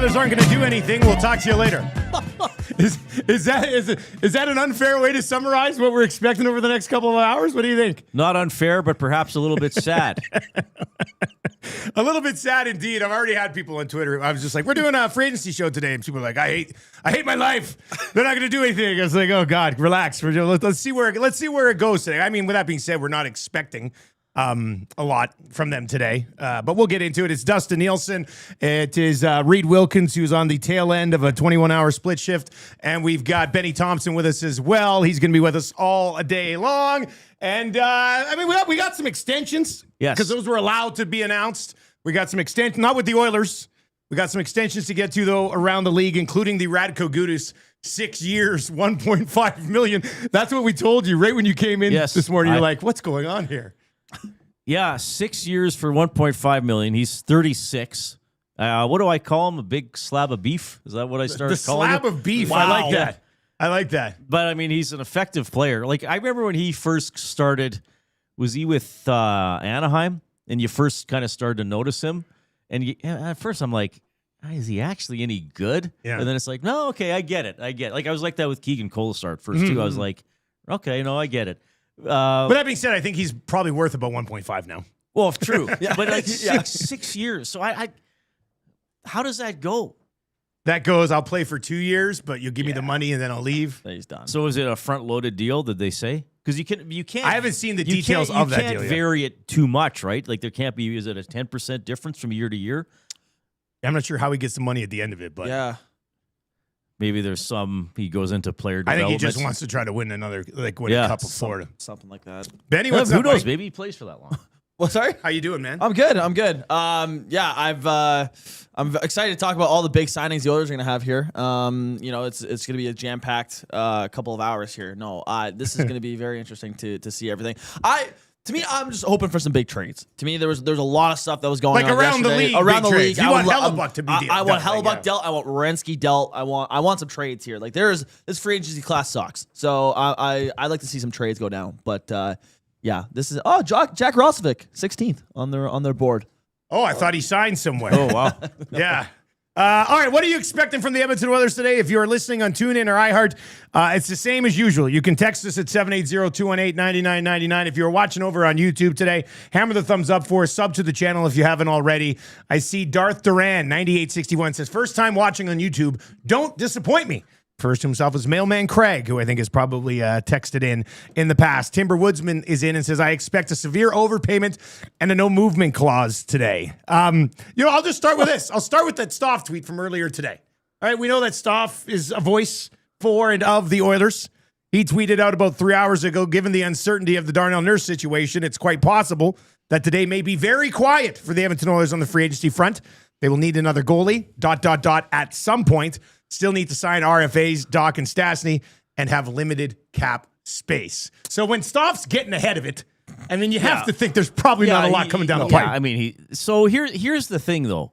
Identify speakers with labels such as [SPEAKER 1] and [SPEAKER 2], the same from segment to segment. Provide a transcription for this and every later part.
[SPEAKER 1] Oilers aren't going to do anything. We'll talk to you later. Is that an unfair way to summarize what we're expecting over the next couple of hours? What do you think?
[SPEAKER 2] Not unfair, but perhaps a little bit sad.
[SPEAKER 1] A little bit sad indeed. I've already had people on Twitter. I was just like, we're doing a free agency show today. And people are like, I hate my life. They're not going to do anything. I was like, oh God, relax. Let's see where it goes today. I mean, with that being said, we're not expecting a lot from them today, but we'll get into it. It's Dustin Nielson. It is Reid Wilkins, who's on the tail end of a 21-hour split shift, and we've got Benny Thomson with us as well. He's going to be with us all day long, and we got some extensions,
[SPEAKER 2] yes,
[SPEAKER 1] because those were allowed to be announced. We got some extensions, not with the Oilers. We got some extensions to get to though around the league, including the Radko Gudas 6 years, $1.5 million. That's what we told you right when you came in this morning. You're like, what's going on here?
[SPEAKER 2] Yeah, 6 years for $1.5 million. He's 36. What do I call him? A big slab of beef? Is that what I started calling him?
[SPEAKER 1] The slab of beef.
[SPEAKER 2] Wow.
[SPEAKER 1] I like that.
[SPEAKER 2] But I mean, he's an effective player. Like, I remember when he first started, was he with Anaheim? And you first kind of started to notice him. And at first I'm like, is he actually any good?
[SPEAKER 1] Yeah.
[SPEAKER 2] And then it's like, no, okay, I get it. Like, I was like that with Keegan Colasar at first, too. I was like, okay, no, I get it.
[SPEAKER 1] But that being said, I think he's probably worth about 1.5 now.
[SPEAKER 2] Well, true. But like 6 years. So how does that go?
[SPEAKER 1] That goes, I'll play for 2 years, but you'll give me the money and then I'll leave.
[SPEAKER 2] Then he's done. So is it a front-loaded deal, did they say? Because you can't.
[SPEAKER 1] I haven't seen the details of that deal yet.
[SPEAKER 2] You can't vary it too much, right? Like there can't be, is it a 10% difference from year to year?
[SPEAKER 1] I'm not sure how he gets the money at the end of it, but
[SPEAKER 3] yeah.
[SPEAKER 2] Maybe there's he goes into player development.
[SPEAKER 1] I think he just wants to try to win another, a cup of Florida.
[SPEAKER 3] Something like that.
[SPEAKER 1] Benny, what's
[SPEAKER 2] who
[SPEAKER 1] up,
[SPEAKER 2] knows?
[SPEAKER 1] buddy?
[SPEAKER 2] Maybe he plays for that long.
[SPEAKER 3] Well, sorry?
[SPEAKER 1] How you doing, man?
[SPEAKER 3] I'm good. I'm excited to talk about all the big signings the Oilers are going to have here. It's going to be a jam-packed couple of hours here. No, this is going to be very interesting to see everything. To me, I'm just hoping for some big trades. To me, there's a lot of stuff that was going on
[SPEAKER 1] around
[SPEAKER 3] yesterday.
[SPEAKER 1] the league.
[SPEAKER 3] Around the league,
[SPEAKER 1] you want Hellebuck to be dealt.
[SPEAKER 3] I want Hellebuck dealt. I want Werenski dealt. I want some trades here. Like this free agency class sucks. So I like to see some trades go down. But this is Jack Roslovic, 16th on their board.
[SPEAKER 1] Oh, I thought he signed somewhere.
[SPEAKER 2] Oh wow,
[SPEAKER 1] yeah. All right, what are you expecting from the Edmonton Oilers today? If you're listening on TuneIn or iHeart, it's the same as usual. You can text us at 780-218-9999. If you're watching over on YouTube today, hammer the thumbs up for us. Sub to the channel if you haven't already. I see Darth Duran, 9861, says, first time watching on YouTube, don't disappoint me. First to himself is Mailman Craig, who I think has probably texted in the past. Timber Woodsman is in and says, I expect a severe overpayment and a no movement clause today. I'll just start with this. I'll start with that Stoff tweet from earlier today. All right, we know that Stoff is a voice for and of the Oilers. He tweeted out about 3 hours ago, given the uncertainty of the Darnell Nurse situation, it's quite possible that today may be very quiet for the Edmonton Oilers on the free agency front. They will need another goalie, ... at some point. Still need to sign RFAs, Doc and Stastny, and have limited cap space. So when Stoff's getting ahead of it, I mean, you have to think there's probably not a lot coming down the pipe.
[SPEAKER 2] Yeah, I mean, here's the thing, though.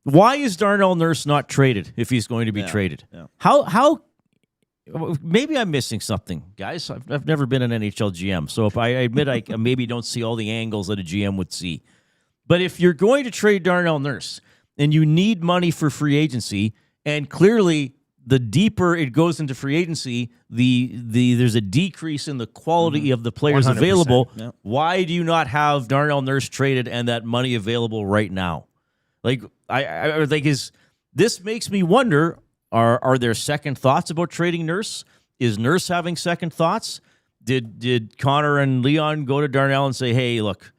[SPEAKER 2] Why is Darnell Nurse not traded if he's going to be traded? Yeah. How? Maybe I'm missing something, guys. I've never been an NHL GM, so if I admit I maybe don't see all the angles that a GM would see. But if you're going to trade Darnell Nurse and you need money for free agency, and clearly, the deeper it goes into free agency, there's a decrease in the quality of the players available. Yep. Why do you not have Darnell Nurse traded and that money available right now? Like, I think this makes me wonder: Are there second thoughts about trading Nurse? Is Nurse having second thoughts? Did Connor and Leon go to Darnell and say, "Hey, look,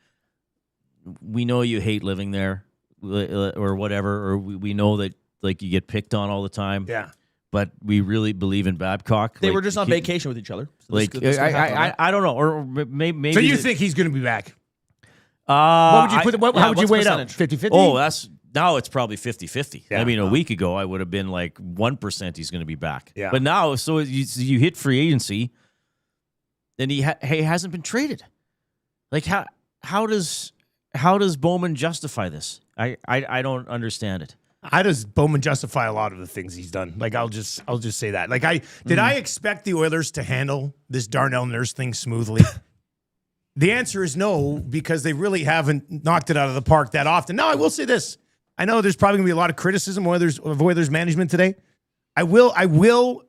[SPEAKER 2] we know you hate living there, or whatever, or we know that." Like you get picked on all the time.
[SPEAKER 1] Yeah.
[SPEAKER 2] But we really believe in Babcock.
[SPEAKER 3] They were just on vacation with each other. So
[SPEAKER 2] I don't know. Or maybe.
[SPEAKER 1] So you think he's going to be back? What would you put? How would you weigh it up? 50-50?
[SPEAKER 2] Oh, now it's probably 50-50.
[SPEAKER 1] Yeah.
[SPEAKER 2] I mean, a week ago, I would have been like 1% he's going to be back.
[SPEAKER 1] Yeah.
[SPEAKER 2] But now, so you hit free agency, and he hasn't been traded. Like, how does Bowman justify this? I don't understand it.
[SPEAKER 1] How does Bowman justify a lot of the things he's done? Like, I'll just say that. Like, I expect the Oilers to handle this Darnell Nurse thing smoothly? The answer is no, because they really haven't knocked it out of the park that often. Now, I will say this. I know there's probably going to be a lot of criticism of Oilers management today. I will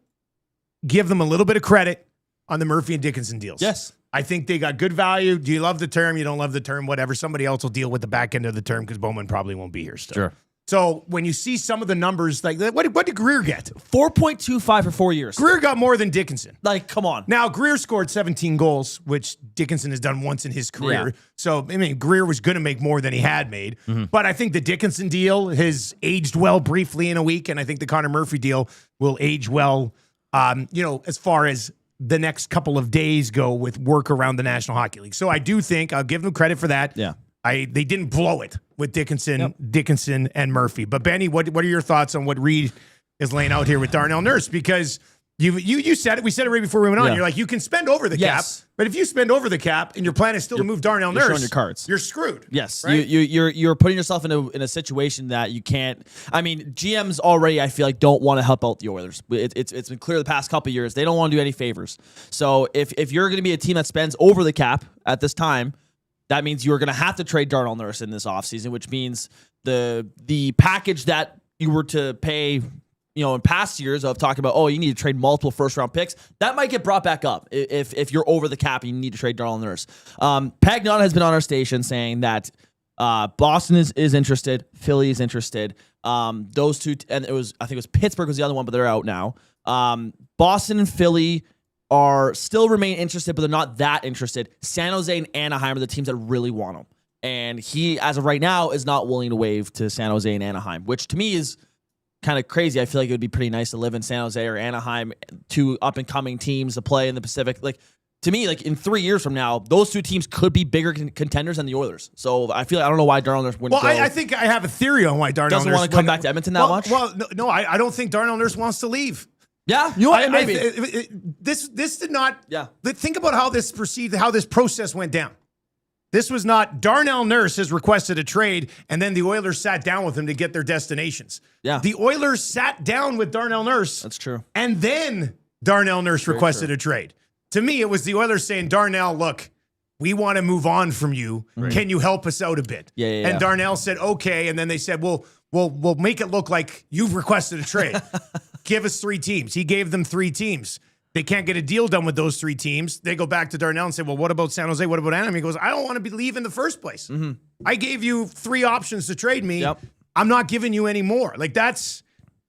[SPEAKER 1] give them a little bit of credit on the Murphy and Dickinson deals.
[SPEAKER 3] Yes.
[SPEAKER 1] I think they got good value. Do you love the term? You don't love the term? Whatever. Somebody else will deal with the back end of the term because Bowman probably won't be here still.
[SPEAKER 2] Sure.
[SPEAKER 1] So when you see some of the numbers, like what did Greer get?
[SPEAKER 3] 4.25 for 4 years.
[SPEAKER 1] Greer got more than Dickinson.
[SPEAKER 3] Like, come on.
[SPEAKER 1] Now, Greer scored 17 goals, which Dickinson has done once in his career.
[SPEAKER 3] Yeah.
[SPEAKER 1] So, I mean, Greer was going to make more than he had made. But I think the Dickinson deal has aged well briefly in a week, and I think the Connor Murphy deal will age well, as far as the next couple of days go with work around the National Hockey League. So I do think I'll give them credit for that.
[SPEAKER 3] Yeah.
[SPEAKER 1] They didn't blow it with Dickinson and Murphy. But Benny, what are your thoughts on what Reid is laying out here with Darnell Nurse? Because you said it. We said it right before we went on.
[SPEAKER 3] Yeah.
[SPEAKER 1] You're like, you can spend over the cap, but if you spend over the cap and your plan is still to move Darnell Nurse,
[SPEAKER 3] showing your cards.
[SPEAKER 1] You're screwed.
[SPEAKER 3] Yes,
[SPEAKER 1] right?
[SPEAKER 3] you're putting yourself in a situation that you can't. I mean, GMs already, I feel like, don't want to help out the Oilers. It's been clear the past couple of years they don't want to do any favors. So if you're going to be a team that spends over the cap at this time, that means you're going to have to trade Darnell Nurse in this offseason, which means the package that you were to pay, in past years of talking about, you need to trade multiple first-round picks, that might get brought back up if you're over the cap and you need to trade Darnell Nurse. Pagnon has been on our station saying that Boston is interested, Philly is interested. Those two, and I think it was Pittsburgh was the other one, but they're out now. Boston and Philly still remain interested, but they're not that interested. San Jose and Anaheim are the teams that really want him. And he, as of right now, is not willing to waive to San Jose and Anaheim, which to me is kind of crazy. I feel like it would be pretty nice to live in San Jose or Anaheim, two up-and-coming teams to play in the Pacific. Like, to me, like in 3 years from now, those two teams could be bigger contenders than the Oilers. So I don't know why Darnell Nurse wouldn't go.
[SPEAKER 1] I think I have a theory on why Darnell
[SPEAKER 3] doesn't
[SPEAKER 1] Nurse
[SPEAKER 3] want to come back to Edmonton that much.
[SPEAKER 1] Well, no, I don't think Darnell Nurse wants to leave.
[SPEAKER 3] Yeah, maybe.
[SPEAKER 1] This did not.
[SPEAKER 3] Yeah.
[SPEAKER 1] Think about how this process went down. This was not Darnell Nurse has requested a trade, and then the Oilers sat down with him to get their destinations.
[SPEAKER 3] Yeah.
[SPEAKER 1] The Oilers sat down with Darnell Nurse.
[SPEAKER 3] That's true.
[SPEAKER 1] And then Darnell Nurse requested a trade. To me, it was the Oilers saying, Darnell, look, we want to move on from you. Right. Can you help us out a bit?
[SPEAKER 3] Yeah.
[SPEAKER 1] And Darnell said, okay. And then they said, we'll make it look like you've requested a trade. Give us 3 teams. He gave them 3 teams. They can't get a deal done with those 3 teams. They go back to Darnell and say, well, what about San Jose? What about Anaheim? He goes, I don't want to be leaving in the first place. Mm-hmm. I gave you 3 options to trade me. Yep. I'm not giving you any more. Like that's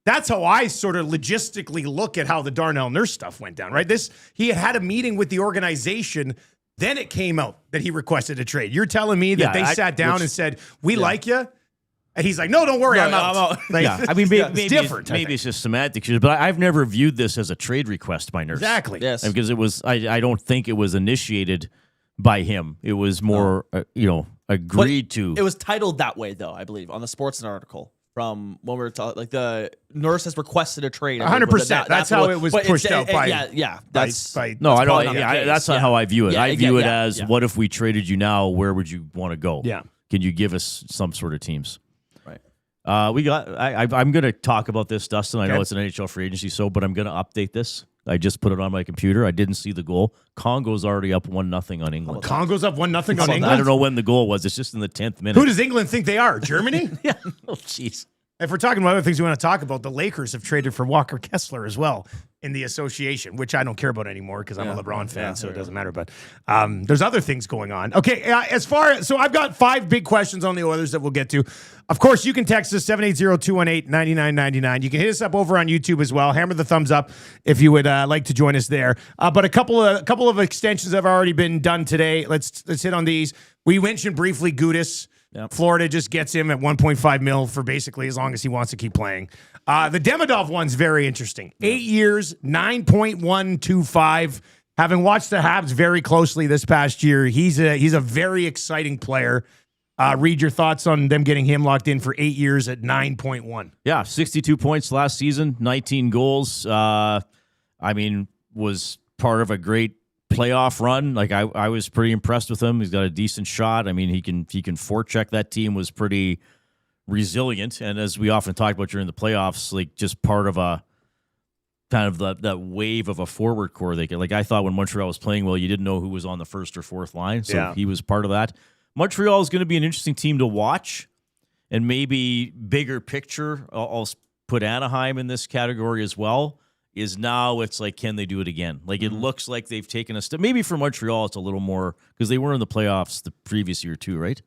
[SPEAKER 1] how I sort of logistically look at how the Darnell Nurse stuff went down, right? He had a meeting with the organization. Then it came out that he requested a trade. You're telling me that they sat down and said, we like you? And he's like, no, don't worry, I'm out.
[SPEAKER 2] Like, I mean, maybe
[SPEAKER 1] it's different.
[SPEAKER 2] Maybe it's just semantics, but I've never viewed this as a trade request by Nurse.
[SPEAKER 1] Exactly.
[SPEAKER 3] Yes.
[SPEAKER 2] Because it was, I don't think it was initiated by him. It was more, agreed to.
[SPEAKER 3] It was titled that way, though, I believe, on the Sportsnet article from when we were talking. Like the Nurse has requested a trade.
[SPEAKER 1] 100%. That's how it was pushed out by.
[SPEAKER 3] Yeah. That's
[SPEAKER 2] no, I don't. That's not how I view it. I view it as, what if we traded you now? Where would you want to go?
[SPEAKER 1] Yeah.
[SPEAKER 2] Can you give us some sort of teams?
[SPEAKER 3] Right.
[SPEAKER 2] I'm going to talk about this, Dustin. I know it's an NHL free agency, but I'm going to update this. I just put it on my computer. I didn't see the goal. Congo's already up 1-0 on England.
[SPEAKER 1] Congo's up 1-0 on England?
[SPEAKER 2] I don't know when the goal was. It's just in the 10th minute.
[SPEAKER 1] Who does England think they are? Germany?
[SPEAKER 2] Yeah. Oh, jeez.
[SPEAKER 1] If we're talking about other things we want to talk about, the Lakers have traded for Walker Kessler as well in the association, which I don't care about anymore because I'm a LeBron fan, so it doesn't matter. But there's other things going on. Okay, so I've got 5 big questions on the Oilers that we'll get to. Of course, you can text us 780-218-9999. You can hit us up over on YouTube as well. Hammer the thumbs up if you would like to join us there. But a couple of extensions have already been done today. Let's hit on these. We mentioned briefly Gudas. Yep. Florida just gets him at $1.5 million for basically as long as he wants to keep playing. The Demidov one's very interesting. 8 years, $9.125. Having watched the Habs very closely this past year, he's a very exciting player. Reid your thoughts on them getting him locked in for 8 years at 9.1.
[SPEAKER 2] Yeah, 62 points last season, 19 goals. Was part of a great playoff run. Like I was pretty impressed with him. He's got a decent shot. I mean, he can forecheck. That team was pretty resilient, and as we often talk about during the playoffs, like just part of a kind of that wave of a forward core. I thought when Montreal was playing well, you didn't know who was on the first or fourth line, so he was part of that. Montreal is going to be an interesting team to watch. and maybe bigger picture, I'll put Anaheim in this category as well, is now it's like, can they do it again? Like, it looks like they've taken a step. Maybe for Montreal, it's a little more, because they were in the playoffs the previous year too, right?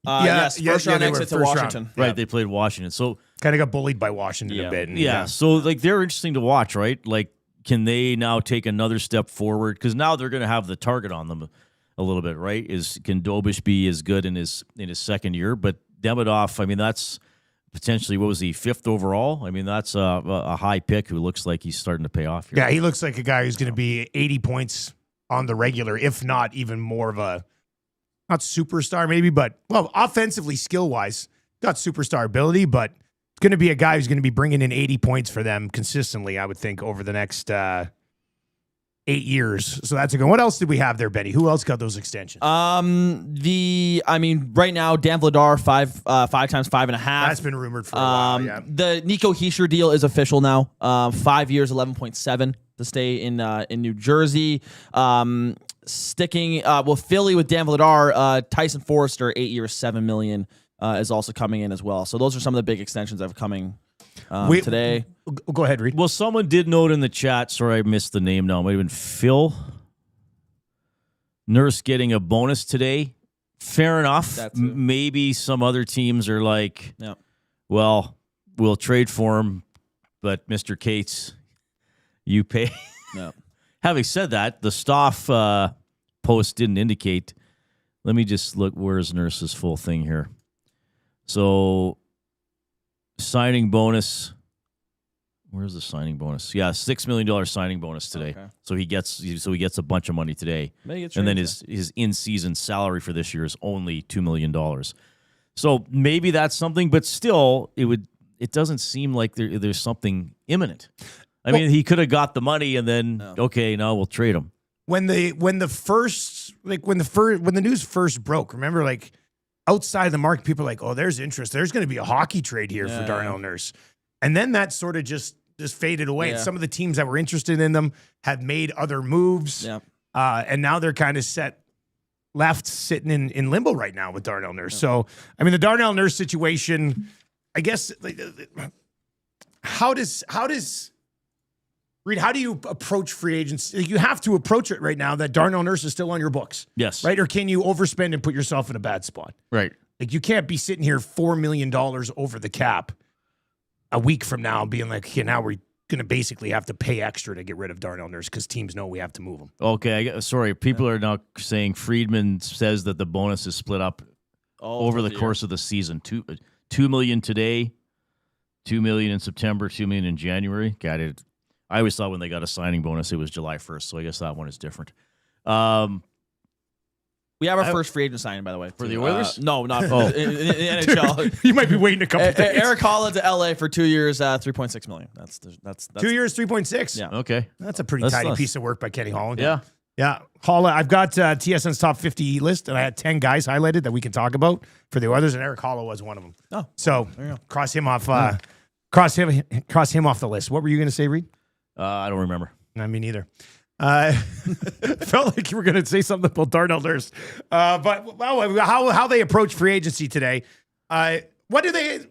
[SPEAKER 3] Yes, first round exit to Washington.
[SPEAKER 2] Right, they played Washington. So
[SPEAKER 1] kind of got bullied by Washington a bit.
[SPEAKER 2] Yeah, so like they're interesting to watch, right? Like, can they now take another step forward? Because now they're going to have the target on them a little bit, right? Can Dobish be as good in his second year? But Demidov, I mean, that's potentially, what was he, 5th overall? I mean, that's a high pick who looks like he's starting to pay off here.
[SPEAKER 1] Yeah, he looks like a guy who's going to be 80 points on the regular, if not even more of a, not superstar maybe, but, well, offensively, skill-wise, got superstar ability, but it's going to be a guy who's going to be bringing in 80 points for them consistently, I would think, over the next 8 years. So that's a good. What else did we have there, Benny? Who else got those extensions?
[SPEAKER 3] Right now, Dan Vladar, five times 5.5.
[SPEAKER 1] That's been rumored for a while, yeah.
[SPEAKER 3] The Nico Hischier deal is official now. 5 years, 11.7 to stay in New Jersey. Sticking with Philly with Dan Vladar, Tyson Forrester, 8 years, $7 million is also coming in as well. So those are some of the big extensions that are coming today.
[SPEAKER 1] Go ahead, Reid.
[SPEAKER 2] Well, someone did note in the chat, sorry I missed the name now, it might have been Phil Nurse getting a bonus today. Fair enough. Maybe some other teams are like, well, we'll trade for him, but Mr. Cates, you pay.
[SPEAKER 3] No.
[SPEAKER 2] Having said that, the Stoff post didn't indicate. Let me just look. Where's Nurse's full thing here? So, signing bonus. Where's the signing bonus? Yeah, $6 million signing bonus today. Okay. So he gets a bunch of money today, and then his in-season salary for this year is only $2 million. So maybe that's something, but still, it doesn't seem like there's something imminent. I mean, he could have got the money and then okay, now we'll trade him.
[SPEAKER 1] When the news first broke, remember, like, outside the market, people were like, oh, there's interest. There's going to be a hockey trade here for Darnell Nurse. And then that sort of just faded away. Yeah. And some of the teams that were interested in them have made other moves. Yeah. And now they're kind of left sitting in limbo right now with Darnell Nurse. Yeah. So, I mean, the Darnell Nurse situation, I guess, how do you approach free agents? You have to approach it right now that Darnell Nurse is still on your books.
[SPEAKER 2] Yes.
[SPEAKER 1] Right? Or can you overspend and put yourself in a bad spot?
[SPEAKER 2] Right.
[SPEAKER 1] Like, you can't be sitting here $4 million over the cap a week from now being like, okay, now we're going to basically have to pay extra to get rid of Darnell Nurse because teams know we have to move him.
[SPEAKER 2] Okay. Sorry. People are now saying Friedman says that the bonus is split up over the course of the season. $2 million today, $2 million in September, $2 million in January. Got it. I always thought when they got a signing bonus, it was July 1st, so I guess that one is different.
[SPEAKER 3] We have our first free agent signing, by the way.
[SPEAKER 2] For the Oilers?
[SPEAKER 3] No, not in the NHL.
[SPEAKER 1] You might be waiting a couple days.
[SPEAKER 3] Eric Holla to LA for 2 years, $3.6 million. That's
[SPEAKER 1] 2 years, 3.6.
[SPEAKER 3] Yeah.
[SPEAKER 2] Okay.
[SPEAKER 1] That's a pretty tidy piece of work by Kenny Holland.
[SPEAKER 2] Yeah.
[SPEAKER 1] Yeah. Holla, I've got TSN's top 50 list, and I had 10 guys highlighted that we can talk about for the Oilers, and Eric Holla was one of them.
[SPEAKER 3] Oh.
[SPEAKER 1] So cross him off cross him off the list. What were you going to say, Reid?
[SPEAKER 2] I don't remember.
[SPEAKER 1] I mean, neither. Felt like you were going to say something about Darnell Nurse. But how they approach free agency today. What do they...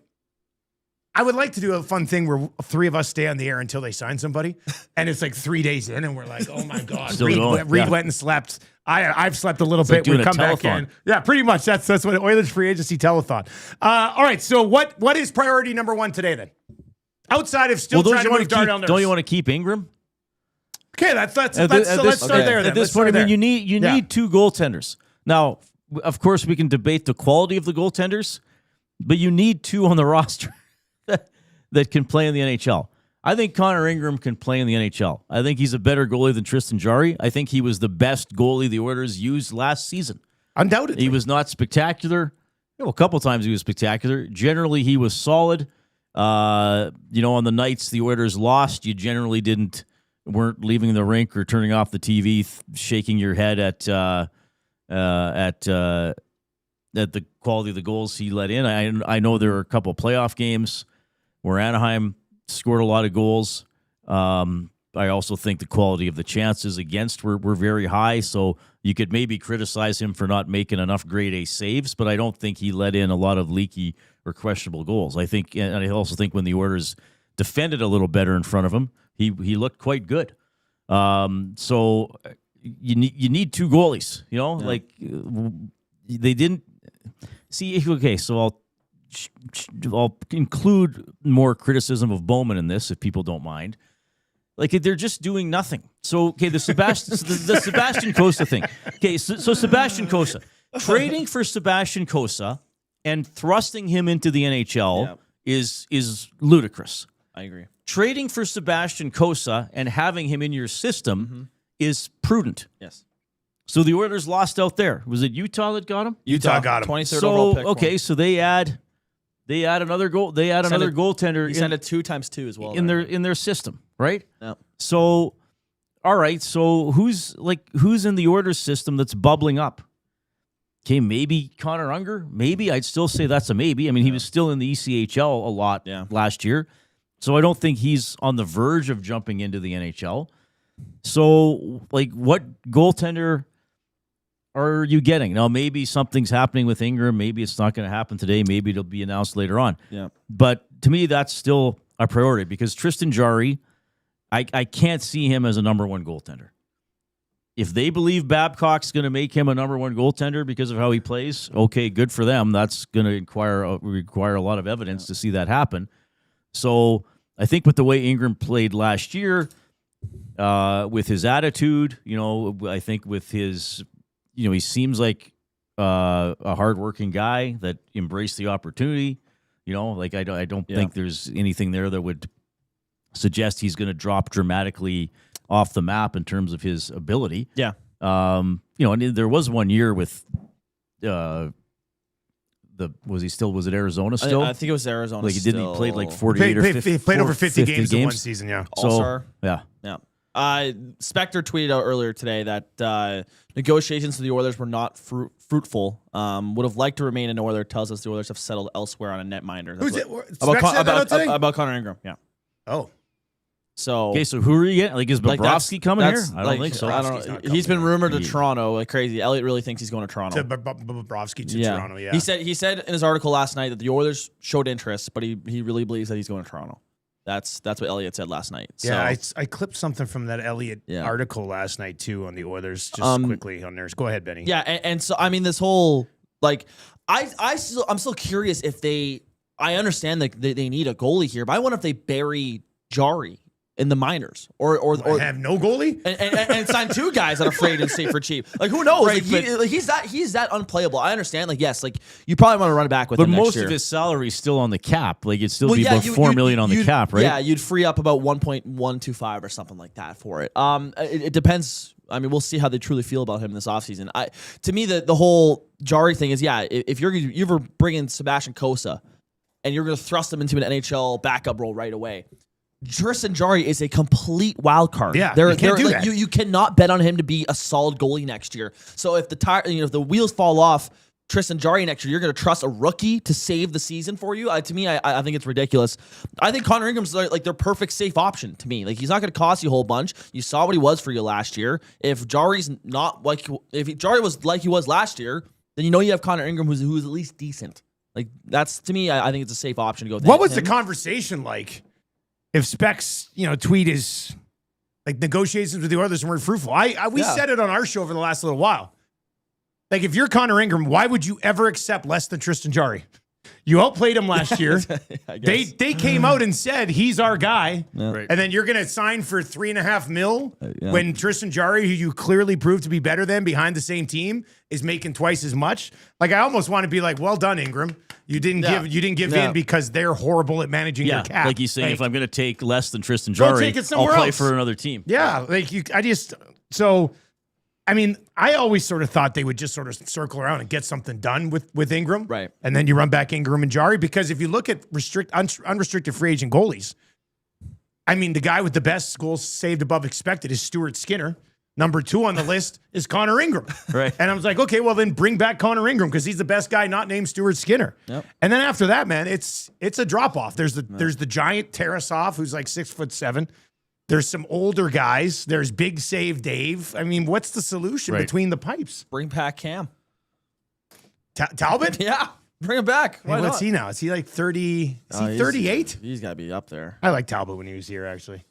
[SPEAKER 1] I would like to do a fun thing where three of us stay on the air until they sign somebody. And it's like 3 days in and we're like, oh my God. Reid went and slept. I've slept a little bit.
[SPEAKER 2] Like
[SPEAKER 1] we come back in. Yeah, pretty much. That's what Oilers free agency telethon. All right. So what is priority number one today then? Outside of still trying to move Darnell Nurse.
[SPEAKER 2] Don't you want to keep Ingram?
[SPEAKER 1] Okay, let's start there. Then.
[SPEAKER 2] At this point, I mean, you need two goaltenders. Now, of course, we can debate the quality of the goaltenders, but you need two on the roster that can play in the NHL. I think Connor Ingram can play in the NHL. I think he's a better goalie than Tristan Jarry. I think he was the best goalie the Oilers used last season.
[SPEAKER 1] Undoubtedly,
[SPEAKER 2] he was not spectacular. A couple times he was spectacular. Generally, he was solid. On the nights the Oilers lost, you generally weren't leaving the rink or turning off the TV, shaking your head at the quality of the goals he let in. I know there were a couple of playoff games where Anaheim scored a lot of goals. I also think the quality of the chances against were very high. So you could maybe criticize him for not making enough grade A saves, but I don't think he let in a lot of leaky or questionable goals. I think, and I also think when the Oilers defended a little better in front of him, he looked quite good. So you need two goalies, like they didn't see. Okay, so I'll include more criticism of Bowman in this if people don't mind. Like they're just doing nothing. So the Sebastian Cossa thing. Okay, so Sebastian Cossa trading for Sebastian Cossa and thrusting him into the NHL is ludicrous.
[SPEAKER 3] I agree.
[SPEAKER 2] Trading for Sebastian Cossa and having him in your system is prudent.
[SPEAKER 3] Yes.
[SPEAKER 2] So the Oilers lost out there. Was it Utah that got him?
[SPEAKER 1] Utah got him.
[SPEAKER 3] 23rd overall pick.
[SPEAKER 2] Okay, so they add another goal. They add another goaltender.
[SPEAKER 3] He sent it 2x2 as well
[SPEAKER 2] in their system, right?
[SPEAKER 3] Yeah.
[SPEAKER 2] So, all right. So who's in the Oilers system that's bubbling up? Okay, maybe Connor Unger. Maybe I'd still say that's a maybe. I mean, he was still in the ECHL a lot last year, so I don't think he's on the verge of jumping into the NHL. So, what goaltender are you getting? Now, maybe something's happening with Ingram. Maybe it's not going to happen today. Maybe it'll be announced later on.
[SPEAKER 3] Yeah.
[SPEAKER 2] But to me, that's still a priority because Tristan Jarry, I can't see him as a number one goaltender. If they believe Babcock's going to make him a number one goaltender because of how he plays, okay, good for them. That's going to require a lot of evidence to see that happen. So I think with the way Ingram played last year, with his attitude, I think with his, he seems like a hardworking guy that embraced the opportunity. I don't think there's anything there that would suggest he's going to drop dramatically off the map in terms of his ability.
[SPEAKER 3] Yeah.
[SPEAKER 2] And there was 1 year with was it Arizona still?
[SPEAKER 3] I think it was Arizona.
[SPEAKER 2] He played like
[SPEAKER 1] 48 he played over 50 games in one season, yeah.
[SPEAKER 3] All-star.
[SPEAKER 2] Yeah.
[SPEAKER 3] Spectre tweeted out earlier today that negotiations for the Oilers were not fruitful. Would have liked to remain in Oilers. Tells us the Oilers have settled elsewhere on a netminder.
[SPEAKER 1] Who's it? About
[SPEAKER 3] Connor Ingram. Yeah.
[SPEAKER 1] Oh.
[SPEAKER 3] So
[SPEAKER 2] who are you getting? Is Bobrovsky coming here? I don't think so.
[SPEAKER 3] I don't know. He's been rumored to Toronto like crazy. Elliot really thinks he's going to Toronto.
[SPEAKER 1] Bobrovsky to Toronto, yeah.
[SPEAKER 3] He said in his article last night that the Oilers showed interest, but he really believes that he's going to Toronto. That's what Elliot said last night. So,
[SPEAKER 1] yeah, I clipped something from that Elliot article last night too on the Oilers. Just quickly on theirs. Go ahead, Benny.
[SPEAKER 3] Yeah, and so I mean this whole I'm still curious if I understand that they need a goalie here, but I wonder if they bury Jarry in the minors or
[SPEAKER 1] have no goalie
[SPEAKER 3] and sign two guys that are afraid and stay for cheap. Who knows? Right, he's that unplayable. I understand. You probably want to run it back with him next year.
[SPEAKER 2] But most of his salary is still on the cap. It'd still be about $4 million on the cap, right?
[SPEAKER 3] Yeah, you'd free up about 1.125 or something like that for it. It depends. I mean, we'll see how they truly feel about him this offseason. To me, the whole Jarry thing is, if you're bringing Sebastian Cossa and you're going to thrust him into an NHL backup role right away, Tristan Jarry is a complete wild card.
[SPEAKER 1] Yeah, you can't do that.
[SPEAKER 3] You cannot bet on him to be a solid goalie next year. So if if the wheels fall off Tristan Jarry next year, you're going to trust a rookie to save the season for you? To me, I think it's ridiculous. I think Connor Ingram's their perfect safe option to me. He's not going to cost you a whole bunch. You saw what he was for you last year. If Jarry's not if Jarry was like he was last year, then you have Connor Ingram who's at least decent. That's to me, I think it's a safe option to go with
[SPEAKER 1] What was the conversation like? If Specs, tweet is negotiations with the Oilers weren't fruitful. We said it on our show over the last little while. If you're Connor Ingram, why would you ever accept less than Tristan Jarry? You outplayed him last year. They came out and said he's our guy, and then you're going to sign for $3.5 million when Tristan Jarry, who you clearly proved to be better than behind the same team, is making twice as much. I almost want to be well done, Ingram. You didn't give in because they're horrible at managing your cap.
[SPEAKER 2] Like he's saying, if I'm going to take less than Tristan Jarry, I'll play for another team.
[SPEAKER 1] Yeah, I always sort of thought they would just sort of circle around and get something done with Ingram.
[SPEAKER 3] Right.
[SPEAKER 1] And then you run back Ingram and Jarry, because if you look at unrestricted free agent goalies, the guy with the best goals saved above expected is Stuart Skinner. Number 2 on the list is Connor Ingram.
[SPEAKER 2] Right.
[SPEAKER 1] And I was like, okay, well then bring back Connor Ingram because he's the best guy not named Stuart Skinner.
[SPEAKER 3] Yep.
[SPEAKER 1] And then after that, man, it's a drop off. There's the giant Tarasov who's 6'7". There's some older guys. There's Big Save Dave. I mean, what's the solution between the pipes?
[SPEAKER 3] Bring back Cam.
[SPEAKER 1] Talbot?
[SPEAKER 3] Yeah. Bring him back. Why
[SPEAKER 1] what's
[SPEAKER 3] not?
[SPEAKER 1] he now? Is he like 30? Is he 38?
[SPEAKER 3] He's got to be up there.
[SPEAKER 1] I like Talbot when he was here, actually.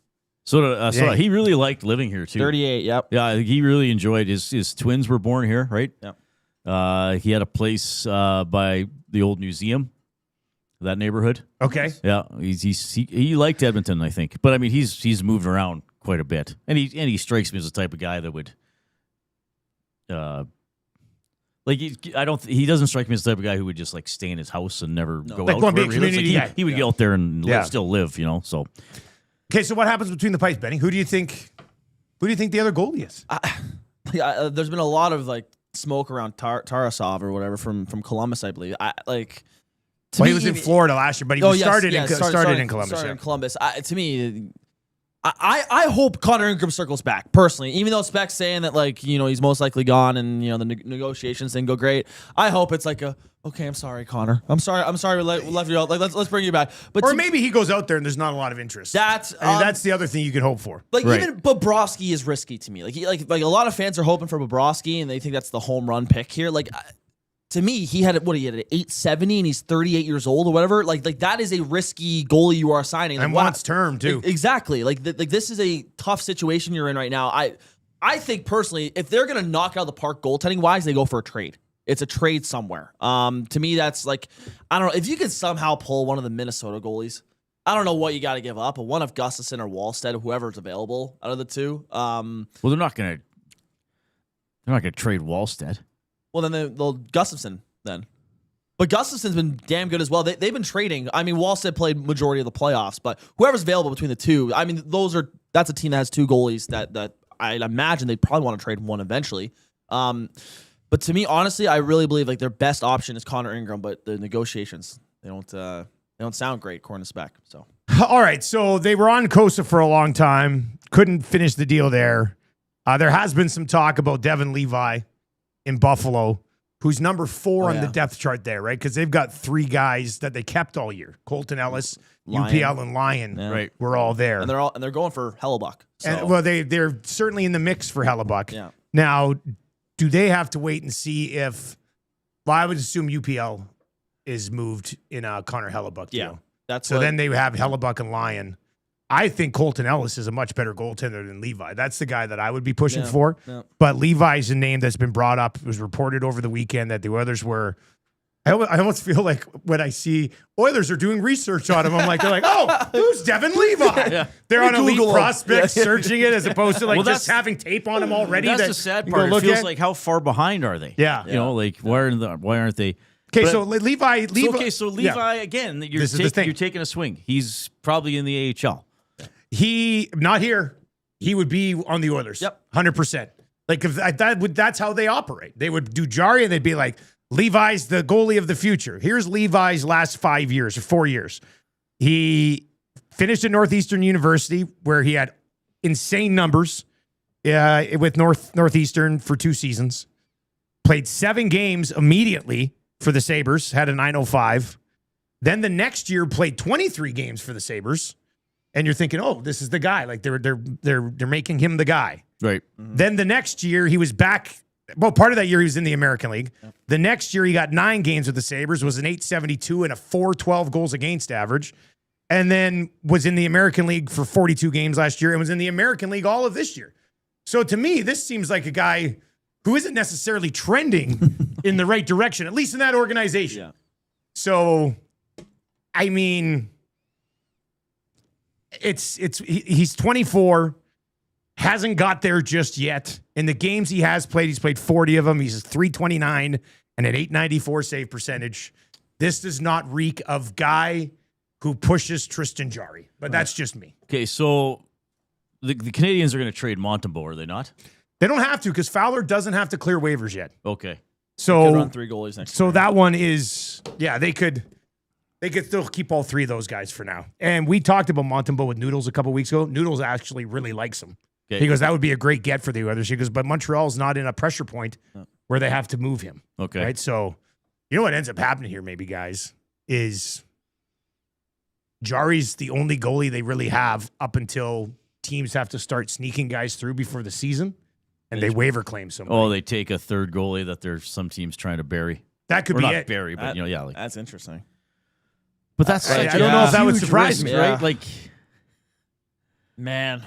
[SPEAKER 2] So he really liked living here too.
[SPEAKER 3] 38. Yep.
[SPEAKER 2] Yeah, he really enjoyed his twins were born here, right?
[SPEAKER 3] Yeah.
[SPEAKER 2] He had a place by the old museum, that neighborhood.
[SPEAKER 1] Okay.
[SPEAKER 2] Yeah, he liked Edmonton, I think. But I mean, he's moved around quite a bit, and he strikes me as the type of guy that would, he doesn't strike me as the type of guy who would just like stay in his house and never go
[SPEAKER 1] like
[SPEAKER 2] out.
[SPEAKER 1] want to be a
[SPEAKER 2] wherever he lives.
[SPEAKER 1] community
[SPEAKER 2] Like, he would get out there and still live, So
[SPEAKER 1] Okay, so what happens between the pipes, Benny? Who do you think the other goalie is?
[SPEAKER 3] There's been a lot of like smoke around Tarasov or whatever from Columbus, I believe.
[SPEAKER 1] He was in Florida last year, but he started in Columbus.
[SPEAKER 3] Started in Columbus. To me, I hope Connor Ingram circles back personally. Even though Speck's saying that he's most likely gone and the negotiations didn't go great. I hope it's like okay, I'm sorry, Connor. I'm sorry we left you out. Like let's bring you back. But
[SPEAKER 1] maybe he goes out there and there's not a lot of interest. That's the other thing you can hope for.
[SPEAKER 3] Even Bobrovsky is risky to me. Like a lot of fans are hoping for Bobrovsky and they think that's the home run pick here. To me, he had an 870 and he's 38 years old or whatever. Like that is a risky goalie you are signing.
[SPEAKER 1] And wants term too.
[SPEAKER 3] Exactly. Like this is a tough situation you're in right now. I think personally, if they're gonna knock out of the park goaltending wise, they go for a trade. It's a trade somewhere. To me, that's I don't know if you could somehow pull one of the Minnesota goalies. I don't know what you got to give up, but one of Gustafson or Wallstead, whoever's available out of the two.
[SPEAKER 2] Well, they're not gonna trade Wallstead.
[SPEAKER 3] Well, then they'll Gustafson then. But Gustafson's been damn good as well. They've been trading. I mean, Wallstead played majority of the playoffs, but whoever's available between the two, I mean, that's a team that has two goalies that I imagine they'd probably want to trade one eventually. But to me, honestly, I really believe their best option is Connor Ingram, but the negotiations they don't sound great according to Spec. So
[SPEAKER 1] all right, so they were on Costa for a long time, couldn't finish the deal there. There has been some talk about Devin Levi in Buffalo, who's number 4 on the depth chart there, right? Because they've got 3 guys that they kept all year: Colton Ellis, UPL, and Lyon. Yeah. Right, we're all there,
[SPEAKER 3] and they're going for Hellebuck. So.
[SPEAKER 1] And they're certainly in the mix for Hellebuck.
[SPEAKER 3] Yeah.
[SPEAKER 1] Now, do they have to wait and see if? Well, I would assume UPL is moved in a Connor Hellebuck deal.
[SPEAKER 3] Yeah,
[SPEAKER 1] then they have Hellebuck and Lyon. I think Colton Ellis is a much better goaltender than Levi. That's the guy that I would be pushing for. Yeah. But Levi's a name that's been brought up. It was reported over the weekend that the Oilers were. I almost feel like when I see Oilers are doing research on him, they're like, oh, who's Devin Levi? Yeah. They're on Elite Prospects searching it as opposed to just having tape on him already.
[SPEAKER 2] That's the sad part. It feels like how far behind are they?
[SPEAKER 1] Yeah.
[SPEAKER 2] Why aren't they?
[SPEAKER 1] Okay, so Levi.
[SPEAKER 2] Again, you're taking a swing. He's probably in the AHL.
[SPEAKER 1] He not here. He would be on the Oilers.
[SPEAKER 3] Yep,
[SPEAKER 1] 100%. That's how they operate. They would do Jari, and they'd be like, Levi's the goalie of the future. Here's Levi's last 5 years or 4 years. He finished at Northeastern University, where he had insane numbers with Northeastern for 2 seasons. Played 7 games immediately for the Sabres, had a .905. Then the next year played 23 games for the Sabres. And you're thinking, oh, this is the guy. They're making him the guy.
[SPEAKER 2] Right.
[SPEAKER 1] Mm-hmm. Then the next year he was back. Well, part of that year he was in the American League. Yep. The next year he got 9 games with the Sabres, was an .872 and a .412 goals against average. And then was in the American League for 42 games last year and was in the American League all of this year. So to me, this seems like a guy who isn't necessarily trending in the right direction, at least in that organization. Yeah. So, I mean, he's 24, hasn't got there just yet. In the games he has played, he's played 40 of them. He's .329 and an .894 save percentage. This does not reek of guy who pushes Tristan Jarry, but that's just me.
[SPEAKER 2] Okay, so the Canadians are going to trade Montembeault, are they not?
[SPEAKER 1] They don't have to, because Fowler doesn't have to clear waivers yet.
[SPEAKER 2] Okay.
[SPEAKER 1] So
[SPEAKER 3] they could run 3 goalies next year.
[SPEAKER 1] That one is, they could still keep all 3 of those guys for now. And we talked about Montembeault with Noodles a couple weeks ago. Noodles actually really likes him. Okay. He goes, that would be a great get for the Oilers. He goes, but Montreal's not in a pressure point where they have to move him.
[SPEAKER 2] Okay.
[SPEAKER 1] Right? So, you know what ends up happening here, maybe, guys, is Jarry's the only goalie they really have up until teams have to start sneaking guys through before the season, and they waiver claim somebody.
[SPEAKER 2] Oh, they take a third goalie that there's some teams trying to bury.
[SPEAKER 1] That could
[SPEAKER 2] Or
[SPEAKER 1] be
[SPEAKER 2] not
[SPEAKER 1] it.
[SPEAKER 2] bury, but like,
[SPEAKER 3] That's interesting.
[SPEAKER 2] but that's
[SPEAKER 1] I
[SPEAKER 2] such
[SPEAKER 1] don't
[SPEAKER 2] a
[SPEAKER 1] know if that would
[SPEAKER 2] huge
[SPEAKER 1] surprise
[SPEAKER 2] risk,
[SPEAKER 1] me.
[SPEAKER 3] Yeah.
[SPEAKER 2] right? Like,
[SPEAKER 3] Man.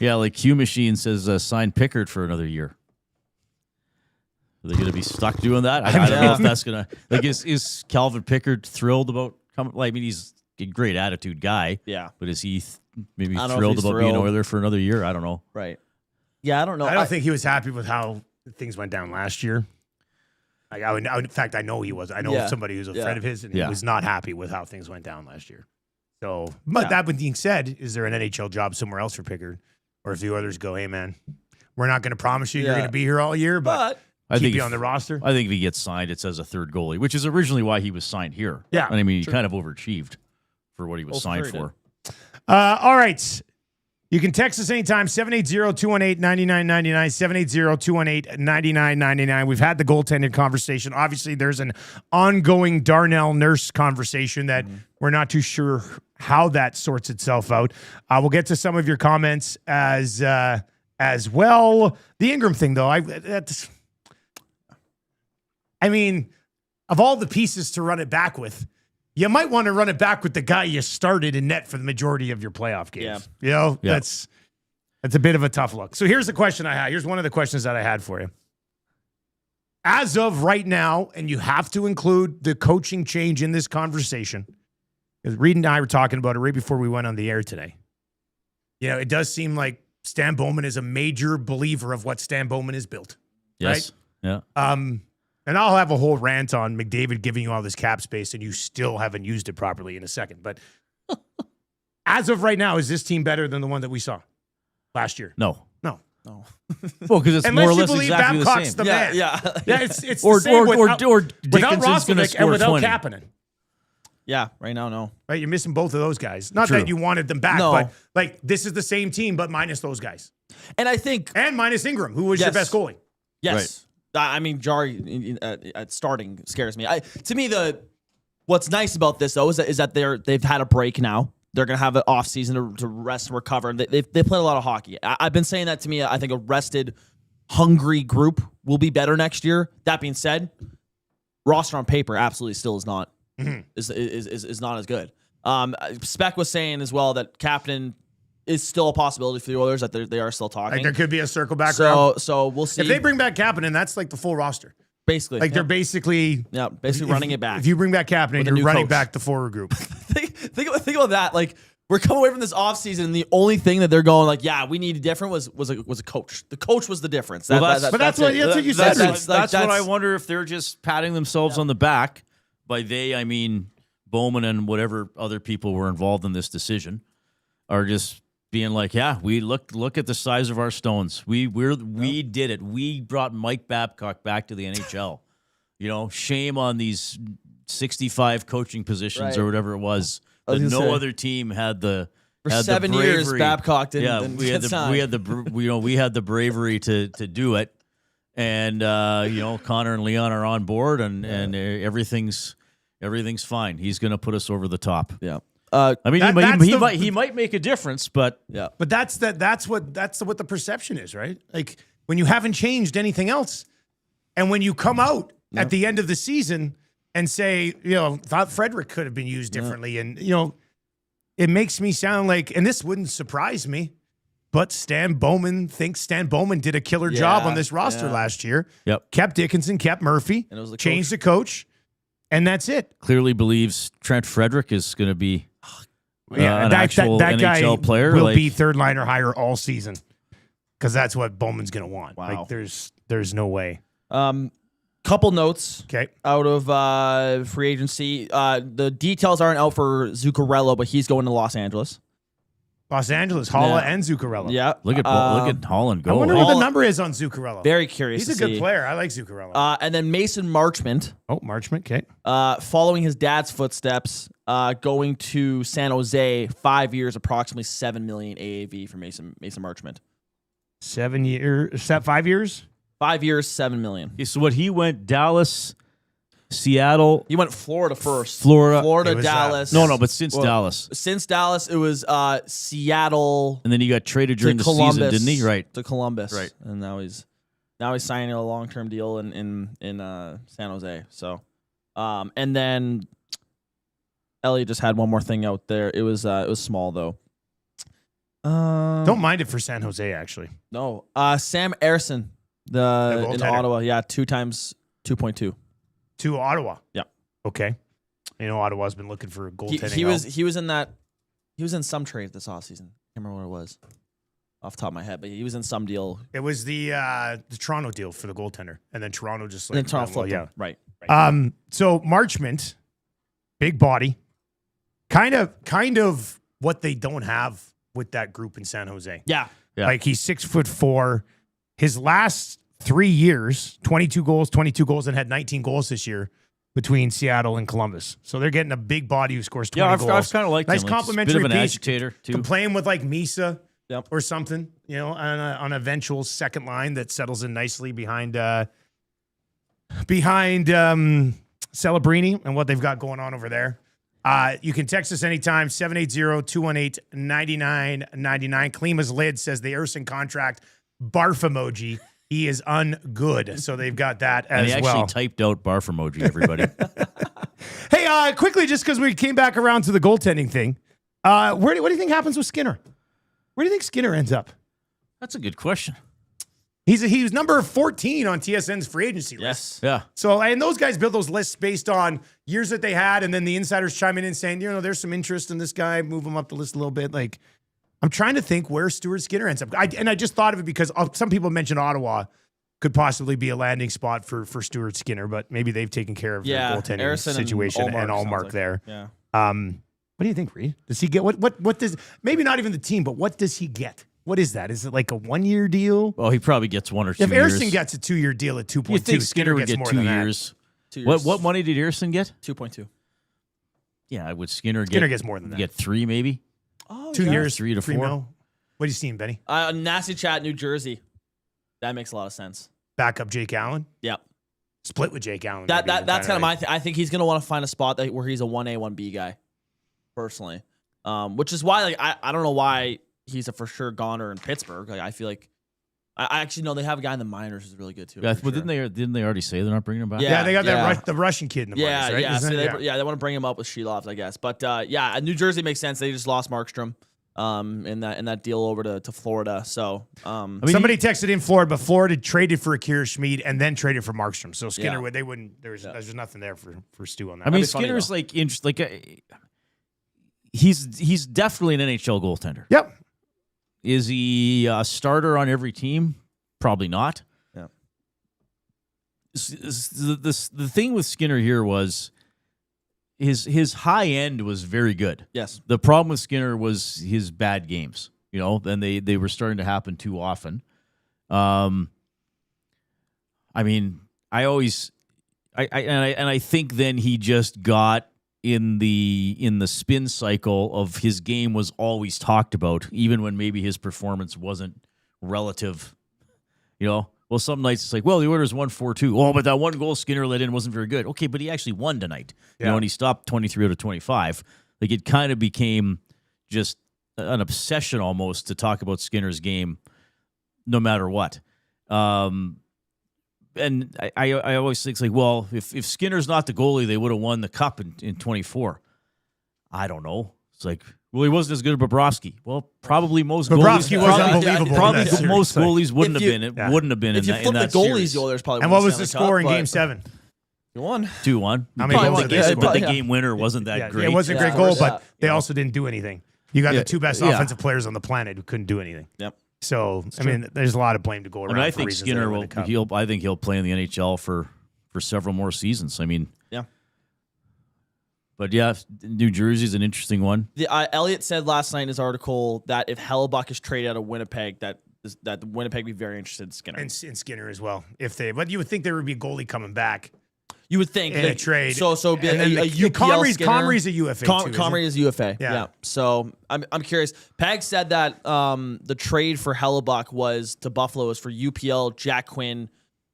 [SPEAKER 2] like Q Machine says, sign Pickard for another year. Are they going to be stuck doing that? I don't know if that's going to like. Is Calvin Pickard thrilled about coming? Like, I mean, he's a great attitude guy.
[SPEAKER 3] Yeah.
[SPEAKER 2] But is he maybe
[SPEAKER 3] I don't know if
[SPEAKER 2] thrilled
[SPEAKER 3] he's
[SPEAKER 2] about being
[SPEAKER 3] thrilled.
[SPEAKER 2] Oiler for another year? I don't know.
[SPEAKER 3] Right. Yeah, I don't know.
[SPEAKER 1] I don't think he was happy with how things went down last year. Like, in fact, I know he was. I know somebody who's a friend of his, and he was not happy with how things went down last year. So, but that being said, is there an NHL job somewhere else for Pickard? Or if the Oilers go, hey, man, we're not going to promise you you're going to be here all year, but
[SPEAKER 2] I think
[SPEAKER 1] you on the roster.
[SPEAKER 2] I think if he gets signed, it's as a third goalie, which is originally why he was signed here.
[SPEAKER 1] Yeah.
[SPEAKER 2] And I mean, he kind of overachieved for what he was signed for.
[SPEAKER 1] All right. You can text us anytime, 780-218-9999, 780-218-9999. We've had the goaltending conversation. Obviously, there's an ongoing Darnell Nurse conversation that we're not too sure how that sorts itself out. We'll get to some of your comments as well. The Ingram thing, though, I mean, of all the pieces to run it back with, you might want to run it back with the guy you started in net for the majority of your playoff games. Yeah. You know, that's a bit of a tough look. So here's the question I had. Here's one of the questions that I had for you. As of right now, and you have to include the coaching change in this conversation, because Reid and I were talking about it right before we went on the air today. You know, it does seem like Stan Bowman is a major believer of what Stan Bowman has built.
[SPEAKER 2] Yes.
[SPEAKER 1] Right?
[SPEAKER 2] Yeah.
[SPEAKER 1] And I'll have a whole rant on McDavid giving you all this cap space and you still haven't used it properly in a second. But as of right now, is this team better than the one that we saw last year?
[SPEAKER 2] No.
[SPEAKER 1] No.
[SPEAKER 2] Well, because it's
[SPEAKER 1] Unless
[SPEAKER 2] more or
[SPEAKER 1] you
[SPEAKER 2] less
[SPEAKER 1] believe
[SPEAKER 2] exactly
[SPEAKER 1] Babcock's
[SPEAKER 2] the
[SPEAKER 1] the
[SPEAKER 2] same.
[SPEAKER 1] man.
[SPEAKER 3] Yeah.
[SPEAKER 1] It's the
[SPEAKER 2] Or
[SPEAKER 1] same
[SPEAKER 2] Dickinson's
[SPEAKER 1] without
[SPEAKER 2] gonna
[SPEAKER 1] Roslovic
[SPEAKER 2] score
[SPEAKER 1] and without
[SPEAKER 2] 20.
[SPEAKER 1] Kapanen.
[SPEAKER 3] Yeah, right now, no.
[SPEAKER 1] Right? You're missing both of those guys. Not
[SPEAKER 2] True.
[SPEAKER 1] that you wanted them back,
[SPEAKER 3] No.
[SPEAKER 1] but like this is the same team, but minus those guys.
[SPEAKER 3] And I think,
[SPEAKER 1] And minus Ingram, who was your best goalie.
[SPEAKER 3] yes. I mean, Jari at starting scares me. To me, what's nice about this though is that they've had a break now. They're gonna have an off season to rest and recover. They played a lot of hockey. I've been saying that. To me, I think a rested, hungry group will be better next year. That being said, roster on paper absolutely still is not is not as good. Spec was saying as well that Captain is still a possibility for the Oilers, that they are still talking.
[SPEAKER 1] Like there could be a circle back around.
[SPEAKER 3] So we'll see.
[SPEAKER 1] If they bring back Kapanen, that's like the full roster.
[SPEAKER 3] basically,
[SPEAKER 1] Like they're basically
[SPEAKER 3] running it back.
[SPEAKER 1] If you bring back Kapanen,
[SPEAKER 3] With a
[SPEAKER 1] you're
[SPEAKER 3] new
[SPEAKER 1] running
[SPEAKER 3] coach.
[SPEAKER 1] back the forward group.
[SPEAKER 3] think about that. Like we're coming away from this offseason, and the only thing that they're going like, yeah, we needed different was a coach. The coach was the difference.
[SPEAKER 1] But that's what you said.
[SPEAKER 2] That's what I wonder, if they're just patting themselves on the back. By they, I mean Bowman and whatever other people were involved in this decision are just being like, yeah, we look at the size of our stones. We did it. We brought Mike Babcock back to the NHL. You know, shame on these 65 coaching positions or whatever it was. That no other team had the
[SPEAKER 3] for
[SPEAKER 2] had
[SPEAKER 3] 7
[SPEAKER 2] the
[SPEAKER 3] years
[SPEAKER 2] bravery.
[SPEAKER 3] Babcock didn't.
[SPEAKER 2] Yeah,
[SPEAKER 3] didn't
[SPEAKER 2] we
[SPEAKER 3] get signed.
[SPEAKER 2] we had the bravery to do it, and Connor and Leon are on board, and everything's fine. He's going to put us over the top.
[SPEAKER 3] Yeah.
[SPEAKER 2] I mean,
[SPEAKER 1] That-
[SPEAKER 2] he might make a difference, but
[SPEAKER 3] Yeah.
[SPEAKER 1] But that's what the perception is, right? Like when you haven't changed anything else, and when you come out at the end of the season and say, thought Frederick could have been used differently, and it makes me sound like, and this wouldn't surprise me, but Stan Bowman did a killer job on this roster last year.
[SPEAKER 2] Yep.
[SPEAKER 1] Kept Dickinson, kept Murphy,
[SPEAKER 3] And it was the
[SPEAKER 1] changed the coach, and that's it.
[SPEAKER 2] clearly believes Trent Frederick is going to be an
[SPEAKER 1] that
[SPEAKER 2] actual
[SPEAKER 1] guy
[SPEAKER 2] NHL player.
[SPEAKER 1] will be third line or higher all season because that's what Bowman's going to want.
[SPEAKER 3] Wow.
[SPEAKER 1] Like there's no way.
[SPEAKER 3] Couple notes
[SPEAKER 1] Okay.
[SPEAKER 3] out of free agency. The details aren't out for Zuccarello, but he's going to Los Angeles.
[SPEAKER 1] Los Angeles, Holla
[SPEAKER 3] Yeah.
[SPEAKER 1] and Zuccarello.
[SPEAKER 3] Yeah.
[SPEAKER 2] look at Holland go.
[SPEAKER 1] I wonder what the
[SPEAKER 3] Holland-
[SPEAKER 1] number is on Zuccarello.
[SPEAKER 3] Very curious.
[SPEAKER 1] He's a
[SPEAKER 3] to
[SPEAKER 1] good
[SPEAKER 3] see.
[SPEAKER 1] player. I like Zuccarello.
[SPEAKER 3] And then Mason Marchment,
[SPEAKER 1] Marchment, okay.
[SPEAKER 3] following his dad's footsteps, going to San Jose, 5 years, approximately $7 million AAV for Mason Marchment.
[SPEAKER 1] 7 years, 5 years?
[SPEAKER 3] 5 years, $7 million.
[SPEAKER 2] Okay, so what he went Dallas, Seattle.
[SPEAKER 3] He went Florida first.
[SPEAKER 2] Florida.
[SPEAKER 1] It was,
[SPEAKER 3] Dallas.
[SPEAKER 2] But since Dallas.
[SPEAKER 3] Since Dallas, it was Seattle.
[SPEAKER 2] And then he got traded during the season, didn't he? Right.
[SPEAKER 3] To Columbus.
[SPEAKER 2] Right.
[SPEAKER 3] And now he's signing a long-term deal in San Jose. So, and then Elliot just had one more thing out there. It was small though.
[SPEAKER 1] Don't mind it for San Jose, actually.
[SPEAKER 3] No. Sam Ersson, in Ottawa. Yeah, 2 times 2.2.
[SPEAKER 1] To Ottawa.
[SPEAKER 3] Yeah.
[SPEAKER 1] Okay. Ottawa's been looking for a goaltending.
[SPEAKER 3] He was in some trade this offseason. I can't remember what it was off the top of my head, but he was in some deal.
[SPEAKER 1] It was the Toronto deal for the goaltender, and then Toronto just
[SPEAKER 3] And then Toronto flipped him. Right.
[SPEAKER 1] So Marchment, big body, kind of what they don't have with that group in San Jose.
[SPEAKER 3] Yeah.
[SPEAKER 1] Like he's 6'4". His last 3 years, 22 goals, and had 19 goals this year between Seattle and Columbus. So they're getting a big body who scores 20 goals.
[SPEAKER 2] I've kind of liked
[SPEAKER 1] nice
[SPEAKER 2] him.
[SPEAKER 1] complimentary
[SPEAKER 2] Bit of an
[SPEAKER 1] piece.
[SPEAKER 2] agitator too.
[SPEAKER 1] Playing with like Misa
[SPEAKER 3] Yep.
[SPEAKER 1] or something, on an eventual second line that settles in nicely behind Celebrini and what they've got going on over there. You can text us anytime, 780-218-9999. Klima's lid says the Erson contract, barf emoji. He is ungood. So they've got that as
[SPEAKER 2] and he
[SPEAKER 1] well.
[SPEAKER 2] actually typed out barf emoji, everybody.
[SPEAKER 1] Hey, quickly, just because we came back around to the goaltending thing, what do you think happens with Skinner? Where do you think Skinner ends up?
[SPEAKER 2] That's a good question.
[SPEAKER 1] He was number 14 on TSN's free agency list.
[SPEAKER 3] Yes.
[SPEAKER 2] Yeah.
[SPEAKER 1] So, and those guys build those lists based on years that they had, and then the insiders chiming in saying, there's some interest in this guy, move him up the list a little bit. Like, I'm trying to think where Stuart Skinner ends up. I just thought of it because some people mentioned Ottawa could possibly be a landing spot for Stuart Skinner, but maybe they've taken care of their goaltending
[SPEAKER 3] Erson
[SPEAKER 1] situation and Allmark
[SPEAKER 3] like
[SPEAKER 1] there.
[SPEAKER 3] Yeah.
[SPEAKER 1] What do you think, Reid? Does he get what does, maybe not even the team, but what does he get? What is that? Is it like a 1-year deal?
[SPEAKER 2] Well, he probably gets 1 or 2
[SPEAKER 1] If
[SPEAKER 2] years.
[SPEAKER 1] Erson gets a 2-year deal at 2.2,
[SPEAKER 2] you think Skinner would
[SPEAKER 1] gets
[SPEAKER 2] get
[SPEAKER 1] more
[SPEAKER 2] 2
[SPEAKER 1] than that.
[SPEAKER 2] years?
[SPEAKER 3] 2 years.
[SPEAKER 2] What money did Erson get?
[SPEAKER 3] 2.2.
[SPEAKER 2] Yeah, would Skinner
[SPEAKER 1] gets more than that.
[SPEAKER 2] Get 3 maybe?
[SPEAKER 3] Oh,
[SPEAKER 1] 2 years,
[SPEAKER 2] 3 to 4
[SPEAKER 1] mil. What are you seeing, Benny?
[SPEAKER 3] Nasty Chat, New Jersey. That makes a lot of sense.
[SPEAKER 1] Back up Jake Allen.
[SPEAKER 3] Yep.
[SPEAKER 1] Split with Jake Allen.
[SPEAKER 3] That's kind of my thing. I think he's going to want to find a spot where he's a 1A, 1B guy, personally. Which is why I don't know why he's a for sure goner in Pittsburgh. Like, I feel like I actually know they have a guy in the minors who's really good too.
[SPEAKER 2] Yeah, well, didn't they already say they're not bringing him back?
[SPEAKER 1] Yeah, they got the Russian kid in the minors, right?
[SPEAKER 3] Yeah, so they want to bring him up with Shelovs, I guess. But New Jersey makes sense. They just lost Markstrom in that deal over to Florida. So
[SPEAKER 1] somebody texted in Florida, but Florida traded for Akira Schmid and then traded for Markstrom. So Skinner, they wouldn't. There's nothing there for Stu on that.
[SPEAKER 2] I mean, Skinner's he's definitely an NHL goaltender.
[SPEAKER 1] Yep.
[SPEAKER 2] Is he a starter on every team? Probably not.
[SPEAKER 3] Yeah.
[SPEAKER 2] The thing with Skinner here was his high end was very good.
[SPEAKER 3] Yes.
[SPEAKER 2] The problem with Skinner was his bad games. And they were starting to happen too often. I mean, I think then he just got in the spin cycle of his game was always talked about, even when maybe his performance wasn't relative. Well, some nights it's like, well, the Oilers won 4-2. Oh, but that one goal Skinner let in wasn't very good. Okay, but he actually won tonight. And he stopped 23 out of 25. Like, it kind of became just an obsession almost to talk about Skinner's game no matter what. And I always think, it's like, well, if Skinner's not the goalie, they would have won the cup in 24. I don't know. It's like, well, he wasn't as good as Bobrovsky. Well, probably most
[SPEAKER 1] Bobrovsky
[SPEAKER 2] goalies
[SPEAKER 1] was unbelievable.
[SPEAKER 2] Probably
[SPEAKER 1] in that series.
[SPEAKER 2] most goalies wouldn't have been.
[SPEAKER 3] If
[SPEAKER 2] Wouldn't have been
[SPEAKER 3] if
[SPEAKER 2] in
[SPEAKER 3] you
[SPEAKER 2] that.
[SPEAKER 3] flip
[SPEAKER 2] In
[SPEAKER 3] the
[SPEAKER 2] that
[SPEAKER 3] goalies,
[SPEAKER 2] series.
[SPEAKER 3] the Oilers probably.
[SPEAKER 1] And
[SPEAKER 3] won
[SPEAKER 1] what was the
[SPEAKER 3] Stanley
[SPEAKER 1] score in
[SPEAKER 3] Cup,
[SPEAKER 1] Game 7?
[SPEAKER 3] You won
[SPEAKER 2] 2-1.
[SPEAKER 1] How many goals did they score?
[SPEAKER 2] But the game winner wasn't that great.
[SPEAKER 1] It wasn't a great goal, but they also didn't do anything. You got the two best
[SPEAKER 2] Yeah.
[SPEAKER 1] offensive players on the planet who couldn't do anything.
[SPEAKER 3] Yep.
[SPEAKER 1] So, I mean, there's a lot of blame to go around.
[SPEAKER 2] I mean, I
[SPEAKER 1] for
[SPEAKER 2] think
[SPEAKER 1] reasons
[SPEAKER 2] Skinner
[SPEAKER 1] they
[SPEAKER 2] will.
[SPEAKER 1] win the cup.
[SPEAKER 2] I think he'll play in the NHL for several more seasons. I mean,
[SPEAKER 3] Yeah.
[SPEAKER 2] But yeah, New Jersey's an interesting one.
[SPEAKER 3] Elliot said last night in his article that if Hellebuck is traded out of Winnipeg, that Winnipeg would be very interested in Skinner.
[SPEAKER 1] And Skinner as well. But you would think there would be a goalie coming back
[SPEAKER 3] You would think
[SPEAKER 1] in a trade.
[SPEAKER 3] So it'd be a UPL
[SPEAKER 1] Comrie's a UFA too.
[SPEAKER 3] Comrie is UFA.
[SPEAKER 1] Yeah.
[SPEAKER 3] Yeah. So I'm curious. Peg said that the trade for Hellebuck was to Buffalo was for UPL, Jack Quinn,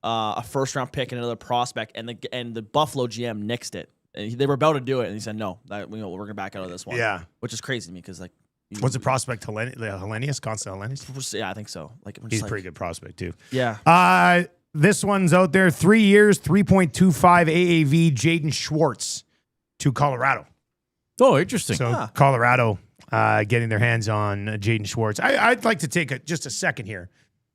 [SPEAKER 3] a first round pick and another prospect, and the Buffalo GM nixed it. And they were about to do it, and he said no. We're going to back out of this one.
[SPEAKER 1] Yeah,
[SPEAKER 3] which is crazy to me because
[SPEAKER 1] what's the prospect? Hellenius, Constant Hellenius.
[SPEAKER 3] Yeah, I think so.
[SPEAKER 1] He's a pretty good prospect too.
[SPEAKER 3] Yeah.
[SPEAKER 1] This one's out there. 3 years, 3.25 AAV. Jaden Schwartz to Colorado.
[SPEAKER 2] Oh, interesting.
[SPEAKER 1] So Colorado getting their hands on Jaden Schwartz. I'd like to take just a second here.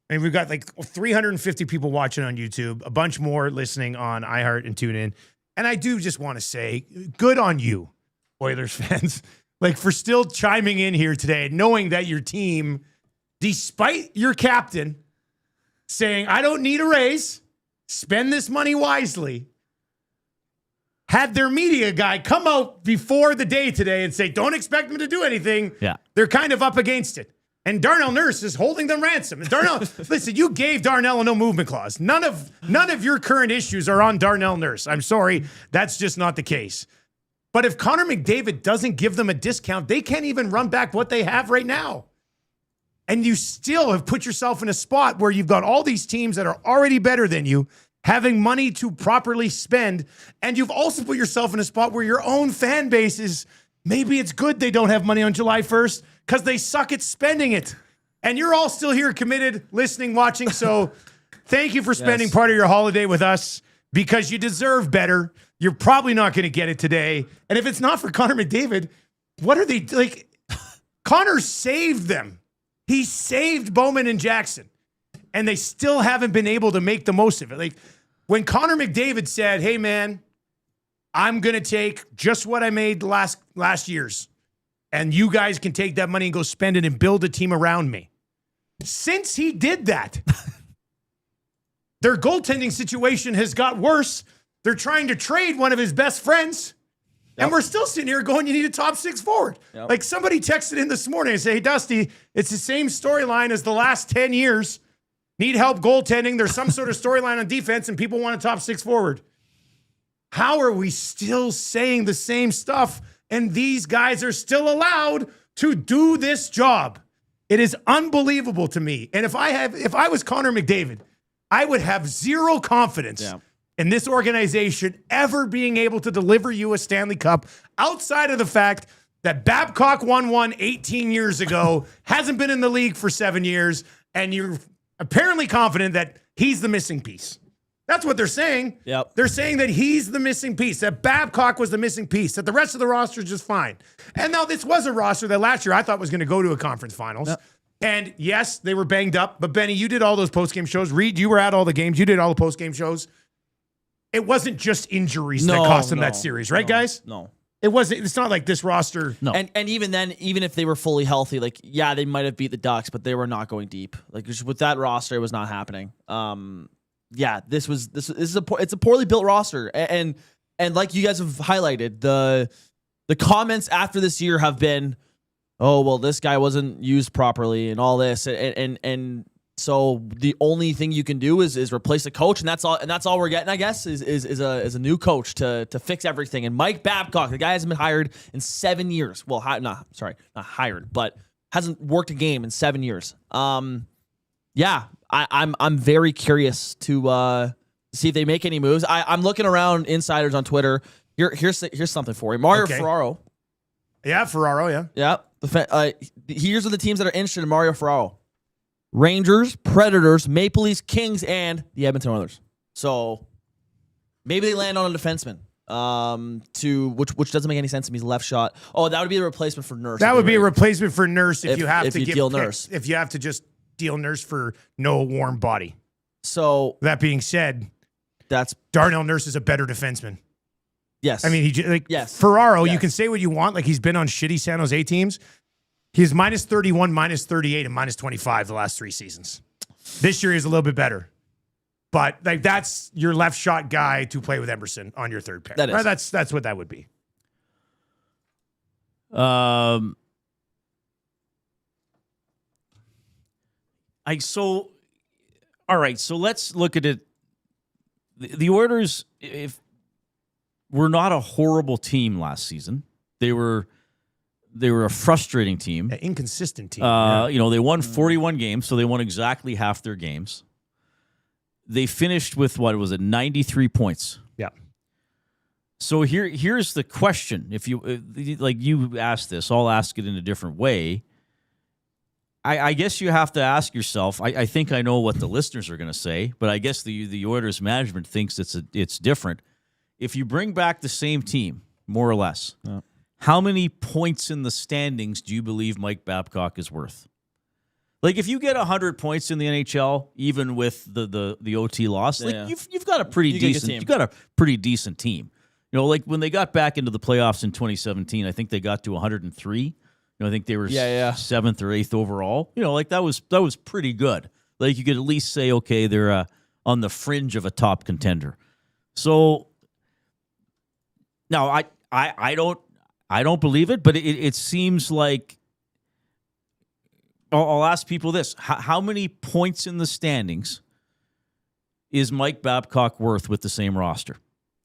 [SPEAKER 1] I mean, we've got like 350 people watching on YouTube, a bunch more listening on iHeart and TuneIn. And I do just want to say, good on you, Oilers fans, like for still chiming in here today, knowing that your team, despite your captain saying, I don't need a raise, spend this money wisely, had their media guy come out before the day today and say, don't expect them to do anything.
[SPEAKER 2] Yeah.
[SPEAKER 1] They're kind of up against it. And Darnell Nurse is holding them ransom. And Darnell, listen, you gave Darnell a no movement clause. None of your current issues are on Darnell Nurse. I'm sorry, that's just not the case. But if Connor McDavid doesn't give them a discount, they can't even run back what they have right now. And you still have put yourself in a spot where you've got all these teams that are already better than you, having money to properly spend. And you've also put yourself in a spot where your own fan base is, maybe it's good they don't have money on July 1st because they suck at spending it. And you're all still here committed, listening, watching. So thank you for spending part of your holiday with us because you deserve better. You're probably not going to get it today. And if it's not for Connor McDavid, what are they like? Connor saved them. He saved Bowman and Jackson, and they still haven't been able to make the most of it. Like when Connor McDavid said, hey, man, I'm going to take just what I made last year's, and you guys can take that money and go spend it and build a team around me. Since he did that, their goaltending situation has got worse. They're trying to trade one of his best friends. And we're still sitting here going, you need a top 6 forward. Yep. Like somebody texted in this morning and said, hey, Dusty, it's the same storyline as the last 10 years. Need help goaltending. There's some sort of storyline on defense and people want a top 6 forward. How are we still saying the same stuff and these guys are still allowed to do this job? It is unbelievable to me. And if I was Connor McDavid, I would have zero confidence in this organization ever being able to deliver you a Stanley Cup outside of the fact that Babcock won one 18 years ago, hasn't been in the league for 7 years, and you're apparently confident that he's the missing piece. That's what they're saying.
[SPEAKER 3] Yep.
[SPEAKER 1] They're saying that he's the missing piece, that Babcock was the missing piece, that the rest of the roster is just fine. And now this was a roster that last year I thought was going to go to a conference finals. Yep. And yes, they were banged up, but Benny, you did all those post-game shows. Reid, you were at all the games. You did all the post-game shows. It wasn't just injuries that cost them that series, right, guys?
[SPEAKER 3] No.
[SPEAKER 1] It wasn't. It's not like this roster.
[SPEAKER 2] No.
[SPEAKER 3] And even then, even if they were fully healthy, like, yeah, they might have beat the Ducks, but they were not going deep. Like, just with that roster, it was not happening. Yeah, it's a poorly built roster. And like you guys have highlighted, the comments after this year have been, oh, well, this guy wasn't used properly and all this. And so the only thing you can do is replace the coach, and that's all we're getting, I guess, is a new coach to fix everything. And Mike Babcock, the guy hasn't been hired in 7 years. Well, not hired, but hasn't worked a game in 7 years. Yeah, I'm very curious to see if they make any moves. I'm looking around insiders on Twitter. Here's something for you, Mario Ferraro.
[SPEAKER 1] Yeah, Ferraro.
[SPEAKER 3] Yeah. Here's the teams that are interested in Mario Ferraro. Rangers, Predators, Maple Leafs, Kings, and the Edmonton Oilers. So maybe they land on a defenseman. Which doesn't make any sense to me. He's a left shot. Oh, that would be the replacement for Nurse.
[SPEAKER 1] That would be a replacement for Nurse if you have to
[SPEAKER 3] deal Nurse.
[SPEAKER 1] If you have to just deal Nurse for no warm body.
[SPEAKER 3] So
[SPEAKER 1] that being said,
[SPEAKER 3] that's
[SPEAKER 1] Darnell Nurse is a better defenseman.
[SPEAKER 3] Yes,
[SPEAKER 1] I mean Ferraro. Yes. You can say what you want. Like he's been on shitty San Jose teams. He's minus 31, minus 38, and minus 25 the last 3 seasons. This year he's a little bit better. But like that's your left shot guy to play with Emerson on your third pair.
[SPEAKER 3] That is.
[SPEAKER 1] Right? That's what that would be.
[SPEAKER 2] All right, so let's look at it. The Oilers, if were not a horrible team last season, they were a frustrating team,
[SPEAKER 1] an inconsistent team.
[SPEAKER 2] They won 41 games, so they won exactly half their games. they finished with, what was it, 93 points.
[SPEAKER 1] Yeah.
[SPEAKER 2] So here's the question. If you like you asked this, I'll ask it in a different way. I guess you have to ask yourself, I think I know what the listeners are going to say, but I guess the Oilers management thinks it's different. If you bring back the same team, more or less, how many points in the standings do you believe Mike Babcock is worth? Like, if you get 100 points in the NHL, even with the OT loss, you've got a pretty decent team. You've got a pretty decent team. You know, like when they got back into the playoffs in 2017, I think they got to 103. You know, I think they were 7th or 8th overall. You know, like that was pretty good. Like, you could at least say, okay, they're on the fringe of a top contender. So now I don't believe it, but it seems like I'll ask people this: how many points in the standings is Mike Babcock worth with the same roster?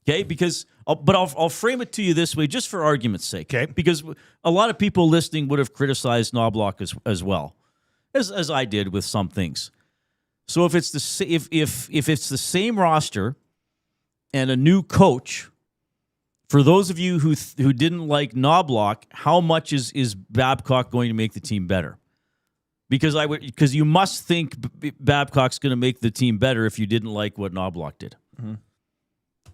[SPEAKER 2] Okay, because I'll frame it to you this way, just for argument's sake. Okay, because a lot of people listening would have criticized Knobloch as well as I did with some things. So if it's the same roster and a new coach, for those of you who didn't like Knobloch, how much is Babcock going to make the team better? Because you must think Babcock's going to make the team better if you didn't like what Knobloch did. Mm-hmm.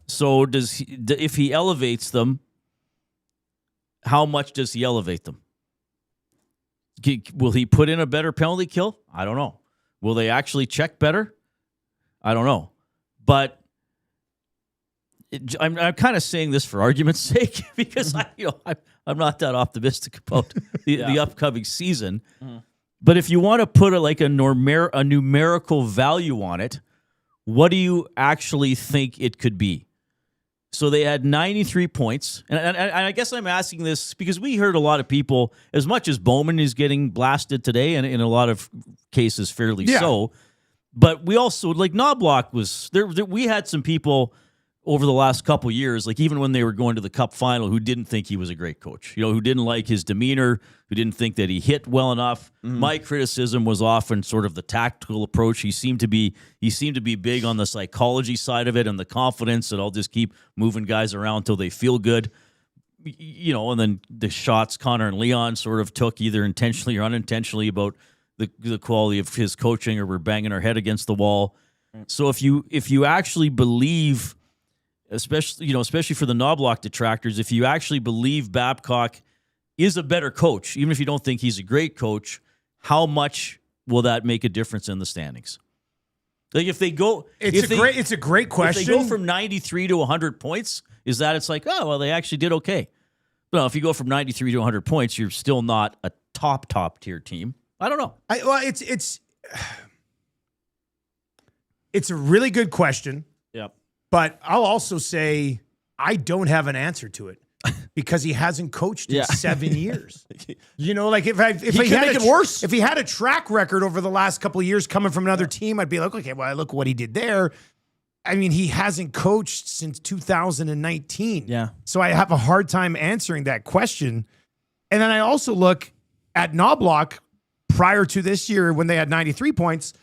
[SPEAKER 2] So if he elevates them, how much does he elevate them? Will he put in a better penalty kill? I don't know. Will they actually check better? I don't know. But I'm kind of saying this for argument's sake because I'm not that optimistic about the upcoming season. Mm-hmm. But if you want to put a numerical value on it, what do you actually think it could be? So they had 93 points. And I guess I'm asking this because we heard a lot of people, as much as Bowman is getting blasted today, and in a lot of cases fairly so, but we also, like Knobloch was, there. We had some people over the last couple years, like even when they were going to the Cup final, who didn't think he was a great coach, who didn't like his demeanor, who didn't think that he hit well enough. Mm-hmm. My criticism was often sort of the tactical approach. He seemed to be big on the psychology side of it and the confidence that I'll just keep moving guys around until they feel good. And then the shots Connor and Leon sort of took either intentionally or unintentionally about the quality of his coaching, or we're banging our head against the wall. Right. So if you actually believe, especially for the Knobloch detractors, if you actually believe Babcock is a better coach, even if you don't think he's a great coach, how much will that make a difference in the standings? Like if they go,
[SPEAKER 1] it's a great question.
[SPEAKER 2] If they go from 93 to 100 points, is that it's like, oh well, they actually did okay. Well, if you go from 93 to 100 points, you're still not a top tier team. I don't know.
[SPEAKER 1] It's a really good question.
[SPEAKER 2] Yep.
[SPEAKER 1] But I'll also say I don't have an answer to it because he hasn't coached in 7 years. Like if he had it worse. If he had a track record over the last couple of years coming from another team, I'd be like, okay, well, look what he did there. I mean, he hasn't coached since 2019.
[SPEAKER 3] Yeah.
[SPEAKER 1] So I have a hard time answering that question. And then I also look at Knobloch prior to this year when they had 93 points.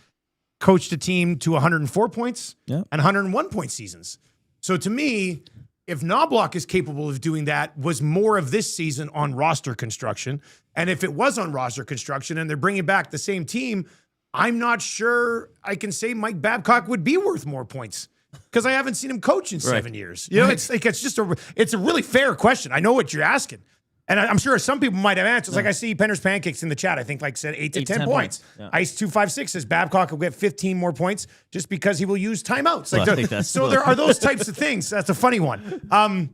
[SPEAKER 1] Coached a team to 104 points and 101 point seasons. So to me, if Knobloch is capable of doing that, was more of this season on roster construction. And if it was on roster construction and they're bringing back the same team, I'm not sure I can say Mike Babcock would be worth more points because I haven't seen him coach in 7 years. It's a really fair question. I know what you're asking. And I'm sure some people might have answers. Like I see Penner's Pancakes in the chat, I think said 8 to 10 points. Yeah. Ice256 says Babcock will get 15 more points just because he will use timeouts. There are those types of things. That's a funny one.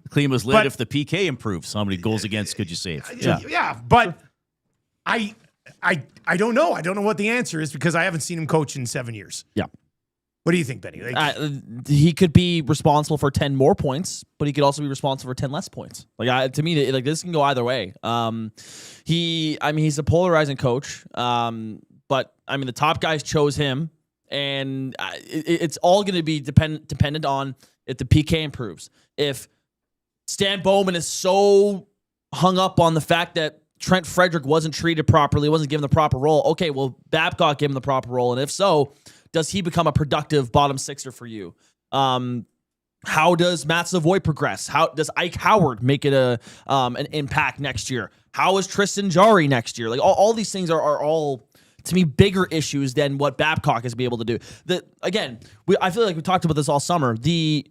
[SPEAKER 2] Clean was lit if the PK improves. How many goals against could you save?
[SPEAKER 1] Yeah, but I don't know. I don't know what the answer is because I haven't seen him coach in 7 years.
[SPEAKER 3] Yeah.
[SPEAKER 1] What do you think, Benny?
[SPEAKER 3] He could be responsible for 10 more points, but he could also be responsible for 10 less points. To me, this can go either way. He's a polarizing coach, but the top guys chose him, and it's all going to be dependent on if the PK improves. If Stan Bowman is so hung up on the fact that Trent Frederick wasn't treated properly, wasn't given the proper role, okay, well, Babcock gave him the proper role, and if so, Does he become a productive bottom sixer for you? How does Matt Savoy progress? How does Ike Howard make it an impact next year? How is Tristan Jarry next year? Like all these things are all, to me, bigger issues than what Babcock is be able to do. I feel like we talked about this all summer. The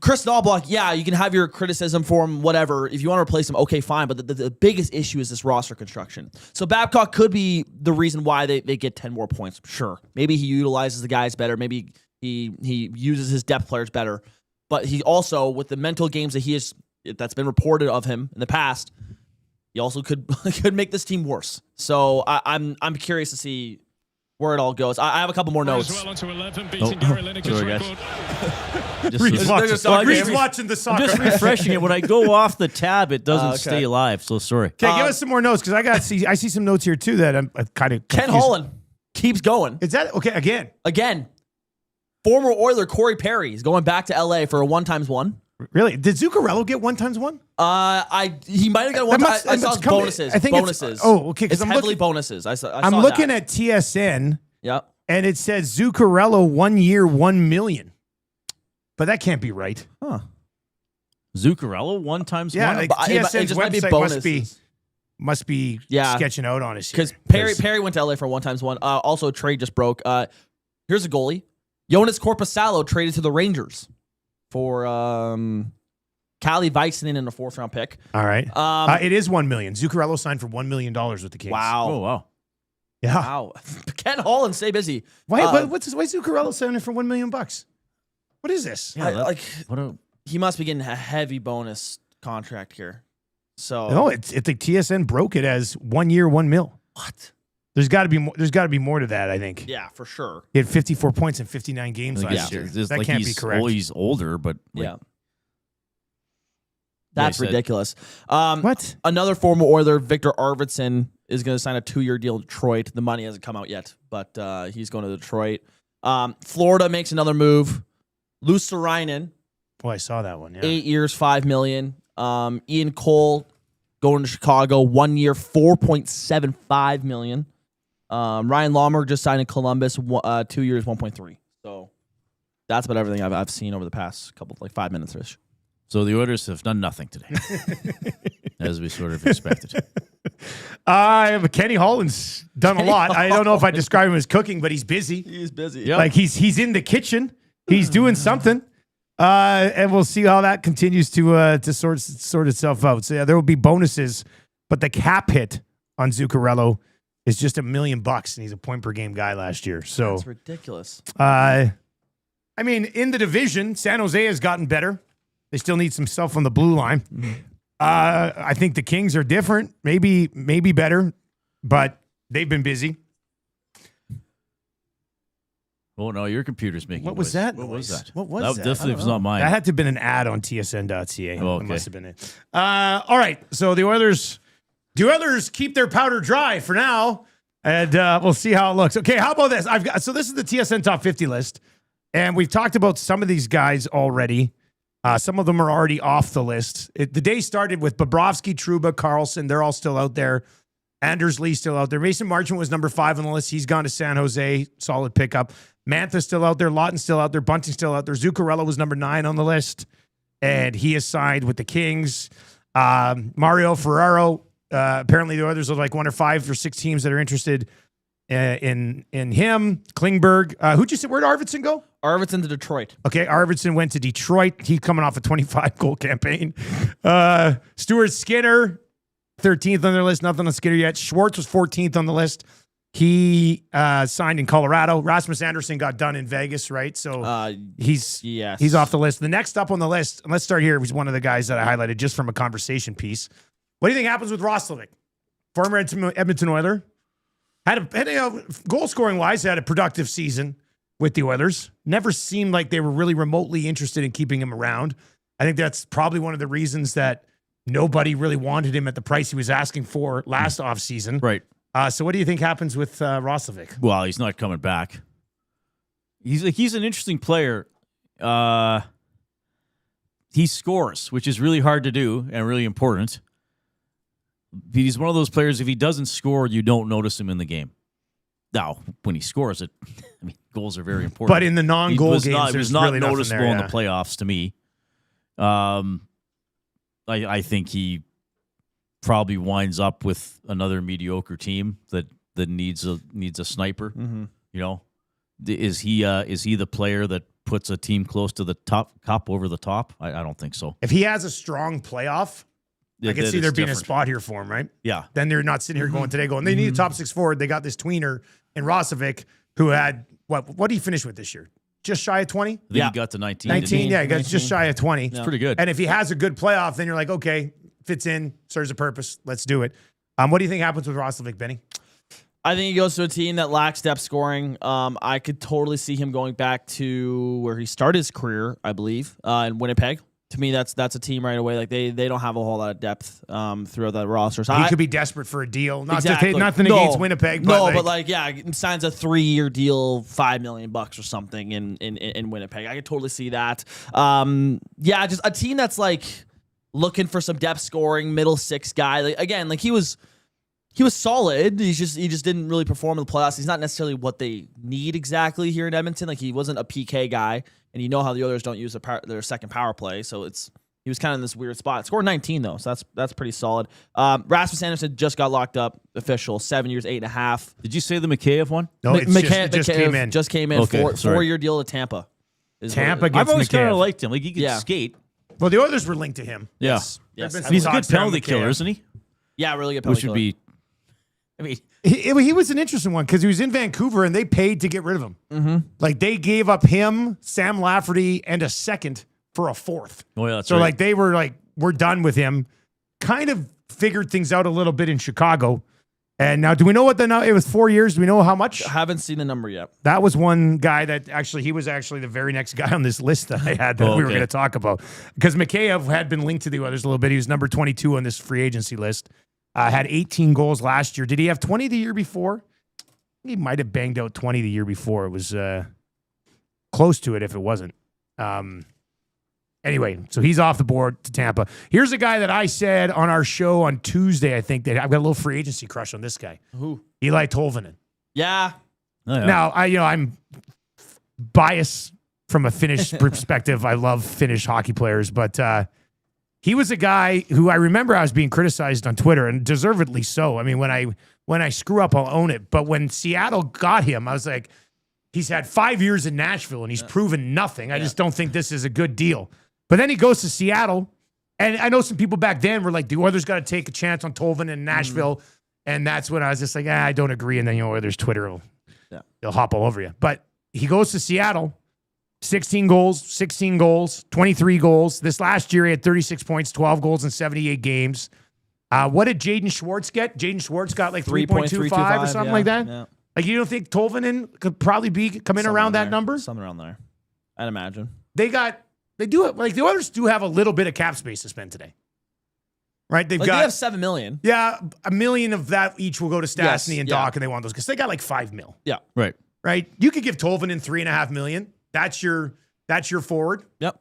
[SPEAKER 3] Chris Knobloch, yeah, you can have your criticism for him, whatever. If you want to replace him, okay, fine. But the biggest issue is this roster construction. So Babcock could be the reason why they get 10 more points. Sure. Maybe he utilizes the guys better. Maybe he uses his depth players better. But he also, with the mental games that's been reported of him in the past, he also could make this team worse. So I'm curious to see where it all goes. I have a couple more notes.
[SPEAKER 2] Sorry, guys.
[SPEAKER 1] Reid's watching the soccer.
[SPEAKER 2] I'm just refreshing it. When I go off the tab, it doesn't stay live. So sorry.
[SPEAKER 1] Okay, give us some more notes, because I see some notes here too that I'm kind of
[SPEAKER 3] Ken Holland keeps going.
[SPEAKER 1] Is that okay? Again.
[SPEAKER 3] Former Oiler Corey Perry is going back to LA for a 1x1.
[SPEAKER 1] Really? Did Zuccarello get 1x1?
[SPEAKER 3] He might have got one. I saw his bonuses.
[SPEAKER 1] I think
[SPEAKER 3] bonuses.
[SPEAKER 1] Okay.
[SPEAKER 3] It's heavily bonuses.
[SPEAKER 1] I'm looking at TSN.
[SPEAKER 3] Yep.
[SPEAKER 1] And it says Zuccarello 1 year, $1 million. But that can't be right.
[SPEAKER 2] Huh? Zuccarello 1x1.
[SPEAKER 1] Yeah, like TSN's website must be sketching out on us
[SPEAKER 3] because Perry went to LA for 1x1. Also, trade just broke. Here's a goalie. Jonas Korpisalo traded to the Rangers for Kalle Väisänen in a 4th-round pick.
[SPEAKER 1] All right. It is $1 million. Zuccarello signed for $1 million with the Kings.
[SPEAKER 3] Wow.
[SPEAKER 2] Oh, wow.
[SPEAKER 1] Yeah.
[SPEAKER 3] Wow. Ken Holland, stay busy.
[SPEAKER 1] Why Zuccarello signing for $1 million? What is this?
[SPEAKER 2] Yeah,
[SPEAKER 3] he must be getting a heavy bonus contract here. So
[SPEAKER 1] no, it's like TSN broke it as 1 year, $1 million.
[SPEAKER 3] What?
[SPEAKER 1] There's got to be more. There's got to be more to that, I think.
[SPEAKER 3] Yeah, for sure.
[SPEAKER 1] He had 54 points in 59 games last year. That can't be correct.
[SPEAKER 2] He's older, but
[SPEAKER 3] that's ridiculous.
[SPEAKER 1] What?
[SPEAKER 3] Another former Oiler, Victor Arvidsson, is going to sign a 2-year deal in Detroit. The money hasn't come out yet, but he's going to Detroit. Florida makes another move. Luostarinen.
[SPEAKER 1] Oh, I saw that one. Yeah.
[SPEAKER 3] 8 years, $5 million. Ian Cole going to Chicago, 1 year, $4.75 million. Ryan Lommer just signed in Columbus, 2 years, 1.3. So that's about everything I've seen over the past couple, 5 minutes-ish.
[SPEAKER 2] So the Oilers have done nothing today, as we sort of expected.
[SPEAKER 1] Kenny Holland's done a lot. I don't know if I describe him as cooking, but he's busy.
[SPEAKER 3] He's busy.
[SPEAKER 2] Yep.
[SPEAKER 1] Like he's in the kitchen. He's doing something. And we'll see how that continues to sort itself out. So yeah, there will be bonuses, but the cap hit on Zuccarello is just $1 million, and he's a point per game guy last year. So
[SPEAKER 3] that's ridiculous.
[SPEAKER 1] I mean, in the division, San Jose has gotten better. They still need some stuff on the blue line. Mm-hmm. I think the Kings are different, maybe better, but they've been busy.
[SPEAKER 2] Oh, no, your computer's making
[SPEAKER 1] What was that?
[SPEAKER 2] What was that?
[SPEAKER 1] What was that?
[SPEAKER 2] That definitely was not mine.
[SPEAKER 1] That had to have been an ad on tsn.ca.
[SPEAKER 2] Oh, okay.
[SPEAKER 1] It must have been it. All right, so the Oilers keep their powder dry for now, and we'll see how it looks. Okay, how about this? So this is the TSN Top 50 list, and we've talked about some of these guys already. Some of them are already off the list. The day started with Bobrovsky, Trouba, Carlson. They're all still out there. Anders Lee still out there. Mason Marchment was number 5 on the list. He's gone to San Jose. Solid pickup. Mantha's still out there. Lawton's still out there. Bunting's still out there. Zuccarello was number 9 on the list, and he is signed with the Kings. Mario Ferraro, apparently the others are like 1 or 5 or 6 teams that are interested in him. Klingberg. Who'd you say? Where'd Arvidsson go?
[SPEAKER 3] Arvidsson to Detroit.
[SPEAKER 1] Okay, Arvidsson went to Detroit. He's coming off a 25-goal campaign. Stuart Skinner, 13th on their list. Nothing on Skinner yet. Schwartz was 14th on the list. He signed in Colorado. Rasmus Anderson got done in Vegas, right? So he's off the list. The next up on the list, and let's start here, was one of the guys that I highlighted just from a conversation piece. What do you think happens with Roslovic? Former Edmonton Oiler. Had a goal scoring wise, had a productive season with the Oilers. Never seemed like they were really remotely interested in keeping him around. I think that's probably one of the reasons that nobody really wanted him at the price he was asking for last offseason.
[SPEAKER 2] Right.
[SPEAKER 1] So what do you think happens with Roslovic?
[SPEAKER 2] Well, he's not coming back. He's an interesting player. He scores, which is really hard to do and really important. He's one of those players, if he doesn't score, you don't notice him in the game. Now, when he scores it, I mean, goals are very important.
[SPEAKER 1] But in the non-goal games,
[SPEAKER 2] it was
[SPEAKER 1] there's
[SPEAKER 2] not
[SPEAKER 1] really
[SPEAKER 2] noticeable
[SPEAKER 1] there,
[SPEAKER 2] in the playoffs to me. I think he probably winds up with another mediocre team that needs a sniper.
[SPEAKER 3] Mm-hmm.
[SPEAKER 2] You know, is he the player that puts a team close to the cup over the top? I don't think so.
[SPEAKER 1] If he has a strong playoff, I can see there being a spot here for him, right?
[SPEAKER 2] Yeah.
[SPEAKER 1] Then they're not sitting here going they need a top 6 forward. They got this tweener in Rosovic who had what did he finish with this year? Just shy of 20?
[SPEAKER 2] I think he got to 19.
[SPEAKER 1] 19, yeah, he got just shy of 20.
[SPEAKER 2] It's pretty good.
[SPEAKER 1] And if he has a good playoff, then you're like, okay, fits in, serves a purpose. Let's do it. What do you think happens with Rosovic, Benny?
[SPEAKER 3] I think he goes to a team that lacks depth scoring. I could totally see him going back to where he started his career, I believe, in Winnipeg. To me, that's a team right away. Like they don't have a whole lot of depth throughout that roster. So
[SPEAKER 1] He could be desperate for a deal.
[SPEAKER 3] Exactly.
[SPEAKER 1] Nothing against Winnipeg.
[SPEAKER 3] But signs a 3-year deal, $5 million or something in Winnipeg. I could totally see that. Just a team that's like looking for some depth scoring, middle 6 guy. Like he was solid. He just didn't really perform in the playoffs. He's not necessarily what they need exactly here in Edmonton. Like he wasn't a PK guy, and you know how the Oilers don't use their second power play. So he was kind of in this weird spot. Scored 19 though, so that's pretty solid. Rasmus Andersson just got locked up. Official 7 years, 8.5.
[SPEAKER 2] Did you say the Mikheyev one?
[SPEAKER 1] No, it just came in.
[SPEAKER 3] Just came in.
[SPEAKER 2] Okay,
[SPEAKER 3] 4-year deal to Tampa.
[SPEAKER 1] Tampa gets
[SPEAKER 2] I've always kind
[SPEAKER 1] Mikheyev.
[SPEAKER 2] of liked him. Like he could skate.
[SPEAKER 1] Well, the Oilers were linked to him.
[SPEAKER 2] Yeah.
[SPEAKER 3] Yes.
[SPEAKER 1] And
[SPEAKER 2] He's a good penalty killer, isn't he?
[SPEAKER 3] Yeah, really good penalty
[SPEAKER 2] Which would
[SPEAKER 3] killer.
[SPEAKER 2] be. I mean,
[SPEAKER 1] He was an interesting one because he was in Vancouver and they paid to get rid of him.
[SPEAKER 3] Mm-hmm.
[SPEAKER 1] Like they gave up him, Sam Lafferty, and a second for a 4th.
[SPEAKER 2] oh yeah, that's
[SPEAKER 1] So
[SPEAKER 2] right.
[SPEAKER 1] like they were like, we're done with him. Kind of figured things out a little bit in Chicago. And now, do we know what it was 4 years? Do we know how much?
[SPEAKER 3] I haven't seen the number yet.
[SPEAKER 1] That was one guy that he was actually the very next guy on this list that I had that we were going to talk about. Because Mikheyev had been linked to the Oilers a little bit. He was number 22 on this free agency list. Had 18 goals last year. Did he have 20 the year before? He might have banged out 20 the year before. It was close to it if it wasn't. Anyway, so he's off the board to Tampa. Here's a guy that I said on our show on Tuesday, I think, that I've got a little free agency crush on this guy.
[SPEAKER 3] Who?
[SPEAKER 1] Eli Tolvanen.
[SPEAKER 3] Yeah.
[SPEAKER 2] Oh, yeah.
[SPEAKER 1] Now, I'm biased from a Finnish perspective. I love Finnish hockey players, but he was a guy who I remember I was being criticized on Twitter, and deservedly so. I mean, when I screw up, I'll own it. But when Seattle got him, I was like, he's had 5 years in Nashville, and he's proven nothing. I just don't think this is a good deal. But then he goes to Seattle, and I know some people back then were like, the Oilers got to take a chance on Tolvanen in Nashville, and that's when I was just like, I don't agree. And then Oilers Twitter they'll hop all over you. But he goes to Seattle, 16 goals, 23 goals. This last year, he had 36 points, 12 goals in 78 games. What did Jaden Schwartz get? Jaden Schwartz got like 3.25 or something like that?
[SPEAKER 3] Yeah.
[SPEAKER 1] Like, you don't think Tolvanen could probably come in around that number?
[SPEAKER 3] Something around there. I'd imagine.
[SPEAKER 1] They do it. Like, the Oilers do have a little bit of cap space to spend today. Right? They
[SPEAKER 3] have $7 million.
[SPEAKER 1] Yeah, $1 million of that each will go to Stastny and
[SPEAKER 3] yeah.
[SPEAKER 1] Doc, and they want those because they got like $5 million.
[SPEAKER 3] Yeah.
[SPEAKER 2] Right.
[SPEAKER 1] You could give Tolvanen $3.5 million. That's your forward.
[SPEAKER 3] Yep.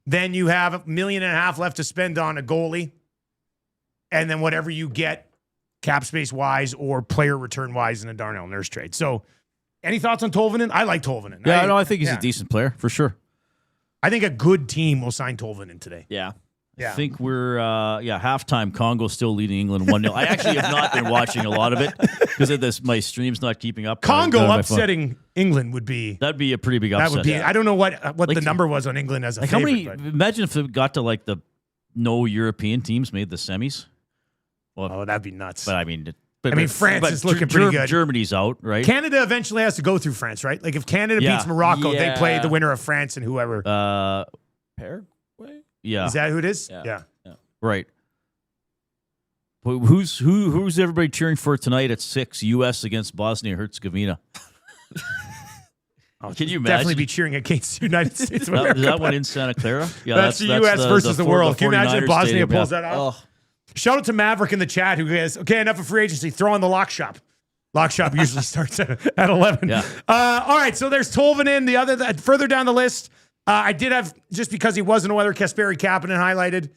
[SPEAKER 1] Then you have $1.5 million left to spend on a goalie, and then whatever you get cap space wise or player return wise in a Darnell Nurse trade. So, any thoughts on Tolvanen? I like Tolvanen.
[SPEAKER 2] Yeah, I think he's a decent player for sure.
[SPEAKER 1] I think a good team will sign Tolvanen today.
[SPEAKER 3] Yeah.
[SPEAKER 1] Yeah.
[SPEAKER 2] I think we're halftime. Congo's still leading England 1-0. I actually have not been watching a lot of it because of this. My stream's not keeping up.
[SPEAKER 1] Congo upsetting England would be.
[SPEAKER 2] That'd be a pretty big upset.
[SPEAKER 1] That would be. I don't know what the number was on England as a
[SPEAKER 2] like
[SPEAKER 1] favorite.
[SPEAKER 2] how many? Imagine if it got to like the no European teams made the semis.
[SPEAKER 1] Well, that'd be nuts.
[SPEAKER 2] But I mean,
[SPEAKER 1] France is looking pretty good.
[SPEAKER 2] Germany's out, right?
[SPEAKER 1] Canada eventually has to go through France, right? Like if Canada beats Morocco, they play the winner of France and whoever.
[SPEAKER 3] Paraguay?
[SPEAKER 2] Yeah.
[SPEAKER 1] Is that who it is?
[SPEAKER 3] Yeah.
[SPEAKER 2] Right. Who's everybody cheering for tonight at 6? U.S. against Bosnia Herzegovina. Can you imagine?
[SPEAKER 1] Definitely be cheering against the United States of
[SPEAKER 2] Is
[SPEAKER 1] America.
[SPEAKER 2] that one in Santa Clara? Yeah,
[SPEAKER 1] that's the U.S. versus the world. Can you imagine if Bosnia
[SPEAKER 2] stadium,
[SPEAKER 1] pulls that off?
[SPEAKER 3] Oh.
[SPEAKER 1] Shout out to Maverick in the chat who goes, okay, enough of free agency. Throw on the lock shop. Lock shop usually starts at 11.
[SPEAKER 2] Yeah.
[SPEAKER 1] All right, so there's Tolvanen. Further down the list, I did have, just because he wasn't a weather, Kasperi Kapanen highlighted.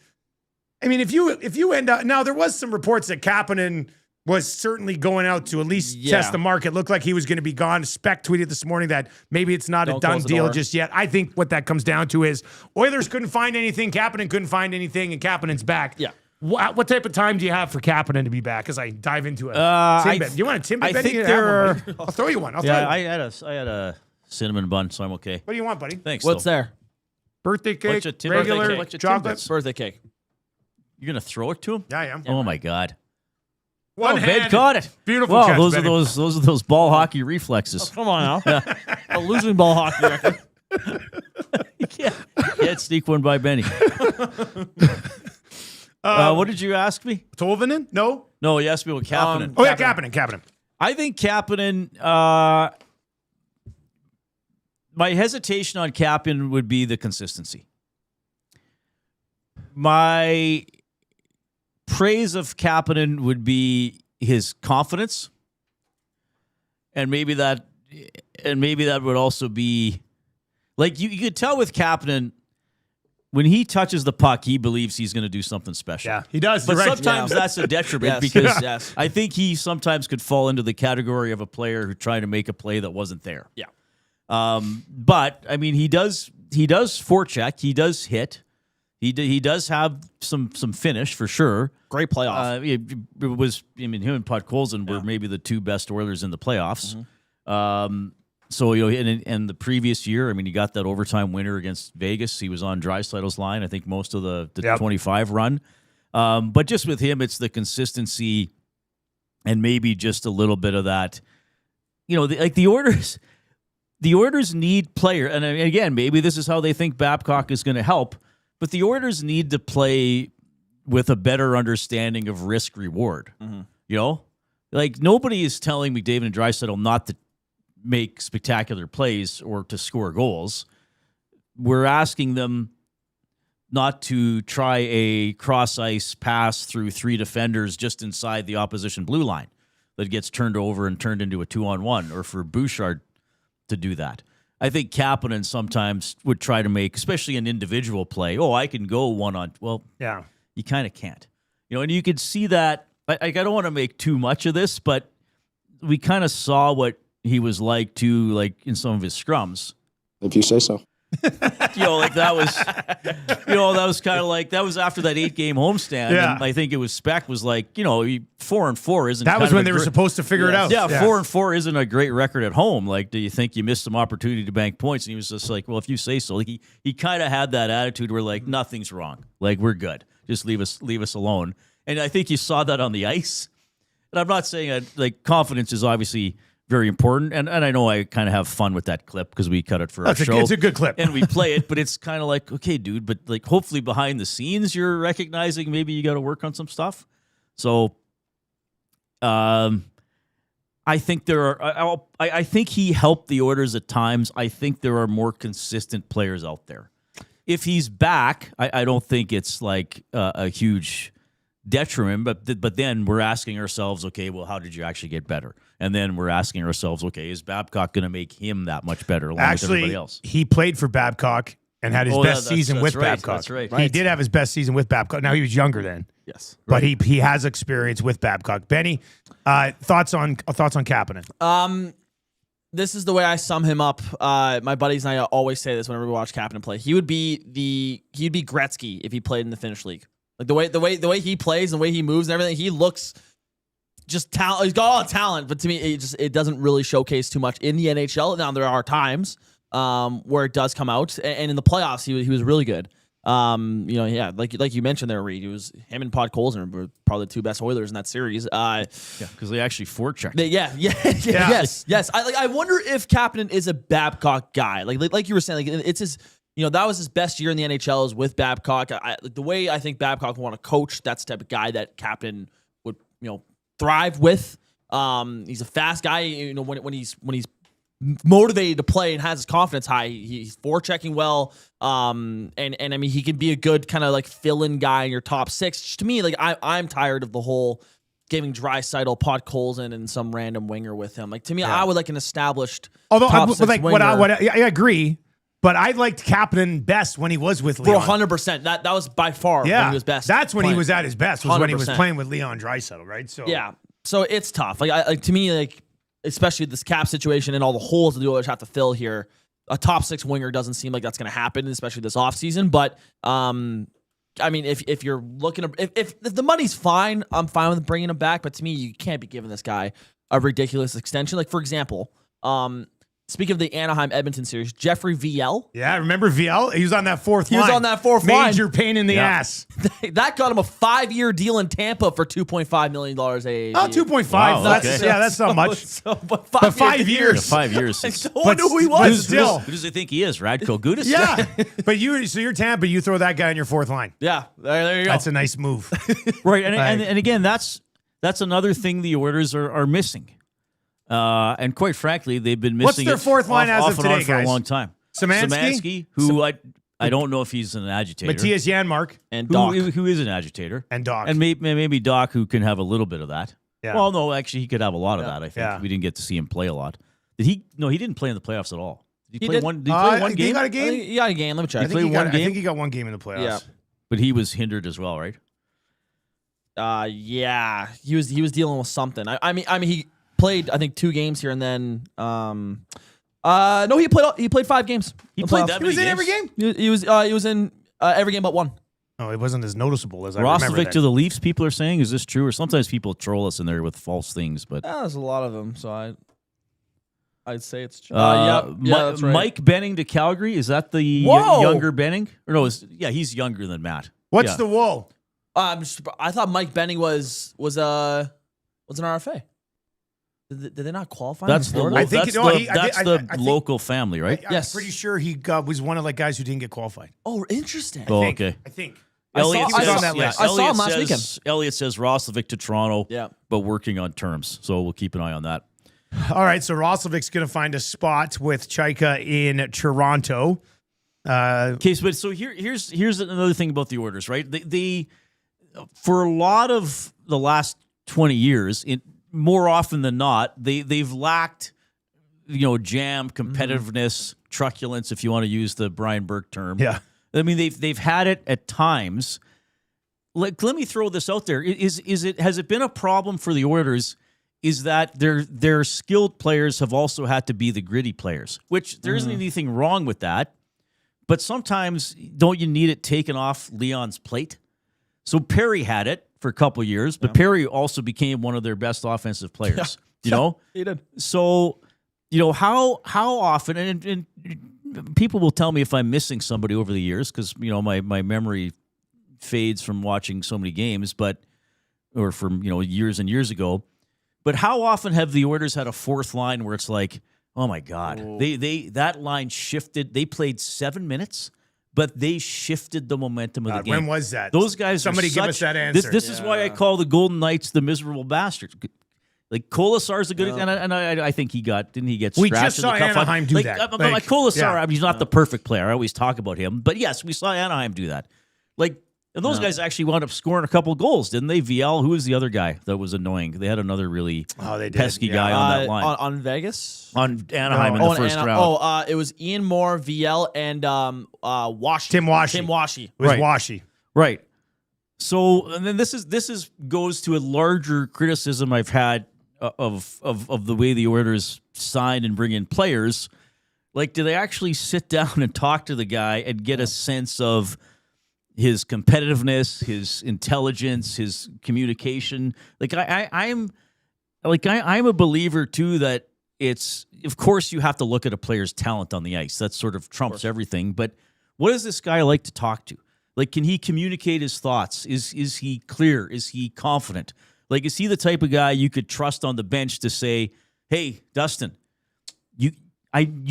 [SPEAKER 1] I mean, if you end up, now there was some reports that Kapanen was certainly going out to at least test the market. Looked like he was going to be gone. Spec tweeted this morning that maybe it's not a done deal just yet. I think what that comes down to is Oilers couldn't find anything, Kapanen couldn't find anything, and Kapanen's back.
[SPEAKER 3] Yeah.
[SPEAKER 1] What type of time do you have for Kapanen to be back as I dive into a Timbit? Do you want a Timbit?
[SPEAKER 2] I think there are...
[SPEAKER 1] I'll throw you one.
[SPEAKER 2] I had a cinnamon bun, so I'm okay.
[SPEAKER 1] What do you want, buddy?
[SPEAKER 2] Thanks.
[SPEAKER 3] What's there?
[SPEAKER 1] Birthday cake, regular chocolate.
[SPEAKER 3] Birthday cake.
[SPEAKER 2] You're going to throw it to him?
[SPEAKER 1] Yeah, I am.
[SPEAKER 2] Oh, my God.
[SPEAKER 1] One-handed.
[SPEAKER 2] Ben caught it.
[SPEAKER 1] Beautiful
[SPEAKER 2] wow,
[SPEAKER 1] catch,
[SPEAKER 2] those
[SPEAKER 1] Benny.
[SPEAKER 2] are those ball hockey reflexes.
[SPEAKER 3] Come on now. A losing ball hockey record.
[SPEAKER 2] You can't sneak one by Benny. What did you ask me?
[SPEAKER 1] Tolvanen? No.
[SPEAKER 2] No, you asked me about Kapanen.
[SPEAKER 1] Kapanen.
[SPEAKER 2] I think Kapanen. My hesitation on Kapanen would be the consistency. My praise of Kapanen would be his confidence, and maybe that would also be like you could tell with Kapanen. When he touches the puck, he believes he's going to do something special.
[SPEAKER 1] Yeah, he does.
[SPEAKER 2] But
[SPEAKER 1] You're right.
[SPEAKER 2] sometimes that's a detriment because I think he sometimes could fall into the category of a player who tried to make a play that wasn't there.
[SPEAKER 3] Yeah.
[SPEAKER 2] But I mean, he does forecheck. He does hit. He does have some finish for sure.
[SPEAKER 3] Great playoff.
[SPEAKER 2] It was. I mean, him and Podkolzin were maybe the two best Oilers in the playoffs. Mm-hmm. So, in the previous year, I mean, he got that overtime winner against Vegas. He was on Draisaitl's line, I think, most of the 25 run. But just with him, it's the consistency and maybe just a little bit of that. The Oilers need player. And again, maybe this is how they think Babcock is going to help. But the Oilers need to play with a better understanding of risk-reward. Mm-hmm. Nobody is telling McDavid and Draisaitl not to make spectacular plays or to score goals. We're asking them not to try a cross-ice pass through three defenders just inside the opposition blue line that gets turned over and turned into a 2-on-1, or for Bouchard to do that. I think Kapanen sometimes would try to make, especially an individual play, I can go one-on. Well, yeah, you kind of can't. And you could see that. I don't want to make too much of this, but we kind of saw what he was like in some of his scrums.
[SPEAKER 4] If you say so.
[SPEAKER 2] That was kind of like, that was after that 8-game homestand.
[SPEAKER 1] Yeah.
[SPEAKER 2] And I think it was Spec was like, 4-4 isn't.
[SPEAKER 1] That was when they were supposed to figure it out.
[SPEAKER 2] Yeah, 4-4 isn't a great record at home. Like, do you think you missed some opportunity to bank points? And he was just like, well, if you say so. Like, he kind of had that attitude where like nothing's wrong. Like, we're good. Just leave us alone. And I think you saw that on the ice. And I'm not saying confidence is obviously very important, and I know I kind of have fun with that clip because we cut it for our show.
[SPEAKER 1] It's a good clip,
[SPEAKER 2] and we play it. But it's kind of like, okay, dude, but hopefully behind the scenes you're recognizing maybe you got to work on some stuff. So, I think there are. I think he helped the Oilers at times. I think there are more consistent players out there. If he's back, I don't think it's like a huge detriment. But then we're asking ourselves, okay, well, how did you actually get better? And then we're asking ourselves, okay, is Babcock going to make him that much better along with everybody else?
[SPEAKER 1] He played for Babcock and had his best season with Babcock.
[SPEAKER 2] That's right.
[SPEAKER 1] He did have his best season with Babcock. Now, he was younger then.
[SPEAKER 3] Yes.
[SPEAKER 1] But he has experience with Babcock. Benny, thoughts on Kapanen?
[SPEAKER 3] This is the way I sum him up. My buddies and I always say this whenever we watch Kapanen play. He'd be Gretzky if he played in the Finnish league. Like the way he plays and the way he moves and everything, he looks just talent. He's got all the talent, but to me, it doesn't really showcase too much in the NHL. Now there are times where it does come out, and in the playoffs, he was really good. Like you mentioned there, Reid. It was him and Podkolzin were probably the two best Oilers in that series.
[SPEAKER 2] Because they actually forechecked.
[SPEAKER 3] Yes. I wonder if Kapanen is a Babcock guy. Like you were saying, it's his. That was his best year in the NHL is with Babcock. The way I think Babcock would want to coach, that's the type of guy that Kapanen would, thrive with. He's a fast guy. When he's motivated to play and has his confidence high, he's forechecking well. And I mean, he can be a good kind of like fill-in guy in your top six. To me, I'm tired of the whole giving Draisaitl, Podkolzin, and some random winger with him. Like, to me, I would like an established.
[SPEAKER 1] Although
[SPEAKER 3] top six winger.
[SPEAKER 1] I agree. But I liked Kapanen best when he was with Leon.
[SPEAKER 3] 100%. That was by far when he was best.
[SPEAKER 1] That's when he was at his best, was when he was
[SPEAKER 3] 100%.
[SPEAKER 1] playing with Leon Draisaitl, right? So
[SPEAKER 3] yeah. So it's tough. Like to me, like especially this cap situation and all the holes that the Oilers have to fill here. A top 6 winger doesn't seem like that's going to happen, especially this offseason. But I mean, if you're looking to, if the money's fine, I'm fine with bringing him back. But to me, you can't be giving this guy a ridiculous extension. Like for example, speaking of the Anaheim-Edmonton series, Jeffrey VL.
[SPEAKER 1] Yeah, remember VL? He was on that fourth line.
[SPEAKER 3] He was on that fourth line.
[SPEAKER 1] Major pain in the ass.
[SPEAKER 3] That got him a 5-year deal in Tampa for $2.5 million AAV.
[SPEAKER 1] Oh, 2.5.
[SPEAKER 2] Wow,
[SPEAKER 1] That's not much.
[SPEAKER 3] But
[SPEAKER 1] But 5 years.
[SPEAKER 2] 5 years.
[SPEAKER 3] No one knew who he was.
[SPEAKER 1] But still.
[SPEAKER 2] Who does he think he is? Radko Gudas?
[SPEAKER 1] Yeah. But you're Tampa, you throw that guy on your fourth line.
[SPEAKER 3] Yeah, there you go.
[SPEAKER 1] That's a nice move.
[SPEAKER 2] Right. And again, that's another thing the Oilers are missing. And quite frankly, they've been missing.
[SPEAKER 1] What's their fourth line as
[SPEAKER 2] off
[SPEAKER 1] of
[SPEAKER 2] and on
[SPEAKER 1] today,
[SPEAKER 2] for
[SPEAKER 1] guys?
[SPEAKER 2] a long time.
[SPEAKER 1] Szymanski?
[SPEAKER 2] Who I don't know if he's an agitator.
[SPEAKER 1] Matthias Janmark.
[SPEAKER 3] And Doc.
[SPEAKER 2] who is an agitator.
[SPEAKER 1] And Doc.
[SPEAKER 2] And maybe Doc, who can have a little bit of that.
[SPEAKER 1] Yeah.
[SPEAKER 2] Well, no, actually, he could have a lot of that, I think.
[SPEAKER 1] Yeah.
[SPEAKER 2] We didn't get to see him play a lot. Did he? No, he didn't play in the playoffs at all. Did he,
[SPEAKER 3] He
[SPEAKER 2] play
[SPEAKER 3] did.
[SPEAKER 2] one? Did he play one
[SPEAKER 1] He
[SPEAKER 2] game?
[SPEAKER 1] got a
[SPEAKER 3] I
[SPEAKER 1] game?
[SPEAKER 3] think he got a game. Let me check.
[SPEAKER 1] I think
[SPEAKER 2] play
[SPEAKER 1] he got
[SPEAKER 2] one
[SPEAKER 1] I
[SPEAKER 2] game?
[SPEAKER 1] think he got one game in the playoffs.
[SPEAKER 3] Yeah.
[SPEAKER 2] But he was hindered as well, right?
[SPEAKER 3] Yeah, he was dealing with something. I mean, he played I think 2 games here, and then no, he played 5 games.
[SPEAKER 2] He
[SPEAKER 3] in
[SPEAKER 2] played
[SPEAKER 3] playoffs.
[SPEAKER 2] that
[SPEAKER 1] He was in
[SPEAKER 2] many
[SPEAKER 1] every
[SPEAKER 2] games?
[SPEAKER 1] game?
[SPEAKER 3] He was in every game but one.
[SPEAKER 1] Oh, it wasn't as noticeable as I remember.
[SPEAKER 2] Roslovic
[SPEAKER 1] That.
[SPEAKER 2] to the Leafs, people are saying, is this true? Or sometimes people troll us in there with false things, but
[SPEAKER 3] There's a lot of them, so I'd say it's true.
[SPEAKER 2] That's right. Mike Benning to Calgary, is that the younger Benning? Or no, he's younger than Matt.
[SPEAKER 1] What's
[SPEAKER 2] Yeah.
[SPEAKER 1] the woe?
[SPEAKER 3] I thought Mike Benning was an RFA. Did they not qualify?
[SPEAKER 2] That's
[SPEAKER 3] in
[SPEAKER 2] the
[SPEAKER 3] Florida?
[SPEAKER 1] I think
[SPEAKER 2] that's
[SPEAKER 1] no,
[SPEAKER 2] the,
[SPEAKER 1] he- I
[SPEAKER 2] that's
[SPEAKER 1] think-
[SPEAKER 2] the
[SPEAKER 1] I think-
[SPEAKER 2] local family, right?
[SPEAKER 1] I'm
[SPEAKER 3] Yes.
[SPEAKER 1] pretty sure he was one of the guys who didn't get qualified.
[SPEAKER 3] Oh, interesting.
[SPEAKER 2] Oh,
[SPEAKER 1] I think.
[SPEAKER 2] okay.
[SPEAKER 1] I think.
[SPEAKER 3] I saw-
[SPEAKER 1] he was
[SPEAKER 3] I saw-
[SPEAKER 1] on that list.
[SPEAKER 3] I saw him
[SPEAKER 2] Elliot
[SPEAKER 3] last
[SPEAKER 2] says,
[SPEAKER 3] weekend.
[SPEAKER 2] Elliot says Roslovic to Toronto,
[SPEAKER 3] Yeah.
[SPEAKER 2] but working on terms. So we'll keep an eye on that.
[SPEAKER 1] All right, so Roslovic's going to find a spot with Chaika in Toronto.
[SPEAKER 2] Okay, so here's another thing about the Oilers, right? They for a lot of the last 20 years, more often than not, they've lacked, jam, competitiveness, truculence, if you want to use the Brian Burke term.
[SPEAKER 1] Yeah.
[SPEAKER 2] I mean, they've had it at times. Let me throw this out there. Has it been a problem for the Oilers? Is that their skilled players have also had to be the gritty players, which there isn't anything wrong with that. But sometimes don't you need it taken off Leon's plate? So Perry had it for a couple years, but Perry also became one of their best offensive players. You know,
[SPEAKER 3] He did.
[SPEAKER 2] so how often and people will tell me if I'm missing somebody over the years because my memory fades from watching so many games, or from years and years ago. But how often have the Oilers had a fourth line where it's like, oh my God, that line shifted. They played 7 minutes, but they shifted the momentum of the game.
[SPEAKER 1] When was that?
[SPEAKER 2] Those guys.
[SPEAKER 1] Somebody
[SPEAKER 2] are
[SPEAKER 1] give us that answer.
[SPEAKER 2] This is why I call the Golden Knights the miserable bastards. Like Kolasar's a good, and I think didn't he get
[SPEAKER 1] We
[SPEAKER 2] scratched
[SPEAKER 1] just
[SPEAKER 2] in
[SPEAKER 1] saw
[SPEAKER 2] the cup?
[SPEAKER 1] Anaheim do that.
[SPEAKER 2] Like Kolasar,
[SPEAKER 1] yeah.
[SPEAKER 2] I mean, he's not the perfect player. I always talk about him, but yes, we saw Anaheim do that. And those guys actually wound up scoring a couple goals, didn't they? VL, who was the other guy that was annoying? They had another really pesky guy on that line.
[SPEAKER 3] On Vegas?
[SPEAKER 2] On Anaheim in the first round.
[SPEAKER 3] It was Ian Moore, VL, and Washi.
[SPEAKER 1] Tim Washi.
[SPEAKER 3] Tim Washi.
[SPEAKER 1] It was
[SPEAKER 2] Right.
[SPEAKER 1] Washy.
[SPEAKER 2] Right. So, and then this goes to a larger criticism I've had of the way the Oilers sign and bring in players. Like, do they actually sit down and talk to the guy and get a sense of his competitiveness, his intelligence, his communication? Like, I'm a believer too that it's, of course, you have to look at a player's talent on the ice. That sort of trumps everything. But what does this guy like to talk to? Like, can he communicate his thoughts? Is he clear? Is he confident? Like, is he the type of guy you could trust on the bench to say, "Hey, Dustin, you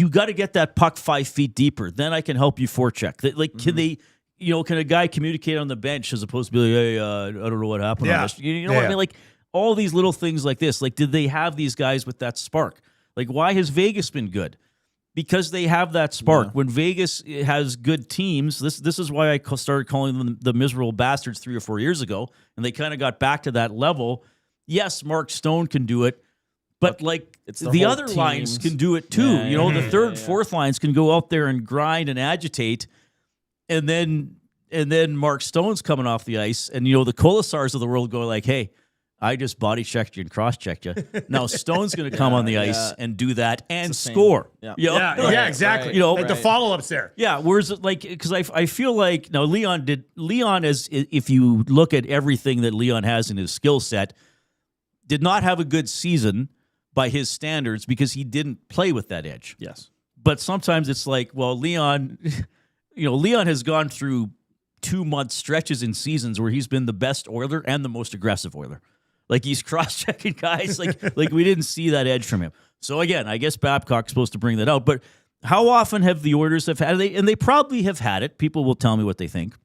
[SPEAKER 2] got to get that puck 5 feet deeper. Then I can help you forecheck." Like, can a guy communicate on the bench as opposed to be like, "Hey, I don't know what happened on this." You know what I mean? Like, all these little things like this. Like, did they have these guys with that spark? Like, why has Vegas been good? Because they have that spark.
[SPEAKER 3] Yeah.
[SPEAKER 2] When Vegas has good teams, this is why I started calling them the miserable bastards 3 or 4 years ago, and they kind of got back to that level. Yes, Mark Stone can do it, but
[SPEAKER 3] it's
[SPEAKER 2] the
[SPEAKER 3] whole
[SPEAKER 2] other lines
[SPEAKER 3] teams.
[SPEAKER 2] can do it too.
[SPEAKER 3] Yeah,
[SPEAKER 2] the third, fourth lines can go out there and grind and agitate, and then Mark Stone's coming off the ice, and the Kolasars of the world go like, "Hey, I just body checked you and cross checked you. Now Stone's going to come on the ice and do that and
[SPEAKER 3] same.
[SPEAKER 2] score.
[SPEAKER 3] Yeah.
[SPEAKER 2] You know?
[SPEAKER 1] Yeah, exactly.
[SPEAKER 3] Right.
[SPEAKER 2] You know,
[SPEAKER 1] like the follow-ups there.
[SPEAKER 2] Yeah, whereas like because I feel like now Leon is, if you look at everything that Leon has in his skill set, did not have a good season by his standards because he didn't play with that edge.
[SPEAKER 3] Yes.
[SPEAKER 2] But sometimes it's like, well, Leon has gone through 2-month stretches in seasons where he's been the best Oiler and the most aggressive Oiler. Like he's cross-checking guys. like we didn't see that edge from him. So again, I guess Babcock's supposed to bring that out. But how often have the Oilers have had it? And they probably have had it. People will tell me what they think.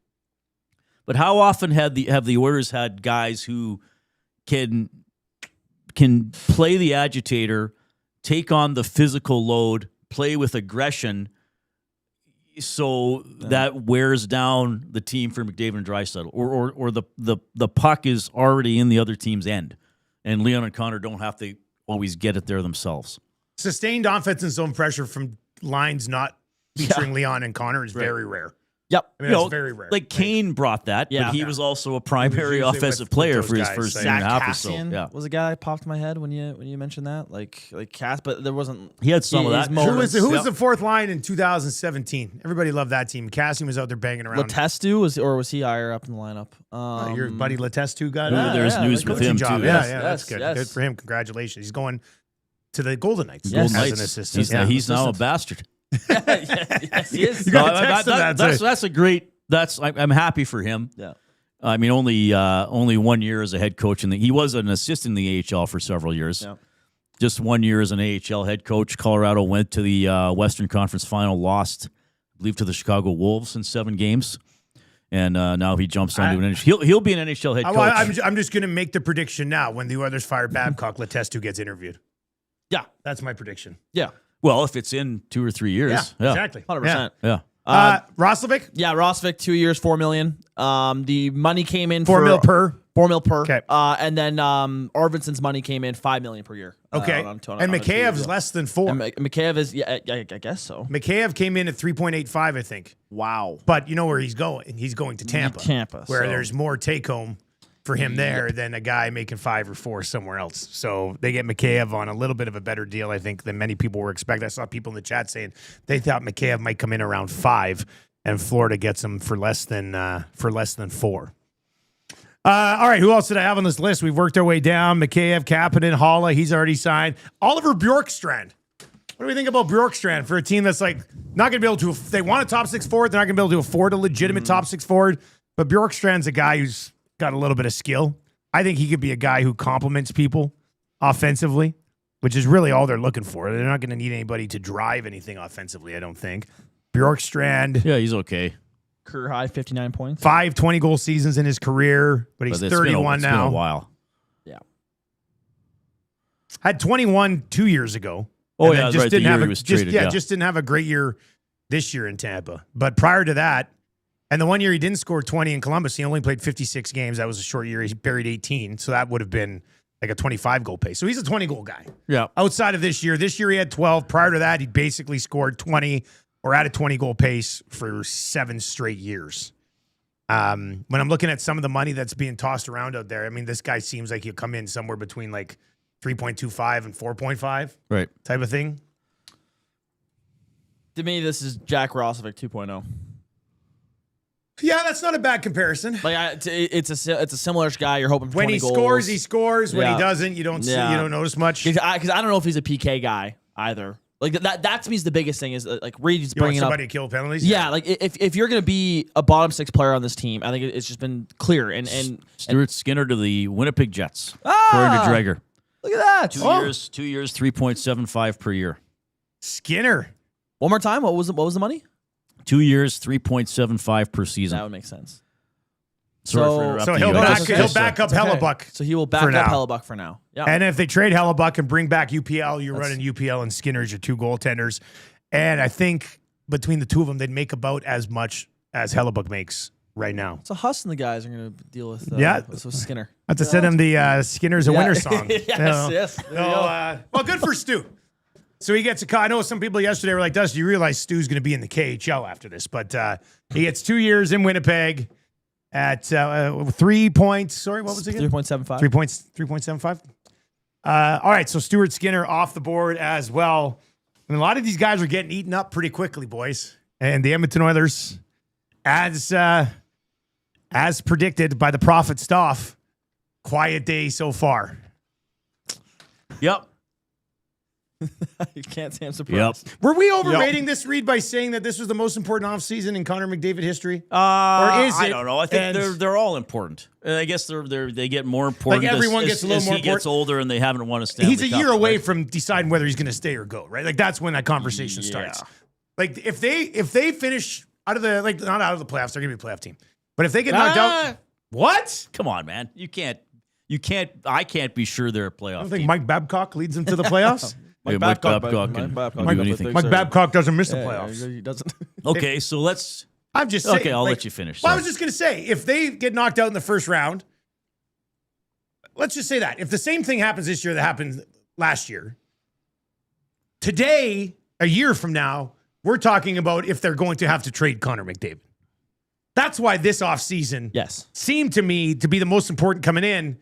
[SPEAKER 2] But how often have the Oilers had guys who can play the agitator, take on the physical load, play with aggression, so that wears down the team for McDavid and Draisaitl, or the puck is already in the other team's end, and Leon and Connor don't have to always get it there themselves.
[SPEAKER 1] Sustained offensive zone pressure from lines not featuring Leon and Connor is very rare.
[SPEAKER 3] Yep.
[SPEAKER 1] I mean, that's very rare.
[SPEAKER 2] Like Kane brought that, but he was also a primary
[SPEAKER 1] usually
[SPEAKER 2] offensive
[SPEAKER 1] with
[SPEAKER 2] player
[SPEAKER 1] those
[SPEAKER 2] for his
[SPEAKER 1] guys,
[SPEAKER 2] first
[SPEAKER 1] like
[SPEAKER 2] year and a half or
[SPEAKER 3] Cassian
[SPEAKER 2] so. Yeah,
[SPEAKER 3] was a guy that popped in my head when you mentioned that, like Cass, but there wasn't.
[SPEAKER 2] he had some of that.
[SPEAKER 1] Who was the fourth line in 2017? Everybody loved that team. Cassian was out there banging around.
[SPEAKER 3] Letestu was he higher up in the lineup?
[SPEAKER 1] Your buddy Letestu got it.
[SPEAKER 2] There's news
[SPEAKER 3] like
[SPEAKER 2] with him
[SPEAKER 1] job.
[SPEAKER 2] too.
[SPEAKER 1] Yeah,
[SPEAKER 3] Yes,
[SPEAKER 1] that's good.
[SPEAKER 3] yes.
[SPEAKER 1] Good for him. Congratulations. He's going to the Golden Knights
[SPEAKER 3] Yes.
[SPEAKER 1] as an assistant.
[SPEAKER 2] He's now a bastard.
[SPEAKER 3] Yes, he is.
[SPEAKER 1] You gotta text him that,
[SPEAKER 2] That's a great. I'm happy for him.
[SPEAKER 3] Yeah.
[SPEAKER 2] I mean, only 1 year as a head coach, and he was an assistant in the AHL for several years.
[SPEAKER 3] Yeah.
[SPEAKER 2] Just 1 year as an AHL head coach. Colorado went to the Western Conference Final, lost, I believe, to the Chicago Wolves in 7 games, and now he jumps onto an NHL. He'll be an NHL head coach.
[SPEAKER 1] I'm just going to make the prediction now. When the Oilers fire Babcock, Letestu gets interviewed.
[SPEAKER 3] Yeah.
[SPEAKER 1] That's my prediction.
[SPEAKER 3] Yeah.
[SPEAKER 2] Well, if it's in 2 or 3 years,
[SPEAKER 1] exactly.
[SPEAKER 3] 100%.
[SPEAKER 2] Yeah.
[SPEAKER 1] Roslovic?
[SPEAKER 3] Yeah, Roslovic, 2 years, $4 million. The money came in
[SPEAKER 1] $4 million per.
[SPEAKER 3] $4 million per.
[SPEAKER 1] Okay.
[SPEAKER 3] And then Arvidsson's money came in $5 million per year.
[SPEAKER 1] Okay.
[SPEAKER 3] On
[SPEAKER 1] And Mikheyev's less than 4.
[SPEAKER 3] And Mikheyev is, I guess so.
[SPEAKER 1] Mikheyev came in at 3.85, I think.
[SPEAKER 3] Wow.
[SPEAKER 1] But you know where he's going? He's going to Tampa. Where
[SPEAKER 3] so-
[SPEAKER 1] there's more take home for him there than a guy making 5 or 4 somewhere else. So they get Mikheyev on a little bit of a better deal, I think, than many people were expecting. I saw people in the chat saying they thought Mikheyev might come in around 5, and Florida gets him for less than 4. All right, who else did I have on this list? We've worked our way down. Mikheyev, Kapanen, Haula, he's already signed. Oliver Bjorkstrand. What do we think about Bjorkstrand for a team that's like not going to be able to? They want a top 6 forward. They're not going to be able to afford a legitimate top 6 forward. But Bjorkstrand's a guy who's got a little bit of skill. I think he could be a guy who complements people offensively, which is really all they're looking for. They're not going to need anybody to drive anything offensively, I don't think. Bjorkstrand,
[SPEAKER 2] Yeah, he's okay.
[SPEAKER 3] Career high, 59 points.
[SPEAKER 1] 5 20-goal seasons in his career, but he's
[SPEAKER 2] But it's
[SPEAKER 1] 31
[SPEAKER 2] been
[SPEAKER 1] now.
[SPEAKER 2] a while.
[SPEAKER 3] Yeah.
[SPEAKER 1] Had 21 2 years ago.
[SPEAKER 2] Oh,
[SPEAKER 1] And
[SPEAKER 2] yeah,
[SPEAKER 1] then
[SPEAKER 2] that's right. The year he was traded, yeah.
[SPEAKER 1] just didn't have a great year this year in Tampa. But prior to that, and the 1 year he didn't score 20 in Columbus, he only played 56 games. That was a short year. He buried 18, so that would have been like a 25-goal pace. So he's a 20-goal guy.
[SPEAKER 2] Yeah.
[SPEAKER 1] Outside of this year he had 12. Prior to that, he basically scored 20 or at a 20-goal pace for 7 straight years. When I'm looking at some of the money that's being tossed around out there, I mean, this guy seems like he'll come in somewhere between like 3.25 and 4.5
[SPEAKER 2] Right.
[SPEAKER 1] type of thing.
[SPEAKER 3] To me, this is Jack Roslovic 2.0.
[SPEAKER 1] Yeah, that's not a bad comparison.
[SPEAKER 3] Like it's a similar guy. You're hoping for
[SPEAKER 1] When
[SPEAKER 3] 20
[SPEAKER 1] he
[SPEAKER 3] goals.
[SPEAKER 1] scores, he scores. When
[SPEAKER 3] Yeah.
[SPEAKER 1] he doesn't, you don't see,
[SPEAKER 3] Yeah.
[SPEAKER 1] you don't notice much.
[SPEAKER 3] Because I don't know if he's a PK guy either. Like that to me is the biggest thing is like Reid's
[SPEAKER 1] You want
[SPEAKER 3] bringing up.
[SPEAKER 1] somebody to kill penalties?
[SPEAKER 3] Yeah, like if you're going to be a bottom 6 player on this team, I think it's just been clear. And
[SPEAKER 2] Stuart Skinner to the Winnipeg Jets, according to Dreger.
[SPEAKER 3] look at that.
[SPEAKER 2] 2 years, 3.75 per year.
[SPEAKER 1] Skinner.
[SPEAKER 3] One more time. What was the money?
[SPEAKER 2] 2 years, 3.75 per season.
[SPEAKER 3] That would make sense.
[SPEAKER 2] Sorry
[SPEAKER 3] So-
[SPEAKER 2] for interrupting
[SPEAKER 1] So he'll
[SPEAKER 2] you. I
[SPEAKER 1] back,
[SPEAKER 2] just-
[SPEAKER 1] he'll back up
[SPEAKER 3] It's okay.
[SPEAKER 1] Hellebuck.
[SPEAKER 3] So he will back
[SPEAKER 1] for
[SPEAKER 3] up
[SPEAKER 1] now.
[SPEAKER 3] Hellebuck for now. Yeah.
[SPEAKER 1] And if they trade Hellebuck and bring back UPL, you're running UPL and Skinner as your 2 goaltenders. And I think between the two of them, they'd make about as much as Hellebuck makes right now.
[SPEAKER 3] So Huss and the guys are going to deal with with Skinner.
[SPEAKER 1] I have to send him the Skinner's a Winner song.
[SPEAKER 3] yes,
[SPEAKER 1] You know?
[SPEAKER 3] yes. There you
[SPEAKER 1] So,
[SPEAKER 3] go.
[SPEAKER 1] well, good for Stu. So he gets a call. I know some people yesterday were like, Dustin, you realize Stu's going to be in the KHL after this, but he gets 2 years in Winnipeg. at 3 points. Sorry, what was it again?
[SPEAKER 3] 3.75.
[SPEAKER 1] 3.75. All right, so Stuart Skinner off the board as well. And a lot of these guys are getting eaten up pretty quickly, boys. And the Edmonton Oilers, as predicted by the Prophet Stoff, quiet day so far.
[SPEAKER 2] Yep.
[SPEAKER 3] You can't say I'm surprised.
[SPEAKER 2] Yep.
[SPEAKER 1] Were we overrating this, Reid, by saying that this was the most important offseason in Connor McDavid history?
[SPEAKER 2] Or
[SPEAKER 1] is it?
[SPEAKER 2] I don't know. I think they're all important. I guess they get more important.
[SPEAKER 1] Like everyone gets a little more
[SPEAKER 2] he gets older and they haven't won a Stanley
[SPEAKER 1] He's a
[SPEAKER 2] Cup,
[SPEAKER 1] year away
[SPEAKER 2] right?
[SPEAKER 1] from deciding whether he's going to stay or go, right? Like that's when that conversation starts. Like if they finish out of the not out of the playoffs, they're going to be a playoff team. But if they get knocked out, what?
[SPEAKER 2] Come on, man. You can't. I can't be sure they're a playoff.
[SPEAKER 1] I don't think
[SPEAKER 2] team.
[SPEAKER 1] Mike Babcock leads them to the playoffs.
[SPEAKER 2] Mike Babcock can do anything.
[SPEAKER 1] Mike Babcock doesn't miss the playoffs.
[SPEAKER 3] He doesn't.
[SPEAKER 2] Okay, so let's.
[SPEAKER 1] I'm just saying.
[SPEAKER 2] Okay, I'll let you finish.
[SPEAKER 1] Well, I was just going to say, if they get knocked out in the first round, let's just say that. If the same thing happens this year that happened last year, today, a year from now, we're talking about if they're going to have to trade Connor McDavid. That's why this offseason seemed to me to be the most important coming in.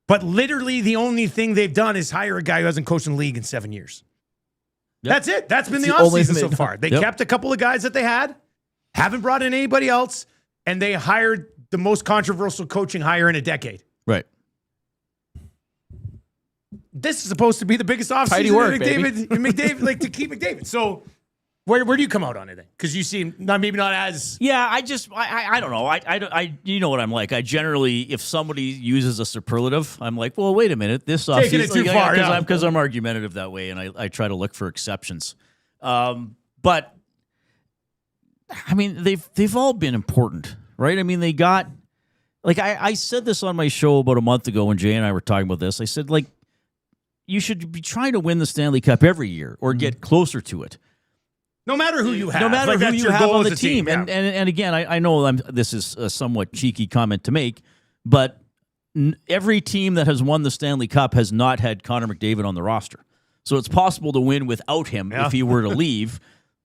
[SPEAKER 1] But literally the only thing they've done is hire a guy who hasn't coached in the league in 7 years. Yep. That's it. That's been the offseason so far. They kept a couple of guys that they had, haven't brought in anybody else, and they hired the most controversial coaching hire in a decade.
[SPEAKER 2] Right.
[SPEAKER 1] This is supposed to be the biggest offseason
[SPEAKER 3] Tidy work,
[SPEAKER 1] McDavid, like to keep McDavid. So where do you come out on it then? Because you seem maybe not as
[SPEAKER 2] I don't know. I you know what I'm like. I generally, if somebody uses a superlative, I'm like, well, wait a minute, this
[SPEAKER 1] taking it too far,
[SPEAKER 2] because I'm argumentative that way, and I try to look for exceptions. But I mean, they've all been important, right? I mean, they got like I said this on my show about a month ago when Jay and I were talking about this. I said like you should be trying to win the Stanley Cup every year or get closer to it.
[SPEAKER 1] No matter who you have.
[SPEAKER 2] No matter
[SPEAKER 1] like
[SPEAKER 2] who you have on the team.
[SPEAKER 1] Yeah.
[SPEAKER 2] And again, I know this is a somewhat cheeky comment to make, but every team that has won the Stanley Cup has not had Connor McDavid on the roster. So it's possible to win without him if he were to leave.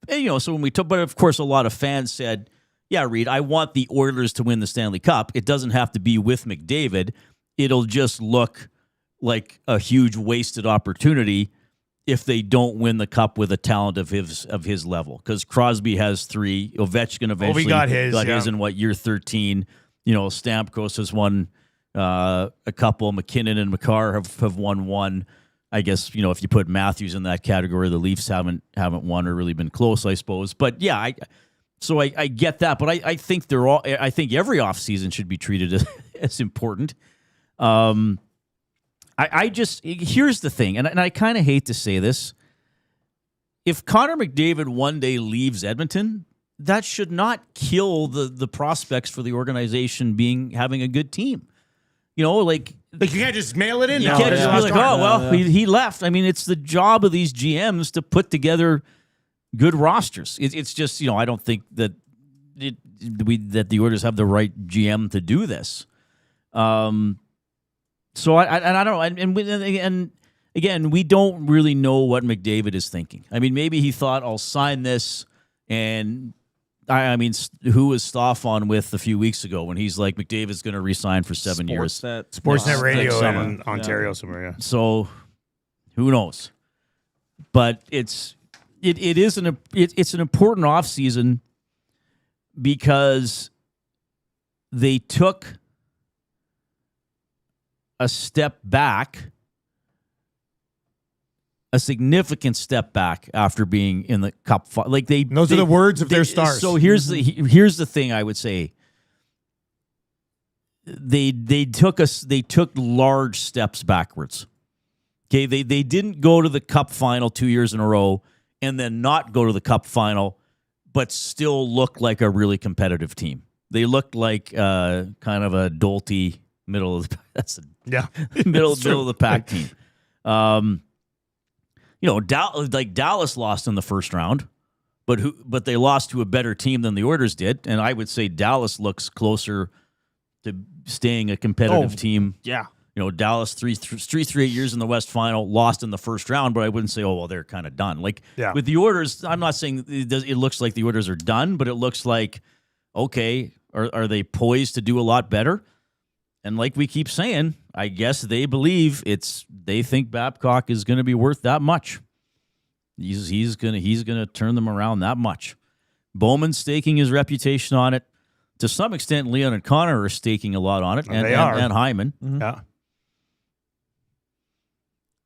[SPEAKER 2] And, so when we took, but of course, a lot of fans said, yeah, Reid, I want the Oilers to win the Stanley Cup. It doesn't have to be with McDavid. It'll just look like a huge wasted opportunity if they don't win the cup with a talent of his level. Because Crosby has 3. Ovechkin eventually
[SPEAKER 1] got his
[SPEAKER 2] in year 13. Stamkos has won a couple. McKinnon and Makar have won 1. I guess, if you put Matthews in that category, the Leafs haven't won or really been close, I suppose. But yeah, I get that. But I think I think every offseason should be treated as important. Here's the thing, and I kind of hate to say this. If Connor McDavid one day leaves Edmonton, that should not kill the prospects for the organization having a good team. Like
[SPEAKER 1] you can't just mail it in.
[SPEAKER 2] You can't just be like, he left. I mean, it's the job of these GMs to put together good rosters. It's just, I don't think that the Oilers have the right GM to do this. So I don't know, and again, we don't really know what McDavid is thinking. I mean, maybe he thought, I'll sign this, and I mean, who was Stoff on with a few weeks ago when he's like, McDavid's going to re-sign for 7 years?
[SPEAKER 1] Sportsnet Radio in Ontario somewhere, yeah.
[SPEAKER 2] So who knows? But it's an important offseason because they took a step back, a significant step back after being in the Cup. Those
[SPEAKER 1] are the words of their stars.
[SPEAKER 2] So here's the thing I would say. They took large steps backwards. Okay, they didn't go to the Cup final 2 years in a row and then not go to the Cup final, but still look like a really competitive team. They looked like kind of a dolty middle of the pack team. Dallas lost in the first round, but they lost to a better team than the Oilers did, and I would say Dallas looks closer to staying a competitive team.
[SPEAKER 3] Yeah.
[SPEAKER 2] Dallas three straight years in the West Final, lost in the first round, but I wouldn't say, they're kind of done. With the Oilers, I'm not saying it looks like the Oilers are done, but it looks like, okay, Are they poised to do a lot better? And like we keep saying, I guess they believe they think Babcock is going to be worth that much. He's gonna turn them around that much. Bowman's staking his reputation on it. To some extent, Leon and Connor are staking a lot on it, and Hyman.
[SPEAKER 1] Mm-hmm. Yeah.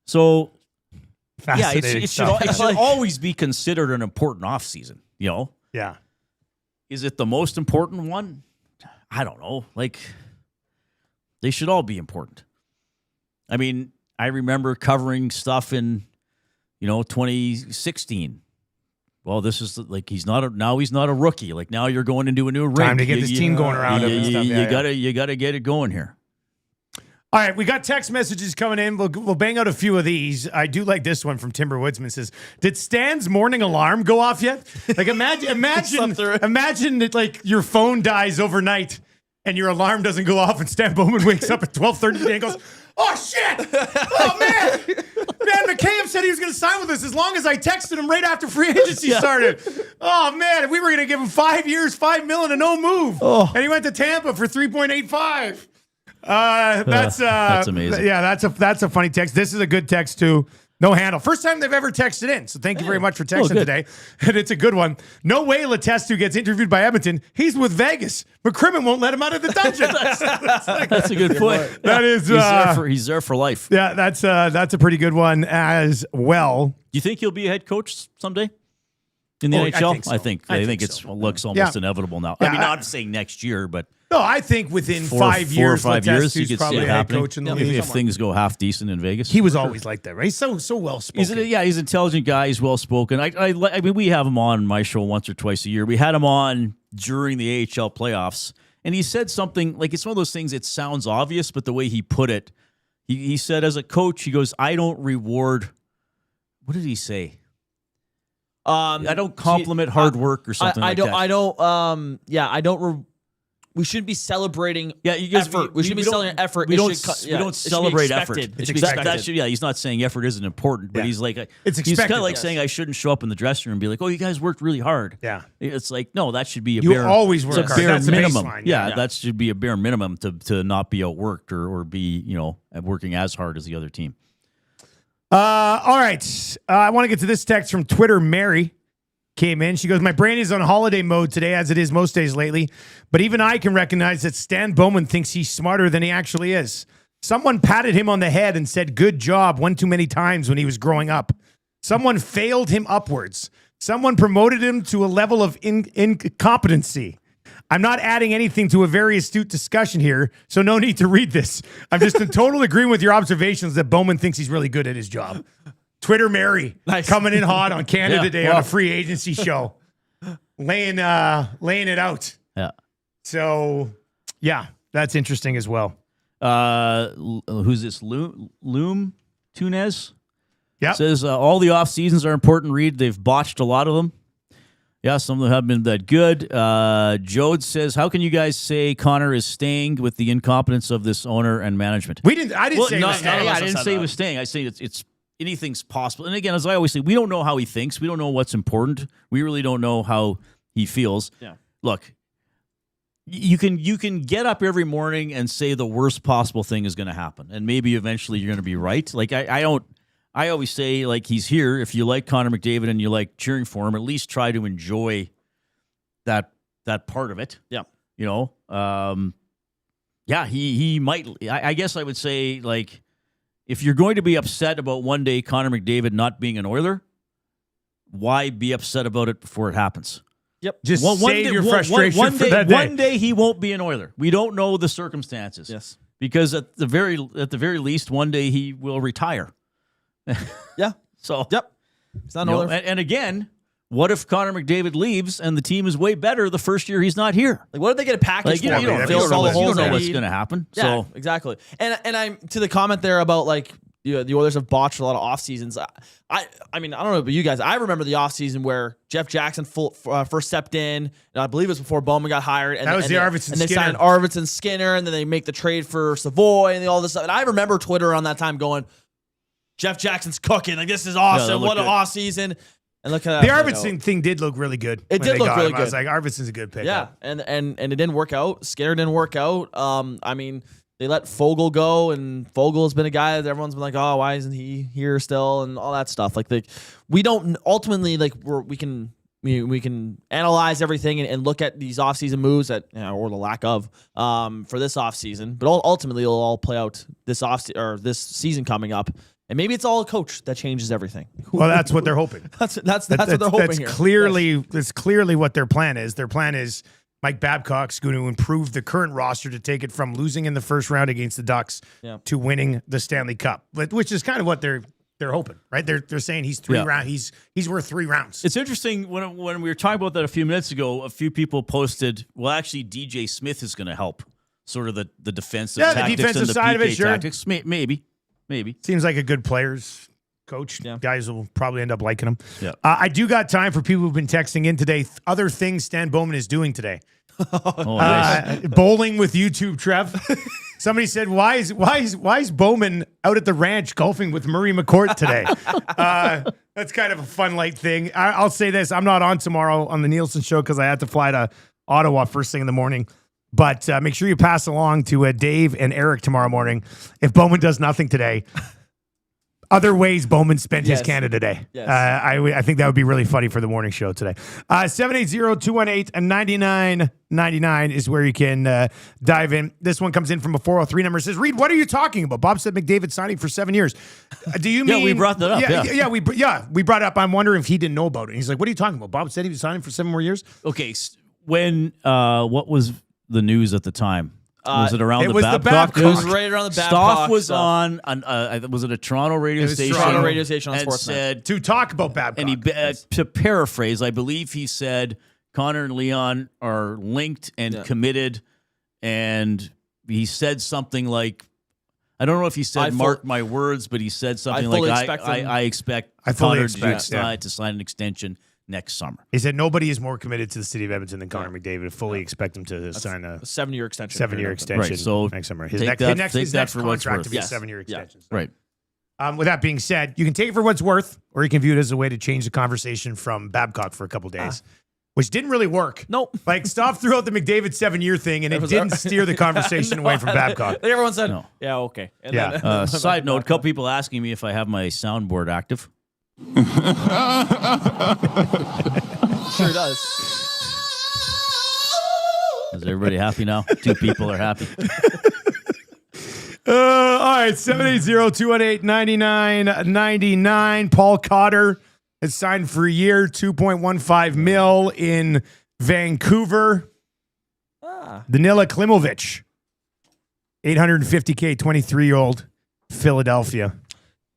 [SPEAKER 2] So,
[SPEAKER 1] fascinating
[SPEAKER 2] it
[SPEAKER 1] stuff.
[SPEAKER 2] should always be considered an important offseason,
[SPEAKER 1] Yeah.
[SPEAKER 2] Is it the most important one? I don't know. They should all be important. I mean, I remember covering stuff in, 2016. Well, this is he's not a rookie. Now you're going into a new rink.
[SPEAKER 1] Time to get this team going around.
[SPEAKER 2] You gotta get it going here.
[SPEAKER 1] All right, we got text messages coming in. We'll bang out a few of these. I do like this one from Timber Woodsman. Says, "Did Stan's morning alarm go off yet?" Imagine that your phone dies overnight and your alarm doesn't go off, and Stan Bowman wakes up at 12:30 today and goes, "Oh shit! Oh man! Man, McCabe said he was going to sign with us as long as I texted him right after free agency started. Oh man, we were going to give him 5 years, $5 million, and no move, and he went to Tampa for 3.85." That's
[SPEAKER 2] amazing.
[SPEAKER 1] Yeah, that's a funny text. This is a good text too. No handle. First time they've ever texted in. So thank you very much for texting today. And it's a good one. No way Letestu gets interviewed by Edmonton. He's with Vegas. McCrimmon won't let him out of the dungeon.
[SPEAKER 2] That's a good point.
[SPEAKER 1] That is
[SPEAKER 2] he's there for life.
[SPEAKER 1] Yeah, that's a pretty good one as well.
[SPEAKER 2] Do you think he'll be a head coach someday in the NHL?
[SPEAKER 1] I think so.
[SPEAKER 2] I think it looks almost inevitable now.
[SPEAKER 1] Yeah,
[SPEAKER 2] I mean, not saying next year, but
[SPEAKER 1] no, I think within 5 years,
[SPEAKER 2] 4 or 5 years, you
[SPEAKER 1] Letestu's
[SPEAKER 2] could
[SPEAKER 1] probably
[SPEAKER 2] see it
[SPEAKER 1] a head
[SPEAKER 2] happening.
[SPEAKER 1] coach in the league.
[SPEAKER 2] If things go half decent in Vegas,
[SPEAKER 1] He was always like that, right? He's so well spoken.
[SPEAKER 2] He's an intelligent guy. He's well spoken. I mean, we have him on my show once or twice a year. We had him on during the AHL playoffs, and he said something it's one of those things. It sounds obvious, but the way he put it, he said, as a coach, he goes, "I don't reward." What did he say? I don't compliment hard work or something like that.
[SPEAKER 3] We shouldn't be celebrating
[SPEAKER 2] effort.
[SPEAKER 3] We should be celebrating effort.
[SPEAKER 2] We don't celebrate effort.
[SPEAKER 3] It's expected.
[SPEAKER 2] He's not saying effort isn't important, but he's like,
[SPEAKER 1] it's expected.
[SPEAKER 2] He's kind of like saying I shouldn't show up in the dressing room and be like, "Oh, you guys worked really hard."
[SPEAKER 1] Yeah.
[SPEAKER 2] It's like, no, that should be a
[SPEAKER 1] You always work hard.
[SPEAKER 2] bare
[SPEAKER 1] That's the
[SPEAKER 2] minimum.
[SPEAKER 1] baseline.
[SPEAKER 2] Yeah, that should be a bare minimum to not be outworked or be, working as hard as the other team.
[SPEAKER 1] All right. I want to get to this text from Twitter. Mary came in. She goes, "My brain is on holiday mode today, as it is most days lately. But even I can recognize that Stan Bowman thinks he's smarter than he actually is. Someone patted him on the head and said, 'Good job,' one too many times when he was growing up. Someone failed him upwards. Someone promoted him to a level of incompetency. I'm not adding anything to a very astute discussion here, so no need to read this. I'm just in total agreement with your observations that Bowman thinks he's really good at his job." Twitter Mary coming in hot on Canada Day on a free agency show, laying it out.
[SPEAKER 2] Yeah.
[SPEAKER 1] So, yeah, that's interesting as well.
[SPEAKER 2] Who's this? Loom Tunez?
[SPEAKER 1] Yeah.
[SPEAKER 2] Says all the off seasons are important. Reid, they've botched a lot of them. Yeah, some of them haven't been that good. Jode says, "How can you guys say Connor is staying with the incompetence of this owner and management?"
[SPEAKER 1] I didn't say he was staying.
[SPEAKER 2] I didn't say he was staying. I say it's anything's possible. And again, as I always say, we don't know how he thinks. We don't know what's important. We really don't know how he feels. Yeah. Look, you can get up every morning and say the worst possible thing is going to happen, and maybe eventually you're going to be right. I always say, he's here. If you like Connor McDavid and you like cheering for him, at least try to enjoy that part of it.
[SPEAKER 3] Yeah.
[SPEAKER 2] He might. I guess I would say, if you're going to be upset about one day Connor McDavid not being an Oiler, why be upset about it before it happens?
[SPEAKER 3] Yep.
[SPEAKER 1] Just save your frustration for that day.
[SPEAKER 2] One day he won't be an Oiler. We don't know the circumstances.
[SPEAKER 3] Yes.
[SPEAKER 2] Because at the very least, one day he will retire.
[SPEAKER 3] Yeah.
[SPEAKER 2] So.
[SPEAKER 3] Yep. It's not an Oiler.
[SPEAKER 2] And again, what if Connor McDavid leaves and the team is way better the first year he's not here?
[SPEAKER 3] What if they get a package?
[SPEAKER 2] You don't know what's going to happen.
[SPEAKER 3] Yeah, so exactly. And I'm to the comment there about the Oilers have botched a lot of off seasons. I mean, I don't know about you guys. I remember the off season where Jeff Jackson first stepped in, and I believe it was before Bowman got hired. And
[SPEAKER 1] that was
[SPEAKER 3] and they signed Arvidsson Skinner, and then they make the trade for Savoy and all this stuff. And I remember Twitter around that time going, "Jeff Jackson's cooking. This is awesome. What an off season." And look at
[SPEAKER 1] The
[SPEAKER 3] that.
[SPEAKER 1] Arvidsson thing did look really good.
[SPEAKER 3] It did look really good.
[SPEAKER 1] I was like, Arvidsson's a good pick.
[SPEAKER 3] Yeah, and it didn't work out. Skinner didn't work out. I mean, they let Fogle go, and Fogle has been a guy that everyone's been like, oh, why isn't he here still, and all that stuff. Like we don't ultimately we can analyze everything and look at these offseason moves that or the lack of for this offseason, but ultimately it'll all play out this this season coming up. And maybe it's all a coach that changes everything.
[SPEAKER 1] Well, that's what they're hoping.
[SPEAKER 3] That's what they're hoping here.
[SPEAKER 1] That's clearly what their plan is. Their plan is Mike Babcock's going to improve the current roster to take it from losing in the first round against the Ducks to winning the Stanley Cup, which is kind of what they're hoping, right? They're saying he's he's worth 3 rounds.
[SPEAKER 2] It's interesting when we were talking about that a few minutes ago. A few people posted, well, actually, DJ Smith is going to help sort of the defensive tactics
[SPEAKER 1] the defensive
[SPEAKER 2] and the
[SPEAKER 1] side
[SPEAKER 2] PK
[SPEAKER 1] of it, sure.
[SPEAKER 2] tactics. Maybe.
[SPEAKER 1] Seems like a good players coach.
[SPEAKER 3] Yeah.
[SPEAKER 1] Guys will probably end up liking him.
[SPEAKER 2] Yeah.
[SPEAKER 1] I do got time for people who've been texting in today. Other things Stan Bowman is doing today.
[SPEAKER 2] Oh, nice.
[SPEAKER 1] Bowling with YouTube, Trev. Somebody said, why is Bowman out at the ranch golfing with Murray McCourt today? That's kind of a fun light thing. I'll say this. I'm not on tomorrow on the Nielsen show because I had to fly to Ottawa first thing in the morning. But make sure you pass along to Dave and Eric tomorrow morning. If Bowman does nothing today, other ways Bowman spent his Canada Day.
[SPEAKER 3] Yes.
[SPEAKER 1] I think that would be really funny for the morning show today. 780-218-9999 is where you can dive in. This one comes in from a 403 number. It says, Reid, what are you talking about? Bob said McDavid signing for 7 years. Do you mean...
[SPEAKER 2] we brought that up.
[SPEAKER 1] We brought it up. I'm wondering if he didn't know about it. He's like, what are you talking about? Bob said he was signing for 7 more years?
[SPEAKER 2] Okay, when what was the news at the time? Was it around
[SPEAKER 1] it
[SPEAKER 2] the
[SPEAKER 1] was
[SPEAKER 2] Babcock?
[SPEAKER 1] the
[SPEAKER 3] It was
[SPEAKER 1] Babcock.
[SPEAKER 3] right around the Babcock.
[SPEAKER 2] Stoff was
[SPEAKER 3] stuff.
[SPEAKER 2] on was it a Toronto radio station?
[SPEAKER 3] Toronto radio station on
[SPEAKER 2] and
[SPEAKER 3] Sportsnet.
[SPEAKER 2] said,
[SPEAKER 1] To talk about Babcock.
[SPEAKER 2] and he to paraphrase, I believe he said Connor and Leon are linked and committed, and he said something like, I don't know if he said mark my words, but he said something like I expect Connor to sign an extension next summer.
[SPEAKER 1] He said nobody is more committed to the city of Edmonton than Connor McDavid. I fully expect him to sign a
[SPEAKER 3] 7-year extension.
[SPEAKER 1] 7-year extension
[SPEAKER 2] Right, so
[SPEAKER 1] next summer. His
[SPEAKER 2] take
[SPEAKER 1] next
[SPEAKER 2] that for what's
[SPEAKER 1] contract
[SPEAKER 2] worth.
[SPEAKER 1] to be a
[SPEAKER 3] Yes.
[SPEAKER 1] 7-year extension.
[SPEAKER 2] Right.
[SPEAKER 1] With that being said, you can take it for what's worth, or you can view it as a way to change the conversation from Babcock for a couple days, which didn't really work.
[SPEAKER 3] Nope.
[SPEAKER 1] Like, Stoff threw out the McDavid 7-year thing, and it didn't steer the conversation away from Babcock.
[SPEAKER 3] Everyone said,
[SPEAKER 2] No.
[SPEAKER 3] yeah, okay. And
[SPEAKER 1] Yeah.
[SPEAKER 3] then-
[SPEAKER 2] Side note, a couple people asking me if I have my soundboard active.
[SPEAKER 3] Sure does.
[SPEAKER 2] Is everybody happy now? 2 people are happy.
[SPEAKER 1] All right, 780-218-9999. Paul Cotter is signed for a year, $2.15 million in Vancouver. Danila Klimovich, $850K, 23-year-old, Philadelphia.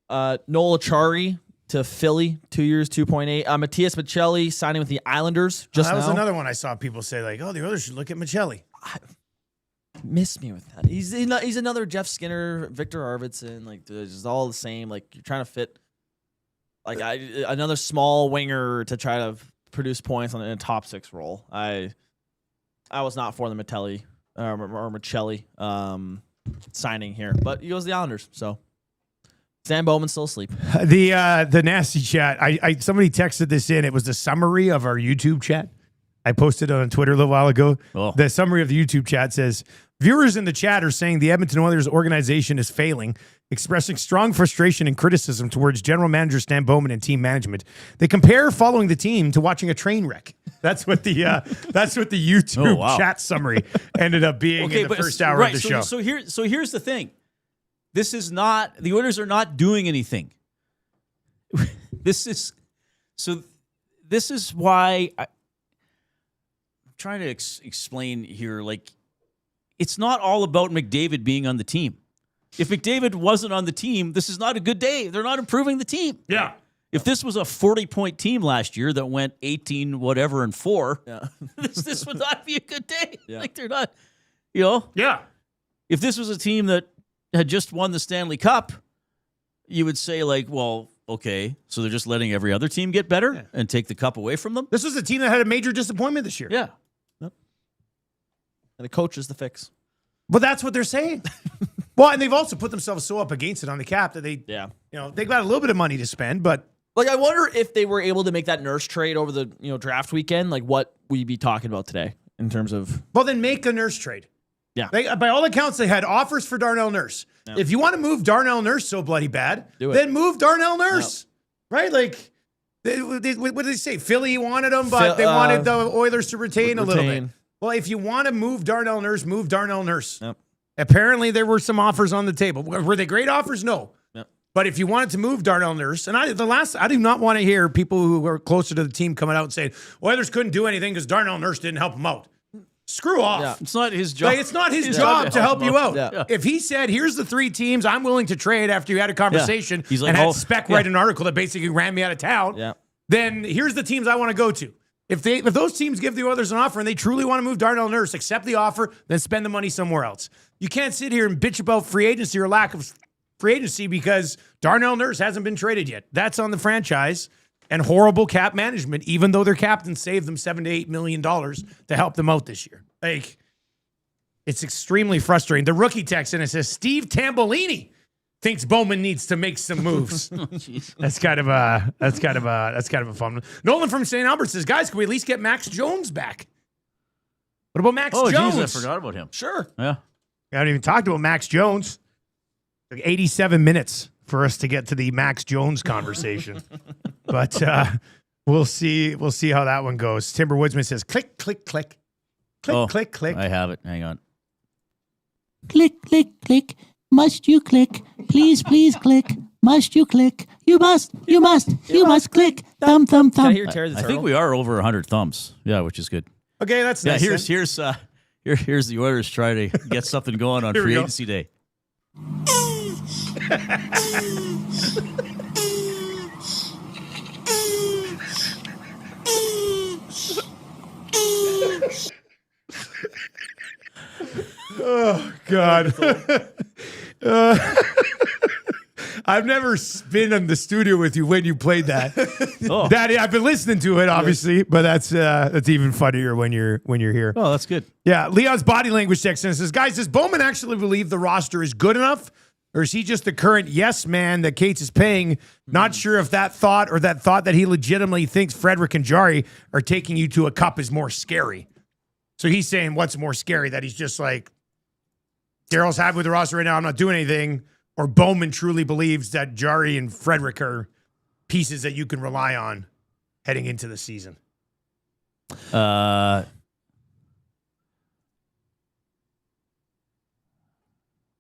[SPEAKER 3] Noel Achari to Philly, 2 years, 2.8. Matthias Michelli signing with the Islanders just
[SPEAKER 1] That was
[SPEAKER 3] now.
[SPEAKER 1] another one I saw people say, like, oh, the others should look at Michelli.
[SPEAKER 3] Miss me with that. He's another Jeff Skinner, Victor Arvidsson. Like, it's just all the same. Like, you're trying to fit like another small winger to try to produce points in a top 6 role. I was not for the Michelli signing here, but he goes to the Islanders. So Stan Bowman's still asleep.
[SPEAKER 1] The nasty chat. Somebody texted this in. It was the summary of our YouTube chat. I posted it on Twitter a little while ago.
[SPEAKER 2] Oh.
[SPEAKER 1] The summary of the YouTube chat says, viewers in the chat are saying the Edmonton Oilers organization is failing, expressing strong frustration and criticism towards general manager Stan Bowman and team management. They compare following the team to watching a train wreck. That's what the YouTube chat summary ended up being in the first hour of the show.
[SPEAKER 2] So here's the thing. This is not, the Oilers are not doing anything. This is why I'm trying to explain here. Like, it's not all about McDavid being on the team. If McDavid wasn't on the team, this is not a good day. They're not improving the team.
[SPEAKER 1] Yeah.
[SPEAKER 2] If this was a 40-point team last year that went 18 whatever and 4, this would not be a good day.
[SPEAKER 3] Yeah.
[SPEAKER 2] Like, they're not, Yeah. If this was a team that had just won the Stanley Cup, you would say, like, well, okay, so they're just letting every other team get better and take the cup away from them?
[SPEAKER 1] This was a team that had a major disappointment this year.
[SPEAKER 2] Yeah.
[SPEAKER 3] And the coach is the fix.
[SPEAKER 1] But that's what they're saying. Well, and they've also put themselves so up against it on the cap that they got a little bit of money to spend, but
[SPEAKER 3] Like, I wonder if they were able to make that Nurse trade over the draft weekend. Like, what we'd be talking about today in terms of.
[SPEAKER 1] Well, then make a Nurse trade.
[SPEAKER 3] Yeah.
[SPEAKER 1] By all accounts, they had offers for Darnell Nurse. Yeah. If you want to move Darnell Nurse so bloody bad, then move Darnell Nurse. Yeah. Right? Like, what did they say? Philly wanted him, but they wanted the Oilers to retain a little bit. Well, if you want to move Darnell Nurse, move Darnell Nurse. Yep. Apparently, there were some offers on the table. Were they great offers? No. Yep. But if you wanted to move Darnell Nurse, and I do not want to hear people who were closer to the team coming out and saying, Oilers couldn't do anything because Darnell Nurse didn't help him out. Screw off.
[SPEAKER 2] Yeah. It's not his job.
[SPEAKER 1] Like, it's not his job to help you out.
[SPEAKER 3] Yeah.
[SPEAKER 1] If he said, here's the 3 teams I'm willing to trade after you had a conversation
[SPEAKER 2] He's like,
[SPEAKER 1] and had Spec write an article that basically ran me out of town, then here's the teams I want to go to. If those teams give the Oilers an offer and they truly want to move Darnell Nurse, accept the offer, then spend the money somewhere else. You can't sit here and bitch about free agency or lack of free agency because Darnell Nurse hasn't been traded yet. That's on the franchise and horrible cap management, even though their captain saved them $7 to $8 million to help them out this year. Like, it's extremely frustrating. The rookie texts in and says, Steve Tambolini thinks Bowman needs to make some moves. That's kind of a fun one. Nolan from St. Albert says, guys, can we at least get Max Jones back? What about Max Jones?
[SPEAKER 2] Oh, geez, I forgot about him.
[SPEAKER 3] Sure.
[SPEAKER 2] Yeah.
[SPEAKER 1] I haven't even talked about Max Jones. Like 87 minutes for us to get to the Max Jones conversation. But we'll see. We'll see how that one goes. Timber Woodsman says, click, click, click. Click, click, click.
[SPEAKER 2] I have it. Hang on.
[SPEAKER 4] Click, click, click. Must you click? Please, please click. Must you click? You must click. Thumb, thumb,
[SPEAKER 3] Can I
[SPEAKER 4] thumb.
[SPEAKER 3] hear Terry the
[SPEAKER 2] I
[SPEAKER 3] Turtle?
[SPEAKER 2] think we are over 100 thumbs. Yeah, which is good.
[SPEAKER 1] Okay, that's
[SPEAKER 2] Yeah,
[SPEAKER 1] nice.
[SPEAKER 2] here's the Oilers trying to get something going on free agency day.
[SPEAKER 1] Oh, God. I've never been in the studio with you when you played that.
[SPEAKER 2] Oh.
[SPEAKER 1] I've been listening to it, obviously, but that's even funnier when you're here.
[SPEAKER 2] Oh, that's good.
[SPEAKER 1] Yeah, Leon's body language text says, guys, does Bowman actually believe the roster is good enough? Or is he just the current yes man that Cates is paying? Not sure if that thought that he legitimately thinks Frederick and Jari are taking you to a cup is more scary. So he's saying what's more scary, that he's just like, Daryl's happy with the roster right now, I'm not doing anything, or Bowman truly believes that Jari and Frederick are pieces that you can rely on heading into the season?
[SPEAKER 2] I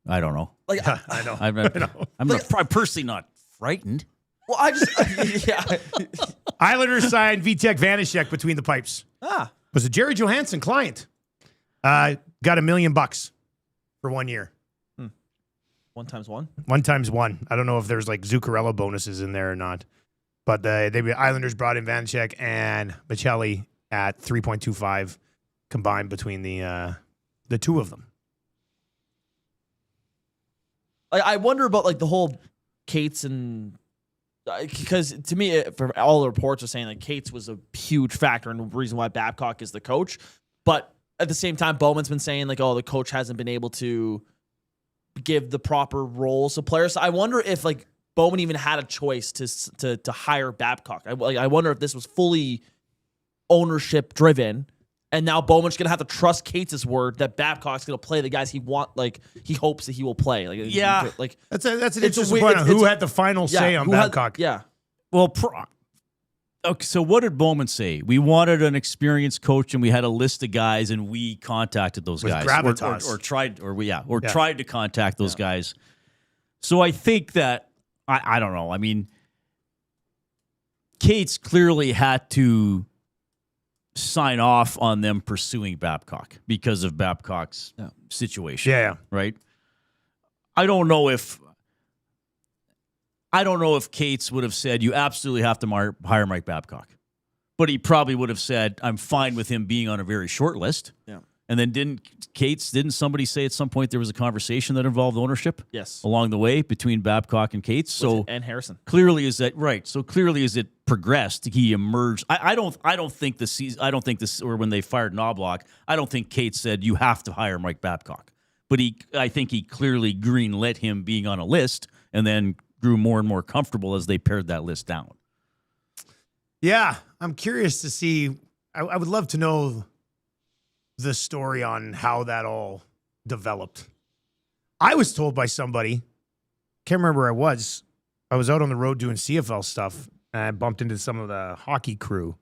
[SPEAKER 2] don't know.
[SPEAKER 3] Like,
[SPEAKER 1] I know.
[SPEAKER 2] I'm not personally not frightened.
[SPEAKER 3] well, I just, yeah.
[SPEAKER 1] Islanders signed Vitek Vanacek between the pipes. Was a Jerry Johansson client. Got $1 million for 1 year.
[SPEAKER 3] 1 times 1?
[SPEAKER 1] 1 times 1. I don't know if there's like Zuccarello bonuses in there or not. But the Islanders brought in Vanacek and Michelli at 3.25 combined between the two of them.
[SPEAKER 3] I wonder about like the whole Cates and because to me, for all the reports are saying like Cates was a huge factor in the reason why Babcock is the coach. But at the same time, Bowman's been saying like, oh, the coach hasn't been able to give the proper roles to players. So I wonder if like Bowman even had a choice to hire Babcock. I wonder if this was fully ownership driven. And now Bowman's gonna have to trust Cates' word that Babcock's gonna play the guys he hopes that he will play. Like,
[SPEAKER 2] yeah,
[SPEAKER 3] like
[SPEAKER 1] that's an interesting point on who had the final say on Babcock.
[SPEAKER 2] Well, okay. So what did Bowman say? We wanted an experienced coach, and we had a list of guys, and we contacted those guys, or tried to contact those guys. So I think that I don't know. I mean, Cates clearly had to sign off on them pursuing Babcock because of Babcock's situation.
[SPEAKER 1] Yeah.
[SPEAKER 2] Right. I don't know if Cates would have said you absolutely have to hire Mike Babcock, but he probably would have said I'm fine with him being on a very short list.
[SPEAKER 3] Yeah.
[SPEAKER 2] And then didn't somebody say at some point there was a conversation that involved ownership?
[SPEAKER 3] Yes.
[SPEAKER 2] Along the way between Babcock and Cates.
[SPEAKER 3] And Harrison.
[SPEAKER 2] Clearly is that right. So clearly as it progressed, he emerged. I don't think the season, or when they fired Knobloch, I don't think Cates said you have to hire Mike Babcock. But I think he clearly greenlit him being on a list and then grew more and more comfortable as they pared that list down.
[SPEAKER 1] Yeah, I'm curious to see. I would love to know the story on how that all developed. I was told by somebody, can't remember where I was. I was out on the road doing CFL stuff, and I bumped into some of the hockey crew.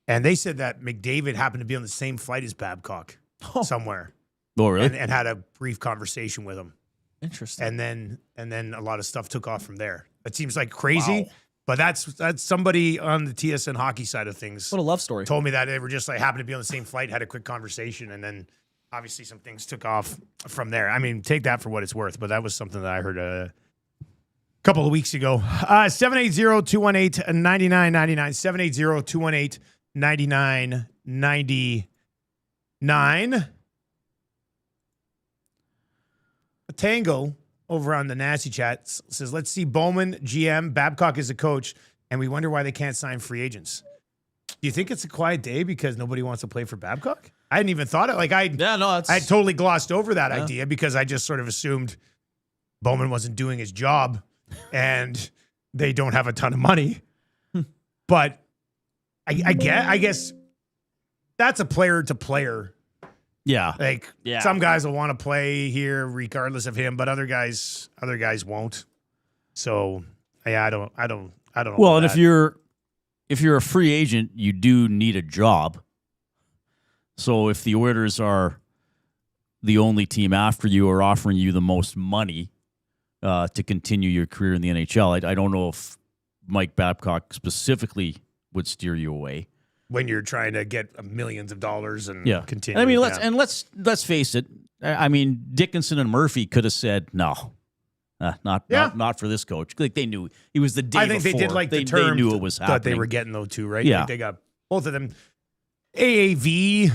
[SPEAKER 1] And they said that McDavid happened to be on the same flight as Babcock somewhere.
[SPEAKER 2] Oh, really?
[SPEAKER 1] And had a brief conversation with him.
[SPEAKER 3] Interesting.
[SPEAKER 1] And then a lot of stuff took off from there. It seems like crazy.
[SPEAKER 3] Wow.
[SPEAKER 1] But that's somebody on the TSN hockey side of things.
[SPEAKER 3] What a love story.
[SPEAKER 1] Told me that they were just like happened to be on the same flight, had a quick conversation, and then obviously some things took off from there. I mean, take that for what it's worth, but that was something that I heard a couple of weeks ago. 780-218-9999. 780-218-9999. Tango over on the Nasty Chat says, let's see Bowman, GM, Babcock is a coach, and we wonder why they can't sign free agents. Do you think it's a quiet day because nobody wants to play for Babcock? I hadn't even thought it. Like I totally glossed over that idea because I just sort of assumed Bowman wasn't doing his job and they don't have a ton of money. But I guess that's a player to player.
[SPEAKER 2] Yeah.
[SPEAKER 1] Like some guys will want to play here regardless of him, but other guys won't. So I don't know.
[SPEAKER 2] Well, and if you're a free agent, you do need a job. So if the Oilers are the only team after you or offering you the most money to continue your career in the NHL, I don't know if Mike Babcock specifically would steer you away.
[SPEAKER 1] When you're trying to get millions of dollars and continue.
[SPEAKER 2] I mean, let's face it. I mean, Dickinson and Murphy could have said no, not for this coach. Like they knew he was the day.
[SPEAKER 1] I think
[SPEAKER 2] before.
[SPEAKER 1] they did like
[SPEAKER 2] they
[SPEAKER 1] the term
[SPEAKER 2] knew it was happening.
[SPEAKER 1] that they were getting though too, right?
[SPEAKER 2] Yeah,
[SPEAKER 1] like they got both of them. AAV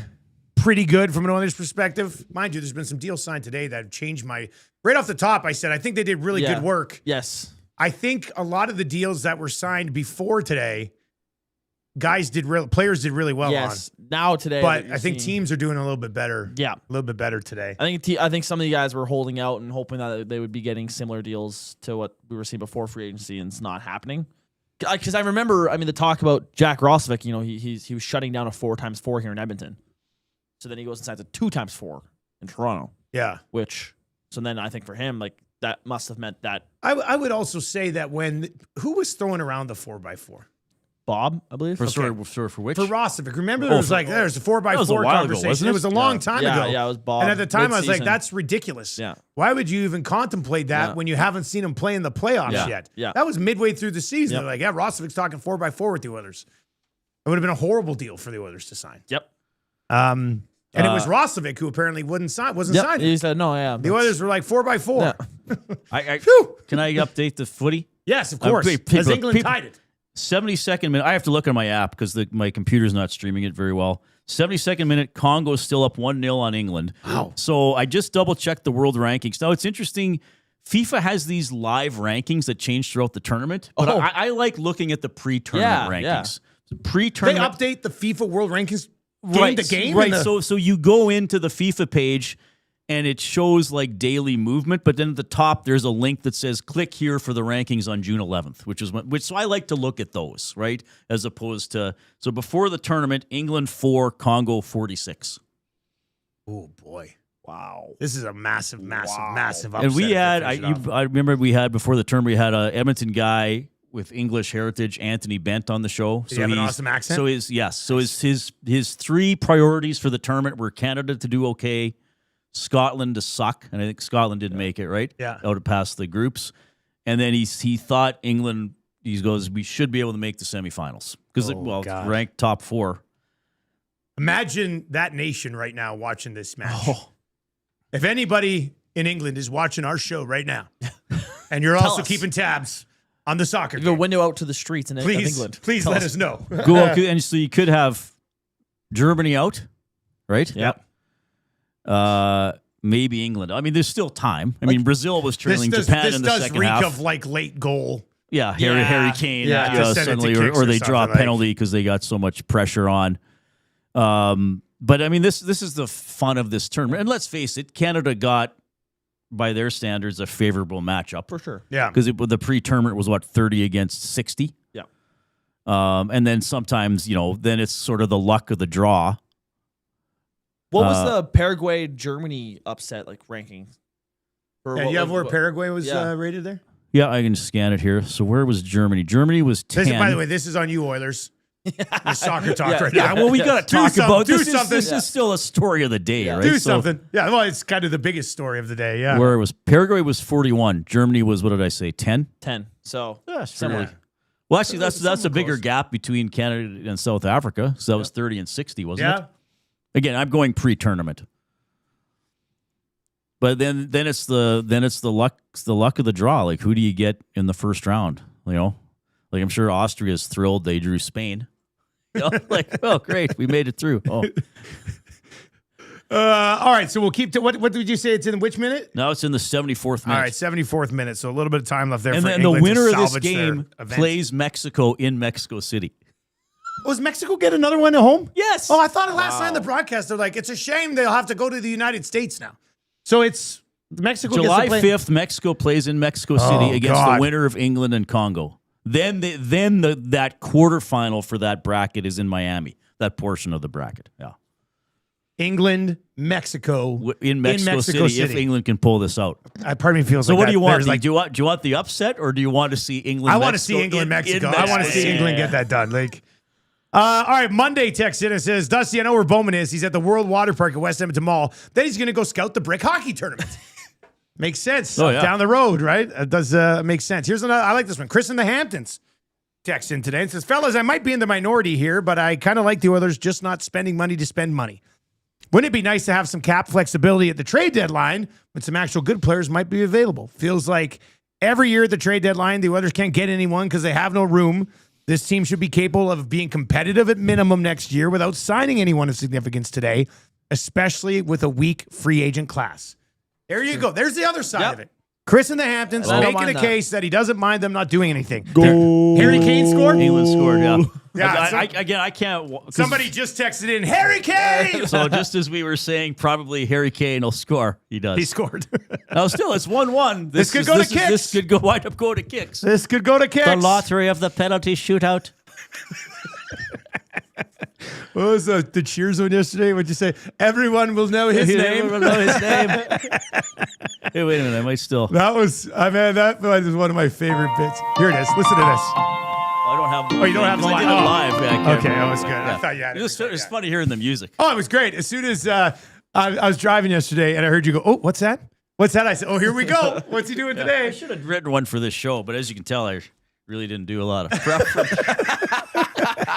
[SPEAKER 1] pretty good from an Oilers perspective, mind you. There's been some deals signed today that have changed my right off the top. I said I think they did really good work.
[SPEAKER 3] Yes,
[SPEAKER 1] I think a lot of the deals that were signed before today. Players did really well on.
[SPEAKER 3] Now today,
[SPEAKER 1] but I think teams are doing a little bit better.
[SPEAKER 3] Yeah,
[SPEAKER 1] a little bit better today.
[SPEAKER 3] I think some of the guys were holding out and hoping that they would be getting similar deals to what we were seeing before free agency, and it's not happening. Because I remember, the talk about Jack Roslovic. He was shutting down a 4x4 here in Edmonton, so then he goes and signs a 2x4 in Toronto.
[SPEAKER 1] Yeah,
[SPEAKER 3] so then I think for him, like that must have meant that.
[SPEAKER 1] I would also say that who was throwing around the 4x4.
[SPEAKER 3] Bob, I believe.
[SPEAKER 2] For which?
[SPEAKER 1] For Roslovic. Remember, there's a 4x4 conversation. It was a long time ago.
[SPEAKER 3] Yeah, it was Bob.
[SPEAKER 1] And at the time, I was like, that's ridiculous.
[SPEAKER 3] Yeah.
[SPEAKER 1] Why would you even contemplate that when you haven't seen him play in the playoffs yet?
[SPEAKER 3] Yeah.
[SPEAKER 1] That was midway through the season. They're like, Roslovic's talking 4x4 with the Oilers. It would have been a horrible deal for the Oilers to sign.
[SPEAKER 3] Yep.
[SPEAKER 1] And it was Roslovic who apparently wasn't signing.
[SPEAKER 3] He said, no, yeah.
[SPEAKER 1] The Oilers were like 4x4.
[SPEAKER 2] Yeah. Can I update the footy?
[SPEAKER 1] Yes, of course. As England tied it.
[SPEAKER 2] 72nd minute. I have to look on my app because my computer's not streaming it very well. 72nd minute, Congo's still up 1-0 on England.
[SPEAKER 1] Wow.
[SPEAKER 2] So I just double-checked the world rankings. Now, it's interesting. FIFA has these live rankings that change throughout the tournament. But I like looking at the pre-tournament rankings.
[SPEAKER 1] Yeah.
[SPEAKER 2] Pre-tournament.
[SPEAKER 1] They update the FIFA world rankings game to game?
[SPEAKER 2] Right. So you go into the FIFA page and it shows like daily movement, but then at the top there's a link that says click here for the rankings on June 11th, so I like to look at those, right? As opposed to before the tournament, England 4, Congo 46.
[SPEAKER 1] Oh boy.
[SPEAKER 3] Wow.
[SPEAKER 1] This is a massive upset.
[SPEAKER 2] And we had I remember we had before the tournament we had a Edmonton guy with English heritage, Anthony Bent, on the show.
[SPEAKER 1] Did he have an awesome accent?
[SPEAKER 2] So his three priorities for the tournament were Canada to do okay, Scotland to suck, and I think Scotland didn't make it, right?
[SPEAKER 1] Yeah.
[SPEAKER 2] Out past the groups. And then he thought England, he goes, we should be able to make the semifinals. Because, ranked top 4.
[SPEAKER 1] Imagine that nation right now watching this match. If anybody in England is watching our show right now, and you're also keeping tabs on the soccer game,
[SPEAKER 3] a window out to the streets of England.
[SPEAKER 1] Please let us know.
[SPEAKER 2] And so you could have Germany out, right?
[SPEAKER 3] Yep.
[SPEAKER 2] Maybe England. I mean, there's still time. I mean, Brazil was trailing Japan in the second half.
[SPEAKER 1] This does reek of like late goal.
[SPEAKER 2] Yeah, Harry Kane. Suddenly, or they draw a penalty because they got so much pressure on. But I mean, this is the fun of this tournament. And let's face it, Canada got, by their standards, a favorable matchup
[SPEAKER 3] for sure.
[SPEAKER 1] Yeah,
[SPEAKER 2] because the pre-tournament was 30 against 60.
[SPEAKER 3] Yeah.
[SPEAKER 2] And then sometimes, then it's sort of the luck of the draw.
[SPEAKER 3] What was the Paraguay-Germany upset ranking?
[SPEAKER 1] You have where Paraguay was rated there?
[SPEAKER 2] Yeah, I can scan it here. So where was Germany? Germany was 10.
[SPEAKER 1] By the way, this is on you, Oilers. The soccer talk right
[SPEAKER 2] Yeah,
[SPEAKER 1] now.
[SPEAKER 2] well, we got to talk about
[SPEAKER 1] do
[SPEAKER 2] this.
[SPEAKER 1] something.
[SPEAKER 2] This is still a story of the day, right?
[SPEAKER 1] Do something. Yeah, well, it's kind of the biggest story of the day, yeah.
[SPEAKER 2] Where it was Paraguay was 41. Germany was, what did I say, 10?
[SPEAKER 3] 10. So,
[SPEAKER 2] similar. Yeah. Well, actually, that's a bigger gap between Canada and South Africa. So that was 30 and 60, wasn't it? Again, I'm going pre-tournament. But then it's the luck of the draw. Like, who do you get in the first round? I'm sure Austria's thrilled they drew Spain. Oh, great, we made it through. Oh.
[SPEAKER 1] All right, so we'll keep to what did you say? It's in which minute?
[SPEAKER 2] Now it's in the 74th minute.
[SPEAKER 1] All right, 74th minute. So a little bit of time left there.
[SPEAKER 2] And
[SPEAKER 1] for
[SPEAKER 2] then
[SPEAKER 1] England
[SPEAKER 2] the winner
[SPEAKER 1] to
[SPEAKER 2] of this
[SPEAKER 1] salvage
[SPEAKER 2] game
[SPEAKER 1] their event.
[SPEAKER 2] plays Mexico in Mexico City.
[SPEAKER 1] Oh, does Mexico get another one at home?
[SPEAKER 2] Yes.
[SPEAKER 1] Oh, I thought last night in the broadcast they're like, it's a shame they'll have to go to the United States now. So it's Mexico.
[SPEAKER 2] July
[SPEAKER 1] gets to play
[SPEAKER 2] 5th, Mexico plays in Mexico City against the winner of England and Congo. Then that quarterfinal for that bracket is in Miami. That portion of the bracket. Yeah.
[SPEAKER 1] England, Mexico
[SPEAKER 2] in Mexico City. If England can pull this out.
[SPEAKER 1] Part of me feels
[SPEAKER 2] so.
[SPEAKER 1] Like
[SPEAKER 2] What do you want?
[SPEAKER 1] Like,
[SPEAKER 2] do you want the upset, or do you want to see England?
[SPEAKER 1] I want to see England, Mexico. I want to see England get that done. All right, Monday text in and says, Dusty, I know where Bowman is. He's at the World Water Park at West Edmonton Mall. Then he's going to go scout the brick hockey tournament. Makes sense. Down the road, right? It does make sense. Here's another. I like this one. Chris in the Hamptons text in today and says, fellas, I might be in the minority here, but I kind of like the Oilers just not spending money to spend money. Wouldn't it be nice to have some cap flexibility at the trade deadline when some actual good players might be available? Feels like every year at the trade deadline, the Oilers can't get anyone because they have no room. This team should be capable of being competitive at minimum next year without signing anyone of significance today, especially with a weak free agent class. There you go. There's the other side of it. Chris in the Hamptons making a case that he doesn't mind them not doing anything. Harry Kane scored?
[SPEAKER 2] England scored, yeah.
[SPEAKER 1] I
[SPEAKER 2] can't.
[SPEAKER 1] Somebody just texted in, Harry Kane!
[SPEAKER 2] So just as we were saying, probably Harry Kane will score. He does.
[SPEAKER 1] He scored.
[SPEAKER 2] Now still, it's 1-1.
[SPEAKER 1] This could go to kicks.
[SPEAKER 2] This could wind up going to kicks.
[SPEAKER 1] This could go to kicks.
[SPEAKER 2] The lottery of the penalty shootout.
[SPEAKER 1] What was the Cheers one yesterday? What'd you say? Everyone will know his name.
[SPEAKER 2] Everyone will know his name. Hey, wait a minute. I might still.
[SPEAKER 1] That was one of my favorite bits. Here it is. Listen to this.
[SPEAKER 2] I don't have.
[SPEAKER 1] Oh, you don't have the
[SPEAKER 2] I
[SPEAKER 1] live.
[SPEAKER 2] did it live. Yeah,
[SPEAKER 1] Okay, that was good. I thought you had it.
[SPEAKER 2] It was funny hearing the music.
[SPEAKER 1] Oh, it was great. As soon as I was driving yesterday and I heard you go, oh, what's that? What's that? I said, oh, here we go. What's he doing today?
[SPEAKER 2] I should have written one for this show, but as you can tell, I really didn't do a lot of prep.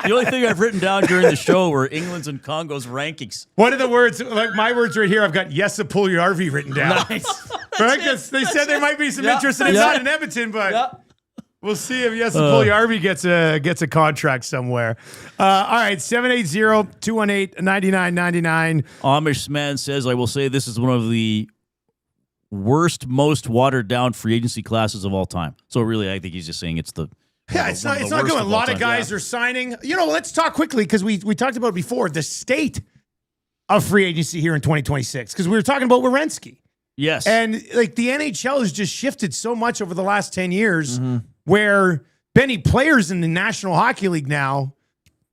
[SPEAKER 2] The only thing I've written down during the show were England's and Congo's rankings.
[SPEAKER 1] One of the words, like my words right here, I've got yes, a pull your RV written down.
[SPEAKER 2] Nice.
[SPEAKER 1] Right? Because they said there might be some interest in it. It's not in Edmonton, but we'll see if yes, a pull your RV gets a contract somewhere. All right, 780-218-9999.
[SPEAKER 2] Amish man says, I will say this is one of the worst, most watered down free agency classes of all time. So really, I think he's just saying it's the.
[SPEAKER 1] Yeah, it's not good. A lot of guys are signing. Let's talk quickly because we talked about it before, the state of free agency here in 2026, because we were talking about Werenski.
[SPEAKER 2] Yes.
[SPEAKER 1] And the NHL has just shifted so much over the last 10 years where Benny players in the National Hockey League now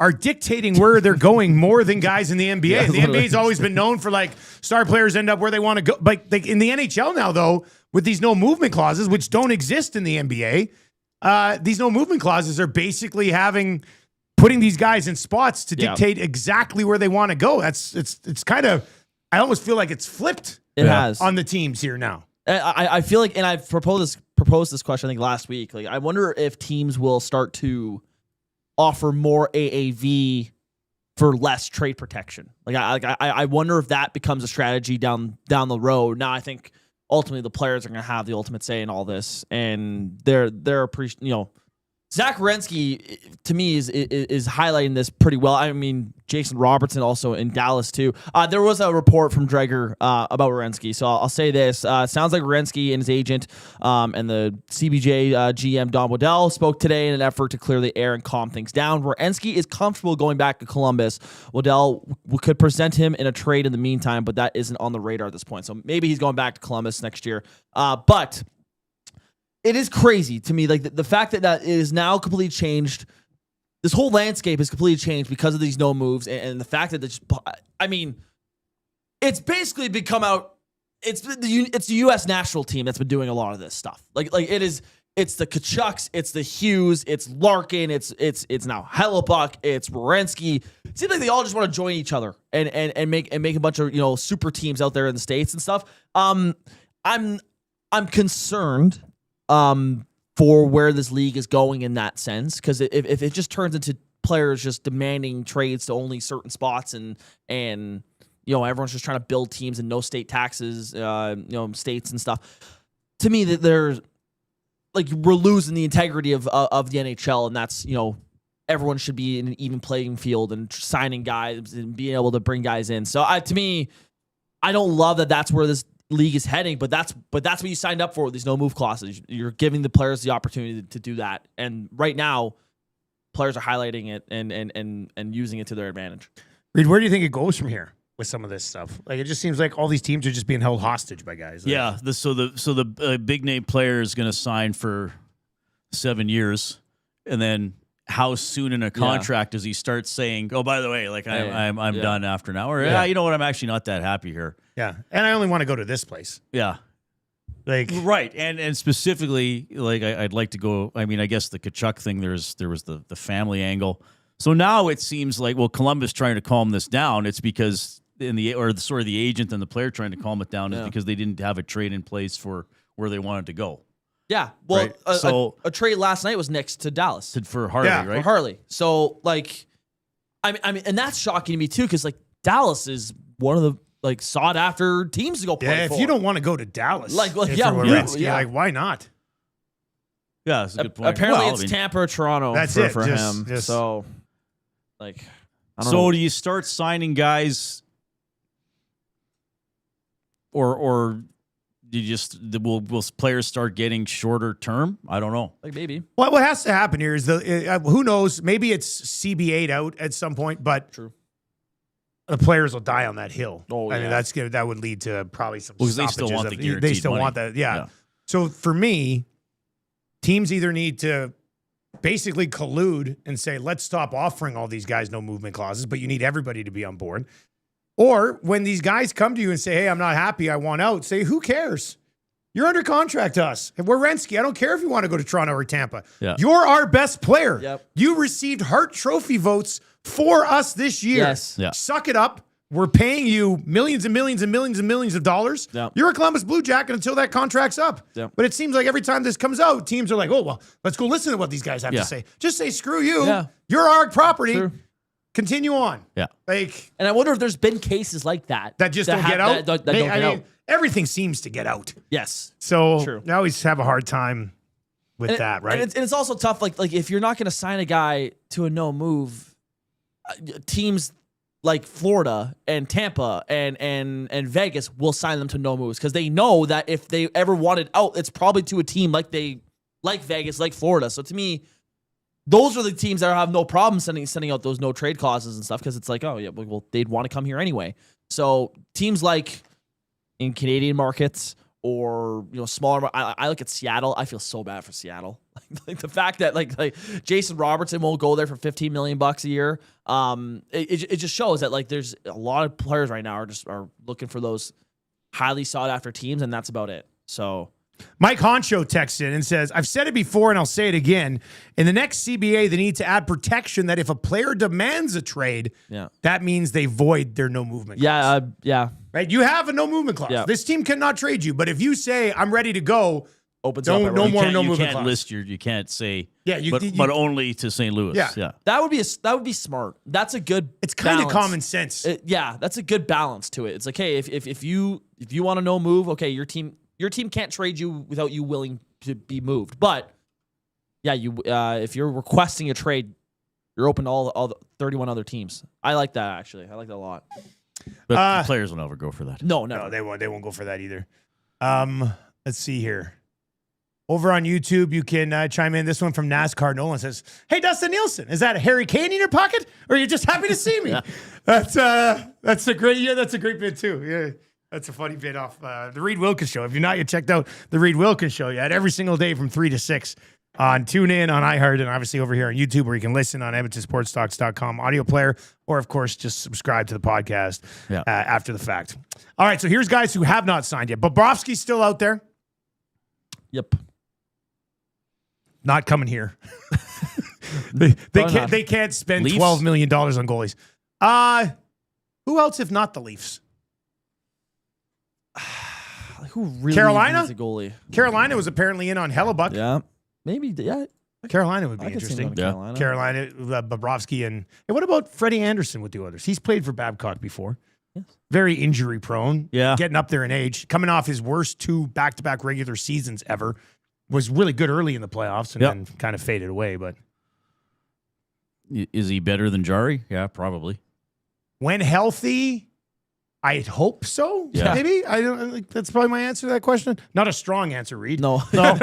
[SPEAKER 1] are dictating where they're going more than guys in the NBA.
[SPEAKER 2] Yeah,
[SPEAKER 1] and the NBA's always been known for star players end up where they want to go. Like in the NHL now, though, with these no movement clauses, which don't exist in the NBA, these no movement clauses are basically putting these guys in spots to dictate exactly where they want to go. It's kind of, I almost feel like it's flipped.
[SPEAKER 3] It has
[SPEAKER 1] on the teams here now.
[SPEAKER 3] I feel like, and I've proposed this question I think last week. I wonder if teams will start to offer more AAV for less trade protection. I wonder if that becomes a strategy down the road. Now I think ultimately the players are going to have the ultimate say in all this, and they're Zach Werenski to me is highlighting this pretty well. I mean, Jason Robertson also in Dallas too. There was a report from Dreger about Werenski, so I'll say this: sounds like Werenski and his agent and the CBJ GM Don Waddell spoke today in an effort to clear the air and calm things down. Werenski is comfortable going back to Columbus. Waddell could present him in a trade in the meantime, but that isn't on the radar at this point. So maybe he's going back to Columbus next year. But it is crazy to me, the fact that it is now completely changed. this whole landscape has completely changed because of these no moves and the fact that it's basically become out. It's the U.S. national team that's been doing a lot of this stuff. Like it is. It's the Kachucks, it's the Hughes, it's Larkin, it's now Hellebuck, it's Werenski. It seems like they all just want to join each other and make a bunch of super teams out there in the States and stuff. I'm concerned for where this league is going in that sense, because if it just turns into players just demanding trades to only certain spots and everyone's just trying to build teams and no state taxes, states and stuff. To me, that there's we're losing the integrity of the NHL, and that's everyone should be in an even playing field and signing guys and being able to bring guys in. So to me, I don't love that that's where this league is heading, but that's what you signed up for with these no move clauses. You're giving the players the opportunity to do that, and right now, players are highlighting it and using it to their advantage.
[SPEAKER 1] Reid, where do you think it goes from here with some of this stuff? Like, it just seems like all these teams are just being held hostage by guys.
[SPEAKER 2] Yeah. So the big name player is going to sign for 7 years, and then how soon in a contract does he start saying, "Oh, by the way, I'm done after an hour"? You know what? I'm actually not that happy here.
[SPEAKER 1] Yeah, and I only want to go to this place.
[SPEAKER 2] Yeah. Right, and specifically, I'd like to go. I mean, I guess the Kachuk thing. There was the family angle. So now it seems like Columbus trying to calm this down. It's because the agent and the player trying to calm it down is because they didn't have a trade in place for where they wanted to go.
[SPEAKER 3] Yeah, well,
[SPEAKER 2] right?
[SPEAKER 3] a trade last night was next to Dallas
[SPEAKER 2] for Harley, right?
[SPEAKER 3] For Harley. So I mean, and that's shocking to me too, because Dallas is one of the sought after teams to go play for.
[SPEAKER 1] Yeah, if you don't want to go to Dallas, why not?
[SPEAKER 2] Yeah, that's a good point.
[SPEAKER 3] Apparently, it's Tampa or Toronto.
[SPEAKER 1] That's
[SPEAKER 3] for him. So, I don't know.
[SPEAKER 2] Do you start signing guys, or will players start getting shorter term? I don't know.
[SPEAKER 3] Maybe.
[SPEAKER 1] Well, what has to happen here is who knows? Maybe it's CBA'd out at some point, but
[SPEAKER 3] true.
[SPEAKER 1] The players will die on that hill.
[SPEAKER 3] Oh,
[SPEAKER 1] I mean, that's good. That would lead to probably some.
[SPEAKER 2] Because they still want the guaranteed
[SPEAKER 1] They still
[SPEAKER 2] money.
[SPEAKER 1] want that. Yeah. So for me, teams either need to basically collude and say, let's stop offering all these guys no movement clauses, but you need everybody to be on board. Or when these guys come to you and say, hey, I'm not happy, I want out, say, who cares? You're under contract to us. If we're Werenski, I don't care if you want to go to Toronto or Tampa.
[SPEAKER 2] Yeah.
[SPEAKER 1] You're our best player.
[SPEAKER 3] Yep.
[SPEAKER 1] You received Hart Trophy votes for us this year.
[SPEAKER 3] Yes.
[SPEAKER 2] Yeah.
[SPEAKER 1] Suck it up. We're paying you millions and millions and millions and millions of dollars.
[SPEAKER 3] Yep.
[SPEAKER 1] You're a Columbus Blue Jacket until that contract's up.
[SPEAKER 3] Yep.
[SPEAKER 1] But it seems like every time this comes out, teams are like, oh, well, let's go listen to what these guys have to say. Just say, screw you.
[SPEAKER 3] Yeah.
[SPEAKER 1] You're our property.
[SPEAKER 3] True.
[SPEAKER 1] Continue on.
[SPEAKER 2] Yeah.
[SPEAKER 3] And I wonder if there's been cases like that.
[SPEAKER 1] That just don't get out?
[SPEAKER 3] That don't get out.
[SPEAKER 1] Everything seems to get out.
[SPEAKER 3] Yes.
[SPEAKER 1] So
[SPEAKER 3] True.
[SPEAKER 1] I always have a hard time with that, right?
[SPEAKER 3] And it's also tough. Like if you're not going to sign a guy to a no move, teams like Florida and Tampa and Vegas will sign them to no moves because they know that if they ever wanted out, it's probably to a team like Vegas, like Florida. So to me, those are the teams that have no problem sending out those no trade clauses and stuff because it's like, oh yeah, well they'd want to come here anyway. So teams like in Canadian markets or smaller. I look at Seattle. I feel so bad for Seattle. like the fact that like Jason Robertson won't go there for $15 million a year. It just shows that like there's a lot of players right now are looking for those highly sought after teams, and that's about it. So.
[SPEAKER 1] Mike Honcho texts in and says, I've said it before and I'll say it again. In the next CBA, they need to add protection that if a player demands a trade, that means they void their no movement clause.
[SPEAKER 3] Yeah.
[SPEAKER 1] Right? You have a no movement clause.
[SPEAKER 3] Yeah.
[SPEAKER 1] This team cannot trade you, but if you say, I'm ready to go,
[SPEAKER 3] opens
[SPEAKER 1] no
[SPEAKER 3] up
[SPEAKER 1] more no
[SPEAKER 2] you
[SPEAKER 1] movement
[SPEAKER 2] can't
[SPEAKER 1] clause.
[SPEAKER 2] list you can't say
[SPEAKER 1] you
[SPEAKER 2] but only to St. Louis.
[SPEAKER 1] Yeah.
[SPEAKER 3] That would be smart. That's a good
[SPEAKER 1] It's kind of
[SPEAKER 3] balance.
[SPEAKER 1] common sense.
[SPEAKER 3] That's a good balance to it. It's like, hey, if you want to no move, okay, your team can't trade you without you willing to be moved. But yeah, if you're requesting a trade, you're open to all the 31 other teams. I like that actually. I like that a lot.
[SPEAKER 2] But players will never go for that.
[SPEAKER 3] No,
[SPEAKER 1] they won't go for that either. Let's see here. Over on YouTube, you can chime in. This one from NASCAR Nolan says, hey, Dustin Nielson, is that a Harry Kane in your pocket? Or are you just happy to see me? That's a great bit too. Yeah. That's a funny bit off the Reid Wilkins show. If you're not yet checked out the Reid Wilkins show yet, every single day from 3 to 6 on TuneIn, on iHeart, and obviously over here on YouTube, where you can listen on EdmontonSportsTalks.com audio player, or of course just subscribe to the podcast after the fact. All right, so here's guys who have not signed yet. Bobrovsky's still out there.
[SPEAKER 3] Yep.
[SPEAKER 1] Not coming here. They can't spend
[SPEAKER 2] Leafs?
[SPEAKER 1] $12 million on goalies. Who else if not the Leafs?
[SPEAKER 3] Who really
[SPEAKER 1] Carolina?
[SPEAKER 3] needs a goalie?
[SPEAKER 1] Carolina was apparently in on Hellebuck.
[SPEAKER 3] Yeah. Maybe. Yeah.
[SPEAKER 1] Carolina would be
[SPEAKER 3] I could see him
[SPEAKER 1] interesting.
[SPEAKER 3] going to Carolina.
[SPEAKER 1] Bobrovsky, and what about Freddie Anderson with the others? He's played for Babcock before.
[SPEAKER 3] Yes.
[SPEAKER 1] Very injury prone.
[SPEAKER 2] Yeah.
[SPEAKER 1] Getting up there in age. Coming off his worst 2 back-to-back regular seasons ever. Was really good early in the playoffs and then kind of faded away. But
[SPEAKER 2] Is he better than Jari? Yeah, probably.
[SPEAKER 1] when healthy, I hope so.
[SPEAKER 2] Yeah.
[SPEAKER 1] Maybe. I don't think that's probably my answer to that question. Not a strong answer, Reed.
[SPEAKER 3] No.
[SPEAKER 1] I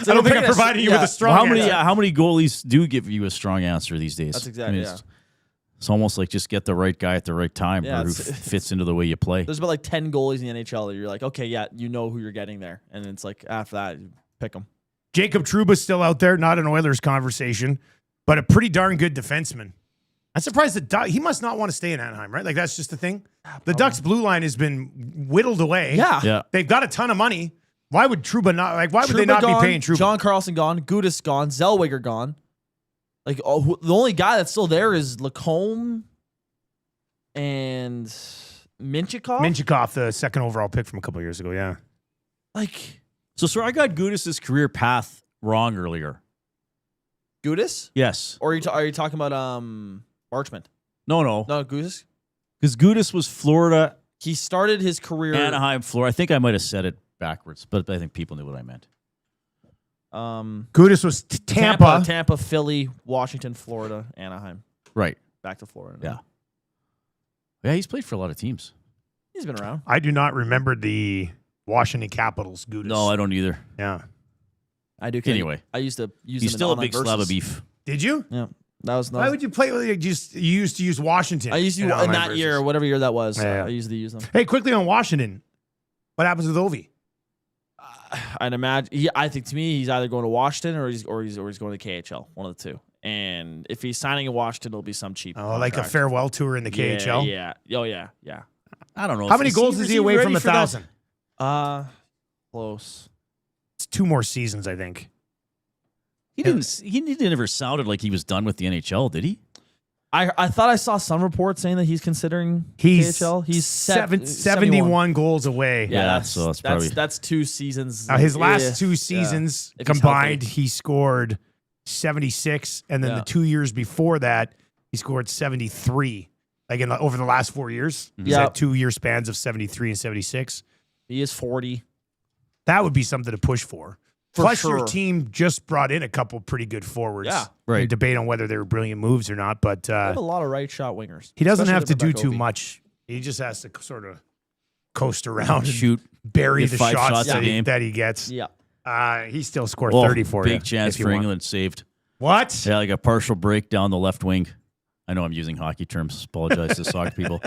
[SPEAKER 1] don't think I'm providing you with a strong answer.
[SPEAKER 2] How many goalies do give you a strong answer these days?
[SPEAKER 3] That's exactly,
[SPEAKER 2] It's almost like just get the right guy at the right time
[SPEAKER 3] Yeah,
[SPEAKER 2] who fits into the way you play.
[SPEAKER 3] There's about like 10 goalies in the NHL that you're like, okay, yeah, you know who you're getting there. And it's like, after that, you pick them.
[SPEAKER 1] Jacob Trouba's still out there, not an Oilers conversation, but a pretty darn good defenseman. I'm surprised that he must not want to stay in Anaheim, right? Like, that's just the thing. The Ducks' blue line has been whittled away.
[SPEAKER 3] Yeah.
[SPEAKER 1] They've got a ton of money. Why would Trouba not? Like, why would they not
[SPEAKER 3] gone,
[SPEAKER 1] be paying Trouba?
[SPEAKER 3] John Carlson gone. Gudis gone. Zellweger gone. Like, the only guy that's still there is Lacombe and Minchikov.
[SPEAKER 1] Minchikov, the second overall pick from a couple of years ago, yeah.
[SPEAKER 3] Like,
[SPEAKER 2] So I got Gudis' career path wrong earlier.
[SPEAKER 3] Gudis?
[SPEAKER 2] Yes.
[SPEAKER 3] Or are you talking about Barchman?
[SPEAKER 2] No.
[SPEAKER 3] No, Gudis?
[SPEAKER 2] Because Gudis was Florida,
[SPEAKER 3] He started his career.
[SPEAKER 2] Anaheim, Florida. I think I might have said it backwards, but I think people knew what I meant.
[SPEAKER 1] Gudis was
[SPEAKER 3] Tampa, Philly, Washington, Florida, Anaheim.
[SPEAKER 2] Right.
[SPEAKER 3] Back to Florida.
[SPEAKER 2] Yeah. Yeah, he's played for a lot of teams.
[SPEAKER 3] He's been around.
[SPEAKER 1] I do not remember the Washington Capitals Gudis.
[SPEAKER 2] No, I don't either.
[SPEAKER 1] Yeah.
[SPEAKER 3] I do.
[SPEAKER 2] Anyway.
[SPEAKER 3] I used to use
[SPEAKER 2] He's
[SPEAKER 3] them
[SPEAKER 2] still
[SPEAKER 3] in
[SPEAKER 2] a big
[SPEAKER 3] online
[SPEAKER 2] slab of
[SPEAKER 3] versus.
[SPEAKER 2] beef.
[SPEAKER 1] Did you?
[SPEAKER 3] Yeah. That was
[SPEAKER 1] Why would you play with you used to use Washington?
[SPEAKER 3] I used to
[SPEAKER 1] in
[SPEAKER 3] in
[SPEAKER 1] online
[SPEAKER 3] that year,
[SPEAKER 1] versus.
[SPEAKER 3] whatever year that was.
[SPEAKER 1] Yeah.
[SPEAKER 3] I used to use them.
[SPEAKER 1] Hey, quickly on Washington. What happens with Ovi?
[SPEAKER 3] I'd imagine. I think to me, he's either going to Washington or he's going to KHL. One of the two. And if he's signing in Washington, it'll be some cheap.
[SPEAKER 1] Oh, like a
[SPEAKER 3] contract.
[SPEAKER 1] farewell tour in the KHL?
[SPEAKER 3] Yeah. Oh yeah. Yeah.
[SPEAKER 2] I don't know.
[SPEAKER 1] How many goals is he away from 1,000?
[SPEAKER 3] Close.
[SPEAKER 1] It's 2 more seasons, I think.
[SPEAKER 2] He never sounded like he was done with the NHL, did he?
[SPEAKER 3] I thought I saw some reports saying that he's considering
[SPEAKER 1] He's
[SPEAKER 3] KHL. He's
[SPEAKER 1] 71 goals away.
[SPEAKER 2] Yeah, so that's probably-
[SPEAKER 3] that's 2 seasons.
[SPEAKER 1] His last 2 seasons
[SPEAKER 3] If he's
[SPEAKER 1] combined,
[SPEAKER 3] healthy.
[SPEAKER 1] he scored 76, and then the 2 years before that, he scored 73. Like over the last 4 years, he's had 2-year spans of 73 and 76.
[SPEAKER 3] He is 40.
[SPEAKER 1] That would be something to push for.
[SPEAKER 3] For
[SPEAKER 1] Plus,
[SPEAKER 3] sure.
[SPEAKER 1] your team just brought in a couple pretty good forwards.
[SPEAKER 3] Yeah.
[SPEAKER 2] Right.
[SPEAKER 1] You debate on whether they were brilliant moves or not, but
[SPEAKER 3] They have a lot of right shot wingers.
[SPEAKER 1] he doesn't
[SPEAKER 3] especially
[SPEAKER 1] have to do
[SPEAKER 3] Rebecca
[SPEAKER 1] too
[SPEAKER 3] Ovi.
[SPEAKER 1] much. He just has to sort of coast around and
[SPEAKER 2] Shoot.
[SPEAKER 1] bury
[SPEAKER 2] Get
[SPEAKER 1] the
[SPEAKER 2] 5
[SPEAKER 1] shots
[SPEAKER 2] shots a game.
[SPEAKER 1] that he gets.
[SPEAKER 3] Yeah.
[SPEAKER 1] He still scored
[SPEAKER 2] Oh,
[SPEAKER 1] 30 for you.
[SPEAKER 2] big chance
[SPEAKER 1] if you
[SPEAKER 2] for
[SPEAKER 1] want.
[SPEAKER 2] England saved.
[SPEAKER 1] What?
[SPEAKER 2] Yeah, like a partial break down the left wing. I know I'm using hockey terms. Apologize to soccer people.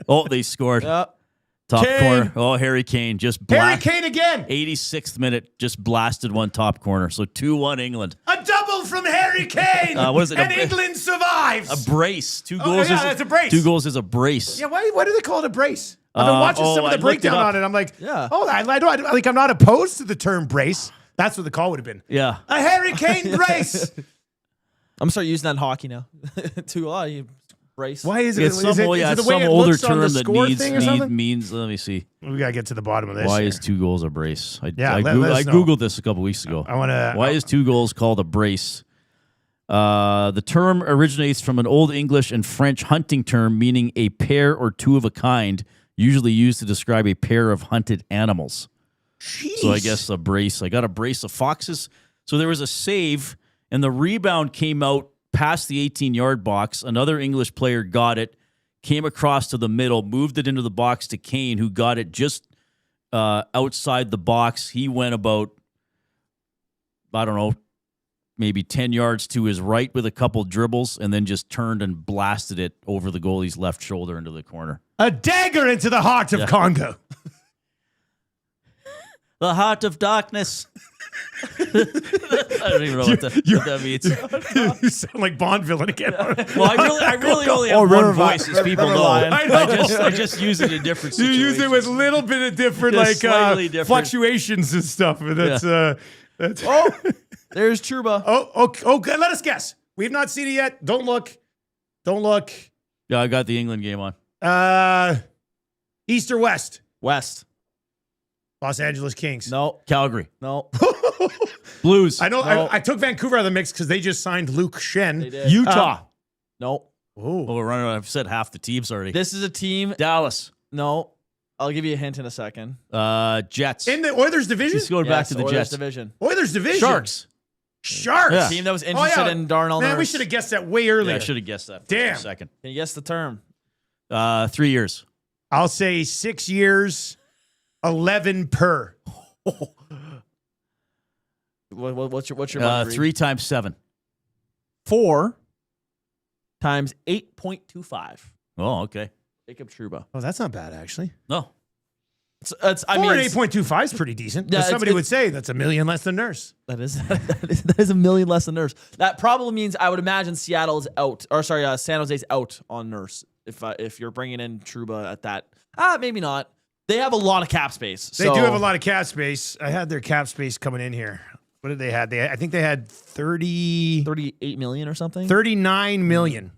[SPEAKER 2] Oh, they scored. Top
[SPEAKER 1] Kane.
[SPEAKER 2] corner. Oh, Harry Kane just
[SPEAKER 1] Harry Kane again.
[SPEAKER 2] 86th minute, just blasted one top corner. So 2-1 England.
[SPEAKER 1] A double from Harry Kane.
[SPEAKER 2] What is it?
[SPEAKER 1] And England survives.
[SPEAKER 2] A brace. 2
[SPEAKER 1] Oh,
[SPEAKER 2] goals.
[SPEAKER 1] yeah, that's a brace.
[SPEAKER 2] 2 goals is a brace.
[SPEAKER 1] Yeah, why do they call it a brace? I've been watching some of
[SPEAKER 2] I
[SPEAKER 1] the
[SPEAKER 2] looked
[SPEAKER 1] breakdown
[SPEAKER 2] it up.
[SPEAKER 1] on it. I'm like,
[SPEAKER 3] Yeah.
[SPEAKER 1] I'm not opposed to the term brace. That's what the call would have been.
[SPEAKER 2] Yeah.
[SPEAKER 1] A Harry Kane brace.
[SPEAKER 3] I'm starting using that in hockey now. You brace.
[SPEAKER 1] Why is it?
[SPEAKER 2] It's
[SPEAKER 1] Is
[SPEAKER 2] some,
[SPEAKER 1] it the way
[SPEAKER 2] some
[SPEAKER 1] it
[SPEAKER 2] older
[SPEAKER 1] looks on the
[SPEAKER 2] term that
[SPEAKER 1] score thing or something?
[SPEAKER 2] means, let me see.
[SPEAKER 1] We gotta get to the bottom of this.
[SPEAKER 2] Why
[SPEAKER 1] here.
[SPEAKER 2] is 2 goals a brace? I
[SPEAKER 1] let us know.
[SPEAKER 2] Googled this a couple weeks ago.
[SPEAKER 1] I want to.
[SPEAKER 2] Why is 2 goals called a brace? The term originates from an Old English and French hunting term meaning a pair or 2 of a kind, usually used to describe a pair of hunted animals. So I guess a brace. I got a brace of foxes. So there was a save, and the rebound came out past the 18-yard box. Another English player got it, came across to the middle, moved it into the box to Kane, who got it just outside the box. He went about, I don't know, maybe 10 yards to his right with a couple dribbles, and then just turned and blasted it over the goalie's left shoulder into the corner.
[SPEAKER 1] a dagger into the heart of Congo.
[SPEAKER 2] The heart of darkness. I don't even know what that means.
[SPEAKER 1] You sound like Bond villain again.
[SPEAKER 2] Well, I really only have one voice, as people know. I just use it in different
[SPEAKER 1] You
[SPEAKER 2] situations.
[SPEAKER 1] use it with a little bit of different,
[SPEAKER 2] Just slightly different.
[SPEAKER 1] fluctuations and stuff. That's
[SPEAKER 3] Oh, there's Truba.
[SPEAKER 1] okay. Let us guess. We've not seen it yet. Don't look.
[SPEAKER 2] Yeah, I got the England game on.
[SPEAKER 1] East or West?
[SPEAKER 3] West.
[SPEAKER 1] Los Angeles Kings.
[SPEAKER 3] No.
[SPEAKER 2] Calgary.
[SPEAKER 3] No.
[SPEAKER 2] Blues.
[SPEAKER 1] I know.
[SPEAKER 3] No.
[SPEAKER 1] I took Vancouver out of the mix because they just signed Luke Shen.
[SPEAKER 3] They did.
[SPEAKER 2] Utah.
[SPEAKER 3] No.
[SPEAKER 2] Oh, we're running. I've said half the teams already.
[SPEAKER 3] This is a team.
[SPEAKER 2] Dallas.
[SPEAKER 3] No. I'll give you a hint in a second.
[SPEAKER 2] Jets.
[SPEAKER 1] In the Oilers division?
[SPEAKER 2] He's going back to the
[SPEAKER 3] Oilers
[SPEAKER 2] Jets.
[SPEAKER 3] division.
[SPEAKER 1] Oilers division.
[SPEAKER 2] Sharks.
[SPEAKER 1] Sharks.
[SPEAKER 3] Team that was interested in Darnell
[SPEAKER 1] Man,
[SPEAKER 3] Nurse.
[SPEAKER 1] we should have guessed that way
[SPEAKER 2] Yeah,
[SPEAKER 1] earlier.
[SPEAKER 2] I should have guessed that.
[SPEAKER 1] Damn.
[SPEAKER 2] For a second.
[SPEAKER 3] Can you guess the term?
[SPEAKER 2] 3 years.
[SPEAKER 1] I'll say 6 years, 11 per.
[SPEAKER 3] What's your money,
[SPEAKER 2] 3 times 7.
[SPEAKER 3] 4 times 8.25.
[SPEAKER 2] Oh, okay.
[SPEAKER 3] Jacob Truba.
[SPEAKER 1] Oh, that's not bad, actually.
[SPEAKER 2] No.
[SPEAKER 3] It's
[SPEAKER 1] 4 and 8.25 is pretty decent.
[SPEAKER 3] Yeah,
[SPEAKER 1] But somebody
[SPEAKER 3] it's-
[SPEAKER 1] would say that's $1 million less than Nurse.
[SPEAKER 3] that is $1 million less than Nurse. That probably means I would imagine Seattle's out, or sorry, San Jose's out on Nurse. If you're bringing in Truba at that, maybe not. They have a lot of cap space.
[SPEAKER 1] They do have a lot of cap space. I had their cap space coming in here. What did they have? I think they had
[SPEAKER 3] 38 million or something.
[SPEAKER 1] 39 million.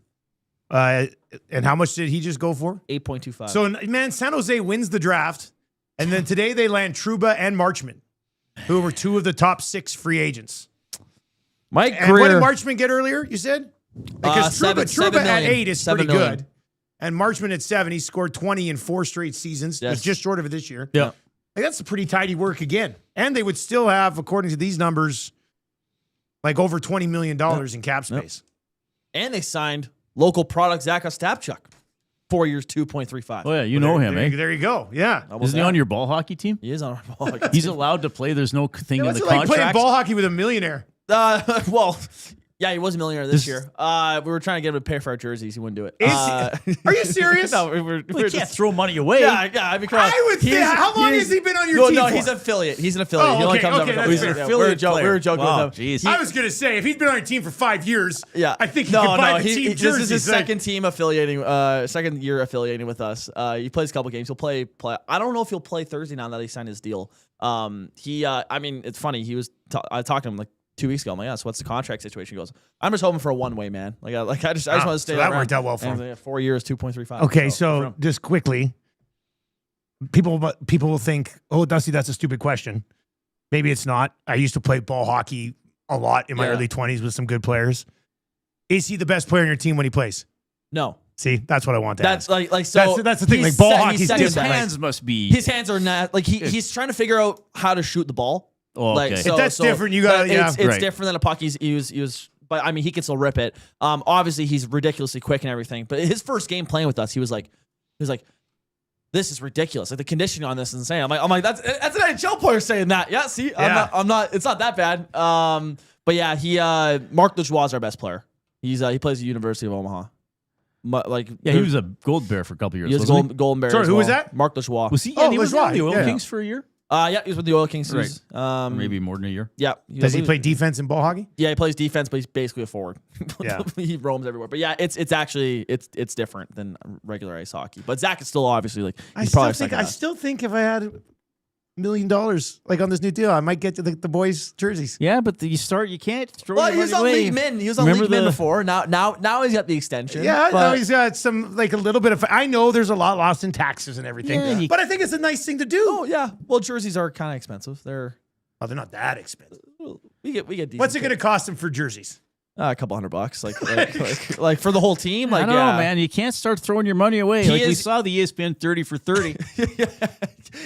[SPEAKER 1] And how much did he just go for?
[SPEAKER 3] 8.25.
[SPEAKER 1] So, man, San Jose wins the draft. And then today they land Truba and Marchman, who were 2 of the top 6 free agents.
[SPEAKER 3] my
[SPEAKER 1] And what did
[SPEAKER 3] career.
[SPEAKER 1] Marchman get earlier, you said? Because Truba
[SPEAKER 3] $7
[SPEAKER 1] at
[SPEAKER 3] million.
[SPEAKER 1] 8 is pretty
[SPEAKER 3] $7 million.
[SPEAKER 1] good. And Marchman at 7, he scored 20 in 4 straight seasons.
[SPEAKER 3] Yes.
[SPEAKER 1] Was just short of it this year.
[SPEAKER 2] Yeah.
[SPEAKER 1] Like, that's a pretty tidy work again. And they would still have, according to these numbers, like over $20 million in cap space.
[SPEAKER 3] And they signed local product Zach Ostapchuk. 4 years, 2.35.
[SPEAKER 2] Oh, yeah. You know him, eh?
[SPEAKER 1] There you go. Yeah.
[SPEAKER 3] Almost
[SPEAKER 2] Isn't he
[SPEAKER 3] that.
[SPEAKER 2] on your ball hockey team?
[SPEAKER 3] He is on our ball.
[SPEAKER 2] He's allowed to play. There's no thing in
[SPEAKER 1] What's
[SPEAKER 2] the
[SPEAKER 1] it like playing
[SPEAKER 2] contract.
[SPEAKER 1] ball hockey with a millionaire?
[SPEAKER 3] Well, yeah, he was a millionaire this year. We were trying to get him to pay for our jerseys. He wouldn't do it.
[SPEAKER 1] Are you serious?
[SPEAKER 3] No, we're
[SPEAKER 2] We can't
[SPEAKER 3] just,
[SPEAKER 2] throw money away.
[SPEAKER 3] yeah. I mean, come on.
[SPEAKER 1] I would say, how long has he been on your
[SPEAKER 3] No,
[SPEAKER 1] team
[SPEAKER 3] no,
[SPEAKER 1] for?
[SPEAKER 3] he's an affiliate. He's an affiliate.
[SPEAKER 1] Oh,
[SPEAKER 3] he only
[SPEAKER 1] okay,
[SPEAKER 3] comes
[SPEAKER 1] okay,
[SPEAKER 3] up
[SPEAKER 1] that's
[SPEAKER 3] with
[SPEAKER 1] fair.
[SPEAKER 3] yeah,
[SPEAKER 2] He's an affiliate
[SPEAKER 3] we were joking
[SPEAKER 2] wow,
[SPEAKER 3] with him.
[SPEAKER 2] jeez.
[SPEAKER 1] I was going to say, if he'd been on your team for 5 years,
[SPEAKER 3] Yeah,
[SPEAKER 1] I think he could buy the team
[SPEAKER 3] this
[SPEAKER 1] jerseys.
[SPEAKER 3] is his second team affiliating, second year affiliating with us. He plays a couple games. He'll play. I don't know if he'll play Thursday now that he signed his deal. I mean, it's funny. He was. I talked to him like 2 weeks ago. I'm like, yeah, so what's the contract situation? He goes, I'm just hoping for a one-way, man. I just want to stay.
[SPEAKER 1] so that worked out well for him.
[SPEAKER 3] And, 4 years, 2.35.
[SPEAKER 1] Okay, so just quickly, people will think, oh, Dusty, that's a stupid question. Maybe it's not. I used to play ball hockey a lot in my early 20s with some good players. Is he the best player on your team when he plays?
[SPEAKER 3] No.
[SPEAKER 1] See, that's what I want to
[SPEAKER 3] That's
[SPEAKER 1] ask.
[SPEAKER 3] like so.
[SPEAKER 1] That's the thing.
[SPEAKER 3] he's
[SPEAKER 1] Like ball
[SPEAKER 3] se-
[SPEAKER 1] hockey's
[SPEAKER 3] he's second
[SPEAKER 2] His
[SPEAKER 1] different.
[SPEAKER 3] best.
[SPEAKER 2] hands must be.
[SPEAKER 3] His hands are not like he's trying to figure out how to shoot the ball.
[SPEAKER 2] Oh,
[SPEAKER 3] Like,
[SPEAKER 2] okay.
[SPEAKER 3] so,
[SPEAKER 1] If that's different, you gotta-
[SPEAKER 3] it's
[SPEAKER 1] yeah.
[SPEAKER 2] Right.
[SPEAKER 3] different than a puck. He was, but I mean, he can still rip it. Obviously, he's ridiculously quick and everything. But his first game playing with us, he was like, this is ridiculous. Like the conditioning on this is insane. I'm like, that's an NHL player saying that. Yeah, see,
[SPEAKER 1] Yeah.
[SPEAKER 3] I'm not. It's not that bad. But yeah, Marc Lajoie is our best player. He plays at the University of Omaha.
[SPEAKER 2] Yeah, he was a gold bear for a couple years.
[SPEAKER 3] He was
[SPEAKER 2] wasn't
[SPEAKER 3] Golden Bear.
[SPEAKER 1] Sorry,
[SPEAKER 3] as
[SPEAKER 1] who was
[SPEAKER 3] well.
[SPEAKER 1] that?
[SPEAKER 3] Marc Lajoie.
[SPEAKER 2] Was he?
[SPEAKER 1] Oh,
[SPEAKER 2] Yeah, he was
[SPEAKER 1] Lajoie,
[SPEAKER 2] on the Oil
[SPEAKER 1] yeah.
[SPEAKER 2] Kings for a year.
[SPEAKER 3] Yeah, he was with the Oil Kings.
[SPEAKER 2] Right. Maybe more than a year.
[SPEAKER 3] Yeah.
[SPEAKER 1] Does he play defense in ball hockey?
[SPEAKER 3] Yeah, he plays defense, but he's basically a forward.
[SPEAKER 1] Yeah.
[SPEAKER 3] He roams everywhere. But yeah, it's actually it's different than regular ice hockey. But Zach is still obviously like
[SPEAKER 1] I
[SPEAKER 3] he's
[SPEAKER 1] still
[SPEAKER 3] probably
[SPEAKER 1] think
[SPEAKER 3] second best.
[SPEAKER 1] if I had $1 million like on this new deal, I might get to the boys' jerseys.
[SPEAKER 2] Yeah, but you can't throw
[SPEAKER 3] Well,
[SPEAKER 2] your
[SPEAKER 3] he was
[SPEAKER 2] money
[SPEAKER 3] on
[SPEAKER 2] away.
[SPEAKER 3] League Min. He was on
[SPEAKER 2] Remember
[SPEAKER 3] League Min
[SPEAKER 2] the-
[SPEAKER 3] before. Now he's got the extension.
[SPEAKER 1] Yeah, I know
[SPEAKER 3] but
[SPEAKER 1] he's got some like a little bit of. I know there's a lot lost in taxes and everything,
[SPEAKER 2] Yeah,
[SPEAKER 1] but I think it's a nice thing to do.
[SPEAKER 3] oh yeah. Well, jerseys are kind of expensive. They're
[SPEAKER 1] Not that expensive.
[SPEAKER 3] we get decent.
[SPEAKER 1] What's it going to cost them for jerseys?
[SPEAKER 3] A couple $100, like for the whole team. Like
[SPEAKER 2] I don't know, man. You can't start throwing your money away.
[SPEAKER 3] He
[SPEAKER 2] Like we
[SPEAKER 3] is-
[SPEAKER 2] saw the ESPN 30 for 30.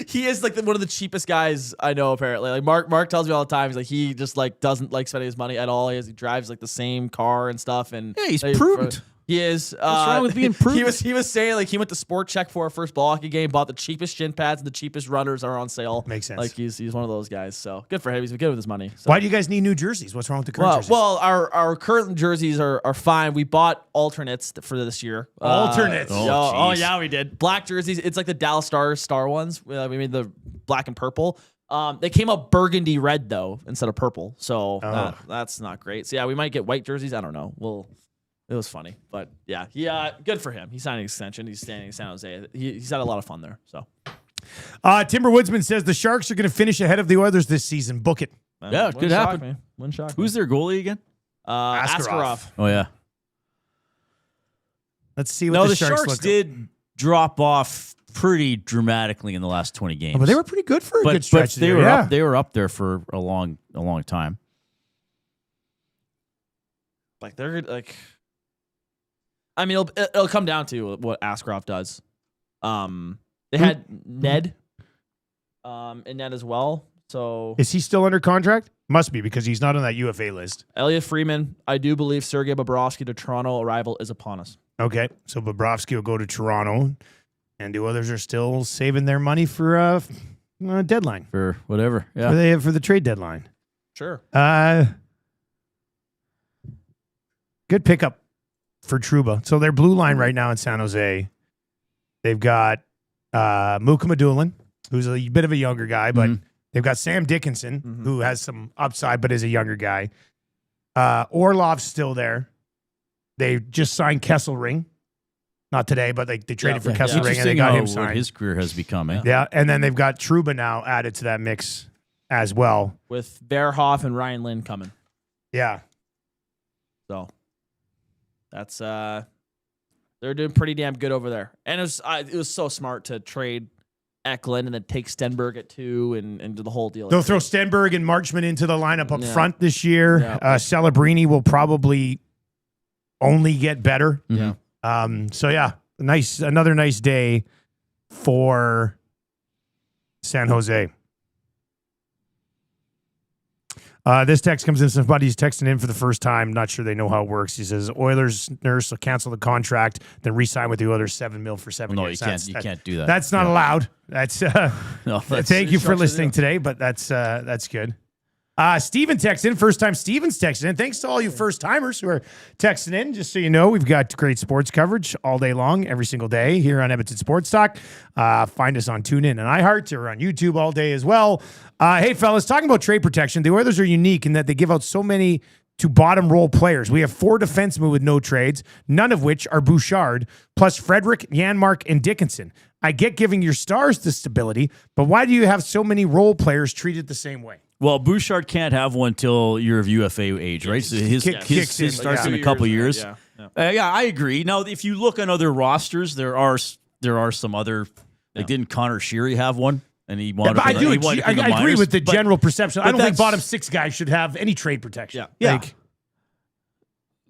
[SPEAKER 3] He is like one of the cheapest guys I know. Apparently, like Mark tells me all the time. He's like he just like doesn't like spending his money at all. He drives like the same car and stuff. And
[SPEAKER 2] Yeah, he's
[SPEAKER 3] like,
[SPEAKER 2] prudent.
[SPEAKER 3] He is. What's
[SPEAKER 2] wrong with being prudent?
[SPEAKER 3] He was saying like he went to Sport Check for our first ball hockey game, bought the cheapest shin pads and the cheapest runners are on sale.
[SPEAKER 1] Makes sense.
[SPEAKER 3] Like he's one of those guys. So good for him. He's good with his money. So.
[SPEAKER 1] Why do you guys need new jerseys? What's wrong with the current jerseys?
[SPEAKER 3] Well, our current jerseys are fine. We bought alternates for this year.
[SPEAKER 1] Alternates?
[SPEAKER 3] Oh,
[SPEAKER 2] jeez.
[SPEAKER 3] yeah, we did. Black jerseys. It's like the Dallas Stars star ones. We made the black and purple. They came out burgundy red though instead of purple, so
[SPEAKER 1] Oh.
[SPEAKER 3] that's not great. So yeah, we might get white jerseys. I don't know. It was funny, but yeah, good for him. He signed an extension. He's staying in San Jose. He's had a lot of fun there. So
[SPEAKER 1] Timber Woodsman says the Sharks are going to finish ahead of the Oilers this season. Book it.
[SPEAKER 2] Yeah, it could happen.
[SPEAKER 3] Wouldn't shock me.
[SPEAKER 2] Who's their goalie again?
[SPEAKER 3] Askarov.
[SPEAKER 2] Oh yeah.
[SPEAKER 1] Let's see what
[SPEAKER 2] The
[SPEAKER 1] Sharks
[SPEAKER 2] Sharks
[SPEAKER 1] look
[SPEAKER 2] did drop off pretty dramatically in the last 20 games.
[SPEAKER 1] but they were pretty good for a good
[SPEAKER 2] but
[SPEAKER 1] stretch.
[SPEAKER 2] they
[SPEAKER 1] there,
[SPEAKER 2] were
[SPEAKER 1] yeah.
[SPEAKER 2] up. They were up there for a long time.
[SPEAKER 3] Like they're like, I mean, it'll come down to what Askarov does. They had Ned, in net as well. So
[SPEAKER 1] Is he still under contract? Must be, because he's not on that UFA list.
[SPEAKER 3] Elliot Freeman, I do believe Sergei Bobrovsky to Toronto arrival is upon us.
[SPEAKER 1] Okay, so Bobrovsky will go to Toronto, and the others are still saving their money for a deadline.
[SPEAKER 2] For whatever. Yeah.
[SPEAKER 1] For the trade deadline.
[SPEAKER 3] Sure.
[SPEAKER 1] Good pickup for Trouba. So their blue line right now in San Jose, they've got Muka Madulin, who's a bit of a younger guy, but they've got Sam Dickinson, who has some upside but is a younger guy. Orlov's still there. They just signed Kesselring. Not today, but they traded for Kesselring and they got him signed.
[SPEAKER 2] What his career has become.
[SPEAKER 1] Yeah, and then they've got Trouba now added to that mix as well.
[SPEAKER 3] With Verhoff and Ryan Lynn coming.
[SPEAKER 1] Yeah.
[SPEAKER 3] So that's they're doing pretty damn good over there. And it was so smart to trade Eklund and then take Stenberg at 2 and do the whole deal.
[SPEAKER 1] They'll throw Stenberg and Marchman into the lineup up
[SPEAKER 3] Yeah.
[SPEAKER 1] front this year.
[SPEAKER 3] Yeah.
[SPEAKER 1] Celebrini will probably only get better.
[SPEAKER 3] Yeah.
[SPEAKER 1] So yeah, another nice day for San Jose. This text comes in. Somebody's texting in for the first time. Not sure they know how it works. He says Oilers nurse will cancel the contract, then re-sign with the Oilers $7 million for 7
[SPEAKER 2] No,
[SPEAKER 1] years.
[SPEAKER 2] you can't do that.
[SPEAKER 1] That's not allowed. That's
[SPEAKER 2] No,
[SPEAKER 1] thank you for
[SPEAKER 3] instruction,
[SPEAKER 1] listening
[SPEAKER 3] yeah.
[SPEAKER 1] today, but that's good. Steven texted in. First time Steven's texted in. Thanks to all you first timers who are texting in. Just so you know, we've got great sports coverage all day long, every single day here on Edmonton Sports Talk. Find us on TuneIn and iHeart or on YouTube all day as well. Hey, fellas, talking about trade protection, the Oilers are unique in that they give out so many to bottom role players. We have 4 defensemen with no trades, none of which are Bouchard, plus Frederick, Janmark, and Dickinson. I get giving your stars the stability, but why do you have so many role players treated the same way?
[SPEAKER 2] Well, Bouchard can't have one till you're of UFA age, right? So his
[SPEAKER 1] Kicks in,
[SPEAKER 2] starts
[SPEAKER 1] yeah.
[SPEAKER 2] in a couple years.
[SPEAKER 3] Yeah.
[SPEAKER 2] Yeah, I agree. Now, if you look on other rosters, there are some other. Like, didn't Connor Sheary have one? And he wanted.
[SPEAKER 1] But I
[SPEAKER 2] he wanted
[SPEAKER 1] I
[SPEAKER 2] from the
[SPEAKER 1] agree
[SPEAKER 2] minors,
[SPEAKER 1] with the
[SPEAKER 2] but-
[SPEAKER 1] general perception. I
[SPEAKER 2] but
[SPEAKER 1] don't think
[SPEAKER 2] that's-
[SPEAKER 1] bottom 6 guys should have any trade protection.
[SPEAKER 3] Yeah.
[SPEAKER 1] Like,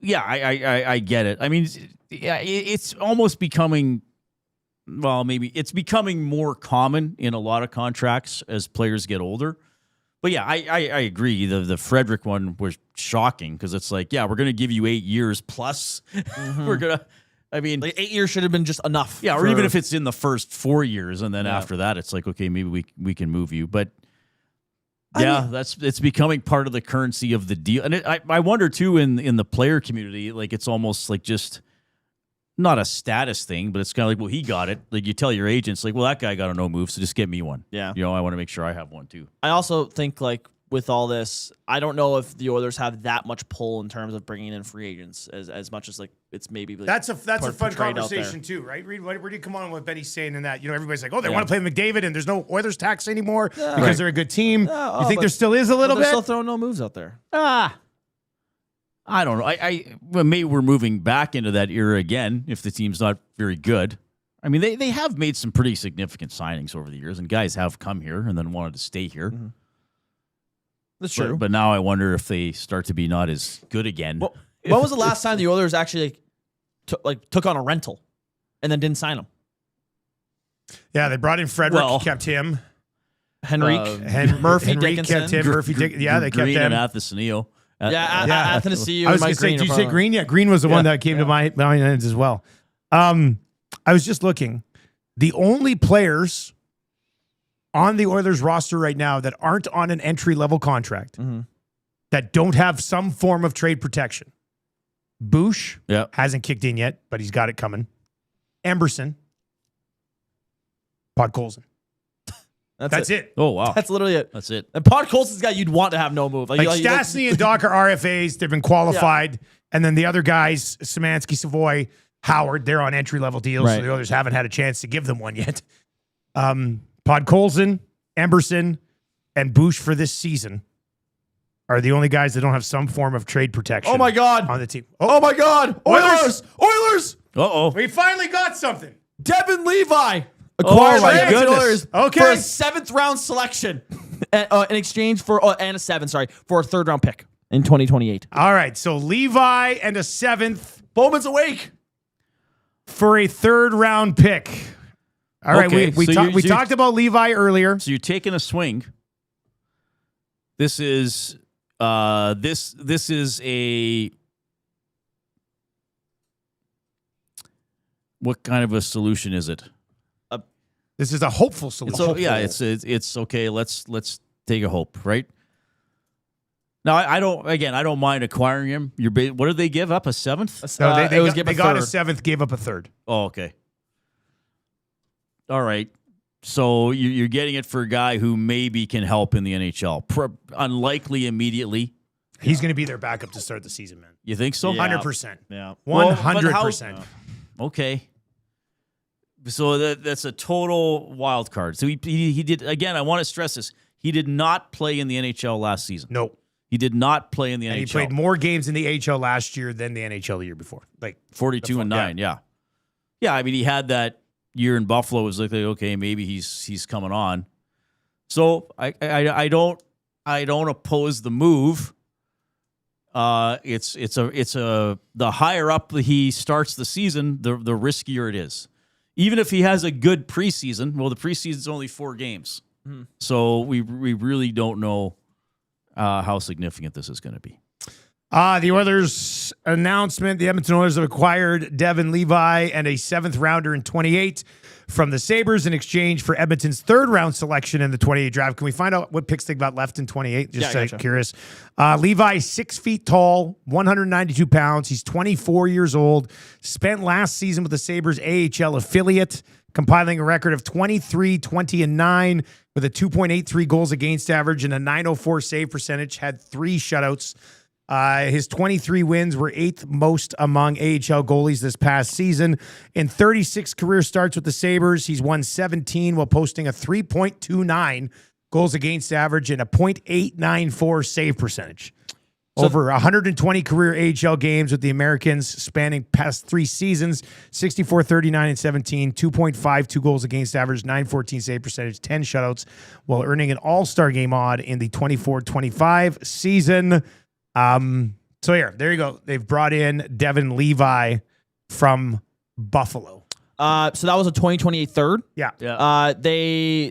[SPEAKER 2] Yeah, I get it. I mean, yeah, it's almost becoming. Well, maybe it's becoming more common in a lot of contracts as players get older. But yeah, I agree. The Frederick one was shocking because it's like, yeah, we're going to give you 8 years plus. We're going to, I mean,
[SPEAKER 3] Like 8 years should have been just enough.
[SPEAKER 2] yeah, or even if it's in the first 4 years and then after that, it's like, okay, maybe we can move you. But yeah, it's becoming part of the currency of the deal. And I wonder too in the player community, like it's almost like just not a status thing, but it's kind of like, well, he got it. Like you tell your agents, like, well, that guy got a no move, so just get me one.
[SPEAKER 3] Yeah.
[SPEAKER 2] You know, I want to make sure I have one too.
[SPEAKER 3] I also think like with all this, I don't know if the Oilers have that much pull in terms of bringing in free agents as much as like it's maybe like
[SPEAKER 1] that's a fun
[SPEAKER 3] portrayed out there.
[SPEAKER 1] conversation too, right? Reid, where do you come on with Benny's saying in that? You know, everybody's like, oh, they want to play McDavid and there's no Oilers tax anymore because they're a good team. You think there still is a little
[SPEAKER 3] They're
[SPEAKER 1] bit?
[SPEAKER 3] still throwing no moves out there.
[SPEAKER 2] I don't know. Well, maybe we're moving back into that era again if the team's not very good. I mean, they have made some pretty significant signings over the years, and guys have come here and then wanted to stay here.
[SPEAKER 3] Mm-hmm. That's true.
[SPEAKER 2] But now I wonder if they start to be not as good again.
[SPEAKER 3] Well, when was the last time the Oilers actually took on a rental and then didn't sign him?
[SPEAKER 1] Yeah, they brought in Frederick,
[SPEAKER 2] Well,
[SPEAKER 1] kept him.
[SPEAKER 3] Henrique,
[SPEAKER 1] Murphy
[SPEAKER 3] Dickinson.
[SPEAKER 1] kept him. Murphy, they kept
[SPEAKER 2] Green
[SPEAKER 1] him.
[SPEAKER 2] and Athasio.
[SPEAKER 3] Athanasiou
[SPEAKER 1] I was
[SPEAKER 3] and
[SPEAKER 1] going to
[SPEAKER 3] Mike
[SPEAKER 1] say,
[SPEAKER 3] Green.
[SPEAKER 1] did you say Green? Yeah, Green was the one that came to my mind as well. I was just looking. The only players on the Oilers roster right now that aren't on an entry-level contract that don't have some form of trade protection. Bouch hasn't kicked in yet, but he's got it coming. Emberson. Podkolzin. That's it.
[SPEAKER 2] Oh, wow.
[SPEAKER 3] That's literally it.
[SPEAKER 2] That's it.
[SPEAKER 3] And Pod Colson's guy you'd want to have no move.
[SPEAKER 1] Like Stastny and Doc are RFAs. They've been qualified. And then the other guys, Szymanski, Savoy, Howard, they're on entry-level deals.
[SPEAKER 3] Right.
[SPEAKER 1] So the others haven't had a chance to give them one yet. Podkolzin, Emberson, and Bush for this season are the only guys that don't have some form of trade protection.
[SPEAKER 3] Oh, my God.
[SPEAKER 1] On the team.
[SPEAKER 3] Oh, my God. Oilers.
[SPEAKER 2] Uh-oh.
[SPEAKER 1] We finally got something.
[SPEAKER 3] Devin Levi.
[SPEAKER 2] Oh, my
[SPEAKER 3] Edmonton
[SPEAKER 2] goodness.
[SPEAKER 3] Oilers
[SPEAKER 1] Okay.
[SPEAKER 3] for a 7th-round selection in exchange for, and a 7, for a 3rd-round pick in 2028.
[SPEAKER 1] All right, so Levi and a 7th
[SPEAKER 3] Bowman's awake.
[SPEAKER 1] for a 3rd-round pick. All right,
[SPEAKER 2] Okay,
[SPEAKER 1] we
[SPEAKER 2] so you
[SPEAKER 1] talked about Levi earlier.
[SPEAKER 2] So you're taking a swing. This is this is a what kind of a solution is it?
[SPEAKER 1] This is a hopeful solution.
[SPEAKER 2] So yeah, it's okay. Let's take a hope, right? Now I don't mind acquiring him. What did they give up, a 7th?
[SPEAKER 1] No, they got a
[SPEAKER 3] 3rd.
[SPEAKER 1] 7th, gave up a 3rd.
[SPEAKER 2] Oh, okay. All right. So you're getting it for a guy who maybe can help in the NHL. Unlikely immediately.
[SPEAKER 1] He's going to be their backup to start the season, man.
[SPEAKER 2] You think so?
[SPEAKER 1] 100%.
[SPEAKER 3] Yeah.
[SPEAKER 1] 100%.
[SPEAKER 2] Okay. So that's a total wild card. So he did, again, I want to stress this. He did not play in the NHL last season.
[SPEAKER 1] No.
[SPEAKER 2] He did not play in the
[SPEAKER 1] And
[SPEAKER 2] NHL.
[SPEAKER 1] he played more games in the AHL last year than the NHL the year before. Like
[SPEAKER 2] 42 and 9, yeah. Yeah, I mean, he had that year in Buffalo. It was like, okay, maybe he's coming on. So I don't oppose the move. It's the higher up he starts the season, the riskier it is. Even if he has a good preseason, well, the preseason's only 4 games. Mm-hmm. So we really don't know how significant this is going to be.
[SPEAKER 1] The Oilers announcement, the Edmonton Oilers have acquired Devin Levi and a 7th rounder in 28 from the Sabres in exchange for Edmonton's 3rd round selection in the 28 draft. Can we find out what picks they got left in 28? Just curious. Levi, 6 feet tall, 192 pounds. He's 24 years old. Spent last season with the Sabres AHL affiliate, compiling a record of 23, 20, and 9 with a 2.83 goals against average and a 904 save percentage. Had 3 shutouts. His 23 wins were 8th most among AHL goalies this past season. In 36 career starts with the Sabres, he's won 17 while posting a 3.29 goals against average and a .894 save percentage. Over 120 career AHL games with the Americans spanning past 3 seasons, 64, 39, and 17, 2.52 goals against average, 914 save percentage, 10 shutouts, while earning an all-star game odd in the 24-25 season. So here, there you go. They've brought in Devin Levi from Buffalo.
[SPEAKER 3] So that was a 2028 3rd.
[SPEAKER 1] Yeah.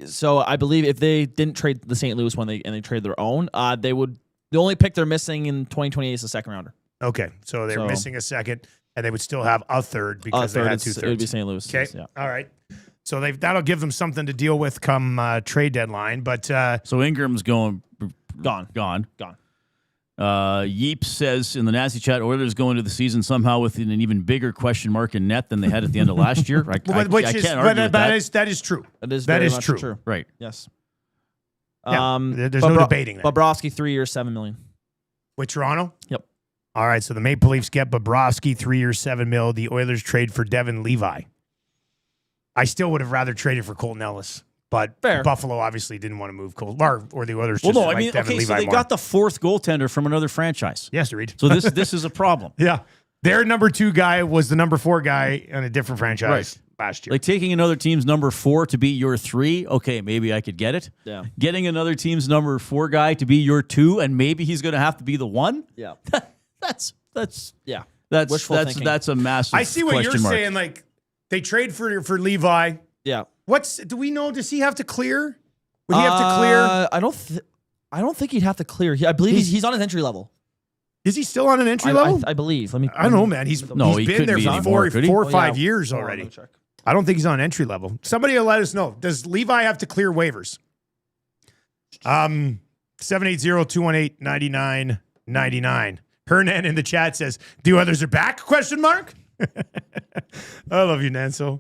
[SPEAKER 3] So I believe if they didn't trade the St. Louis one and they trade their own, the only pick they're missing in 2028 is a 2nd rounder.
[SPEAKER 1] Okay. So they're missing a 2nd and they would still have a 3rd because they had 2 thirds.
[SPEAKER 3] It would be St. Louis.
[SPEAKER 1] Okay.
[SPEAKER 3] Yeah.
[SPEAKER 1] All right. So that'll give them something to deal with come trade deadline. But
[SPEAKER 2] so Ingram's gone.
[SPEAKER 3] Gone.
[SPEAKER 2] Yeep says in the Nasty Chat, Oilers go into the season somehow with an even bigger question mark in net than they had at the end of last year. I can't argue with that.
[SPEAKER 1] That is true.
[SPEAKER 3] That is true.
[SPEAKER 2] Right.
[SPEAKER 3] Yes.
[SPEAKER 1] Yeah, there's no debating that.
[SPEAKER 3] Bobrovsky, 3 years, $7 million.
[SPEAKER 1] With Toronto?
[SPEAKER 3] Yep.
[SPEAKER 1] All right, so the Maple Leafs get Bobrovsky, 3 years, $7 million. The Oilers trade for Devin Levi. I still would have rather traded for Colton Ellis, but Buffalo obviously didn't want to move Colton, or the Oilers just Devin Levi
[SPEAKER 2] so they got the 4th goaltender from another franchise.
[SPEAKER 1] Yes, Reid.
[SPEAKER 2] So this is a problem.
[SPEAKER 1] Yeah. Their number 2 guy was the number 4 guy on a different franchise last year.
[SPEAKER 2] Like taking another team's number 4 to be your 3, okay, maybe I could get it.
[SPEAKER 3] Yeah.
[SPEAKER 2] Getting another team's number 4 guy to be your 2, and maybe he's going to have to be the 1.
[SPEAKER 3] Yeah.
[SPEAKER 2] That's
[SPEAKER 3] wishful thinking.
[SPEAKER 2] That's a massive.
[SPEAKER 1] I see what you're saying. Like they trade for Levi.
[SPEAKER 3] Yeah.
[SPEAKER 1] Do we know? Does he have to clear? Would he have to clear?
[SPEAKER 3] I don't think he'd have to clear. I believe he's on his entry level.
[SPEAKER 1] Is he still on an entry level?
[SPEAKER 3] I believe.
[SPEAKER 1] I don't know, man. He's been there for 4 or 5 years already. I don't think he's on entry level. Somebody will let us know. Does Levi have to clear waivers? 780-218-9999. Hernan in the chat says, "The others are back?" ? I love you, Nanso.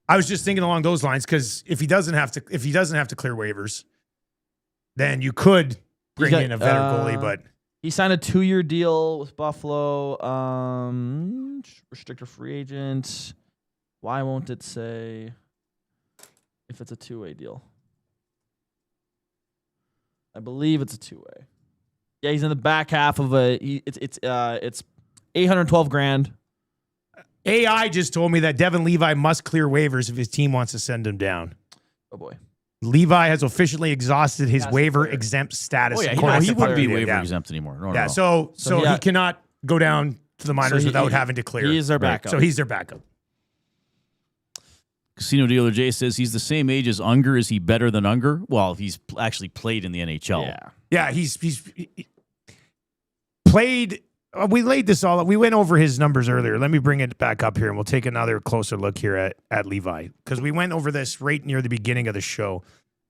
[SPEAKER 1] I was just thinking along those lines because if he doesn't have to clear waivers, then you could bring in a veteran goalie. But
[SPEAKER 3] he signed a 2-year deal with Buffalo. Restricted free agent. Why won't it say if it's a 2-way deal? I believe it's a 2-way. Yeah, he's in the back half of it's $812,000.
[SPEAKER 1] AI just told me that Devin Levi must clear waivers if his team wants to send him down.
[SPEAKER 3] Oh boy.
[SPEAKER 1] Levi has officially exhausted his waiver exempt status.
[SPEAKER 2] Oh yeah,
[SPEAKER 1] according
[SPEAKER 2] he
[SPEAKER 1] to
[SPEAKER 2] wouldn't be
[SPEAKER 1] Fire.
[SPEAKER 2] waiver
[SPEAKER 1] Yeah.
[SPEAKER 2] exempt anymore. No,
[SPEAKER 1] Yeah,
[SPEAKER 2] no.
[SPEAKER 1] so he cannot go down to the minors without having to clear.
[SPEAKER 3] He is their backup.
[SPEAKER 1] So he's their backup.
[SPEAKER 2] Casino Dealer J says he's the same age as Unger. Is he better than Unger? Well, he's actually played in the NHL.
[SPEAKER 1] Yeah, he's played. We laid this all up. We went over his numbers earlier. Let me bring it back up here, and we'll take another closer look here at Levi because we went over this right near the beginning of the show.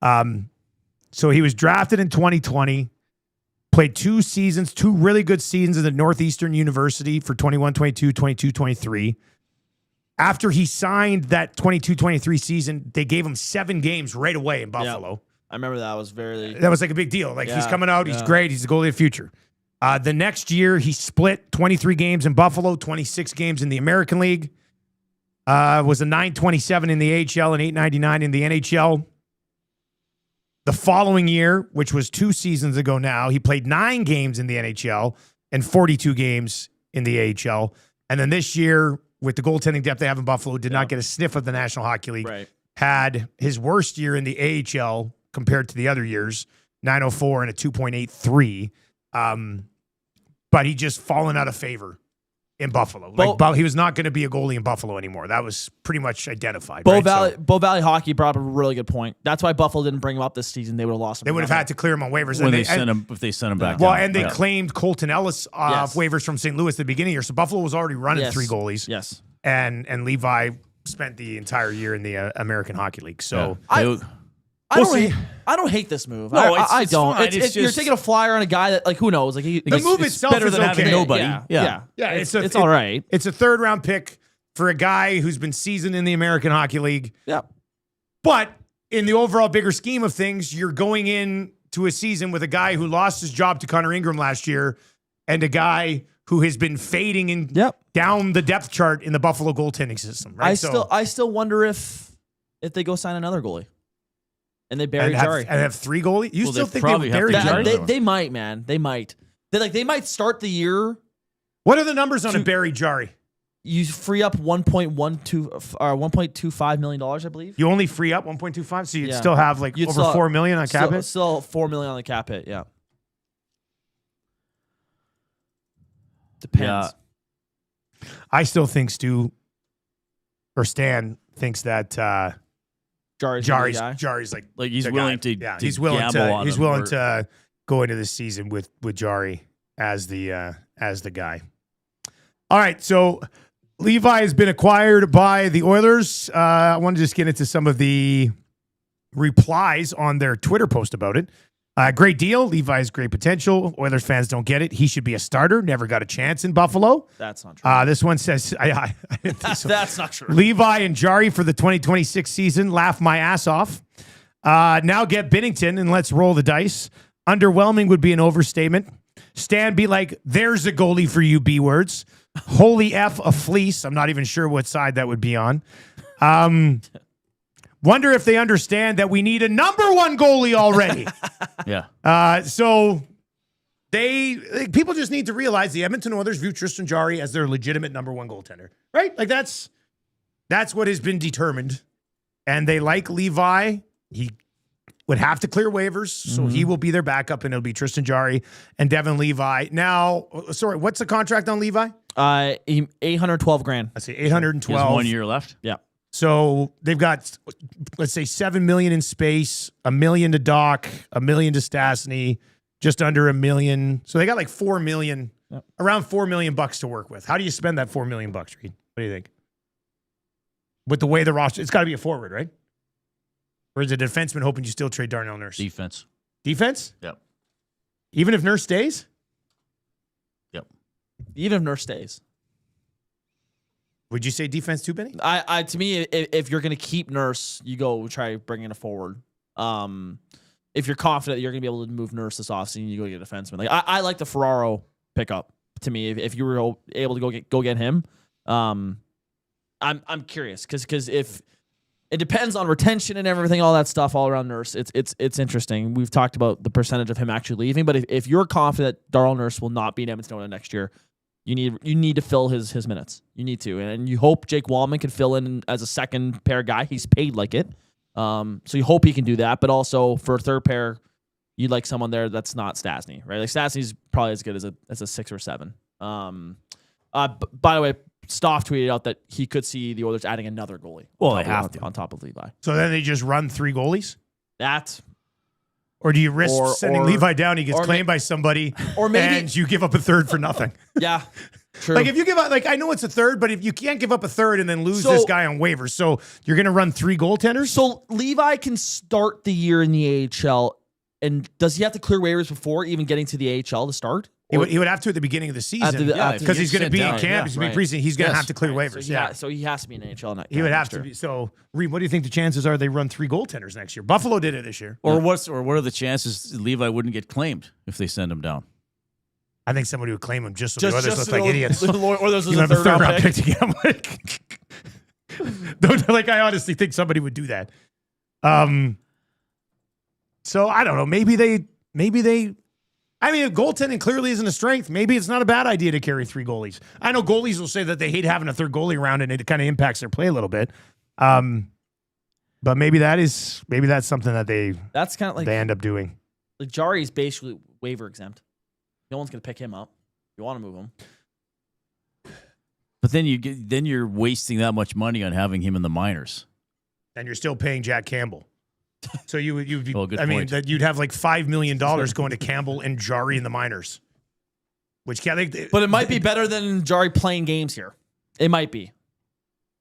[SPEAKER 1] So he was drafted in 2020, played 2 seasons, 2 really good seasons at Northeastern University for 21-22, 22-23. After he signed that 22-23 season, they gave him 7 games right away in Buffalo.
[SPEAKER 3] Yep. I remember that was
[SPEAKER 1] That was like a big deal. Like he's coming out, he's
[SPEAKER 3] yeah.
[SPEAKER 1] great, he's the goalie of the future. The next year, he split 23 games in Buffalo, 26 games in the American League. Was a .927 in the AHL and .899 in the NHL. The following year, which was 2 seasons ago now, he played 9 games in the NHL and 42 games in the AHL. And then this year, with the goaltending depth they have in Buffalo, did not get a sniff of the National Hockey League.
[SPEAKER 3] Right.
[SPEAKER 1] Had his worst year in the AHL compared to the other years, .904 and a 2.83. But he just fallen out of favor in Buffalo. He was not going to be a goalie in Buffalo anymore. That was pretty much identified.
[SPEAKER 3] Bow Valley Hockey brought up a really good point. That's why Buffalo didn't bring him up this season. They would have lost him.
[SPEAKER 1] They would have had to clear him on waivers.
[SPEAKER 2] When if they sent him back
[SPEAKER 1] Well,
[SPEAKER 2] down.
[SPEAKER 1] and they claimed Colton Ellis off waivers from St. Louis at the beginning of the year. So Buffalo was already running 3 goalies.
[SPEAKER 3] Yes.
[SPEAKER 1] And Levi spent the entire year in the American Hockey League. So
[SPEAKER 3] I don't hate this move.
[SPEAKER 2] No,
[SPEAKER 3] I don't.
[SPEAKER 2] fine.
[SPEAKER 3] You're
[SPEAKER 2] just-
[SPEAKER 3] taking a flyer on a guy that, like, who knows? Like,
[SPEAKER 1] the move
[SPEAKER 2] it's
[SPEAKER 1] itself
[SPEAKER 2] better
[SPEAKER 1] is
[SPEAKER 2] than having
[SPEAKER 1] okay.
[SPEAKER 2] nobody.
[SPEAKER 3] Yeah. It's all right.
[SPEAKER 1] It's a 3rd round pick for a guy who's been seasoned in the American Hockey League.
[SPEAKER 3] Yeah.
[SPEAKER 1] But in the overall bigger scheme of things, you're going into a season with a guy who lost his job to Connor Ingram last year and a guy who has been fading down the depth chart in the Buffalo goaltending system. Right?
[SPEAKER 3] I still wonder if they go sign another goalie. And they bury Jari.
[SPEAKER 1] And have 3 goalies? You still think they would
[SPEAKER 2] probably have
[SPEAKER 1] bury
[SPEAKER 2] to
[SPEAKER 1] Jari?
[SPEAKER 2] bury
[SPEAKER 3] They might, man. They might. They might start the year.
[SPEAKER 1] What are the numbers on a buried Jari?
[SPEAKER 3] You free up $1.25 million, I believe.
[SPEAKER 1] You only free up 1.25, so you'd still have over $4 million on cap hit?
[SPEAKER 3] Still $4 million on the cap hit, yeah. Depends.
[SPEAKER 2] Yeah.
[SPEAKER 1] I still think Stan thinks that Jari's like
[SPEAKER 2] he's willing to
[SPEAKER 1] he's willing
[SPEAKER 2] gamble
[SPEAKER 1] to
[SPEAKER 2] on
[SPEAKER 1] he's
[SPEAKER 2] him
[SPEAKER 1] willing to go into this season with Jari as the guy. All right, so Levi has been acquired by the Oilers. I want to just get into some of the replies on their Twitter post about it. Great deal. Levi has great potential. Oilers fans don't get it. He should be a starter. Never got a chance in Buffalo.
[SPEAKER 3] That's not true.
[SPEAKER 1] This one says, I didn't think so.
[SPEAKER 3] That's not true.
[SPEAKER 1] Levi and Jari for the 2026 season. Laugh my ass off. Now get Binnington and let's roll the dice. Underwhelming would be an overstatement. Stan be like, there's a goalie for you, B words. Holy F, a fleece. I'm not even sure what side that would be on. Wonder if they understand that we need a number 1 goalie already.
[SPEAKER 2] Yeah.
[SPEAKER 1] So people just need to realize the Edmonton Oilers view Tristan Jari as their legitimate number 1 goaltender, right? Like that's what has been determined. And they like Levi. He would have to clear waivers, so he will be their backup, and it'll be Tristan Jari and Devin Levi. Now, sorry, what's the contract on Levi?
[SPEAKER 3] $812,000.
[SPEAKER 1] I say 812.
[SPEAKER 2] He has 1 year left.
[SPEAKER 3] Yeah.
[SPEAKER 1] So they've got, let's say, $7 million in space, $1 million to Doc, $1 million to Stastny, just under $1 million. So they got like $4 million, around $4 million bucks to work with. How do you spend that $4 million bucks, Reid? What do you think? With the way the roster, it's got to be a forward, right? Or is it a defenseman hoping you still trade Darnell Nurse?
[SPEAKER 2] Defense.
[SPEAKER 1] Defense?
[SPEAKER 2] Yep.
[SPEAKER 1] Even if Nurse stays?
[SPEAKER 2] Yep.
[SPEAKER 3] Even if Nurse stays.
[SPEAKER 1] Would you say defense too, Benny?
[SPEAKER 3] To me, if you're going to keep Nurse, you go try bringing a forward. If you're confident you're going to be able to move Nurse this offseason, you go get a defenseman. Like I like the Ferraro pickup. To me, if you were able to go get him, I'm curious because if it depends on retention and everything, all that stuff all around Nurse. It's interesting. We've talked about the percentage of him actually leaving, but if you're confident Darrell Nurse will not be in Edmonton next year, you need to fill his minutes. You need to, and you hope Jake Wallman can fill in as a second pair guy. He's paid like it, so you hope he can do that. But also for a third pair, you'd like someone there that's not Stastny, right? Like Stastny's probably as good as a 6 or 7. By the way, Stoff tweeted out that he could see the Oilers adding another goalie.
[SPEAKER 2] Well, they have to
[SPEAKER 3] on top of Levi.
[SPEAKER 1] So then they just run 3 goalies?
[SPEAKER 3] Or
[SPEAKER 1] do you risk sending Levi down? He gets claimed by somebody,
[SPEAKER 3] or maybe,
[SPEAKER 1] and you give up a third for nothing.
[SPEAKER 3] Yeah, true.
[SPEAKER 1] Like if you give up, like I know it's a third, but if you can't give up a third and then lose this guy on waivers, so you're going to run 3 goaltenders?
[SPEAKER 3] So Levi can start the year in the AHL, and does he have to clear waivers before even getting to the AHL to start?
[SPEAKER 1] He would have to at the beginning of the season because he's going to be in camp. He's going to be preseason. He's going to have to clear waivers.
[SPEAKER 3] So he has to be in NHL.
[SPEAKER 1] He would have to be. So, Reid, what do you think the chances are they run 3 goaltenders next year? Buffalo did it this year.
[SPEAKER 2] Or what are the chances Levi wouldn't get claimed if they send him down?
[SPEAKER 1] I think somebody would claim him just so the others look like idiots.
[SPEAKER 3] Or there's a
[SPEAKER 1] third round pick to get him. I honestly think somebody would do that. So I don't know. Maybe they. I mean, if goaltending clearly isn't a strength, maybe it's not a bad idea to carry 3 goalies. I know goalies will say that they hate having a third goalie around and it kind of impacts their play a little bit. But maybe that's something that
[SPEAKER 3] that's kind of like
[SPEAKER 1] they end up doing.
[SPEAKER 3] Like Jari is basically waiver exempt. No one's going to pick him up. You want to move him.
[SPEAKER 2] But then you're wasting that much money on having him in the minors.
[SPEAKER 1] And you're still paying Jack Campbell. So you'd be,
[SPEAKER 2] point.
[SPEAKER 1] You'd have like $5 million going to Campbell and Jari in the minors. But
[SPEAKER 3] it might be better than Jari playing games here. It might be.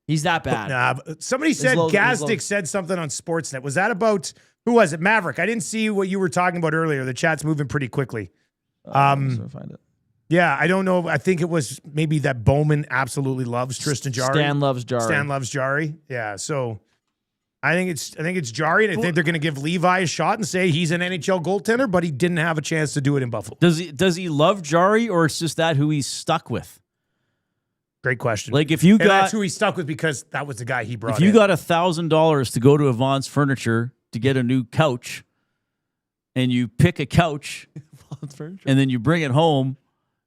[SPEAKER 3] He's that bad.
[SPEAKER 1] Somebody said Gazdick said something on Sportsnet. Was that about who was it? Maverick. I didn't see what you were talking about earlier. The chat's moving pretty quickly.
[SPEAKER 3] Find it.
[SPEAKER 1] Yeah, I don't know. I think it was maybe that Bowman absolutely loves Tristan Jarry.
[SPEAKER 3] Stan loves
[SPEAKER 1] Jarry. Yeah, so I think it's Jarry, and I think they're going to give Levi a shot and say he's an NHL goaltender, but he didn't have a chance to do it in Buffalo.
[SPEAKER 2] Does he love Jarry, or it's just that who he's stuck with?
[SPEAKER 1] Great question.
[SPEAKER 2] Like if
[SPEAKER 1] and that's who he's stuck with because that was the guy he brought.
[SPEAKER 2] If you got $1,000 to go to Avon's Furniture to get a new couch, and you pick a couch, and then you bring it home,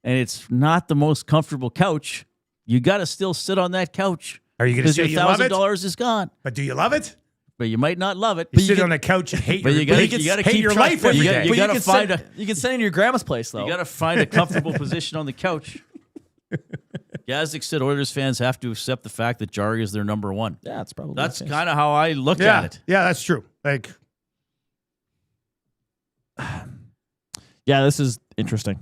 [SPEAKER 2] and it's not the most comfortable couch, you got to still sit on that couch.
[SPEAKER 1] Are you going to say you love it?
[SPEAKER 2] $1,000 is gone.
[SPEAKER 1] But do you love it?
[SPEAKER 2] But you might not love it.
[SPEAKER 1] You sit on the couch and hate
[SPEAKER 2] you gotta
[SPEAKER 1] hate
[SPEAKER 2] keep
[SPEAKER 1] your life every day.
[SPEAKER 3] You can sit in your grandma's place, though.
[SPEAKER 2] You got to find a comfortable position on the couch. Gazdick said Oilers fans have to accept the fact that Jarry is their number 1.
[SPEAKER 3] Yeah, it's probably
[SPEAKER 2] that's kind of how I look at it.
[SPEAKER 1] Yeah, that's true. Like,
[SPEAKER 3] yeah, this is interesting.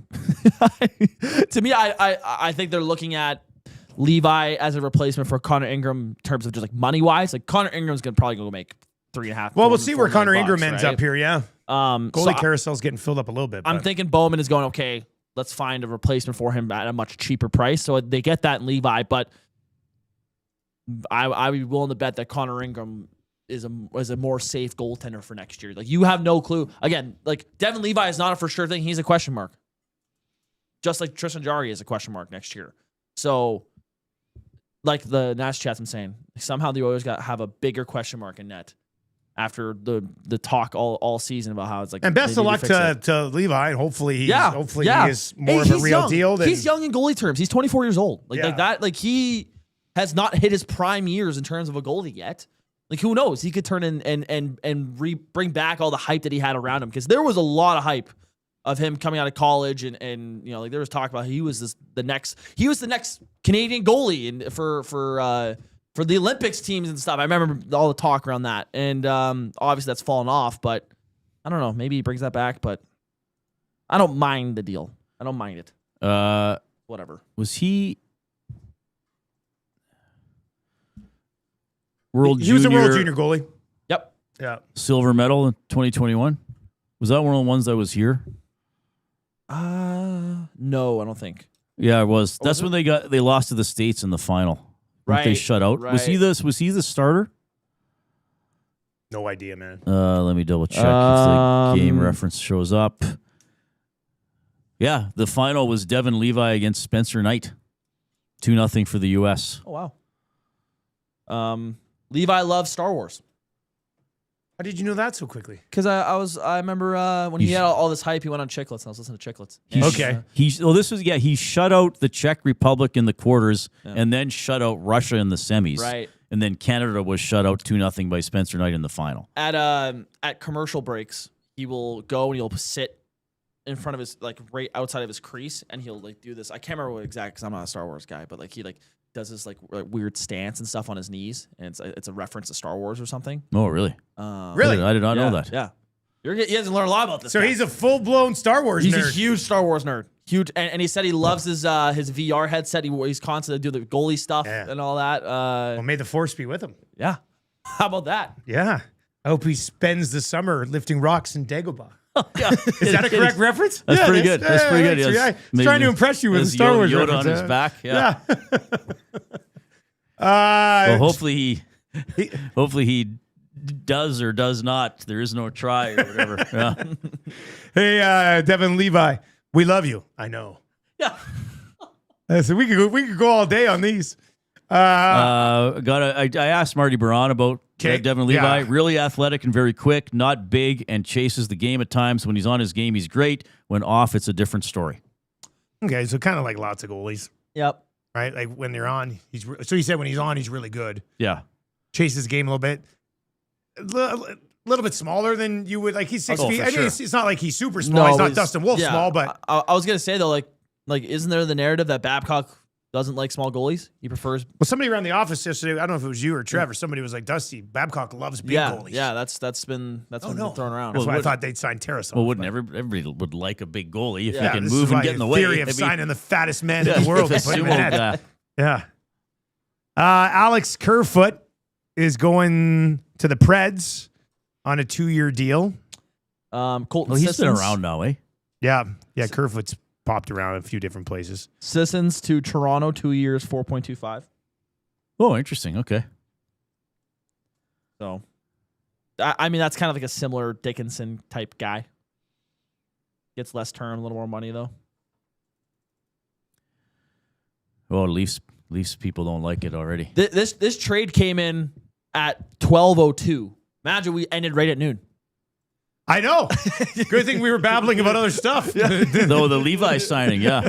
[SPEAKER 3] To me, I think they're looking at Levi as a replacement for Connor Ingram in terms of just like money wise. Like Connor Ingram's gonna probably go make $3.5.
[SPEAKER 1] Well, we'll see where Connor Ingram ends up here. Yeah, goalie
[SPEAKER 3] so
[SPEAKER 1] carousel's getting filled up a little bit.
[SPEAKER 3] I'm thinking Bowman is going okay. Let's find a replacement for him at a much cheaper price. So they get that in Levi, but I would be willing to bet that Connor Ingram is a more safe goaltender for next year. Like you have no clue. Again, like Devin Levi is not a for sure thing. He's a question mark. Just like Tristan Jarry is a question mark next year. So like the Nash chats I'm saying, somehow the Oilers have a bigger question mark in net after the talk all season about how it's like.
[SPEAKER 1] And best of luck to Levi. Hopefully he is more of a real
[SPEAKER 3] young.
[SPEAKER 1] deal.
[SPEAKER 3] He's young in goalie terms. He's 24 years old. Like that. Like he has not hit his prime years in terms of a goalie yet. Like who knows? He could turn in and bring back all the hype that he had around him because there was a lot of hype of him coming out of college and you know like there was talk about he was the next Canadian goalie and for the Olympics teams and stuff. I remember all the talk around that, and obviously that's fallen off. But I don't know. Maybe he brings that back, but I don't mind the deal. I don't mind it. Whatever.
[SPEAKER 2] Was he?
[SPEAKER 1] He was a World Junior goalie.
[SPEAKER 3] Yep.
[SPEAKER 1] Yeah.
[SPEAKER 2] Silver medal in 2021. Was that one of the ones that was here?
[SPEAKER 3] No, I don't think.
[SPEAKER 2] Yeah, it was. That's when they lost to the States in the final. Right. They
[SPEAKER 3] Right,
[SPEAKER 2] shut out. Was he the starter?
[SPEAKER 1] No idea, man.
[SPEAKER 2] Let me double check if the game reference shows up. Yeah, the final was Devin Levi against Spencer Knight. 2-0 for the U.S.
[SPEAKER 3] Oh, wow. Levi loves Star Wars.
[SPEAKER 1] How did you know that so quickly?
[SPEAKER 3] Because I remember when he had all this hype, he went on Chicklets, and I was listening to Chicklets.
[SPEAKER 1] Okay.
[SPEAKER 2] He shut out the Czech Republic in the quarters and then shut out Russia in the semis.
[SPEAKER 3] Right.
[SPEAKER 2] And then Canada was shut out 2-0 by Spencer Knight in the final.
[SPEAKER 3] At commercial breaks, he will go and he'll sit in front of his, like, right outside of his crease, and he'll, like, do this. I can't remember what exact, because I'm not a Star Wars guy, but, like, he, like, does this, like weird stance and stuff on his knees, and it's a reference to Star Wars or something.
[SPEAKER 2] Oh, really?
[SPEAKER 1] Really?
[SPEAKER 2] I did not know that.
[SPEAKER 3] Yeah. He hasn't learned a lot about this
[SPEAKER 1] So
[SPEAKER 3] guy.
[SPEAKER 1] he's a full-blown Star Wars
[SPEAKER 3] He's
[SPEAKER 1] nerd.
[SPEAKER 3] a huge Star Wars nerd. Huge, and he said he loves his VR headset. He's constantly do the goalie stuff and all that.
[SPEAKER 1] Well, may the force be with him.
[SPEAKER 3] Yeah. How about that?
[SPEAKER 1] Yeah. I hope he spends the summer lifting rocks in Dagobah.
[SPEAKER 3] Yeah.
[SPEAKER 1] Is that a correct reference?
[SPEAKER 2] That's pretty good. That's pretty good.
[SPEAKER 1] So,
[SPEAKER 2] Yes.
[SPEAKER 1] He's trying to impress you with the Star Wars
[SPEAKER 2] Yoda
[SPEAKER 1] reference.
[SPEAKER 2] on his back. Yeah.
[SPEAKER 1] Well,
[SPEAKER 2] hopefully he does or does not. There is no try or whatever. Yeah.
[SPEAKER 1] Hey, Devin Levi, we love you. I know.
[SPEAKER 3] Yeah.
[SPEAKER 1] So we could go all day on these.
[SPEAKER 2] I asked Marty Baron about Devin Levi.
[SPEAKER 1] Yeah.
[SPEAKER 2] Really athletic and very quick, not big, and chases the game at times. When he's on his game, he's great. When off, it's a different story.
[SPEAKER 1] Okay, so kind of like lots of goalies,
[SPEAKER 3] Yep.
[SPEAKER 1] right? Like when they're on, so he said when he's on, he's really good.
[SPEAKER 2] Yeah.
[SPEAKER 1] Chases the game a little bit. A little bit smaller than you would. Like he's 6 feet.
[SPEAKER 2] for
[SPEAKER 1] I mean,
[SPEAKER 2] sure.
[SPEAKER 1] it's not like he's super small. He's not Dustin Wolf small, but
[SPEAKER 3] I was gonna say though, like isn't there the narrative that Babcock doesn't like small goalies? He prefers.
[SPEAKER 1] well, somebody around the office yesterday, I don't know if it was you or Trevor, somebody was like, Dusty, Babcock loves big goalies.
[SPEAKER 3] Yeah, that's been thrown around.
[SPEAKER 1] That's why I thought they'd sign Tarasov.
[SPEAKER 2] Well, wouldn't everybody would like a big goalie if
[SPEAKER 3] Yeah.
[SPEAKER 2] he can
[SPEAKER 1] This
[SPEAKER 2] move
[SPEAKER 1] is
[SPEAKER 2] and
[SPEAKER 1] why
[SPEAKER 2] get in the
[SPEAKER 1] theory
[SPEAKER 2] way?
[SPEAKER 1] of
[SPEAKER 2] I mean,
[SPEAKER 1] signing the fattest man in the world and putting him in
[SPEAKER 2] sumo
[SPEAKER 1] net.
[SPEAKER 2] guy.
[SPEAKER 1] Yeah. Alex Kerfoot is going to the Preds on a 2-year deal.
[SPEAKER 3] Colton
[SPEAKER 2] Well, he's been
[SPEAKER 3] Sissons.
[SPEAKER 2] around now, eh?
[SPEAKER 1] Yeah. Kerfoot's popped around a few different places.
[SPEAKER 3] Sissons to Toronto, 2 years, 4.25.
[SPEAKER 2] Oh, interesting. Okay.
[SPEAKER 3] So, I mean, that's kind of like a similar Dickinson type guy. Gets less term, a little more money though.
[SPEAKER 2] Well, Leafs people don't like it already.
[SPEAKER 3] This trade came in at 12:02. Imagine we ended right at noon.
[SPEAKER 1] I know. Good thing we were babbling about other stuff.
[SPEAKER 2] Though the Levi signing, yeah.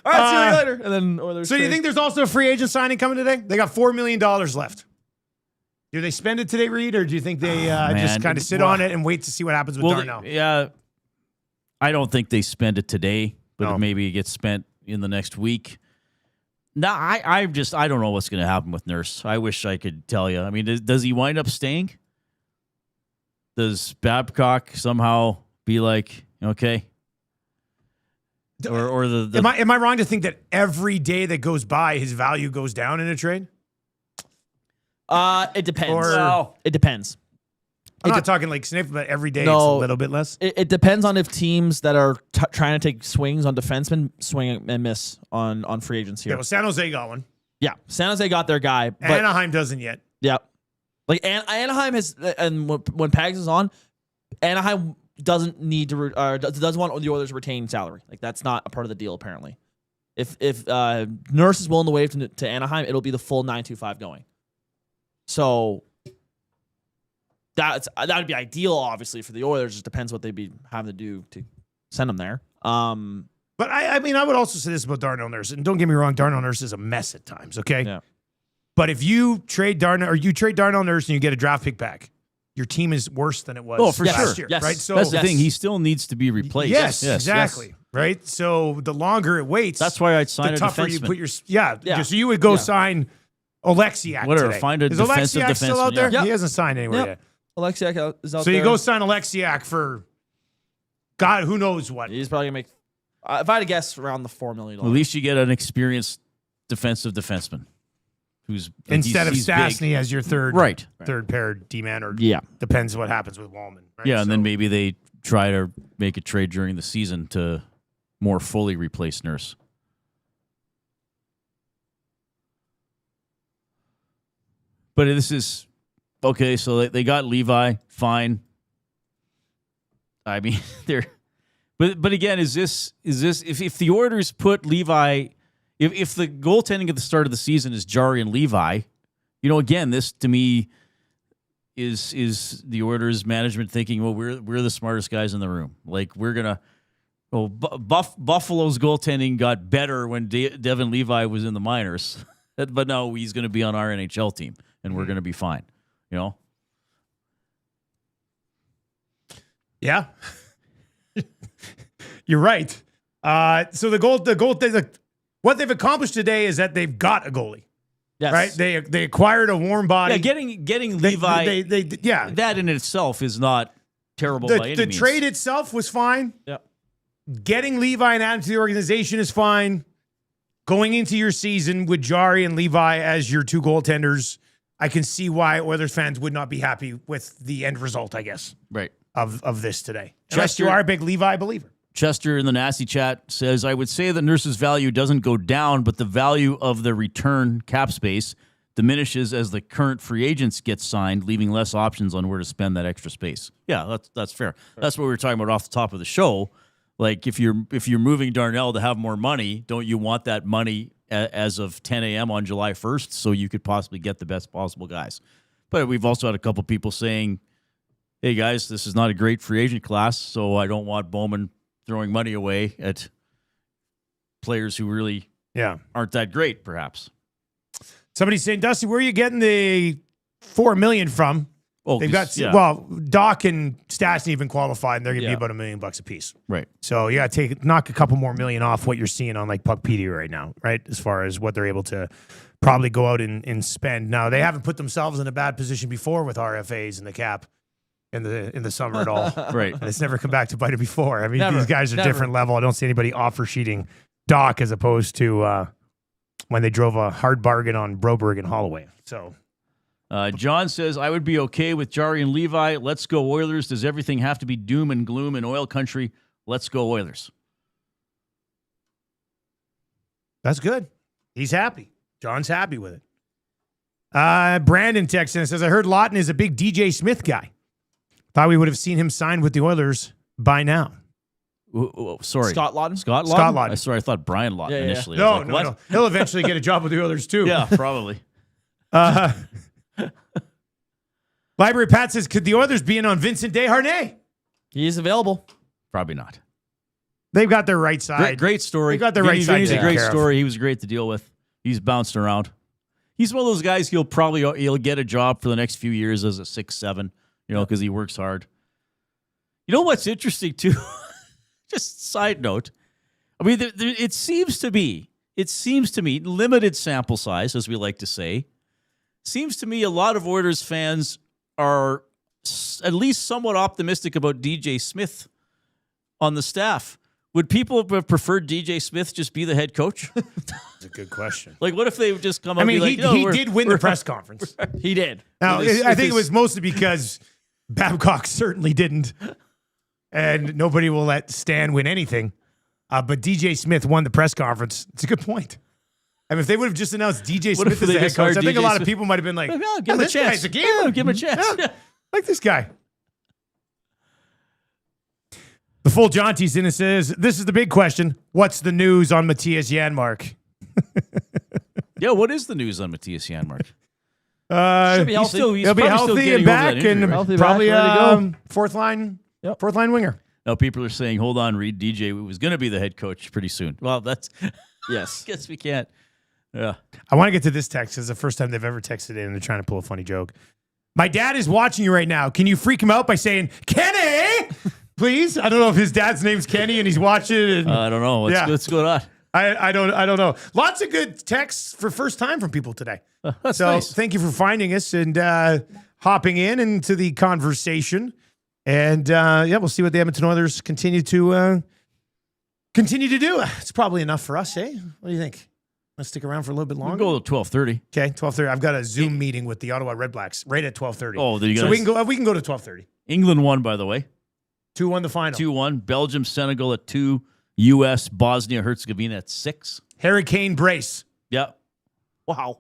[SPEAKER 3] All right, see you later. And then Oilers.
[SPEAKER 1] So you
[SPEAKER 3] trade.
[SPEAKER 1] think there's also a free agent signing coming today? They got $4 million left. Do they spend it today, Reid, or do you think they just kind of sit on it and wait to see what happens with Darnell?
[SPEAKER 2] Yeah, I don't think they spend it today, but
[SPEAKER 1] No.
[SPEAKER 2] maybe it gets spent in the next week. No, I don't know what's going to happen with Nurse. I wish I could tell you. I mean, does he wind up staying? Does Babcock somehow be like, okay? Or the
[SPEAKER 1] Am I wrong to think that every day that goes by, his value goes down in a trade?
[SPEAKER 3] It depends.
[SPEAKER 1] Or-
[SPEAKER 3] It depends.
[SPEAKER 1] I'm not talking like sniff, but every day
[SPEAKER 3] No.
[SPEAKER 1] it's a little bit less.
[SPEAKER 3] It depends on if teams that are trying to take swings on defensemen swing and miss on free agents here.
[SPEAKER 1] Yeah, well, San Jose got one.
[SPEAKER 3] Yeah, San Jose got their guy, but
[SPEAKER 1] Anaheim doesn't yet.
[SPEAKER 3] yeah, like Anaheim has, and when Pags is on, Anaheim doesn't need to doesn't want the Oilers to retain salary. Like that's not a part of the deal apparently. If Nurse is willing to waive to Anaheim, it'll be the full 925 going. So that would be ideal, obviously, for the Oilers. It just depends what they'd be having to do to send them there.
[SPEAKER 1] But I mean, I would also say this about Darnell Nurse, and don't get me wrong, Darnell Nurse is a mess at times, okay?
[SPEAKER 3] Yeah.
[SPEAKER 1] But if you trade Darnell Nurse and you get a draft pick back, your team is worse than it was
[SPEAKER 2] Oh, for
[SPEAKER 1] last
[SPEAKER 2] sure.
[SPEAKER 1] year,
[SPEAKER 3] Yes.
[SPEAKER 1] right? So
[SPEAKER 2] that's the thing. He still needs to be replaced.
[SPEAKER 1] yes, exactly, right? So the longer it waits,
[SPEAKER 2] That's why I'd sign
[SPEAKER 1] the
[SPEAKER 2] a
[SPEAKER 1] tougher
[SPEAKER 2] defenseman.
[SPEAKER 1] you put your
[SPEAKER 3] Yeah.
[SPEAKER 1] So you would go sign Alexiak
[SPEAKER 2] Whatever,
[SPEAKER 1] today.
[SPEAKER 2] find a
[SPEAKER 1] Is
[SPEAKER 2] defensive
[SPEAKER 1] Alexiak still
[SPEAKER 2] defenseman,
[SPEAKER 1] out there?
[SPEAKER 3] yeah.
[SPEAKER 1] He hasn't signed anywhere
[SPEAKER 3] Yep.
[SPEAKER 1] yet.
[SPEAKER 3] Alexiak is out
[SPEAKER 1] So
[SPEAKER 3] there.
[SPEAKER 1] you go sign Alexiak for God, who knows what?
[SPEAKER 3] He's probably gonna make. If I had to guess, around the $4 million.
[SPEAKER 2] At least you get an experienced defensive defenseman who's
[SPEAKER 1] Instead of
[SPEAKER 2] he's
[SPEAKER 1] Stastny
[SPEAKER 2] big.
[SPEAKER 1] as your third pair D-man, or
[SPEAKER 3] Yeah.
[SPEAKER 1] depends what happens with Wallman. Right?
[SPEAKER 2] Yeah, and
[SPEAKER 1] So-
[SPEAKER 2] then maybe they try to make a trade during the season to more fully replace Nurse. But this is okay. So they got Levi, fine. I mean, they're, but again, is this if the Oilers put Levi, if the goaltending at the start of the season is Jari and Levi, again, this to me is the Oilers management thinking, well, we're the smartest guys in the room. Like we're gonna. Well, Buffalo's goaltending got better when Devin Levi was in the minors, but no, he's going to be on our NHL team, and we're going to be fine.
[SPEAKER 1] Yeah, you're right. So what they've accomplished today is that they've got a goalie.
[SPEAKER 3] Yes.
[SPEAKER 1] Right? They acquired a warm body.
[SPEAKER 2] Yeah, getting Levi.
[SPEAKER 1] Yeah,
[SPEAKER 2] that in itself is not terrible by any means.
[SPEAKER 1] The trade itself was fine.
[SPEAKER 3] Yeah.
[SPEAKER 1] Getting Levi and adding to the organization is fine. Going into your season with Jari and Levi as your two goaltenders, I can see why Oilers fans would not be happy with the end result, I guess,
[SPEAKER 2] right,
[SPEAKER 1] of this today. Unless you are a big Levi believer.
[SPEAKER 2] Chester in the Nasty Chat says, I would say that Nurse's value doesn't go down, but the value of the return cap space diminishes as the current free agents get signed, leaving less options on where to spend that extra space. Yeah, that's fair. That's what we were talking about off the top of the show. Like if you're moving Darnell to have more money, don't you want that money as of 10 a.m. on July 1st so you could possibly get the best possible guys? But we've also had a couple people saying, hey, guys, this is not a great free agent class, so I don't want Bowman throwing money away at players who really aren't that great, perhaps.
[SPEAKER 1] Somebody's saying, Dusty, where are you getting the $4 million from?
[SPEAKER 2] Oh,
[SPEAKER 1] they've got Doc and Stastny even qualified, and they're going to be about $1 million a piece.
[SPEAKER 2] Right.
[SPEAKER 1] So you got to knock a couple more million off what you're seeing on like Puckpedia right now, right? As far as what they're able to probably go out and spend. Now they haven't put themselves in a bad position before with RFAs and the cap in the summer at all.
[SPEAKER 2] Right.
[SPEAKER 1] And it's never come back to bite it before. I mean,
[SPEAKER 3] Never.
[SPEAKER 1] these guys are different level. I don't see anybody offer sheeting Doc as opposed to when they drove a hard bargain on Broberg and Holloway. So.
[SPEAKER 2] John says, I would be okay with Jari and Levi. Let's go Oilers. Does everything have to be doom and gloom in oil country? Let's go Oilers.
[SPEAKER 1] That's good. He's happy. John's happy with it. Brandon texts in and says, I heard Lawton is a big DJ Smith guy. Thought we would have seen him sign with the Oilers by now.
[SPEAKER 2] Sorry.
[SPEAKER 3] Scott Lawton?
[SPEAKER 2] Scott Lawton? Sorry, I thought Brian Lawton initially.
[SPEAKER 1] No. He'll eventually get a job with the Oilers too.
[SPEAKER 2] Yeah, probably.
[SPEAKER 1] Library Pat says, could the Oilers be in on Vincent Desharnais?
[SPEAKER 3] He is available.
[SPEAKER 2] Probably not.
[SPEAKER 1] They've got their right side.
[SPEAKER 2] Great story.
[SPEAKER 1] They got their right side.
[SPEAKER 2] He's a
[SPEAKER 1] taken
[SPEAKER 2] great
[SPEAKER 1] care of.
[SPEAKER 2] story. He was great to deal with. He's bounced around. He's one of those guys he'll get a job for the next few years as a 6'7", because he works hard. You know what's interesting too? Just side note. I mean, it seems to me limited sample size, as we like to say. Seems to me a lot of Oilers fans are at least somewhat optimistic about DJ Smith on the staff. Would people have preferred DJ Smith just be the head coach?
[SPEAKER 1] That's a good question.
[SPEAKER 2] Like, what if they would just come up
[SPEAKER 1] I mean,
[SPEAKER 2] and be like,
[SPEAKER 1] he did win the press conference.
[SPEAKER 3] He did.
[SPEAKER 1] Now, I think it was mostly because Babcock certainly didn't, and nobody will let Stan win anything. But DJ Smith won the press conference. It's a good point. I mean, if they would have just announced DJ
[SPEAKER 2] What if
[SPEAKER 1] Smith as
[SPEAKER 2] they
[SPEAKER 1] the head
[SPEAKER 2] just
[SPEAKER 1] coach,
[SPEAKER 2] hired
[SPEAKER 1] I think a
[SPEAKER 2] DJ
[SPEAKER 1] lot of
[SPEAKER 2] Smith?
[SPEAKER 1] people might have been like,
[SPEAKER 2] Yeah, give him a
[SPEAKER 1] this
[SPEAKER 2] chance.
[SPEAKER 1] guy's a gamer.
[SPEAKER 2] Yeah, give him a chance.
[SPEAKER 1] Yeah.
[SPEAKER 2] Yeah.
[SPEAKER 1] Like this guy. The full Jaunty's in and says, this is the big question. What's the news on Matthias Janmark?
[SPEAKER 2] Yeah, what is the news on Matthias Janmark?
[SPEAKER 3] Should be healthy.
[SPEAKER 1] He'll be healthy and back, and
[SPEAKER 3] Healthy,
[SPEAKER 1] probably
[SPEAKER 3] back, ready to go.
[SPEAKER 1] fourth line winger.
[SPEAKER 2] Now people are saying, hold on, Reid, DJ was going to be the head coach pretty soon. Well, that's
[SPEAKER 3] Yes.
[SPEAKER 2] guess we can't. Yeah.
[SPEAKER 1] I want to get to this text. It's the first time they've ever texted in and they're trying to pull a funny joke. My dad is watching you right now. Can you freak him out by saying, Kenny, please? I don't know if his dad's name's Kenny and he's watching. And
[SPEAKER 2] I don't know. What's going on?
[SPEAKER 1] I don't know. Lots of good texts for first time from people today.
[SPEAKER 2] That's
[SPEAKER 1] So
[SPEAKER 2] nice.
[SPEAKER 1] thank you for finding us and hopping into the conversation. And we'll see what the Edmonton Oilers continue to do. It's probably enough for us, eh? What do you think? Want to stick around for a little bit
[SPEAKER 2] We'll
[SPEAKER 1] longer?
[SPEAKER 2] go to 12:30.
[SPEAKER 1] Okay, 12:30. I've got a Zoom meeting with the Ottawa Redblacks right at 12:30.
[SPEAKER 2] Oh, there you
[SPEAKER 1] so
[SPEAKER 2] go.
[SPEAKER 1] we can go to 12:30.
[SPEAKER 2] England won, by the way.
[SPEAKER 1] 2-1 the final.
[SPEAKER 2] 2-1. Belgium, Senegal at 2. U.S., Bosnia, Herzegovina at 6.
[SPEAKER 1] Hurricane brace.
[SPEAKER 2] Yeah.
[SPEAKER 3] Wow.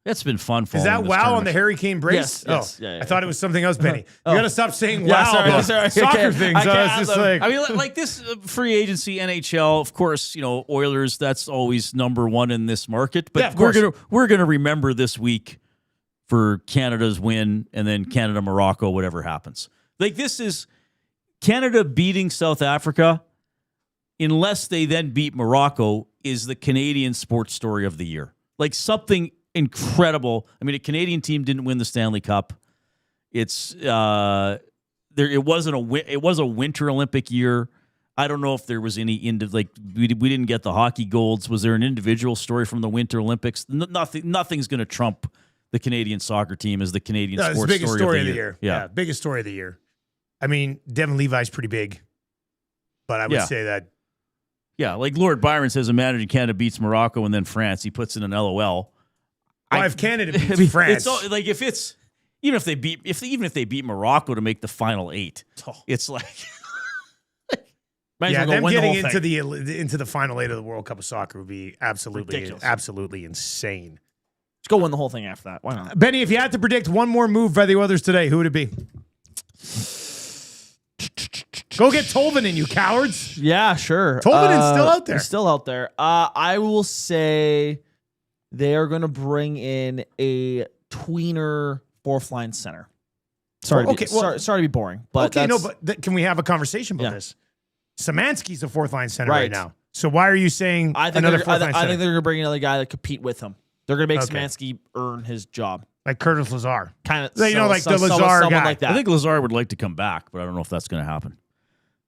[SPEAKER 2] That's been fun.
[SPEAKER 1] Is that wow on the Harry Kane brace?
[SPEAKER 3] Yes. Yeah,
[SPEAKER 1] I thought it was something else, Benny. You got to stop saying
[SPEAKER 3] Yeah,
[SPEAKER 1] wow
[SPEAKER 3] sorry,
[SPEAKER 1] about
[SPEAKER 3] sorry.
[SPEAKER 1] soccer
[SPEAKER 3] Okay.
[SPEAKER 1] things.
[SPEAKER 3] I can't
[SPEAKER 1] It's just
[SPEAKER 3] have them.
[SPEAKER 1] like,
[SPEAKER 2] I mean, like this free agency NHL, of course, Oilers, that's always number one in this market. But
[SPEAKER 1] Yeah, of course.
[SPEAKER 2] we're gonna remember this week for Canada's win and then Canada, Morocco, whatever happens. Like this is Canada beating South Africa, unless they then beat Morocco, is the Canadian sports story of the year. Like something incredible. I mean, a Canadian team didn't win the Stanley Cup. It's it was a Winter Olympic year. I don't know if there was any we didn't get the hockey golds. Was there an individual story from the Winter Olympics? Nothing's going to trump the Canadian soccer team as the Canadian
[SPEAKER 1] it's
[SPEAKER 2] sports
[SPEAKER 1] the biggest story of the
[SPEAKER 2] year.
[SPEAKER 1] year. Yeah, biggest story of the year. I mean, Devin Levi's pretty big, but I would say that.
[SPEAKER 2] Yeah, like Lord Byron says, imagine Canada beats Morocco and then France. He puts in an LOL.
[SPEAKER 1] Well, if Canada beats France,
[SPEAKER 2] it's even if they beat Morocco to make the final 8, it's like
[SPEAKER 3] Might as
[SPEAKER 1] yeah,
[SPEAKER 3] well go
[SPEAKER 1] them
[SPEAKER 3] win the
[SPEAKER 1] getting
[SPEAKER 3] whole thing.
[SPEAKER 1] into the final 8 of the World Cup of Soccer would be
[SPEAKER 3] Ridiculous.
[SPEAKER 1] absolutely insane.
[SPEAKER 3] Let's go win the whole thing after that. Why not?
[SPEAKER 1] Benny, if you had to predict one more move by the Oilers today, who would it be? Go get Tolvin in, you cowards.
[SPEAKER 3] Yeah, sure.
[SPEAKER 1] Tolvanen's still out there.
[SPEAKER 3] He's still out there. I will say they are going to bring in a tweener fourth line center. Sorry, sorry to be boring, but
[SPEAKER 1] can we have a conversation about this? Szymanski's a fourth line center right now. So why are you saying
[SPEAKER 3] I think
[SPEAKER 1] another
[SPEAKER 3] they're,
[SPEAKER 1] fourth line
[SPEAKER 3] I
[SPEAKER 1] center?
[SPEAKER 3] think they're going to bring another guy to compete with him. They're going to make Szymanski earn his job.
[SPEAKER 1] Like Curtis Lazar.
[SPEAKER 3] Kind of,
[SPEAKER 1] the Lazar guy.
[SPEAKER 3] like that.
[SPEAKER 2] I think Lazar would like to come back, but I don't know if that's going to happen.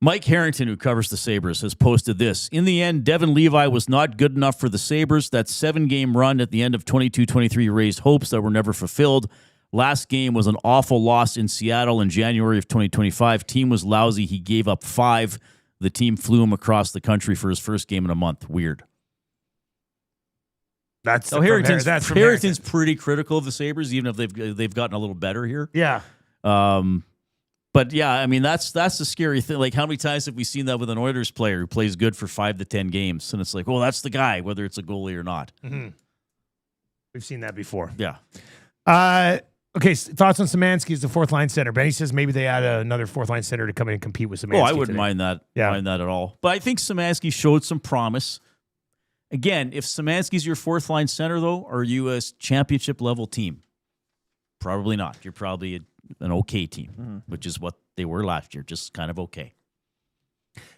[SPEAKER 2] Mike Harrington, who covers the Sabres, has posted this. In the end, Devin Levi was not good enough for the Sabres. That 7-game run at the end of 22-23 raised hopes that were never fulfilled. Last game was an awful loss in Seattle in January of 2025. Team was lousy. He gave up 5. The team flew him across the country for his first game in a month. Weird. Harrington's pretty critical of the Sabres, even if they've gotten a little better here.
[SPEAKER 1] Yeah.
[SPEAKER 2] But yeah, I mean that's the scary thing. Like, how many times have we seen that with an Oilers player who plays good for 5 to 10 games, and it's like, well, that's the guy, whether it's a goalie or not.
[SPEAKER 1] Mm-hmm. We've seen that before.
[SPEAKER 2] Yeah.
[SPEAKER 1] Okay. Thoughts on Szymanski as the fourth line center? Benny says maybe they add another fourth line center to come in and compete with Szymanski.
[SPEAKER 2] Oh, I wouldn't mind that. Mind that at all. But I think Szymanski showed some promise. Again, if Szymanski's your fourth line center, though, are you a championship level team? Probably not. You're probably an okay team, which is what they were last year, just kind of okay.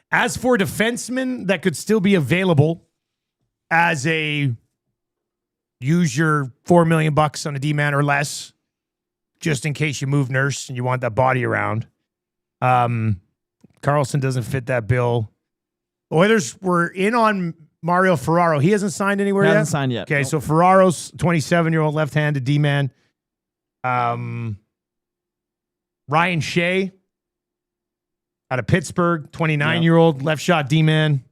[SPEAKER 1] As for defensemen that could still be available as use your $4 million on a D-man or less, just in case you move Nurse and you want that body around. Carlson doesn't fit that bill. Oilers were in on Mario Ferraro. He hasn't signed anywhere yet?
[SPEAKER 3] Hasn't signed yet.
[SPEAKER 1] Okay, so Ferraro's 27-year-old left-handed D-man. Ryan Shea out of Pittsburgh, 29-year-old left shot D-man.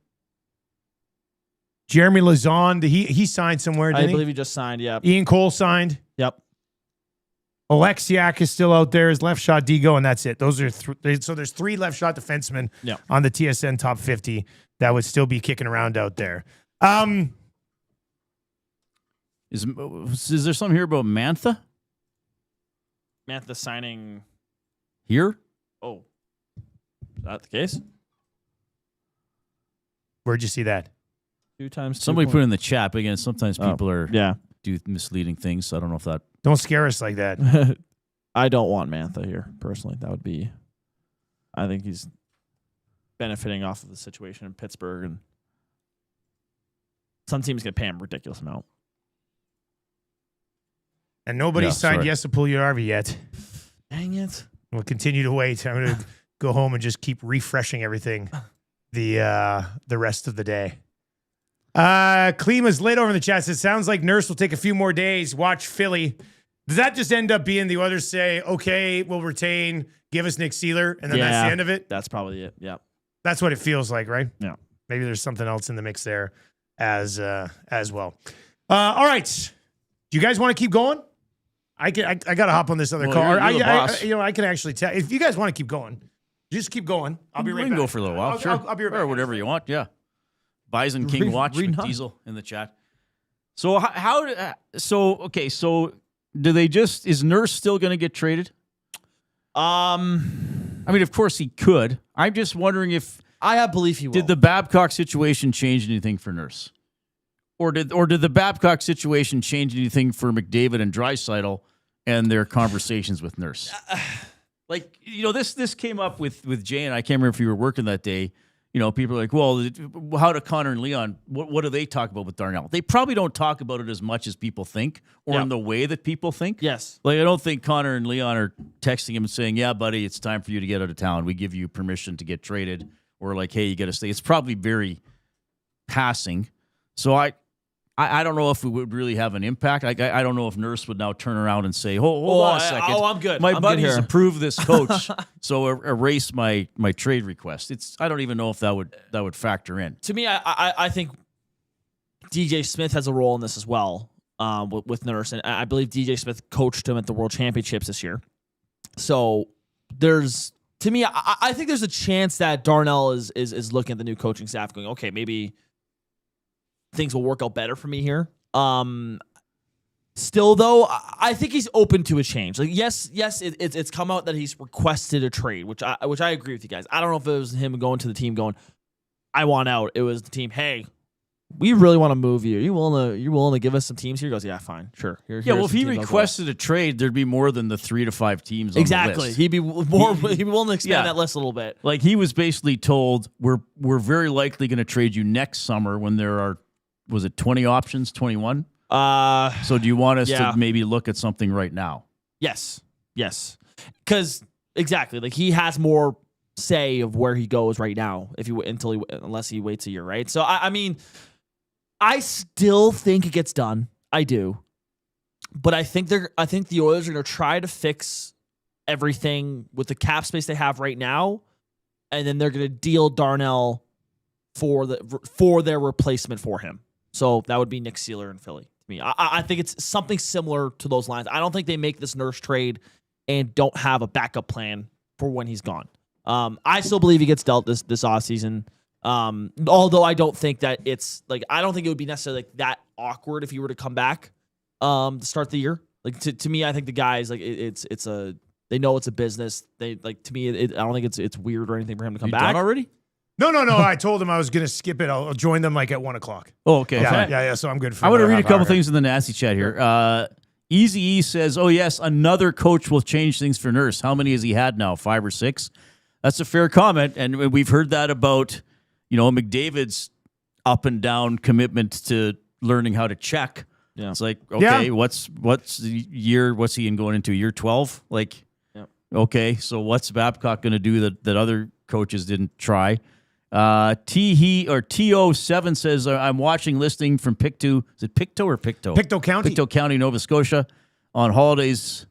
[SPEAKER 1] Jeremy Lauzon, he signed somewhere, didn't he?
[SPEAKER 3] I believe he just signed, yeah.
[SPEAKER 1] Ian Cole signed.
[SPEAKER 3] Yep.
[SPEAKER 1] Alexiak is still out there as left shot D-go, and that's it. Those are so there's 3 left shot defensemen on the TSN top 50 that would still be kicking around out there.
[SPEAKER 2] Is there something here about Mantha?
[SPEAKER 3] Mantha signing
[SPEAKER 2] here?
[SPEAKER 3] Oh, is that the case?
[SPEAKER 1] Where'd you see that?
[SPEAKER 3] 2 times 2.
[SPEAKER 2] Somebody put it in the chat, but again, sometimes people do misleading things, so I don't know if that...
[SPEAKER 1] Don't scare us like that.
[SPEAKER 3] I don't want Mantha here, personally. That would be... I think he's benefiting off of the situation in Pittsburgh, and some teams can pay him a ridiculous amount.
[SPEAKER 1] And nobody's signed Jesse Puljujarvi yet.
[SPEAKER 3] Dang it.
[SPEAKER 1] We'll continue to wait. I'm going to go home and just keep refreshing everything the rest of the day. Klima's laid over in the chat. Says, sounds like Nurse will take a few more days. Watch Philly. Does that just end up being the others say, okay, we'll retain, give us Nick Seeler, and then that's the end of it?
[SPEAKER 3] That's probably it. Yeah.
[SPEAKER 1] That's what it feels like, right?
[SPEAKER 3] Yeah.
[SPEAKER 1] Maybe there's something else in the mix there as well. All right. Do you guys want to keep going? I got to hop on this other call.
[SPEAKER 2] You're the boss.
[SPEAKER 1] I can actually tell. If you guys want to keep going, just keep going. I'll be right back.
[SPEAKER 2] We can go for a little while.
[SPEAKER 1] I'll be right back.
[SPEAKER 2] Or whatever you want, yeah. Bison King Watch, Diesel in the chat. So so do they just, is Nurse still going to get traded? I mean, of course he could. I'm just wondering if
[SPEAKER 3] I have belief he will.
[SPEAKER 2] did the Babcock situation change anything for Nurse? Or did the Babcock situation change anything for McDavid and Draisaitl and their conversations with Nurse? Like, this came up with Jay, and I can't remember if you were working that day. People are like, well, how do Connor and Leon, what do they talk about with Darnell? They probably don't talk about it as much as people think, or in the way that people think.
[SPEAKER 3] Yes.
[SPEAKER 2] Like, I don't think Connor and Leon are texting him and saying, yeah, buddy, it's time for you to get out of town. We give you permission to get traded. Or like, hey, you got to stay. It's probably very passing. So I don't know if it would really have an impact. I don't know if Nurse would now turn around and say, hold on a second.
[SPEAKER 3] I'm good.
[SPEAKER 2] My
[SPEAKER 3] I'm
[SPEAKER 2] buddies
[SPEAKER 3] good here.
[SPEAKER 2] approved this coach, so erase my trade request. I don't even know if that would factor in.
[SPEAKER 3] To me, I think DJ Smith has a role in this as well with Nurse, and I believe DJ Smith coached him at the World Championships this year. So to me, I think there's a chance that Darnell is looking at the new coaching staff going, okay, maybe things will work out better for me here. Still, though, I think he's open to a change. Like, yes, it's come out that he's requested a trade, which I agree with you guys. I don't know if it was him going to the team going, I want out. It was the team, hey, we really want to move you. You willing to give us some teams here? He goes, yeah, fine, sure.
[SPEAKER 2] Well, if he requested a trade, there'd be more than the 3 to 5 teams.
[SPEAKER 3] Exactly.
[SPEAKER 2] On the list.
[SPEAKER 3] He'd be willing to expand that list a little bit.
[SPEAKER 2] Like, he was basically told, we're very likely going to trade you next summer when there are, was it 20 options, 21? So do you want us to maybe look at something right now?
[SPEAKER 3] Yes. Because exactly, like, he has more say of where he goes right now unless he waits a year, right? So I mean, I still think it gets done. I do, but I think the Oilers are going to try to fix everything with the cap space they have right now, and then they're going to deal Darnell for their replacement for him. So that would be Nick Seeler in Philly. Me, I think it's something similar to those lines. I don't think they make this Nurse trade and don't have a backup plan for when he's gone. I still believe he gets dealt this offseason. Although I don't think that I don't think it would be necessarily like that awkward if he were to come back to start the year. Like, to me, I think the guys, like, they know it's a business. They, like, to me, I don't think it's weird or anything for him to come back.
[SPEAKER 2] Done already?
[SPEAKER 1] No. I told him I was going to skip it. I'll join them like at 1:00.
[SPEAKER 2] Oh, okay.
[SPEAKER 1] Yeah. So I'm good for.
[SPEAKER 2] I want to read a couple things in the nasty chat here. Easy E says, "Oh yes, another coach will change things for Nurse. How many has he had now? 5 or 6?" That's a fair comment, and we've heard that about McDavid's up and down commitment to learning how to check. Yeah. It's like, okay, what's the year? What's he going into year 12? Like, okay, so what's Babcock going to do that other coaches didn't try? TO7 says, I'm listening from Pictou. Is it Pictou or Pictou?
[SPEAKER 1] Pictou County.
[SPEAKER 2] Pictou County, Nova Scotia. On holidays,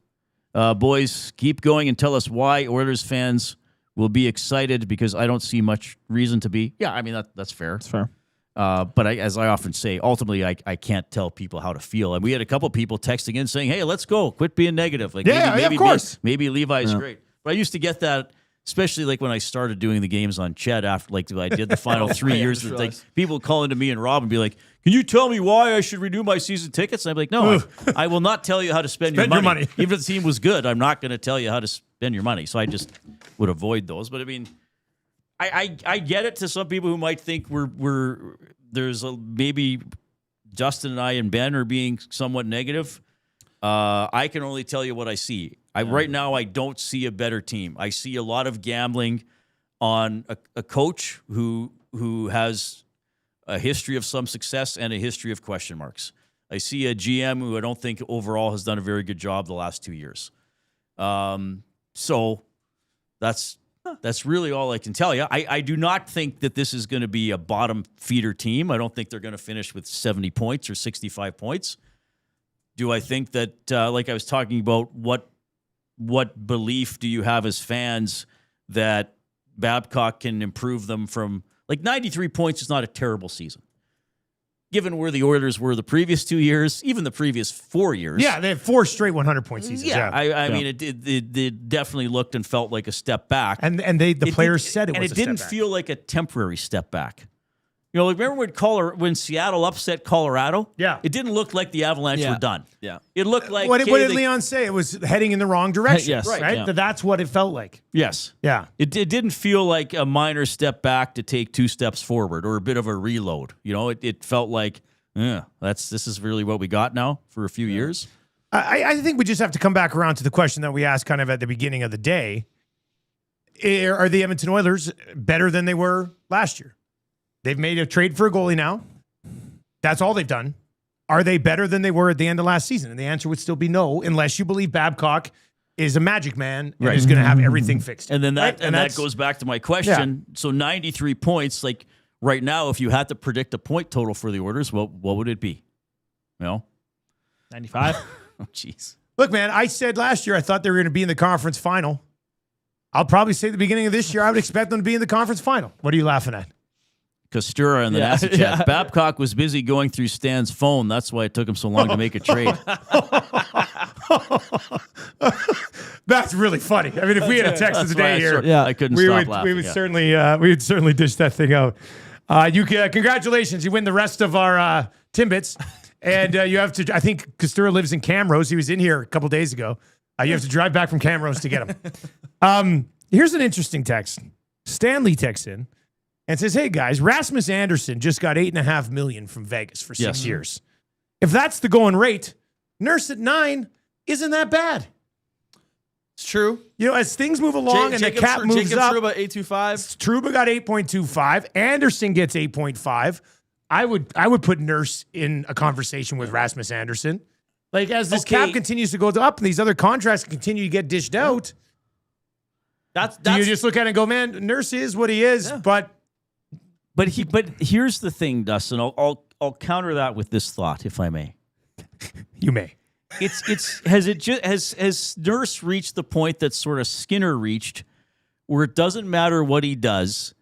[SPEAKER 2] boys, keep going and tell us why Oilers fans will be excited, because I don't see much reason to be. Yeah, I mean, that's fair.
[SPEAKER 3] That's fair.
[SPEAKER 2] But as I often say, ultimately, I can't tell people how to feel. And we had a couple people texting in saying, hey, let's go. Quit being negative. Like, maybe,
[SPEAKER 1] of course.
[SPEAKER 2] Maybe Levi's great. But I used to get that, especially like when I started doing the games on Chet after, like, I did the final 3 years. Like, people calling to me and Rob and be like, can you tell me why I should renew my season tickets? And I'm like, no, I will not tell you how to spend your money. Even if the team was good, I'm not going to tell you how to spend your money. So I just would avoid those. But I mean, I get it to some people who might think maybe Dustin and I and Ben are being somewhat negative. I can only tell you what I see. Right now, I don't see a better team. I see a lot of gambling on a coach who has a history of some success and a history of question marks. I see a GM who I don't think overall has done a very good job the last 2 years. So that's really all I can tell you. I do not think that this is going to be a bottom feeder team. I don't think they're going to finish with 70 points or 65 points. Do I think that, like I was talking about, what belief do you have as fans that Babcock can improve them from, like, 93 points is not a terrible season. Given where the Oilers were the previous 2 years, even the previous 4 years.
[SPEAKER 1] Yeah, they had 4 straight 100-point seasons.
[SPEAKER 2] Yeah, I mean, it definitely looked and felt like a step back.
[SPEAKER 1] And the players said it was a step back.
[SPEAKER 2] And it didn't feel like a temporary step back. You know, like remember when Seattle upset Colorado?
[SPEAKER 1] Yeah.
[SPEAKER 2] It didn't look like the Avalanche were done.
[SPEAKER 3] Yeah.
[SPEAKER 2] It looked like
[SPEAKER 1] What did Leon say? It was heading in the wrong direction.
[SPEAKER 3] Yes.
[SPEAKER 1] Right.
[SPEAKER 2] Yeah.
[SPEAKER 1] That's what it felt like.
[SPEAKER 2] Yes.
[SPEAKER 1] Yeah.
[SPEAKER 2] It didn't feel like a minor step back to take 2 steps forward or a bit of a reload. You know, it felt like, this is really what we got now for a few years.
[SPEAKER 1] I think we just have to come back around to the question that we asked kind of at the beginning of the day. Are the Edmonton Oilers better than they were last year? They've made a trade for a goalie now. That's all they've done. Are they better than they were at the end of last season? And the answer would still be no, unless you believe Babcock is a magic man and is going to have everything fixed.
[SPEAKER 2] And then
[SPEAKER 1] Right?
[SPEAKER 2] that goes back to my question. Yeah. So 93 points, like right now, if you had to predict a point total for the Oilers, what would it be? You know?
[SPEAKER 3] 95?
[SPEAKER 2] Oh, jeez.
[SPEAKER 1] Look, man, I said last year I thought they were going to be in the conference final. I'll probably say at the beginning of this year I would expect them to be in the conference final. What are you laughing at?
[SPEAKER 2] Costura and the NASA chat. Yeah. Babcock was busy going through Stan's phone. That's why it took him so long to make a trade.
[SPEAKER 1] That's really funny. I mean, if we had a text today here,
[SPEAKER 2] I couldn't stop laughing.
[SPEAKER 1] We would certainly dish that thing out. Congratulations, you win the rest of our Timbits, and you have to. I think Costura lives in Camrose. He was in here a couple days ago. You have to drive back from Camrose to get him. Here's an interesting text. Stanley texts in and says, "Hey guys, Rasmus Anderson just got $8.5 million from Vegas for 6 years. If that's the going rate, Nurse at 9 isn't that bad.
[SPEAKER 3] It's true.
[SPEAKER 1] You know, as things move along and the cap moves
[SPEAKER 3] Jacob
[SPEAKER 1] up,
[SPEAKER 3] Trouba 8.25.
[SPEAKER 1] Trouba got 8.25. Anderson gets 8.5. I would put Nurse in a conversation with Rasmus Anderson. Like as this cap continues to go up and these other contracts continue to get dished out, do you just look at it and go, man, Nurse is what he is, But
[SPEAKER 2] here's the thing, Dustin. I'll counter that with this thought, if I may.
[SPEAKER 1] You may.
[SPEAKER 2] Has Nurse reached the point that sort of Skinner reached, where it doesn't matter what he does,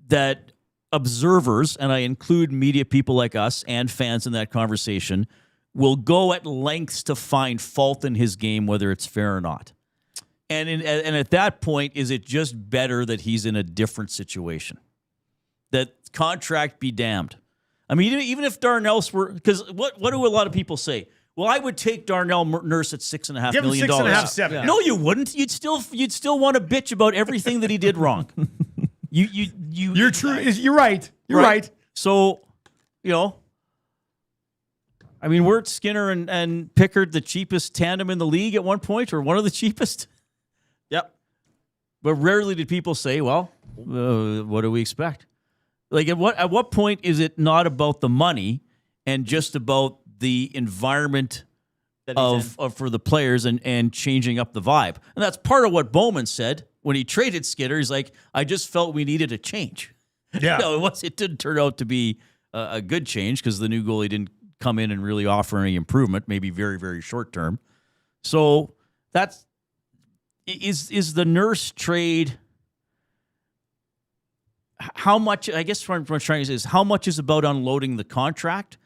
[SPEAKER 2] that observers, and I include media people like us and fans in that conversation, will go at lengths to find fault in his game, whether it's fair or not. And at that point, is it just better that he's in a different situation? That contract be damned. I mean, even if Darnell's were, because what do a lot of people say? Well, I would take Darnell Nurse at $6.5 million.
[SPEAKER 1] $6.5, $7. Yeah.
[SPEAKER 2] No, you wouldn't. You'd still want to bitch about everything that he did wrong. You're
[SPEAKER 1] true. You're right. You're right.
[SPEAKER 2] So, you know, I mean, weren't Skinner and Pickard the cheapest tandem in the league at one point, or one of the cheapest?
[SPEAKER 3] Yep.
[SPEAKER 2] But rarely did people say, well, what do we expect? Like, at what point is it not about the money and just about the environment of for the players and changing up the vibe? And that's part of what Bowman said when he traded Skinner. He's like, I just felt we needed a change.
[SPEAKER 1] Yeah.
[SPEAKER 2] It didn't turn out to be a good change because the new goalie didn't come in and really offer any improvement, maybe very, very short term. So is the Nurse trade. How much, I guess what I'm trying to say is, how much is about unloading the contract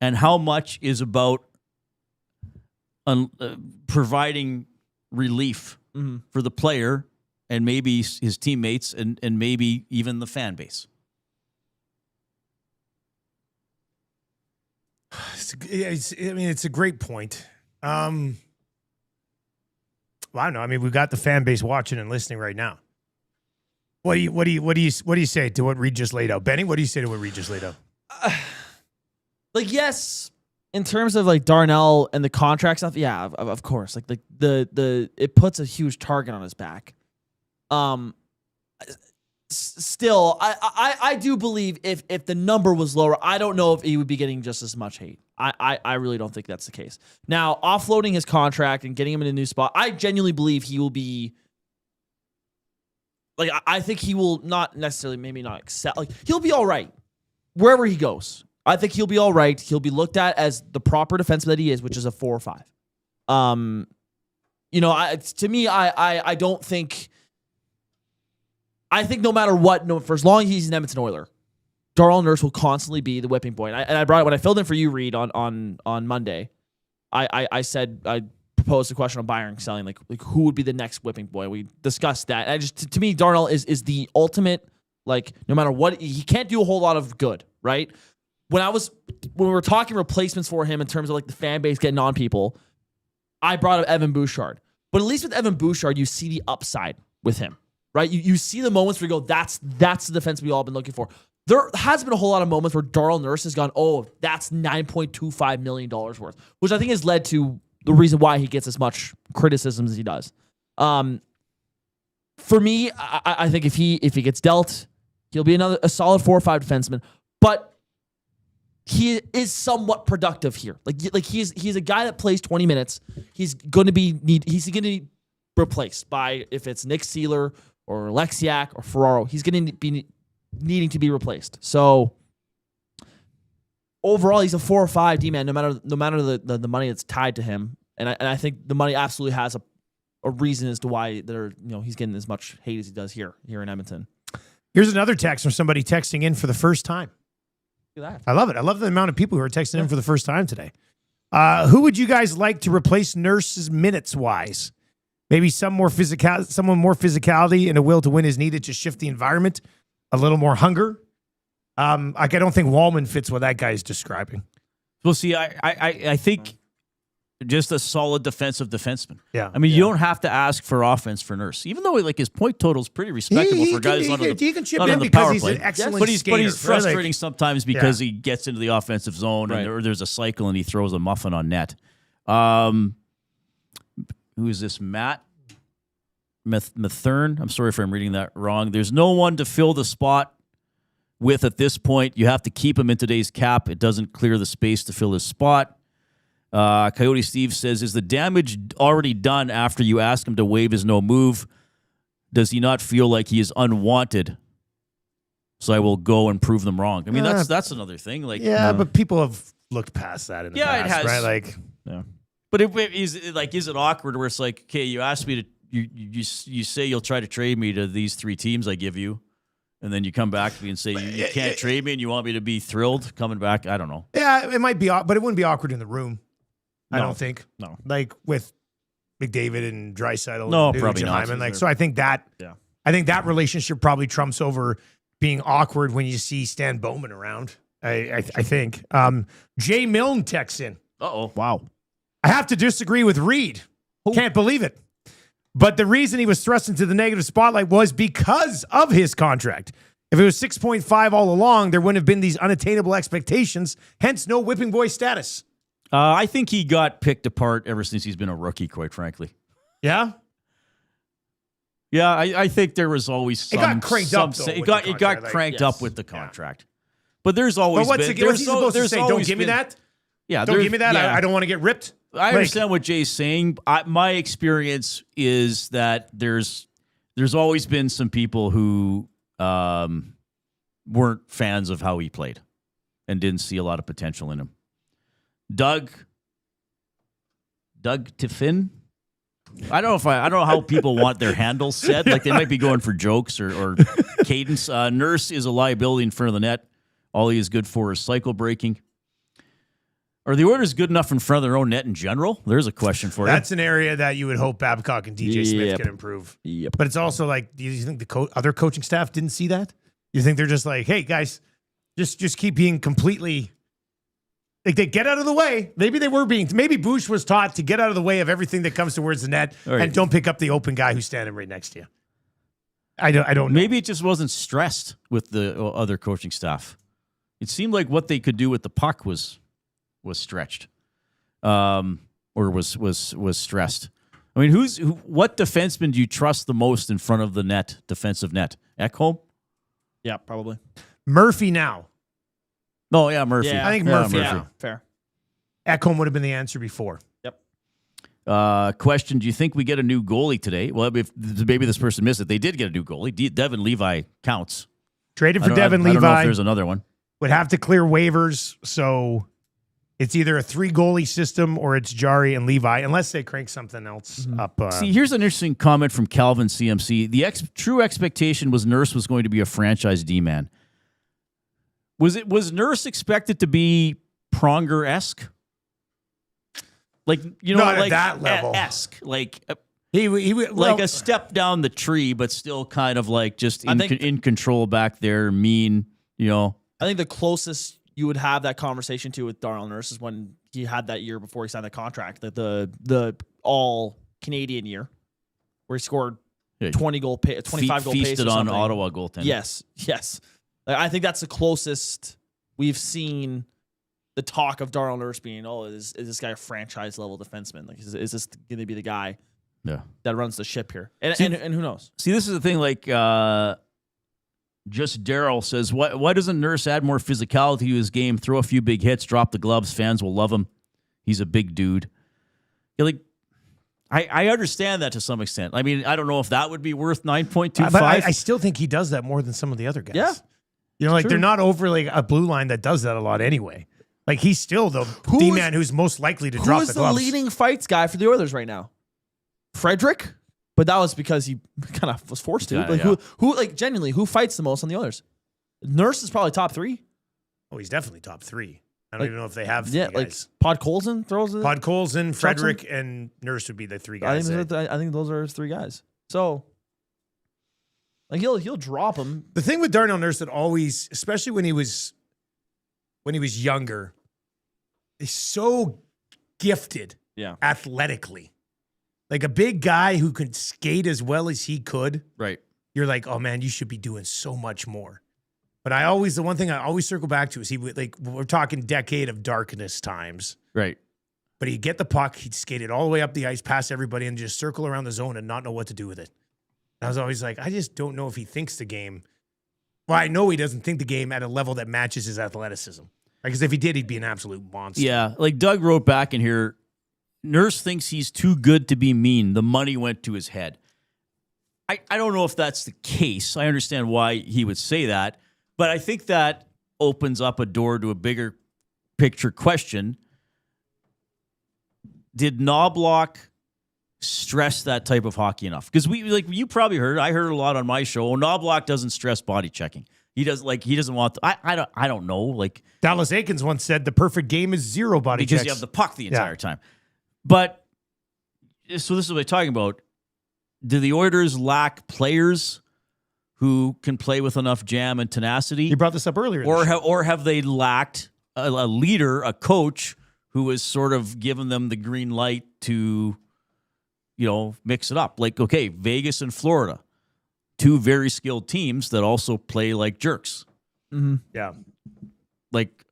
[SPEAKER 2] and how much is about providing relief for the player and maybe his teammates and maybe even the fan base?
[SPEAKER 1] It's a great point. Well, I don't know. I mean, we've got the fan base watching and listening right now. What do you say to what Reid just laid out, Benny? What do you say to what Reid just laid out?
[SPEAKER 3] Yes, in terms of like Darnell and the contract stuff, yeah, of course. Like the it puts a huge target on his back. Still, I do believe if the number was lower, I don't know if he would be getting just as much hate. I really don't think that's the case. Now, offloading his contract and getting him in a new spot, I genuinely believe he will be. Like, I think he will not necessarily, maybe not accept. Like, he'll be all right wherever he goes. I think he'll be all right. He'll be looked at as the proper defenseman that he is, which is a 4 or 5. To me, I don't think. I think no matter what, for as long as he's an Edmonton Oiler, Darnell Nurse will constantly be the whipping boy. And I brought it when I filled in for you, Reid, on Monday. I said I proposed a question on Byron selling, like who would be the next whipping boy. We discussed that. And to me, Darnell is the ultimate Like, no matter what, he can't do a whole lot of good, right? When we were talking replacements for him in terms of like the fan base getting on people, I brought up Evan Bouchard. But at least with Evan Bouchard, you see the upside with him, right? You see the moments where you go, that's the defense we've all been looking for. There has been a whole lot of moments where Darnell Nurse has gone, oh, that's $9.25 million worth, which I think has led to the reason why he gets as much criticism as he does. For me, I think if he gets dealt, he'll be a solid 4 or 5 defenseman. But he is somewhat productive here. Like he's a guy that plays 20 minutes. He's going to be replaced by, if it's Nick Seeler or Alexiak or Ferraro, he's going to be needing to be replaced. So overall, he's a 4 or 5 D-man, no matter the money that's tied to him. And I think the money absolutely has a reason as to why he's getting as much hate as he does here in Edmonton.
[SPEAKER 1] Here's another text from somebody texting in for the first time.
[SPEAKER 3] Look at that.
[SPEAKER 1] I love it. I love the amount of people who are texting in for the first time today. Who would you guys like to replace Nurse's minutes-wise? Maybe someone more physicality and a will to win is needed to shift the environment. A little more hunger. I don't think Wallman fits what that guy is describing.
[SPEAKER 2] Well, see, I think just a solid defensive defenseman.
[SPEAKER 1] Yeah.
[SPEAKER 2] I mean, you don't have to ask for offense for Nurse, even though his point total is pretty respectable for guys on the power play. But he's frustrating sometimes because he gets into the offensive zone or there's a cycle and he throws a muffin on net. Who is this? Matt Mathern. I'm sorry if I'm reading that wrong. There's no one to fill the spot with at this point. You have to keep him in today's cap. It doesn't clear the space to fill his spot. Coyote Steve says, is the damage already done after you ask him to waive his no move? Does he not feel like he is unwanted? So I will go and prove them wrong. I mean, that's another thing. Like,
[SPEAKER 1] but people have looked past that in the past,
[SPEAKER 2] it has.
[SPEAKER 1] right? Like,
[SPEAKER 2] But is it awkward where it's like, okay, you asked me to, you say you'll try to trade me to these 3 teams I give you, and then you come back to me and say you can't trade me and you want me to be thrilled coming back? I don't know. Yeah,
[SPEAKER 1] it might be, but it wouldn't be awkward in the room. I don't think.
[SPEAKER 2] No.
[SPEAKER 1] Like with McDavid and Draisaitl.
[SPEAKER 2] No,
[SPEAKER 1] and
[SPEAKER 2] probably not.
[SPEAKER 1] Hyman. Like, so I think that relationship probably trumps over being awkward when you see Stan Bowman around. I think. Jay Milne texts in.
[SPEAKER 2] Uh-oh. Wow.
[SPEAKER 1] I have to disagree with Reid. Can't believe it. But the reason he was thrust into the negative spotlight was because of his contract. If it was 6.5 all along, there wouldn't have been these unattainable expectations, hence no whipping boy status.
[SPEAKER 2] I think he got picked apart ever since he's been a rookie, quite frankly.
[SPEAKER 1] Yeah?
[SPEAKER 2] Yeah, I think there was always some...
[SPEAKER 1] It got cranked up, though.
[SPEAKER 2] It got cranked up with the contract. But there's always
[SPEAKER 1] what's he supposed to say? Don't give me that?
[SPEAKER 2] Yeah,
[SPEAKER 1] don't give me that?
[SPEAKER 2] Yeah.
[SPEAKER 1] I don't want to get ripped?
[SPEAKER 2] I understand what Jay's saying. My experience is that there's always been some people who weren't fans of how he played and didn't see a lot of potential in him. Doug Tiffin. I don't know how people want their handles said. Like they might be going for jokes or cadence. Nurse is a liability in front of the net. All he is good for is cycle breaking. Are the Oilers good enough in front of their own net in general? There's a question for you.
[SPEAKER 1] That's an area that you would hope Babcock and DJ Smith can improve.
[SPEAKER 2] Yep.
[SPEAKER 1] But it's also like, do you think the other coaching staff didn't see that? You think they're just like, hey, guys, just keep being completely... Like they get out of the way. Maybe Bush was taught to get out of the way of everything that comes towards the net and don't pick up the open guy who's standing right next to you. I don't know.
[SPEAKER 2] Maybe it just wasn't stressed with the other coaching staff. It seemed like what they could do with the puck was stretched, or was stressed. I mean, what defenseman do you trust the most in front of the net, defensive net? Ekholm?
[SPEAKER 3] Yeah, probably.
[SPEAKER 1] Murphy now.
[SPEAKER 2] Oh, yeah, Murphy.
[SPEAKER 1] I think Murphy.
[SPEAKER 3] Yeah, fair.
[SPEAKER 1] Ekholm would have been the answer before.
[SPEAKER 3] Yep.
[SPEAKER 2] Question, do you think we get a new goalie today? Well, if maybe this person missed it. They did get a new goalie. Devin Levi counts.
[SPEAKER 1] Traded for Devin Levi.
[SPEAKER 2] I don't know if there's another one.
[SPEAKER 1] Would have to clear waivers, so it's either a 3-goalie system or it's Jari and Levi, unless they crank something else up.
[SPEAKER 2] See, here's an interesting comment from Calvin CMC. The true expectation was Nurse was going to be a franchise D-man. Was Nurse expected to be Pronger-esque? Like,
[SPEAKER 1] Not
[SPEAKER 2] like
[SPEAKER 1] at that level.
[SPEAKER 2] esque. Like, Like a step down the tree, but still kind of like just in control back there, mean, I
[SPEAKER 3] think the closest you would have that conversation to with Darnell Nurse is when he had that year before he signed the contract, the all Canadian year, where he scored 25 goal pace
[SPEAKER 2] feasted on Ottawa goaltending.
[SPEAKER 3] Yes. I think that's the closest we've seen the talk of Darnell Nurse being, is this guy a franchise level defenseman? Like, is this going to be the guy that runs the ship here? And who knows?
[SPEAKER 2] See, this is the thing. Like, just Daryl says, why doesn't Nurse add more physicality to his game? Throw a few big hits, drop the gloves. Fans will love him. He's a big dude. I understand that to some extent. I mean, I don't know if that would be worth 9.25.
[SPEAKER 1] But I still think he does that more than some of the other guys. Yeah. They're not overly a blue line that does that a lot anyway. Like, he's still the D-man who's most likely to drop the gloves.
[SPEAKER 3] Who is the leading fights guy for the Oilers right now? Frederick? But that was because he kind of was forced to. Genuinely, who fights the most on the Oilers? Nurse is probably top 3.
[SPEAKER 1] Oh, he's definitely top 3. I don't even know if they have 3 guys.
[SPEAKER 3] Like Podkolzin throws it.
[SPEAKER 1] Podkolzin, Frederick, and Nurse would be the 3 guys.
[SPEAKER 3] I think those are his 3 guys. So, like, he'll drop him.
[SPEAKER 1] The thing with Darnell Nurse that always, especially when he was younger, is so gifted athletically. Like, a big guy who could skate as well as he could.
[SPEAKER 2] Right.
[SPEAKER 1] You're like, oh man, you should be doing so much more. But the one thing I always circle back to is we're talking decade of darkness times.
[SPEAKER 2] Right.
[SPEAKER 1] But he'd get the puck, he'd skate it all the way up the ice, past everybody, and just circle around the zone and not know what to do with it. And I was always like, I just don't know if he thinks the game. Well, I know he doesn't think the game at a level that matches his athleticism. Because if he did, he'd be an absolute monster.
[SPEAKER 2] Yeah, like Doug wrote back in here, Nurse thinks he's too good to be mean. The money went to his head. I don't know if that's the case. I understand why he would say that. But I think that opens up a door to a bigger picture question. Did Knobloch stress that type of hockey enough? Because you probably heard, I heard a lot on my show. Knobloch doesn't stress body checking. He doesn't want. I don't know. Like,
[SPEAKER 1] Dallas Aikens once said, the perfect game is 0 body
[SPEAKER 2] because
[SPEAKER 1] checks.
[SPEAKER 2] You have the puck the entire time. But so this is what we're talking about. Do the Oilers lack players who can play with enough jam and tenacity?
[SPEAKER 1] You brought this up earlier.
[SPEAKER 2] Or have they lacked a leader, a coach who has sort of given them the green light to, mix it up? Like, okay, Vegas and Florida, 2 very skilled teams that also play like jerks.
[SPEAKER 3] Mm-hmm.
[SPEAKER 1] Yeah.
[SPEAKER 2] Like,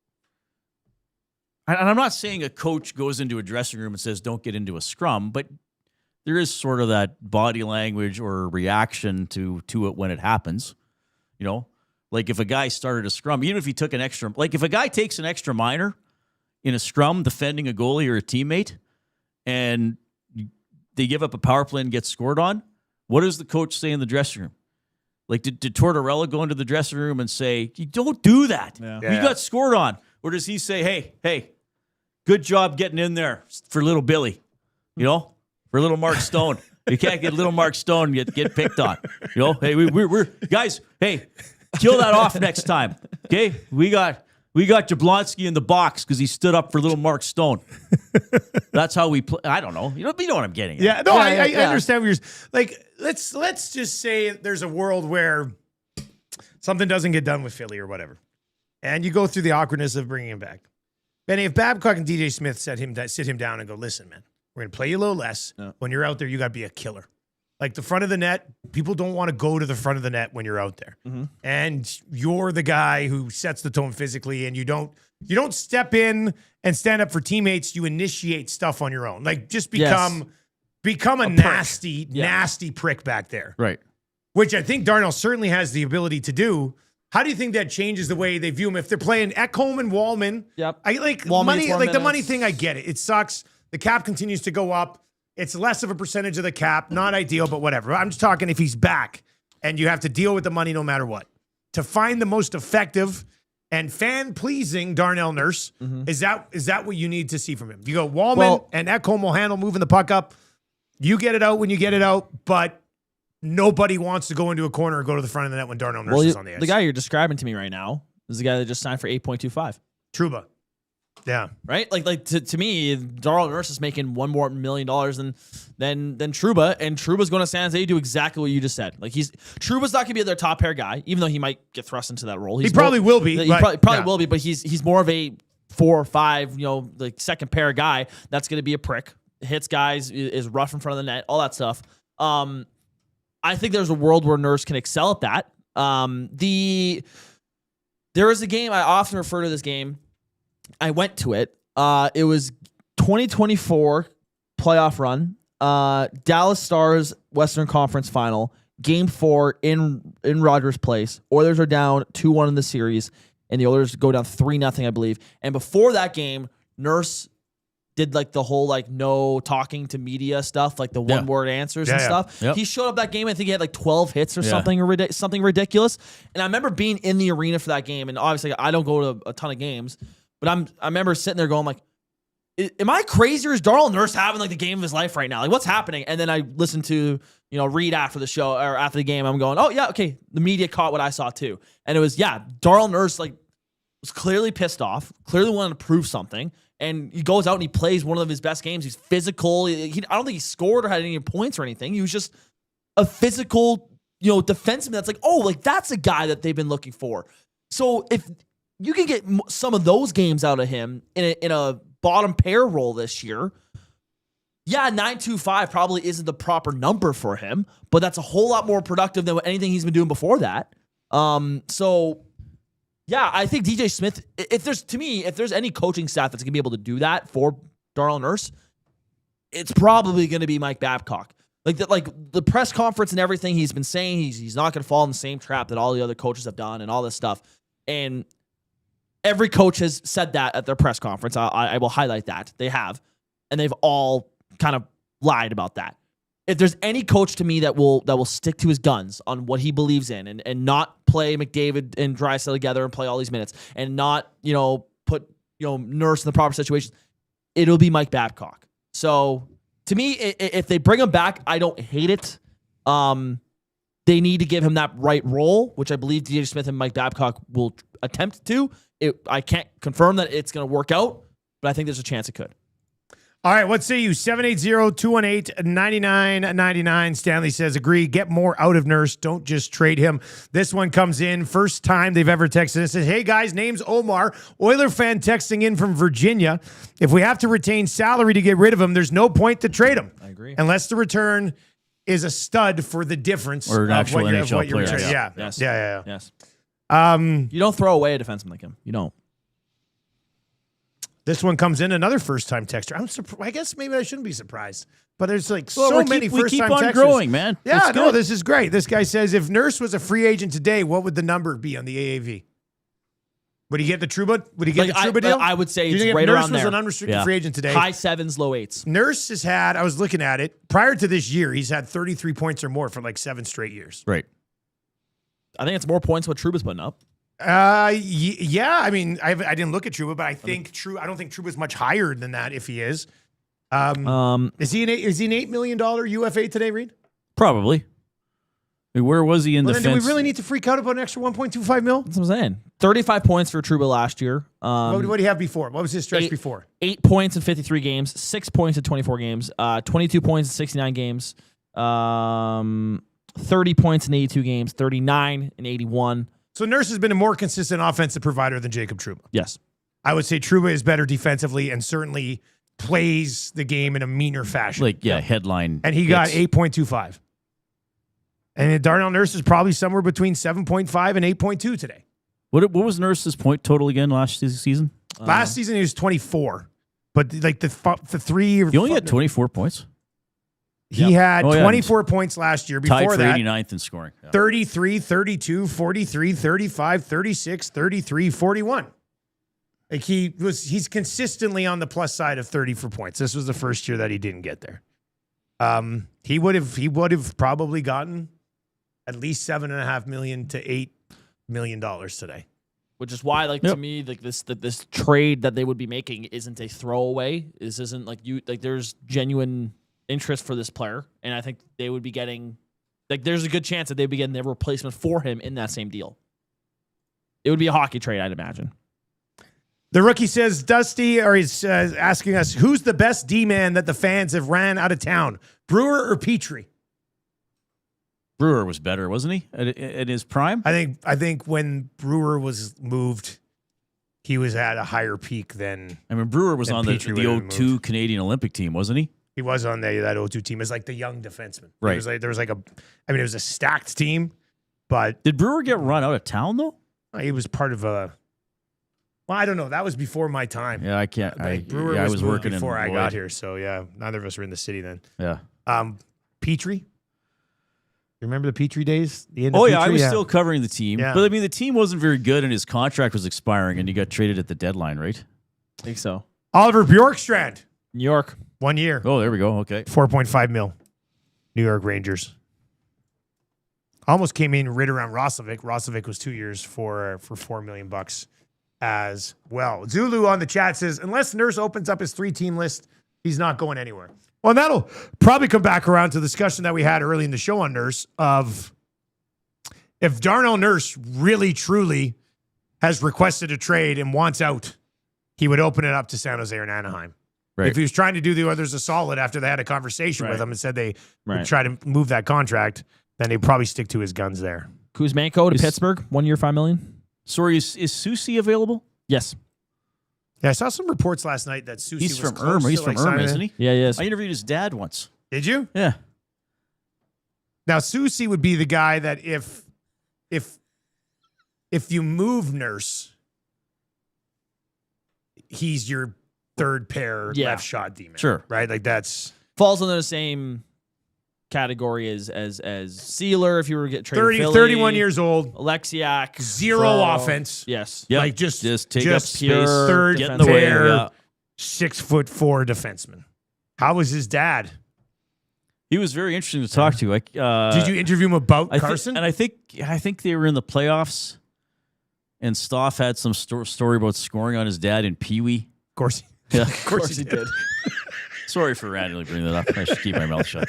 [SPEAKER 2] and I'm not saying a coach goes into a dressing room and says, don't get into a scrum, but there is sort of that body language or reaction to it when it happens. Like if a guy started a scrum, even if he took if a guy takes an extra minor in a scrum defending a goalie or a teammate and they give up a power play and get scored on, what does the coach say in the dressing room? Like, did Tortorella go into the dressing room and say, you don't do that.
[SPEAKER 3] Yeah.
[SPEAKER 2] You got scored on. Or does he say, hey, good job getting in there for little Billy, for little Mark Stone. You can't get little Mark Stone and get picked on. Hey, we're guys, hey, kill that off next time. Okay? We got Jablonski in the box because he stood up for little Mark Stone. That's how we play. I don't know. You know what I'm getting at.
[SPEAKER 1] Yeah, no, I understand what you're like. Let's just say there's a world where something doesn't get done with Philly or whatever, and you go through the awkwardness of bringing him back. Benny, if Babcock and DJ Smith sit him down and go, listen, man, we're going to play you a little less. Yeah. When you're out there, you got to be a killer. Like the front of the net, people don't want to go to the front of the net when you're out there. Mm-hmm. And you're the guy who sets the tone physically, and you don't step in and stand up for teammates. You initiate stuff on your own. Like just become a nasty prick back there.
[SPEAKER 2] Right.
[SPEAKER 1] Which I think Darnell certainly has the ability to do. How do you think that changes the way they view him? If they're playing Ekholm and Wallman,
[SPEAKER 3] yep.
[SPEAKER 1] I like money, like the money thing, I get it. It sucks. The cap continues to go up. It's less of a percentage of the cap. Not ideal, but whatever. I'm just talking if he's back and you have to deal with the money no matter what. To find the most effective and fan-pleasing Darnell Nurse, is that what you need to see from him? You go, Wallman and Ekholm will handle moving the puck up. You get it out when you get it out, but nobody wants to go into a corner or go to the front of the net when Darnell Nurse is on the ice.
[SPEAKER 3] The guy you're describing to me right now is the guy that just signed for $8.25.
[SPEAKER 1] Trouba. Yeah.
[SPEAKER 3] Right? Like to me, Darnell Nurse is making $1 more million than Trouba, and Trouba's going to San Jose to do exactly what you just said. Like Trouba's not going to be their top pair guy, even though he might get thrust into that role.
[SPEAKER 1] He probably will be.
[SPEAKER 3] He probably will be, but he's more of a 4 or 5, like second pair guy that's going to be a prick, hits guys, is rough in front of the net, all that stuff. I think there's a world where Nurse can excel at that. There is a game, I often refer to this game. I went to it. It was 2024 playoff run. Dallas Stars Western Conference Final, Game 4 in Rogers Place. Oilers are down 2-1 in the series, and the Oilers go down 3-0, I believe. And before that game, Nurse did like the whole like no talking to media stuff, like the one-word answers and stuff.
[SPEAKER 2] Yep.
[SPEAKER 3] He showed up that game. I think he had like 12 hits or something ridiculous. And I remember being in the arena for that game. And obviously, I don't go to a ton of games. But I remember sitting there going like, am I crazy or is Darnell Nurse having like the game of his life right now? Like what's happening? And then I listened to, Reid after the show or after the game. I'm going, oh yeah, okay. The media caught what I saw too. And it was, Darnell Nurse like was clearly pissed off, clearly wanted to prove something. And he goes out and he plays one of his best games. He's physical. I don't think he scored or had any points or anything. He was just a physical, defenseman that's like, oh, like that's a guy that they've been looking for. So if you can get some of those games out of him in a bottom pair role this year. 9.25 probably isn't the proper number for him, but that's a whole lot more productive than anything he's been doing before that. I think DJ Smith, if there's any coaching staff that's going to be able to do that for Darnell Nurse, it's probably going to be Mike Babcock. Like the press conference and everything he's been saying, he's not going to fall in the same trap that all the other coaches have done and all this stuff. And every coach has said that at their press conference. I will highlight that. They have. And they've all kind of lied about that. If there's any coach to me that will stick to his guns on what he believes in and not play McDavid and Draisaitl together and play all these minutes and not, put, Nurse in the proper situation, it'll be Mike Babcock. So to me, if they bring him back, I don't hate it. They need to give him that right role, which I believe DJ Smith and Mike Babcock will attempt to. I can't confirm that it's going to work out, but I think there's a chance it could.
[SPEAKER 1] All right, what say you? 780-218-9999. Stanley says, agree, get more out of Nurse. Don't just trade him. This one comes in. First time they've ever texted and says, hey, guys, name's Omar. Oiler fan texting in from Virginia. If we have to retain salary to get rid of him, there's no point to trade him.
[SPEAKER 3] I agree.
[SPEAKER 1] Unless the return is a stud for the difference
[SPEAKER 2] or an actual NHL player.
[SPEAKER 1] Yeah.
[SPEAKER 3] Yes.
[SPEAKER 1] Yeah.
[SPEAKER 3] Yes. You don't throw away a defenseman like him. You don't.
[SPEAKER 1] This one comes in, another first-time texter. I guess maybe I shouldn't be surprised, but there's like many first-time texters.
[SPEAKER 2] We keep on growing, man.
[SPEAKER 1] Yeah, no, this is great. This guy says, if Nurse was a free agent today, what would the number be on the AAV? Would he get the Trouba? Would he get the Trouba deal?
[SPEAKER 3] I would say it's
[SPEAKER 1] Nurse
[SPEAKER 3] right around there.
[SPEAKER 1] was an unrestricted free agent today.
[SPEAKER 3] High 7s, low 8s.
[SPEAKER 1] Nurse has had, I was looking at it, prior to this year, he's had 33 points or more for like 7 straight years.
[SPEAKER 2] Right.
[SPEAKER 3] I think it's more points what Trouba's putting up.
[SPEAKER 1] Yeah. I mean, I didn't look at Trouba, but I don't think Trouba's much higher than that if he is. Is he an $8 million UFA today, Reid?
[SPEAKER 2] Probably. I mean, where was he in defense?
[SPEAKER 1] Do we really need to freak out about an extra 1.25 mil?
[SPEAKER 3] That's what I'm saying. 35 points for Trouba last year.
[SPEAKER 1] What did he have before? What was his stretch before?
[SPEAKER 3] 8 points in 53 games, 6 points in 24 games, 22 points in 69 games, 30 points in 82 games, 39 in 81.
[SPEAKER 1] So Nurse has been a more consistent offensive provider than Jacob Trouba.
[SPEAKER 3] Yes.
[SPEAKER 1] I would say Trouba is better defensively and certainly plays the game in a meaner fashion.
[SPEAKER 2] Headline.
[SPEAKER 1] And he got 8.25. And Darnell Nurse is probably somewhere between 7.5 and 8.2 today.
[SPEAKER 2] What was Nurse's point total again last season?
[SPEAKER 1] Last season he was 24. But like the 3 or
[SPEAKER 2] he only had 24 points.
[SPEAKER 1] He had 24 points last year. Before
[SPEAKER 2] tied for
[SPEAKER 1] that,
[SPEAKER 2] 89th in scoring.
[SPEAKER 1] 33, 32, 43, 35, 36, 33, 41. Like he's consistently on the plus side of 30 for points. This was the first year that he didn't get there. He would have probably gotten at least $7.5 million to $8 million today.
[SPEAKER 3] Which is why, to me, this trade that they would be making isn't a throwaway. This isn't there's genuine interest for this player, and I think they would be getting there's a good chance that they'd be getting their replacement for him in that same deal. It would be a hockey trade, I'd imagine.
[SPEAKER 1] The rookie says, Dusty, or he's asking us, who's the best D-man that the fans have ran out of town? Brewer or Petrie?
[SPEAKER 2] Brewer was better, wasn't he, at his prime?
[SPEAKER 1] I think when Brewer was moved, he was at a higher peak than.
[SPEAKER 2] I mean, Brewer was on the
[SPEAKER 1] Petrie would have
[SPEAKER 2] 02 Canadian Olympic team, wasn't he?
[SPEAKER 1] He was on that 02 team as like the young defenseman.
[SPEAKER 2] Right.
[SPEAKER 1] It was a stacked team, but
[SPEAKER 2] Did Brewer get run out of town though?
[SPEAKER 1] he was part of a. Well, I don't know. That was before my time.
[SPEAKER 2] Yeah, I can't.
[SPEAKER 1] Brewer
[SPEAKER 2] I
[SPEAKER 1] was
[SPEAKER 2] was
[SPEAKER 1] moved
[SPEAKER 2] working
[SPEAKER 1] before
[SPEAKER 2] in
[SPEAKER 1] I
[SPEAKER 2] Lloyd.
[SPEAKER 1] got here, so yeah, neither of us were in the city then.
[SPEAKER 2] Yeah.
[SPEAKER 1] Petrie. You remember the Petrie days? The end
[SPEAKER 2] Oh
[SPEAKER 1] of
[SPEAKER 2] yeah, I
[SPEAKER 1] Petrie?
[SPEAKER 2] was still covering the team,
[SPEAKER 1] Yeah.
[SPEAKER 2] but I mean the team wasn't very good, and his contract was expiring, and he got traded at the deadline, right?
[SPEAKER 3] I think so.
[SPEAKER 1] Oliver Bjorkstrand,
[SPEAKER 3] New York.
[SPEAKER 1] 1 year,
[SPEAKER 2] Oh, there we go. Okay.
[SPEAKER 1] 4.5 mil. New York Rangers. Almost came in right around Roslovic. Roslovic was 2 years for $4 million as well. Zulu on the chat says, unless Nurse opens up his 3-team list, he's not going anywhere. Well, that'll probably come back around to the discussion that we had early in the show on Nurse of if Darnell Nurse really, truly has requested a trade and wants out, he would open it up to San Jose and Anaheim.
[SPEAKER 2] Right.
[SPEAKER 1] If he was trying to do the others a solid after they had a conversation with him and said they would try to move that contract, then they'd probably stick to his guns there.
[SPEAKER 3] Kuzmenko to Pittsburgh, 1 year, $5 million.
[SPEAKER 2] Sorry, is Susie available?
[SPEAKER 3] Yes.
[SPEAKER 1] Yeah, I saw some reports last night that Susie
[SPEAKER 2] He's
[SPEAKER 1] was
[SPEAKER 2] from
[SPEAKER 1] close
[SPEAKER 2] Irma. He's
[SPEAKER 1] to,
[SPEAKER 2] from
[SPEAKER 1] like,
[SPEAKER 2] Irma,
[SPEAKER 1] signing
[SPEAKER 2] isn't
[SPEAKER 1] it.
[SPEAKER 2] he?
[SPEAKER 3] Yeah, yes.
[SPEAKER 2] I interviewed his dad once.
[SPEAKER 1] Did you?
[SPEAKER 2] Yeah.
[SPEAKER 1] Now, Susie would be the guy that if you move Nurse, he's your third pair left shot demon.
[SPEAKER 2] Sure.
[SPEAKER 1] Right? Like that's
[SPEAKER 3] Falls under the same category as Sealer if you were to get traded.
[SPEAKER 1] 31 years old,
[SPEAKER 3] Alexiak.
[SPEAKER 1] zero offense.
[SPEAKER 3] Yes.
[SPEAKER 2] Yep.
[SPEAKER 1] Like just
[SPEAKER 2] take up
[SPEAKER 1] just
[SPEAKER 2] space,
[SPEAKER 1] third
[SPEAKER 2] get in the way.
[SPEAKER 1] pair,
[SPEAKER 2] Yeah.
[SPEAKER 1] 6'4" defenseman. How was his dad?
[SPEAKER 2] He was very interesting to talk to. Like,
[SPEAKER 1] Did you interview him about Carson?
[SPEAKER 2] I think they were in the playoffs, and Stoff had some story about scoring on his dad in Pee Wee.
[SPEAKER 1] Of course.
[SPEAKER 2] Yeah.
[SPEAKER 3] Of course he did.
[SPEAKER 2] Sorry for randomly bringing that up. I should keep my mouth shut.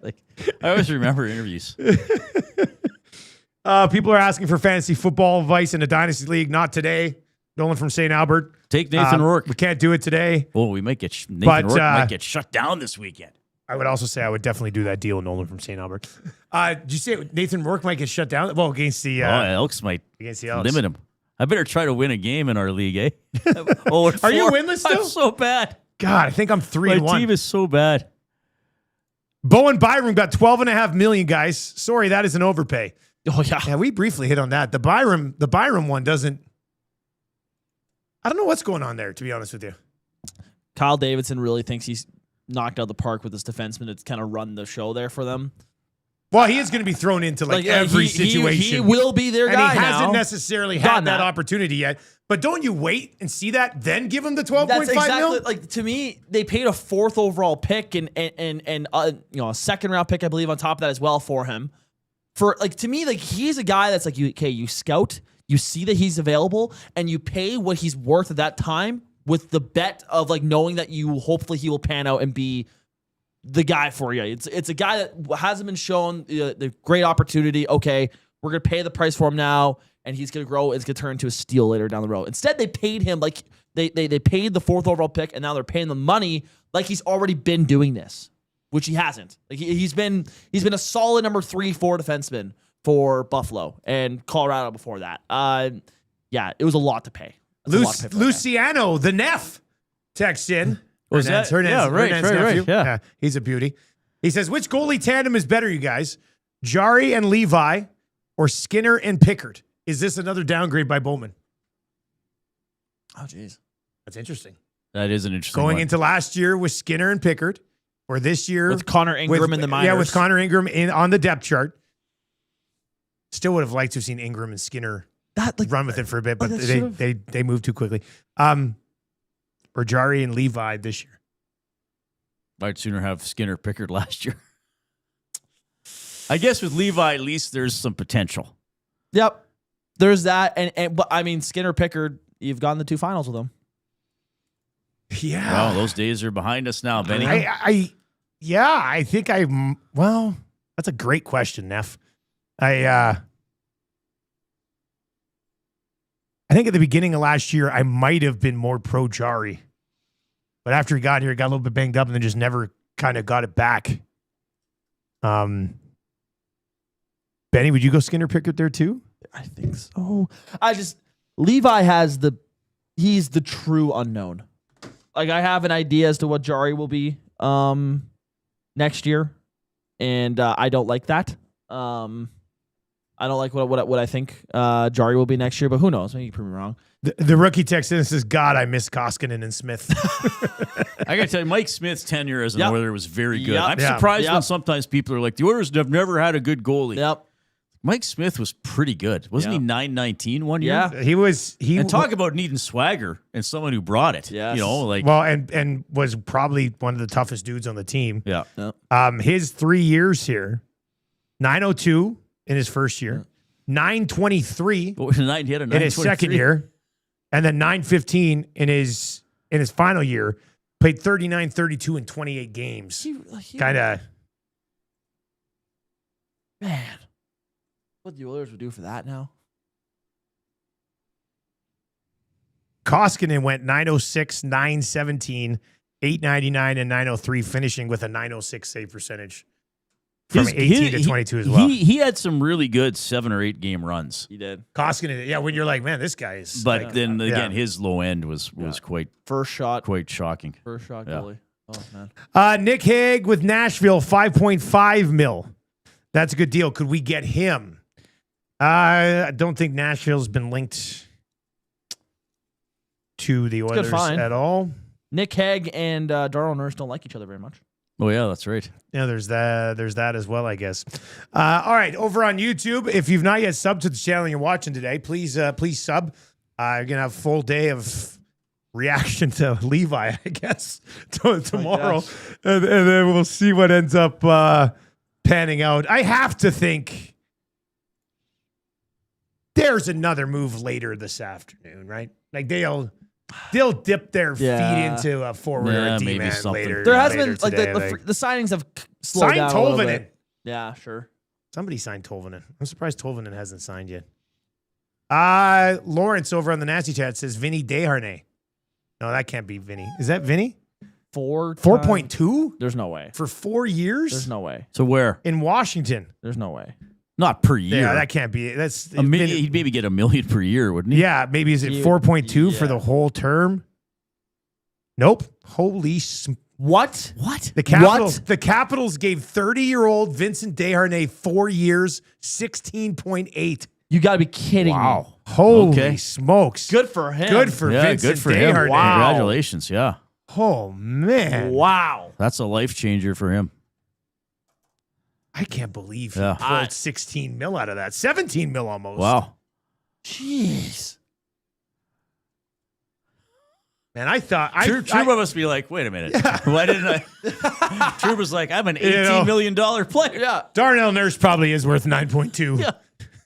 [SPEAKER 2] Like, I always remember interviews.
[SPEAKER 1] People are asking for fantasy football advice in a dynasty league. Not today. Nolan from St. Albert.
[SPEAKER 2] Take Nathan Rourke.
[SPEAKER 1] We can't do it today.
[SPEAKER 2] Oh, we might get Nathan Rourke might get shut down this weekend.
[SPEAKER 1] I would also say I would definitely do that deal with Nolan from St. Albert. Did you say Nathan Rourke might get shut down? Well, against the
[SPEAKER 2] Elks might
[SPEAKER 1] against the Elks.
[SPEAKER 2] limit him. I better try to win a game in our league, eh?
[SPEAKER 1] Are you winless still?
[SPEAKER 2] I'm so bad.
[SPEAKER 1] God, I think I'm 3-1.
[SPEAKER 2] My team is so bad.
[SPEAKER 1] Bowen Byram got $12.5 million, guys. Sorry, that is an overpay.
[SPEAKER 3] Oh, yeah.
[SPEAKER 1] Yeah, we briefly hit on that. The Byram one doesn't. I don't know what's going on there, to be honest with you.
[SPEAKER 3] Kyle Davidson really thinks he's knocked out of the park with this defenseman that's kind of run the show there for them.
[SPEAKER 1] Well, he is going to be thrown into every situation.
[SPEAKER 3] He will be their guy
[SPEAKER 1] and he hasn't
[SPEAKER 3] now.
[SPEAKER 1] necessarily had that opportunity yet. But don't you wait and see that, then give him the 12.5
[SPEAKER 3] That's exactly
[SPEAKER 1] mil?
[SPEAKER 3] like to me. They paid a 4th overall pick and a second round pick, I believe, on top of that as well for him. For like to me, like he's a guy that's like you scout, you see that he's available, and you pay what he's worth at that time with the bet of like knowing that hopefully he will pan out and be the guy for you. It's a guy that hasn't been shown the great opportunity. Okay, we're gonna pay the price for him now, and he's gonna grow. It's gonna turn into a steal later down the road. Instead, they paid him like they paid the 4th overall pick, and now they're paying the money like he's already been doing this, which he hasn't. Like he's been a solid number 3-4 defenseman for Buffalo and Colorado before that. Yeah, it was a lot to pay.
[SPEAKER 1] Luciano, the Neff, texts in.
[SPEAKER 2] Was that?
[SPEAKER 1] Hernan's nephew.
[SPEAKER 2] Right. Yeah.
[SPEAKER 1] He's a beauty. He says, which goalie tandem is better, you guys? Jari and Levi or Skinner and Pickard? Is this another downgrade by Bowman?
[SPEAKER 3] Oh, jeez.
[SPEAKER 1] That's interesting.
[SPEAKER 2] That is an interesting
[SPEAKER 1] Going
[SPEAKER 2] one.
[SPEAKER 1] into last year with Skinner and Pickard, or this year
[SPEAKER 3] With Connor Ingram in the minors.
[SPEAKER 1] Yeah, with Connor Ingram on the depth chart. Still would have liked to have seen Ingram and Skinner run with it for a bit, but they moved too quickly. Or Jari and Levi this year.
[SPEAKER 2] I'd sooner have Skinner Pickard last year. I guess with Levi, at least there's some potential.
[SPEAKER 3] Yep. There's that. But I mean, Skinner Pickard, you've gotten the 2 finals with them.
[SPEAKER 1] Yeah.
[SPEAKER 2] Well, those days are behind us now, Benny.
[SPEAKER 1] I think that's a great question, Neff. I I think at the beginning of last year, I might have been more pro Jari. But after he got here, he got a little bit banged up and then just never kind of got it back. Benny, would you go Skinner Pickard there too?
[SPEAKER 3] I think so. Levi he's the true unknown. Like, I have an idea as to what Jari will be next year, and I don't like that. I don't like what I think Jari will be next year, but who knows? Maybe you prove me wrong.
[SPEAKER 1] The rookie text in and says, God, I miss Koskinen and Smith.
[SPEAKER 2] I got to tell you, Mike Smith's tenure as an Oiler was very good.
[SPEAKER 3] Yep.
[SPEAKER 2] I'm surprised when sometimes people are like, the Oilers have never had a good goalie.
[SPEAKER 3] Yep.
[SPEAKER 2] Mike Smith was pretty good. Wasn't he 919 one year?
[SPEAKER 3] Yeah.
[SPEAKER 1] He was.
[SPEAKER 2] And talk about needing swagger and someone who brought it.
[SPEAKER 3] Yes.
[SPEAKER 2] You know, like.
[SPEAKER 1] Well, and was probably one of the toughest dudes on the team.
[SPEAKER 2] Yeah.
[SPEAKER 1] His 3 years here, 902 in his first year, 923
[SPEAKER 2] He had a
[SPEAKER 1] in his second year, and then 915 in his final year. Played 39, 32, and 28 games. Kind of.
[SPEAKER 3] Man. What the Oilers would do for that now?
[SPEAKER 1] Koskinen went 906, 917, 899, and 903, finishing with a 906 save percentage from 18 to 22 as well.
[SPEAKER 2] He had some really good 7 or 8 game runs.
[SPEAKER 3] He did.
[SPEAKER 1] Koskinen, yeah, when you're like, man, this guy is.
[SPEAKER 2] But then again, his low end was quite shocking.
[SPEAKER 3] First shot goalie. Oh, man.
[SPEAKER 1] Nick Hague with Nashville, 5.5 mil. That's a good deal. Could we get him? I don't think Nashville's been linked to the Oilers at all.
[SPEAKER 3] Nick Hague and Darnell Nurse don't like each other very much.
[SPEAKER 2] Oh, yeah, that's right.
[SPEAKER 1] Yeah, there's that as well, I guess. All right, over on YouTube, if you've not yet subbed to the channel and you're watching today, please sub. You're going to have a full day of reaction to Levi, I guess, tomorrow. And then we'll see what ends up panning out. I have to think there's another move later this afternoon, right? Like they'll dip their feet into a forward or a D-man later.
[SPEAKER 3] There has been
[SPEAKER 1] today,
[SPEAKER 3] the signings have slowed down a little bit. Yeah, sure.
[SPEAKER 1] Somebody signed Tolvanen. I'm surprised Tolvanen hasn't signed yet. Lawrence over on the Nasty Chat says Vinny Desharnais. No, that can't be Vinny. Is that Vinny? 4.2?
[SPEAKER 3] There's no way.
[SPEAKER 1] For 4 years?
[SPEAKER 3] There's no way.
[SPEAKER 2] So where?
[SPEAKER 1] In Washington.
[SPEAKER 3] There's no way.
[SPEAKER 2] Not per year.
[SPEAKER 1] Yeah, that can't be. That's
[SPEAKER 2] he'd maybe get $1 million per year, wouldn't he?
[SPEAKER 1] Yeah, maybe is it 4.2 for the whole term? Nope. Holy
[SPEAKER 3] what?
[SPEAKER 1] The Capitals gave 30-year-old Vincent Desharnais 4 years, 16.8.
[SPEAKER 3] You got to be kidding me.
[SPEAKER 1] Holy smokes.
[SPEAKER 3] Good for him.
[SPEAKER 1] Good for Vincent Desharnais.
[SPEAKER 2] Wow. Congratulations, yeah.
[SPEAKER 1] Oh, man.
[SPEAKER 3] Wow.
[SPEAKER 2] That's a life changer for him.
[SPEAKER 1] I can't believe he pulled 16 mil out of that. 17 mil almost.
[SPEAKER 2] Wow.
[SPEAKER 3] Jeez.
[SPEAKER 1] Man, I thought...
[SPEAKER 2] Trouba must be like, wait a minute. Yeah. Why didn't I... Trouba's like, I'm an $18 million player.
[SPEAKER 3] Yeah.
[SPEAKER 1] Darnell Nurse probably is worth 9.2.
[SPEAKER 2] Yeah.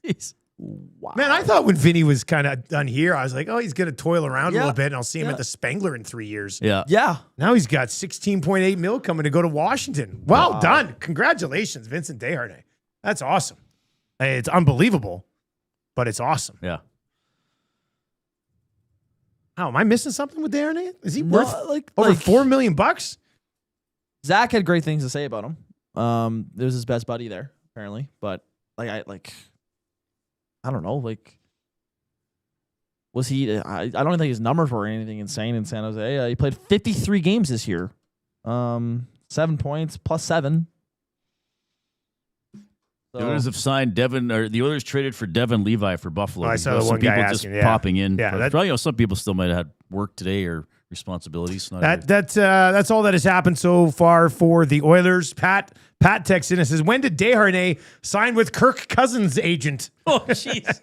[SPEAKER 2] Jeez.
[SPEAKER 1] Wow. Man, I thought when Vinny was kind of done here, I was like, oh, he's going to toil around a little bit, and I'll see him at the Spengler in 3 years.
[SPEAKER 2] Yeah.
[SPEAKER 3] Yeah.
[SPEAKER 1] Now he's got 16.8 mil coming to go to Washington. Well done. Congratulations, Vincent Desharnais. That's awesome. It's unbelievable, but it's awesome.
[SPEAKER 2] Yeah.
[SPEAKER 1] How am I missing something with Desharnais? Is he worth over
[SPEAKER 3] like
[SPEAKER 1] $4 million?
[SPEAKER 3] Zach had great things to say about him. It was his best buddy there, apparently. But I don't know. Was he? I don't think his numbers were anything insane in San Jose. He played 53 games this year. 7 points plus 7. So,
[SPEAKER 2] The Oilers have signed the Oilers traded for Devin Levi for Buffalo.
[SPEAKER 1] I saw the
[SPEAKER 2] some
[SPEAKER 1] one guy
[SPEAKER 2] people
[SPEAKER 1] asking,
[SPEAKER 2] just popping in.
[SPEAKER 1] Yeah,
[SPEAKER 2] probably some people still might have had work today or responsibilities.
[SPEAKER 1] That's all that has happened so far for the Oilers. Pat texts in and says, when did Desharnais sign with Kirk Cousins' agent?
[SPEAKER 2] Oh, jeez.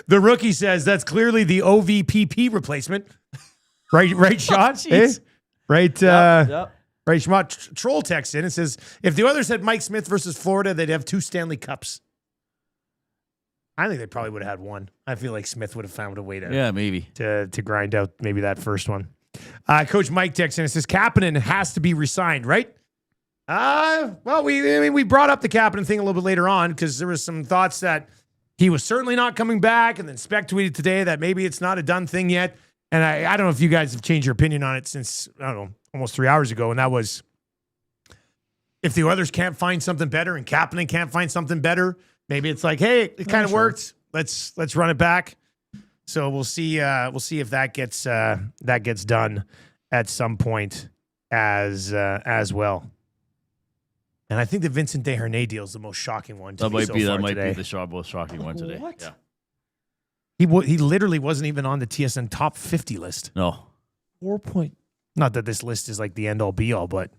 [SPEAKER 1] The rookie says that's clearly the OVPP replacement. Right shot? Right.
[SPEAKER 3] Yep.
[SPEAKER 1] Right, Schmott Troll texts in and says, if the Oilers had Mike Smith versus Florida, they'd have 2 Stanley Cups. I think they probably would have had one. I feel like Smith would have found a way to grind out maybe that first one. Coach Mike texts in and says, Kapanen has to be resigned, right? Well, we brought up the Kapanen thing a little bit later on because there was some thoughts that he was certainly not coming back. And then Speck tweeted today that maybe it's not a done thing yet. And I don't know if you guys have changed your opinion on it since, I don't know, almost 3 hours ago. And that was, if the Oilers can't find something better and Kapanen can't find something better, maybe it's like, hey, it kind of worked. Let's run it back. So we'll see if that gets done at some point as well. And I think the Vincent Desharnais deal is the most shocking one.
[SPEAKER 2] That might be the most shocking one today.
[SPEAKER 3] What?
[SPEAKER 2] Yeah.
[SPEAKER 1] He literally wasn't even on the TSN top 50 list.
[SPEAKER 2] No.
[SPEAKER 3] 4 point.
[SPEAKER 1] Not that this list is like the end all be all, but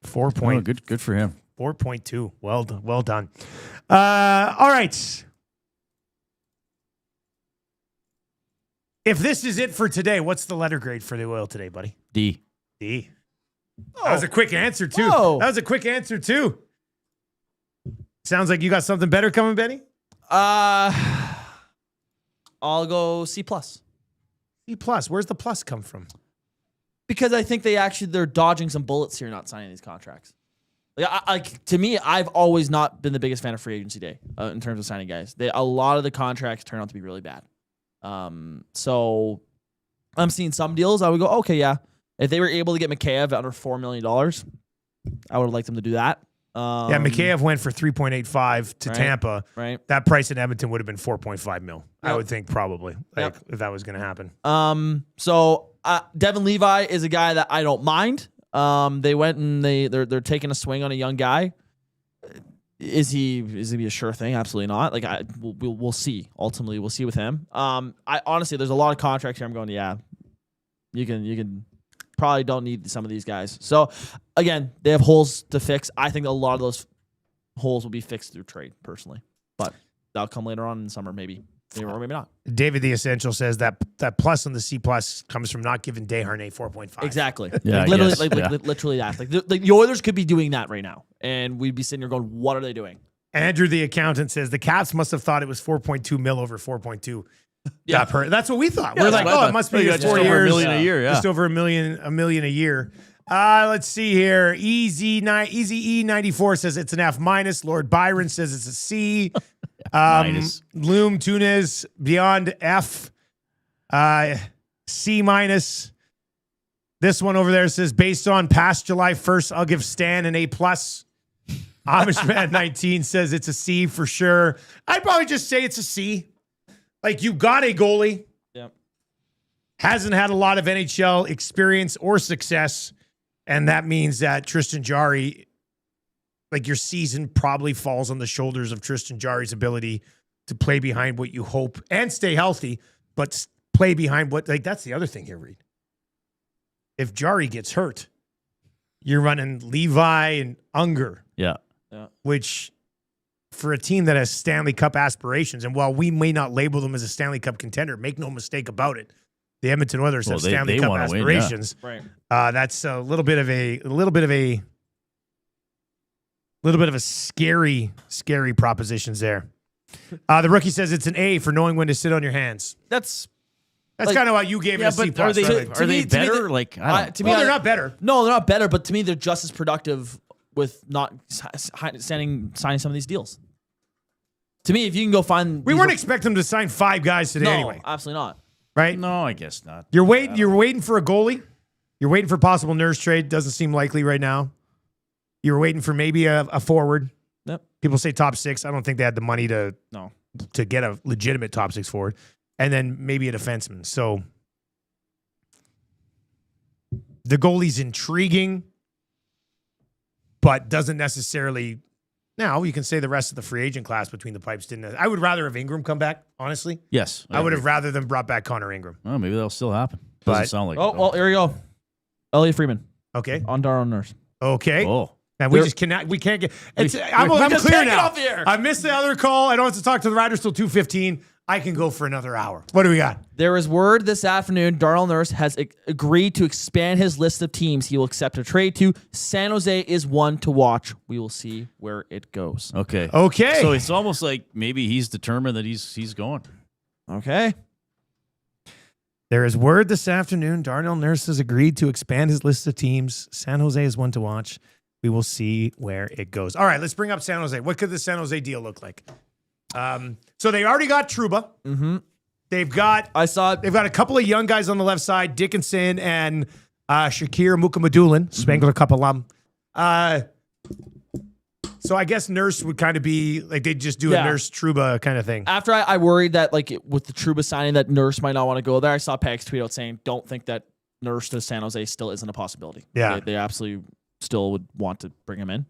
[SPEAKER 1] 4 point.
[SPEAKER 2] Oh, good for him.
[SPEAKER 1] 4.2. Well done. All right. If this is it for today, what's the letter grade for the Oil today, buddy?
[SPEAKER 2] D.
[SPEAKER 1] D. That was a quick answer, too.
[SPEAKER 3] Whoa.
[SPEAKER 1] That was a quick answer, too. Sounds like you got something better coming, Benny?
[SPEAKER 3] I'll go C+.
[SPEAKER 1] C+. Where's the plus come from?
[SPEAKER 3] Because I think they're dodging some bullets here, not signing these contracts. To me, I've always not been the biggest fan of free agency day in terms of signing guys. A lot of the contracts turn out to be really bad. So I'm seeing some deals. I would go, okay, yeah. If they were able to get Mikheyev under $4 million, I would have liked them to do that.
[SPEAKER 1] Yeah, Mikheyev went for 3.85 to Tampa.
[SPEAKER 3] Right.
[SPEAKER 1] That price in Edmonton would have been 4.5 mil. I
[SPEAKER 3] Yep.
[SPEAKER 1] would think probably if that was going to happen.
[SPEAKER 3] So Devin Levi is a guy that I don't mind. They went and they're taking a swing on a young guy. Is he be a sure thing? Absolutely not. Like we'll see. Ultimately, we'll see with him. I honestly, there's a lot of contracts here. I'm going, yeah, you can probably don't need some of these guys. So again, they have holes to fix. I think a lot of those holes will be fixed through trade, personally, but that'll come later on in the summer, maybe or maybe not.
[SPEAKER 1] David the Essential says that plus on the C plus comes from not giving Desharnais 4.5.
[SPEAKER 3] Exactly.
[SPEAKER 2] Yeah,
[SPEAKER 3] Literally that. Like the Oilers could be doing that right now, and we'd be sitting here going, "What are they doing?"
[SPEAKER 1] Andrew the Accountant says the Caps must have thought it was 4.2 mil over 4.2.
[SPEAKER 3] Yeah,
[SPEAKER 1] That's what we thought.
[SPEAKER 3] Yeah,
[SPEAKER 1] We're
[SPEAKER 3] that's
[SPEAKER 1] like,
[SPEAKER 3] what I
[SPEAKER 1] oh, it
[SPEAKER 3] thought.
[SPEAKER 1] must be
[SPEAKER 2] Just
[SPEAKER 1] 4
[SPEAKER 2] over
[SPEAKER 1] years,
[SPEAKER 2] $1 million a year. Yeah.
[SPEAKER 1] just over a million a year. Let's see here. Easy E94 says it's an F minus. Lord Byron says it's a C.
[SPEAKER 2] Minus.
[SPEAKER 1] Loom Tunes Beyond F. C minus. This one over there says based on past July 1st, I'll give Stan an A plus. Amishman 19 says it's a C for sure. I'd probably just say it's a C. Like, you got a goalie.
[SPEAKER 3] Yep.
[SPEAKER 1] Hasn't had a lot of NHL experience or success. And that means that Tristan Jarry, like, your season probably falls on the shoulders of Tristan Jarry's ability to play behind what you hope and stay healthy, but play behind what, like, that's the other thing here, Reid. If Jarry gets hurt, you're running Levi and Unger.
[SPEAKER 2] Yeah.
[SPEAKER 1] Which, for a team that has Stanley Cup aspirations, and while we may not label them as a Stanley Cup contender, make no mistake about it, the Edmonton Oilers have Stanley Cup aspirations.
[SPEAKER 2] Win, yeah.
[SPEAKER 3] Right.
[SPEAKER 1] That's a little bit of a scary propositions there. The rookie says it's an A for knowing when to sit on your hands.
[SPEAKER 3] That's
[SPEAKER 1] Like, kind of why you gave it a C+.
[SPEAKER 2] Are they,
[SPEAKER 1] right?
[SPEAKER 2] are they better? Like, I don't
[SPEAKER 1] Well, they're not better.
[SPEAKER 3] No, they're not better, but to me, they're just as productive with not signing some of these deals. To me, if you can go find...
[SPEAKER 1] We weren't expecting them to sign 5 guys today anyway.
[SPEAKER 3] Absolutely not.
[SPEAKER 1] Right?
[SPEAKER 2] No, I guess not.
[SPEAKER 1] You're waiting for a goalie. You're waiting for possible Nurse trade. Doesn't seem likely right now. You're waiting for maybe a forward.
[SPEAKER 3] Yep.
[SPEAKER 1] People say top 6. I don't think they had the money to get a legitimate top 6 forward. And then maybe a defenseman. So the goalie's intriguing, but doesn't necessarily. Now you can say the rest of the free agent class between the pipes didn't. I would rather have Ingram come back, honestly.
[SPEAKER 2] Yes.
[SPEAKER 1] I would have rather than brought back Connor Ingram.
[SPEAKER 2] Oh, maybe that'll still happen. Doesn't sound like it.
[SPEAKER 3] Oh, well, here we go. Elliot Freeman
[SPEAKER 1] Okay.
[SPEAKER 3] on Darnell Nurse.
[SPEAKER 1] Okay.
[SPEAKER 2] Oh.
[SPEAKER 1] And we just cannot. We can't get. I'm
[SPEAKER 3] just
[SPEAKER 1] clear
[SPEAKER 3] take it
[SPEAKER 1] now.
[SPEAKER 3] off the air.
[SPEAKER 1] I missed the other call. I don't have to talk to the Riders till 2:15. I can go for another hour. What do we got?
[SPEAKER 3] There is word this afternoon Darnell Nurse has agreed to expand his list of teams he will accept a trade to. San Jose is one to watch. We will see where it goes.
[SPEAKER 2] Okay.
[SPEAKER 1] Okay.
[SPEAKER 2] So it's almost like maybe he's determined that he's going.
[SPEAKER 3] Okay.
[SPEAKER 1] There is word this afternoon Darnell Nurse has agreed to expand his list of teams. San Jose is one to watch. We will see where it goes. All right, let's bring up San Jose. What could the San Jose deal look like? So they already got Trouba.
[SPEAKER 3] Mm-hmm.
[SPEAKER 1] They've got a couple of young guys on the left side, Dickinson and Shakir Mukamadulin, Spangler Cup alum. So I guess Nurse would kind of be like they'd just do a Nurse Trouba kind of thing.
[SPEAKER 3] After I worried that with the Trouba signing that Nurse might not want to go there, I saw Pags tweet out saying, "Don't think that Nurse to San Jose still isn't a possibility."
[SPEAKER 1] Yeah,
[SPEAKER 3] they absolutely still would want to bring him in.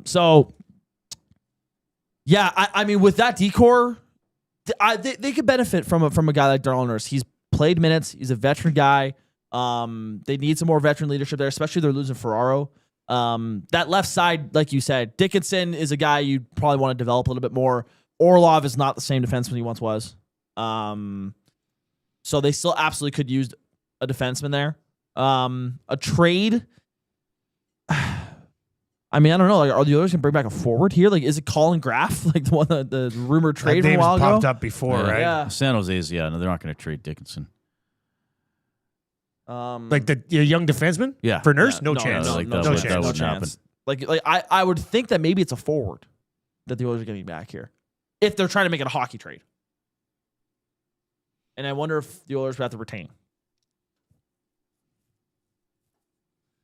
[SPEAKER 3] So yeah, I mean with that decor. They could benefit from a guy like Darnell Nurse. He's played minutes. He's a veteran guy. They need some more veteran leadership there, especially they're losing Ferraro. That left side, like you said, Dickinson is a guy you'd probably want to develop a little bit more. Orlov is not the same defenseman he once was. So they still absolutely could use a defenseman there. A trade. I mean, I don't know. Like, are the others going to bring back a forward here? Like, is it Colin Graff? Like the one the rumored trade from a while ago?
[SPEAKER 1] Popped up before, right?
[SPEAKER 3] Yeah.
[SPEAKER 2] San Jose's, no, they're not going to trade Dickinson.
[SPEAKER 1] Like the young defenseman?
[SPEAKER 2] Yeah.
[SPEAKER 1] For Nurse?
[SPEAKER 3] Yeah,
[SPEAKER 1] no chance.
[SPEAKER 2] No
[SPEAKER 1] chance.
[SPEAKER 2] That wouldn't happen.
[SPEAKER 3] Like I would think that maybe it's a forward that the Oilers are getting back here if they're trying to make it a hockey trade. And I wonder if the Oilers would have to retain.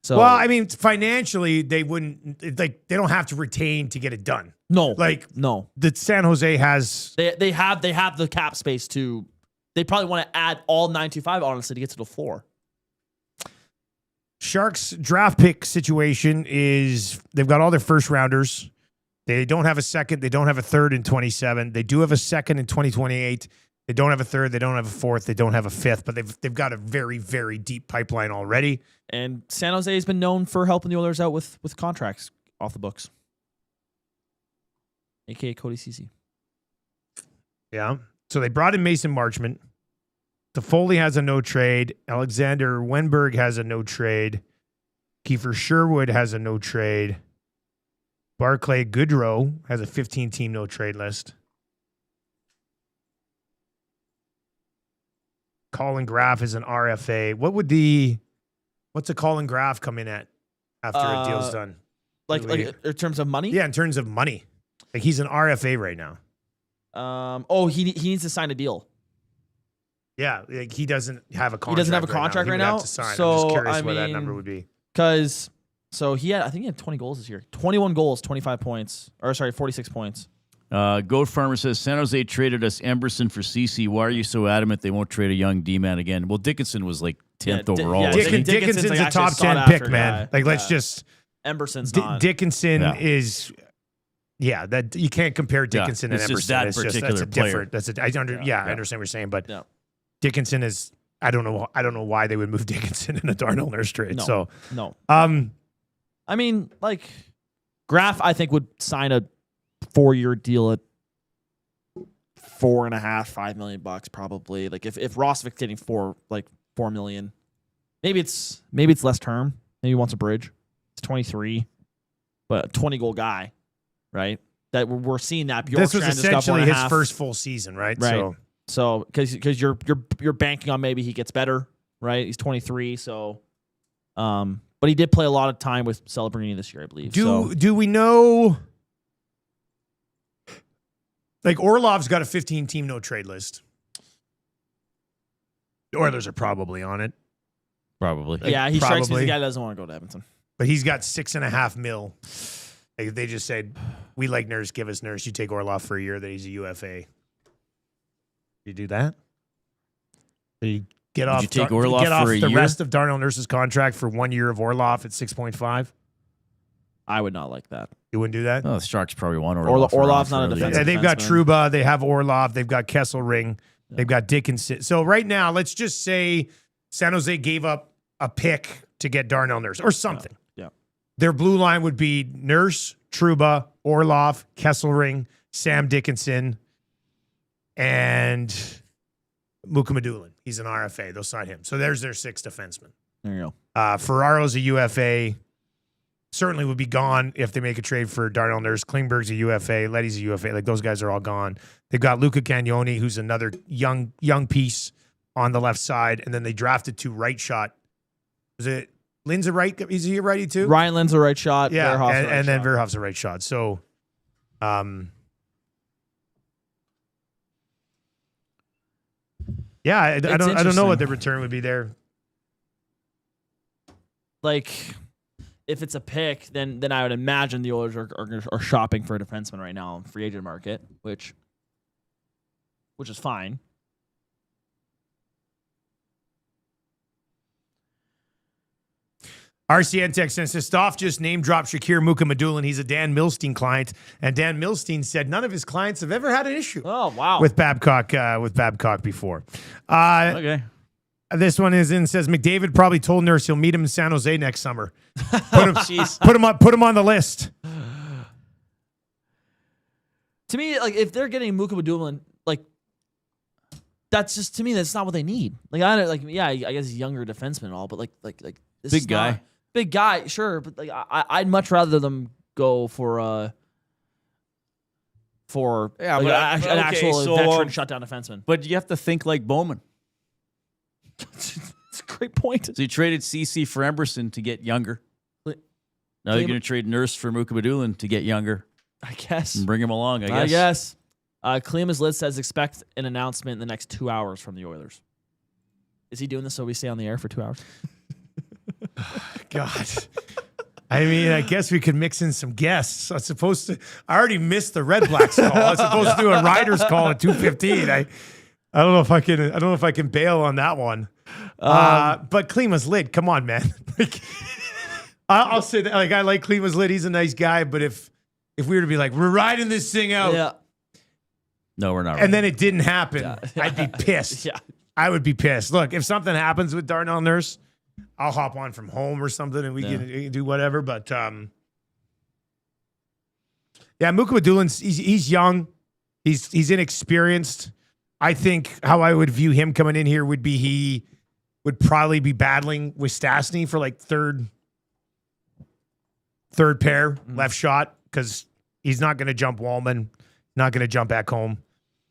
[SPEAKER 3] So,
[SPEAKER 1] well, I mean, financially, they wouldn't they don't have to retain to get it done.
[SPEAKER 3] No,
[SPEAKER 1] no. The San Jose has
[SPEAKER 3] they have the cap space to. They probably want to add all 925 honestly to get to the floor.
[SPEAKER 1] Sharks draft pick situation is they've got all their first rounders. They don't have a second. They don't have a third in 27. They do have a second in 2028. They don't have a third. They don't have a fourth. They don't have a fifth. But they've got a very, very deep pipeline already.
[SPEAKER 3] And San Jose has been known for helping the Oilers out with contracts off the books, a.k.a. Cody Ceci.
[SPEAKER 1] Yeah. So they brought in Mason Marchment. Toffoli has a no trade. Alexander Wenberg has a no trade. Kiefer Sherwood has a no trade. Barclay Goodrow has a 15-team no trade list. Colin Graff is an RFA. What's a Colin Graff come in at after a deal's done?
[SPEAKER 3] Like in terms of money?
[SPEAKER 1] Yeah, in terms of money. Like he's an RFA right now.
[SPEAKER 3] He needs to sign a deal.
[SPEAKER 1] Yeah, like he doesn't have a contract.
[SPEAKER 3] He doesn't have a contract right now.
[SPEAKER 1] So I'm
[SPEAKER 3] just
[SPEAKER 1] curious what that number would be.
[SPEAKER 3] Because he had 20 goals this year. 21 goals, 25 points. 46 points.
[SPEAKER 2] Goat Farmer says San Jose traded us Emberson for CC. Why are you so adamant they won't trade a young D-man again? Well, Dickinson was like 10th overall.
[SPEAKER 1] Dickinson's a top 10 pick, man. Like let's just
[SPEAKER 3] Emberson's not.
[SPEAKER 1] Dickinson is. Yeah, that you can't compare Dickinson and Emberson.
[SPEAKER 2] That particular player.
[SPEAKER 1] I understand what you're saying, but Dickinson is. I don't know why they would move Dickinson in a Darnell Nurse trade.
[SPEAKER 3] No. I mean, like Graff, I think would sign a 4-year deal at $4.5-5 million probably. Like if Rostovic's getting $4 million, maybe it's less term. Maybe he wants a bridge. It's 23, but a 20-goal guy. Right, that we're seeing that.
[SPEAKER 1] This was essentially his first full season, right?
[SPEAKER 3] So because you're banking on maybe he gets better, right? He's 23, so but he did play a lot of time with Celebrini this year, I believe.
[SPEAKER 1] Do we know? Like Orlov's got a 15-team no trade list. The Oilers are probably on it.
[SPEAKER 2] Probably,
[SPEAKER 3] yeah. He strikes me as the guy that doesn't want to go to Edmonton,
[SPEAKER 1] but he's got $6.5 million. They just said, we like Nurse, give us Nurse. You take Orlov for a year, that he's a UFA. You do that? You get off the rest of Darnell Nurse's contract for 1 year of Orlov at 6.5?
[SPEAKER 3] I would not like that.
[SPEAKER 1] You wouldn't do that?
[SPEAKER 2] Oh, the Sharks probably want Orlov.
[SPEAKER 3] Orlov's not a defensive.
[SPEAKER 1] Yeah, they've got Trouba, they have Orlov, they've got Kesselring, they've got Dickinson. So right now, let's just say San Jose gave up a pick to get Darnell Nurse or something. Their blue line would be Nurse, Trouba, Orlov, Kesselring, Sam Dickinson, and Mukamadulin. He's an RFA. They'll sign him. So there's their 6 defensemen.
[SPEAKER 3] There you go.
[SPEAKER 1] Ferraro's a UFA. Certainly would be gone if they make a trade for Darnell Nurse. Klingberg's a UFA. Letty's a UFA. Like those guys are all gone. They've got Luca Cagnoni, who's another young piece on the left side. And then they drafted 2 right shot. Was it Lynn's a right. Is he a righty too?
[SPEAKER 3] Ryan Lynn's a right shot.
[SPEAKER 1] Yeah,
[SPEAKER 3] Verhoff's a
[SPEAKER 1] and,
[SPEAKER 3] right
[SPEAKER 1] and then
[SPEAKER 3] shot.
[SPEAKER 1] Verhoff's a right shot. So, yeah, I don't know what the return would be there.
[SPEAKER 3] Like, if it's a pick, then I would imagine the Oilers are shopping for a defenseman right now in free agent market, which is fine.
[SPEAKER 1] RCN text says Stoff just name dropped Shakir Mukhamadullin. He's a Dan Milstein client, and Dan Milstein said none of his clients have ever had an issue.
[SPEAKER 3] Oh wow!
[SPEAKER 1] With Babcock before.
[SPEAKER 2] Okay.
[SPEAKER 1] This one is in says McDavid probably told Nurse he'll meet him in San Jose next summer. Put him on the list.
[SPEAKER 3] To me, like if they're getting Mukhamadullin, like that's just to me that's not what they need. Like I guess he's younger defenseman and all, but like this
[SPEAKER 2] Big
[SPEAKER 3] is
[SPEAKER 2] guy.
[SPEAKER 3] not- big guy, sure, but like I'd much rather them go for an actual veteran shutdown defenseman.
[SPEAKER 2] But you have to think like Bowman.
[SPEAKER 3] It's a great point.
[SPEAKER 2] So you traded CC for Emberson to get younger. Now you're going to trade Nurse for Mukhamadullin to get younger
[SPEAKER 3] I guess.
[SPEAKER 2] and bring him along, I
[SPEAKER 3] I
[SPEAKER 2] guess.
[SPEAKER 3] guess. Klima's list says expect an announcement in the next 2 hours from the Oilers. Is he doing this so we stay on the air for 2 hours?
[SPEAKER 1] God. I mean, I guess we could mix in some guests. I already missed the Red Blacks call. I was supposed to do a Riders call at 2:15. I don't know if I can bail on that one. But Klima's lid, come on, man. Like, I'll say that. Like, I like Klima's lid. He's a nice guy. But if we were to be like, we're riding this thing out,
[SPEAKER 3] Yeah.
[SPEAKER 2] No, we're not.
[SPEAKER 1] and then it didn't happen,
[SPEAKER 3] Yeah.
[SPEAKER 1] I'd be pissed.
[SPEAKER 3] Yeah.
[SPEAKER 1] I would be pissed. Look, if something happens with Darnell Nurse, I'll hop on from home or something, and we can do whatever. But Mukhamadullin, he's young, he's inexperienced. I think how I would view him coming in here would be he would probably be battling with Stastny for like third pair left shot because he's not going to jump Wallman, not going to jump back home.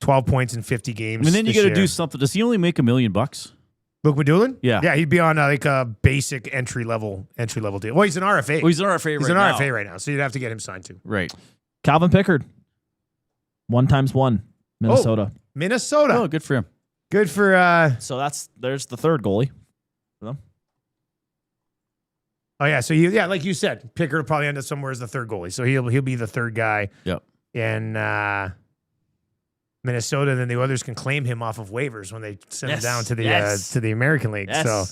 [SPEAKER 1] 12 points in 50 games.
[SPEAKER 2] And then you got to
[SPEAKER 1] year.
[SPEAKER 2] do something. Does he only make $1 million?
[SPEAKER 1] Mukhamadullin?
[SPEAKER 2] Yeah.
[SPEAKER 1] Yeah, he'd be on like a basic entry level deal. Well, he's an RFA.
[SPEAKER 2] Oh, he's an RFA
[SPEAKER 1] He's
[SPEAKER 2] right
[SPEAKER 1] an
[SPEAKER 2] now.
[SPEAKER 1] RFA right now, so you'd have to get him signed too.
[SPEAKER 2] Right.
[SPEAKER 3] Calvin Pickard. 1x1. Minnesota.
[SPEAKER 1] Minnesota.
[SPEAKER 2] Oh, good for him.
[SPEAKER 1] Good for
[SPEAKER 3] So there's the third goalie for them.
[SPEAKER 1] oh yeah, so like you said, Pickard will probably end up somewhere as the third goalie. So he'll be the third guy
[SPEAKER 2] Yep.
[SPEAKER 1] in Minnesota. Then the others can claim him off of waivers when they send him down to the American League.
[SPEAKER 3] Yes.
[SPEAKER 1] So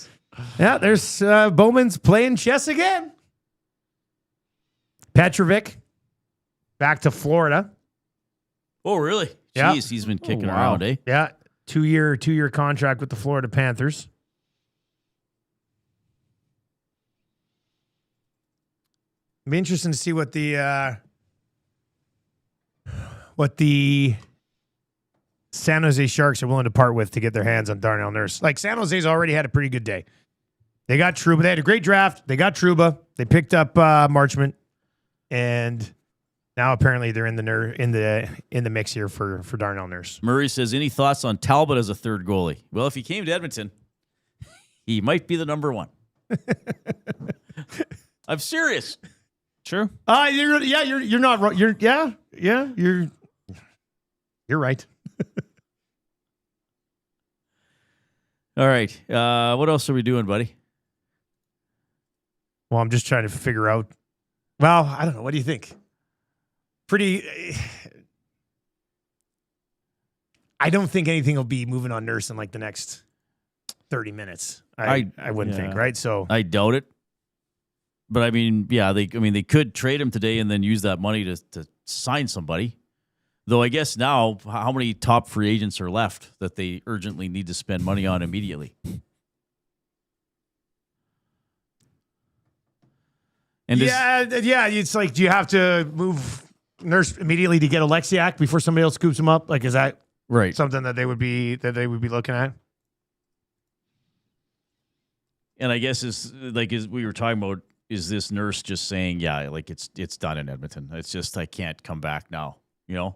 [SPEAKER 1] yeah, there's Bowman's playing chess again. Petrovic back to Florida.
[SPEAKER 2] Oh, really?
[SPEAKER 1] Yeah.
[SPEAKER 2] Jeez, he's been kicking
[SPEAKER 3] wow.
[SPEAKER 2] around, eh?
[SPEAKER 1] Yeah, two-year contract with the Florida Panthers. It'll be interesting to see what the San Jose Sharks are willing to part with to get their hands on Darnell Nurse. Like San Jose's already had a pretty good day. They got Trouba. They had a great draft. They got Trouba. They picked up Marchment, and now apparently they're in the mix here for Darnell Nurse.
[SPEAKER 2] Murray says, any thoughts on Talbot as a third goalie? Well, if he came to Edmonton, he might be the number one. I'm serious.
[SPEAKER 3] True.
[SPEAKER 1] You're not wrong. You're right.
[SPEAKER 2] All right. What else are we doing, buddy?
[SPEAKER 1] Well, I'm just trying to figure out. Well, I don't know. What do you think? I don't think anything will be moving on Nurse in like the next 30 minutes. I wouldn't think, right? So
[SPEAKER 2] I doubt it. But I mean, yeah, they could trade him today and then use that money to sign somebody. Though I guess now, how many top free agents are left that they urgently need to spend money on immediately? And
[SPEAKER 1] it's like, do you have to move Nurse immediately to get Alexiak before somebody else scoops him up? Like, is that
[SPEAKER 2] right?
[SPEAKER 1] Something that they would be looking at?
[SPEAKER 2] And I guess as we were talking about, is this Nurse just saying, yeah, like it's done in Edmonton. It's just I can't come back now, you know?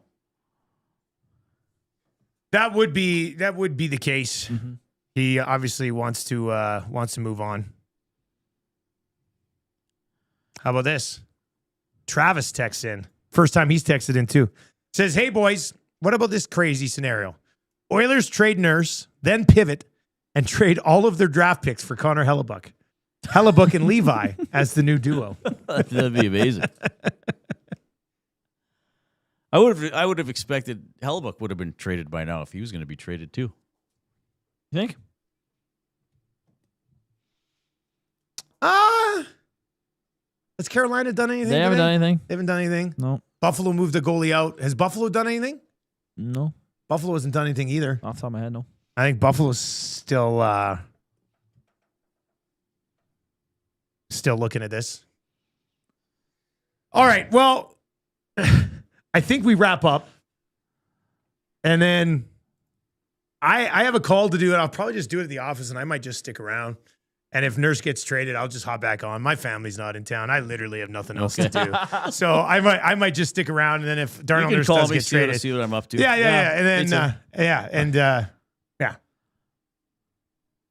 [SPEAKER 1] That would be the case.
[SPEAKER 3] Mm-hmm.
[SPEAKER 1] He obviously wants to move on. How about this? Travis texts in. First time he's texted in too. Says, hey, boys, what about this crazy scenario? Oilers trade Nurse, then pivot, and trade all of their draft picks for Connor Hellebuck. Hellebuck and Levi as the new duo.
[SPEAKER 2] That'd be amazing. I would have expected Hellebuck would have been traded by now if he was going to be traded too.
[SPEAKER 3] You think?
[SPEAKER 1] Has Carolina done anything?
[SPEAKER 3] They haven't done anything.
[SPEAKER 1] They haven't done anything?
[SPEAKER 3] No.
[SPEAKER 1] Buffalo moved the goalie out. Has Buffalo done anything?
[SPEAKER 3] No.
[SPEAKER 1] Buffalo hasn't done anything either.
[SPEAKER 3] Off the top of my head, no.
[SPEAKER 1] I think Buffalo's still looking at this. All right. Well, I think we wrap up. And then I have a call to do it. I'll probably just do it at the office, and I might just stick around. And if Nurse gets traded, I'll just hop back on. My family's not in town. I literally have nothing else to do. So I might just stick around. And then if Darnell Nurse does get traded,
[SPEAKER 2] see what I'm up to.
[SPEAKER 1] Yeah. And then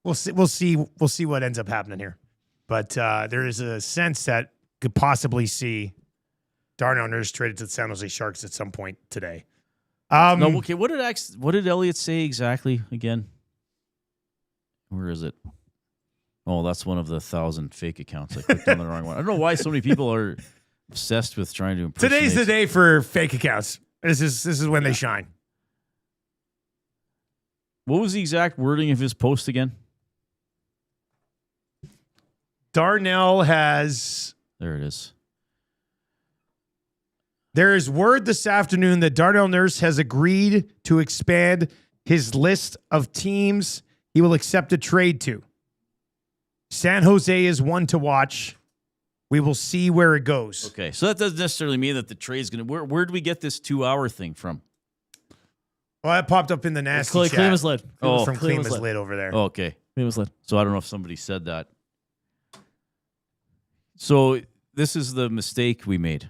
[SPEAKER 1] we'll see what ends up happening here. But there is a sense that could possibly see Darnell Nurse traded to the San Jose Sharks at some point today.
[SPEAKER 2] No, okay. What did Elliot say exactly again? Where is it? Oh, that's one of the 1,000 fake accounts. I clicked on the wrong one. I don't know why so many people are obsessed with trying to impersonate.
[SPEAKER 1] Today's the day for fake accounts. This is when they shine.
[SPEAKER 2] What was the exact wording of his post again?
[SPEAKER 1] Darnell has...
[SPEAKER 2] There it is.
[SPEAKER 1] There is word this afternoon that Darnell Nurse has agreed to expand his list of teams he will accept a trade to. San Jose is one to watch. We will see where it goes.
[SPEAKER 2] Okay, so that doesn't necessarily mean that the trade's going to... Where do we get this 2-hour thing from?
[SPEAKER 1] Well, that popped up in the nasty chat.
[SPEAKER 3] Clean was lid.
[SPEAKER 1] From Clean was lid over there.
[SPEAKER 2] Oh, okay.
[SPEAKER 3] Clean was lid.
[SPEAKER 2] So I don't know if somebody said that. So this is the mistake we made.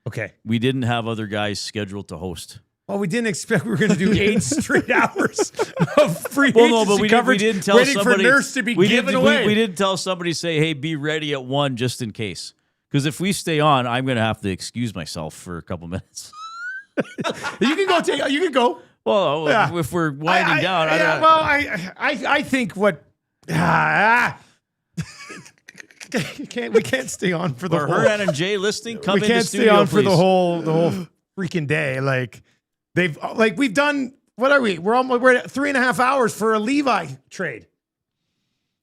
[SPEAKER 1] Okay.
[SPEAKER 2] We didn't have other guys scheduled to host.
[SPEAKER 1] Well, we didn't expect we were going to do 8 straight hours of free agency coverage.
[SPEAKER 2] We didn't tell
[SPEAKER 1] waiting
[SPEAKER 2] somebody,
[SPEAKER 1] for Nurse to be given away.
[SPEAKER 2] We didn't tell somebody, say, hey, be ready at 1 just in case. Because if we stay on, I'm going to have to excuse myself for a couple minutes.
[SPEAKER 1] You can go.
[SPEAKER 2] Well, if we're winding down.
[SPEAKER 1] I think what... we can't stay on for the whole...
[SPEAKER 2] Hernan and Jay listening, come
[SPEAKER 1] we
[SPEAKER 2] in the
[SPEAKER 1] can't
[SPEAKER 2] studio,
[SPEAKER 1] stay on
[SPEAKER 2] please.
[SPEAKER 1] for the whole freaking day. We've done... What are we? We're at 3.5 hours for a Levi trade.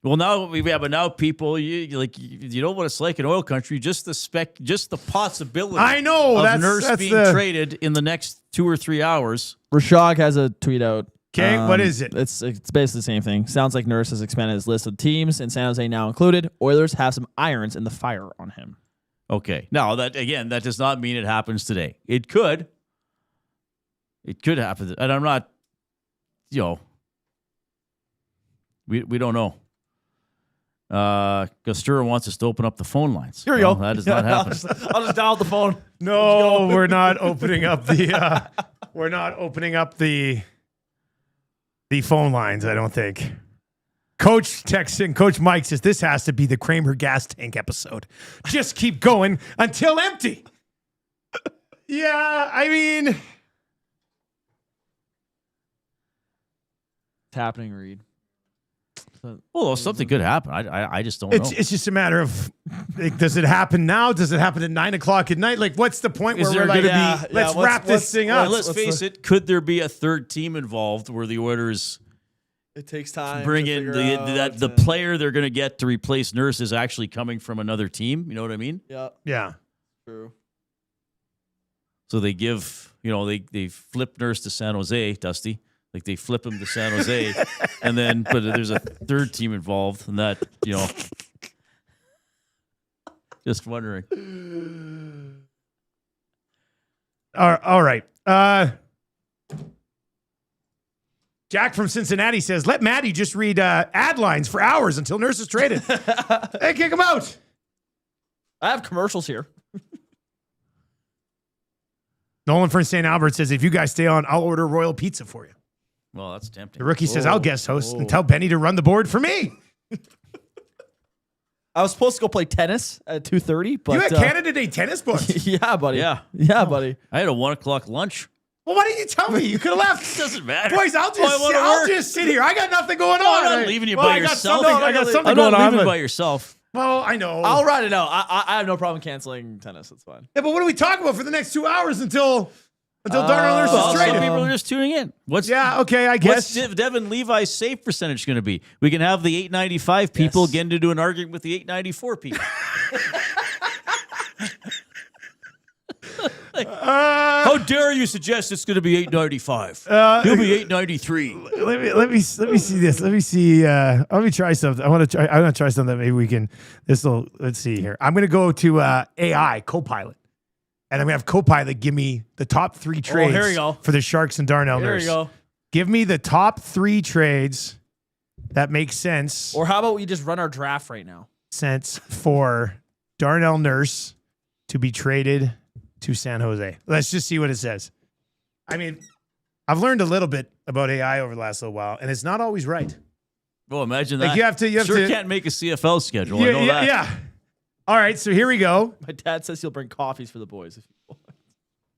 [SPEAKER 2] Well, now people, you know what it's like in oil country. Just the possibility.
[SPEAKER 1] I know
[SPEAKER 2] of
[SPEAKER 1] that's
[SPEAKER 2] Nurse being traded in the next 2 or 3 hours.
[SPEAKER 3] Rashog has a tweet out.
[SPEAKER 1] Okay, what is it?
[SPEAKER 3] It's basically the same thing. Sounds like Nurse has expanded his list of teams, and San Jose now included. Oilers have some irons in the fire on him.
[SPEAKER 2] Okay. Now, that does not mean it happens today. It could. It could happen. And I'm not, we don't know. Gostura wants us to open up the phone lines.
[SPEAKER 3] Here we go.
[SPEAKER 2] That does not happen.
[SPEAKER 3] I'll just dial the phone.
[SPEAKER 1] No, we're not opening up the... we're not opening up the phone lines, I don't think. Coach texts in, Coach Mike says, this has to be the Kramer gas tank episode. Just keep going until empty. Yeah, I mean...
[SPEAKER 3] It's happening, Reid.
[SPEAKER 2] Well, something could happen. I just don't know.
[SPEAKER 1] It's just a matter of, does it happen now? Does it happen at 9 o'clock at night? Like, what's the point where we're going to be, let's wrap this thing up?
[SPEAKER 2] Let's face it, could there be a third team involved where the Oilers...
[SPEAKER 3] It takes time.
[SPEAKER 2] Bring in the player they're going to get to replace Nurse is actually coming from another team. You know what I mean?
[SPEAKER 3] Yeah.
[SPEAKER 1] Yeah.
[SPEAKER 3] True.
[SPEAKER 2] So they give, they flip Nurse to San Jose, Dusty. Like they flip him to San Jose, and then but there's a third team involved, and that just wondering.
[SPEAKER 1] All right. Jack from Cincinnati says, let Maddie just read ad lines for hours until Nurse is traded. Hey, kick him out.
[SPEAKER 3] I have commercials here.
[SPEAKER 1] Nolan from St. Albert says, if you guys stay on, I'll order Royal Pizza for you.
[SPEAKER 2] Well, that's tempting.
[SPEAKER 1] The rookie says, I'll guest host and tell Benny to run the board for me.
[SPEAKER 3] I was supposed to go play tennis at 2:30, but
[SPEAKER 1] You had Canada Day tennis books.
[SPEAKER 3] yeah, buddy.
[SPEAKER 2] Yeah.
[SPEAKER 3] Yeah, buddy.
[SPEAKER 2] I had a 1 o'clock lunch.
[SPEAKER 1] Well, why didn't you tell me? You could have left.
[SPEAKER 2] Doesn't matter.
[SPEAKER 1] Boys, I'll just sit here. I got nothing going
[SPEAKER 2] No,
[SPEAKER 1] on.
[SPEAKER 2] I'm not leaving you
[SPEAKER 1] Well,
[SPEAKER 2] by
[SPEAKER 1] I got
[SPEAKER 2] yourself.
[SPEAKER 1] something- I got something
[SPEAKER 2] I'm
[SPEAKER 1] going
[SPEAKER 2] not
[SPEAKER 1] on.
[SPEAKER 2] leaving
[SPEAKER 1] but-
[SPEAKER 2] by yourself.
[SPEAKER 1] Well, I know.
[SPEAKER 3] I'll ride it out. I have no problem canceling tennis. It's fine.
[SPEAKER 1] Yeah, but what are we talking about for the next 2 hours until Darnell Nurse
[SPEAKER 2] Well,
[SPEAKER 1] is
[SPEAKER 2] some
[SPEAKER 1] traded?
[SPEAKER 2] people are just tuning in.
[SPEAKER 1] Yeah, okay, I
[SPEAKER 2] What's
[SPEAKER 1] guess.
[SPEAKER 2] Devin Levi's save percentage going to be? We can have the 895 people get into an argument with the 894 people. How dare you suggest it's going to be 895? He'll be 893.
[SPEAKER 1] Let me see this. Let me see. Let me try something. I want to try something that maybe we can. Let's see here. I'm going to go to AI Copilot, and I'm going to have Copilot give me the top 3 trades
[SPEAKER 3] here you go.
[SPEAKER 1] for the Sharks and Darnell
[SPEAKER 3] There
[SPEAKER 1] Nurse.
[SPEAKER 3] you go.
[SPEAKER 1] Give me the top 3 trades that make sense.
[SPEAKER 3] Or how about we just run our draft right now?
[SPEAKER 1] Sense for Darnell Nurse to be traded to San Jose. Let's just see what it says. I mean, I've learned a little bit about AI over the last little while, and it's not always right.
[SPEAKER 2] Well, imagine that.
[SPEAKER 1] Like you have to
[SPEAKER 2] can't make a CFL schedule. I know
[SPEAKER 1] yeah,
[SPEAKER 2] that.
[SPEAKER 1] yeah. All right, so here we go.
[SPEAKER 3] My dad says he'll bring coffees for the boys. If you want.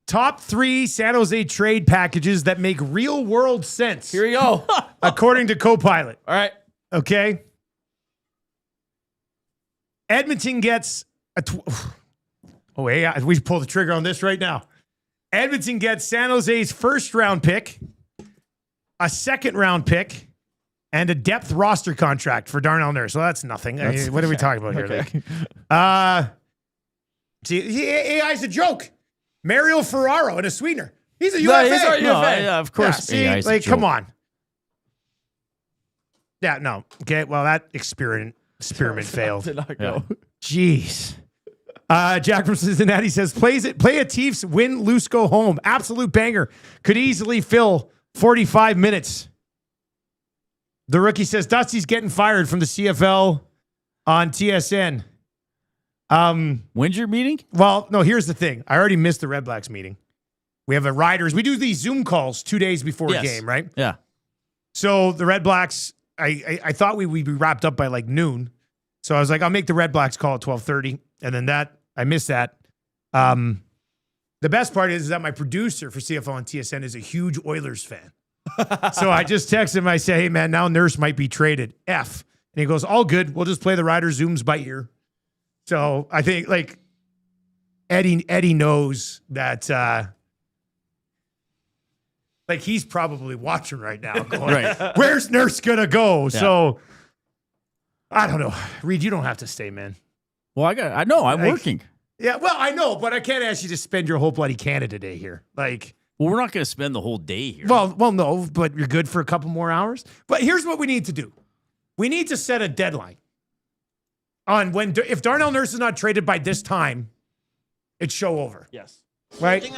[SPEAKER 1] Top 3 San Jose trade packages that make real world sense.
[SPEAKER 3] Here we go.
[SPEAKER 1] According to Copilot.
[SPEAKER 3] All right.
[SPEAKER 1] Okay. Edmonton gets a. Oh, AI. We pull the trigger on this right now. Edmonton gets San Jose's first round pick, a second round pick, and a depth roster contract for Darnell Nurse. Well, that's nothing. I mean, what are we talking about here? Like, see, AI's a joke. Mario Ferraro and a sweetener. He's a UFA.
[SPEAKER 3] he's our
[SPEAKER 2] No,
[SPEAKER 3] UFA.
[SPEAKER 2] yeah, of course.
[SPEAKER 1] See,
[SPEAKER 2] AI's a
[SPEAKER 1] like,
[SPEAKER 2] joke.
[SPEAKER 1] come on. Yeah, no. Okay, well, that experiment failed.
[SPEAKER 3] Did not go.
[SPEAKER 1] Jeez. Jack from Cincinnati says, play a Chiefs win, lose, go home. Absolute banger. Could easily fill 45 minutes. The rookie says, Dusty's getting fired from the CFL on TSN.
[SPEAKER 2] When's your meeting?
[SPEAKER 1] Well, no, here's the thing. I already missed the Red Blacks meeting. We have a Riders. We do these Zoom calls 2 days before a game, right?
[SPEAKER 2] Yeah.
[SPEAKER 1] So the Red Blacks, I thought we'd be wrapped up by like noon. So I was like, I'll make the Red Blacks call at 12:30. And then I missed that. The best part is that my producer for CFL and TSN is a huge Oilers fan. So I just texted him. I say, hey, man, now Nurse might be traded. F. And he goes, all good. We'll just play the Riders Zooms by ear. So I think like Eddie knows that like he's probably watching right now going,
[SPEAKER 2] Right.
[SPEAKER 1] Where's Nurse going to go? So I don't know. Reid, you don't have to stay, man.
[SPEAKER 2] Well, I know. I'm
[SPEAKER 1] Like-
[SPEAKER 2] working.
[SPEAKER 1] Yeah, well, I know, but I can't ask you to spend your whole bloody Canada Day here. Like,
[SPEAKER 2] Well, we're not going to spend the whole day here.
[SPEAKER 1] well, no, but you're good for a couple more hours. But here's what we need to do. We need to set a deadline on if Darnell Nurse is not traded by this time, it's show over.
[SPEAKER 3] Yes.
[SPEAKER 1] Right?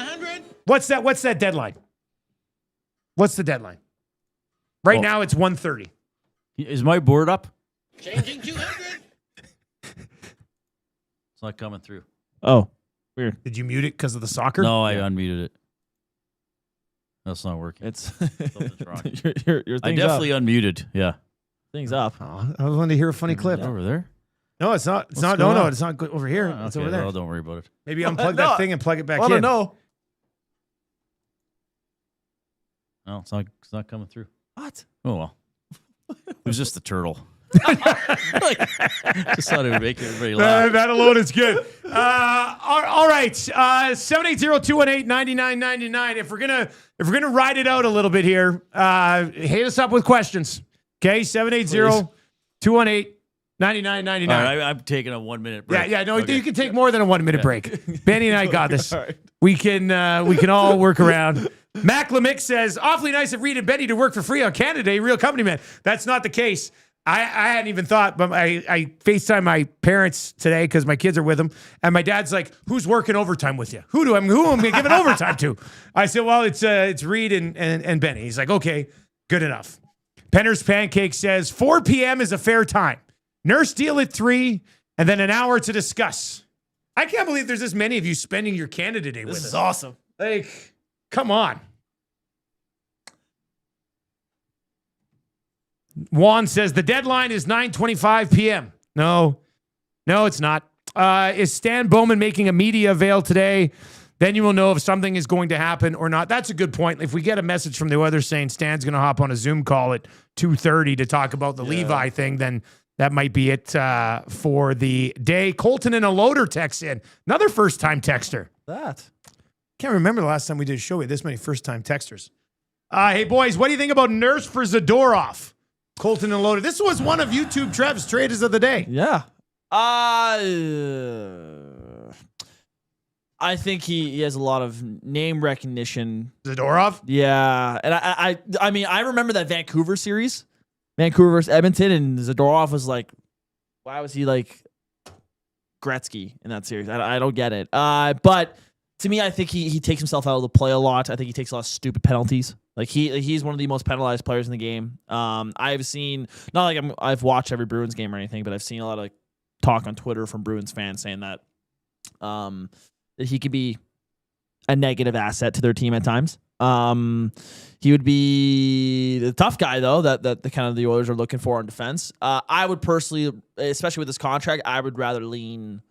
[SPEAKER 1] What's that deadline? What's the deadline? Right
[SPEAKER 2] Well-
[SPEAKER 1] now it's 1:30.
[SPEAKER 2] Is my board up?
[SPEAKER 4] Changing 200.
[SPEAKER 2] It's not coming through.
[SPEAKER 3] Oh, weird.
[SPEAKER 1] Did you mute it because of the soccer?
[SPEAKER 2] No, I unmuted it. That's not working.
[SPEAKER 3] It's
[SPEAKER 2] Something's wrong.
[SPEAKER 3] your
[SPEAKER 2] I
[SPEAKER 3] thing's
[SPEAKER 2] definitely
[SPEAKER 3] up.
[SPEAKER 2] unmuted. Yeah.
[SPEAKER 3] Thing's up.
[SPEAKER 1] Oh, I wanted to hear a funny clip.
[SPEAKER 2] Over there?
[SPEAKER 1] No, it's not. It's
[SPEAKER 2] What's
[SPEAKER 1] not.
[SPEAKER 2] going
[SPEAKER 1] No,
[SPEAKER 2] on?
[SPEAKER 1] it's not good over here.
[SPEAKER 2] Oh,
[SPEAKER 1] It's
[SPEAKER 2] okay,
[SPEAKER 1] over there.
[SPEAKER 2] well, don't worry about it.
[SPEAKER 1] Maybe unplug
[SPEAKER 3] No,
[SPEAKER 1] that thing and plug it back
[SPEAKER 3] I want to
[SPEAKER 1] in.
[SPEAKER 3] know.
[SPEAKER 2] No, it's not coming through.
[SPEAKER 3] What?
[SPEAKER 2] Oh well. It was just the turtle. Just thought it would make everybody laugh.
[SPEAKER 1] That alone is good. All right. 780-218-9999. If we're gonna ride it out a little bit here, hit us up with questions. Okay, 780-218-9999.
[SPEAKER 2] All right, I'm taking a 1 minute break.
[SPEAKER 1] Yeah. No,
[SPEAKER 2] Okay.
[SPEAKER 1] you can take more than a 1 minute break. Benny and I got this.
[SPEAKER 3] All right.
[SPEAKER 1] We can all work around. Mac Lemick says, awfully nice of Reid and Benny to work for free on Canada Day. Real company man. That's not the case. I hadn't even thought, but I FaceTime my parents today because my kids are with them, and my dad's like, "Who's working overtime with you? Who am I giving overtime to?" I said, "Well, it's Reid and Benny." He's like, "Okay, good enough." Penner's Pancake says 4 p.m. is a fair time. Nurse deal at 3, and then an hour to discuss. I can't believe there's this many of you spending your Canada Day with us.
[SPEAKER 3] This is awesome.
[SPEAKER 1] Like, come on. Juan says the deadline is 9:25 p.m. No, No, it's not. Is Stan Bowman making a media avail today? Then you will know if something is going to happen or not. That's a good point. If we get a message from the Oilers saying Stan's going to hop on a Zoom call at 2:30 to talk about the Levi thing, then that might be it for the day. Colton and a loader text in. Another first-time texter. Can't remember the last time we did a show with this many first-time texters. Hey, boys, what do you think about Nurse for Zadorov? Colton and loader. This was one of YouTube Trev's traders of the day.
[SPEAKER 3] Yeah. I think he has a lot of name recognition.
[SPEAKER 1] Zadorov?
[SPEAKER 3] Yeah. And I mean, I remember that Vancouver series. Vancouver versus Edmonton, and Zadorov was like, why was he like Gretzky in that series? I don't get it. But to me, I think he takes himself out of the play a lot. I think he takes a lot of stupid penalties. Like he's one of the most penalized players in the game. I've seen, not like I've watched every Bruins game or anything, but I've seen a lot of talk on Twitter from Bruins fans saying that he could be a negative asset to their team at times. He would be the tough guy though that the kind of the Oilers are looking for on defense. I would personally, especially with this contract, I would rather lean.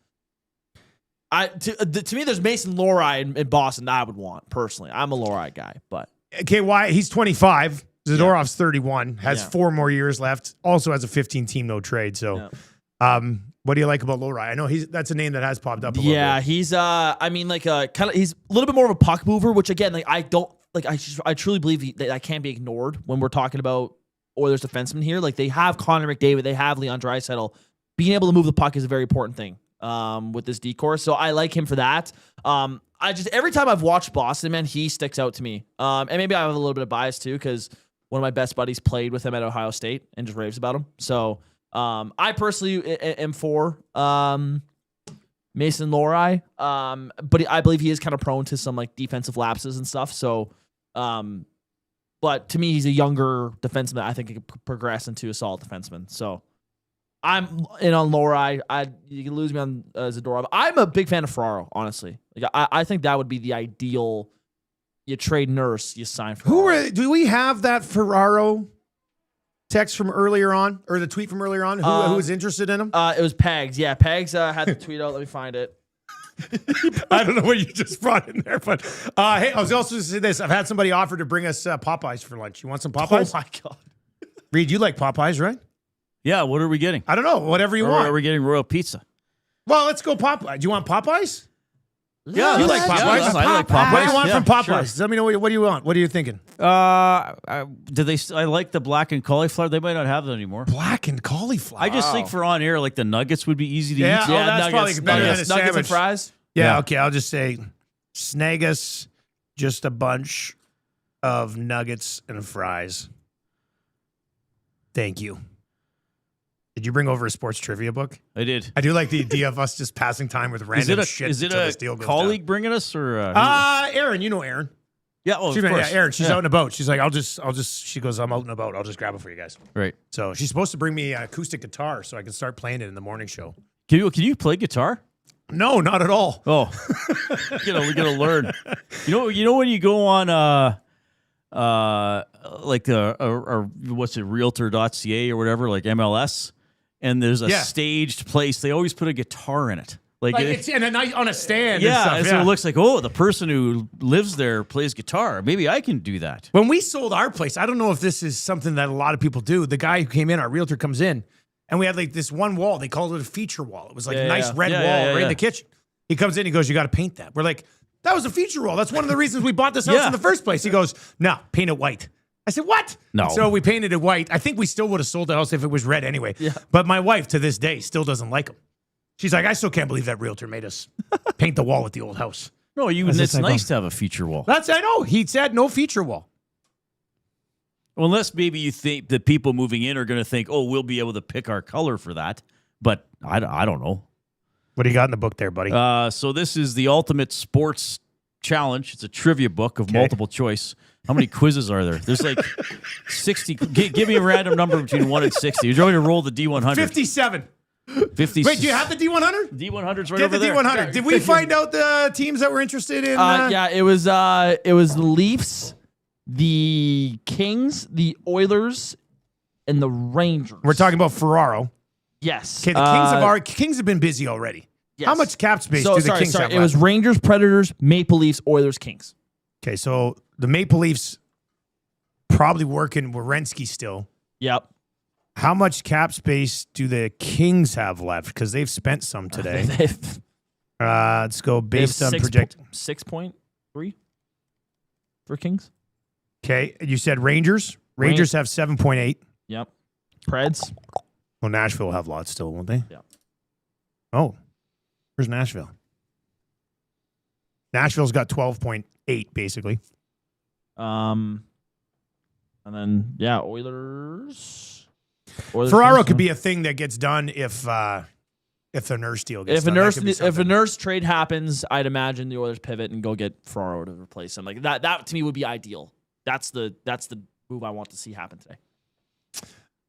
[SPEAKER 3] To me, there's Mason Lohrei in Boston that I would want personally. I'm a Lohrei guy, but
[SPEAKER 1] okay, why he's 25. Zadorov's 31. Has 4 more years left. Also has a 15-team no trade. So, what do you like about Lohrei? I know that's a name that has popped up a little bit.
[SPEAKER 3] He's I mean, like kind of he's a little bit more of a puck mover, which again, like I don't like. I truly believe that can't be ignored when we're talking about Oilers defensemen here. Like they have Connor McDavid, they have Leon Draisaitl. Being able to move the puck is a very important thing with this decor. So I like him for that. I just every time I've watched Boston, man, he sticks out to me. And maybe I have a little bit of bias too because one of my best buddies played with him at Ohio State and just raves about him. So. I personally am for Mason Lohrei, but I believe he is kind of prone to some like defensive lapses and stuff. So, but to me, he's a younger defenseman. I think he could progress into a solid defenseman. So, I'm in on Lohrei. You can lose me on Zadorov. I'm a big fan of Ferraro, honestly. Like I think that would be the ideal. You trade Nurse, you sign Ferraro.
[SPEAKER 1] Do we have that Ferraro text from earlier on, or the tweet from earlier on? Who was interested in him?
[SPEAKER 3] It was Pags. Yeah, Pags had the tweet out. Let me find it.
[SPEAKER 1] I don't know what you just brought in there, but hey, I was also going to say this. I've had somebody offer to bring us Popeyes for lunch. You want some Popeyes?
[SPEAKER 3] Oh, my God.
[SPEAKER 1] Reid, you like Popeyes, right?
[SPEAKER 2] Yeah, what are we getting?
[SPEAKER 1] I don't know. Whatever you want.
[SPEAKER 2] Are we getting Royal Pizza?
[SPEAKER 1] Well, let's go Popeyes. Do you want Popeyes?
[SPEAKER 2] Yeah,
[SPEAKER 1] you like Popeyes.
[SPEAKER 2] Yeah, I like Popeyes.
[SPEAKER 1] What do you want from Popeyes?
[SPEAKER 2] Sure.
[SPEAKER 1] Let me know what do you want. What are you thinking?
[SPEAKER 2] Do they? I like the blackened cauliflower. They might not have that anymore.
[SPEAKER 1] Blackened cauliflower.
[SPEAKER 2] I just think for on air, like the nuggets would be easy to eat.
[SPEAKER 1] Yeah, that's probably better than a
[SPEAKER 3] nuggets
[SPEAKER 1] sandwich.
[SPEAKER 3] and fries.
[SPEAKER 1] Yeah, okay. I'll just say snag us just a bunch of nuggets and fries. Thank you. Did you bring over a sports trivia book?
[SPEAKER 2] I did.
[SPEAKER 1] I do like the idea of us just passing time with random shit.
[SPEAKER 2] Is it
[SPEAKER 1] until this deal
[SPEAKER 2] a
[SPEAKER 1] goes
[SPEAKER 2] colleague
[SPEAKER 1] down.
[SPEAKER 2] bringing us or?
[SPEAKER 1] Aaron, you know Aaron.
[SPEAKER 2] Yeah, of course.
[SPEAKER 1] Yeah, Aaron. She's out and about. She's like, she goes, I'm out and about. I'll just grab it for you guys.
[SPEAKER 2] Right.
[SPEAKER 1] So she's supposed to bring me an acoustic guitar so I can start playing it in the morning show.
[SPEAKER 2] Can you play guitar?
[SPEAKER 1] No, not at all.
[SPEAKER 2] Oh, we gotta learn. You know when you go on like the what's it, Realtor.ca or whatever, like MLS, and there's a staged place. They always put a guitar in it. Like
[SPEAKER 1] it's in a night on a stand.
[SPEAKER 2] Yeah,
[SPEAKER 1] and stuff,
[SPEAKER 2] and so it looks like, oh, the person who lives there plays guitar. Maybe I can do that.
[SPEAKER 1] When we sold our place, I don't know if this is something that a lot of people do. The guy who came in, our realtor comes in, and we had like this one wall. They called it a feature wall. It was like a nice red wall right in the kitchen. He comes in, he goes, you got to paint that. We're like, that was a feature wall. That's one of the reasons we bought this house in the first place. He goes, no, paint it white. I said, what?
[SPEAKER 2] No.
[SPEAKER 1] So we painted it white. I think we still would have sold the house if it was red anyway. Yeah. But my wife, to this day, still doesn't like them. She's like, I still can't believe that realtor made us paint the wall at the old house.
[SPEAKER 2] No, it's nice to have a feature wall.
[SPEAKER 1] I know. He said no feature wall.
[SPEAKER 2] Well, unless maybe you think that people moving in are going to think, oh, we'll be able to pick our color for that. But I don't know.
[SPEAKER 1] What do you got in the book there, buddy?
[SPEAKER 2] So this is the Ultimate Sports Challenge. It's a trivia book of multiple choice. How many quizzes are there? There's like 60. Give me a random number between 1 and 60. You're going to roll the D100.
[SPEAKER 1] 57.
[SPEAKER 2] 50.
[SPEAKER 1] Wait, do you have the D100?
[SPEAKER 2] D100's right
[SPEAKER 1] Get
[SPEAKER 2] over
[SPEAKER 1] the
[SPEAKER 2] there.
[SPEAKER 1] D100. Did we find out the teams that were interested in?
[SPEAKER 3] Yeah, it was the Leafs, the Kings, the Oilers, and the Rangers.
[SPEAKER 1] We're talking about Ferraro.
[SPEAKER 3] Yes.
[SPEAKER 1] Okay, the Kings have been busy already.
[SPEAKER 3] Yes.
[SPEAKER 1] How much cap space do the Kings have left?
[SPEAKER 3] It was Rangers, Predators, Maple Leafs, Oilers, Kings.
[SPEAKER 1] Okay, so the Maple Leafs probably working Werenski still.
[SPEAKER 3] Yep.
[SPEAKER 1] How much cap space do the Kings have left? Because they've spent some today. Let's go based on project
[SPEAKER 3] 6.3 for Kings.
[SPEAKER 1] Okay, you said Rangers. Rangers have 7.8.
[SPEAKER 3] Yep. Preds.
[SPEAKER 1] Well, Nashville will have lots still, won't they?
[SPEAKER 3] Yeah.
[SPEAKER 1] Oh, where's Nashville? Nashville's got 12.8 basically.
[SPEAKER 3] And then Oilers.
[SPEAKER 1] Ferraro could be a thing that gets done if the Nurse deal gets done.
[SPEAKER 3] If a Nurse trade happens, I'd imagine the Oilers pivot and go get Ferraro to replace him. Like that to me would be ideal. That's the move I want to see happen today.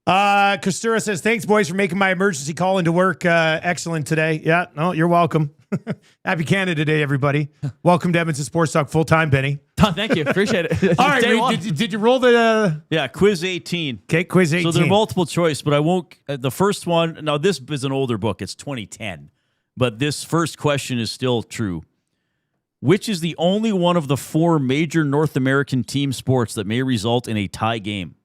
[SPEAKER 1] Kostura says, thanks, boys, for making my emergency call into work excellent today. Yeah, no, you're welcome. Happy Canada Day, everybody. Welcome to Edmonton Sports Talk full-time, Benny.
[SPEAKER 3] Thank you. Appreciate it.
[SPEAKER 1] All right, did you roll the...
[SPEAKER 2] Yeah, quiz 18.
[SPEAKER 1] Okay, quiz 18.
[SPEAKER 2] So they're multiple choice, but I won't... the first one... Now, this is an older book. It's 2010. But this first question is still true. Which is the only one of the 4 major North American team sports that may result in a tie game?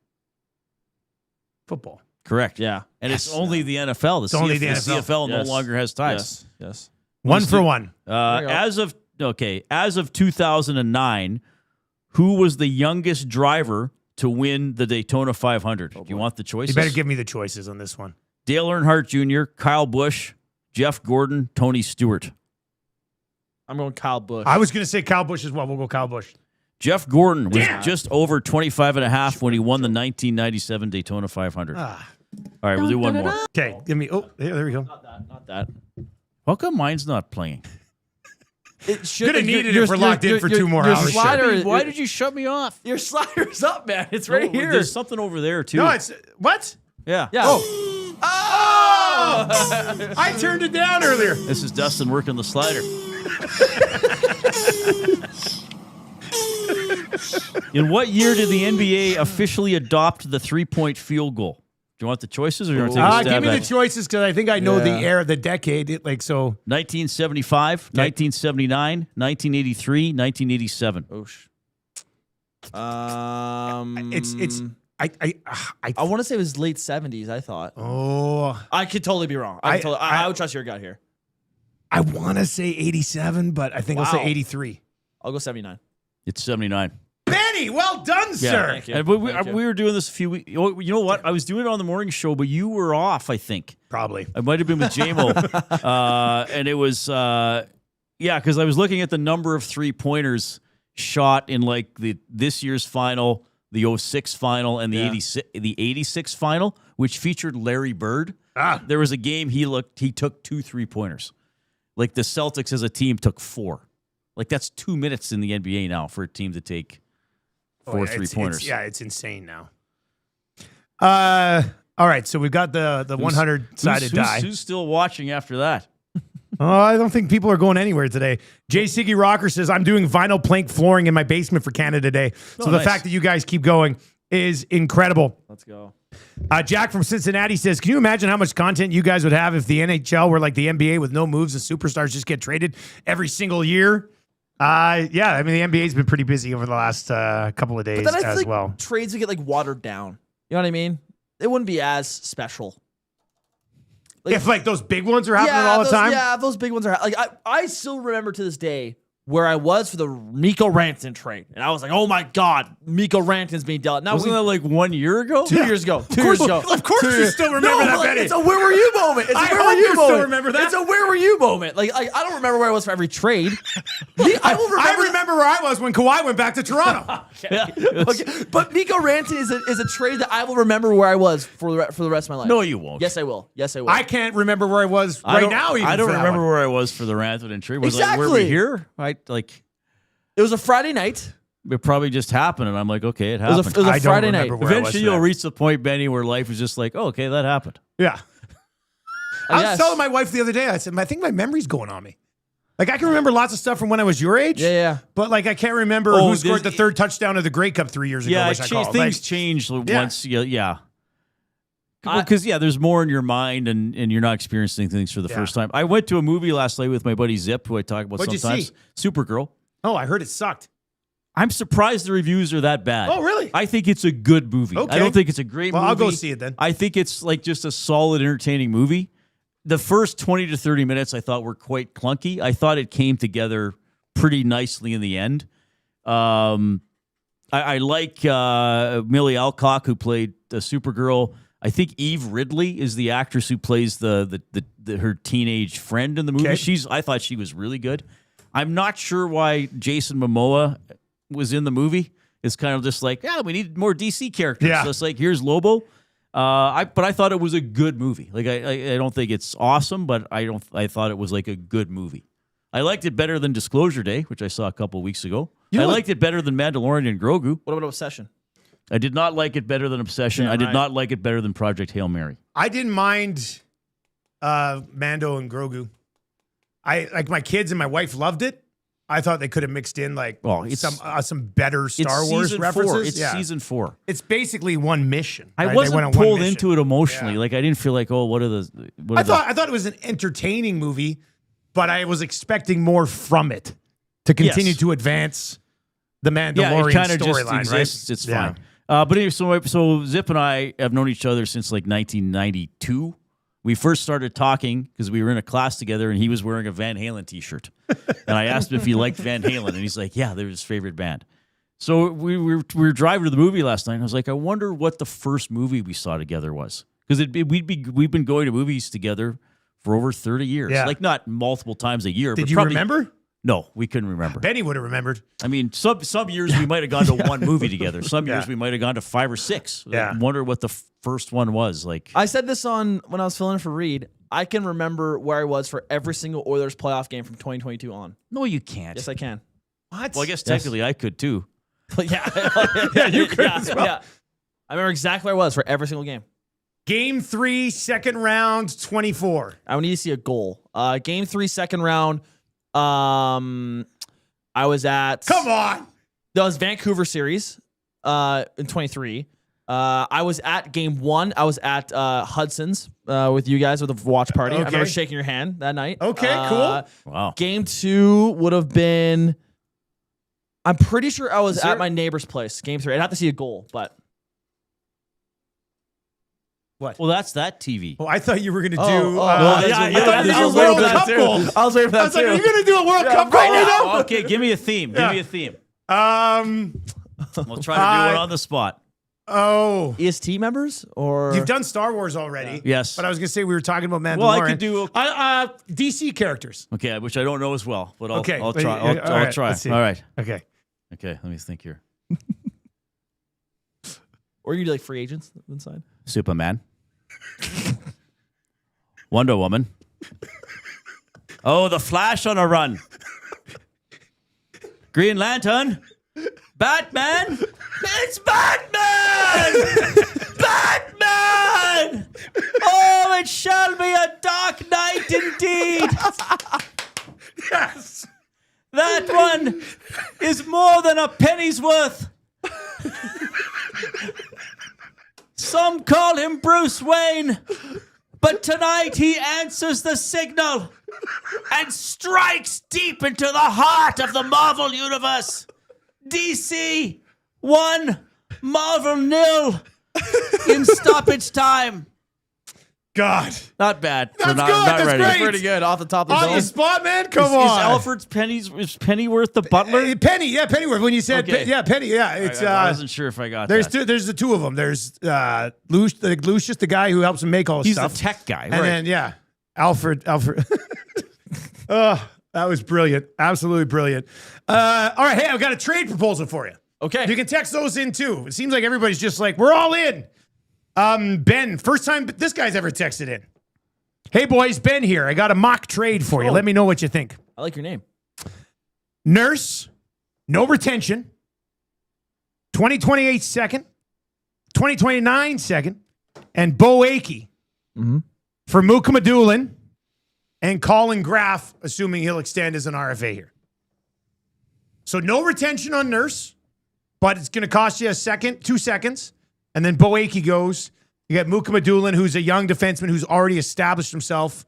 [SPEAKER 1] Football.
[SPEAKER 2] Correct.
[SPEAKER 3] Yeah.
[SPEAKER 2] And it's only the NFL. The CFL no longer has ties.
[SPEAKER 3] Yes.
[SPEAKER 1] One for one.
[SPEAKER 2] As of 2009, who was the youngest driver to win the Daytona 500? Do you want the choices?
[SPEAKER 1] You better give me the choices on this one.
[SPEAKER 2] Dale Earnhardt Jr., Kyle Busch, Jeff Gordon, Tony Stewart.
[SPEAKER 3] I'm going Kyle Busch.
[SPEAKER 1] I was going to say Kyle Busch as well. We'll go Kyle Busch.
[SPEAKER 2] Jeff Gordon was just over 25 and a half when he won the 1997 Daytona 500. All right, we'll do one more.
[SPEAKER 1] Okay, give me... Oh, there we go.
[SPEAKER 3] Not that.
[SPEAKER 2] How come mine's not playing?
[SPEAKER 1] It should have needed it for locked in for 2 more hours.
[SPEAKER 2] Why did you shut me off?
[SPEAKER 3] Your slider's up, man. It's right here.
[SPEAKER 2] There's something over there, too.
[SPEAKER 1] No, it's... What?
[SPEAKER 2] Yeah.
[SPEAKER 1] Oh! I turned it down earlier.
[SPEAKER 2] This is Dustin working the slider. In what year did the NBA officially adopt the 3-point field goal? Do you want the choices, or do you want to take a stab
[SPEAKER 1] give me
[SPEAKER 2] at
[SPEAKER 1] the
[SPEAKER 2] it?
[SPEAKER 1] choices because I think I know the era, the decade.
[SPEAKER 2] 1975, 1979, 1983, 1987.
[SPEAKER 3] I want to say it was late 70s. I thought.
[SPEAKER 1] Oh,
[SPEAKER 3] I could totally be wrong. I would trust your gut here.
[SPEAKER 1] I want to say 87, but I think I'll say 83.
[SPEAKER 3] I'll go 79.
[SPEAKER 2] It's 79.
[SPEAKER 1] Benny, well done, sir.
[SPEAKER 3] Thank you.
[SPEAKER 2] And we were doing this a few weeks. You know what? I was doing it on the morning show, but you were off, I think.
[SPEAKER 1] Probably.
[SPEAKER 2] I might have been with JMO. And it was, because I was looking at the number of 3-pointers shot in like this year's final, the 06 final, and the 86 final, which featured Larry Bird. There was a game he took 2 3-pointers. Like the Celtics as a team took 4. Like that's 2 minutes in the NBA now for a team to take 4 3-pointers.
[SPEAKER 1] It's insane now. All right, so we've got the 100-sided die.
[SPEAKER 2] Who's still watching after that?
[SPEAKER 1] I don't think people are going anywhere today. J. Siggy Rocker says, I'm doing vinyl plank flooring in my basement for Canada Day. So the fact that you guys keep going is incredible.
[SPEAKER 3] Let's go.
[SPEAKER 1] Jack from Cincinnati says, can you imagine how much content you guys would have if the NHL were like the NBA with no moves and superstars just get traded every single year? I mean, the NBA's been pretty busy over the last couple of days as well.
[SPEAKER 3] Trades would get like watered down. You know what I mean? It wouldn't be as special.
[SPEAKER 1] Like, if like those big ones are happening all the time?
[SPEAKER 3] Yeah, those big ones are like I still remember to this day where I was for the Mikko Rantanen trade. And I was like, oh my God, Mikko Rantanen's being dealt. Now
[SPEAKER 2] Wasn't that like 1 year ago?
[SPEAKER 3] 2 years ago. 2 years ago.
[SPEAKER 1] Of course you still remember that, Benny.
[SPEAKER 3] It's a where were you moment. It's a where were you moment. Still remember that. It's a where were you moment. Like I don't remember where I was for every trade.
[SPEAKER 1] I remember where I was when Kawhi went back to Toronto.
[SPEAKER 3] Okay. But Mikko Rantanen is a trade that I will remember where I was for the rest of my life.
[SPEAKER 2] No, you won't.
[SPEAKER 3] Yes, I will.
[SPEAKER 1] I can't remember where I was right now.
[SPEAKER 2] I don't remember where I was for the Rantanen trade. Was
[SPEAKER 3] exactly.
[SPEAKER 2] Were we here?
[SPEAKER 3] It was a Friday night.
[SPEAKER 2] It probably just happened, and I'm like, okay, it happened.
[SPEAKER 3] It was a Friday night.
[SPEAKER 2] Eventually, you'll reach the point, Benny, where life is just like, oh, okay, that happened.
[SPEAKER 1] Yeah. I was telling my wife the other day, I said, I think my memory's going on me. Like, I can remember lots of stuff from when I was your age.
[SPEAKER 3] Yeah.
[SPEAKER 1] But, like, I can't remember who scored the 3rd touchdown of the Grey Cup 3 years ago.
[SPEAKER 2] Yeah, things changed once. Yeah. Because there's more in your mind, and you're not experiencing things for the first time. I went to a movie last night with my buddy Zip, who I talk about
[SPEAKER 1] What'd
[SPEAKER 2] sometimes.
[SPEAKER 1] you see?
[SPEAKER 2] Supergirl.
[SPEAKER 1] Oh, I heard it sucked.
[SPEAKER 2] I'm surprised the reviews are that bad.
[SPEAKER 1] Oh, really?
[SPEAKER 2] I think it's a good movie.
[SPEAKER 1] Okay.
[SPEAKER 2] I don't think it's a great movie.
[SPEAKER 1] I'll go see it then.
[SPEAKER 2] I think it's like just a solid, entertaining movie. The first 20 to 30 minutes I thought were quite clunky. I thought it came together pretty nicely in the end. I like Millie Alcock, who played the Supergirl. I think Eve Ridley is the actress who plays her teenage friend in the movie.
[SPEAKER 1] Okay.
[SPEAKER 2] I thought she was really good. I'm not sure why Jason Momoa was in the movie. It's kind of just like, we need more DC characters.
[SPEAKER 1] Yeah.
[SPEAKER 2] So it's like, here's Lobo. But I thought it was a good movie. Like I don't think it's awesome, but I thought it was like a good movie. I liked it better than Disclosure Day, which I saw a couple weeks ago. I liked it better than Mandalorian and Grogu.
[SPEAKER 3] What about Obsession?
[SPEAKER 2] I did not like it better than Obsession. I did not like it better than Project Hail Mary.
[SPEAKER 1] I didn't mind Mando and Grogu. My kids and my wife loved it. I thought they could have mixed in some better Star Wars references.
[SPEAKER 2] It's season 4.
[SPEAKER 1] It's basically one mission.
[SPEAKER 2] I
[SPEAKER 1] right?
[SPEAKER 2] wasn't pulled into it emotionally. Like I didn't feel like,
[SPEAKER 1] I thought it was an entertaining movie, but I was expecting more from it to continue to advance the Mandalorian storyline. Right?
[SPEAKER 2] It's fine. But anyway, so Zip and I have known each other since like 1992. We first started talking because we were in a class together, and he was wearing a Van Halen T-shirt. And I asked him if he liked Van Halen, and he's like, "Yeah, they're his favorite band." So we were driving to the movie last night, and I was like, "I wonder what the first movie we saw together was," because we've been going to movies together for over 30 years, like not multiple times a year.
[SPEAKER 1] Did
[SPEAKER 2] but
[SPEAKER 1] you
[SPEAKER 2] probably,
[SPEAKER 1] remember?
[SPEAKER 2] No, we couldn't remember.
[SPEAKER 1] Benny would have remembered.
[SPEAKER 2] I mean, some years we might have gone to one movie together. Some years we might have gone to 5 or 6.
[SPEAKER 1] Yeah.
[SPEAKER 2] I wonder what the first one was. Like
[SPEAKER 3] I said this when I was filling in for Reid. I can remember where I was for every single Oilers playoff game from 2022 on.
[SPEAKER 2] No, you can't.
[SPEAKER 3] Yes, I can.
[SPEAKER 1] What?
[SPEAKER 2] Well, I guess technically I could too.
[SPEAKER 3] But yeah,
[SPEAKER 1] you could as well.
[SPEAKER 3] Yeah. I remember exactly where I was for every single game.
[SPEAKER 1] Game 3, second round, 24.
[SPEAKER 3] I would need to see a goal. Game 3, second round. I was at.
[SPEAKER 1] Come on.
[SPEAKER 3] That was Vancouver series. In 23. I was at game 1. I was at Hudson's with you guys with a watch party. I remember shaking your hand that night.
[SPEAKER 1] Okay, cool.
[SPEAKER 2] Wow.
[SPEAKER 3] Game 2 would have been. I'm pretty sure I was at my neighbor's place. Game 3. I'd have to see a goal, but.
[SPEAKER 1] What?
[SPEAKER 2] Well, that's that TV.
[SPEAKER 1] Oh, I thought you were going to do.
[SPEAKER 3] I
[SPEAKER 1] thought you
[SPEAKER 3] I was
[SPEAKER 1] were
[SPEAKER 3] waiting
[SPEAKER 1] World
[SPEAKER 3] for that
[SPEAKER 1] Cup
[SPEAKER 3] too.
[SPEAKER 1] goals.
[SPEAKER 3] I was waiting for
[SPEAKER 1] I
[SPEAKER 3] that
[SPEAKER 1] was like,
[SPEAKER 3] too.
[SPEAKER 1] are you going to do a World Cup goal right now?
[SPEAKER 2] Okay, give me a theme. Give me a theme. We'll try to do it on the spot.
[SPEAKER 1] Oh.
[SPEAKER 3] EST members or
[SPEAKER 1] You've done Star Wars already.
[SPEAKER 2] Yes.
[SPEAKER 1] But I was going to say we were talking about Mandalorian.
[SPEAKER 2] Well, I could do.
[SPEAKER 1] DC characters.
[SPEAKER 2] Okay, which I don't know as well, but I'll try.
[SPEAKER 1] All
[SPEAKER 2] I'll
[SPEAKER 1] right,
[SPEAKER 2] try.
[SPEAKER 1] let's see.
[SPEAKER 2] All right.
[SPEAKER 1] Okay.
[SPEAKER 2] Okay, let me think here.
[SPEAKER 3] Or you do like free agents inside?
[SPEAKER 2] Superman. Wonder Woman. Oh, the Flash on a run. Green Lantern. Batman. It's Batman! Batman! Oh, it shall be a dark night indeed.
[SPEAKER 1] Yes.
[SPEAKER 2] That one is more than a penny's worth. Some call him Bruce Wayne, but tonight he answers the signal and strikes deep into the heart of the Marvel Universe. DC 1, Marvel 0 in stoppage time.
[SPEAKER 1] God.
[SPEAKER 2] Not bad.
[SPEAKER 1] That's
[SPEAKER 2] not,
[SPEAKER 1] good.
[SPEAKER 2] Not
[SPEAKER 1] That's
[SPEAKER 2] ready.
[SPEAKER 1] great.
[SPEAKER 3] Pretty good off the top of the
[SPEAKER 1] On
[SPEAKER 3] dome.
[SPEAKER 1] the spot, man? Come
[SPEAKER 2] Is
[SPEAKER 1] on.
[SPEAKER 2] Alfred's Pennyworth the butler?
[SPEAKER 1] Penny, Pennyworth. When you said,
[SPEAKER 2] Okay.
[SPEAKER 1] Penny, it's.
[SPEAKER 2] I wasn't sure if I got
[SPEAKER 1] There's
[SPEAKER 2] that.
[SPEAKER 1] there's the two of them. There's Lucius, the guy who helps him make all this
[SPEAKER 2] He's
[SPEAKER 1] stuff.
[SPEAKER 2] the tech guy,
[SPEAKER 1] And
[SPEAKER 2] right?
[SPEAKER 1] then, Alfred. Oh, that was brilliant. Absolutely brilliant. All right, hey, I've got a trade proposal for you.
[SPEAKER 3] Okay.
[SPEAKER 1] You can text those in too. It seems like everybody's just like, we're all in. Ben, first time this guy's ever texted in. Hey, boys, Ben here. I got a mock trade for you. Let me know what you think.
[SPEAKER 3] I like your name.
[SPEAKER 1] Nurse, no retention, 2028 second, 2029 second, and Bo Akey for Muka Madulin and Colin Graff, assuming he'll extend as an RFA here. So no retention on Nurse, but it's going to cost you a second, 2 seconds, and then Bo Akey goes. You got Mukamadulin, who's a young defenseman who's already established himself,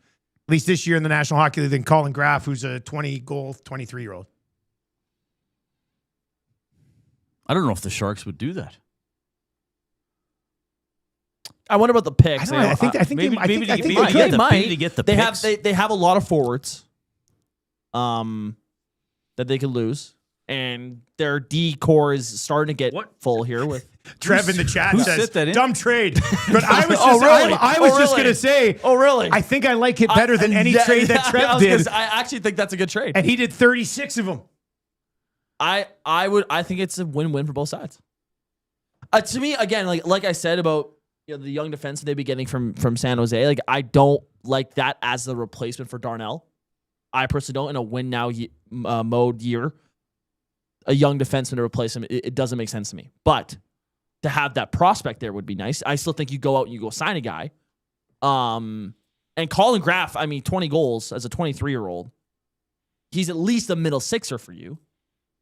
[SPEAKER 1] at least this year in the National Hockey League, then Colin Graff, who's a 20-goal, 23-year-old.
[SPEAKER 2] I don't know if the Sharks would do that.
[SPEAKER 3] I wonder about the picks.
[SPEAKER 1] I don't know. I think they might.
[SPEAKER 2] to get the
[SPEAKER 3] They
[SPEAKER 2] picks.
[SPEAKER 3] have a lot of forwards that they could lose. And their D core is starting to get full here with
[SPEAKER 1] Trev in the chat
[SPEAKER 2] who
[SPEAKER 1] says,
[SPEAKER 2] set that in?
[SPEAKER 1] dumb trade. But I was just,
[SPEAKER 3] really?
[SPEAKER 1] I was
[SPEAKER 3] Oh,
[SPEAKER 1] just
[SPEAKER 3] really?
[SPEAKER 1] going to say,
[SPEAKER 3] Oh, really?
[SPEAKER 1] I think I like it better than any trade that Trev did.
[SPEAKER 3] I actually think that's a good trade.
[SPEAKER 1] And he did 36 of them.
[SPEAKER 3] I think it's a win-win for both sides. To me, again, like I said about the young defense they'd be getting from San Jose, like I don't like that as the replacement for Darnell. I personally don't in a win now mode year. A young defenseman to replace him, it doesn't make sense to me. But to have that prospect there would be nice. I still think you go out and you go sign a guy. And Colin Graff, 20 goals as a 23-year-old. He's at least a middle sixer for you.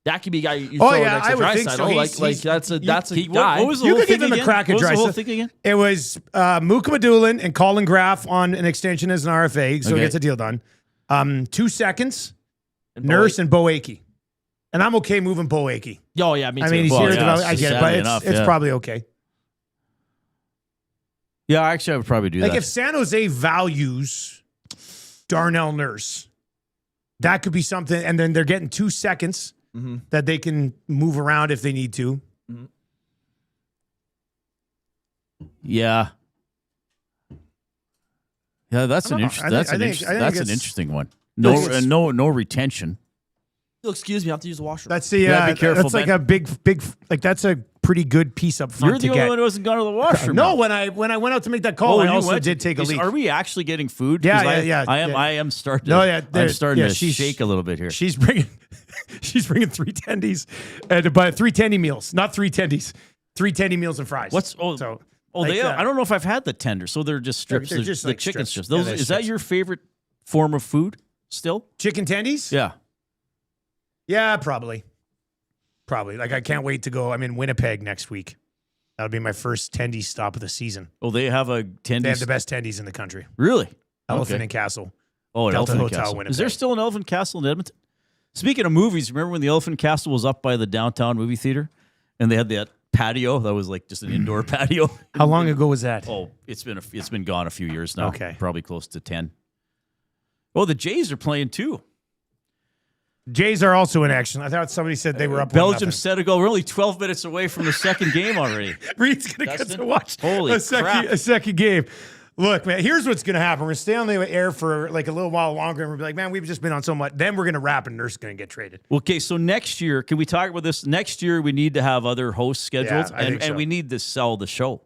[SPEAKER 3] That could be a guy you throw next to
[SPEAKER 1] I would think so.
[SPEAKER 3] That's a guy.
[SPEAKER 2] What was the
[SPEAKER 1] You
[SPEAKER 2] whole
[SPEAKER 1] could give
[SPEAKER 2] thing
[SPEAKER 1] him a
[SPEAKER 2] again?
[SPEAKER 1] crack at
[SPEAKER 2] What was the whole
[SPEAKER 1] Draisaitl.
[SPEAKER 2] thing again?
[SPEAKER 1] It was Mukamadulin and Colin Graff on an extension as an RFA, so he
[SPEAKER 2] Okay.
[SPEAKER 1] gets a deal done. 2 seconds,
[SPEAKER 3] And
[SPEAKER 1] Nurse and Boakey. And I'm okay moving Boakey.
[SPEAKER 3] Oh, yeah, me too.
[SPEAKER 1] I mean, he's
[SPEAKER 2] Well,
[SPEAKER 1] here.
[SPEAKER 2] yeah,
[SPEAKER 1] I
[SPEAKER 2] it's
[SPEAKER 1] get it,
[SPEAKER 2] sadly
[SPEAKER 1] but
[SPEAKER 2] enough,
[SPEAKER 1] it's
[SPEAKER 2] yeah.
[SPEAKER 1] probably okay.
[SPEAKER 2] Yeah, actually, I would probably do
[SPEAKER 1] Like
[SPEAKER 2] that.
[SPEAKER 1] if San Jose values Darnell Nurse, that could be something. And then they're getting 2 seconds that they can move around if they need to.
[SPEAKER 2] Yeah. Yeah, that's
[SPEAKER 1] I
[SPEAKER 2] an
[SPEAKER 1] don't know.
[SPEAKER 2] interesting.
[SPEAKER 1] I
[SPEAKER 2] That's
[SPEAKER 1] think-
[SPEAKER 2] an
[SPEAKER 1] I think
[SPEAKER 2] interesting. That's an
[SPEAKER 1] it's-
[SPEAKER 2] interesting one.
[SPEAKER 1] it's-
[SPEAKER 2] No retention.
[SPEAKER 3] Excuse me, I have to use the washroom.
[SPEAKER 1] That's the
[SPEAKER 2] Yeah, be careful,
[SPEAKER 1] that's like
[SPEAKER 2] Ben.
[SPEAKER 1] a big like that's a pretty good piece up front
[SPEAKER 2] You're
[SPEAKER 1] to
[SPEAKER 2] the
[SPEAKER 1] get.
[SPEAKER 2] only one who hasn't gone to the washroom.
[SPEAKER 1] No,
[SPEAKER 2] now.
[SPEAKER 1] when I went out to make that call, I
[SPEAKER 2] you
[SPEAKER 1] also
[SPEAKER 2] went?
[SPEAKER 1] did take a leak.
[SPEAKER 2] Are we actually getting food?
[SPEAKER 1] Yeah,
[SPEAKER 2] 'Cause
[SPEAKER 1] yeah.
[SPEAKER 2] I am starting.
[SPEAKER 1] No,
[SPEAKER 2] To,
[SPEAKER 1] yeah,
[SPEAKER 2] I'm starting to
[SPEAKER 1] she's-
[SPEAKER 2] shake a little bit here.
[SPEAKER 1] She's bringing 3 tendies and but 3 tendy meals, not 3 tendies. 3 tendy meals and fries.
[SPEAKER 2] Oh,
[SPEAKER 1] like
[SPEAKER 2] they.
[SPEAKER 1] that.
[SPEAKER 2] I don't know if I've had the tender. So they're just strips.
[SPEAKER 1] They're just
[SPEAKER 2] the
[SPEAKER 1] like
[SPEAKER 2] chicken
[SPEAKER 1] strips.
[SPEAKER 2] strips.
[SPEAKER 1] Yeah,
[SPEAKER 2] Those,
[SPEAKER 1] they're
[SPEAKER 2] is that
[SPEAKER 1] strips.
[SPEAKER 2] your favorite form of food still?
[SPEAKER 1] chicken tendies?
[SPEAKER 2] Yeah.
[SPEAKER 1] Yeah, probably. Like I can't wait to go. I'm in Winnipeg next week. That'll be my first tendy stop of the season.
[SPEAKER 2] Oh, they have a tendy.
[SPEAKER 1] They have the best tendies in the country.
[SPEAKER 2] Really?
[SPEAKER 1] Elephant
[SPEAKER 2] Okay.
[SPEAKER 1] and Castle.
[SPEAKER 2] Oh, an
[SPEAKER 1] Delta
[SPEAKER 2] Elephant
[SPEAKER 1] Hotel,
[SPEAKER 2] Castle.
[SPEAKER 1] Winnipeg.
[SPEAKER 2] Is there still an Elephant Castle in Edmonton? Speaking of movies, remember when the Elephant Castle was up by the downtown movie theater, and they had that patio that was like just an indoor patio?
[SPEAKER 1] How long ago was that?
[SPEAKER 2] Oh, it's been gone a few years now.
[SPEAKER 1] Okay.
[SPEAKER 2] Probably close to 10. Oh, the Jays are playing too.
[SPEAKER 1] Jays are also in action. I thought somebody said they were up.
[SPEAKER 2] Belgium set a goal. We're only 12 minutes away from the second game already.
[SPEAKER 1] Reed's gonna get
[SPEAKER 2] Dustin?
[SPEAKER 1] to watch
[SPEAKER 2] Holy
[SPEAKER 1] a second
[SPEAKER 2] crap.
[SPEAKER 1] game. Look, man, here's what's gonna happen. We're gonna stay on the air for like a little while longer, and we'll be like, man, we've just been on so much. Then we're gonna wrap, and Nurse is gonna get traded.
[SPEAKER 2] Okay, so next year, can we talk about this? Next year, we need to have other hosts scheduled,
[SPEAKER 1] Yeah, I think so.
[SPEAKER 2] and we need to sell the show.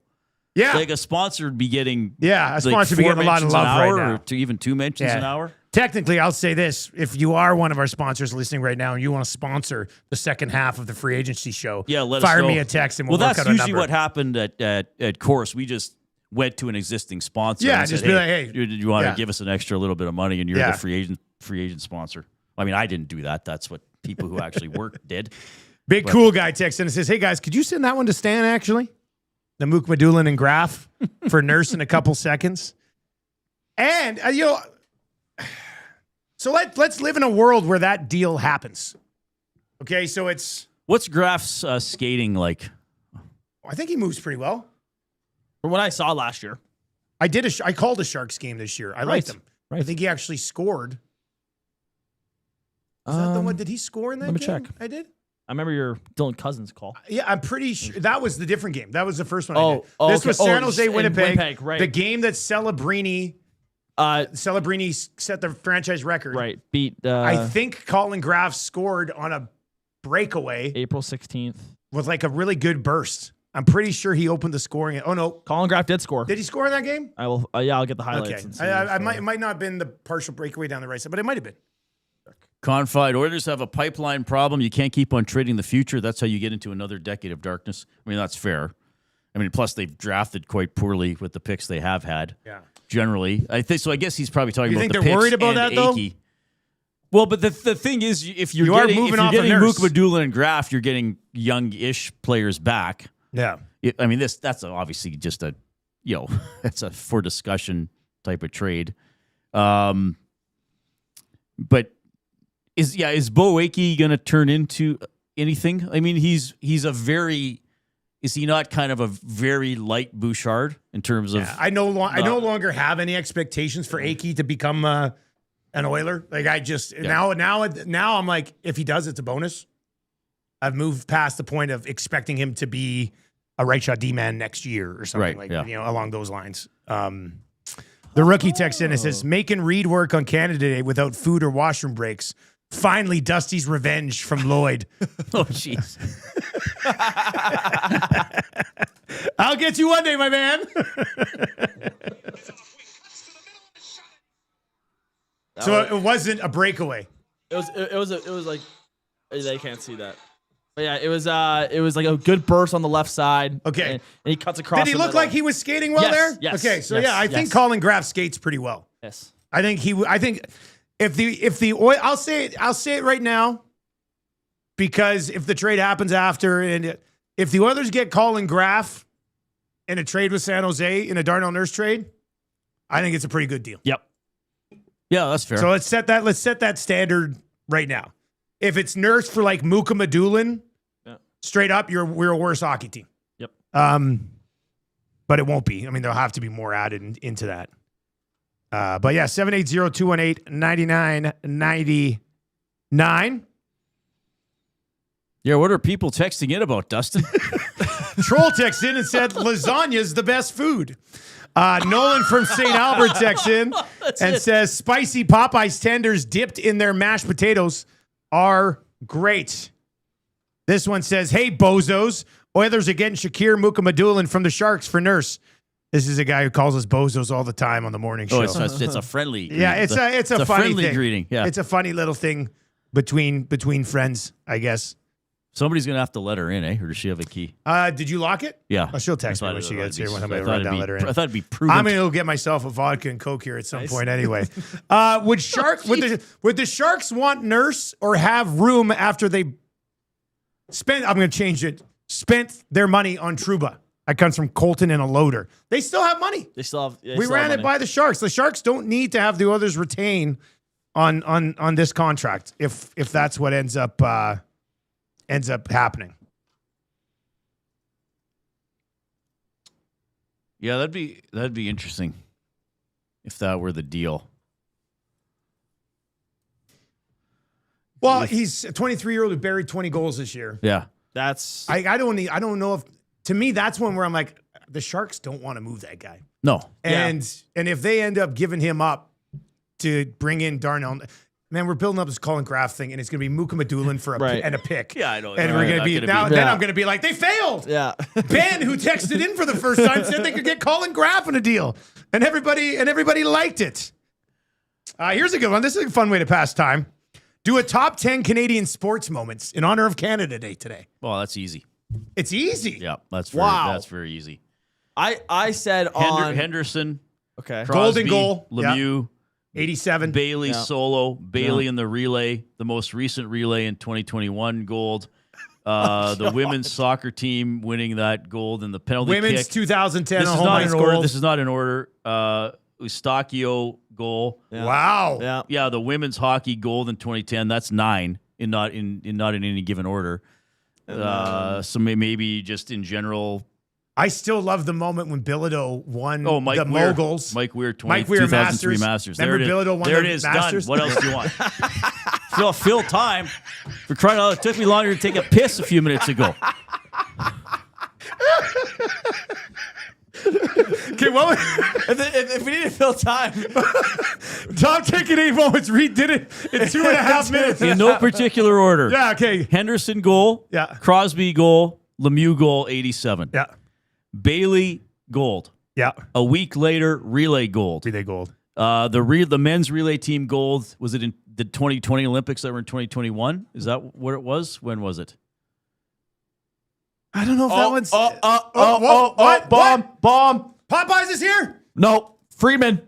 [SPEAKER 1] Yeah,
[SPEAKER 2] Like a sponsor would be getting
[SPEAKER 1] a sponsor would be
[SPEAKER 2] 4
[SPEAKER 1] getting a lot of
[SPEAKER 2] mentions
[SPEAKER 1] love
[SPEAKER 2] an
[SPEAKER 1] right
[SPEAKER 2] hour,
[SPEAKER 1] now.
[SPEAKER 2] or to even 2 mentions an hour.
[SPEAKER 1] Technically, I'll say this: if you are one of our sponsors listening right now, and you want to sponsor the second half of the free agency show,
[SPEAKER 2] Yeah, let
[SPEAKER 1] fire
[SPEAKER 2] us know.
[SPEAKER 1] me a text, and we'll
[SPEAKER 2] well,
[SPEAKER 1] work
[SPEAKER 2] that's
[SPEAKER 1] out a
[SPEAKER 2] usually
[SPEAKER 1] number.
[SPEAKER 2] what happened at Course. We just went to an existing sponsor.
[SPEAKER 1] Yeah,
[SPEAKER 2] and
[SPEAKER 1] just
[SPEAKER 2] said,
[SPEAKER 1] be like, hey,
[SPEAKER 2] do you want
[SPEAKER 1] yeah.
[SPEAKER 2] to give us an extra little bit of money, and you're
[SPEAKER 1] Yeah.
[SPEAKER 2] the free agent sponsor. I mean, I didn't do that. That's what people who actually work did.
[SPEAKER 1] Big cool guy texts in and says, "Hey guys, could you send that one to Stan? Actually, the Mukamadulin and Graff for Nurse in a couple seconds, and So let's live in a world where that deal happens. Okay, so it's
[SPEAKER 2] What's Graff's skating like?
[SPEAKER 1] I think he moves pretty well.
[SPEAKER 3] From what I saw last year.
[SPEAKER 1] I called a Sharks game this year. I liked him. I
[SPEAKER 3] right.
[SPEAKER 1] think he actually scored. Is that the one? Did he score in that
[SPEAKER 3] let me
[SPEAKER 1] game?
[SPEAKER 3] check.
[SPEAKER 1] I did.
[SPEAKER 3] I remember your Dylan Cousins call.
[SPEAKER 1] Yeah, I'm pretty sure that was the different game. That was the first one. I
[SPEAKER 3] Oh,
[SPEAKER 1] did.
[SPEAKER 3] oh,
[SPEAKER 1] This
[SPEAKER 3] okay.
[SPEAKER 1] was San
[SPEAKER 3] Oh,
[SPEAKER 1] Jose,
[SPEAKER 3] in
[SPEAKER 1] Winnipeg.
[SPEAKER 3] Winnipeg, right.
[SPEAKER 1] The game that Celebrini set the franchise record.
[SPEAKER 3] Right. Beat
[SPEAKER 1] I think Colin Graff scored on a breakaway
[SPEAKER 3] April 16th.
[SPEAKER 1] with like a really good burst. I'm pretty sure he opened the scoring. Oh no,
[SPEAKER 3] Colin Graff did score.
[SPEAKER 1] did he score in that game?
[SPEAKER 3] I will. I'll get the highlights.
[SPEAKER 1] Okay,
[SPEAKER 3] And see
[SPEAKER 1] I
[SPEAKER 3] if,
[SPEAKER 1] might. It might not have been the partial breakaway down the right side, but it might have been.
[SPEAKER 2] Confide Oilers have a pipeline problem. You can't keep on trading the future. That's how you get into another decade of darkness. I mean, that's fair. I mean, plus they've drafted quite poorly with the picks they have had.
[SPEAKER 1] Yeah.
[SPEAKER 2] Generally, I think so. I guess he's probably talking
[SPEAKER 1] You
[SPEAKER 2] about
[SPEAKER 1] think
[SPEAKER 2] the
[SPEAKER 1] they're
[SPEAKER 2] picks
[SPEAKER 1] worried about
[SPEAKER 2] and
[SPEAKER 1] that, though?
[SPEAKER 2] Achy. Well, but the thing is, if you're
[SPEAKER 1] You are
[SPEAKER 2] getting,
[SPEAKER 1] moving
[SPEAKER 2] if you're
[SPEAKER 1] off a
[SPEAKER 2] getting
[SPEAKER 1] Nurse.
[SPEAKER 2] Mukamadulin and Graff, you're getting young-ish players back.
[SPEAKER 1] Yeah.
[SPEAKER 2] I mean, that's obviously just a it's a for discussion type of trade. But is Bo Wakey going to turn into anything? I mean, is he not kind of a very light Bouchard in terms of?
[SPEAKER 1] I no longer have any expectations for Akey to become an Oiler. Like now I'm like, if he does, it's a bonus. I've moved past the point of expecting him to be a right shot D-man next year or something along those lines. The rookie texts in and says, making Reid work on Canada Day without food or washroom breaks. Finally, Dusty's revenge from Lloyd.
[SPEAKER 2] Oh, jeez.
[SPEAKER 1] I'll get you one day, my man. So it wasn't a breakaway.
[SPEAKER 3] It was like they can't see that. But yeah, it was like a good burst on the left side.
[SPEAKER 1] Okay.
[SPEAKER 3] And he cuts across.
[SPEAKER 1] Did he look like he was skating well there?
[SPEAKER 3] Yes.
[SPEAKER 1] Okay, so
[SPEAKER 3] yes,
[SPEAKER 1] I think Colin Graff skates pretty well.
[SPEAKER 3] Yes.
[SPEAKER 1] I think if the Oil, I'll say it right now, because if the trade happens after, and if the Oilers get Colin Graff in a trade with San Jose in a Darnell Nurse trade, I think it's a pretty good deal.
[SPEAKER 2] Yep. Yeah, that's fair.
[SPEAKER 1] So let's set that standard right now. If it's Nurse for like Muka Madulin, straight up, we're a worse hockey team.
[SPEAKER 2] Yep.
[SPEAKER 1] But it won't be. I mean, there'll have to be more added into that. But yeah, 780-218-9999.
[SPEAKER 2] Yeah, what are people texting in about, Dustin?
[SPEAKER 1] Troll texted in and said lasagna's the best food. Nolan from St. Albert texts in and says spicy Popeyes tenders dipped in their mashed potatoes are great. This one says, hey, bozos. Oilers are getting Shakir Mukamadulin from the Sharks for Nurse. This is a guy who calls us bozos all the time on the morning show.
[SPEAKER 2] Oh, it's a friendly.
[SPEAKER 1] Yeah, it's a funny
[SPEAKER 2] friendly
[SPEAKER 1] thing.
[SPEAKER 2] greeting. Yeah,
[SPEAKER 1] it's a funny little thing between friends, I guess.
[SPEAKER 2] Somebody's gonna have to let her in, eh? Or does she have a key?
[SPEAKER 1] Did you lock it?
[SPEAKER 2] Yeah.
[SPEAKER 1] Oh, she'll text me when she gets here. When I'm going to run down, let her in.
[SPEAKER 2] I thought it'd be prudent.
[SPEAKER 1] I'm going to go get myself a vodka and Coke here at some point anyway. Would the Sharks want Nurse or have room after they spent? I'm going to change it. Spent their money on Trouba. That comes from Colton and a loader. They still have money.
[SPEAKER 3] They still have.
[SPEAKER 1] We ran it by the Sharks. The Sharks don't need to have the others retain on this contract if that's what ends up happening.
[SPEAKER 2] Yeah, that'd be interesting if that were the deal.
[SPEAKER 1] Well, he's a 23-year-old who buried 20 goals this year.
[SPEAKER 2] Yeah,
[SPEAKER 3] that's.
[SPEAKER 1] I don't know if, to me, that's one where I'm like, the Sharks don't want to move that guy.
[SPEAKER 2] No,
[SPEAKER 1] and if they end up giving him up to bring in Darnell, man, we're building up this Colin Graff thing, and it's going to be Muka Madulin for and a pick.
[SPEAKER 2] Yeah, I know.
[SPEAKER 1] And we're going to be now. Then I'm going to be like, they failed.
[SPEAKER 3] Yeah.
[SPEAKER 1] Ben, who texted in for the first time, said they could get Colin Graff in a deal, and everybody liked it. Here's a good one. This is a fun way to pass time. Do a top 10 Canadian sports moments in honor of Canada Day today.
[SPEAKER 2] Well, that's easy.
[SPEAKER 1] It's easy.
[SPEAKER 2] Yeah, that's very easy.
[SPEAKER 3] I said on
[SPEAKER 2] Henderson.
[SPEAKER 3] Okay.
[SPEAKER 2] Crosby,
[SPEAKER 1] golden goal.
[SPEAKER 2] Lemieux.
[SPEAKER 1] 87.
[SPEAKER 2] Bailey solo. Bailey in the relay. The most recent relay in 2021 gold. The women's soccer team winning that gold in the penalty
[SPEAKER 1] women's
[SPEAKER 2] kick.
[SPEAKER 1] 2010.
[SPEAKER 2] This is not in order. This is not in order. Eustachio goal.
[SPEAKER 1] Yeah. Wow.
[SPEAKER 2] Yeah. The women's hockey gold in 2010. That's 9 in not in any given order. So maybe just in general.
[SPEAKER 1] I still love the moment when Bilodeau won the
[SPEAKER 2] Weir.
[SPEAKER 1] moguls.
[SPEAKER 2] Mike Weir, 2003 Masters.
[SPEAKER 1] Remember Bilodeau won the Masters?
[SPEAKER 2] Done. What else do you want? Fill time. For crying out loud, it took me longer to take a piss a few minutes ago.
[SPEAKER 1] Okay, what?
[SPEAKER 3] If we need to fill time,
[SPEAKER 1] Tom taking 8 moments. Reid did it in 2.5 minutes.
[SPEAKER 2] In no particular order.
[SPEAKER 1] Yeah, okay.
[SPEAKER 2] Henderson goal.
[SPEAKER 1] Yeah.
[SPEAKER 2] Crosby goal. Lemieux goal, 87.
[SPEAKER 1] Yeah.
[SPEAKER 2] Bailey gold.
[SPEAKER 1] Yeah.
[SPEAKER 2] A week later, relay gold.
[SPEAKER 1] Relay gold.
[SPEAKER 2] The men's relay team gold, was it in the 2020 Olympics that were in 2021? Is that what it was? When was it?
[SPEAKER 1] I don't know if that one's...
[SPEAKER 3] what? Bomb.
[SPEAKER 1] Popeyes is here?
[SPEAKER 3] No. Friedman.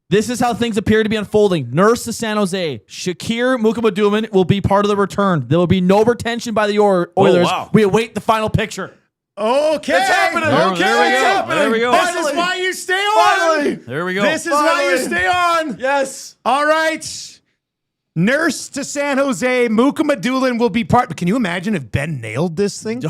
[SPEAKER 3] This is how things appear to be unfolding. Nurse to San Jose. Shakir Mukamadulin will be part of the return. There will be no retention by the Oilers.
[SPEAKER 2] Wow.
[SPEAKER 3] We await the final picture.
[SPEAKER 1] Okay.
[SPEAKER 3] It's happening.
[SPEAKER 1] Okay.
[SPEAKER 2] There we
[SPEAKER 1] It's
[SPEAKER 2] go.
[SPEAKER 1] happening.
[SPEAKER 2] There we go.
[SPEAKER 1] This
[SPEAKER 3] Finally.
[SPEAKER 1] is why you stay on.
[SPEAKER 3] Finally.
[SPEAKER 2] There we go.
[SPEAKER 1] This is why you stay on.
[SPEAKER 3] Yes.
[SPEAKER 1] All right. Nurse to San Jose. Mukamadulin will be part. But can you imagine if Ben nailed this thing?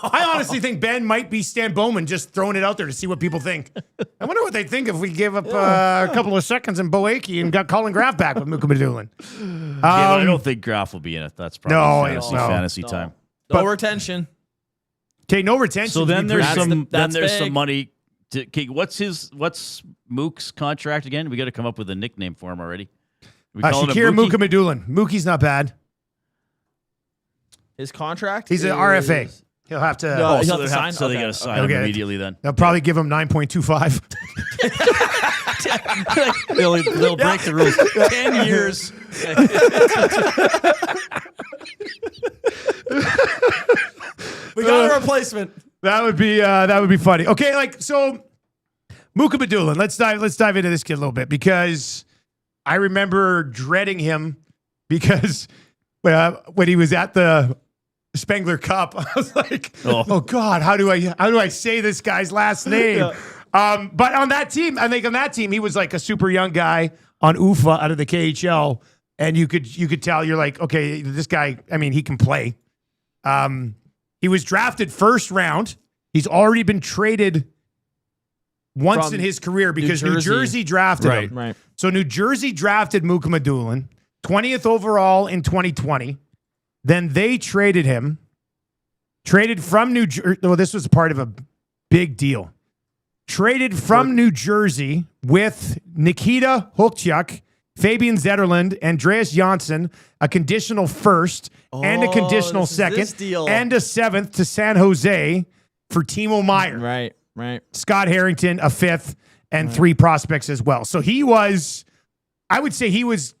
[SPEAKER 1] I honestly think Ben might be Stan Bowman just throwing it out there to see what people think. I wonder what they'd think if we gave up a couple of seconds in Boakey and got Colin Graff back with Mukamadulin.
[SPEAKER 2] Yeah, but I don't think Graf will be in it. That's probably fantasy time.
[SPEAKER 3] No retention.
[SPEAKER 1] Okay, no retention.
[SPEAKER 2] So then there's
[SPEAKER 3] That's
[SPEAKER 2] some
[SPEAKER 3] big.
[SPEAKER 2] money. Okay, what's Mook's contract again? We got to come up with a nickname for him already. We call it a
[SPEAKER 1] Shakir
[SPEAKER 2] Mookie?
[SPEAKER 1] Mukamadulin. Mookie's not bad.
[SPEAKER 3] His contract.
[SPEAKER 1] He's an
[SPEAKER 3] is-
[SPEAKER 1] RFA. He'll have to.
[SPEAKER 3] No,
[SPEAKER 2] Oh,
[SPEAKER 3] he'll
[SPEAKER 2] so
[SPEAKER 3] have to
[SPEAKER 2] they
[SPEAKER 3] sign?
[SPEAKER 2] they
[SPEAKER 3] Okay.
[SPEAKER 2] got to sign
[SPEAKER 1] He'll
[SPEAKER 2] him
[SPEAKER 1] get it.
[SPEAKER 2] immediately then.
[SPEAKER 1] They'll probably give him 9.25.
[SPEAKER 2] They'll break the rules. 10 years.
[SPEAKER 3] We got a replacement.
[SPEAKER 1] That would be funny. Okay, so Mukamadulin. Let's dive into this kid a little bit because I remember dreading him because when he was at the Spengler Cup, I was like, oh God, how do I say this guy's last name? But on that team, I think on that team, he was like a super young guy on UFA out of the KHL, and you could tell you're like, okay, this guy. I mean, he can play. He was drafted first round. He's already been traded once
[SPEAKER 3] From
[SPEAKER 1] in his career because
[SPEAKER 3] New
[SPEAKER 1] New
[SPEAKER 3] Jersey.
[SPEAKER 1] Jersey drafted him.
[SPEAKER 3] Right.
[SPEAKER 1] So New Jersey drafted Mukamadulin, 20th overall in 2020. Then they traded him. Traded from New Jersey. Well, this was part of a big deal. Traded from New Jersey with Nikita Hukchuk, Fabian Zetterlund, Andreas Janssen, a conditional first and a conditional
[SPEAKER 3] this is
[SPEAKER 1] second,
[SPEAKER 3] this deal.
[SPEAKER 1] and a seventh to San Jose for Timo Meyer.
[SPEAKER 3] Right.
[SPEAKER 1] Scott Harrington, a fifth, and 3 prospects as well. So he was, I would say he was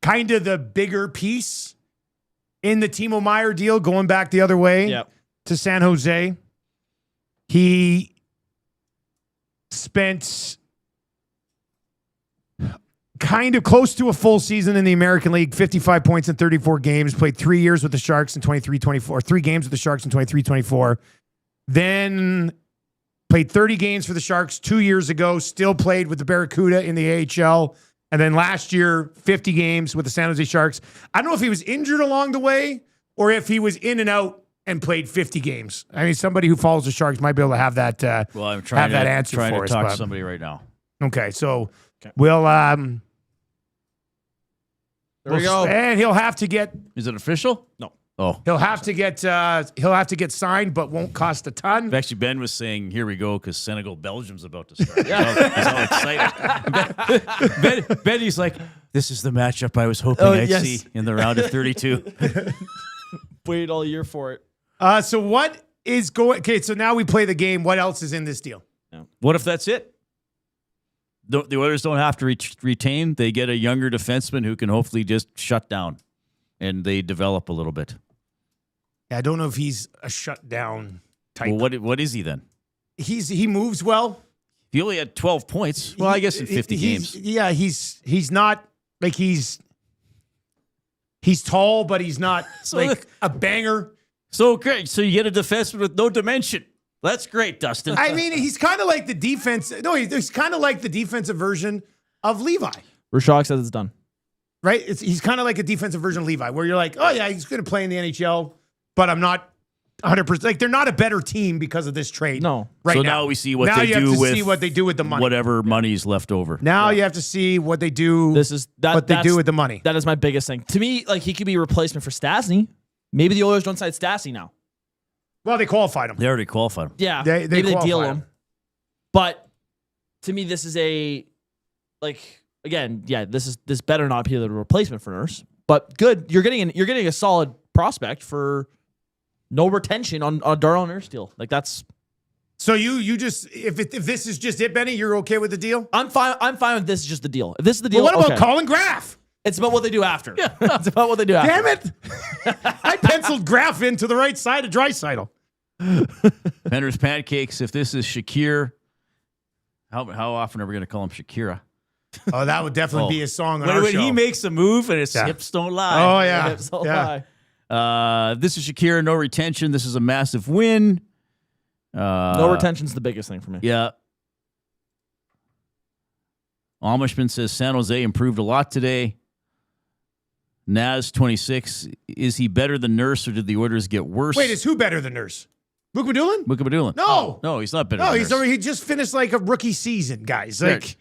[SPEAKER 1] kind of the bigger piece in the Timo Meyer deal going back the other way to San Jose. He spent kind of close to a full season in the American League, 55 points in 34 games, played 3 years with the Sharks in 23-24, 3 games with the Sharks in 23-24. Then played 30 games for the Sharks 2 years ago, still played with the Barracuda in the AHL. And then last year, 50 games with the San Jose Sharks. I don't know if he was injured along the way or if he was in and out and played 50 games. I mean, somebody who follows the Sharks might be able to have that,
[SPEAKER 2] Well, I'm trying
[SPEAKER 1] have that
[SPEAKER 2] to,
[SPEAKER 1] answer
[SPEAKER 2] trying
[SPEAKER 1] for
[SPEAKER 2] to
[SPEAKER 1] us.
[SPEAKER 2] talk
[SPEAKER 1] but-
[SPEAKER 2] to somebody right now.
[SPEAKER 1] Okay, so we'll
[SPEAKER 3] There we go.
[SPEAKER 1] and he'll have to get
[SPEAKER 2] Is it official?
[SPEAKER 3] No.
[SPEAKER 2] Oh.
[SPEAKER 1] he'll have to get signed, but won't cost a ton.
[SPEAKER 2] Actually, Ben was saying, here we go, because Senegal, Belgium's about to start. He's all excited. Ben, he's like, this is the matchup I was hoping I'd
[SPEAKER 3] yes.
[SPEAKER 2] see in the round of 32.
[SPEAKER 3] Waited all year for it.
[SPEAKER 1] So what is going? Okay, so now we play the game. What else is in this deal?
[SPEAKER 2] What if that's it? The Oilers don't have to retain. They get a younger defenseman who can hopefully just shut down, and they develop a little bit.
[SPEAKER 1] I don't know if he's a shutdown type.
[SPEAKER 2] Well, what is he then?
[SPEAKER 1] He moves well.
[SPEAKER 2] He only had 12 points. Well, I guess in 50 games.
[SPEAKER 1] Yeah, he's not like he's tall, but he's not like a banger.
[SPEAKER 2] So great. So you get a defenseman with no dimension. That's great, Dustin.
[SPEAKER 1] I mean, he's kind of like the defense. No, he's kind of like the defensive version of Levi,
[SPEAKER 3] Rashok says it's done.
[SPEAKER 1] right? He's kind of like a defensive version of Levi, where you're like, oh yeah, he's going to play in the NHL, but I'm not 100%. Like they're not a better team because of this trade.
[SPEAKER 3] No.
[SPEAKER 1] right
[SPEAKER 2] so
[SPEAKER 1] now
[SPEAKER 2] we see what
[SPEAKER 1] now
[SPEAKER 2] they
[SPEAKER 1] you have
[SPEAKER 2] do
[SPEAKER 1] to
[SPEAKER 2] with
[SPEAKER 1] see what they do with the money.
[SPEAKER 2] whatever money's left over.
[SPEAKER 1] Now you have to see what they do.
[SPEAKER 3] This is that.
[SPEAKER 1] what they
[SPEAKER 3] that's-
[SPEAKER 1] do with the money.
[SPEAKER 3] That is my biggest thing. To me, like he could be a replacement for Stastny. Maybe the Oilers don't sign Stastny now.
[SPEAKER 1] Well, they qualified him.
[SPEAKER 2] They already qualified him.
[SPEAKER 3] Yeah,
[SPEAKER 1] They
[SPEAKER 3] maybe they deal
[SPEAKER 1] qualify
[SPEAKER 3] him.
[SPEAKER 1] him.
[SPEAKER 3] But to me, this is a again, this better not be the replacement for Nurse. But good, you're getting a solid prospect for no retention on a Darnell Nurse deal. Like that's
[SPEAKER 1] So you just if this is just it, Benny, you're okay with the deal?
[SPEAKER 3] I'm fine with this is just the deal. If this is the deal,
[SPEAKER 1] Well, what about
[SPEAKER 3] okay.
[SPEAKER 1] Colin Graff?
[SPEAKER 3] It's about what they do after. Yeah. It's about what they do after.
[SPEAKER 1] Damn it! I penciled Graff into the right side of Draisaitl.
[SPEAKER 2] Penner's Pancakes, if this is Shakir, how often are we going to call him Shakira?
[SPEAKER 1] Oh, that would definitely be a song on our
[SPEAKER 2] When
[SPEAKER 1] show.
[SPEAKER 2] he makes a move and his
[SPEAKER 1] Yeah.
[SPEAKER 2] hips don't lie.
[SPEAKER 1] Oh yeah,
[SPEAKER 3] So
[SPEAKER 1] yeah.
[SPEAKER 3] high.
[SPEAKER 2] This is Shakira, no retention. This is a massive win.
[SPEAKER 3] No retention's the biggest thing for me.
[SPEAKER 2] Yeah. Amishman says San Jose improved a lot today. Naz 26, is he better than Nurse or did the Oilers get worse?
[SPEAKER 1] Wait, is who better than Nurse? Mukabadulin?
[SPEAKER 2] Mukabadulin.
[SPEAKER 1] No.
[SPEAKER 2] No, he's not better
[SPEAKER 1] No,
[SPEAKER 2] than
[SPEAKER 1] he's
[SPEAKER 2] Nurse.
[SPEAKER 1] already, he just finished like a rookie season, guys.
[SPEAKER 2] Right.
[SPEAKER 1] Like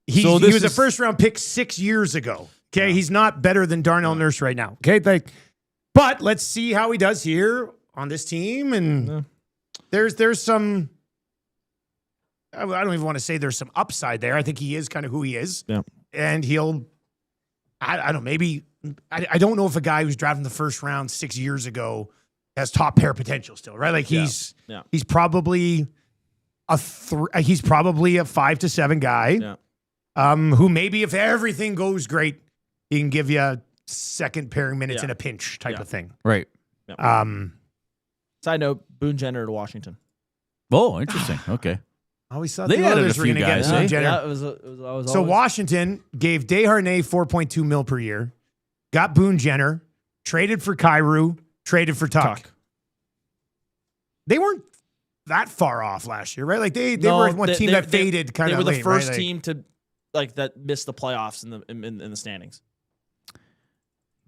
[SPEAKER 1] he
[SPEAKER 2] So
[SPEAKER 1] was a
[SPEAKER 2] is-
[SPEAKER 1] first round pick 6 years ago. Okay, he's not better than Darnell Nurse right now. Okay, but let's see how he does here on this team. And there's some. I don't even want to say there's some upside there. I think he is kind of who he is.
[SPEAKER 3] Yeah,
[SPEAKER 1] and he'll. I don't know. Maybe I don't know if a guy who's drafted in the first round 6 years ago has top pair potential still, right? Like he's probably he's probably a 5 to 7 guy.
[SPEAKER 3] Yeah.
[SPEAKER 1] Who maybe if everything goes great, he can give you second pairing minutes in a pinch type of thing.
[SPEAKER 2] Right.
[SPEAKER 3] Yeah. Side note: Boone Jenner to Washington.
[SPEAKER 2] Oh, interesting. Okay.
[SPEAKER 1] I always thought
[SPEAKER 2] They
[SPEAKER 1] the
[SPEAKER 2] added
[SPEAKER 1] others
[SPEAKER 2] a
[SPEAKER 1] were
[SPEAKER 2] few
[SPEAKER 1] going to get
[SPEAKER 2] guys,
[SPEAKER 1] Boone
[SPEAKER 2] eh?
[SPEAKER 1] Jenner.
[SPEAKER 3] Yeah, it was
[SPEAKER 1] So
[SPEAKER 3] always,
[SPEAKER 1] Washington gave Desharnais $4.2 million per year, got Boone Jenner, traded for Kyrou, traded for Tuck. They weren't that far off last year, right? Like they were one team that faded kind of.
[SPEAKER 3] They were the
[SPEAKER 1] late,
[SPEAKER 3] first
[SPEAKER 1] right?
[SPEAKER 3] team to that missed the playoffs in the standings.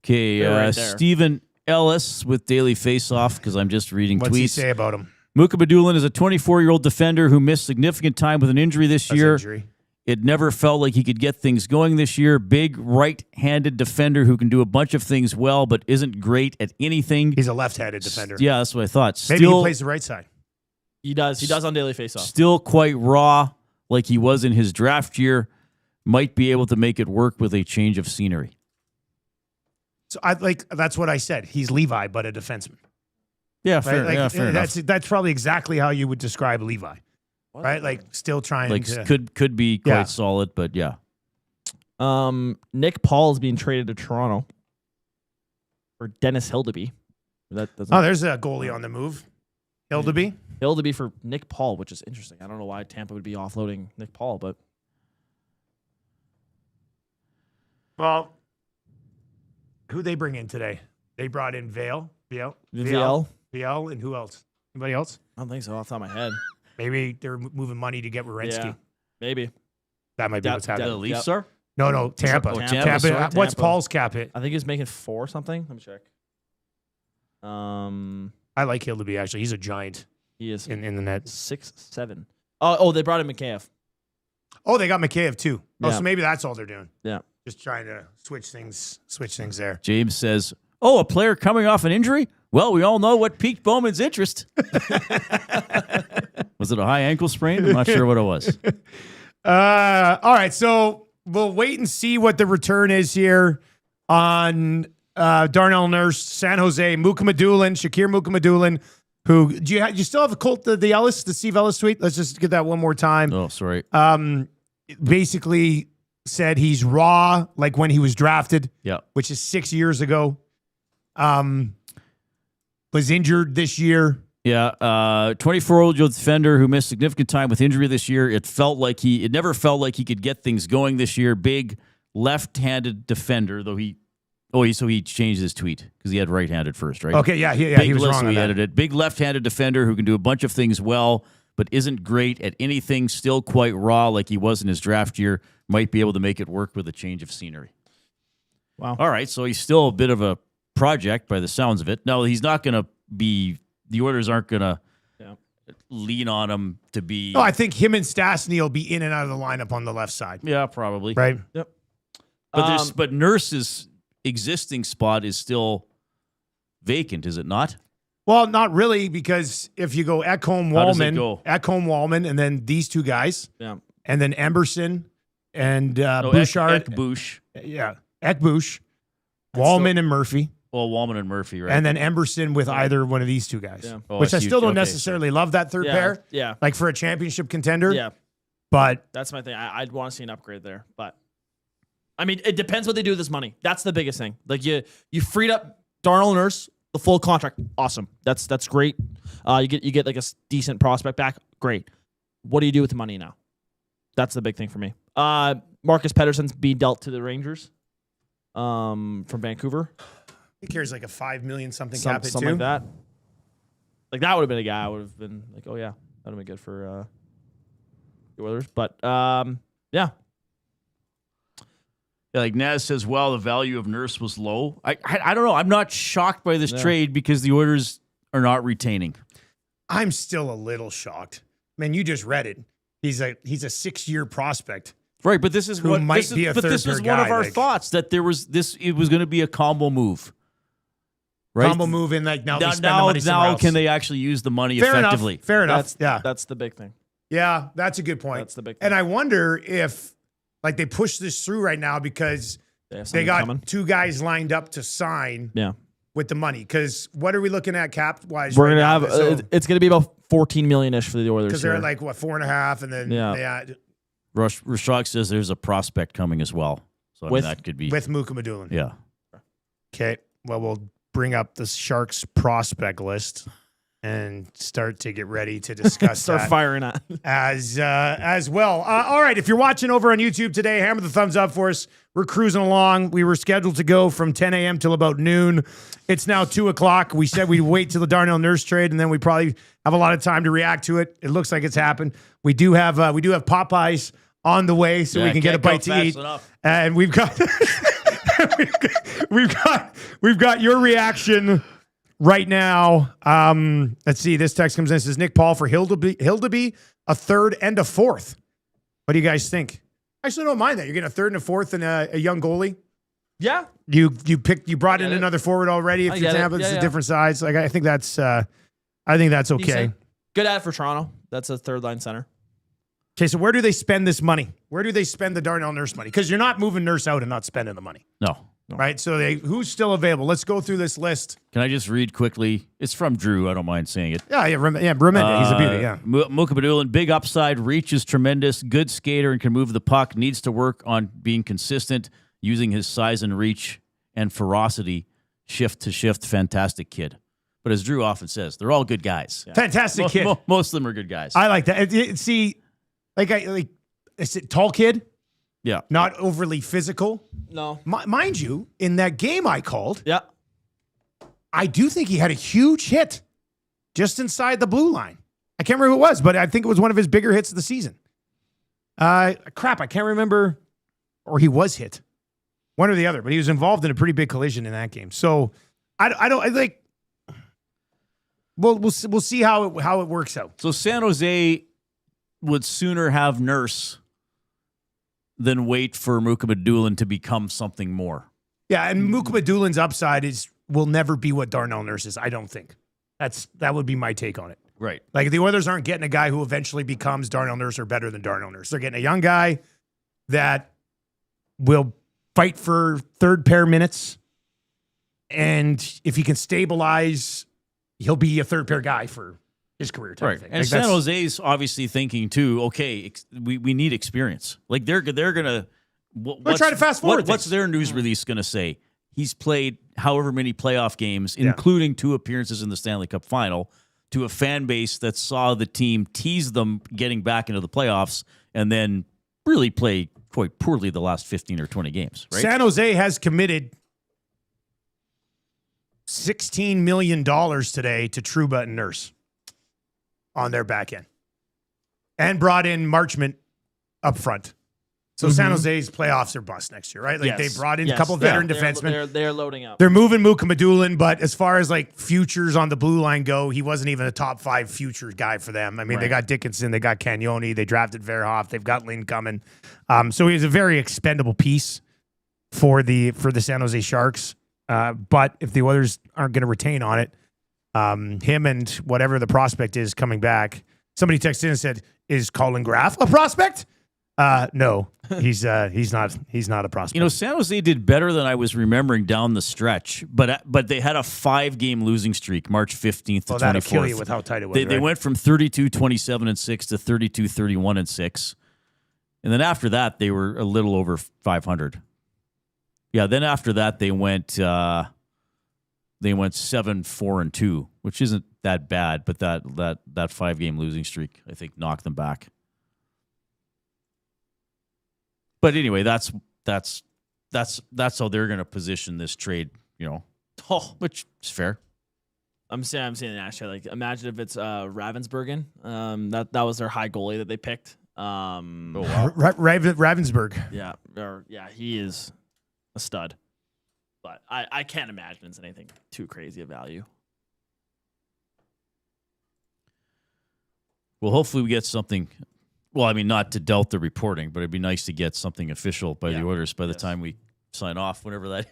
[SPEAKER 2] Okay,
[SPEAKER 3] They're right there.
[SPEAKER 2] Stephen Ellis with Daily Faceoff, because I'm just reading
[SPEAKER 1] What's he
[SPEAKER 2] tweets.
[SPEAKER 1] say about him?
[SPEAKER 2] Mukabadulin is a 24-year-old defender who missed significant time with an injury this year.
[SPEAKER 1] Injury.
[SPEAKER 2] It never felt like he could get things going this year. Big right-handed defender who can do a bunch of things well, but isn't great at anything.
[SPEAKER 1] He's a left-handed defender.
[SPEAKER 2] Yeah, that's what I thought.
[SPEAKER 1] Maybe he plays the right side.
[SPEAKER 3] He does on Daily Faceoff.
[SPEAKER 2] Still quite raw, like he was in his draft year. Might be able to make it work with a change of scenery.
[SPEAKER 1] So that's what I said. He's Levi, but a defenseman.
[SPEAKER 2] Yeah,
[SPEAKER 1] Right?
[SPEAKER 2] fair.
[SPEAKER 1] Like,
[SPEAKER 2] Fair enough.
[SPEAKER 1] that's probably exactly how you would describe Levi. Right? Like still trying
[SPEAKER 2] Like
[SPEAKER 1] to
[SPEAKER 2] could be quite solid, but yeah.
[SPEAKER 3] Nick Paul is being traded to Toronto for Dennis Hildeby.
[SPEAKER 1] there's a goalie on the move. Hildeby.
[SPEAKER 3] Hildeby for Nick Paul, which is interesting. I don't know why Tampa would be offloading Nick Paul, but
[SPEAKER 1] Well, who they bring in today? They brought in Vale, and who else? Anybody else?
[SPEAKER 3] I don't think so off the top of my head.
[SPEAKER 1] Maybe they're moving money to get Werenski.
[SPEAKER 3] Yeah, maybe.
[SPEAKER 1] That might be what's
[SPEAKER 2] The
[SPEAKER 1] happening.
[SPEAKER 2] Leafs are?
[SPEAKER 1] No, Tampa.
[SPEAKER 2] Oh,
[SPEAKER 1] Tampa.
[SPEAKER 2] sorry,
[SPEAKER 1] What's
[SPEAKER 3] Tampa.
[SPEAKER 1] Paul's cap hit?
[SPEAKER 3] I think he's making 4 or something. Let me check.
[SPEAKER 1] I like Hildeby, actually. He's a giant
[SPEAKER 3] He is
[SPEAKER 1] in the net.
[SPEAKER 3] 6'7". Oh, they brought in McKayev.
[SPEAKER 1] Oh, they got McKayev, too. Oh,
[SPEAKER 3] Yeah.
[SPEAKER 1] so maybe that's all they're doing.
[SPEAKER 3] Yeah.
[SPEAKER 1] Just trying to switch things there.
[SPEAKER 2] James says, "Oh, a player coming off an injury? Well, we all know what piqued Bowman's interest." Was it a high ankle sprain? I'm not sure what it was.
[SPEAKER 1] All right, so we'll wait and see what the return is here on Darnell Nurse, San Jose, Shakir Mukamadulin, who do you still have the Steve Ellis tweet? Let's just get that one more time.
[SPEAKER 2] Oh, sorry.
[SPEAKER 1] Basically said he's raw like when he was drafted, which is 6 years ago. Was injured this year.
[SPEAKER 2] Yeah, 24-year-old defender who missed significant time with injury this year. It never felt like he could get things going this year. Big left-handed defender, though he changed his tweet because he had right-handed first, right?
[SPEAKER 1] Okay, he was wrong on
[SPEAKER 2] He
[SPEAKER 1] that.
[SPEAKER 2] added it. Big left-handed defender who can do a bunch of things well, but isn't great at anything. Still quite raw, like he was in his draft year. Might be able to make it work with a change of scenery.
[SPEAKER 3] Wow.
[SPEAKER 2] All right, so he's still a bit of a project by the sounds of it. No, he's not going to be. The Oilers aren't going to lean on him to be.
[SPEAKER 1] No, I think him and Stastny will be in and out of the lineup on the left side.
[SPEAKER 2] Yeah, probably.
[SPEAKER 1] Right.
[SPEAKER 3] Yep.
[SPEAKER 2] But Nurse's existing spot is still vacant, is it not?
[SPEAKER 1] Well, not really, because if you go Ekholm,
[SPEAKER 2] How does it go?
[SPEAKER 1] Wallman, and then these two guys, and then Emberson and Bouchard,
[SPEAKER 2] Ekbush.
[SPEAKER 1] Ekbush, Wallman and Murphy.
[SPEAKER 2] Well, Wallman and Murphy, right?
[SPEAKER 1] And then Emberson with either one of these two guys, which I
[SPEAKER 2] I see.
[SPEAKER 1] still don't
[SPEAKER 2] Okay,
[SPEAKER 1] necessarily love that third pair.
[SPEAKER 3] Yeah.
[SPEAKER 1] Like for a championship contender.
[SPEAKER 3] Yeah.
[SPEAKER 1] But
[SPEAKER 3] That's my thing. I'd want to see an upgrade there. But I mean, it depends what they do with this money. That's the biggest thing. Like you freed up Darnell Nurse, the full contract. Awesome. That's great. You get like a decent prospect back. Great. What do you do with the money now? That's the big thing for me. Marcus Pettersson's being dealt to the Rangers from Vancouver.
[SPEAKER 1] he carries like a $5 million something cap hit
[SPEAKER 3] Something
[SPEAKER 1] too.
[SPEAKER 3] like that. Like that would have been a guy I would have been like, oh yeah, that would have been good for the Oilers. But yeah.
[SPEAKER 2] Yeah, like Naz says, well, the value of Nurse was low. I don't know. I'm not shocked by this trade because the Oilers are not retaining.
[SPEAKER 1] I'm still a little shocked. Man, you just read it. He's a 6-year prospect.
[SPEAKER 2] Right, but this is
[SPEAKER 1] Who
[SPEAKER 2] what
[SPEAKER 1] might
[SPEAKER 2] this is,
[SPEAKER 1] be a
[SPEAKER 2] but this
[SPEAKER 1] third
[SPEAKER 2] was
[SPEAKER 1] pair
[SPEAKER 2] one of
[SPEAKER 1] guy,
[SPEAKER 2] our
[SPEAKER 1] like-
[SPEAKER 2] thoughts that it was going to be a combo move. Right?
[SPEAKER 1] Combo move in like now they spend the
[SPEAKER 2] now
[SPEAKER 1] money somewhere else.
[SPEAKER 2] can they actually use the money
[SPEAKER 1] Fair
[SPEAKER 2] effectively?
[SPEAKER 1] enough. Fair enough.
[SPEAKER 3] That's the big thing.
[SPEAKER 1] Yeah, that's a good point.
[SPEAKER 3] That's the big thing.
[SPEAKER 1] And I wonder if like they push this through right now because
[SPEAKER 3] They have
[SPEAKER 1] they
[SPEAKER 3] something
[SPEAKER 1] got
[SPEAKER 3] coming.
[SPEAKER 1] 2 guys lined up to sign
[SPEAKER 3] Yeah.
[SPEAKER 1] with the money. Because what are we looking at cap wise?
[SPEAKER 3] We're gonna have it's gonna be about 14 million-ish for the Oilers.
[SPEAKER 1] because they're
[SPEAKER 3] here.
[SPEAKER 1] at like what 4.5, and then
[SPEAKER 3] Yeah.
[SPEAKER 1] they add
[SPEAKER 2] Rashog says there's a prospect coming as well. So I mean,
[SPEAKER 3] With-
[SPEAKER 2] that could be
[SPEAKER 1] with Mukamadulin.
[SPEAKER 2] yeah.
[SPEAKER 1] Okay, well we'll bring up the Sharks prospect list and start to get ready to discuss
[SPEAKER 3] Start
[SPEAKER 1] that
[SPEAKER 3] firing at.
[SPEAKER 1] as well. All right, if you're watching over on YouTube today, hammer the thumbs up for us. We're cruising along. We were scheduled to go from 10 a.m. till about noon. It's now 2 o'clock. We said we'd wait till the Darnell Nurse trade, and then we probably have a lot of time to react to it. It looks like it's happened. We do have Popeyes on the way, so we can get a bite to eat. And we've got we've got your reaction right now. Let's see. This text comes in. It says Nick Paul for Hildeby, a third and a fourth. What do you guys think? I actually don't mind that. You're getting a third and a fourth and a young goalie.
[SPEAKER 3] Yeah.
[SPEAKER 1] You brought in
[SPEAKER 3] it.
[SPEAKER 1] another forward already. If
[SPEAKER 3] I
[SPEAKER 1] you're
[SPEAKER 3] get it.
[SPEAKER 1] Tampa, it's
[SPEAKER 3] Yeah,
[SPEAKER 1] a
[SPEAKER 3] yeah.
[SPEAKER 1] different size. Like I think that's okay.
[SPEAKER 3] Decent. Good ad for Toronto. That's a third line center.
[SPEAKER 1] Okay, so where do they spend this money? Where do they spend the Darnell Nurse money? Because you're not moving Nurse out and not spending the money,
[SPEAKER 2] No.
[SPEAKER 1] right? So who's still available? Let's go through this list.
[SPEAKER 2] Can I just read quickly? It's from Drew. I don't mind saying it.
[SPEAKER 1] Remenda, he's a beauty. Yeah,
[SPEAKER 2] Mukamadulin, big upside, reach is tremendous, good skater and can move the puck, needs to work on being consistent, using his size and reach and ferocity, shift to shift, fantastic kid. But as Drew often says, they're all good guys.
[SPEAKER 1] fantastic kid.
[SPEAKER 2] Most of them are good guys.
[SPEAKER 1] I like that. See, is it tall kid?
[SPEAKER 2] Yeah.
[SPEAKER 1] Not overly physical.
[SPEAKER 3] No.
[SPEAKER 1] Mind you, in that game I called,
[SPEAKER 3] Yeah.
[SPEAKER 1] I do think he had a huge hit just inside the blue line. I can't remember who it was, but I think it was one of his bigger hits of the season. I can't remember, or he was hit, one or the other, but he was involved in a pretty big collision in that game. So I think we'll see how it works out.
[SPEAKER 2] So San Jose would sooner have Nurse than wait for Mukamadulin to become something more.
[SPEAKER 1] Yeah, and Mukamadoulin's upside will never be what Darnell Nurse is. I don't think that would be my take on it.
[SPEAKER 2] Right.
[SPEAKER 1] Like the Oilers aren't getting a guy who eventually becomes Darnell Nurse or better than Darnell Nurse. They're getting a young guy that will fight for third pair minutes, and if he can stabilize, he'll be a third pair guy for his career type of thing.
[SPEAKER 2] And
[SPEAKER 1] Like,
[SPEAKER 2] San
[SPEAKER 1] that's-
[SPEAKER 2] Jose's obviously thinking too, okay, we need experience. Like they're gonna
[SPEAKER 1] trying to fast forward
[SPEAKER 2] What's
[SPEAKER 1] things.
[SPEAKER 2] their news release gonna say? He's played however many playoff games, including 2 appearances in the Stanley Cup final, to a fan base that saw the team tease them getting back into the playoffs and then really play quite poorly the last 15 or 20 games. Right?
[SPEAKER 1] San Jose has committed $16 million today to Trouba and Nurse on their back end, and brought in Marchment up front. So San Jose's playoffs are bust next year, right? Like
[SPEAKER 3] Yes.
[SPEAKER 1] they brought in a
[SPEAKER 3] Yes.
[SPEAKER 1] couple veteran
[SPEAKER 3] They're-
[SPEAKER 1] defensemen.
[SPEAKER 3] They're loading up.
[SPEAKER 1] They're moving Mukamadulin, but as far as like futures on the blue line go, he wasn't even a top 5 futures guy for them. I mean, they got Dickinson, they got Cagnoni, they drafted Verhoff, they've got Lynn coming. So he's a very expendable piece for the San Jose Sharks. But if the Oilers aren't going to retain on it, him and whatever the prospect is coming back. Somebody texted in and said, "Is Colin Graff a prospect?" No, he's not a prospect.
[SPEAKER 2] You know, San Jose did better than I was remembering down the stretch, but they had a 5-game losing streak, March 15th to 24th.
[SPEAKER 1] That'll kill you with how tight it was.
[SPEAKER 2] They went from 32-27-6 to 32-31-6. And then after that, they were a little over 500. Yeah, then after that, they went 7-4-2, which isn't that bad, but that 5-game losing streak, I think, knocked them back. But anyway, that's how they're going to position this trade, you know, which is fair.
[SPEAKER 3] I'm saying the Nashville. Like, imagine if it's Ravensburgen. That was their high goalie that they picked.
[SPEAKER 1] Ravensburg.
[SPEAKER 3] Yeah, he is a stud. But I can't imagine it's anything too crazy of value.
[SPEAKER 2] Well, hopefully we get something. Well, I mean, not to doubt the reporting, but it'd be nice to get something official by the Oilers by the time we sign off, whenever that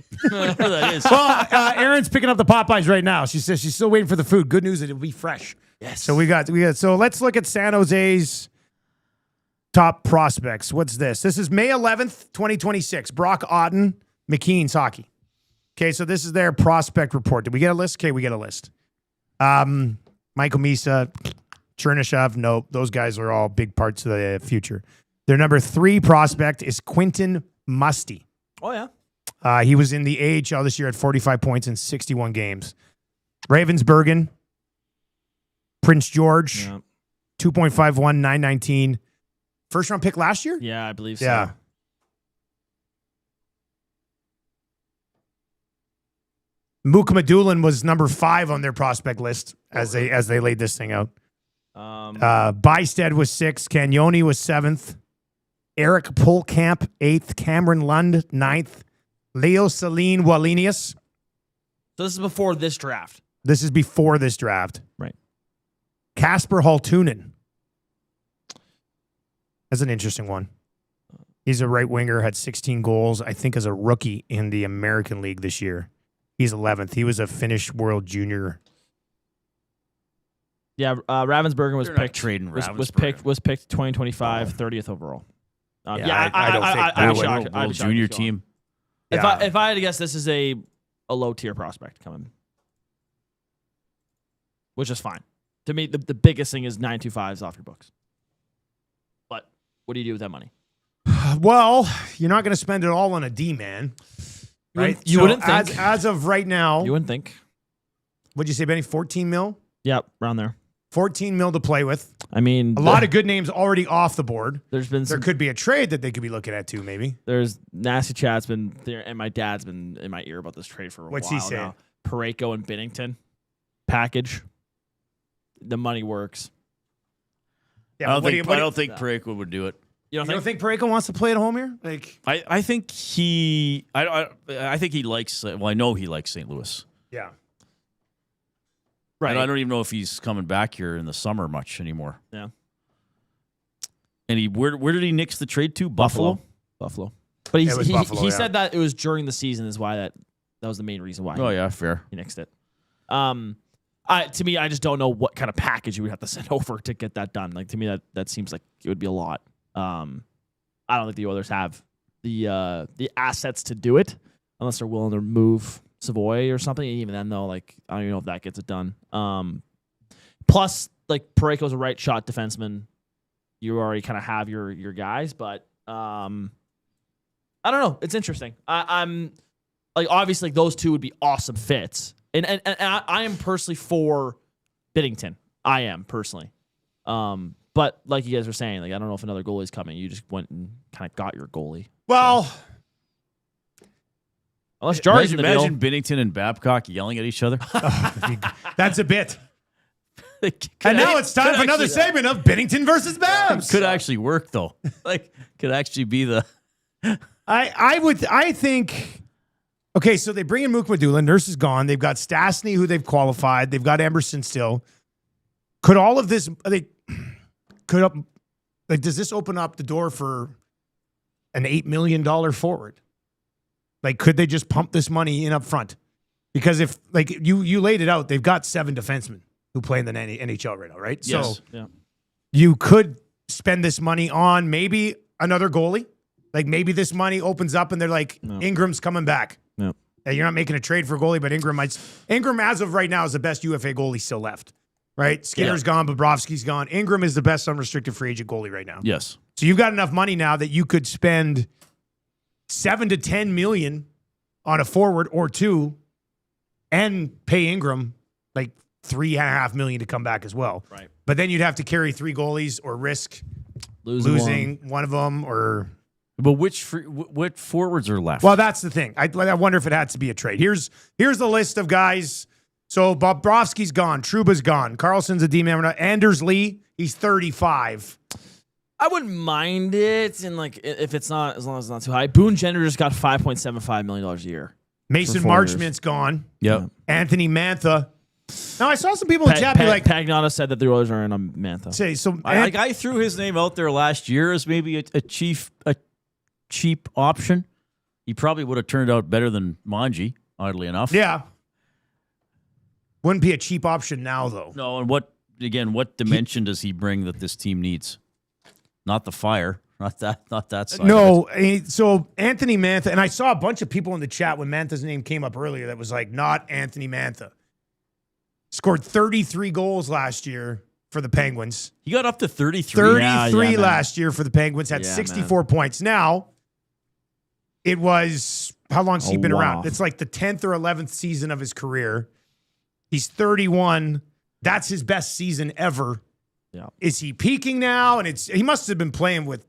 [SPEAKER 2] is.
[SPEAKER 1] Well, Erin's picking up the Popeyes right now. She says she's still waiting for the food. Good news, it'll be fresh.
[SPEAKER 3] Yes.
[SPEAKER 1] So we got. So let's look at San Jose's top prospects. What's this? This is May 11th, 2026. Brock Otten, McKean's hockey. Okay, so this is their prospect report. Did we get a list? Okay, we get a list. Michael Misa, Chernishev, nope. Those guys are all big parts of the future. Their number 3 prospect is Quinton Musty.
[SPEAKER 3] Oh, yeah.
[SPEAKER 1] He was in the AHL this year at 45 points in 61 games. Ravensburgen, Prince George, 2.51, 919. First round pick last year?
[SPEAKER 3] Yeah, I believe so.
[SPEAKER 1] Yeah. Mukhamadullin was number 5 on their prospect list as they laid this thing out. Bysted was 6th. Cagnoni was 7th. Eric Polkamp 8th. Cameron Lund 9th. Leo Celine Wallenius.
[SPEAKER 3] So this is before this draft.
[SPEAKER 1] This is before this draft.
[SPEAKER 3] Right.
[SPEAKER 1] Kasper Haltunen. That's an interesting one. He's a right winger, had 16 goals, I think, as a rookie in the American League this year. He's 11th. He was a Finnish World Junior.
[SPEAKER 3] Yeah, Ravensburgen was
[SPEAKER 2] They're not
[SPEAKER 3] picked.
[SPEAKER 2] trading
[SPEAKER 3] Was
[SPEAKER 2] Ravensburgen.
[SPEAKER 3] picked 2025, 30th overall.
[SPEAKER 1] I don't think
[SPEAKER 3] I'd be
[SPEAKER 1] they
[SPEAKER 3] shocked.
[SPEAKER 1] would.
[SPEAKER 3] I'd be
[SPEAKER 2] World
[SPEAKER 3] shocked
[SPEAKER 2] junior
[SPEAKER 3] if he's gone.
[SPEAKER 2] team.
[SPEAKER 3] If I had to guess, this is a low tier prospect coming, which is fine. To me, the biggest thing is 925s off your books. But what do you do with that money?
[SPEAKER 1] Well, you're not going to spend it all on a D man, right?
[SPEAKER 3] You wouldn't think.
[SPEAKER 1] As of right now,
[SPEAKER 3] You wouldn't think.
[SPEAKER 1] what'd you say, Benny? 14 mil?
[SPEAKER 3] Yeah, around there.
[SPEAKER 1] 14 mil to play with.
[SPEAKER 3] I mean,
[SPEAKER 1] A lot of good names already off the board.
[SPEAKER 3] There's been
[SPEAKER 1] There
[SPEAKER 3] some.
[SPEAKER 1] could be a trade that they could be looking at too, maybe.
[SPEAKER 3] There's nasty chat's been there, and my dad's been in my ear about this trade for a
[SPEAKER 1] What's
[SPEAKER 3] while
[SPEAKER 1] he saying?
[SPEAKER 3] now. Parayko and Binnington package. The money works.
[SPEAKER 1] Yeah,
[SPEAKER 2] I don't think Parayko would do it.
[SPEAKER 3] You
[SPEAKER 1] You don't think Parayko wants to play at home here? Like,
[SPEAKER 2] I think he likes. Well, I know he likes St. Louis.
[SPEAKER 1] yeah.
[SPEAKER 3] Right.
[SPEAKER 2] And I don't even know if he's coming back here in the summer much anymore.
[SPEAKER 3] Yeah.
[SPEAKER 2] And where did he nix the trade to? Buffalo.
[SPEAKER 3] But he
[SPEAKER 1] It was Buffalo, yeah.
[SPEAKER 3] said that it was during the season is why that was the main reason why
[SPEAKER 2] Oh yeah, fair.
[SPEAKER 3] he nixed it. To me, I just don't know what kind of package you would have to send over to get that done. Like, to me, that seems like it would be a lot. I don't think the Oilers have the assets to do it unless they're willing to move Savoy or something. Even then, though, like, I don't even know if that gets it done. Plus, like, Parayko's a right shot defenseman. You already kind of have your guys, but I don't know. It's interesting. I'm like, obviously, like, those two would be awesome fits, and I am personally for Binnington. I am personally. But like you guys were saying, like, I don't know if another goalie is coming. You just went and kind of got your goalie.
[SPEAKER 1] Well,
[SPEAKER 3] Unless Jarry's in the deal.
[SPEAKER 2] Imagine Binnington and Babcock yelling at each other.
[SPEAKER 1] that's a bit. And now it's time for another segment of Binnington versus Babs.
[SPEAKER 2] Could actually work though. Like, could actually be the.
[SPEAKER 1] I think. Okay, so they bring in Mukhamadullin. Nurse is gone. They've got Stastny, who they've qualified. They've got Emerson still. Could all of this? Does this open up the door for an $8 million forward? Like, could they just pump this money in up front? Because if, like, you laid it out, they've got 7 defensemen who play in the NHL right now, right?
[SPEAKER 2] Yes.
[SPEAKER 1] So
[SPEAKER 3] Yeah.
[SPEAKER 1] you could spend this money on maybe another goalie. Like, maybe this money opens up and they're like, Ingram's coming back.
[SPEAKER 3] No.
[SPEAKER 1] Hey, you're not making a trade for a goalie, but Ingram, as of right now, is the best UFA goalie still left. Right? Skinner's gone, Bobrovsky's gone. Ingram is the best unrestricted free agent goalie right now.
[SPEAKER 2] Yes.
[SPEAKER 1] So you've got enough money now that you could spend $7 to $10 million on a forward or 2 and pay Ingram like $3.5 million to come back as well.
[SPEAKER 3] Right.
[SPEAKER 1] But then you'd have to carry 3 goalies or risk
[SPEAKER 3] Losing
[SPEAKER 1] one of them or.
[SPEAKER 2] But what forwards are left?
[SPEAKER 1] Well, that's the thing. I wonder if it had to be a trade. Here's the list of guys. So Bobrovsky's gone. Trouba's gone. Carlson's a D-man. Anders Lee, he's 35.
[SPEAKER 3] I wouldn't mind it, and like if it's not, as long as it's not too high. Boone Jenner just got $5.75 million a year.
[SPEAKER 1] Mason
[SPEAKER 3] For 4 years.
[SPEAKER 1] Marchment's gone.
[SPEAKER 2] Yeah.
[SPEAKER 1] Anthony Mantha. Now, I saw some people in chat be like,
[SPEAKER 3] Pagnotta said that the Oilers are in on Mantha.
[SPEAKER 1] say, so
[SPEAKER 2] I threw his name out there last year as maybe a cheap option. He probably would have turned out better than Manji, oddly enough.
[SPEAKER 1] yeah. Wouldn't be a cheap option now, though.
[SPEAKER 2] No, and what dimension does he bring that this team needs? Not the fire. Not that side.
[SPEAKER 1] No, so Anthony Mantha, and I saw a bunch of people in the chat when Mantha's name came up earlier that was like, not Anthony Mantha. Scored 33 goals last year for the Penguins.
[SPEAKER 2] He got up to 33.
[SPEAKER 1] 33 last year for the Penguins, had 64 points. Now, it was, how long's he been around? It's like the 10th or 11th season of his career. He's 31. That's his best season ever.
[SPEAKER 3] Yeah.
[SPEAKER 1] Is he peaking now? And he must have been playing with,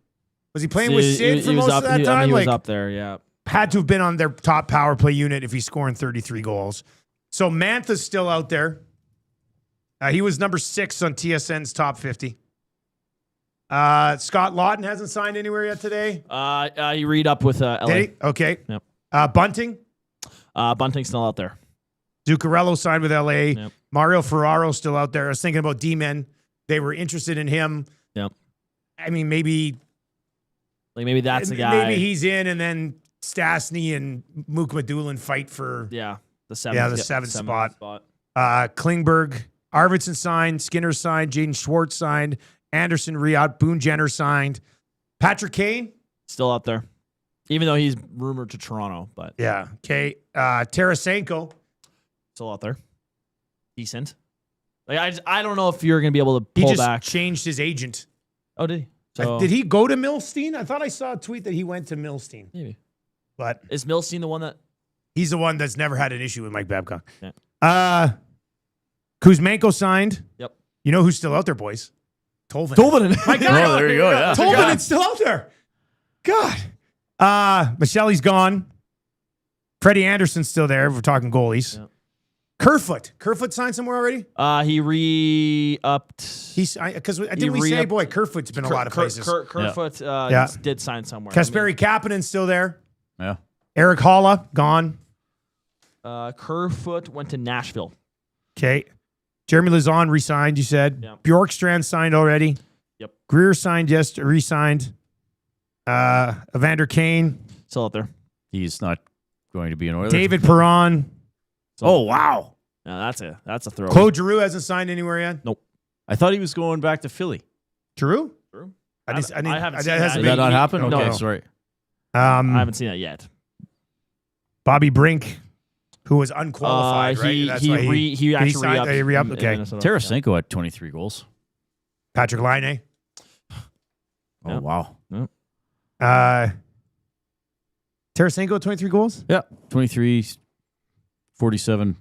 [SPEAKER 1] was he playing with Sid for
[SPEAKER 3] he was
[SPEAKER 1] most
[SPEAKER 3] up,
[SPEAKER 1] of that time?
[SPEAKER 3] He was
[SPEAKER 1] like,
[SPEAKER 3] up there, yeah.
[SPEAKER 1] had to have been on their top power play unit if he's scoring 33 goals. So Mantha's still out there. He was number 6 on TSN's top 50. Scott Lawton hasn't signed anywhere yet today.
[SPEAKER 3] You read up with LA.
[SPEAKER 1] Did he? Okay.
[SPEAKER 3] Yep.
[SPEAKER 1] Bunting.
[SPEAKER 3] Bunting's still out there.
[SPEAKER 1] Zuccarello signed with LA.
[SPEAKER 3] Yep.
[SPEAKER 1] Mario Ferraro still out there. I was thinking about D-men. They were interested in him.
[SPEAKER 3] Yep.
[SPEAKER 1] I mean, maybe
[SPEAKER 3] that's the guy.
[SPEAKER 1] Maybe he's in, and then Stastny and Mukmadulin fight for
[SPEAKER 3] the seventh
[SPEAKER 1] spot. Klingberg, Arvidsson signed, Skinner signed, Jaden Schwartz signed, Anderson re-out, Boone Jenner signed, Patrick Kane
[SPEAKER 3] still out there, even though he's rumored to Toronto. But
[SPEAKER 1] yeah, okay. Tarasenko
[SPEAKER 3] still out there, decent. Like I don't know if you're gonna be able to pull
[SPEAKER 1] he just
[SPEAKER 3] back.
[SPEAKER 1] Changed his agent.
[SPEAKER 3] Oh, did he? So,
[SPEAKER 1] did he go to Milstein? I thought I saw a tweet that he went to Milstein.
[SPEAKER 3] Maybe.
[SPEAKER 1] But
[SPEAKER 3] is Milstein the one that?
[SPEAKER 1] He's the one that's never had an issue with Mike Babcock.
[SPEAKER 3] Yeah.
[SPEAKER 1] Kuzmenko signed.
[SPEAKER 3] Yep.
[SPEAKER 1] You know who's still out there, boys? Tolvanen.
[SPEAKER 3] My God.
[SPEAKER 2] Oh, there you go. Yeah.
[SPEAKER 1] Tolvanen's still out there. God. Michelle's gone. Freddie Anderson's still there. We're talking goalies.
[SPEAKER 3] Yep.
[SPEAKER 1] Kerfoot signed somewhere already?
[SPEAKER 3] He re-upped.
[SPEAKER 1] Because didn't we say, boy, Kerfoot's been a lot of places.
[SPEAKER 3] Kerfoot did sign somewhere.
[SPEAKER 1] Kasperi Kapanen's still there.
[SPEAKER 2] Yeah.
[SPEAKER 1] Eric Holla, gone.
[SPEAKER 3] Kerfoot went to Nashville.
[SPEAKER 1] Okay. Jeremy Lauzon re-signed, you said.
[SPEAKER 3] Yep.
[SPEAKER 1] Bjorkstrand signed already.
[SPEAKER 3] Yep.
[SPEAKER 1] Greer signed, re-signed. Evander Kane.
[SPEAKER 3] Still out there.
[SPEAKER 2] He's not going to be an Oiler.
[SPEAKER 1] David Perron.
[SPEAKER 2] Oh, wow.
[SPEAKER 3] No, that's a throw.
[SPEAKER 1] Claude Giroux hasn't signed anywhere yet.
[SPEAKER 3] Nope.
[SPEAKER 2] I thought he was going back to Philly.
[SPEAKER 1] Giroux?
[SPEAKER 3] I haven't seen
[SPEAKER 2] Did
[SPEAKER 3] that.
[SPEAKER 2] that not happen?
[SPEAKER 3] No,
[SPEAKER 2] Okay,
[SPEAKER 3] no.
[SPEAKER 2] sorry.
[SPEAKER 3] I haven't seen that yet.
[SPEAKER 1] Bobby Brink, who was unqualified, right? That's why
[SPEAKER 3] he actually
[SPEAKER 1] signed, re-upped. Okay.
[SPEAKER 2] Tarasenko had 23 goals.
[SPEAKER 1] Patrick Laine.
[SPEAKER 2] Oh,
[SPEAKER 3] Yeah.
[SPEAKER 2] wow.
[SPEAKER 1] Tarasenko, 23 goals?
[SPEAKER 2] Yeah. 23, 47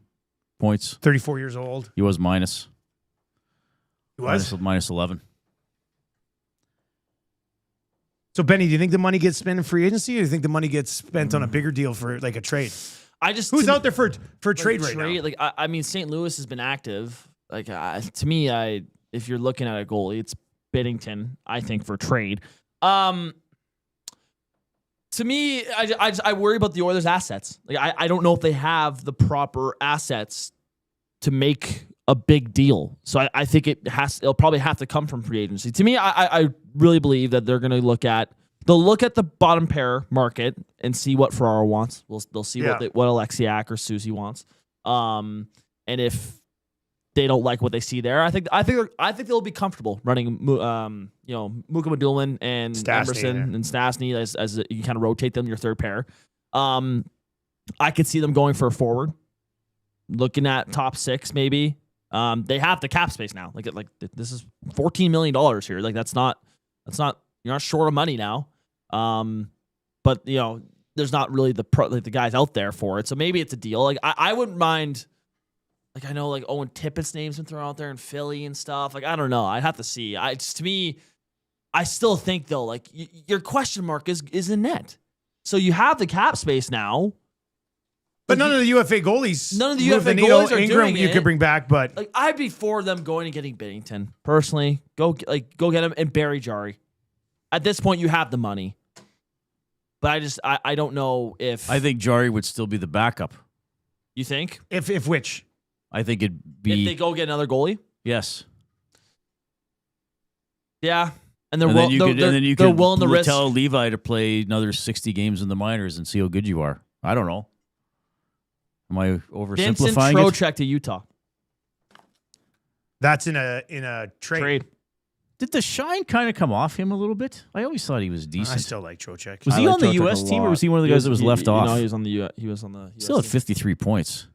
[SPEAKER 2] points.
[SPEAKER 1] 34 years old.
[SPEAKER 2] He was minus.
[SPEAKER 1] He was?
[SPEAKER 2] Minus 11.
[SPEAKER 1] So, Benny, do you think the money gets spent in free agency, or do you think the money gets spent on a bigger deal for like a trade? Who's out there for a trade right now?
[SPEAKER 3] Like I mean, St. Louis has been active. Like to me, if you're looking at a goalie, it's Binnington. I think for trade. To me, I worry about the Oilers' assets. Like I don't know if they have the proper assets to make a big deal. So I think it'll probably have to come from free agency. To me, I really believe that they're going to look at the bottom pair market and see what Ferraro wants. They'll see what Alexiak or Susie wants. And if they don't like what they see there, I think they'll be comfortable running Muka Madulin and
[SPEAKER 1] Stastny,
[SPEAKER 3] Emerson and Stastny as you kind of rotate them your third pair. I could see them going for a forward, looking at top 6 maybe. They have the cap space now. Like this is $14 million here. Like that's not you're not short of money now. But there's not really the guys out there for it. So maybe it's a deal. Like I wouldn't mind. Like I know like Owen Tippett's name's been thrown out there in Philly and stuff. Like I don't know. I'd have to see. To me, I still think though, like your question mark is in net. So you have the cap space now.
[SPEAKER 1] But none of the UFA goalies.
[SPEAKER 3] None of the
[SPEAKER 1] move
[SPEAKER 3] UFA
[SPEAKER 1] needle.
[SPEAKER 3] goalies are
[SPEAKER 1] Ingram
[SPEAKER 3] doing
[SPEAKER 1] you
[SPEAKER 3] it.
[SPEAKER 1] could bring back, but
[SPEAKER 3] Like, I'd be for them going and getting Binnington personally. Go get him and bury Jari. At this point, you have the money. But I don't know if
[SPEAKER 2] I think Jari would still be the backup.
[SPEAKER 3] you think
[SPEAKER 1] if which
[SPEAKER 2] I think it'd be
[SPEAKER 3] if they go get another goalie.
[SPEAKER 2] yes.
[SPEAKER 3] Yeah, and
[SPEAKER 2] And then you could
[SPEAKER 3] they're willing to risk.
[SPEAKER 2] tell Levi to play another 60 games in the minors and see how good you are. I don't know. Am I
[SPEAKER 3] Vincent
[SPEAKER 2] oversimplifying it?
[SPEAKER 3] Trocheck to Utah.
[SPEAKER 1] that's in a trade.
[SPEAKER 2] Did the shine kind of come off him a little bit? I always thought he was
[SPEAKER 1] I
[SPEAKER 2] decent.
[SPEAKER 1] still like Trocheck.
[SPEAKER 2] Was he on the U.S. team or was he one of the guys that was left off?
[SPEAKER 3] No, he was on the he was on the US
[SPEAKER 2] Still at
[SPEAKER 3] team.
[SPEAKER 2] 53 points.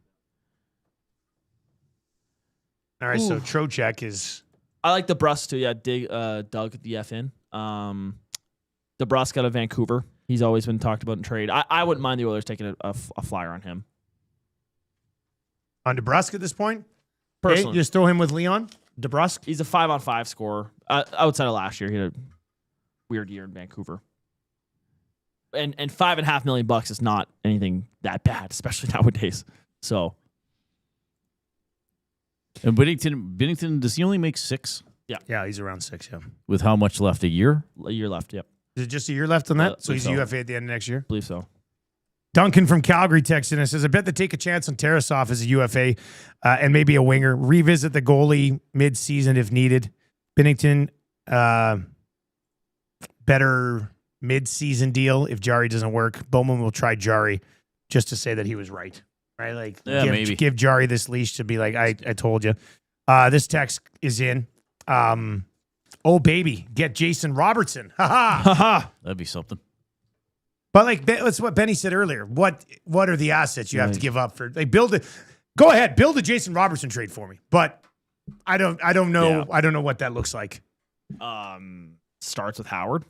[SPEAKER 1] All right, so Trocheck is
[SPEAKER 3] I like DeBrusque too. Yeah, Doug the F in. DeBrusque out of Vancouver. He's always been talked about in trade. I wouldn't mind the Oilers taking a flyer on him.
[SPEAKER 1] on DeBrusque at this point.
[SPEAKER 3] Personally,
[SPEAKER 1] Hey, just throw him with Leon DeBrusque.
[SPEAKER 3] he's a 5-on-5 scorer. Outside of last year, he had a weird year in Vancouver. And $5.5 million is not anything that bad, especially nowadays. So
[SPEAKER 2] And Binnington, does he only make 6?
[SPEAKER 1] Yeah, he's around 6. Yeah,
[SPEAKER 2] With how much left? A year?
[SPEAKER 3] a year left. Yep,
[SPEAKER 1] is it just a year left on that? So he's a
[SPEAKER 3] so.
[SPEAKER 1] UFA at the end of next year.
[SPEAKER 3] believe so.
[SPEAKER 1] Duncan from Calgary texting us says, I bet they take a chance on Tarasov as a UFA and maybe a winger. Revisit the goalie mid-season if needed. Binnington, better mid-season deal if Jari doesn't work. Bowman will try Jari just to say that he was right. Right? Like,
[SPEAKER 2] Yeah, maybe.
[SPEAKER 1] give Jari this leash to be like, I told you. This text is in. Oh, baby, get Jason Robertson. Ha-ha.
[SPEAKER 2] That'd be something.
[SPEAKER 1] But like that's what Benny said earlier. What are the assets you have to give up for? Like build it. Go ahead, build a Jason Robertson trade for me. But I don't know.
[SPEAKER 2] Yeah.
[SPEAKER 1] I don't know what that looks like.
[SPEAKER 3] Starts with Howard.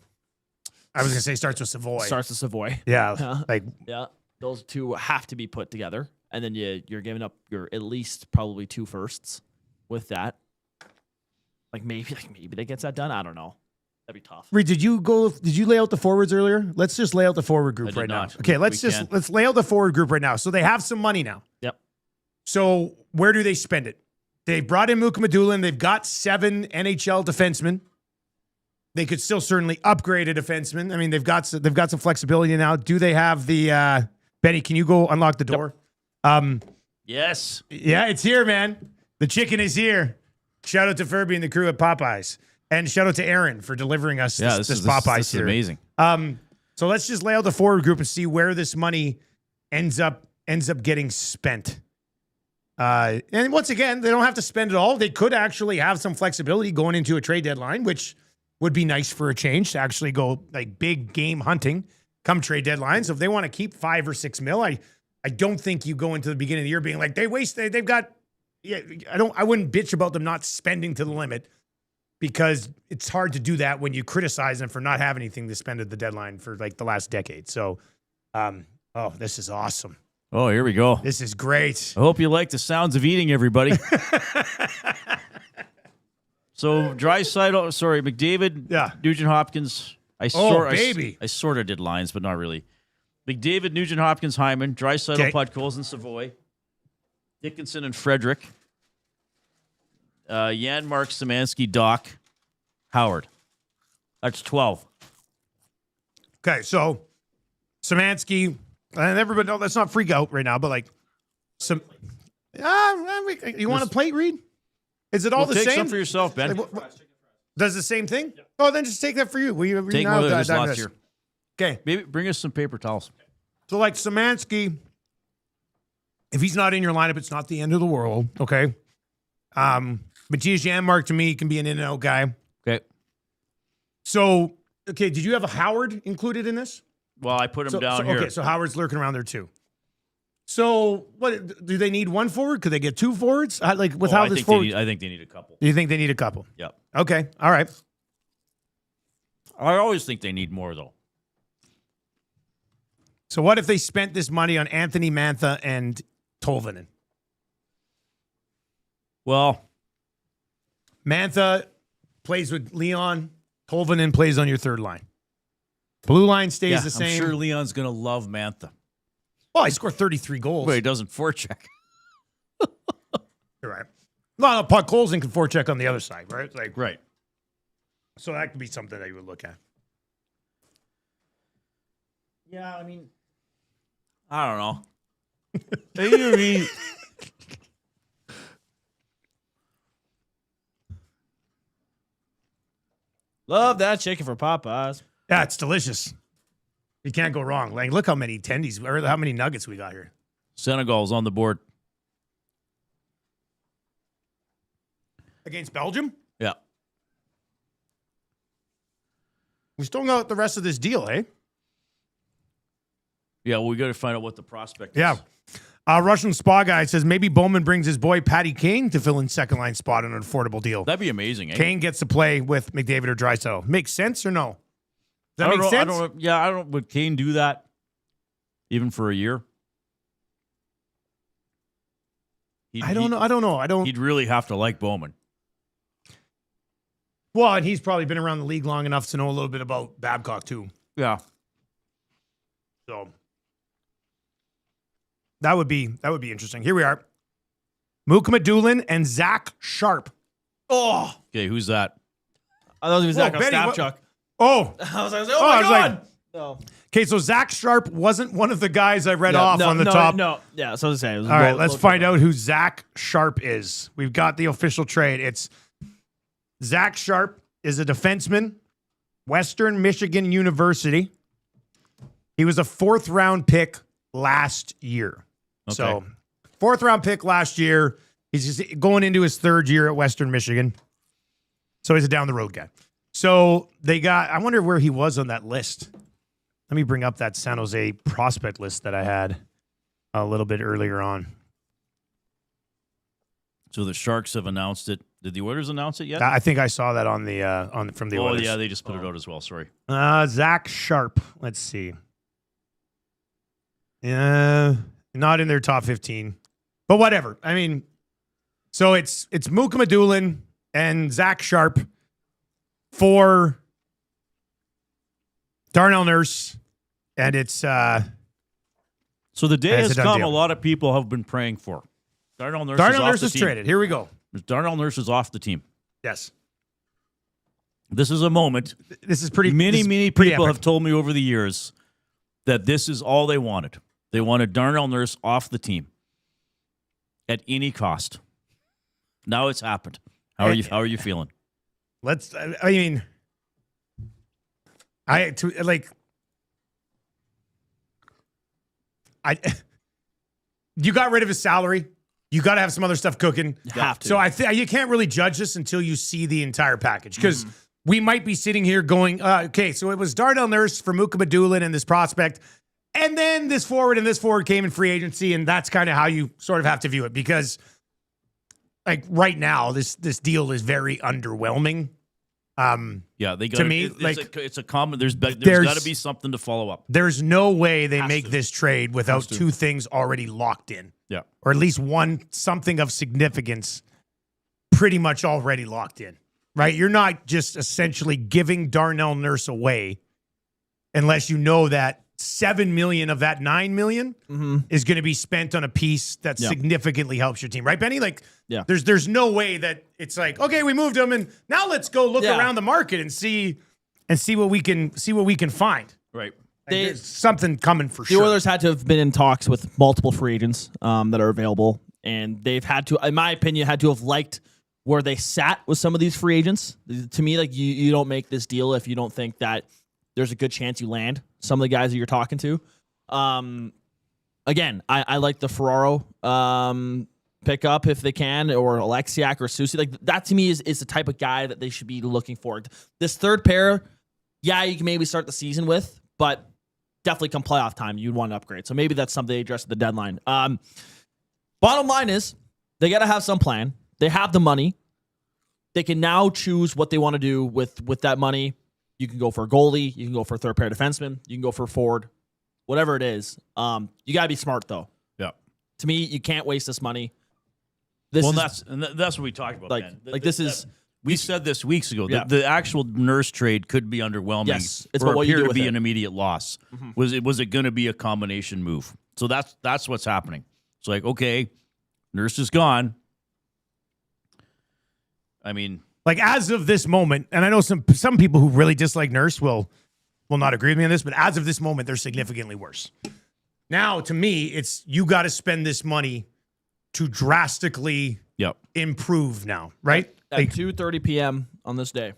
[SPEAKER 1] I was gonna say starts with Savoy.
[SPEAKER 3] Starts with Savoy.
[SPEAKER 1] Yeah, like
[SPEAKER 3] Yeah, those two have to be put together, and then you're giving up your at least probably 2 firsts with that. Like maybe that gets that done. I don't know. That'd be tough.
[SPEAKER 1] Reid, did you lay out the forwards earlier? Let's just lay out the forward group
[SPEAKER 2] did
[SPEAKER 1] right
[SPEAKER 2] not.
[SPEAKER 1] now. Okay,
[SPEAKER 2] We
[SPEAKER 1] let's lay out the forward group right now. So they have some money now.
[SPEAKER 3] Yep.
[SPEAKER 1] So where do they spend it? They brought in Mukamadulin. They've got 7 NHL defensemen. They could still certainly upgrade a defenseman. I mean, they've got some flexibility now. Do they have the Benny? Can you go unlock the door?
[SPEAKER 2] Yes.
[SPEAKER 1] Yeah, it's here, man. The chicken is here. Shout out to Furby and the crew at Popeyes, and shout out to Aaron for delivering us this Popeyes
[SPEAKER 2] this is
[SPEAKER 1] here.
[SPEAKER 2] amazing.
[SPEAKER 1] So let's just lay out the forward group and see where this money ends up getting spent. And once again, they don't have to spend it all. They could actually have some flexibility going into a trade deadline, which would be nice for a change to actually go like big game hunting come trade deadline. So if they want to keep 5 or 6 mil, I don't think you go into the beginning of the year being like they've got. Yeah, I wouldn't bitch about them not spending to the limit because it's hard to do that when you criticize them for not having anything to spend at the deadline for like the last decade. So, this is awesome.
[SPEAKER 2] Oh, here we go.
[SPEAKER 1] This is great.
[SPEAKER 2] I hope you like the sounds of eating, everybody. So, McDavid,
[SPEAKER 1] Yeah.
[SPEAKER 2] Nugent Hopkins.
[SPEAKER 1] baby.
[SPEAKER 2] I sort of did lines, but not really. McDavid, Nugent Hopkins, Hyman, Draisaitl,
[SPEAKER 1] Okay.
[SPEAKER 2] Podkolzin, Savoy, Dickinson, and Frederick. Janmark, Szymanski, Doc, Howard. That's 12.
[SPEAKER 1] Okay, so Szymanski, and everybody, let's not freak out right now, but like some. You want a plate, Reid? Is it all the
[SPEAKER 2] take
[SPEAKER 1] same?
[SPEAKER 2] some for yourself, Ben.
[SPEAKER 1] Like, does the same thing? Yeah. Oh, then just take that for you.
[SPEAKER 2] Take one of those lots here.
[SPEAKER 1] Okay.
[SPEAKER 2] Maybe bring us some paper towels.
[SPEAKER 1] So like Szymanski, if he's not in your lineup, it's not the end of the world. Okay. Matthias Janmark to me can be an in and out guy.
[SPEAKER 2] Okay.
[SPEAKER 1] So, okay, did you have a Howard included in this?
[SPEAKER 2] Well, I put him down here.
[SPEAKER 1] Okay, so Howard's lurking around there too. So, what do they need one forward? Could they get 2 forwards?
[SPEAKER 2] I think they need a couple.
[SPEAKER 1] You think they need a couple?
[SPEAKER 2] Yep.
[SPEAKER 1] Okay, all right.
[SPEAKER 2] I always think they need more, though.
[SPEAKER 1] So, what if they spent this money on Anthony Mantha and Tolvanen?
[SPEAKER 2] Well,
[SPEAKER 1] Mantha plays with Leon. Tolvanen plays on your third line. Blue line stays the same.
[SPEAKER 2] I'm sure Leon's going to love Mantha.
[SPEAKER 1] Oh, he scored 33 goals.
[SPEAKER 2] But he doesn't forecheck.
[SPEAKER 1] You're right. No, Puck Colson can forecheck on the other side, right? Like,
[SPEAKER 2] Right.
[SPEAKER 1] so that could be something that you would look at.
[SPEAKER 2] Yeah, I mean, I don't know. Maybe.
[SPEAKER 3] Love that chicken for Popeyes.
[SPEAKER 1] Yeah, it's delicious. You can't go wrong. Like, look how many tendies or how many nuggets we got here.
[SPEAKER 2] Senegal's on the board.
[SPEAKER 1] Against Belgium?
[SPEAKER 2] Yeah.
[SPEAKER 1] We still got the rest of this deal, eh?
[SPEAKER 2] Yeah, well, we got to find out what the prospect is.
[SPEAKER 1] Yeah. Russian Spa guy says maybe Bowman brings his boy Patty Kane to fill in second line spot on an affordable deal.
[SPEAKER 2] That'd be amazing, eh?
[SPEAKER 1] Kane gets to play with McDavid or Draisaitl. Makes sense or no? Does that make sense?
[SPEAKER 2] I don't. Would Kane do that even for a year?
[SPEAKER 1] I don't know.
[SPEAKER 2] He'd really have to like Bowman.
[SPEAKER 1] Well, and he's probably been around the league long enough to know a little bit about Babcock too.
[SPEAKER 2] Yeah.
[SPEAKER 1] So that would be interesting. Here we are. Mukama Doolin and Zach Sharp.
[SPEAKER 3] Oh,
[SPEAKER 2] Okay, who's that?
[SPEAKER 3] I thought it was Zach
[SPEAKER 1] Benny,
[SPEAKER 3] Ostapchuk.
[SPEAKER 1] Oh.
[SPEAKER 3] I was like, oh my God. No.
[SPEAKER 1] Okay, so Zach Sharp wasn't one of the guys I read off on the top.
[SPEAKER 3] No, yeah, so I was saying.
[SPEAKER 1] All right, let's find out who Zach Sharp is. We've got the official trade. It's Zach Sharp is a defenseman, Western Michigan University. He was a 4th round pick last year.
[SPEAKER 2] Okay.
[SPEAKER 1] So 4th round pick last year. He's just going into his 3rd year at Western Michigan. So he's a down the road guy. So they got, I wonder where he was on that list. Let me bring up that San Jose prospect list that I had a little bit earlier on.
[SPEAKER 2] So the Sharks have announced it. Did the Oilers announce it yet?
[SPEAKER 1] I think I saw that on the from the Oilers.
[SPEAKER 2] Oh, yeah, they just put it out as well. Sorry.
[SPEAKER 1] Zach Sharp. Let's see. Not in their top 15, but whatever. I mean, so it's Mukama Doolin and Zach Sharp for Darnell Nurse, and it's
[SPEAKER 2] So the day
[SPEAKER 1] It's
[SPEAKER 2] has
[SPEAKER 1] a done
[SPEAKER 2] come.
[SPEAKER 1] deal.
[SPEAKER 2] A lot of people have been praying for. Darnell Nurse
[SPEAKER 1] is
[SPEAKER 2] team.
[SPEAKER 1] traded. Here we go.
[SPEAKER 2] Darnell Nurse is off the team.
[SPEAKER 1] Yes,
[SPEAKER 2] This is a moment.
[SPEAKER 1] this is pretty.
[SPEAKER 2] Many
[SPEAKER 1] pretty
[SPEAKER 2] people
[SPEAKER 1] epic.
[SPEAKER 2] have told me over the years that this is all they wanted. They wanted Darnell Nurse off the team at any cost. Now it's happened. How are you feeling?
[SPEAKER 1] Let's. I mean, you got rid of his salary. You got to have some other stuff cooking.
[SPEAKER 3] You have to.
[SPEAKER 1] So you can't really judge this until you see the entire package, because we might be sitting here going, okay, so it was Darnell Nurse for Mukama Doolin and this prospect, and then this forward and this forward came in free agency, and that's kind of how you sort of have to view it, because like right now this deal is very underwhelming.
[SPEAKER 2] Yeah, they got
[SPEAKER 1] To me,
[SPEAKER 2] it's a common. There's got to be something to follow up.
[SPEAKER 1] There's no way they
[SPEAKER 3] Has
[SPEAKER 1] make
[SPEAKER 3] to.
[SPEAKER 1] this trade without two things already locked in.
[SPEAKER 2] Yeah,
[SPEAKER 1] Or at least something of significance pretty much already locked in, right? You're not just essentially giving Darnell Nurse away unless you know that $7 million of that $9 million is going to be spent on a piece that significantly helps your team, right, Benny? Like, there's no way that it's like, okay, we moved him, and now let's go look around the market and see what we can find.
[SPEAKER 2] right.
[SPEAKER 1] There's something coming for
[SPEAKER 3] The
[SPEAKER 1] sure.
[SPEAKER 3] Oilers had to have been in talks with multiple free agents that are available, and they've had to, in my opinion, had to have liked where they sat with some of these free agents. To me, like you don't make this deal if you don't think that there's a good chance you land some of the guys that you're talking to. Again, I like the Ferraro pickup if they can, or Alexiak or Susie. Like that to me is the type of guy that they should be looking for. This third pair, you can maybe start the season with, but definitely come playoff time, you'd want to upgrade. So maybe that's something they address at the deadline. Bottom line is they got to have some plan. They have the money. They can now choose what they want to do with that money. You can go for a goalie. You can go for a third pair defenseman. You can go for a forward. Whatever it is. You got to be smart, though.
[SPEAKER 2] Yeah.
[SPEAKER 3] To me, you can't waste this money.
[SPEAKER 2] That's what we talked about, man. We said this weeks ago.
[SPEAKER 3] Yeah.
[SPEAKER 2] The actual Nurse trade could be underwhelming.
[SPEAKER 3] Yes, it's
[SPEAKER 2] or
[SPEAKER 3] about what you
[SPEAKER 2] appear
[SPEAKER 3] do
[SPEAKER 2] to
[SPEAKER 3] with
[SPEAKER 2] be
[SPEAKER 3] it.
[SPEAKER 2] an immediate loss. Was it going to be a combination move? So that's what's happening. It's like, okay, Nurse is gone. I mean,
[SPEAKER 1] like as of this moment, and I know some people who really dislike Nurse will not agree with me on this, but as of this moment, they're significantly worse. Now, to me, it's you got to spend this money to drastically improve now, right?
[SPEAKER 3] At 2:30 p.m. on this day,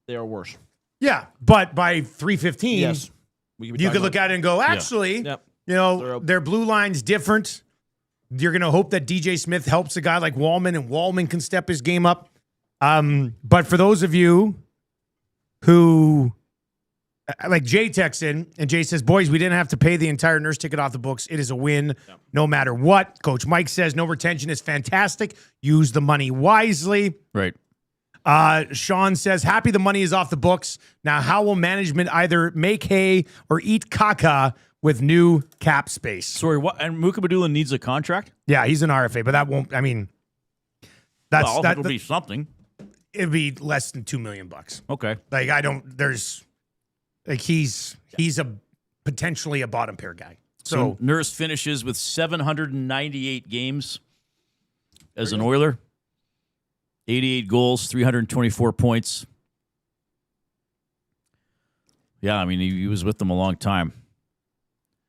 [SPEAKER 3] they are worse.
[SPEAKER 1] Yeah, but by 3:15,
[SPEAKER 3] Yes.
[SPEAKER 1] you could look at it and go, actually,
[SPEAKER 3] Yep.
[SPEAKER 1] you know, their blue line's different. You're going to hope that DJ Smith helps a guy like Wallman, and Wallman can step his game up. But for those of you who, like Jay texts in, and Jay says, boys, we didn't have to pay the entire Nurse ticket off the books. It is a win no matter what. Coach Mike says no retention is fantastic. Use the money wisely.
[SPEAKER 2] right.
[SPEAKER 1] Sean says, happy the money is off the books. Now, how will management either make hay or eat caca with new cap space?
[SPEAKER 2] Sorry, what? And Mukabadula needs a contract?
[SPEAKER 1] Yeah, he's an RFA, but that won't, I mean,
[SPEAKER 2] It'll be something.
[SPEAKER 1] It'd be less than $2 million.
[SPEAKER 2] Okay.
[SPEAKER 1] Like, he's potentially a bottom pair guy. So
[SPEAKER 2] Nurse finishes with 798 games as an Oiler. 88 goals, 324 points. Yeah, I mean, he was with them a long time.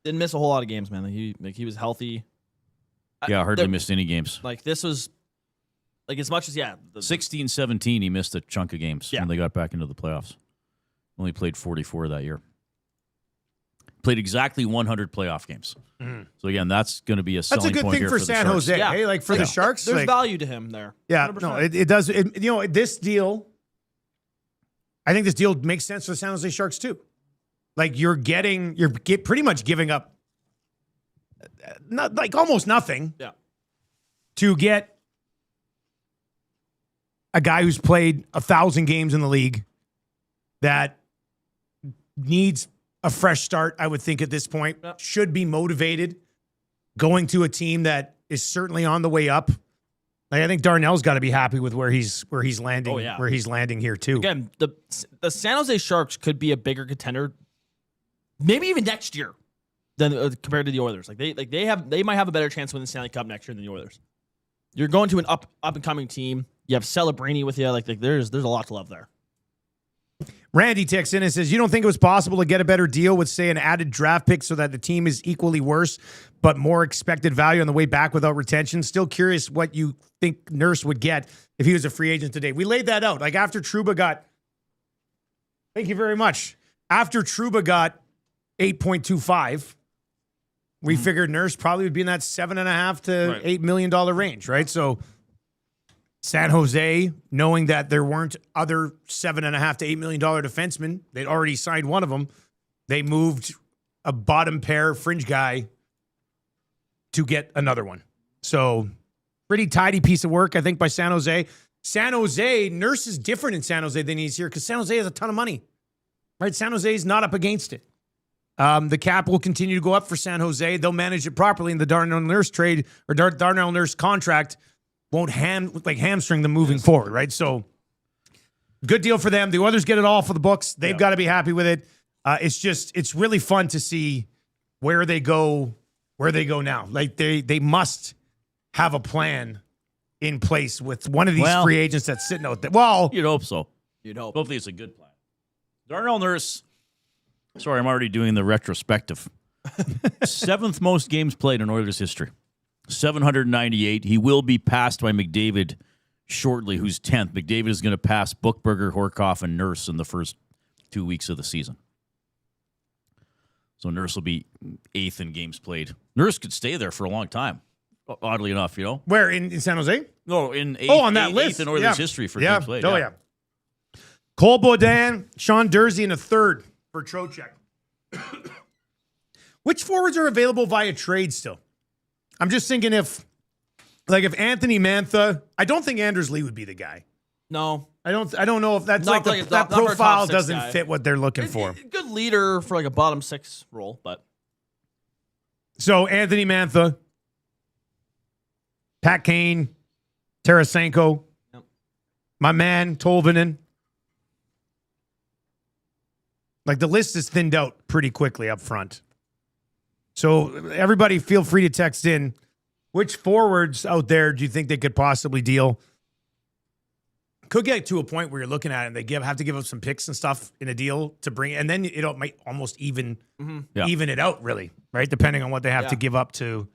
[SPEAKER 3] Didn't miss a whole lot of games, man. He was healthy.
[SPEAKER 2] Yeah, hardly missed any games.
[SPEAKER 3] Like, this was, like, as much as,
[SPEAKER 2] 16-17, he missed a chunk of games when they got back into the playoffs. Only played 44 that year. Played exactly 100 playoff games. Mm-hmm. So, again, that's going to be a selling point here.
[SPEAKER 1] That's a good thing for San Jose.
[SPEAKER 3] Yeah.
[SPEAKER 1] Hey, like, for the Sharks.
[SPEAKER 3] There's
[SPEAKER 1] like,
[SPEAKER 3] value to him there.
[SPEAKER 1] Yeah,
[SPEAKER 3] 100%.
[SPEAKER 1] no, it does. This deal, I think this deal makes sense for the San Jose Sharks, too. Like, you're pretty much giving up almost nothing to get a guy who's played 1,000 games in the league that needs a fresh start, I would think, at this point. Should be motivated, going to a team that is certainly on the way up. Like, I think Darnell's got to be happy with where he's landing. Where he's landing here too.
[SPEAKER 3] Again, the San Jose Sharks could be a bigger contender, maybe even next year, than compared to the Oilers. Like they might have a better chance to win the Stanley Cup next year than the Oilers. You're going to an up and coming team. You have Celebrini with you. Like there's a lot to love there.
[SPEAKER 1] Randy texts in and says, you don't think it was possible to get a better deal with, say, an added draft pick so that the team is equally worse, but more expected value on the way back without retention? Still curious what you think Nurse would get if he was a free agent today. We laid that out. Like, after Trouba got, thank you very much. After Trouba got 8.25, we figured Nurse probably would be in that $7.5 to $8 million range, right? So San Jose, knowing that there weren't other $7.5 to $8 million defensemen, they'd already signed one of them. They moved a bottom pair fringe guy to get another one. So pretty tidy piece of work, I think, by San Jose. San Jose, Nurse is different in San Jose than he's here because San Jose has a ton of money, right? San Jose is not up against it. The cap will continue to go up for San Jose. They'll manage it properly in the Darnell Nurse trade or Darnell Nurse contract. Won't hamstring them moving forward, right? So good deal for them. The Oilers get it all for the books. They've got to be happy with it. It's really fun to see where they go now. Like they must have a plan in place with one of these free agents that's sitting out there. Well,
[SPEAKER 2] you'd hope so.
[SPEAKER 3] You'd hope.
[SPEAKER 2] Hopefully it's a good plan. Darnell Nurse. Sorry, I'm already doing the retrospective. 7th most games played in Oilers history. 798. He will be passed by McDavid shortly, who's 10th. McDavid is going to pass Buchberger, Horkoff, and Nurse in the first 2 weeks of the season. So Nurse will be 8th in games played. Nurse could stay there for a long time, oddly enough, you know.
[SPEAKER 1] Where, in San Jose?
[SPEAKER 2] No, in 8th,
[SPEAKER 1] on that list.
[SPEAKER 2] 8th in Oilers history for games played.
[SPEAKER 1] Oh, yeah. Cole Baudin, Sean Dursey, and a third for Trocheck. Which forwards are available via trade still? I'm just thinking if Anthony Mantha, I don't think Anders Lee would be the guy.
[SPEAKER 3] No.
[SPEAKER 1] I don't know if that's
[SPEAKER 3] Not
[SPEAKER 1] like
[SPEAKER 3] like not for a
[SPEAKER 1] profile
[SPEAKER 3] top six
[SPEAKER 1] doesn't
[SPEAKER 3] guy.
[SPEAKER 1] fit what they're looking for.
[SPEAKER 3] Good leader for like a bottom 6 role, but
[SPEAKER 1] So Anthony Mantha, Pat Kane, Tarasenko, my man Tolvanen. Like the list is thinned out pretty quickly up front. So everybody feel free to text in. Which forwards out there do you think they could possibly deal? Could get to a point where you're looking at it and they have to give up some picks and stuff in a deal to bring, and then it might almost even it out, really, right? Depending on what they have to give up to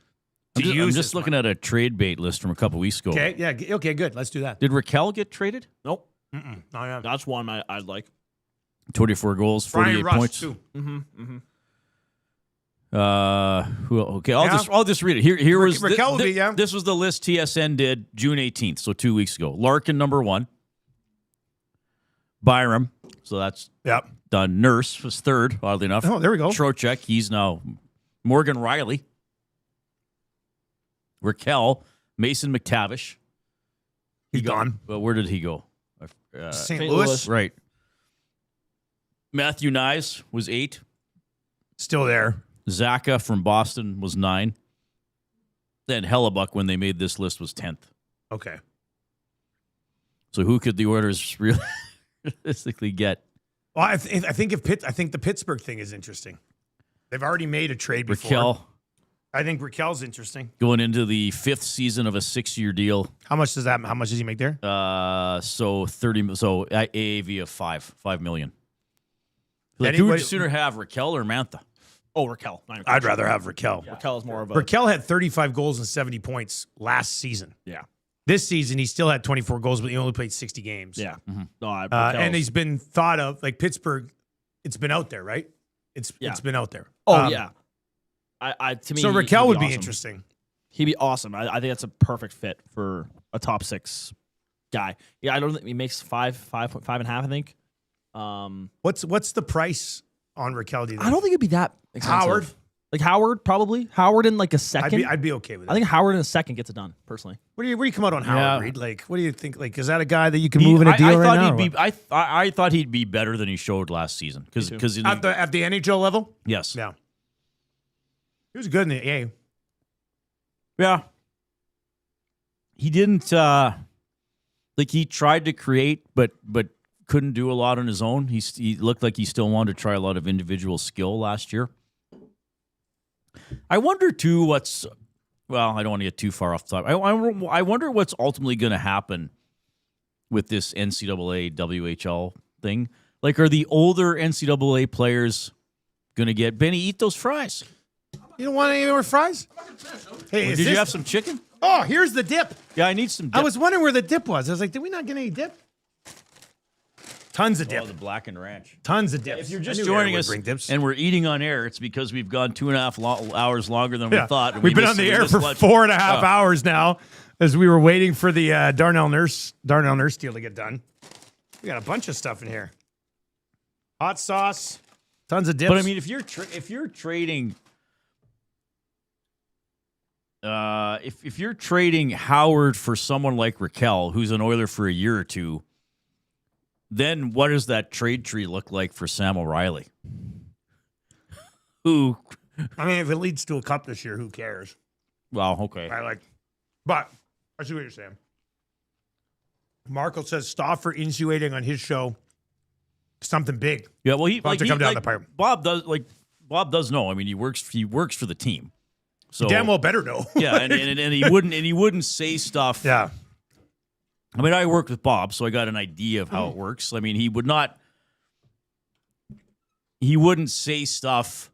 [SPEAKER 1] use.
[SPEAKER 2] I'm just looking at a trade bait list from a couple weeks ago.
[SPEAKER 1] Okay, yeah, okay, good. Let's do that.
[SPEAKER 2] Did Raquel get traded?
[SPEAKER 3] Nope.
[SPEAKER 1] Yeah.
[SPEAKER 3] That's one I'd like.
[SPEAKER 2] 24 goals, 48
[SPEAKER 1] Brian
[SPEAKER 2] points.
[SPEAKER 1] Rust, too.
[SPEAKER 2] Okay, I'll just read it. Here was
[SPEAKER 1] Raquel will be, yeah.
[SPEAKER 2] This was the list TSN did June 18th, so 2 weeks ago. Larkin number 1. Byram, so that's done. Nurse was third, oddly enough.
[SPEAKER 1] Oh, there we go.
[SPEAKER 2] Trocheck, he's now Morgan Riley. Raquel, Mason McTavish.
[SPEAKER 1] He's gone.
[SPEAKER 2] Well, where did he go?
[SPEAKER 1] St. Louis.
[SPEAKER 2] Right. Matthew Nyes was 8.
[SPEAKER 1] Still there.
[SPEAKER 2] Zaka from Boston was 9. Then Hellebuck, when they made this list, was 10th.
[SPEAKER 1] Okay.
[SPEAKER 2] So who could the Oilers realistically get?
[SPEAKER 1] Well, I think the Pittsburgh thing is interesting. They've already made a trade before.
[SPEAKER 2] Raquel.
[SPEAKER 1] I think Raquel's interesting.
[SPEAKER 2] Going into the 5th season of a 6-year deal.
[SPEAKER 1] How much does he make there?
[SPEAKER 2] So AAV of $5 million. Like, who would you sooner have, Raquel or Mantha?
[SPEAKER 3] Oh, Raquel.
[SPEAKER 1] I'd rather have Raquel.
[SPEAKER 3] Yeah. Raquel is more of a...
[SPEAKER 1] Raquel had 35 goals and 70 points last season.
[SPEAKER 3] Yeah.
[SPEAKER 1] This season, he still had 24 goals, but he only played 60 games.
[SPEAKER 3] Yeah.
[SPEAKER 2] Mm-hmm.
[SPEAKER 3] No,
[SPEAKER 1] and he's been thought of, like Pittsburgh, it's been out there, right? It's been out there.
[SPEAKER 3] Oh, yeah. To me,
[SPEAKER 1] so Raquel would be
[SPEAKER 3] awesome.
[SPEAKER 1] Interesting.
[SPEAKER 3] He'd be awesome. I think that's a perfect fit for a top 6 guy. Yeah, I don't think he makes 5.5 and a half, I think.
[SPEAKER 1] What's the price on Raquel? Do you think?
[SPEAKER 3] I don't think it'd be that expensive.
[SPEAKER 1] Howard?
[SPEAKER 3] Like Howard, probably. Howard in like a second.
[SPEAKER 1] I'd be okay with it.
[SPEAKER 3] I think Howard in a second gets it done, personally.
[SPEAKER 1] Where do you come out on Howard,
[SPEAKER 2] Yeah.
[SPEAKER 1] Reid? Like, what do you think? Like, is that a guy that you can move in a deal right now?
[SPEAKER 2] I thought he'd be better than he showed last season. Because
[SPEAKER 1] at the NHL level?
[SPEAKER 2] Yes.
[SPEAKER 1] Yeah. He was good in the A.
[SPEAKER 2] Yeah. He didn't he tried to create but couldn't do a lot on his own. He looked like he still wanted to try a lot of individual skill last year. I wonder too I don't want to get too far off the top. I wonder what's ultimately going to happen with this NCAA WHL thing. Like, are the older NCAA players going to get Benny, eat those fries?
[SPEAKER 1] You don't want any more fries? Hey,
[SPEAKER 2] Did you have some chicken?
[SPEAKER 1] Oh, here's the dip.
[SPEAKER 2] Yeah, I need some dip.
[SPEAKER 1] I was wondering where the dip was. I was like, did we not get any dip? Tons of dip.
[SPEAKER 2] Oh, the blackened ranch.
[SPEAKER 1] Tons of dips.
[SPEAKER 2] If you're just joining us and we're eating on air, it's because we've gone 2.5 hours longer than we thought. And
[SPEAKER 1] we've been on the air for 4.5 hours now as we were waiting for the Darnell Nurse deal to get done. We got a bunch of stuff in here. Hot sauce, tons of dips.
[SPEAKER 2] But I mean, if you're trading, if you're trading Howard for someone like Raquel, who's an Oiler for a year or two, then what does that trade tree look like for Sam O'Reilly? Who?
[SPEAKER 1] I mean, if it leads to a cup this year, who cares?
[SPEAKER 2] Well, okay.
[SPEAKER 1] But I see what you're saying. Marco says Stauffer insinuating on his show something big.
[SPEAKER 2] Yeah, well, he
[SPEAKER 1] to come down the pipe.
[SPEAKER 2] Bob does know. I mean, he works for the team. So
[SPEAKER 1] damn well better know.
[SPEAKER 2] Yeah, and he wouldn't say stuff.
[SPEAKER 1] Yeah.
[SPEAKER 2] I mean, I worked with Bob, so I got an idea of how it works. I mean, he wouldn't say stuff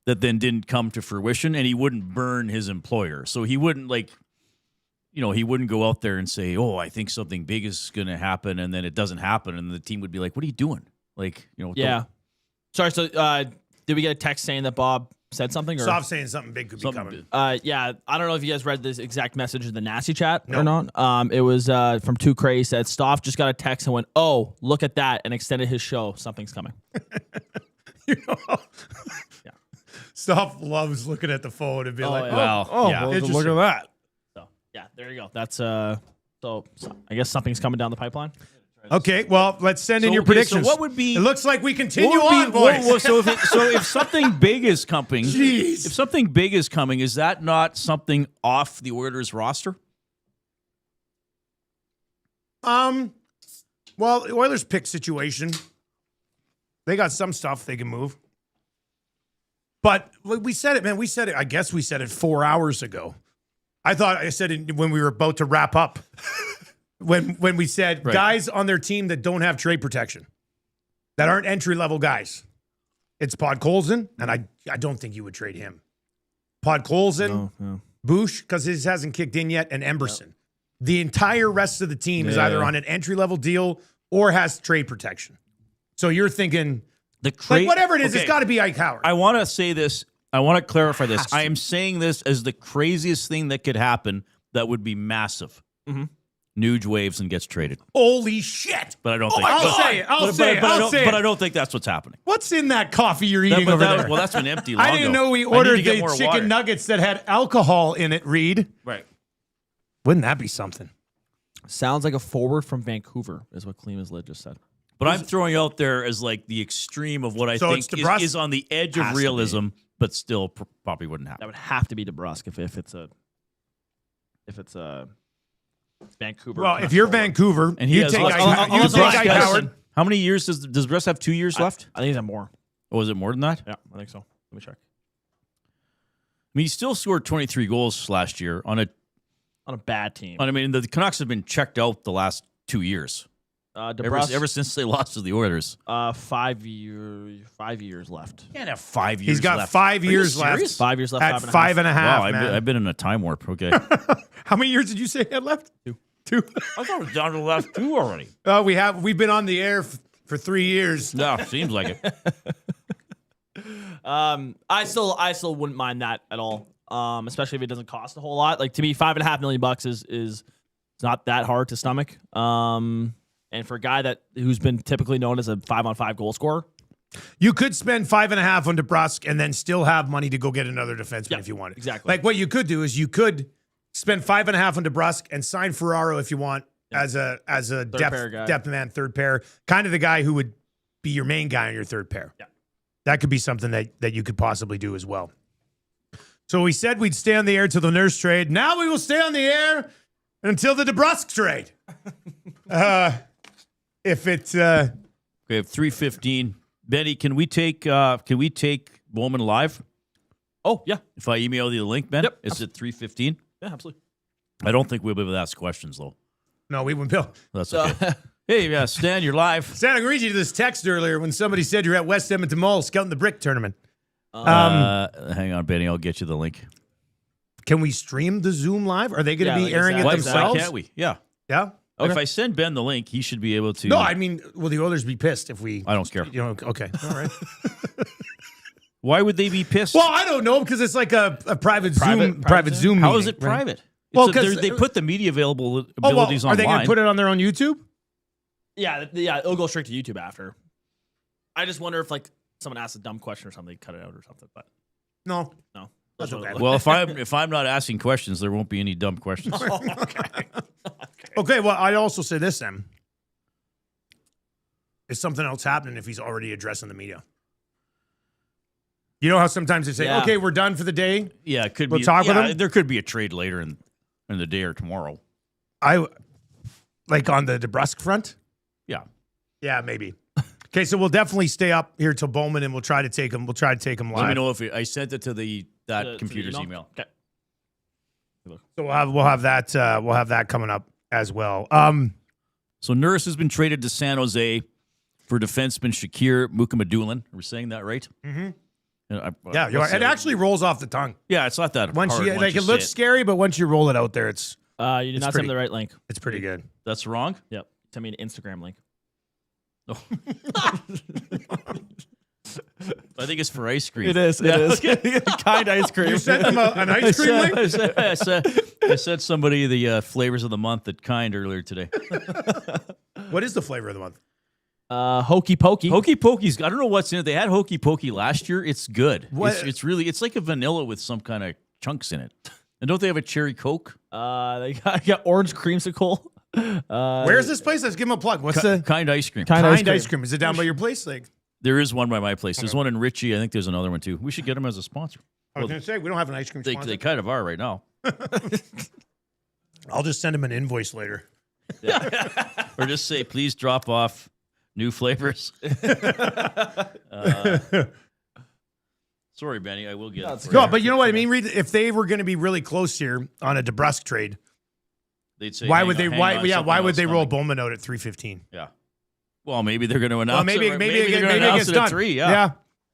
[SPEAKER 2] that then didn't come to fruition, and he wouldn't burn his employer. So he wouldn't he wouldn't go out there and say, "Oh, I think something big is going to happen," and then it doesn't happen, and the team would be like, "What are you doing?" Like,
[SPEAKER 3] Yeah. Sorry. So, did we get a text saying that Bob said something? Or
[SPEAKER 1] Soft saying something big could be coming.
[SPEAKER 3] Yeah. I don't know if you guys read this exact message in the Nasty chat
[SPEAKER 1] No.
[SPEAKER 3] or not. It was from 2 Cray. He said, Stoff just got a text and went, "Oh, look at that," and extended his show. Something's coming.
[SPEAKER 1] Yeah. Stoff loves looking at the phone and being like,
[SPEAKER 3] yeah.
[SPEAKER 1] look at that.
[SPEAKER 3] So, yeah, there you go. That's so I guess something's coming down the pipeline.
[SPEAKER 1] Okay, well, let's send in your predictions.
[SPEAKER 2] So what would be?
[SPEAKER 1] It looks like we continue on, boys.
[SPEAKER 2] So if something big is coming,
[SPEAKER 1] Jeez.
[SPEAKER 2] If something big is coming, is that not something off the Oilers roster?
[SPEAKER 1] Well, the Oilers pick situation. They got some stuff they can move. But we said it, man. We said it. I guess we said it 4 hours ago. I said it when we were about to wrap up. when we said guys on their team that don't have trade protection, that aren't entry-level guys. It's Podkolzin, and I don't think you would trade him. Podkolzin, Bush, because his hasn't kicked in yet, and Emberson. Yep. The entire rest of the team is either on an entry-level deal or has trade protection. So you're thinking, whatever it is, it's got to be Ike Howard.
[SPEAKER 2] I want to say this. I want to clarify this. I am saying this as the craziest thing that could happen that would be massive. Mm-hmm. Nuge waves and gets traded.
[SPEAKER 1] Holy shit!
[SPEAKER 2] But I don't think.
[SPEAKER 1] I'll say it. I'll say it.
[SPEAKER 2] But I don't think that's what's happening.
[SPEAKER 1] What's in that coffee you're eating over there?
[SPEAKER 2] Well, that's been empty long
[SPEAKER 1] I didn't
[SPEAKER 2] ago.
[SPEAKER 1] know we ordered the chicken
[SPEAKER 2] water.
[SPEAKER 1] nuggets that had alcohol in it, Reid.
[SPEAKER 2] Right.
[SPEAKER 1] Wouldn't that be something?
[SPEAKER 3] Sounds like a forward from Vancouver, is what Clemus Lid just said.
[SPEAKER 2] But I'm throwing out there as like the extreme of what I think is on the edge of realism, but still probably wouldn't happen.
[SPEAKER 3] That would have to be DeBrusk if it's a Vancouver.
[SPEAKER 1] Well, if you're
[SPEAKER 3] forward.
[SPEAKER 1] Vancouver,
[SPEAKER 2] and
[SPEAKER 1] you take Ike Howard.
[SPEAKER 2] How many years does Russ have? 2 years left?
[SPEAKER 3] I think he's got more.
[SPEAKER 2] Oh, is it more than that?
[SPEAKER 3] Yeah, I think so. Let me check.
[SPEAKER 2] I mean, he still scored 23 goals last year on a
[SPEAKER 3] bad team.
[SPEAKER 2] I mean, the Canucks have been checked out the last 2 years. Ever since they lost to the Oilers.
[SPEAKER 3] 5 years left.
[SPEAKER 2] Can't have 5 years.
[SPEAKER 1] He's got
[SPEAKER 2] left.
[SPEAKER 1] 5 years left.
[SPEAKER 3] 5 years left.
[SPEAKER 1] At 5.5.
[SPEAKER 2] Wow, I've been in a time warp. Okay.
[SPEAKER 1] How many years did you say he had left? 2.
[SPEAKER 2] I thought it was down to the last 2 already.
[SPEAKER 1] We've been on the air for 3 years.
[SPEAKER 2] No, seems like it.
[SPEAKER 3] I still wouldn't mind that at all. Especially if it doesn't cost a whole lot. Like, to me, $5.5 million is not that hard to stomach. And for a guy who's been typically known as a 5-on-5 goal scorer,
[SPEAKER 1] you could spend 5.5 on DeBrusk and then still have money to go get another defenseman if you wanted.
[SPEAKER 3] Exactly.
[SPEAKER 1] Like what you could do is you could spend 5.5 on DeBrusk and sign Ferraro if you want as a depth man, third pair, kind of the guy who would be your main guy on your third pair.
[SPEAKER 3] Yeah.
[SPEAKER 1] That could be something that you could possibly do as well. So we said we'd stay on the air till the Nurse trade. Now we will stay on the air until the DeBrusk trade. If it's
[SPEAKER 2] we have 3:15. Benny, can we take Bowman live?
[SPEAKER 3] Oh yeah.
[SPEAKER 2] If I email you the link, Ben,
[SPEAKER 3] Yep.
[SPEAKER 2] is it 3:15?
[SPEAKER 3] Yeah, absolutely.
[SPEAKER 2] I don't think we'll be able to ask questions though.
[SPEAKER 1] no, we wouldn't. Bill.
[SPEAKER 2] That's okay. Hey, Stan, you're live.
[SPEAKER 1] Stan, I read you this text earlier when somebody said you're at West Edmonton Mall scouting the brick tournament.
[SPEAKER 2] Hang on, Benny. I'll get you the link.
[SPEAKER 1] Can we stream the Zoom live? Are they going to be airing it
[SPEAKER 2] Why
[SPEAKER 1] themselves?
[SPEAKER 2] can't we? Yeah.
[SPEAKER 1] Yeah.
[SPEAKER 2] Okay. If I send Ben the link, he should be able to.
[SPEAKER 1] No, I mean, will the Oilers be pissed if we?
[SPEAKER 2] I don't care.
[SPEAKER 1] Okay. All right.
[SPEAKER 2] Why would they be pissed?
[SPEAKER 1] Well, I don't know because it's like a private Zoom.
[SPEAKER 2] How is
[SPEAKER 1] meeting,
[SPEAKER 2] it private?
[SPEAKER 1] Right? Well,
[SPEAKER 2] because they put the media abilities
[SPEAKER 1] are
[SPEAKER 2] online.
[SPEAKER 1] They going to put it on their own YouTube?
[SPEAKER 3] Yeah, it'll go straight to YouTube after. I just wonder if like someone asks a dumb question or something, cut it out or something. But
[SPEAKER 1] no.
[SPEAKER 3] That's
[SPEAKER 1] okay.
[SPEAKER 2] Well, if I'm not asking questions, there won't be any dumb questions.
[SPEAKER 1] Okay. Well, I'd also say this then: is something else happening if he's already addressing the media? You know how sometimes they say, "Okay, we're done for the day."
[SPEAKER 2] Yeah, it could
[SPEAKER 1] we'll
[SPEAKER 2] be.
[SPEAKER 1] Talk with him.
[SPEAKER 2] There could be a trade later in the day or tomorrow.
[SPEAKER 1] Like on the DeBrusk front. Yeah, maybe. Okay, so we'll definitely stay up here till Bowman, and we'll try to take him. We'll try to take him live.
[SPEAKER 2] Let me know if I sent it to that computer's email.
[SPEAKER 3] Okay.
[SPEAKER 1] So we'll have that coming up as well.
[SPEAKER 2] So Nurse has been traded to San Jose for defenseman Shakir Mukhamadullin. We're saying that right?
[SPEAKER 1] Mm-hmm. Yeah, you're right. It actually rolls off the tongue.
[SPEAKER 2] Yeah, it's not that hard.
[SPEAKER 1] It looks scary, but once you roll it out there, it's
[SPEAKER 3] you did not send me the right link.
[SPEAKER 1] It's pretty good.
[SPEAKER 2] That's wrong?
[SPEAKER 3] Yep. Send me an Instagram link.
[SPEAKER 2] Oh. I think it's for ice cream.
[SPEAKER 3] It is. Kind ice cream.
[SPEAKER 1] You sent them an ice cream link?
[SPEAKER 2] I sent somebody the flavors of the month at Kind earlier today.
[SPEAKER 1] What is the flavor of the month?
[SPEAKER 3] Hokey Pokey.
[SPEAKER 2] Hokey Pokey's, I don't know what's in it. They had Hokey Pokey last year. It's good. It's like a vanilla with some kind of chunks in it. And don't they have a cherry Coke?
[SPEAKER 3] They got orange creamsicle.
[SPEAKER 1] Where's this place? Let's give them a plug. What's the
[SPEAKER 2] Kind Ice Cream?
[SPEAKER 1] Kind ice cream. Is it down by your place? Like,
[SPEAKER 2] there is one by my place. There's one in Ritchie. I think there's another one too. We should get them as a sponsor.
[SPEAKER 1] I was going to say, we don't have an ice cream sponsor.
[SPEAKER 2] They kind of are right now.
[SPEAKER 1] I'll just send them an invoice later.
[SPEAKER 2] Yeah. Or just say, please drop off new flavors. Sorry, Benny. I will get it. for
[SPEAKER 1] No,
[SPEAKER 2] you.
[SPEAKER 1] but you know what I mean, Reid? If they were going to be really close here on a DeBrusque trade,
[SPEAKER 2] They'd say,
[SPEAKER 1] why would they?
[SPEAKER 2] hang
[SPEAKER 1] Why?
[SPEAKER 2] on,
[SPEAKER 1] Yeah,
[SPEAKER 2] something
[SPEAKER 1] why would
[SPEAKER 2] else
[SPEAKER 1] they roll
[SPEAKER 2] coming.
[SPEAKER 1] Bowman out at 3:15?
[SPEAKER 2] Yeah. Well, maybe they're going to announce.
[SPEAKER 1] Well, maybe
[SPEAKER 2] it.
[SPEAKER 1] maybe
[SPEAKER 2] they're
[SPEAKER 1] it
[SPEAKER 2] gonna announce
[SPEAKER 1] gets
[SPEAKER 2] it
[SPEAKER 1] done.
[SPEAKER 2] at 3. Yeah.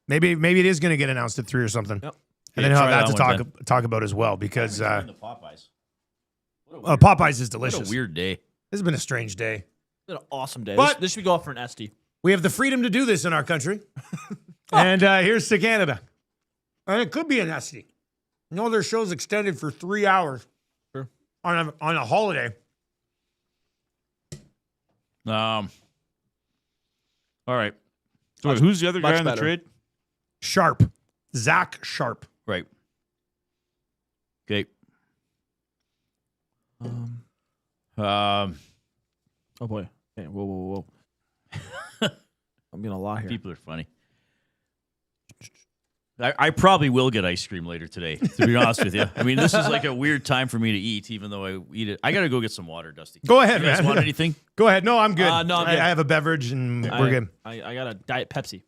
[SPEAKER 1] Maybe it is going to get announced at 3 or something.
[SPEAKER 3] Yep.
[SPEAKER 1] And
[SPEAKER 2] Yeah,
[SPEAKER 1] then
[SPEAKER 2] try
[SPEAKER 1] have that
[SPEAKER 2] that
[SPEAKER 1] to
[SPEAKER 2] one,
[SPEAKER 1] talk about as well because
[SPEAKER 2] The Popeyes.
[SPEAKER 1] Popeyes is
[SPEAKER 2] What
[SPEAKER 1] delicious.
[SPEAKER 2] a weird day.
[SPEAKER 1] This has been a strange day.
[SPEAKER 3] It's been an awesome day.
[SPEAKER 1] But-
[SPEAKER 3] This should go up for an SD.
[SPEAKER 1] We have the freedom to do this in our country. And here's to Canada. And it could be an SD. You know, their show's extended for 3 hours
[SPEAKER 3] Sure.
[SPEAKER 1] on a holiday.
[SPEAKER 2] All right.
[SPEAKER 5] So who's the other
[SPEAKER 3] much
[SPEAKER 5] guy in the
[SPEAKER 3] better.
[SPEAKER 5] trade?
[SPEAKER 1] Sharp. Zach Sharp.
[SPEAKER 2] Right. Okay.
[SPEAKER 3] Oh boy. Okay, whoa. I'm getting a lot here.
[SPEAKER 2] People are funny. I probably will get ice cream later today, to be honest with you. I mean, this is like a weird time for me to eat, even though I eat it. I got to go get some water, Dusty.
[SPEAKER 1] Go ahead,
[SPEAKER 2] You guys
[SPEAKER 1] man.
[SPEAKER 2] want anything?
[SPEAKER 1] Go ahead. No, I'm good.
[SPEAKER 3] No, I'm good.
[SPEAKER 1] I have a beverage and we're good.
[SPEAKER 3] I got a Diet Pepsi.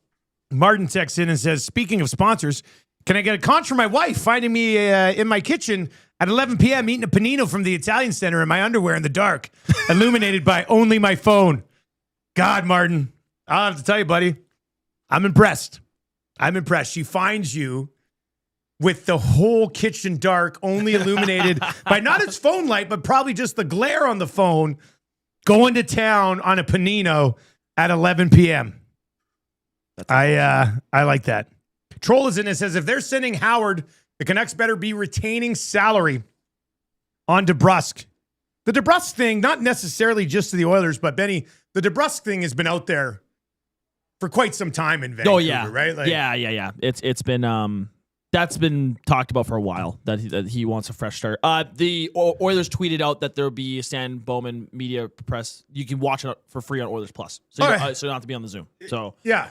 [SPEAKER 1] Martin texts in and says, speaking of sponsors, can I get a conch from my wife finding me in my kitchen at 11 p.m. eating a panino from the Italian Center in my underwear in the dark, illuminated by only my phone? God, Martin, I'll have to tell you, buddy, I'm impressed. She finds you with the whole kitchen dark, only illuminated by not its phone light, but probably just the glare on the phone, going to town on a panino at 11 p.m. I like that. Troll is in and says, if they're sending Howard, the Canucks better be retaining salary on DeBrusque. The DeBrusque thing, not necessarily just to the Oilers, but Benny, the DeBrusque thing has been out there for quite some time in Vancouver,
[SPEAKER 3] Oh yeah,
[SPEAKER 1] right? Like,
[SPEAKER 3] yeah. It's been that's been talked about for a while that he wants a fresh start. The Oilers tweeted out that there will be a Stan Bowman media press. You can watch it for free on Oilers Plus, so you,
[SPEAKER 1] Okay.
[SPEAKER 3] so you don't have to be on the Zoom. So
[SPEAKER 1] Yeah.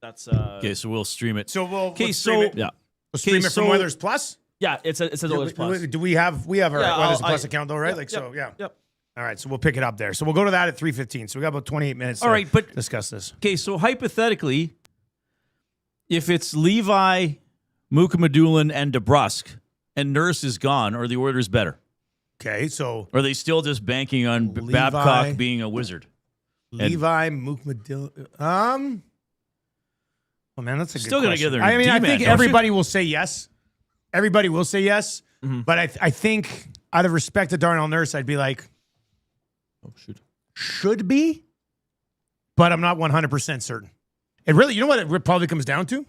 [SPEAKER 3] that's
[SPEAKER 2] Okay, so we'll stream it.
[SPEAKER 1] So we'll
[SPEAKER 2] Okay,
[SPEAKER 1] let's stream
[SPEAKER 2] so-
[SPEAKER 1] it.
[SPEAKER 3] yeah.
[SPEAKER 1] We'll stream
[SPEAKER 2] Okay,
[SPEAKER 1] it from
[SPEAKER 2] so-
[SPEAKER 1] Oilers Plus.
[SPEAKER 3] Yeah, it says Oilers Plus.
[SPEAKER 1] Do we have our
[SPEAKER 3] Yeah,
[SPEAKER 1] Oilers
[SPEAKER 3] I'll-
[SPEAKER 1] Plus
[SPEAKER 3] I-
[SPEAKER 1] account though, right?
[SPEAKER 3] Yep,
[SPEAKER 1] Like
[SPEAKER 3] yep,
[SPEAKER 1] so, yeah.
[SPEAKER 3] Yep.
[SPEAKER 1] All right, so we'll pick it up there. So we'll go to that at 3:15. So we got about 28 minutes.
[SPEAKER 2] All right, but-
[SPEAKER 1] discuss this.
[SPEAKER 2] Okay, so hypothetically, if it's Levi, Mukamadulin, and DeBrusque, and Nurse is gone, are the Oilers better?
[SPEAKER 1] Okay, so
[SPEAKER 2] Or are they still just banking on
[SPEAKER 1] Levi-
[SPEAKER 2] Babcock being a wizard?
[SPEAKER 1] Levi Mukmadil. Oh man, that's a
[SPEAKER 2] Still
[SPEAKER 1] good
[SPEAKER 2] gonna
[SPEAKER 1] question.
[SPEAKER 2] get their
[SPEAKER 1] I mean, I
[SPEAKER 2] D-man,
[SPEAKER 1] think
[SPEAKER 2] don't you?
[SPEAKER 1] everybody will say yes. Everybody will say yes. But I think out of respect to Darnell Nurse, I'd be like,
[SPEAKER 3] Oh shoot.
[SPEAKER 1] should be, but I'm not 100% certain. It really, you know what it probably comes down to?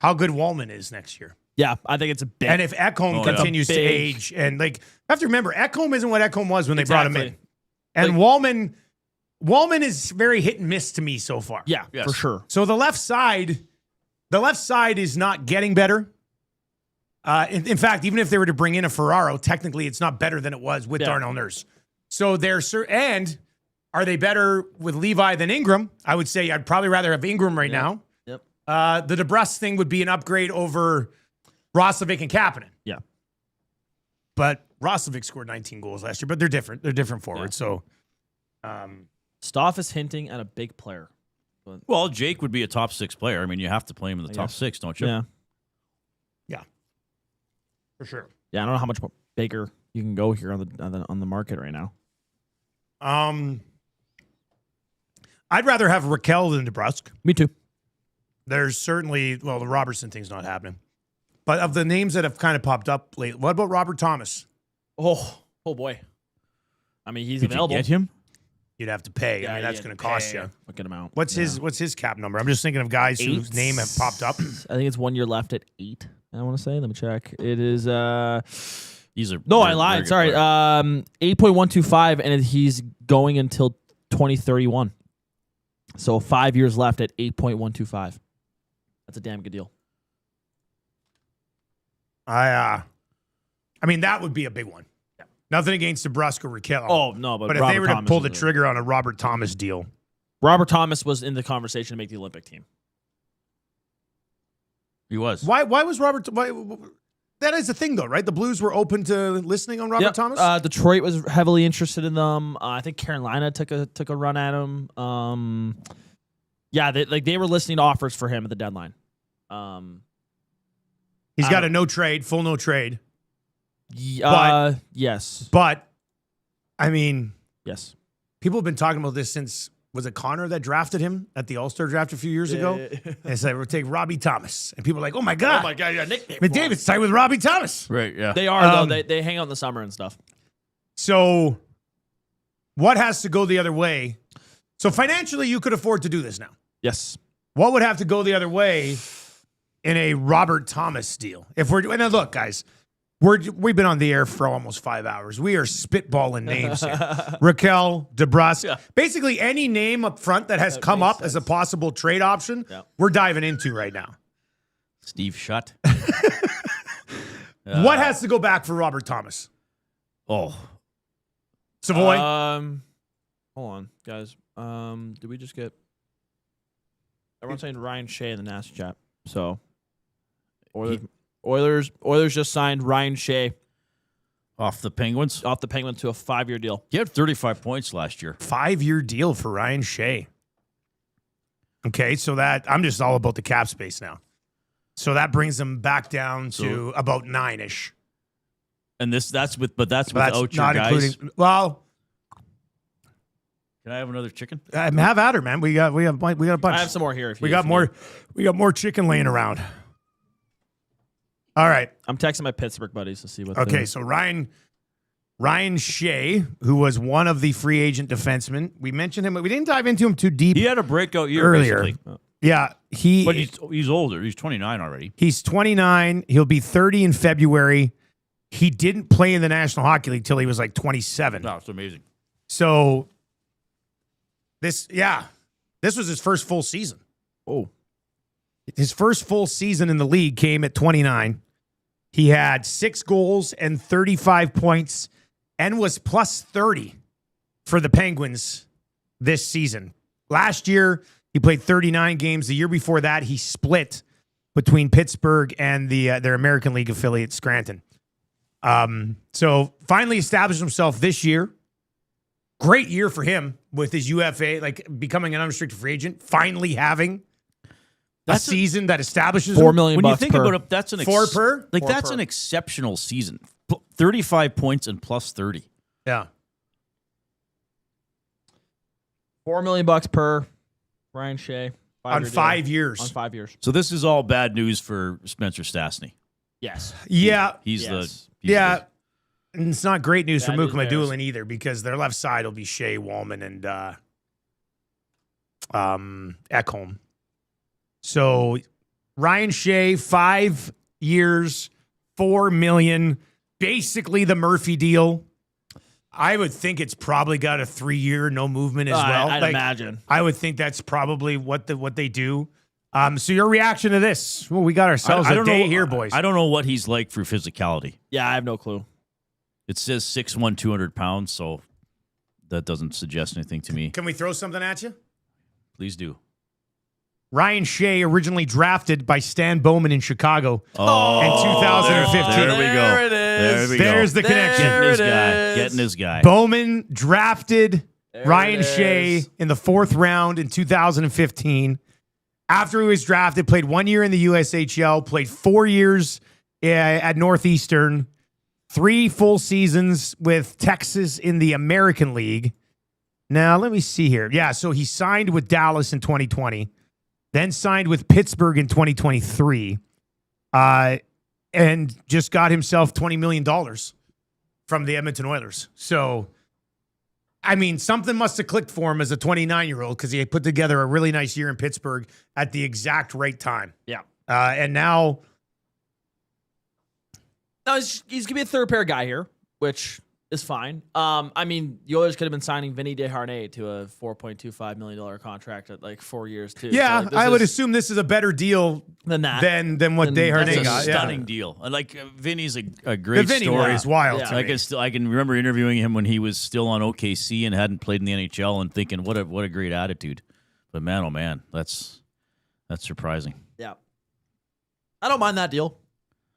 [SPEAKER 1] How good Wallman is next year.
[SPEAKER 3] Yeah, I think it's a big.
[SPEAKER 1] And if Ekholm
[SPEAKER 2] Oh, yeah.
[SPEAKER 1] continues to
[SPEAKER 3] Big-
[SPEAKER 1] age, and like, you have to remember, Ekholm isn't what Ekholm was when they brought him in.
[SPEAKER 3] Exactly.
[SPEAKER 1] And Wallman is very hit and miss to me so far.
[SPEAKER 3] yeah,
[SPEAKER 2] Yes.
[SPEAKER 3] for sure.
[SPEAKER 1] So the left side is not getting better. In fact, even if they were to bring in a Ferraro, technically it's not better than it was with
[SPEAKER 3] Yeah.
[SPEAKER 1] Darnell Nurse. So and are they better with Levi than Ingram? I would say I'd probably rather have Ingram right now.
[SPEAKER 3] Yep.
[SPEAKER 1] The DeBrusque thing would be an upgrade over Roslovic and Kapanen.
[SPEAKER 3] Yeah.
[SPEAKER 1] But Roslovic scored 19 goals last year, but they're different. They're different forwards. So,
[SPEAKER 3] Stoff is hinting at a big player.
[SPEAKER 2] Well, Jake would be a top 6 player. I mean, you have to play him in the top
[SPEAKER 3] guess.
[SPEAKER 2] 6, don't you?
[SPEAKER 3] Yeah.
[SPEAKER 1] for sure.
[SPEAKER 3] Yeah, I don't know how much more bigger you can go here on the market right now.
[SPEAKER 1] I'd rather have Raquel than DeBrusque.
[SPEAKER 3] Me too.
[SPEAKER 1] There's certainly, the Robertson thing's not happening. But of the names that have kind of popped up lately, what about Robert Thomas?
[SPEAKER 3] Oh boy. I mean, he's
[SPEAKER 2] Did you
[SPEAKER 3] available.
[SPEAKER 2] get him?
[SPEAKER 1] You'd have to pay. I
[SPEAKER 3] Yeah,
[SPEAKER 1] mean, that's
[SPEAKER 3] yeah,
[SPEAKER 1] going to cost
[SPEAKER 3] pay.
[SPEAKER 1] you.
[SPEAKER 3] Look at him out.
[SPEAKER 1] What's his cap number? I'm just thinking of guys whose
[SPEAKER 3] Eight.
[SPEAKER 1] name have popped up.
[SPEAKER 3] I think it's 1 year left at 8. I want to say. Let me check. It is.
[SPEAKER 2] He's a
[SPEAKER 3] No, I
[SPEAKER 2] very
[SPEAKER 3] lied.
[SPEAKER 2] good
[SPEAKER 3] Sorry.
[SPEAKER 2] player.
[SPEAKER 3] 8.125, and he's going until 2031. So 5 years left at 8.125. That's a damn good deal.
[SPEAKER 1] I mean, that would be a big one. Nothing against DeBrusque or Raquel.
[SPEAKER 3] Oh no, but
[SPEAKER 1] but if
[SPEAKER 3] Robert
[SPEAKER 1] they were to
[SPEAKER 3] Thomas
[SPEAKER 1] pull the
[SPEAKER 3] is a-
[SPEAKER 1] trigger on a Robert Thomas deal,
[SPEAKER 3] Robert Thomas was in the conversation to make the Olympic team.
[SPEAKER 2] He was.
[SPEAKER 1] why was Robert? That is the thing, though, right? The Blues were open to listening on Robert
[SPEAKER 3] Yep.
[SPEAKER 1] Thomas.
[SPEAKER 3] Detroit was heavily interested in them. I think Carolina took a run at him. Yeah, they were listening to offers for him at the deadline.
[SPEAKER 1] He's got a no trade, full no trade.
[SPEAKER 3] Yes.
[SPEAKER 1] But, I mean,
[SPEAKER 3] Yes.
[SPEAKER 1] people have been talking about this since, was it Connor that drafted him at the All-Star draft a few years ago? And they said, we'll take Robbie Thomas. And people are like, oh my God.
[SPEAKER 3] yeah, nickname.
[SPEAKER 1] McDavid's tied with Robbie Thomas.
[SPEAKER 2] Right, yeah.
[SPEAKER 3] They are, though. They hang out in the summer and stuff.
[SPEAKER 1] So, what has to go the other way? So, financially, you could afford to do this now.
[SPEAKER 3] Yes.
[SPEAKER 1] What would have to go the other way in a Robert Thomas deal? If we're and look, guys, we've been on the air for almost 5 hours. We are spitballing names here. Raquel, DeBrusque, basically any name up front that has come up as a possible trade option, we're diving into right now.
[SPEAKER 2] Steve Shutt.
[SPEAKER 1] What has to go back for Robert Thomas?
[SPEAKER 2] Oh,
[SPEAKER 1] Savoy.
[SPEAKER 3] Hold on, guys. Did we just get? Everyone's saying Ryan Shea in the nasty chat. So, Oilers just signed Ryan Shea
[SPEAKER 2] off the Penguins
[SPEAKER 3] to a 5-year deal.
[SPEAKER 2] He had 35 points last year.
[SPEAKER 1] 5-year deal for Ryan Shea. Okay, so that I'm just all about the cap space now. So that brings them back down to about 9-ish.
[SPEAKER 2] And that's without your
[SPEAKER 1] not
[SPEAKER 2] guys.
[SPEAKER 1] including. Well,
[SPEAKER 2] Can I have another chicken?
[SPEAKER 1] have at her, man. We got a bunch.
[SPEAKER 3] I have some more here.
[SPEAKER 1] We got more chicken laying around. All right.
[SPEAKER 3] I'm texting my Pittsburgh buddies to see what.
[SPEAKER 1] Okay, so Ryan Shea, who was one of the free agent defensemen, we mentioned him, but we didn't dive into him too deep.
[SPEAKER 2] He had a breakout year
[SPEAKER 1] earlier.
[SPEAKER 2] basically.
[SPEAKER 1] Yeah,
[SPEAKER 2] But he's older. He's 29 already.
[SPEAKER 1] He's 29. He'll be 30 in February. He didn't play in the National Hockey League till he was like 27.
[SPEAKER 2] No, it's amazing.
[SPEAKER 1] So this was his first full season.
[SPEAKER 3] Oh.
[SPEAKER 1] His first full season in the league came at 29. He had 6 goals and 35 points and was plus 30 for the Penguins this season. Last year, he played 39 games. The year before that, he split between Pittsburgh and their American League affiliate, Scranton. So finally established himself this year. Great year for him with his UFA, like becoming an unrestricted free agent, finally having a season that establishes
[SPEAKER 3] $4
[SPEAKER 1] him.
[SPEAKER 3] million
[SPEAKER 2] When you think
[SPEAKER 3] per.
[SPEAKER 2] about it, that's an
[SPEAKER 1] Four per?
[SPEAKER 2] Like
[SPEAKER 3] Four
[SPEAKER 2] that's
[SPEAKER 3] per.
[SPEAKER 2] an exceptional season. 35 points and plus 30.
[SPEAKER 1] Yeah.
[SPEAKER 3] $4 million per Ryan Shea
[SPEAKER 1] On 5 years.
[SPEAKER 3] On 5 years.
[SPEAKER 2] So this is all bad news for Spencer Stastny.
[SPEAKER 3] Yes.
[SPEAKER 1] Yeah.
[SPEAKER 2] He's
[SPEAKER 1] Yeah. And it's not great news for
[SPEAKER 3] Bad news
[SPEAKER 1] Mukama
[SPEAKER 3] bears.
[SPEAKER 1] Doolin either because their left side will be Shea, Wallman, and Ekholm. So Ryan Shea, 5 years, $4 million, basically the Murphy deal. I would think it's probably got a 3-year no movement as well.
[SPEAKER 3] I'd imagine.
[SPEAKER 1] I would think that's probably what they do. So your reaction to this? Well, we got ourselves a day here, boys.
[SPEAKER 2] I don't know what he's like for physicality.
[SPEAKER 3] Yeah, I have no clue.
[SPEAKER 2] It says 6'1", 200 pounds, so that doesn't suggest anything to me.
[SPEAKER 1] Can we throw something at you?
[SPEAKER 2] Please do.
[SPEAKER 1] Ryan Shea, originally drafted by Stan Bowman in Chicago in 2015.
[SPEAKER 2] There we go.
[SPEAKER 3] There it is.
[SPEAKER 2] There we go.
[SPEAKER 1] There's the connection.
[SPEAKER 3] There it
[SPEAKER 2] Getting his
[SPEAKER 3] is.
[SPEAKER 2] guy.
[SPEAKER 1] Bowman drafted
[SPEAKER 3] There
[SPEAKER 1] Ryan
[SPEAKER 3] it
[SPEAKER 1] Shea
[SPEAKER 3] is.
[SPEAKER 1] in the 4th round in 2015. After he was drafted, played 1 year in the USHL, played 4 years at Northeastern, 3 full seasons with Texas in the American League. Now, let me see here. Yeah, so he signed with Dallas in 2020, then signed with Pittsburgh in 2023, and just got himself $20 million from the Edmonton Oilers. So, I mean, something must have clicked for him as a 29-year-old because he had put together a really nice year in Pittsburgh at the exact right time.
[SPEAKER 3] Yeah.
[SPEAKER 1] And now...
[SPEAKER 3] No, he's going to be a third pair guy here, which is fine. I mean, the Oilers could have been signing Vinny Desharnais to a $4.25 million contract at like 4 years, too.
[SPEAKER 1] Yeah,
[SPEAKER 3] So, like,
[SPEAKER 1] I would assume this is a better deal
[SPEAKER 3] than that.
[SPEAKER 1] than what
[SPEAKER 3] Then
[SPEAKER 1] Desharnais
[SPEAKER 2] It's a
[SPEAKER 1] got.
[SPEAKER 2] stunning deal. And like Vinny's a
[SPEAKER 1] The
[SPEAKER 2] great
[SPEAKER 1] Vinny
[SPEAKER 2] story.
[SPEAKER 1] one is wild.
[SPEAKER 3] Yeah.
[SPEAKER 1] to me.
[SPEAKER 2] I can remember interviewing him when he was still on OKC and hadn't played in the NHL and thinking, what a great attitude. But man, oh man, that's surprising.
[SPEAKER 3] Yeah. I don't mind that deal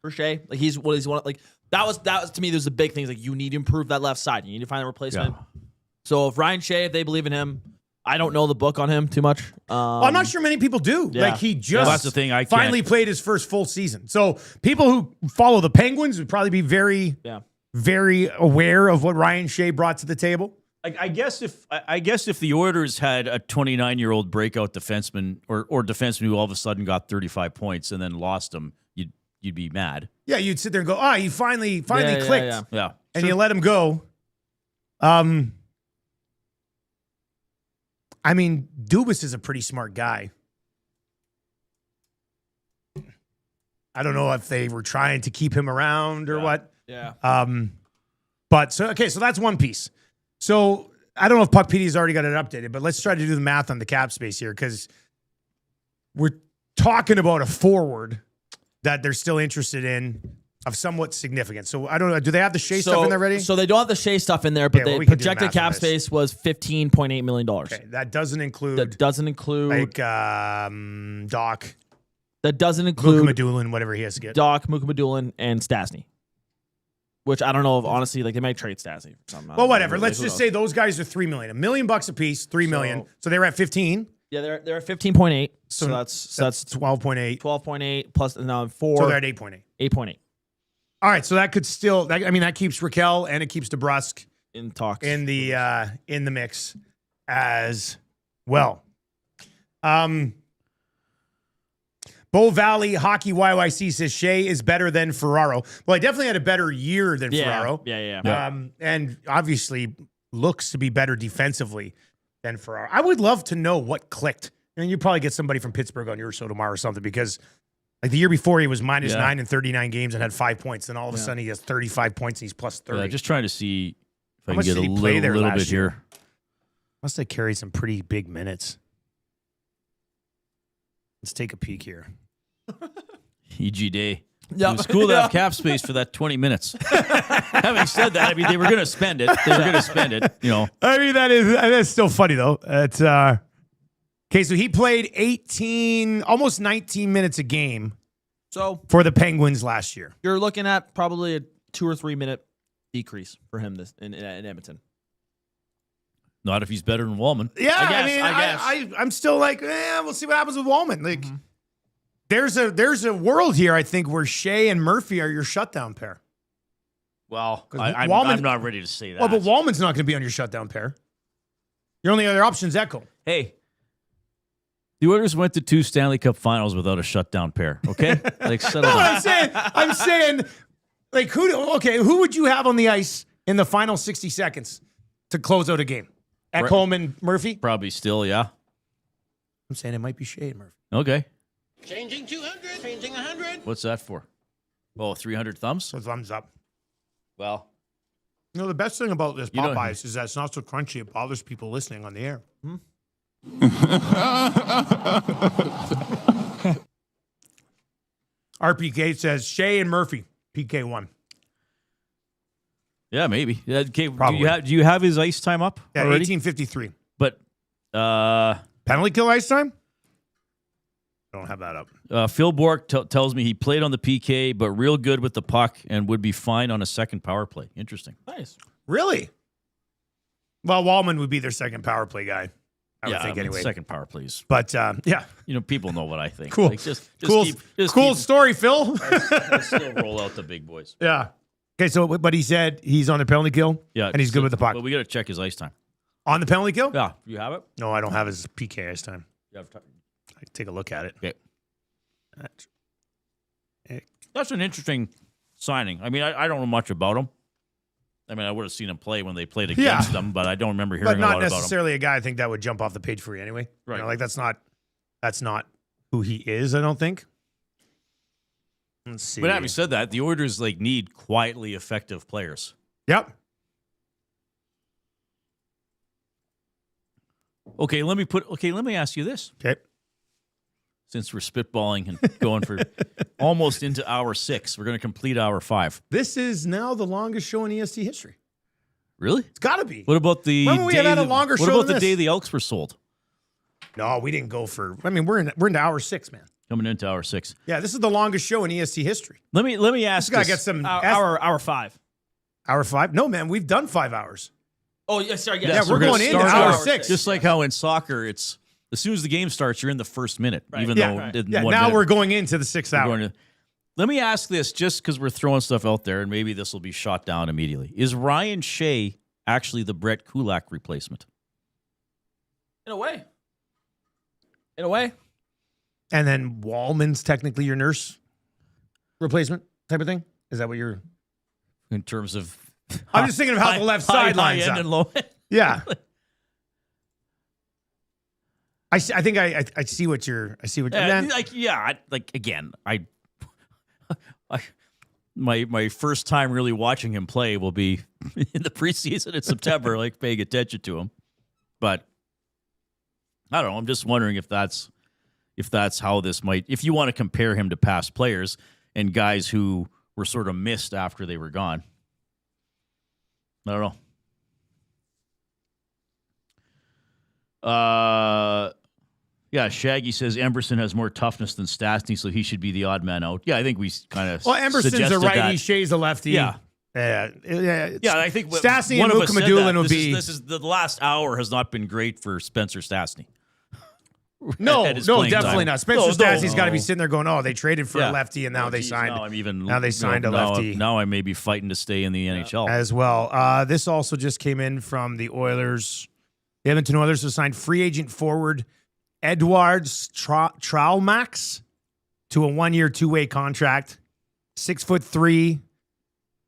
[SPEAKER 3] for Shea. Like he's one like that was to me, there's the big things like you need to improve that left side. You need to find a replacement.
[SPEAKER 2] Yeah.
[SPEAKER 3] So if Ryan Shea, if they believe in him, I don't know the book on him too much.
[SPEAKER 1] I'm not sure many people do.
[SPEAKER 3] Yeah.
[SPEAKER 1] Like, he
[SPEAKER 2] Well,
[SPEAKER 1] just
[SPEAKER 2] that's the thing. I
[SPEAKER 1] finally
[SPEAKER 2] can't.
[SPEAKER 1] played his first full season. So people who follow the Penguins would probably be very, very aware of what Ryan Shea brought to the table.
[SPEAKER 2] I guess if the Oilers had a 29-year-old breakout defenseman or defenseman who all of a sudden got 35 points and then lost him, you'd be mad.
[SPEAKER 1] Yeah, you'd sit there and go, he finally
[SPEAKER 3] Yeah,
[SPEAKER 1] clicked.
[SPEAKER 2] Yeah.
[SPEAKER 1] And you let him go. I mean, Dubas is a pretty smart guy. I don't know if they were trying to keep him around or what.
[SPEAKER 3] Yeah.
[SPEAKER 1] But so that's one piece. So I don't know if Puck PD's already got it updated, but let's try to do the math on the cap space here, because we're talking about a forward that they're still interested in of somewhat significance. So I don't know. Do they have the Shea stuff in there ready?
[SPEAKER 3] So they don't have the Shea stuff in there, but
[SPEAKER 1] Okay, well,
[SPEAKER 3] the
[SPEAKER 1] we can do the
[SPEAKER 3] projected
[SPEAKER 1] math on
[SPEAKER 3] cap
[SPEAKER 1] this.
[SPEAKER 3] space was $15.8 million.
[SPEAKER 1] Okay, that doesn't include
[SPEAKER 3] That doesn't include
[SPEAKER 1] like Doc,
[SPEAKER 3] that doesn't
[SPEAKER 1] Luka
[SPEAKER 3] include
[SPEAKER 1] Medulin, whatever he has to get.
[SPEAKER 3] Doc, Mukamadulin, and Stasny. Which I don't know if honestly, like they might trade Stasny for something. I
[SPEAKER 1] Well,
[SPEAKER 3] don't
[SPEAKER 1] whatever.
[SPEAKER 3] know.
[SPEAKER 1] Let's just say those guys are $3 million. $1 million a piece, $3 million. So they were at 15.
[SPEAKER 3] Yeah, they're at 15.8. So that's
[SPEAKER 1] 12.8.
[SPEAKER 3] 12.8 plus now 4.
[SPEAKER 1] So they're at 8.8.
[SPEAKER 3] 8.8
[SPEAKER 1] All right, so that could still. That keeps Raquel and it keeps DeBrusque
[SPEAKER 3] in talks.
[SPEAKER 1] in the mix as well. Bow Valley Hockey YYC says Shea is better than Ferraro. Well, he definitely had a better year than Ferraro.
[SPEAKER 3] Yeah.
[SPEAKER 1] And obviously looks to be better defensively than Ferraro. I would love to know what clicked. And you probably get somebody from Pittsburgh on your show tomorrow or something, because like the year before he was -9 in 39 games and had 5 points. Then all of a sudden he has 35 points and he's plus 30.
[SPEAKER 2] Yeah, just trying to see if I can
[SPEAKER 1] much
[SPEAKER 2] get
[SPEAKER 1] did
[SPEAKER 2] a
[SPEAKER 1] he play there
[SPEAKER 2] little
[SPEAKER 1] last
[SPEAKER 2] bit
[SPEAKER 1] year?
[SPEAKER 2] here.
[SPEAKER 1] Must have carried some pretty big minutes. Let's take a peek here.
[SPEAKER 2] EG Day.
[SPEAKER 3] Yeah.
[SPEAKER 2] It was cool to have cap space for that 20 minutes. Having said that, I mean, they were going to spend it.
[SPEAKER 1] I mean, that's still funny though. It's okay. So he played 18, almost 19 minutes a game
[SPEAKER 3] So
[SPEAKER 1] for the Penguins last year.
[SPEAKER 3] you're looking at probably a 2 or 3 minute decrease for him this in Edmonton.
[SPEAKER 2] Not if he's better than Wallman.
[SPEAKER 1] Yeah,
[SPEAKER 3] I
[SPEAKER 1] I
[SPEAKER 3] guess.
[SPEAKER 1] mean, I'm still like, we'll see what happens with Wallman. Like, there's a world here, I think, where Shea and Murphy are your shutdown pair.
[SPEAKER 2] Well,
[SPEAKER 1] 'Cause
[SPEAKER 2] I'm
[SPEAKER 1] Wallman-
[SPEAKER 2] not ready to say that.
[SPEAKER 1] Well, but Wallman's not going to be on your shutdown pair. Your only other option is Echo.
[SPEAKER 2] Hey, the Oilers went to 2 Stanley Cup finals without a shutdown pair, okay? Like, settle
[SPEAKER 1] No,
[SPEAKER 2] down.
[SPEAKER 1] I'm saying, like, who would you have on the ice in the final 60 seconds to close out a game? Ekholm and Murphy?
[SPEAKER 2] Probably still, yeah.
[SPEAKER 1] I'm saying it might be Shea and Murphy.
[SPEAKER 2] Okay.
[SPEAKER 5] Changing 200, changing 100.
[SPEAKER 2] What's that for? Oh, 300 thumbs?
[SPEAKER 1] So thumbs up.
[SPEAKER 2] Well,
[SPEAKER 1] You know, the best thing about this
[SPEAKER 2] You don't-
[SPEAKER 1] Popeyes is that it's not so crunchy. It bothers people listening on the air. RPK says Shea and Murphy, PK1.
[SPEAKER 2] yeah, maybe. Yeah, okay,
[SPEAKER 1] Probably.
[SPEAKER 2] do you have his ice time up
[SPEAKER 1] Yeah,
[SPEAKER 2] already?
[SPEAKER 1] 1853.
[SPEAKER 2] But
[SPEAKER 1] Penalty kill ice time? I don't have that up.
[SPEAKER 2] Phil Bork tells me he played on the PK, but real good with the puck and would be fine on a second power play. Interesting.
[SPEAKER 3] Nice.
[SPEAKER 1] Really? Well, Wallman would be their second power play guy, I would think,
[SPEAKER 2] I mean,
[SPEAKER 1] anyway.
[SPEAKER 2] second power plays.
[SPEAKER 1] But, yeah.
[SPEAKER 2] People know what I think.
[SPEAKER 1] Cool.
[SPEAKER 2] Like, just
[SPEAKER 1] Cool,
[SPEAKER 2] keep
[SPEAKER 1] cool story, Phil.
[SPEAKER 2] still roll out the big boys.
[SPEAKER 1] Yeah. Okay, so, but he said he's on the penalty kill?
[SPEAKER 2] Yeah,
[SPEAKER 1] And he's good with the puck.
[SPEAKER 2] But we got to check his ice time.
[SPEAKER 1] On the penalty kill?
[SPEAKER 2] Yeah, you have it.
[SPEAKER 1] No, I don't have his PK ice time.
[SPEAKER 2] You have
[SPEAKER 1] I can take a look at it.
[SPEAKER 2] Okay. That's an interesting signing. I mean, I don't know much about him. I mean, I would have seen him play when they played against them, but I don't remember hearing
[SPEAKER 1] But
[SPEAKER 2] a
[SPEAKER 1] not
[SPEAKER 2] lot about him.
[SPEAKER 1] necessarily a guy I think that would jump off the page for you anyway.
[SPEAKER 2] Right.
[SPEAKER 1] You know, like that's not who he is, I don't think. Let's see.
[SPEAKER 2] But having said that, the Oilers need quietly effective players.
[SPEAKER 1] Yep.
[SPEAKER 2] Okay, let me ask you this.
[SPEAKER 1] Okay.
[SPEAKER 2] Since we're spitballing and going for almost into hour 6, we're going to complete hour 5.
[SPEAKER 1] This is now the longest show in EST history.
[SPEAKER 2] Really?
[SPEAKER 1] It's got to be.
[SPEAKER 2] What about the
[SPEAKER 1] When we
[SPEAKER 2] day
[SPEAKER 1] have had a
[SPEAKER 2] that-
[SPEAKER 1] longer
[SPEAKER 2] What
[SPEAKER 1] show
[SPEAKER 2] about
[SPEAKER 1] than
[SPEAKER 2] the
[SPEAKER 1] this?
[SPEAKER 2] day the Elks were sold?
[SPEAKER 1] No, we didn't go for. I mean, we're into hour 6, man.
[SPEAKER 2] Coming into hour 6.
[SPEAKER 1] Yeah, this is the longest show in EST history.
[SPEAKER 2] Let me ask
[SPEAKER 1] This guy
[SPEAKER 2] this.
[SPEAKER 1] gets some
[SPEAKER 3] Hour 5.
[SPEAKER 1] hour 5. No, man, we've done 5 hours.
[SPEAKER 3] Oh, yeah, sorry.
[SPEAKER 1] Yeah,
[SPEAKER 3] Yes,
[SPEAKER 1] we're going into hour 6.
[SPEAKER 2] Just like how in soccer, it's as soon as the game starts, you're in the first minute, even though in
[SPEAKER 1] Yeah,
[SPEAKER 2] 1
[SPEAKER 1] now
[SPEAKER 2] minute.
[SPEAKER 1] we're going into the 6th hour.
[SPEAKER 2] Let me ask this, just because we're throwing stuff out there, and maybe this will be shot down immediately. Is Ryan Shea actually the Brett Kulak replacement?
[SPEAKER 3] In a way. In a way.
[SPEAKER 1] And then Wallman's technically your nurse replacement type of thing? Is that what you're...
[SPEAKER 2] In terms of...
[SPEAKER 1] I'm just thinking of how the left side lines
[SPEAKER 2] end
[SPEAKER 1] up.
[SPEAKER 2] and low end.
[SPEAKER 1] Yeah. I think I see what you're...
[SPEAKER 2] Again, my first time really watching him play will be in the preseason in September, like paying attention to him. But I don't know. I'm just wondering if that's how this might. If you want to compare him to past players and guys who were sort of missed after they were gone. I don't know. Yeah, Shaggy says Emberson has more toughness than Stastny, so he should be the odd man out. Yeah, I think we kind of
[SPEAKER 1] Emberson's a righty,
[SPEAKER 2] that.
[SPEAKER 1] Shea's a lefty.
[SPEAKER 2] Yeah.
[SPEAKER 1] Yeah,
[SPEAKER 2] I think
[SPEAKER 1] Stastny
[SPEAKER 2] one
[SPEAKER 1] and
[SPEAKER 2] of us
[SPEAKER 1] Luka
[SPEAKER 2] said
[SPEAKER 1] Madulin
[SPEAKER 2] that.
[SPEAKER 1] would be...
[SPEAKER 2] This is the last hour has not been great for Spencer Stastny.
[SPEAKER 1] No,
[SPEAKER 2] at his
[SPEAKER 1] definitely
[SPEAKER 2] playing time.
[SPEAKER 1] not. Spencer Stastny's got to be
[SPEAKER 2] no.
[SPEAKER 1] sitting there going, "Oh, they traded for a lefty, and now they signed. Now they signed a lefty.
[SPEAKER 2] Now I may be fighting to stay in the NHL
[SPEAKER 1] as well." This also just came in from the Oilers. The Edmonton Oilers have signed free agent forward Edwards Traulmax to a 1-year, 2-way contract. 6'3".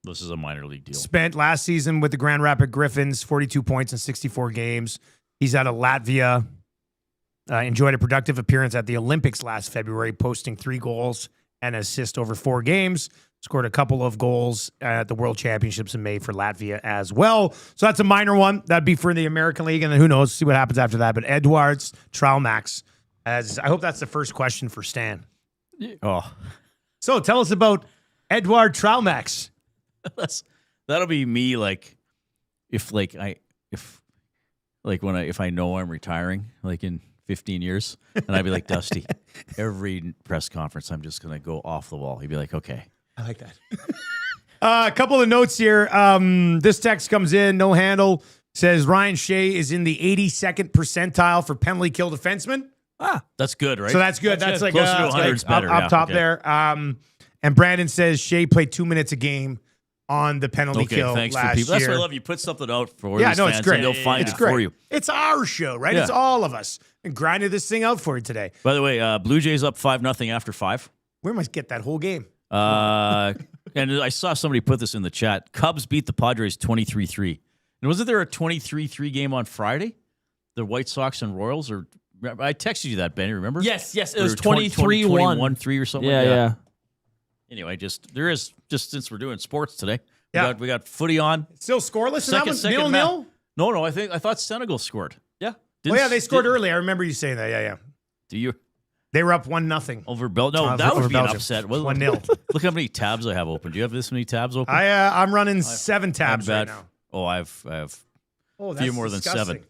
[SPEAKER 2] This is a minor league deal.
[SPEAKER 1] Spent last season with the Grand Rapids Griffins, 42 points in 64 games. He's out of Latvia. Enjoyed a productive appearance at the Olympics last February, posting 3 goals and assist over 4 games. Scored a couple of goals at the World Championships in May for Latvia as well. So that's a minor one. That'd be for the American League, and then who knows, see what happens after that. But Edwards Traulmax, I hope that's the first question for Stan.
[SPEAKER 2] Oh,
[SPEAKER 1] so tell us about Edward Traulmax.
[SPEAKER 2] That'll be me. If I know I'm retiring, like in 15 years, and I'd be like, Dusty, every press conference, I'm just going to go off the wall. He'd be like, okay.
[SPEAKER 1] I like that. A couple of notes here. This text comes in, no handle, says Ryan Shea is in the 82nd percentile for penalty kill defenseman.
[SPEAKER 2] That's good, right?
[SPEAKER 1] So that's good. That's like
[SPEAKER 2] closer to 100 is better.
[SPEAKER 1] Up top there. And Brandon says Shea played 2 minutes a game on the penalty kill
[SPEAKER 2] thanks
[SPEAKER 1] last
[SPEAKER 2] for people.
[SPEAKER 1] year.
[SPEAKER 2] That's why I love you. Put something out for
[SPEAKER 1] yeah,
[SPEAKER 2] these
[SPEAKER 1] no,
[SPEAKER 2] fans
[SPEAKER 1] it's great.
[SPEAKER 2] And they'll find
[SPEAKER 1] it's
[SPEAKER 2] it
[SPEAKER 1] great.
[SPEAKER 2] for you.
[SPEAKER 1] It's our show, right?
[SPEAKER 2] Yeah.
[SPEAKER 1] It's all of us. And grinded this thing out for you today.
[SPEAKER 2] By the way, Blue Jays up 5-0 after 5.
[SPEAKER 1] We must get that whole game.
[SPEAKER 2] And I saw somebody put this in the chat. Cubs beat the Padres 23-3. And wasn't there a 23-3 game on Friday? The White Sox and Royals? Or I texted you that, Benny, remember?
[SPEAKER 3] Yes. It was 23-1.
[SPEAKER 2] 21-3 or something like that.
[SPEAKER 3] Yeah.
[SPEAKER 2] Anyway, just since we're doing sports today,
[SPEAKER 1] Yeah.
[SPEAKER 2] we got footy on.
[SPEAKER 1] Still scoreless in that one?
[SPEAKER 2] Second
[SPEAKER 1] 0-0?
[SPEAKER 2] No, I thought Senegal scored.
[SPEAKER 3] Yeah.
[SPEAKER 1] They scored early. I remember you saying that. Yeah.
[SPEAKER 2] Do you?
[SPEAKER 1] They were up 1-0.
[SPEAKER 2] Over Belgium? No, that
[SPEAKER 1] over
[SPEAKER 2] would be an
[SPEAKER 1] Belgium.
[SPEAKER 2] upset.
[SPEAKER 1] 1-0.
[SPEAKER 2] Look how many tabs I have open. Do you have this many tabs open?
[SPEAKER 1] I'm running 7 tabs right now.
[SPEAKER 2] Oh, I have
[SPEAKER 1] Oh,
[SPEAKER 2] a
[SPEAKER 1] that's
[SPEAKER 2] few more
[SPEAKER 1] disgusting.
[SPEAKER 2] than 7.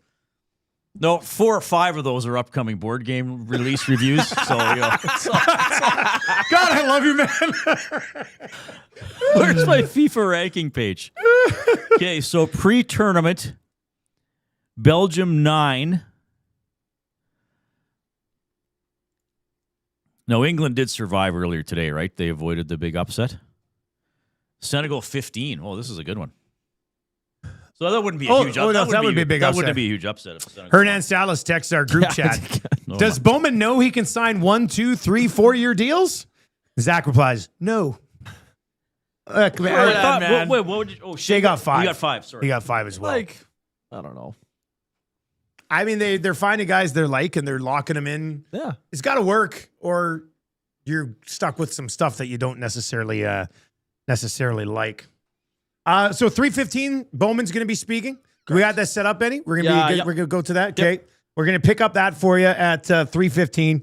[SPEAKER 2] No, 4 or 5 of those are upcoming board game release reviews. So,
[SPEAKER 1] God, I love you, man.
[SPEAKER 2] where's my FIFA ranking page? Okay, so pre-tournament, Belgium 9. No, England did survive earlier today, right? They avoided the big upset. Senegal 15. Oh, this is a good one. So that wouldn't be a huge upset.
[SPEAKER 1] That would be a big
[SPEAKER 2] That
[SPEAKER 1] upset.
[SPEAKER 2] wouldn't be a huge upset. If Senegal
[SPEAKER 1] Hernan Salas texts our group chat.
[SPEAKER 2] No,
[SPEAKER 1] Does Bowman know he can sign 1, 2, 3, 4-year deals? Zach replies, no.
[SPEAKER 2] Wait, what would you? Oh,
[SPEAKER 1] Shea got 5.
[SPEAKER 2] You got 5, sorry.
[SPEAKER 1] He got 5 as well.
[SPEAKER 3] I don't know.
[SPEAKER 1] I mean, they're finding guys they're like, and they're locking them in.
[SPEAKER 3] Yeah.
[SPEAKER 1] It's got to work, or you're stuck with some stuff that you don't necessarily like. So 3:15, Bowman's going to be speaking. Correct. We got that set up, Benny. We're going to go to that. Okay.
[SPEAKER 3] Yep.
[SPEAKER 1] We're going to pick up that for you at 3:15.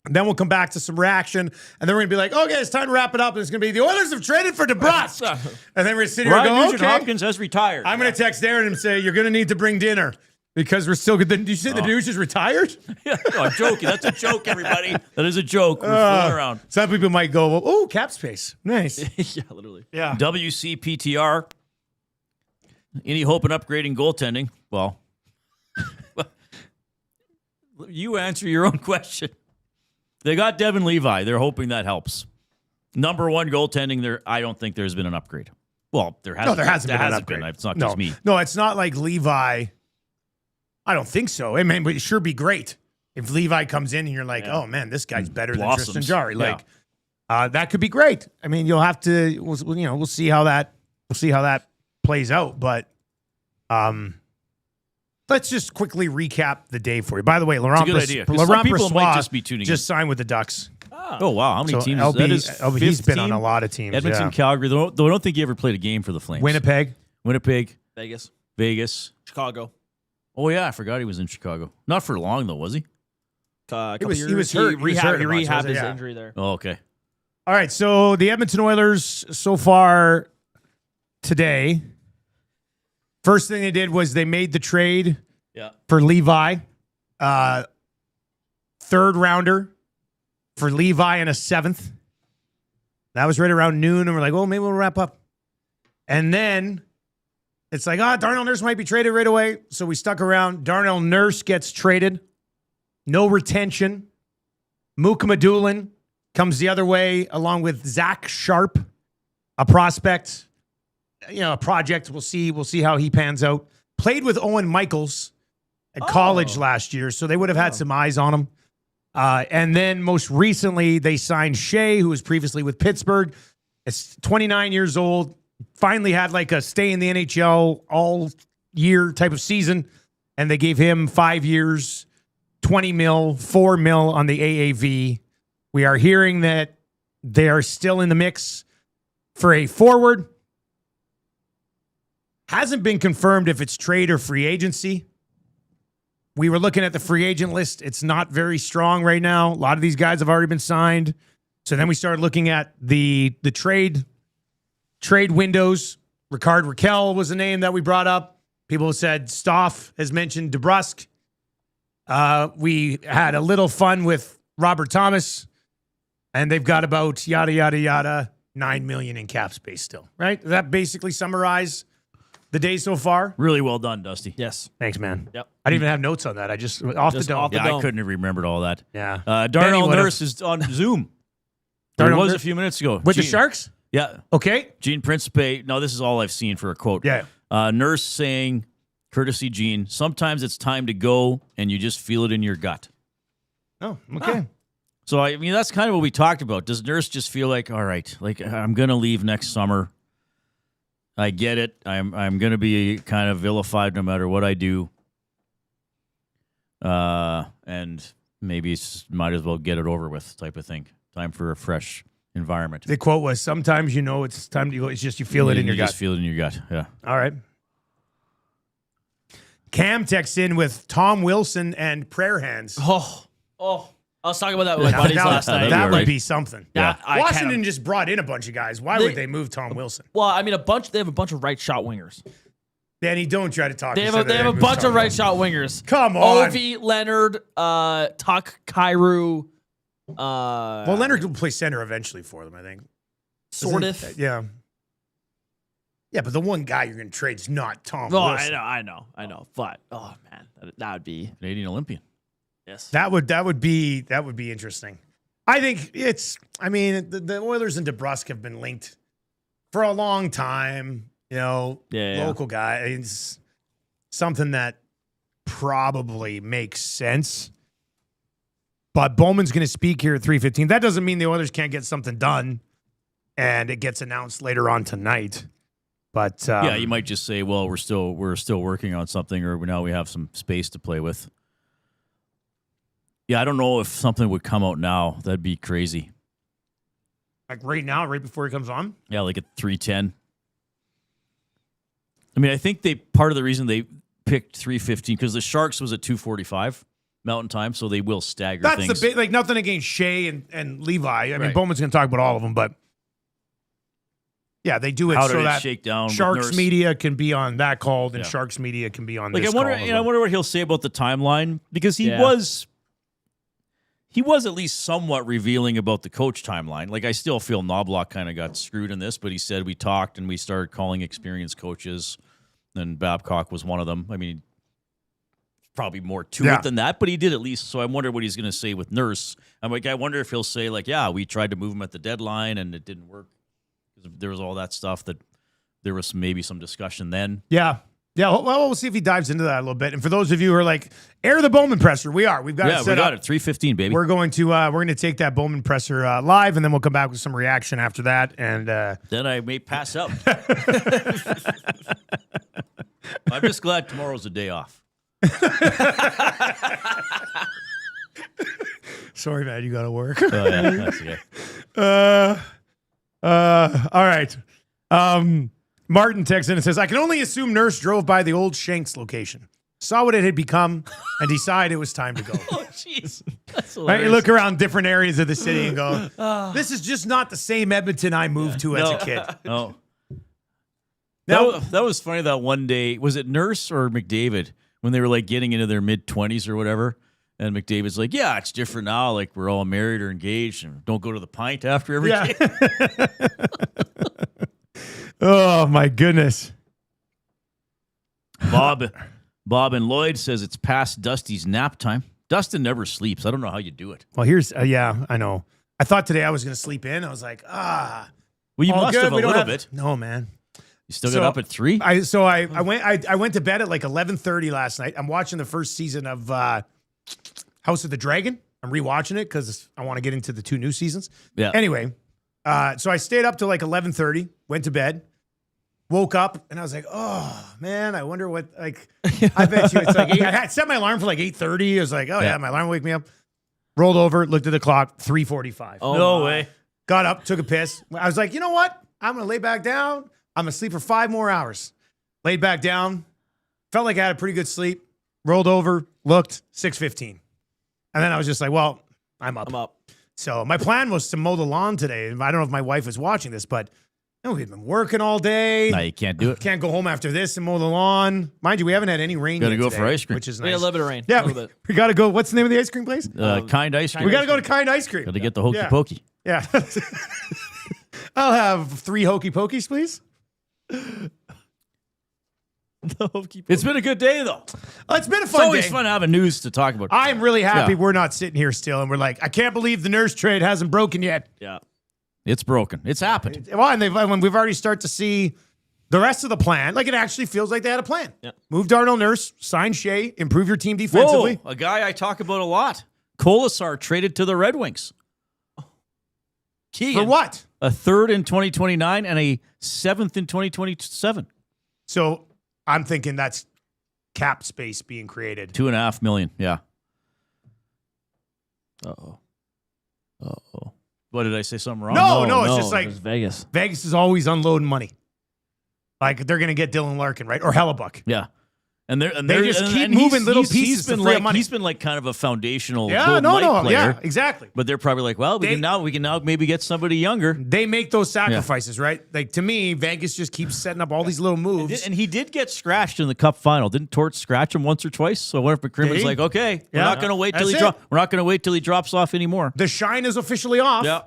[SPEAKER 1] Then we'll come back to some reaction, and then we're going to be like, okay, it's time to wrap it up. And it's going to be the Oilers have traded for DeBrusque. And then we're sitting here
[SPEAKER 2] Ryan
[SPEAKER 1] going,
[SPEAKER 2] Nugent
[SPEAKER 1] okay.
[SPEAKER 2] Hopkins has retired.
[SPEAKER 1] I'm going to text Aaron and say, you're going to need to bring dinner because we're still good. Did you say the douche is retired?
[SPEAKER 2] No, I'm joking. That's a joke, everybody. That is a joke. We're fooling around.
[SPEAKER 1] Some people might go, oh, cap space. Nice.
[SPEAKER 3] Yeah, literally.
[SPEAKER 1] Yeah.
[SPEAKER 2] WCPTR. Any hope in upgrading goaltending? Well, you answer your own question. They got Devin Levi. They're hoping that helps. Number one goaltending there. I don't think there's been an upgrade. Well, there hasn't.
[SPEAKER 1] No, there hasn't been an upgrade.
[SPEAKER 2] It's not just me.
[SPEAKER 1] No, it's not like Levi. I don't think so. I mean, but it sure be great if Levi comes in and you're like, oh man, this guy's better than Tristan Jarry. Like, that could be great. I mean, you'll have to. We'll see how that. We'll see how that plays out. But, let's just quickly recap the day for you. By the way, Laurent
[SPEAKER 2] Brossoit might just be tuning in.
[SPEAKER 1] Just signed with the Ducks.
[SPEAKER 2] Oh wow, how many teams?
[SPEAKER 1] LB,
[SPEAKER 2] That is
[SPEAKER 1] he's been
[SPEAKER 2] team?
[SPEAKER 1] on a lot of teams.
[SPEAKER 2] Edmonton, Calgary. Though I don't think he ever played a game for the Flames.
[SPEAKER 1] Winnipeg.
[SPEAKER 3] Vegas, Chicago.
[SPEAKER 2] Oh yeah, I forgot he was in Chicago. Not for long though, was he?
[SPEAKER 3] He
[SPEAKER 1] was hurt.
[SPEAKER 3] He rehabbed his
[SPEAKER 1] Yeah.
[SPEAKER 3] injury there.
[SPEAKER 2] Oh okay.
[SPEAKER 1] All right, so the Edmonton Oilers so far today, first thing they did was they made the trade for Levi, third rounder for Levi and a seventh. That was right around noon, and we're like, oh, maybe we'll wrap up. And then it's like, Darnell Nurse might be traded right away, so we stuck around. Darnell Nurse gets traded. No retention. Mukama Doolin comes the other way, along with Zach Sharp, a prospect, a project. We'll see how he pans out. Played with Owen Michaels at college last year, so they would have had some eyes on him. And then most recently, they signed Shea, who was previously with Pittsburgh. Is 29 years old. Finally had like a stay in the NHL all year type of season, and they gave him 5 years, 20 mil, 4 mil on the AAV. We are hearing that they are still in the mix for a forward. Hasn't been confirmed if it's trade or free agency. We were looking at the free agent list. It's not very strong right now. A lot of these guys have already been signed. So then we started looking at the trade windows. Ricard Raquel was the name that we brought up. People said Stoff has mentioned DeBrusk. We had a little fun with Robert Thomas. And they've got about yada, yada, yada, $9 million in cap space still, right? Does that basically summarize the day so far?
[SPEAKER 2] Really well done, Dusty.
[SPEAKER 3] Yes.
[SPEAKER 1] Thanks, man.
[SPEAKER 3] Yep.
[SPEAKER 1] I didn't even have notes on that. I just off the dome.
[SPEAKER 2] I couldn't have remembered all that.
[SPEAKER 1] Yeah.
[SPEAKER 2] Darnell Nurse is on Zoom. There was a few minutes ago.
[SPEAKER 1] With the Sharks?
[SPEAKER 2] Yeah.
[SPEAKER 1] Okay.
[SPEAKER 2] Gene Principe. No, this is all I've seen for a quote.
[SPEAKER 1] Yeah.
[SPEAKER 2] Nurse saying, courtesy Gene, sometimes it's time to go and you just feel it in your gut.
[SPEAKER 1] Oh, okay.
[SPEAKER 2] So, I mean, that's kind of what we talked about. Does Nurse just feel like, all right, like I'm going to leave next summer. I get it. I'm going to be kind of vilified no matter what I do. And maybe might as well get it over with type of thing. Time for a fresh environment.
[SPEAKER 1] The quote was, sometimes it's time to go. It's just you feel it in your gut.
[SPEAKER 2] Just feel it in your gut, yeah.
[SPEAKER 1] All right. Cam texts in with Tom Wilson and prayer hands.
[SPEAKER 3] Oh. I was talking about that with my buddies last night.
[SPEAKER 1] That would be something.
[SPEAKER 3] Yeah.
[SPEAKER 1] Washington just brought in a bunch of guys. Why would they move Tom Wilson?
[SPEAKER 3] Well, I mean, they have a bunch of right shot wingers.
[SPEAKER 1] Danny, don't try to talk.
[SPEAKER 3] They have a bunch of right shot wingers.
[SPEAKER 1] Come on.
[SPEAKER 3] Ovi, Leonard, Tuck, Kyrou.
[SPEAKER 1] Well, Leonard will play center eventually for them, I think.
[SPEAKER 3] Sort of.
[SPEAKER 1] Yeah. Yeah, but the one guy you're going to trade is not Tom
[SPEAKER 3] Oh,
[SPEAKER 1] Wilson.
[SPEAKER 3] I know. But oh man, that would be
[SPEAKER 2] Canadian Olympian.
[SPEAKER 3] yes.
[SPEAKER 1] That would be interesting. I think the Oilers and DeBrusk have been linked for a long time. Local guy. It's something that probably makes sense. But Bowman's going to speak here at 3:15. That doesn't mean the Oilers can't get something done, and it gets announced later on tonight. But
[SPEAKER 2] you might just say, "Well, we're still working on something, or now we have some space to play with." Yeah, I don't know if something would come out now. That'd be crazy.
[SPEAKER 1] like right now, right before he comes on.
[SPEAKER 2] Yeah, like at 3:10. I mean, I think part of the reason they picked 3:15 because the Sharks was at 2:45 Mountain Time, so they will stagger things.
[SPEAKER 1] That's the big, like nothing against Shea and Levi. I mean,
[SPEAKER 2] Right.
[SPEAKER 1] Bowman's going to talk about all of them, but yeah, they do it
[SPEAKER 2] How
[SPEAKER 1] so
[SPEAKER 2] did it
[SPEAKER 1] that
[SPEAKER 2] shake down with
[SPEAKER 1] Sharks
[SPEAKER 2] Nurse?
[SPEAKER 1] media can be on that call, and
[SPEAKER 2] Yeah.
[SPEAKER 1] Sharks media can be on
[SPEAKER 2] Like
[SPEAKER 1] this
[SPEAKER 2] I wonder,
[SPEAKER 1] call.
[SPEAKER 2] I wonder what he'll say about the timeline because he was at least somewhat revealing about the coach timeline. Like I still feel Knobloch kind of got screwed in this, but he said we talked and we started calling experienced coaches. and Babcock was one of them. I mean, probably more to it than that, but he did at least. So I wonder what he's going to say with Nurse. I'm like, I wonder if he'll say like, yeah, we tried to move him at the deadline and it didn't work. There was all that stuff that there was maybe some discussion then.
[SPEAKER 1] Yeah. Yeah, well, we'll see if he dives into that a little bit. And for those of you who are like, air the Bowman presser, we've got it set
[SPEAKER 2] we got
[SPEAKER 1] up.
[SPEAKER 2] it. 3:15, baby.
[SPEAKER 1] We're going to take that Bowman presser live, and then we'll come back with some reaction after that. And
[SPEAKER 2] then I may pass out. I'm just glad tomorrow's a day off.
[SPEAKER 1] Sorry, man, you got to work.
[SPEAKER 2] Oh, yeah, that's okay.
[SPEAKER 1] All right. Martin texts in and says, I can only assume Nurse drove by the old Shanks location, saw what it had become, and decided it was time to go.
[SPEAKER 2] Oh, jeez. That's
[SPEAKER 1] Right? You
[SPEAKER 2] hilarious.
[SPEAKER 1] look around different areas of the city and go, this is just not the same Edmonton I moved to as a kid.
[SPEAKER 2] No.
[SPEAKER 1] Now,
[SPEAKER 2] That was funny that one day. Was it Nurse or McDavid when they were like getting into their mid-20s or whatever? And McDavid's like, yeah, it's different now. Like we're all married or engaged and don't go to the pint after every game.
[SPEAKER 1] Oh, my goodness.
[SPEAKER 2] Bob and Lloyd says it's past Dusty's nap time. Dustin never sleeps. I don't know how you do it.
[SPEAKER 1] Well, here's, yeah, I know. I thought today I was going to sleep in. I was like,
[SPEAKER 2] Well, you
[SPEAKER 1] all
[SPEAKER 2] must
[SPEAKER 1] good.
[SPEAKER 2] have a
[SPEAKER 1] We don't
[SPEAKER 2] little
[SPEAKER 1] have-
[SPEAKER 2] bit.
[SPEAKER 1] No, man.
[SPEAKER 2] You still got up at 3?
[SPEAKER 1] I went to bed at like 11:30 last night. I'm watching the first season of House of the Dragon. I'm rewatching it because I want to get into the 2 new seasons.
[SPEAKER 2] Yeah.
[SPEAKER 1] Anyway, so I stayed up till like 11:30, went to bed, woke up, and I was like, oh, man, I wonder what, like, I bet you it's like, I had set my alarm for like 8:30. I was like, oh, yeah, my alarm will wake me up. Rolled over, looked at the clock, 3:45.
[SPEAKER 3] Oh,
[SPEAKER 2] No
[SPEAKER 3] my.
[SPEAKER 2] way.
[SPEAKER 1] Got up, took a piss. I was like, you know what? I'm going to lay back down. I'm going to sleep for 5 more hours. Laid back down. Felt like I had a pretty good sleep. Rolled over, looked, 6:15. And then I was just like, well, I'm up.
[SPEAKER 3] I'm up.
[SPEAKER 1] So my plan was to mow the lawn today. I don't know if my wife is watching this, but we've been working all day.
[SPEAKER 2] No, you can't do it.
[SPEAKER 1] Can't go home after this and mow the lawn. Mind you, we haven't had any rain
[SPEAKER 2] Gotta
[SPEAKER 1] yet
[SPEAKER 2] go
[SPEAKER 1] today,
[SPEAKER 2] for ice cream.
[SPEAKER 1] which is
[SPEAKER 3] We
[SPEAKER 1] nice.
[SPEAKER 3] had a little bit of rain.
[SPEAKER 1] Yeah,
[SPEAKER 3] a little bit.
[SPEAKER 1] we got to go. What's the name of the ice cream place?
[SPEAKER 2] Kind ice cream.
[SPEAKER 1] We got to go to Kind Ice Cream.
[SPEAKER 2] Got to get the hokey
[SPEAKER 1] Yeah.
[SPEAKER 2] pokey.
[SPEAKER 1] Yeah. I'll have 3 hokey pokies, please.
[SPEAKER 2] It's been a good day, though.
[SPEAKER 1] It's been a
[SPEAKER 2] It's
[SPEAKER 1] fun
[SPEAKER 2] always
[SPEAKER 1] day.
[SPEAKER 2] fun having news to talk about.
[SPEAKER 1] I'm really happy
[SPEAKER 2] Yeah.
[SPEAKER 1] we're not sitting here still and we're like, I can't believe the Nurse trade hasn't broken yet.
[SPEAKER 3] Yeah.
[SPEAKER 2] It's broken. It's happened.
[SPEAKER 1] Well, and when we've already started to see the rest of the plan, like it actually feels like they had a plan.
[SPEAKER 3] Yeah.
[SPEAKER 1] Move Darnell Nurse, sign Shea, improve your team defensively.
[SPEAKER 2] Whoa, a guy I talk about a lot. Kolasar traded to the Red Wings. Keegan,
[SPEAKER 1] For what?
[SPEAKER 2] A 3rd in 2029 and a 7th in 2027.
[SPEAKER 1] So I'm thinking that's cap space being created.
[SPEAKER 2] $2.5 million. Yeah. Uh-oh. What, did I say something wrong?
[SPEAKER 1] No, it's just like
[SPEAKER 3] it was Vegas.
[SPEAKER 1] Vegas is always unloading money. Like they're going to get Dylan Larkin, right? Or Hellebuck.
[SPEAKER 2] Yeah. And
[SPEAKER 1] They just keep moving little pieces to free up money.
[SPEAKER 2] He's been like kind of a foundational
[SPEAKER 1] Yeah,
[SPEAKER 2] Golden Knight player.
[SPEAKER 1] yeah, exactly.
[SPEAKER 2] But they're probably like, well, we can now maybe get somebody younger.
[SPEAKER 1] They make those sacrifices, right? Like to me, Vegas just keeps setting up all these little moves.
[SPEAKER 2] And he did get scratched in the Cup final. Didn't Torts scratch him once or twice? So I wonder if McCrimmon's
[SPEAKER 1] Did he?
[SPEAKER 2] like, okay, we're
[SPEAKER 1] Yeah.
[SPEAKER 2] not going to wait till
[SPEAKER 1] That's
[SPEAKER 2] he
[SPEAKER 1] it.
[SPEAKER 2] We're not going to wait till he drops off anymore.
[SPEAKER 1] The shine is officially off.
[SPEAKER 2] Yeah.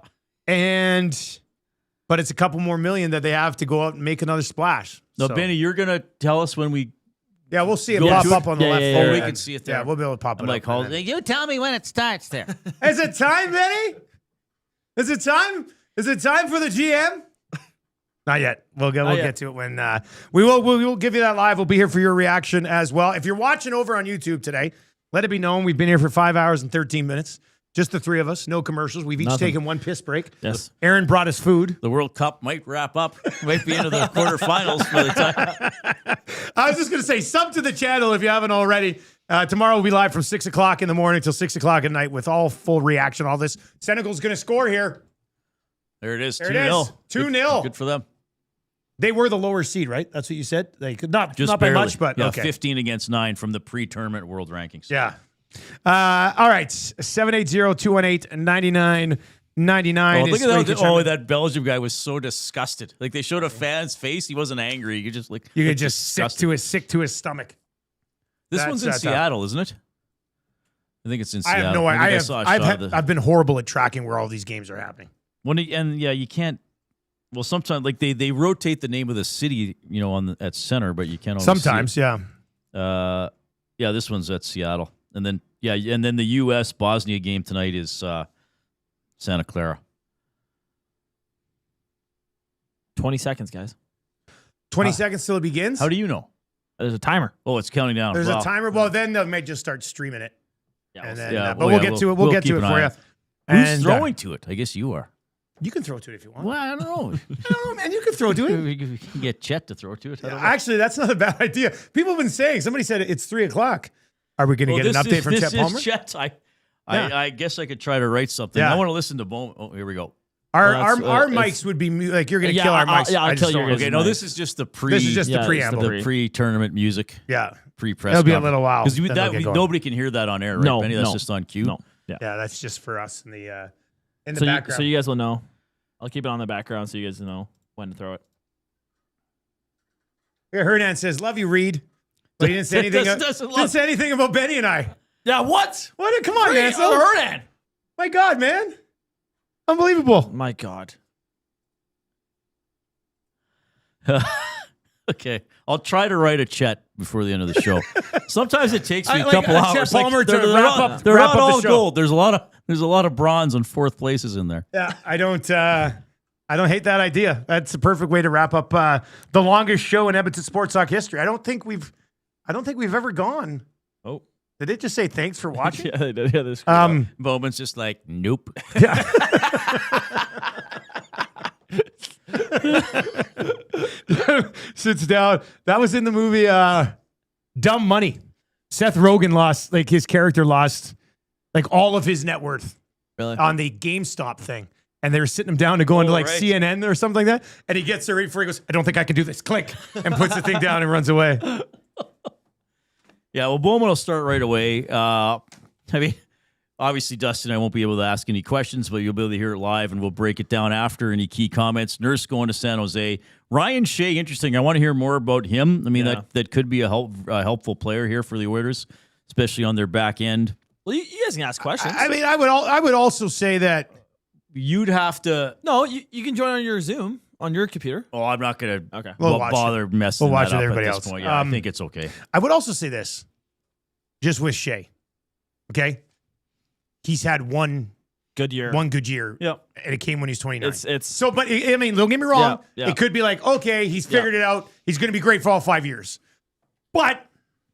[SPEAKER 1] But it's a couple more million that they have to go out and make another splash.
[SPEAKER 2] Now,
[SPEAKER 1] So,
[SPEAKER 2] Benny, you're going to tell us when we.
[SPEAKER 1] yeah, we'll see it
[SPEAKER 2] Go
[SPEAKER 1] pop
[SPEAKER 2] to it.
[SPEAKER 1] up on the
[SPEAKER 3] Yeah,
[SPEAKER 1] left.
[SPEAKER 3] yeah,
[SPEAKER 1] there.
[SPEAKER 3] yeah.
[SPEAKER 2] We can see it there.
[SPEAKER 1] Yeah, we'll be able to pop
[SPEAKER 2] I'm
[SPEAKER 1] it
[SPEAKER 2] like,
[SPEAKER 1] up.
[SPEAKER 2] hold,
[SPEAKER 4] You tell me when it starts there.
[SPEAKER 1] Is it time, Benny? Is it time? Is it time for the GM? Not yet. We'll
[SPEAKER 3] yet.
[SPEAKER 1] get to it when we will give you that live. We'll be here for your reaction as well. If you're watching over on YouTube today, let it be known we've been here for 5 hours and 13 minutes. Just the 3 of us, no commercials. We've each
[SPEAKER 3] Nothing.
[SPEAKER 1] taken 1 piss break.
[SPEAKER 3] Yes.
[SPEAKER 1] Aaron brought us food.
[SPEAKER 2] the World Cup might wrap up. Might be into the quarterfinals by the time.
[SPEAKER 1] I was just going to say, sub to the channel if you haven't already. Tomorrow we'll be live from 6 o'clock in the morning till 6 o'clock at night with all full reaction, all this. Senegal's going to score here.
[SPEAKER 2] There it is.
[SPEAKER 1] There it
[SPEAKER 2] 2-0.
[SPEAKER 1] is. 2-0.
[SPEAKER 2] Good for them.
[SPEAKER 1] They were the lower seed, right? That's what you said? They could not
[SPEAKER 2] Just
[SPEAKER 1] by
[SPEAKER 2] barely.
[SPEAKER 1] much, but
[SPEAKER 2] yeah,
[SPEAKER 1] okay.
[SPEAKER 2] 15 against 9 from the pre-tournament world rankings.
[SPEAKER 1] Yeah. All right. 780-218-9999
[SPEAKER 2] Oh,
[SPEAKER 1] is
[SPEAKER 2] look at
[SPEAKER 1] where you
[SPEAKER 2] that!
[SPEAKER 1] can chime in.
[SPEAKER 2] That Belgium guy was so disgusted. Like they showed a fan's face. He wasn't angry. You could just like
[SPEAKER 1] You
[SPEAKER 2] look
[SPEAKER 1] could just
[SPEAKER 2] disgusted.
[SPEAKER 1] sick to his stomach.
[SPEAKER 2] This
[SPEAKER 1] That's-
[SPEAKER 2] one's in
[SPEAKER 1] that's
[SPEAKER 2] Seattle, isn't it? I think it's in
[SPEAKER 1] I
[SPEAKER 2] Seattle.
[SPEAKER 1] have no idea.
[SPEAKER 2] I saw a shot of
[SPEAKER 1] I've been horrible at tracking where all these games are happening.
[SPEAKER 2] you can't. Well, sometimes like they rotate the name of the city, at center, but you can't always
[SPEAKER 1] Sometimes,
[SPEAKER 2] see it.
[SPEAKER 1] yeah.
[SPEAKER 2] Yeah, this one's at Seattle, and then the U.S. Bosnia game tonight is Santa Clara.
[SPEAKER 3] 20 seconds, guys.
[SPEAKER 1] 20 seconds till it begins.
[SPEAKER 2] How do you know?
[SPEAKER 3] There's a timer.
[SPEAKER 2] Oh, it's counting down.
[SPEAKER 1] There's
[SPEAKER 2] Wow.
[SPEAKER 1] a timer. Well, then they may just start streaming it.
[SPEAKER 3] Yeah,
[SPEAKER 1] And
[SPEAKER 3] we'll
[SPEAKER 1] then,
[SPEAKER 3] see.
[SPEAKER 2] Yeah,
[SPEAKER 1] but we'll get to it. We'll get
[SPEAKER 2] keep
[SPEAKER 1] to it
[SPEAKER 2] an
[SPEAKER 1] for
[SPEAKER 2] eye
[SPEAKER 1] you.
[SPEAKER 2] on it. Who's
[SPEAKER 1] And,
[SPEAKER 2] throwing to it? I guess you are.
[SPEAKER 1] you can throw to it if you want.
[SPEAKER 2] Well, I don't know.
[SPEAKER 1] I don't know, man. You can throw to it.
[SPEAKER 2] We can get Chet to throw to it. I don't know.
[SPEAKER 1] Actually, that's not a bad idea. People have been saying. Somebody said it's 3:00. Are we going to get an update from Chet Palmer?
[SPEAKER 2] Chet.
[SPEAKER 1] Yeah.
[SPEAKER 2] I guess I could try to write something.
[SPEAKER 1] Yeah.
[SPEAKER 2] I want to listen to Bowman. Oh, here we go.
[SPEAKER 1] Our
[SPEAKER 3] it's-
[SPEAKER 1] mics would be like you're going to
[SPEAKER 3] Yeah,
[SPEAKER 1] kill our mics.
[SPEAKER 3] I'll
[SPEAKER 1] I just
[SPEAKER 3] kill
[SPEAKER 1] don't
[SPEAKER 3] your
[SPEAKER 1] know.
[SPEAKER 3] guys'
[SPEAKER 2] Okay, no,
[SPEAKER 3] mics.
[SPEAKER 2] this is just the pre.
[SPEAKER 1] This is just
[SPEAKER 3] Yeah,
[SPEAKER 1] the
[SPEAKER 3] it's the
[SPEAKER 1] preamble.
[SPEAKER 2] the pre-tournament music.
[SPEAKER 1] Yeah,
[SPEAKER 2] Pre-press.
[SPEAKER 1] It'll be a little while,
[SPEAKER 2] because
[SPEAKER 1] then they'll get going.
[SPEAKER 2] nobody can hear that on air, right?
[SPEAKER 3] No,
[SPEAKER 2] Benny? That's
[SPEAKER 3] no.
[SPEAKER 2] just on cue.
[SPEAKER 3] No. Yeah.
[SPEAKER 1] yeah. That's just for us in the
[SPEAKER 3] So
[SPEAKER 1] background.
[SPEAKER 3] you guys will know. I'll keep it on the background so you guys know when to throw it.
[SPEAKER 1] Here, Hernan says, "Love you, Reid." But he didn't say anything. Didn't say anything about Benny and I.
[SPEAKER 3] Yeah, what?
[SPEAKER 1] What? Come on, man.
[SPEAKER 3] Hernan.
[SPEAKER 1] My God, man. Unbelievable.
[SPEAKER 3] My God.
[SPEAKER 2] Okay, I'll try to write a Chet before the end of the show. Sometimes it takes me
[SPEAKER 1] I
[SPEAKER 2] a
[SPEAKER 1] like
[SPEAKER 2] couple
[SPEAKER 1] Chet
[SPEAKER 2] hours.
[SPEAKER 1] Palmer to
[SPEAKER 2] they're
[SPEAKER 1] wrap
[SPEAKER 2] not,
[SPEAKER 1] up-
[SPEAKER 2] they're
[SPEAKER 1] wrap
[SPEAKER 2] not
[SPEAKER 1] up the
[SPEAKER 2] all
[SPEAKER 1] show.
[SPEAKER 2] gold. There's a lot of bronze and fourth places in there.
[SPEAKER 1] Yeah, I don't hate that idea. That's a perfect way to wrap up the longest show in Edmonton sports talk history. I don't think we've ever gone.
[SPEAKER 2] Oh,
[SPEAKER 1] Did it just say thanks for watching?
[SPEAKER 3] Yeah, they did. Yeah, they screwed up.
[SPEAKER 2] Bowman's just like, nope.
[SPEAKER 1] Sits down. That was in the movie Dumb Money. Seth Rogen lost, like his character lost like all of his net worth
[SPEAKER 3] Really?
[SPEAKER 1] on the GameStop thing. And they were sitting him down to go into like
[SPEAKER 2] right.
[SPEAKER 1] CNN or something like that. And he gets there right before he goes, I don't think I can do this. Click. And puts the thing down and runs away.
[SPEAKER 2] Yeah, well, Bowman will start right away. I mean, obviously, Dustin, I won't be able to ask any questions, but you'll be able to hear it live, and we'll break it down after. Any key comments? Nurse going to San Jose. Ryan Shea, interesting. I want to hear more about him. I mean, that could be a helpful player here for the Oilers, especially on their back end.
[SPEAKER 3] Well, you guys can ask questions.
[SPEAKER 1] I mean, I would also say that
[SPEAKER 2] You'd have to.
[SPEAKER 3] no, you can join on your Zoom on your computer.
[SPEAKER 2] Oh, I'm not going to
[SPEAKER 3] Okay.
[SPEAKER 1] We'll watch
[SPEAKER 2] bother messing
[SPEAKER 1] We'll watch
[SPEAKER 2] that
[SPEAKER 1] with
[SPEAKER 2] up
[SPEAKER 1] everybody
[SPEAKER 2] at this
[SPEAKER 1] else.
[SPEAKER 2] point. Yeah, I think it's okay.
[SPEAKER 1] I would also say this, just with Shea. Okay, he's had one
[SPEAKER 3] Good year.
[SPEAKER 1] good year.
[SPEAKER 3] Yep.
[SPEAKER 1] And it came when he's 29.
[SPEAKER 3] It's
[SPEAKER 1] So, but I mean, don't get me wrong.
[SPEAKER 3] Yeah, yeah.
[SPEAKER 1] It could be like, okay, he's figured it out. He's going to be great for all 5 years. But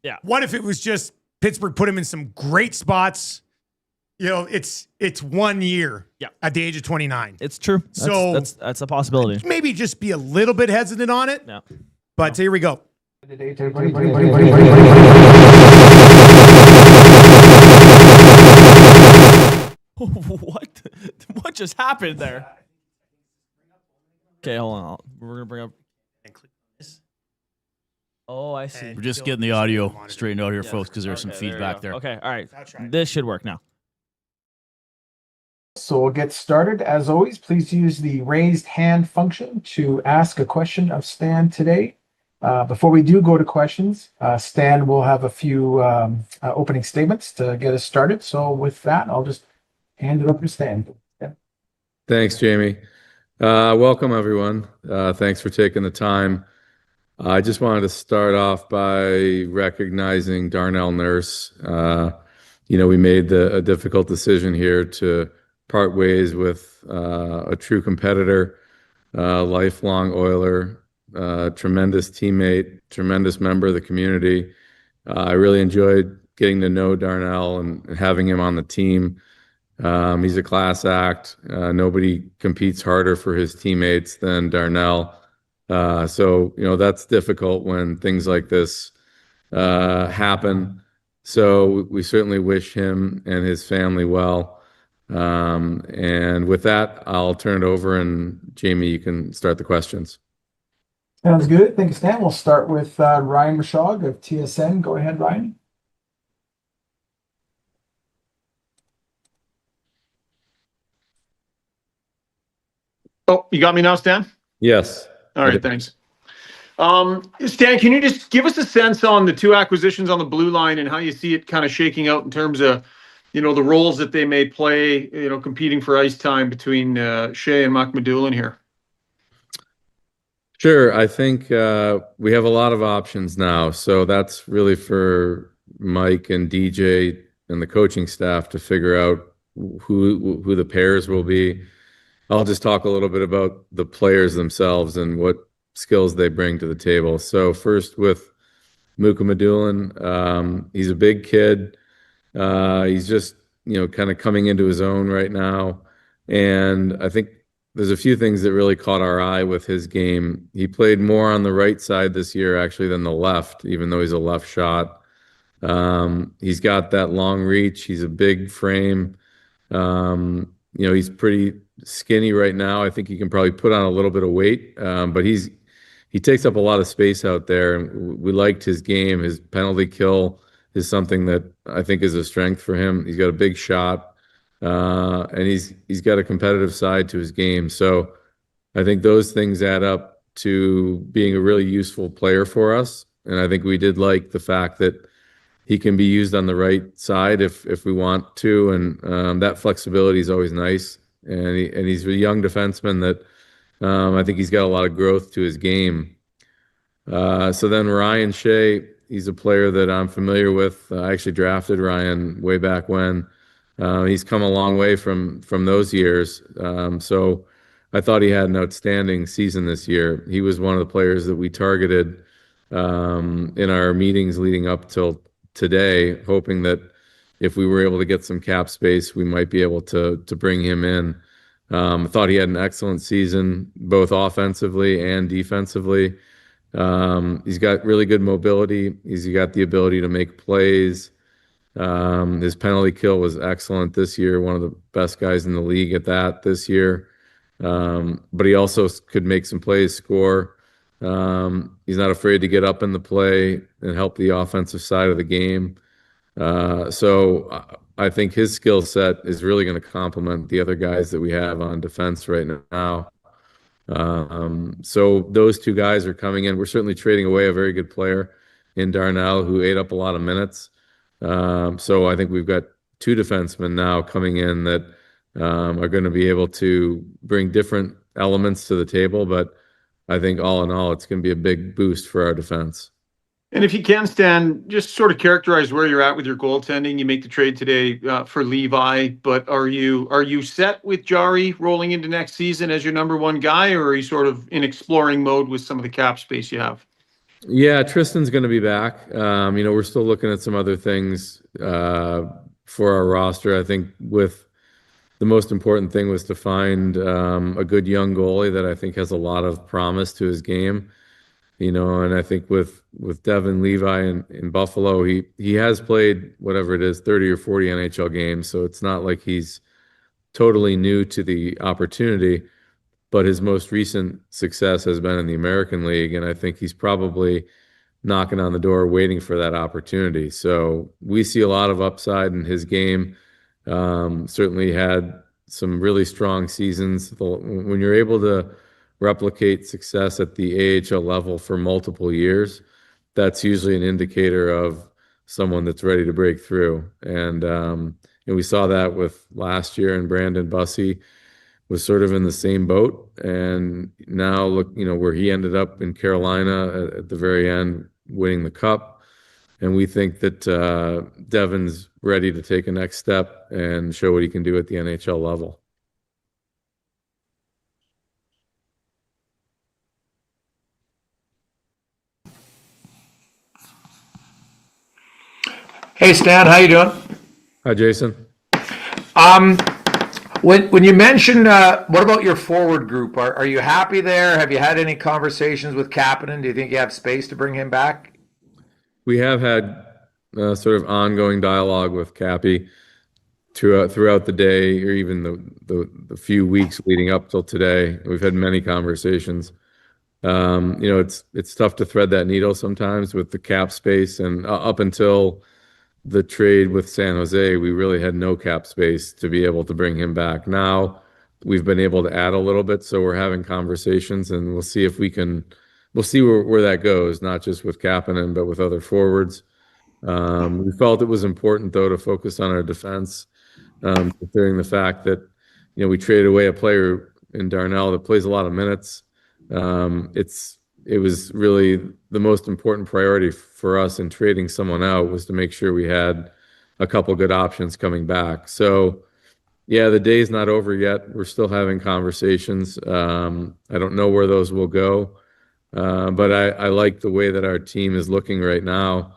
[SPEAKER 3] Yeah.
[SPEAKER 1] what if it was just Pittsburgh put him in some great spots? You know, it's 1 year
[SPEAKER 3] Yeah.
[SPEAKER 1] at the age of 29.
[SPEAKER 3] It's true. That's a possibility.
[SPEAKER 1] Maybe just be a little bit hesitant on it.
[SPEAKER 3] Yeah.
[SPEAKER 1] But here we go.
[SPEAKER 3] What? What just happened there? Okay, hold on. We're gonna bring up. Oh, I see.
[SPEAKER 2] We're just getting the audio straightened out here, folks, because there's some
[SPEAKER 3] Okay, there you
[SPEAKER 2] feedback
[SPEAKER 3] go.
[SPEAKER 2] there.
[SPEAKER 3] Okay, all right.
[SPEAKER 1] I'll try.
[SPEAKER 3] This should work now.
[SPEAKER 6] So we'll get started. As always, please use the raised hand function to ask a question of Stan today. Before we do go to questions, Stan will have a few opening statements to get us started. So with that, I'll just hand it over to Stan.
[SPEAKER 7] Thanks, Jamie. Welcome, everyone. Thanks for taking the time. I just wanted to start off by recognizing Darnell Nurse. We made a difficult decision here to part ways with a true competitor, lifelong Oiler, tremendous teammate, tremendous member of the community. I really enjoyed getting to know Darnell and having him on the team. He's a class act. Nobody competes harder for his teammates than Darnell. So that's difficult when things like this happen. So we certainly wish him and his family well. And with that, I'll turn it over, and Jamie, you can start the questions.
[SPEAKER 6] Sounds good. Thank you, Stan. We'll start with Ryan Rashog of TSN. Go ahead, Ryan.
[SPEAKER 8] Oh, you got me now, Stan?
[SPEAKER 7] Yes.
[SPEAKER 8] All right, thanks. Stan, can you just give us a sense on the two acquisitions on the blue line and how you see it kind of shaking out in terms of, the roles that they may play, competing for ice time between Shea and McMadulan here?
[SPEAKER 7] Sure. I think we have a lot of options now. So that's really for Mike and DJ and the coaching staff to figure out who the pairs will be. I'll just talk a little bit about the players themselves and what skills they bring to the table. So first with Muka Madulin, he's a big kid. He's just, kind of coming into his own right now. And I think there's a few things that really caught our eye with his game. He played more on the right side this year, actually, than the left, even though he's a left shot. He's got that long reach. He's a big frame. He's pretty skinny right now. I think he can probably put on a little bit of weight, but he takes up a lot of space out there. And we liked his game. His penalty kill is something that I think is a strength for him. He's got a big shot. And he's got a competitive side to his game. So I think those things add up to being a really useful player for us. And I think we did like the fact that he can be used on the right side if we want to. And that flexibility is always nice. And he's a young defenseman that I think he's got a lot of growth to his game. So then Ryan Shea, he's a player that I'm familiar with. I actually drafted Ryan way back when. He's come a long way from those years. So I thought he had an outstanding season this year. He was one of the players that we targeted in our meetings leading up till today, hoping that if we were able to get some cap space, we might be able to bring him in. I thought he had an excellent season, both offensively and defensively. He's got really good mobility. He's got the ability to make plays. His penalty kill was excellent this year, one of the best guys in the league at that this year. But he also could make some plays, score. He's not afraid to get up in the play and help the offensive side of the game. So I think his skill set is really going to complement the other guys that we have on defense right now. So those two guys are coming in. We're certainly trading away a very good player in Darnell who ate up a lot of minutes. So I think we've got two defensemen now coming in that are going to be able to bring different elements to the table. But I think all in all, it's going to be a big boost for our defense.
[SPEAKER 8] And if you can, Stan, just sort of characterize where you're at with your goaltending. You make the trade today for Levi, but are you set with Jari rolling into next season as your number one guy, or are you sort of in exploring mode with some of the cap space you have?
[SPEAKER 7] Yeah, Tristan's going to be back. We're still looking at some other things for our roster. I think with the most important thing was to find a good young goalie that I think has a lot of promise to his game. And I think with Devin Levi in Buffalo, he has played whatever it is, 30 or 40 NHL games. So it's not like he's totally new to the opportunity. But his most recent success has been in the American League, and I think he's probably knocking on the door waiting for that opportunity. So we see a lot of upside in his game. Certainly had some really strong seasons. When you're able to replicate success at the AHL level for multiple years, that's usually an indicator of someone that's ready to break through. And we saw that with last year, and Brandon Bussey was sort of in the same boat. And now look, where he ended up in Carolina at the very end, winning the cup. And we think that Devin's ready to take a next step and show what he can do at the NHL level.
[SPEAKER 6] Hey, Stan, how you doing?
[SPEAKER 7] Hi, Jason.
[SPEAKER 6] When you mentioned, what about your forward group? Are you happy there? Have you had any conversations with Kapanen? Do you think you have space to bring him back?
[SPEAKER 7] We have had sort of ongoing dialogue with Cappy throughout the day, or even the few weeks leading up till today. We've had many conversations. It's tough to thread that needle sometimes with the cap space, and up until the trade with San Jose, we really had no cap space to be able to bring him back. Now we've been able to add a little bit, so we're having conversations, and we'll see if we'll see where that goes, not just with Kapanen, but with other forwards. We felt it was important, though, to focus on our defense, considering the fact that, we traded away a player in Darnell that plays a lot of minutes. it was really the most important priority for us in trading someone out was to make sure we had a couple good options coming back. So yeah, the day's not over yet. We're still having conversations. I don't know where those will go, but I like the way that our team is looking right now.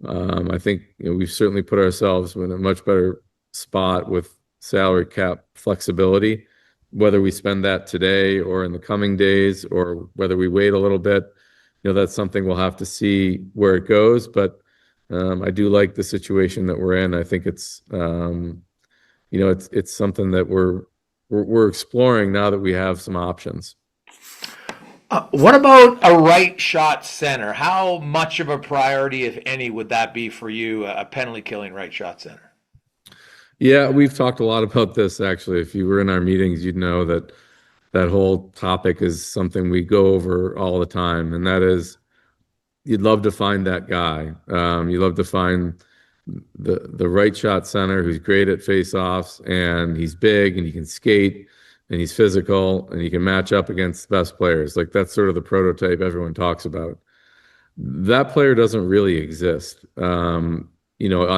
[SPEAKER 7] I think we've certainly put ourselves in a much better spot with salary cap flexibility, whether we spend that today or in the coming days, or whether we wait a little bit. That's something we'll have to see where it goes. But I do like the situation that we're in. I think it's it's something that we're exploring now that we have some options.
[SPEAKER 9] What about a right shot center? How much of a priority, if any, would that be for you, a penalty killing right shot center?
[SPEAKER 7] Yeah, we've talked a lot about this, actually. If you were in our meetings, you'd know that whole topic is something we go over all the time. And that is, you'd love to find that guy. You'd love to find the right shot center who's great at face-offs, and he's big and he can skate and he's physical and he can match up against the best players. Like, that's sort of the prototype everyone talks about. That player doesn't really exist, on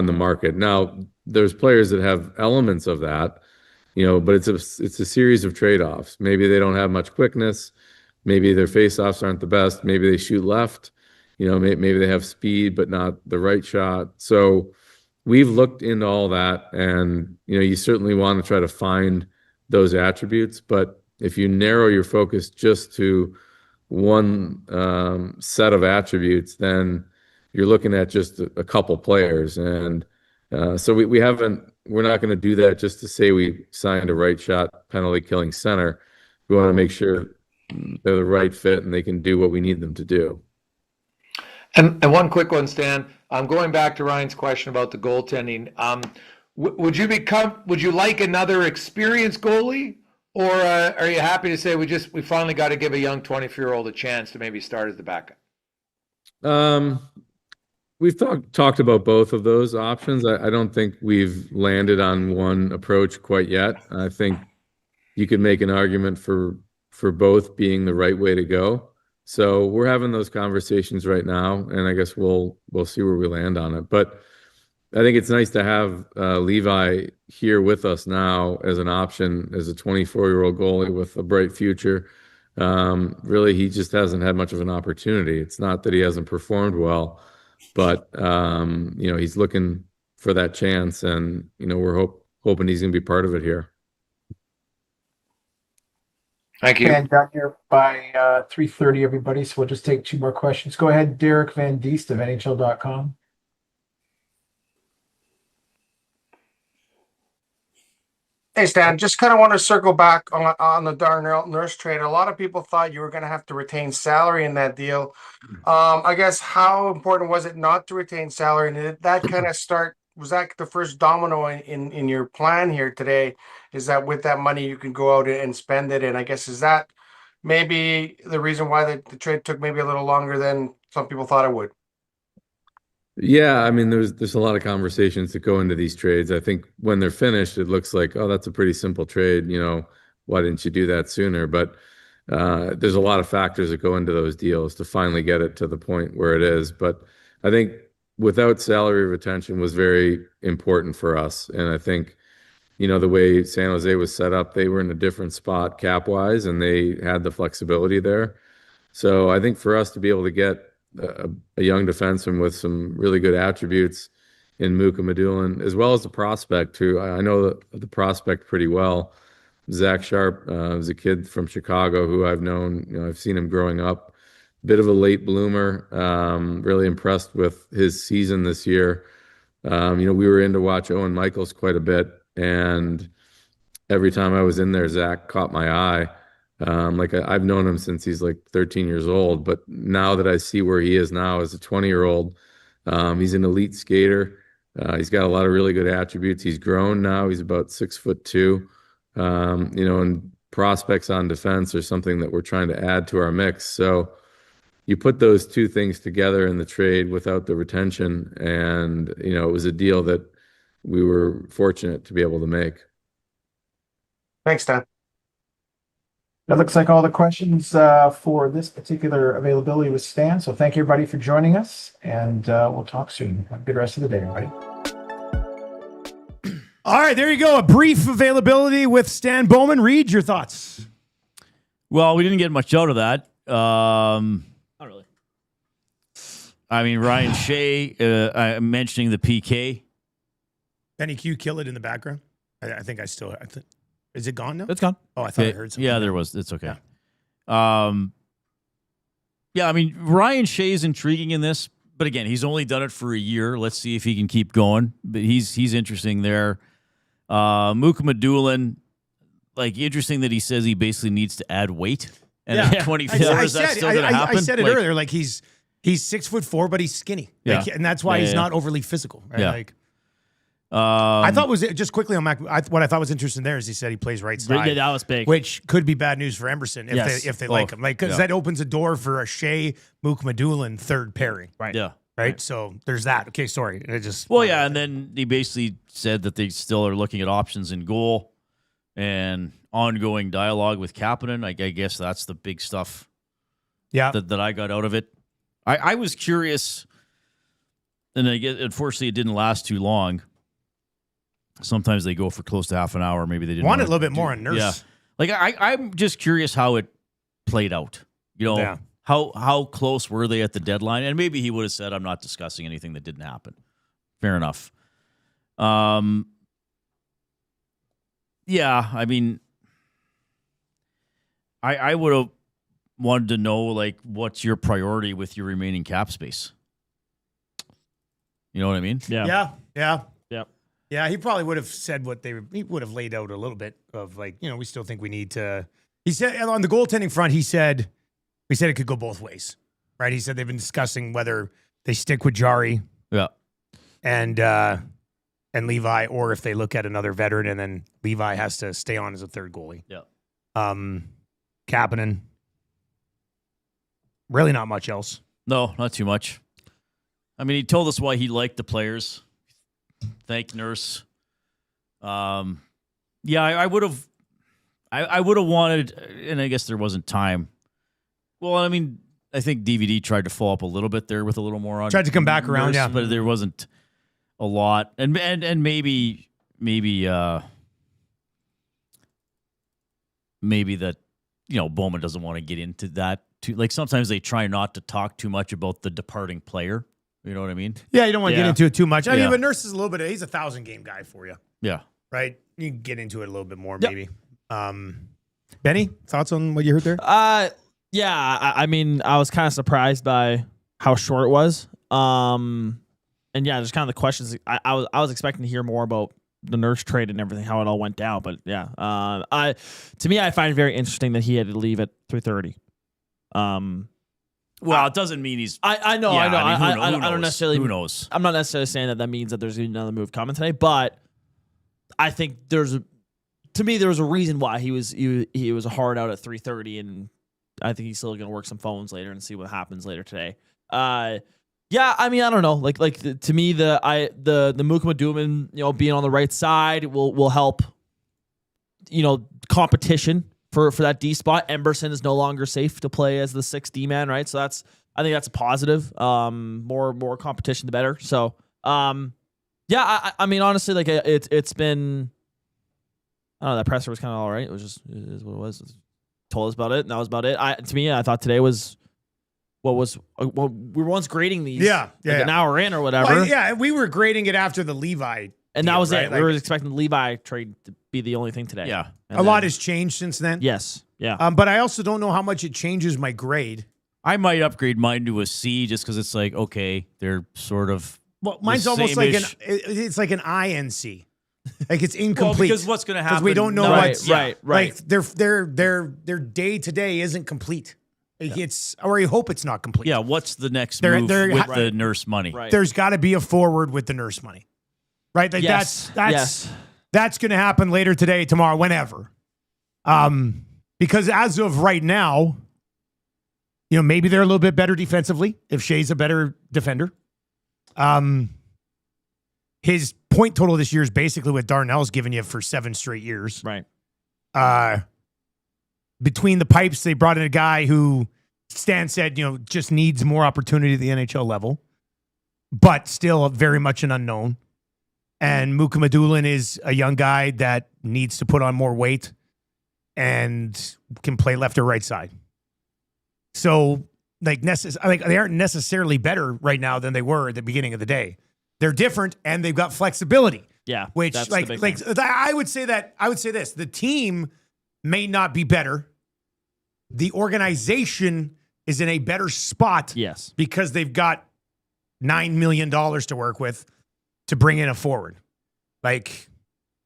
[SPEAKER 7] the market. Now, there's players that have elements of that, but it's a series of trade-offs. Maybe they don't have much quickness. Maybe their face-offs aren't the best. Maybe they shoot left. Maybe they have speed, but not the right shot. So we've looked into all that, and, you certainly want to try to find those attributes. But if you narrow your focus just to one set of attributes, then you're looking at just a couple players. And so we're not going to do that just to say we signed a right shot penalty killing center. We want to make sure they're the right fit and they can do what we need them to do.
[SPEAKER 9] And one quick one, Stan. Going back to Ryan's question about the goaltending. Would you like another experienced goalie, or are you happy to say we finally got to give a young 24-year-old a chance to maybe start as the backup?
[SPEAKER 7] We've talked about both of those options. I don't think we've landed on one approach quite yet. I think you could make an argument for both being the right way to go. So we're having those conversations right now, and I guess we'll see where we land on it. But I think it's nice to have Levi here with us now as an option, as a 24-year-old goalie with a bright future. Really, he just hasn't had much of an opportunity. It's not that he hasn't performed well, but he's looking for that chance, and we're hoping he's going to be part of it here.
[SPEAKER 9] Thank you.
[SPEAKER 6] And done here by 3:30, everybody. So we'll just take two more questions. Go ahead, Derek Van Diest of NHL.com.
[SPEAKER 10] Hey, Stan, just kind of want to circle back on the Darnell Nurse trade. A lot of people thought you were going to have to retain salary in that deal. I guess, how important was it not to retain salary? And did that kind of was that the first domino in your plan here today? Is that with that money you can go out and spend it? And I guess, is that maybe the reason why the trade took maybe a little longer than some people thought it would?
[SPEAKER 7] Yeah, I mean, there's a lot of conversations that go into these trades. I think when they're finished, it looks like, oh, that's a pretty simple trade. Why didn't you do that sooner? But there's a lot of factors that go into those deals to finally get it to the point where it is. But I think without salary retention was very important for us. And I think, the way San Jose was set up, they were in a different spot cap-wise, and they had the flexibility there. So I think for us to be able to get a young defenseman with some really good attributes in Muka Medulin, as well as the prospect, who I know the prospect pretty well. Zach Sharp is a kid from Chicago who I've known. I've seen him growing up. Bit of a late bloomer. Really impressed with his season this year. We were in to watch Owen Michaels quite a bit, and every time I was in there, Zach caught my eye. I've known him since he's like 13 years old, but now that I see where he is now as a 20-year-old, he's an elite skater. He's got a lot of really good attributes. He's grown now. He's about 6'2". And prospects on defense are something that we're trying to add to our mix. So you put those two things together in the trade without the retention, and it was a deal that we were fortunate to be able to make.
[SPEAKER 10] Thanks, Stan.
[SPEAKER 6] That looks like all the questions for this particular availability with Stan. So thank you, everybody, for joining us, and we'll talk soon. Have a good rest of the day, everybody.
[SPEAKER 1] All right, there you go. A brief availability with Stan Bowman. Reid, your thoughts?
[SPEAKER 2] Well, we didn't get much out of that.
[SPEAKER 3] Not really.
[SPEAKER 2] I mean, Ryan Shea mentioning the PK.
[SPEAKER 1] Benny Q, kill it in the background. I think is it gone now?
[SPEAKER 3] It's gone.
[SPEAKER 1] Oh, I thought I heard something.
[SPEAKER 2] Yeah, there was. It's okay. Yeah. I mean, Ryan Shea's intriguing in this, but again, he's only done it for a year. Let's see if he can keep going. But he's interesting there. Muka Madulin, like, interesting that he says he basically needs to add weight. And at 24, is that still going to happen?
[SPEAKER 1] I said it earlier. Like, he's 6'4", but he's skinny.
[SPEAKER 2] Yeah.
[SPEAKER 1] Like, and that's why he's not overly physical. Right?
[SPEAKER 2] Yeah.
[SPEAKER 1] Like, I thought was just quickly on Mac. What I thought was interesting there is he said he plays right side.
[SPEAKER 3] Yeah, that was big.
[SPEAKER 1] Which could be bad news for Emberson if they like him. Like, because that opens a door for a Shea Mook Madulin third pairing.
[SPEAKER 3] Right.
[SPEAKER 2] Yeah.
[SPEAKER 1] Right. So there's that. Okay. Sorry.
[SPEAKER 2] And then he basically said that they still are looking at options in goal and ongoing dialogue with Kapanen. I guess that's the big stuff.
[SPEAKER 1] Yeah.
[SPEAKER 2] That I got out of it. I was curious, and I guess unfortunately it didn't last too long. Sometimes they go for close to half an hour. Maybe they didn't
[SPEAKER 1] want a little bit more on Nurse.
[SPEAKER 2] Yeah. Like, I'm just curious how it played out. You know, how close were they at the deadline? And maybe he would have said, I'm not discussing anything that didn't happen. Fair enough. Yeah, I mean, I would have wanted to know, like, what's your priority with your remaining cap space? You know what I mean?
[SPEAKER 1] Yeah.
[SPEAKER 3] Yep.
[SPEAKER 1] Yeah, he probably would have said he would have laid out a little bit of, like, we still think we need to. He said on the goaltending front, we said it could go both ways, right? He said they've been discussing whether they stick with Jari, and Levi, or if they look at another veteran and then Levi has to stay on as a third goalie.
[SPEAKER 2] Yeah.
[SPEAKER 1] Kapanen. Really not much else.
[SPEAKER 2] No, not too much. I mean, he told us why he liked the players. Thank Nurse. I would have. I would have wanted, and I guess there wasn't time. Well, I mean, I think DVD tried to follow up a little bit there with a little more on.
[SPEAKER 1] Tried to come back around,
[SPEAKER 2] Nurse, but there wasn't a lot, and maybe that Bowman doesn't want to get into that too. Like, sometimes they try not to talk too much about the departing player. You know what I mean?
[SPEAKER 1] Yeah, you don't want to get into it too much. I mean, but Nurse is he's a 1,000-game guy for you.
[SPEAKER 2] Yeah.
[SPEAKER 1] Right? You can get into it a little bit more, maybe. Benny, thoughts on what you heard there?
[SPEAKER 3] I mean, I was kind of surprised by how short it was. And yeah, just kind of the questions. I was expecting to hear more about the Nurse trade and everything, how it all went down. But yeah, to me, I find it very interesting that he had to leave at 3:30.
[SPEAKER 2] Well, it doesn't mean he's.
[SPEAKER 3] I know.
[SPEAKER 2] Yeah,
[SPEAKER 3] I
[SPEAKER 2] mean,
[SPEAKER 3] don't necessarily.
[SPEAKER 2] Who knows?
[SPEAKER 3] I'm not necessarily saying that means that there's another move coming today, but I think there was a reason why he was hard out at 3:30, and I think he's still going to work some phones later and see what happens later today. Yeah, I mean, I don't know. Like to me, the Muka Madulin, being on the right side will help. Competition. For that D spot, Emberson is no longer safe to play as the 6th D man, right? So I think that's a positive. More competition, the better. So, yeah, I mean, honestly, like it's been. I don't know. That presser was kind of all right. It is what it was. It told us about it, and that was about it. To me, I thought today was what we were once grading these. An hour in or whatever.
[SPEAKER 1] Well, we were grading it after the Levi.
[SPEAKER 3] And that was
[SPEAKER 1] right?
[SPEAKER 3] it. We were expecting the Levi trade to be the only thing today.
[SPEAKER 2] Yeah.
[SPEAKER 1] A lot has changed since then.
[SPEAKER 3] Yes. Yeah.
[SPEAKER 1] But I also don't know how much it changes my grade.
[SPEAKER 2] I might upgrade mine to a C just because it's like, okay, they're sort of.
[SPEAKER 1] Well, mine's almost like it's like an INC. Like, it's incomplete.
[SPEAKER 2] Well, because what's going to happen?
[SPEAKER 1] Because we don't know what's
[SPEAKER 3] right.
[SPEAKER 1] Like, their day to day isn't complete. Or you hope it's not complete.
[SPEAKER 2] Yeah. What's the next move with the Nurse money?
[SPEAKER 3] Right.
[SPEAKER 1] There's got to be a forward with the Nurse money. Right? Like,
[SPEAKER 3] yes.
[SPEAKER 1] That's going to happen later today, tomorrow, whenever. Because as of right now, maybe they're a little bit better defensively if Shea's a better defender. His point total this year is basically what Darnell's given you for 7 straight years.
[SPEAKER 3] Right.
[SPEAKER 1] between the pipes, they brought in a guy who Stan said, just needs more opportunity at the NHL level, but still very much an unknown. And Muka Madulin is a young guy that needs to put on more weight and can play left or right side. So, they aren't necessarily better right now than they were at the beginning of the day. They're different, and they've got flexibility.
[SPEAKER 3] Yeah,
[SPEAKER 1] which
[SPEAKER 3] that's the big thing.
[SPEAKER 1] I would say this: the team may not be better. The organization is in a better spot.
[SPEAKER 3] Yes, because
[SPEAKER 1] they've got $9 million to work with to bring in a forward.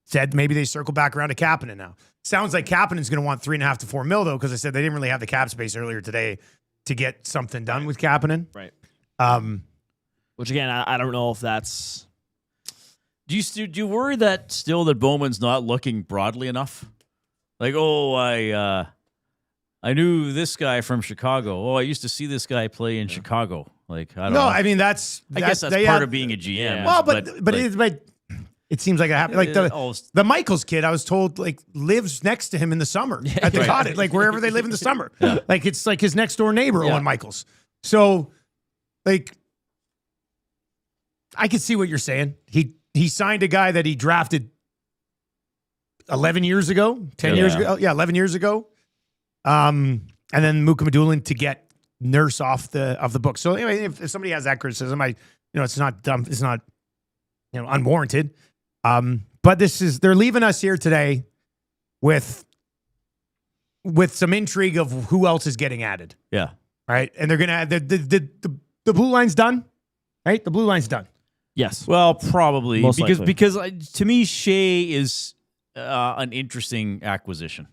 [SPEAKER 1] Said maybe they circle back around to Kapanen now. Sounds like Kapanen's going to want $3.5 to $4 million though, because I said they didn't really have the cap space earlier today to get something done with Kapanen.
[SPEAKER 3] Right. Which again, I don't know if that's.
[SPEAKER 2] Do you worry that Bowman's not looking broadly enough? I knew this guy from Chicago. I used to see this guy play in Chicago. I don't know.
[SPEAKER 1] I mean, I guess that's part
[SPEAKER 2] of being a GM.
[SPEAKER 1] Yeah. Well, but it seems like it happened. The Michaels kid, I was told, lives next to him in the summer at the cottage, wherever they live in the summer. Yeah. It's like his next door neighbor, Owen Michaels. So, I could see what you're saying. He signed a guy that he drafted 11 years ago, 10 years ago. Yeah, 11 years ago. And then Muka Madulin to get Nurse off the book. So anyway, if somebody has that criticism, it's not dumb. It's not, unwarranted. But they're leaving us here today with some intrigue of who else is getting added.
[SPEAKER 2] Yeah.
[SPEAKER 1] Right. And they're going to add the blue line's done, right? The blue line's done.
[SPEAKER 3] Yes.
[SPEAKER 2] Well, probably
[SPEAKER 3] Most
[SPEAKER 2] because
[SPEAKER 3] likely.
[SPEAKER 2] To me, Shea is an interesting acquisition.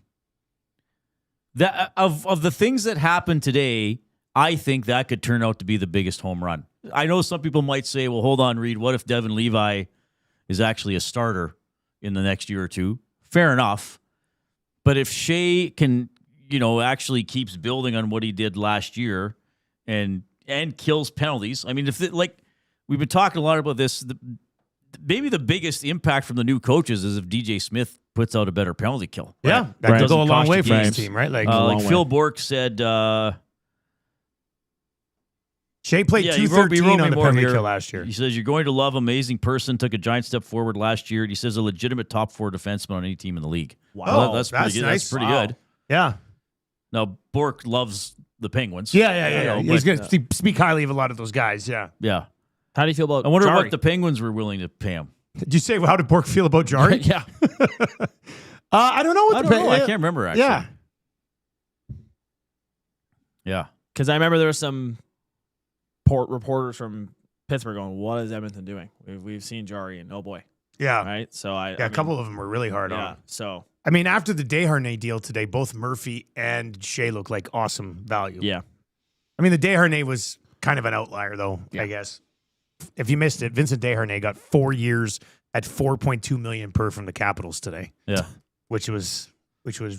[SPEAKER 2] That of the things that happened today, I think that could turn out to be the biggest home run. I know some people might say, "Well, hold on, Reid. What if Devin Levi is actually a starter in the next year or two?" Fair enough, but if Shea can, actually keeps building on what he did last year and kills penalties. I mean, we've been talking a lot about this. Maybe the biggest impact from the new coaches is if DJ Smith puts out a better penalty kill. Right?
[SPEAKER 1] Yeah, that could go a long way for his team, right?
[SPEAKER 2] Phil Bourque said,
[SPEAKER 1] Shea played 213 on the penalty kill last year.
[SPEAKER 2] He says, "You're going to love amazing person, took a giant step forward last year." And he says, "A legitimate top 4 defenseman on any team in the league."
[SPEAKER 1] Wow,
[SPEAKER 2] well, that's pretty good.
[SPEAKER 1] Nice.
[SPEAKER 2] That's pretty good.
[SPEAKER 1] Yeah.
[SPEAKER 2] Now, Bourque loves the Penguins.
[SPEAKER 1] Yeah. He's going to speak highly of a lot of those guys. Yeah.
[SPEAKER 2] Yeah.
[SPEAKER 3] How do you feel about
[SPEAKER 2] I wonder
[SPEAKER 3] Jari?
[SPEAKER 2] what the Penguins were willing to pay him.
[SPEAKER 1] Did you say, how did Bourque feel about Jari?
[SPEAKER 3] Yeah.
[SPEAKER 1] I don't know.
[SPEAKER 2] I can't remember, actually.
[SPEAKER 1] Yeah.
[SPEAKER 2] Yeah.
[SPEAKER 3] Because I remember there were some reporters from Pittsburgh going, "What is Edmonton doing? We've seen Jari, and oh boy."
[SPEAKER 1] Yeah.
[SPEAKER 3] Right? So
[SPEAKER 1] a couple of them were really hard on.
[SPEAKER 3] So.
[SPEAKER 1] I mean, after the Desharnais deal today, both Murphy and Shea look like awesome value.
[SPEAKER 3] Yeah.
[SPEAKER 1] I mean, the Desharnais was kind of an outlier, though, I guess. If you missed it, Vincent Desharnais got 4 years at $4.2 million per from the Capitals today.
[SPEAKER 2] Yeah.
[SPEAKER 1] Which was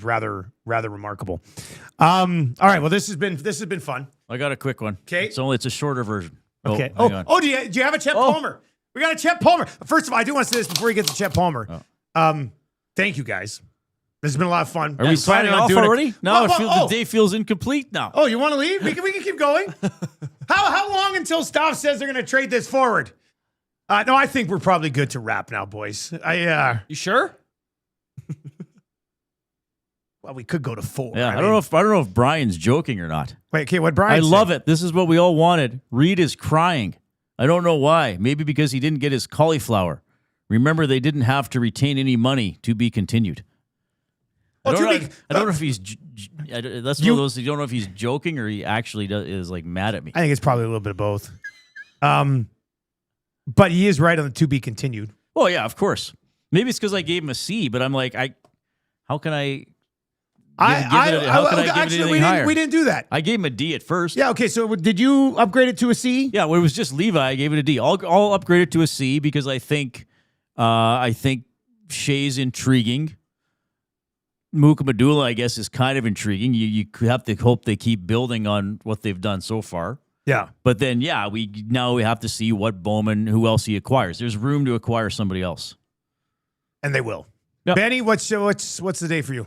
[SPEAKER 1] rather remarkable. All right. Well, this has been fun.
[SPEAKER 2] I got a quick one.
[SPEAKER 1] Okay.
[SPEAKER 2] It's a shorter version.
[SPEAKER 1] Okay. Do you have a Chet Palmer? We got a Chet Palmer. First of all, I do want to say this before we get to Chet Palmer. Thank you guys. This has been a lot of fun.
[SPEAKER 2] Are we signing off already? No, the day feels incomplete now.
[SPEAKER 1] Oh, you want to leave? We can keep going. How long until Staff says they're going to trade this forward? No, I think we're probably good to wrap now, boys.
[SPEAKER 3] You sure?
[SPEAKER 1] Well, we could go to 4.
[SPEAKER 2] Yeah, I don't know if Brian's joking or not.
[SPEAKER 1] Wait, okay, what Brian?
[SPEAKER 2] I love it. This is what we all wanted. Reid is crying. I don't know why. Maybe because he didn't get his cauliflower. Remember, they didn't have to retain any money. To be continued. I don't know if he's. That's one of those. You don't know if he's joking or he actually is mad at me.
[SPEAKER 1] I think it's probably a little bit of both. But he is right on the to be continued.
[SPEAKER 2] Oh yeah, of course. Maybe it's because I gave him a C, but I'm like, how can I?
[SPEAKER 1] Actually, we didn't do that.
[SPEAKER 2] I gave him a D at first.
[SPEAKER 1] Yeah. Okay. So did you upgrade it to a C?
[SPEAKER 2] Yeah. When it was just Levi, I gave it a D. I'll upgrade it to a C because I think Shea's intriguing. Muka Madula, I guess, is kind of intriguing. You have to hope they keep building on what they've done so far.
[SPEAKER 1] Yeah.
[SPEAKER 2] But then, we have to see what Bowman, who else he acquires. There's room to acquire somebody else.
[SPEAKER 1] And they will.
[SPEAKER 2] Yep.
[SPEAKER 1] Benny, what's the day for you?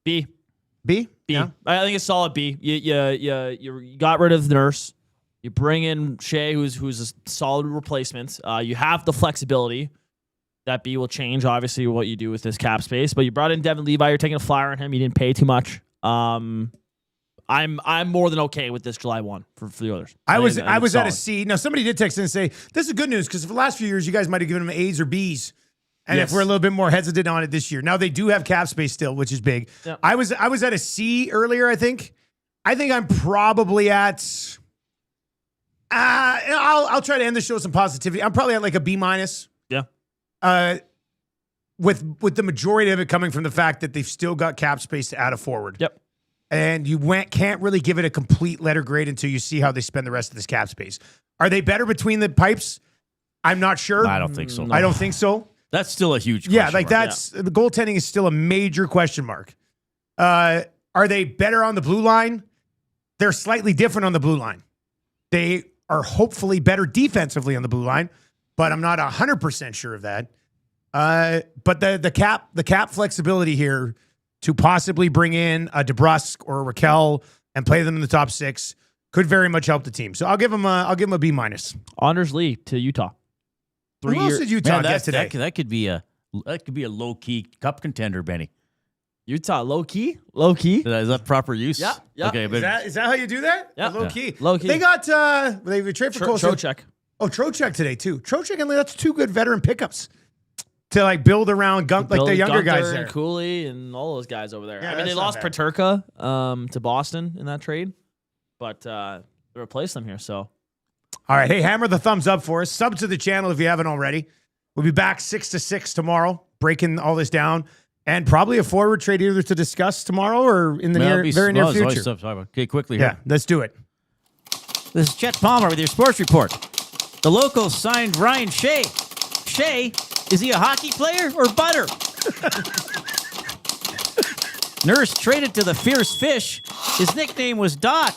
[SPEAKER 3] B.
[SPEAKER 1] B?
[SPEAKER 3] B.
[SPEAKER 1] Yeah?
[SPEAKER 3] I think it's solid B. You got rid of Nurse. You bring in Shea, who's a solid replacement. You have the flexibility. That B will change, obviously, what you do with this cap space. But you brought in Devin Levi. You're taking a flyer on him. You didn't pay too much. I'm more than okay with this July 1 for the others.
[SPEAKER 1] I was
[SPEAKER 3] think
[SPEAKER 1] at a
[SPEAKER 3] solid.
[SPEAKER 1] C. Now, somebody did text in and say, this is good news because for the last few years, you guys might have given them A's or B's. And
[SPEAKER 3] Yes.
[SPEAKER 1] if we're a little bit more hesitant on it this year. Now, they do have cap space still, which is big.
[SPEAKER 3] Yeah.
[SPEAKER 1] I was at a C earlier, I think. I think I'm probably at... I'll try to end the show with some positivity. I'm probably at like a B minus.
[SPEAKER 3] Yeah.
[SPEAKER 1] With the majority of it coming from the fact that they've still got cap space to add a forward.
[SPEAKER 3] Yep.
[SPEAKER 1] And you can't really give it a complete letter grade until you see how they spend the rest of this cap space. Are they better between the pipes? I'm not sure.
[SPEAKER 2] I don't think so.
[SPEAKER 1] I don't think so.
[SPEAKER 2] That's still a huge question
[SPEAKER 1] Yeah, like
[SPEAKER 2] mark.
[SPEAKER 1] that's the goaltending is still a major question mark. Are they better on the blue line? They're slightly different on the blue line. They are hopefully better defensively on the blue line, but I'm not 100% sure of that. But the cap flexibility here to possibly bring in a DeBrusque or a Raquel and play them in the top 6 could very much help the team. So I'll give them a B minus.
[SPEAKER 3] Honors Lee to Utah.
[SPEAKER 1] Who else did Utah get today?
[SPEAKER 2] That could be a low key cup contender, Benny.
[SPEAKER 3] Utah, low key.
[SPEAKER 2] Is that proper use?
[SPEAKER 3] Yeah.
[SPEAKER 2] Okay, but
[SPEAKER 1] Is that how you do that?
[SPEAKER 3] Yeah.
[SPEAKER 1] Low key.
[SPEAKER 3] Low key.
[SPEAKER 1] They got they trade for Cole.
[SPEAKER 3] Trocheck.
[SPEAKER 1] Oh, Trocheck today too. Trocheck and that's 2 good veteran pickups to like build around like the younger guys there.
[SPEAKER 3] And Cooley and all those guys over there.
[SPEAKER 1] Yeah,
[SPEAKER 3] I mean, they
[SPEAKER 1] that's not
[SPEAKER 3] lost
[SPEAKER 1] bad.
[SPEAKER 3] Paterka to Boston in that trade, but they replaced them here. So
[SPEAKER 1] All right, hey, hammer the thumbs up for us. Sub to the channel if you haven't already. We'll be back 6 to 6 tomorrow, breaking all this down, and probably a forward trade either to discuss tomorrow or in the very near future.
[SPEAKER 2] Okay, quickly
[SPEAKER 1] Yeah,
[SPEAKER 2] here.
[SPEAKER 1] let's do it.
[SPEAKER 2] This is Chet Palmer with your sports report. The Locals signed Ryan Shea. Shea, is he a hockey player or butter? Nurse traded to the Fierce Fish. His nickname was Doc.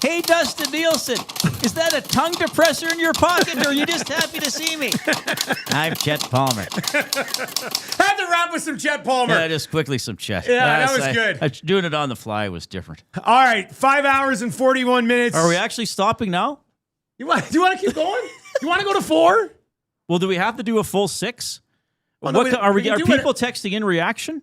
[SPEAKER 2] Hey, Dustin Nielson, is that a tongue depressor in your pocket, or are you just happy to see me? I'm Chet Palmer.
[SPEAKER 1] Had to wrap with some Chet Palmer.
[SPEAKER 2] Yeah, just quickly some Chet.
[SPEAKER 1] Yeah, that was good.
[SPEAKER 2] Doing it on the fly was different.
[SPEAKER 1] All right, 5 hours and 41 minutes.
[SPEAKER 2] Are we actually stopping now?
[SPEAKER 1] Do you want to keep going? You want to go to 4?
[SPEAKER 2] Well, do we have to do a full 6?
[SPEAKER 1] Oh, no,
[SPEAKER 2] Are
[SPEAKER 1] we can do
[SPEAKER 2] people texting in reaction?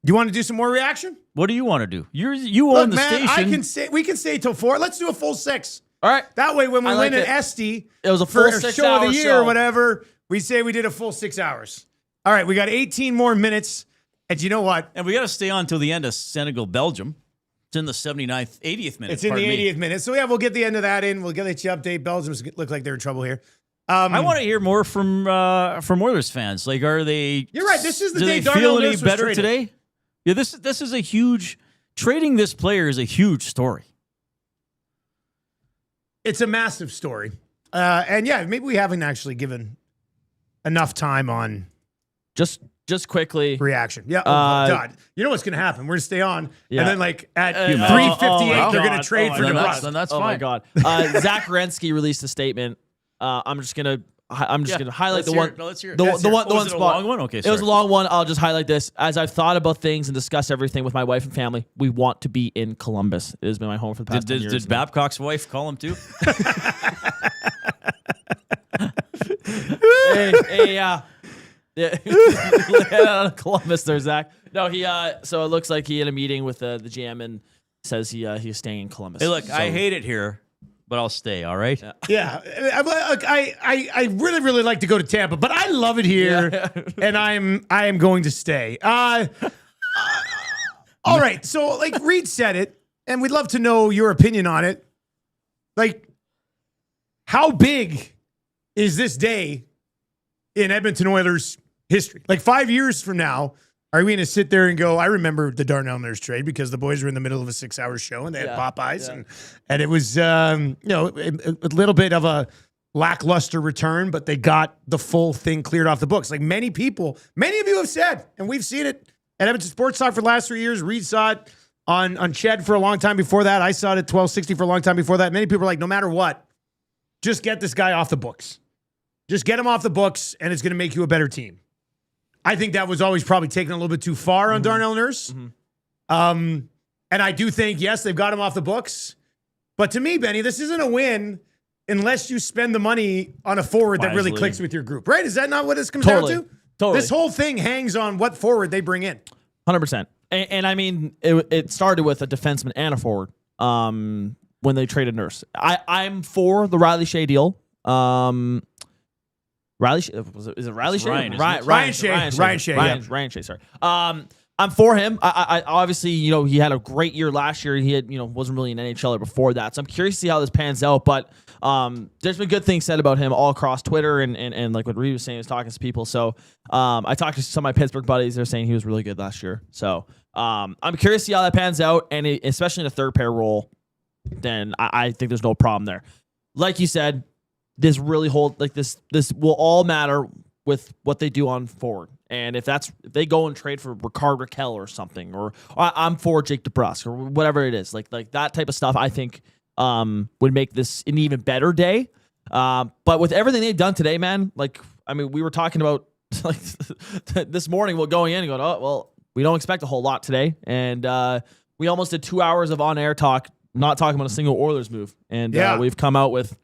[SPEAKER 1] You want to do some more reaction?
[SPEAKER 2] What do you want to do? You
[SPEAKER 1] Look,
[SPEAKER 2] own the
[SPEAKER 1] man,
[SPEAKER 2] station.
[SPEAKER 1] we can stay till 4. Let's do a full 6.
[SPEAKER 3] all right,
[SPEAKER 1] That way, when we
[SPEAKER 3] I
[SPEAKER 1] win
[SPEAKER 3] like
[SPEAKER 1] at
[SPEAKER 3] it.
[SPEAKER 1] Esty,
[SPEAKER 3] It was a
[SPEAKER 1] for
[SPEAKER 3] full
[SPEAKER 1] a
[SPEAKER 3] 6
[SPEAKER 1] show of
[SPEAKER 3] hour
[SPEAKER 1] the year
[SPEAKER 3] show.
[SPEAKER 1] or whatever, we say we did a full 6 hours. All right, we got 18 more minutes. And you know what?
[SPEAKER 2] And we got to stay on till the end of Senegal, Belgium. It's in the 79th, 80th minute.
[SPEAKER 1] It's in the 80th minute. So, yeah, we'll get the end of that in. We'll get you update. Belgium's look like they're in trouble here.
[SPEAKER 2] I want to hear more from Oilers fans. Like, are they?
[SPEAKER 1] You're right. This is the
[SPEAKER 2] do
[SPEAKER 1] day
[SPEAKER 2] they
[SPEAKER 1] Darnell
[SPEAKER 2] feel any
[SPEAKER 1] Nurse was
[SPEAKER 2] better
[SPEAKER 1] traded.
[SPEAKER 2] today? Yeah, this is a huge. Trading this player is a huge story.
[SPEAKER 1] It's a massive story. And, yeah, maybe we haven't actually given enough time on
[SPEAKER 3] Just quickly.
[SPEAKER 1] reaction. Yeah. Oh, God. You know what's going to happen? We're going to stay on.
[SPEAKER 3] Yeah.
[SPEAKER 1] And then, like, at
[SPEAKER 3] Oh,
[SPEAKER 1] 3:58, they're going
[SPEAKER 3] God.
[SPEAKER 1] to trade for
[SPEAKER 2] then
[SPEAKER 1] DeBrusque.
[SPEAKER 2] then that's
[SPEAKER 3] Oh my
[SPEAKER 2] fine.
[SPEAKER 3] God. Zach Grensky released a statement. I'm just gonna highlight
[SPEAKER 2] Let's
[SPEAKER 3] the
[SPEAKER 2] hear
[SPEAKER 3] one.
[SPEAKER 2] it. No, let's hear it.
[SPEAKER 3] The
[SPEAKER 2] Let's
[SPEAKER 3] one.
[SPEAKER 2] hear it.
[SPEAKER 3] The one
[SPEAKER 2] Was it a
[SPEAKER 3] spot.
[SPEAKER 2] long one? Okay,
[SPEAKER 3] It was a
[SPEAKER 2] sorry.
[SPEAKER 3] long one. I'll just highlight this. As I've thought about things and discussed everything with my wife and family, we want to be in Columbus. It has been my home for the past 10 years.
[SPEAKER 2] Did Babcock's wife call him too?
[SPEAKER 3] Yeah. Columbus there, Zach. No, he. So it looks like he had a meeting with the GM and says he's staying in Columbus.
[SPEAKER 2] Hey, look,
[SPEAKER 3] So-
[SPEAKER 2] I hate it here, but I'll stay. All right.
[SPEAKER 1] Yeah, I really, really like to go to Tampa, but I love it here, and I am going to stay. All right, so like Reid said it, and we'd love to know your opinion on it. Like, how big is this day in Edmonton Oilers history? Like 5 years from now, are we going to sit there and go, I remember the Darnell Nurse trade because the boys were in the middle of a 6-hour show and they had Popeyes and it was, a little bit of a lackluster return, but they got the full thing cleared off the books. Like many of you have said, and we've seen it at Edmonton Sports Talk for the last 3 years. Reid saw it on Ched for a long time before that. I saw it at 1260 for a long time before that. Many people are like, no matter what, just get this guy off the books. Just get him off the books, and it's going to make you a better team. I think that was always probably taken a little bit too far on Darnell Nurse. And I do think, yes, they've got him off the books. But to me, Benny, this isn't a win unless you spend the money on a forward that really clicks with your group, right? Is that not what this comes down to?
[SPEAKER 3] Totally.
[SPEAKER 1] This whole thing hangs on what forward they bring in.
[SPEAKER 3] 100%. And I mean, it started with a defenseman and a forward when they traded Nurse. I'm for the Riley Shea deal. Riley Shea, is it Riley Shea?
[SPEAKER 1] Ryan
[SPEAKER 3] Shea, sorry. I'm for him. I obviously, he had a great year last year. He had, wasn't really an NHLer before that. So I'm curious to see how this pans out. But there's been good things said about him all across Twitter and like what Reid was saying, he was talking to people. So I talked to some of my Pittsburgh buddies. They're saying he was really good last year. So I'm curious to see how that pans out. And especially in a third pair role, then I think there's no problem there. Like you said, this really this will all matter with what they do on forward. And if they go and trade for Ricard Raquel or something, or I'm for Jake DeBrusk or whatever it is, like that type of stuff, I think would make this an even better day. But with everything they've done today, man, we were talking about this morning, going in and going, oh, well, we don't expect a whole lot today. And we almost did 2 hours of on-air talk, not talking about a single Oilers move. And we've come out with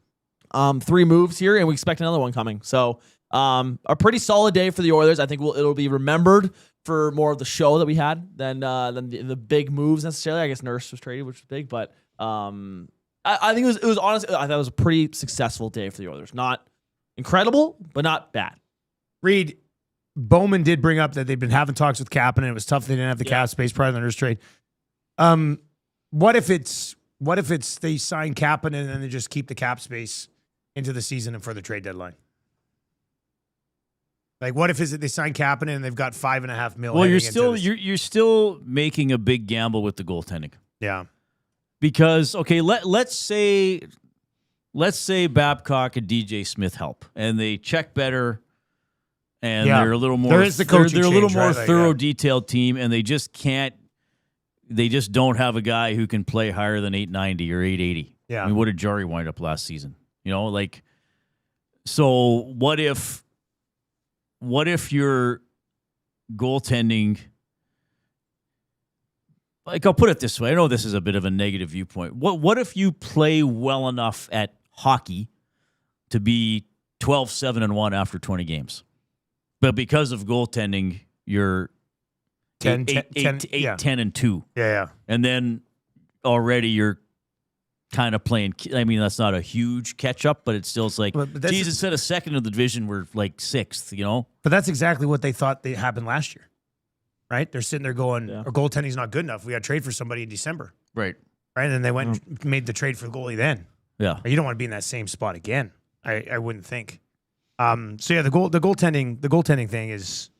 [SPEAKER 3] 3 moves here, and we expect another one coming. So a pretty solid day for the Oilers. I think it'll be remembered for more of the show that we had than the big moves necessarily. I guess Nurse was traded, which was big, but I think it was honestly, I thought it was a pretty successful day for the Oilers. Not incredible, but not bad.
[SPEAKER 1] Reid, Bowman did bring up that they've been having talks with Kapanen, and it was tough they didn't have the cap space prior to the Nurse trade. What if it's they sign Kapanen and then they just keep the cap space into the season and for the trade deadline? Like, what if they sign Kapanen and they've got $5.5 million?
[SPEAKER 2] Well, you're still making a big gamble with the goaltending.
[SPEAKER 1] Yeah,
[SPEAKER 2] because let's say Babcock and DJ Smith help and they check better, and they're a little more.
[SPEAKER 1] There is the coaching
[SPEAKER 2] they're a little more
[SPEAKER 1] right?
[SPEAKER 2] thorough, detailed team, and they just can't. They just don't have a guy who can play higher than 890 or 880.
[SPEAKER 1] Yeah,
[SPEAKER 2] I mean, what did Jari wind up last season? So what if your goaltending, I'll put it this way. I know this is a bit of a negative viewpoint. What if you play well enough at hockey to be 12-7-1 after 20 games? But because of goaltending, you're 8-10-2.
[SPEAKER 1] Yeah.
[SPEAKER 2] And then already you're kind of playing. I mean, that's not a huge catch up, but it's still geez, instead of second in the division, we're like 6th,
[SPEAKER 1] But that's exactly what they thought they happened last year, right? They're sitting there going, our goaltending's not good enough. We got to trade for somebody in December.
[SPEAKER 2] Right.
[SPEAKER 1] And then they went and made the trade for the goalie then.
[SPEAKER 2] Yeah.
[SPEAKER 1] You don't want to be in that same spot again. I wouldn't think. The goaltending thing is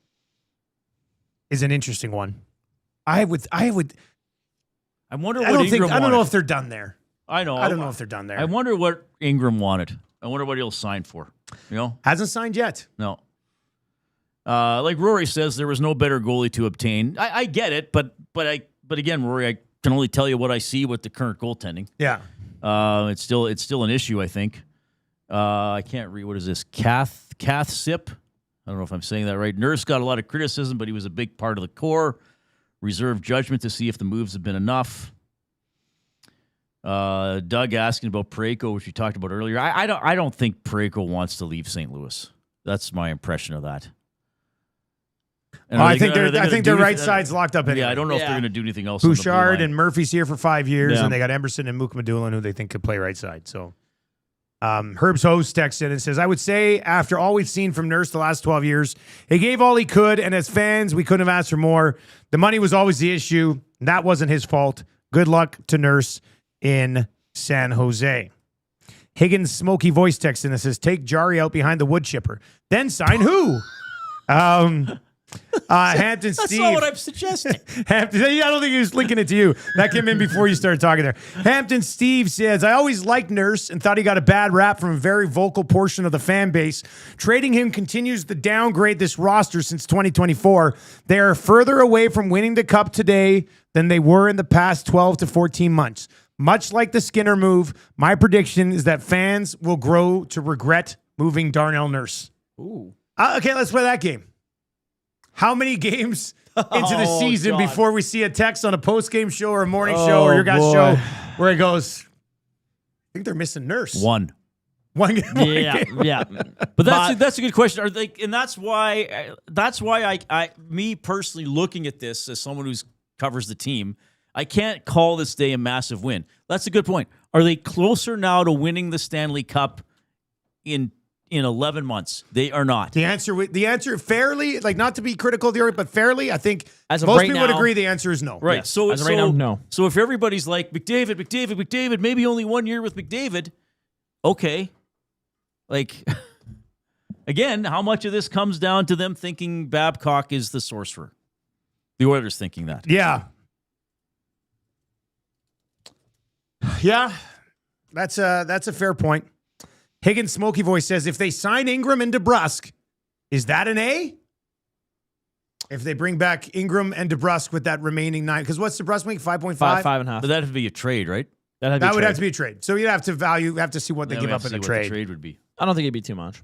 [SPEAKER 1] an interesting one. I wonder what Ingram I don't know if they're done there.
[SPEAKER 2] I know.
[SPEAKER 1] I don't know if they're done there.
[SPEAKER 2] I wonder what Ingram wanted. I wonder what he'll sign for.
[SPEAKER 1] Hasn't signed yet.
[SPEAKER 2] No. Like Rory says, there was no better goalie to obtain. I get it, but again, Rory, I can only tell you what I see with the current goaltending.
[SPEAKER 1] Yeah.
[SPEAKER 2] It's still an issue, I think. I can't read. What is this? Kath Sip. I don't know if I'm saying that right. Nurse got a lot of criticism, but he was a big part of the core. Reserve judgment to see if the moves have been enough. Doug asking about Parayko, which we talked about earlier. I don't think Parayko wants to leave St. Louis. That's my impression of that.
[SPEAKER 1] I think their right side's locked up anyway.
[SPEAKER 2] Yeah, I don't know if they're going to do anything else.
[SPEAKER 1] Bouchard and Murphy's here for 5 years, and they got Emerson and Mook Madulin, who they think could play right side. So, Herb's host texts in and says, I would say after all we've seen from Nurse the last 12 years, he gave all he could, and as fans, we couldn't have asked for more. The money was always the issue. That wasn't his fault. Good luck to Nurse in San Jose. Higgins' smoky voice text in and says, take Jari out behind the wood chipper. Then sign who? Hampton
[SPEAKER 2] That's
[SPEAKER 1] Steve.
[SPEAKER 2] not what I'm suggesting.
[SPEAKER 1] Hampton, I don't think he was linking it to you. That came in before you started talking there. Hampton Steve says, I always liked Nurse and thought he got a bad rap from a very vocal portion of the fan base. Trading him continues to downgrade this roster since 2024. They are further away from winning the cup today than they were in the past 12 to 14 months. Much like the Skinner move, my prediction is that fans will grow to regret moving Darnell Nurse.
[SPEAKER 3] Ooh.
[SPEAKER 1] Okay, let's play that game. how many games into the
[SPEAKER 3] Oh,
[SPEAKER 1] season
[SPEAKER 3] God.
[SPEAKER 1] before we see a text on a post-game show or a morning show or your guys'
[SPEAKER 3] boy.
[SPEAKER 1] show where it goes, I think they're missing Nurse.
[SPEAKER 2] One.
[SPEAKER 1] One game.
[SPEAKER 3] Yeah.
[SPEAKER 2] But that's a good question. Are they, and that's why I me personally looking at this as someone who's covers the team, I can't call this day a massive win. That's a good point. Are they closer now to winning the Stanley Cup in 11 months? They are not.
[SPEAKER 1] The answer fairly, like not to be critical of the argument, but fairly, I think
[SPEAKER 3] As of
[SPEAKER 1] most
[SPEAKER 3] right
[SPEAKER 1] people would
[SPEAKER 3] now-
[SPEAKER 1] agree the answer is no.
[SPEAKER 2] Right.
[SPEAKER 3] Yes.
[SPEAKER 2] So
[SPEAKER 3] As of right now, no.
[SPEAKER 2] So if everybody's like McDavid, maybe only 1 year with McDavid, okay. Like, again, how much of this comes down to them thinking Babcock is the sorcerer? The Oilers thinking that.
[SPEAKER 1] Yeah. Yeah. That's a fair point. Higgins Smoky Voice says, if they sign Ingram and DeBrusk, is that an A? If they bring back Ingram and DeBrusk with that remaining 9, because what's DeBrusk make? 5.5?
[SPEAKER 3] 5.5.
[SPEAKER 2] But that'd be a trade, right?
[SPEAKER 1] That would have to be a trade. So you'd have to see what they give up in a
[SPEAKER 2] the
[SPEAKER 1] trade.
[SPEAKER 2] trade would be.
[SPEAKER 3] I don't think it'd be too much.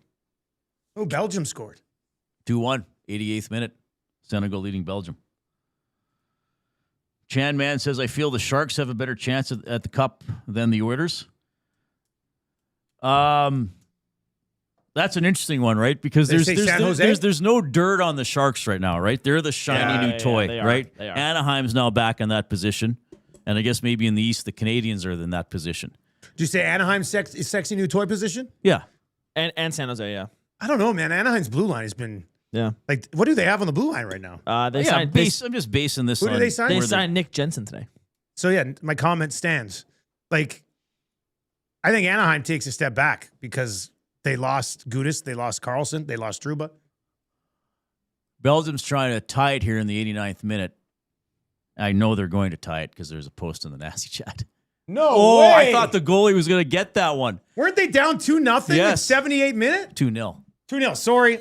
[SPEAKER 1] Oh, Belgium scored.
[SPEAKER 2] 2-1, 88th minute. Senegal leading Belgium. Chan Man says, I feel the Sharks have a better chance at the Cup than the Oilers. That's an interesting one, right? Because
[SPEAKER 1] They say San Jose?
[SPEAKER 2] there's no dirt on the Sharks right now, right? They're the shiny new toy,
[SPEAKER 3] they are.
[SPEAKER 2] right?
[SPEAKER 3] They are.
[SPEAKER 2] Anaheim's now back in that position. And I guess maybe in the East, the Canadians are in that position.
[SPEAKER 1] Did you say Anaheim's sexy new toy position?
[SPEAKER 2] Yeah.
[SPEAKER 3] And San Jose, yeah.
[SPEAKER 1] I don't know, man. Anaheim's blue line has been
[SPEAKER 3] Yeah.
[SPEAKER 1] like, what do they have on the blue line right now?
[SPEAKER 3] They
[SPEAKER 2] Yeah,
[SPEAKER 3] signed,
[SPEAKER 2] I'm just basing this
[SPEAKER 1] Who
[SPEAKER 2] on
[SPEAKER 1] did they sign?
[SPEAKER 3] they
[SPEAKER 2] where
[SPEAKER 3] signed Nick Jensen today.
[SPEAKER 1] So yeah, my comment stands. Like, I think Anaheim takes a step back because they lost Gudis, they lost Carlson, they lost Trouba.
[SPEAKER 2] Belgium's trying to tie it here in the 89th minute. I know they're going to tie it because there's a post in the nasty chat.
[SPEAKER 1] No
[SPEAKER 2] way.
[SPEAKER 1] way.
[SPEAKER 2] I thought the goalie was going to get that one.
[SPEAKER 1] Weren't they down 2-0
[SPEAKER 2] Yes.
[SPEAKER 1] at 78 minute?
[SPEAKER 2] 2-0.
[SPEAKER 1] 2-0. Sorry.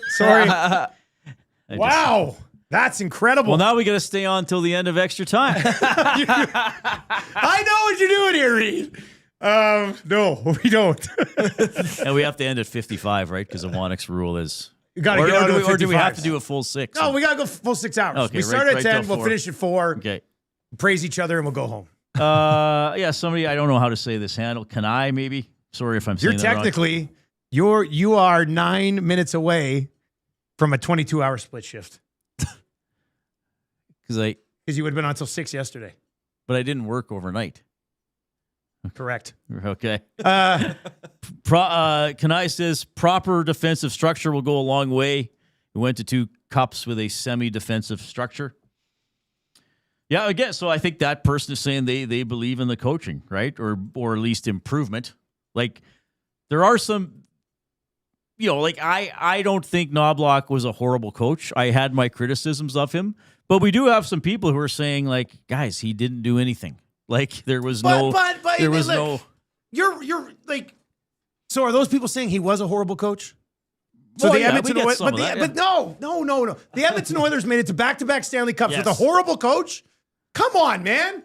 [SPEAKER 1] Wow. That's incredible.
[SPEAKER 2] Well, now we got to stay on till the end of extra time.
[SPEAKER 1] I know what you're doing here, Reid. No, we don't.
[SPEAKER 2] And we have to end at 55, right? Because the Wannick's rule is.
[SPEAKER 1] You got to get out of
[SPEAKER 2] or do we have
[SPEAKER 1] 55s.
[SPEAKER 2] to do a full 6?
[SPEAKER 1] No, we got to go full 6 hours.
[SPEAKER 2] Okay,
[SPEAKER 1] we start
[SPEAKER 2] right
[SPEAKER 1] at 10,
[SPEAKER 2] till
[SPEAKER 1] we'll
[SPEAKER 2] 4.
[SPEAKER 1] finish at 4,
[SPEAKER 2] Okay.
[SPEAKER 1] praise each other, and we'll go home.
[SPEAKER 2] Yeah, somebody, I don't know how to say this handle. Can I maybe? Sorry if I'm
[SPEAKER 1] You're
[SPEAKER 2] saying that wrong.
[SPEAKER 1] technically, you are 9 minutes away from a 22-hour split shift.
[SPEAKER 2] Because
[SPEAKER 1] you would have been on until 6 yesterday.
[SPEAKER 2] but I didn't work overnight.
[SPEAKER 1] Correct.
[SPEAKER 2] Okay. Kanai says proper defensive structure will go a long way. We went to 2 cups with a semi-defensive structure. Yeah, again, so I think that person is saying they believe in the coaching, right? Or at least improvement. Like, there are some, like I don't think Knobloch was a horrible coach. I had my criticisms of him. But we do have some people who are saying, like, guys, he didn't do anything. Like, there was no...
[SPEAKER 1] You're like, so are those people saying he was a horrible coach?
[SPEAKER 2] Well, yeah, we get some of that, yeah.
[SPEAKER 1] But no. The Edmonton Oilers made it to back-to-back Stanley Cups
[SPEAKER 2] Yes.
[SPEAKER 1] with a horrible coach? Come on, man.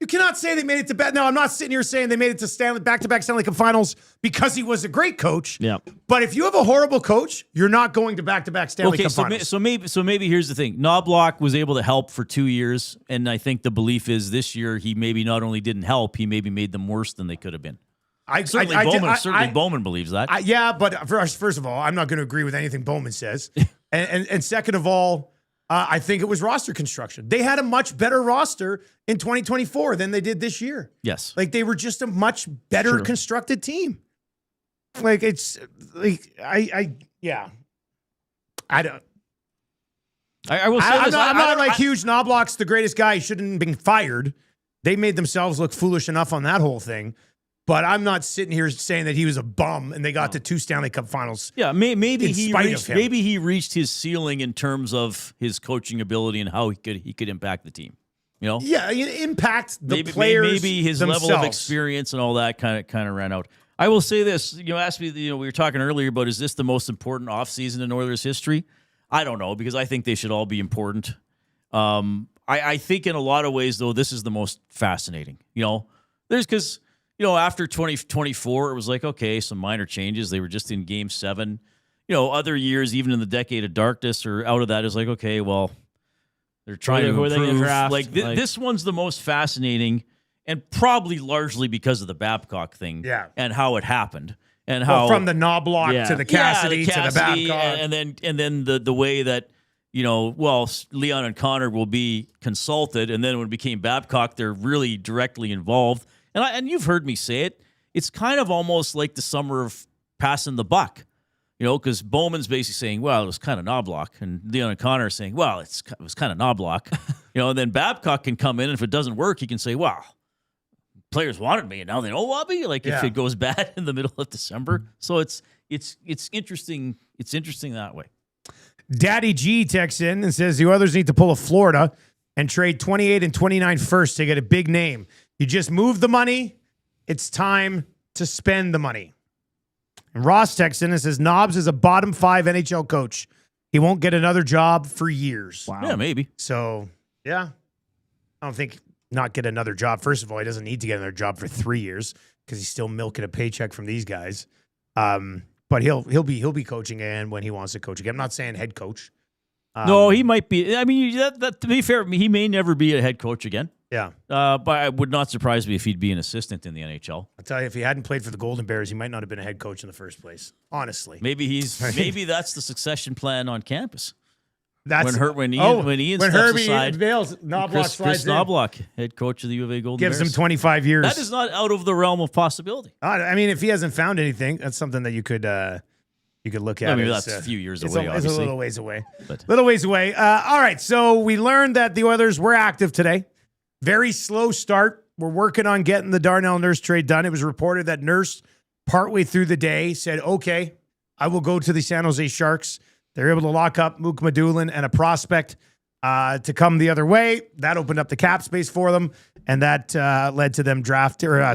[SPEAKER 1] You cannot say they made it to back. Now, I'm not sitting here saying they made it to back-to-back Stanley Cup finals because he was a great coach.
[SPEAKER 3] Yeah.
[SPEAKER 1] But if you have a horrible coach, you're not going to back-to-back Stanley Cup finals.
[SPEAKER 2] So maybe here's the thing. Knobloch was able to help for 2 years, and I think the belief is this year he maybe not only didn't help, he maybe made them worse than they could have been. Certainly Bowman believes that.
[SPEAKER 1] Yeah, but first of all, I'm not going to agree with anything Bowman says. and second of all, I think it was roster construction. They had a much better roster in 2024 than they did this year.
[SPEAKER 2] Yes.
[SPEAKER 1] Like, they were just a much better constructed team. Like, it's like, I don't.
[SPEAKER 2] I will say
[SPEAKER 1] I'm
[SPEAKER 2] this.
[SPEAKER 1] not like Hughes Knobloch's the greatest guy. He shouldn't have been fired. They made themselves look foolish enough on that whole thing. But I'm not sitting here saying that he was a bum and they got to 2 Stanley Cup finals.
[SPEAKER 2] Yeah, maybe
[SPEAKER 1] him.
[SPEAKER 2] he reached his ceiling in terms of his coaching ability and how he could impact the team.
[SPEAKER 1] Yeah, impact the
[SPEAKER 2] maybe,
[SPEAKER 1] players.
[SPEAKER 2] Maybe his
[SPEAKER 1] themselves.
[SPEAKER 2] level of experience and all that kind of ran out. I will say this. You asked me. We were talking earlier about, is this the most important offseason in Oilers history? I don't know, because I think they should all be important. I think in a lot of ways, though, this is the most fascinating. Because after 2024, it was like, okay, some minor changes. They were just in Game 7. other years, even in the decade of darkness or out of that, is like, okay, well, they're trying
[SPEAKER 3] Who are
[SPEAKER 2] to
[SPEAKER 3] they gonna
[SPEAKER 2] improve.
[SPEAKER 3] draft?
[SPEAKER 2] Like, this one's the most fascinating, and probably largely because of the Babcock thing, and how it happened, and how
[SPEAKER 1] from the Knobloch to the Cassidy, to the Babcock,
[SPEAKER 2] and then the way that Leon and Connor will be consulted, and then when it became Babcock, they're really directly involved. And you've heard me say it. It's kind of almost like the summer of passing the buck, because Bowman's basically saying, well, it was kind of Knobloch, and Leon and Connor are saying, well, it was kind of Knobloch, and then Babcock can come in, and if it doesn't work, he can say, well, players wanted me, and now they don't want me. Like if it goes bad in the middle of December, so it's interesting. It's interesting that way.
[SPEAKER 1] Daddy G texts in and says the Oilers need to pull a Florida and trade 28 and 29 first to get a big name. You just move the money. It's time to spend the money. And Ross texts in and says Nobbs is a bottom 5 NHL coach. He won't get another job for years.
[SPEAKER 2] Wow. Yeah, maybe.
[SPEAKER 1] So, yeah. I don't think not get another job. First of all, he doesn't need to get another job for 3 years because he's still milking a paycheck from these guys. But he'll be coaching again when he wants to coach again. I'm not saying head coach.
[SPEAKER 2] No, he might be. I mean, that to be fair, he may never be a head coach again.
[SPEAKER 1] Yeah.
[SPEAKER 2] But it would not surprise me if he'd be an assistant in the NHL.
[SPEAKER 1] I'll tell you, if he hadn't played for the Golden Bears, he might not have been a head coach in the first place. Honestly.
[SPEAKER 2] Maybe that's the succession plan on campus.
[SPEAKER 1] That's
[SPEAKER 2] when Ian steps
[SPEAKER 1] Herbie
[SPEAKER 2] aside,
[SPEAKER 1] Vails, Knobloch slides
[SPEAKER 2] Chris Knobloch, head coach of the U of A Golden
[SPEAKER 1] Bears.
[SPEAKER 2] Bears.
[SPEAKER 1] Gives him 25 years.
[SPEAKER 2] That is not out of the realm of possibility.
[SPEAKER 1] I mean, if he hasn't found anything, that's something that you could look at.
[SPEAKER 2] I mean, that's a few years away,
[SPEAKER 1] It's
[SPEAKER 2] obviously.
[SPEAKER 1] a little ways away. Little ways away. All right, so we learned that the Oilers were active today. Very slow start. We're working on getting the Darnell Nurse trade done. It was reported that Nurse, partway through the day, said, okay, I will go to the San Jose Sharks. They're able to lock up Mook Madulin and a prospect to come the other way. That opened up the cap space for them, and that led to them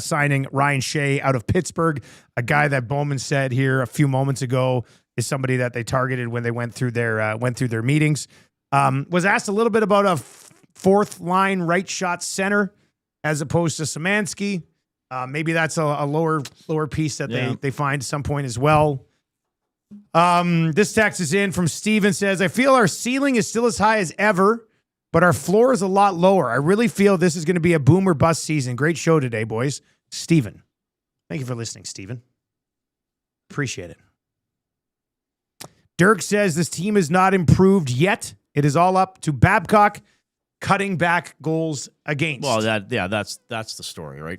[SPEAKER 1] signing Ryan Shea out of Pittsburgh, a guy that Bowman said here a few moments ago is somebody that they targeted when they went through their meetings. Was asked a little bit about a fourth line right shot center as opposed to Szymanski. Maybe that's a lower piece that they find at some point as well. This text is in from Steven, says, I feel our ceiling is still as high as ever, but our floor is a lot lower. I really feel this is going to be a boom or bust season. Great show today, boys. Steven. Thank you for listening, Steven. Appreciate it. Dirk says this team is not improved yet. It is all up to Babcock cutting back goals against.
[SPEAKER 2] Well, that's the story, right?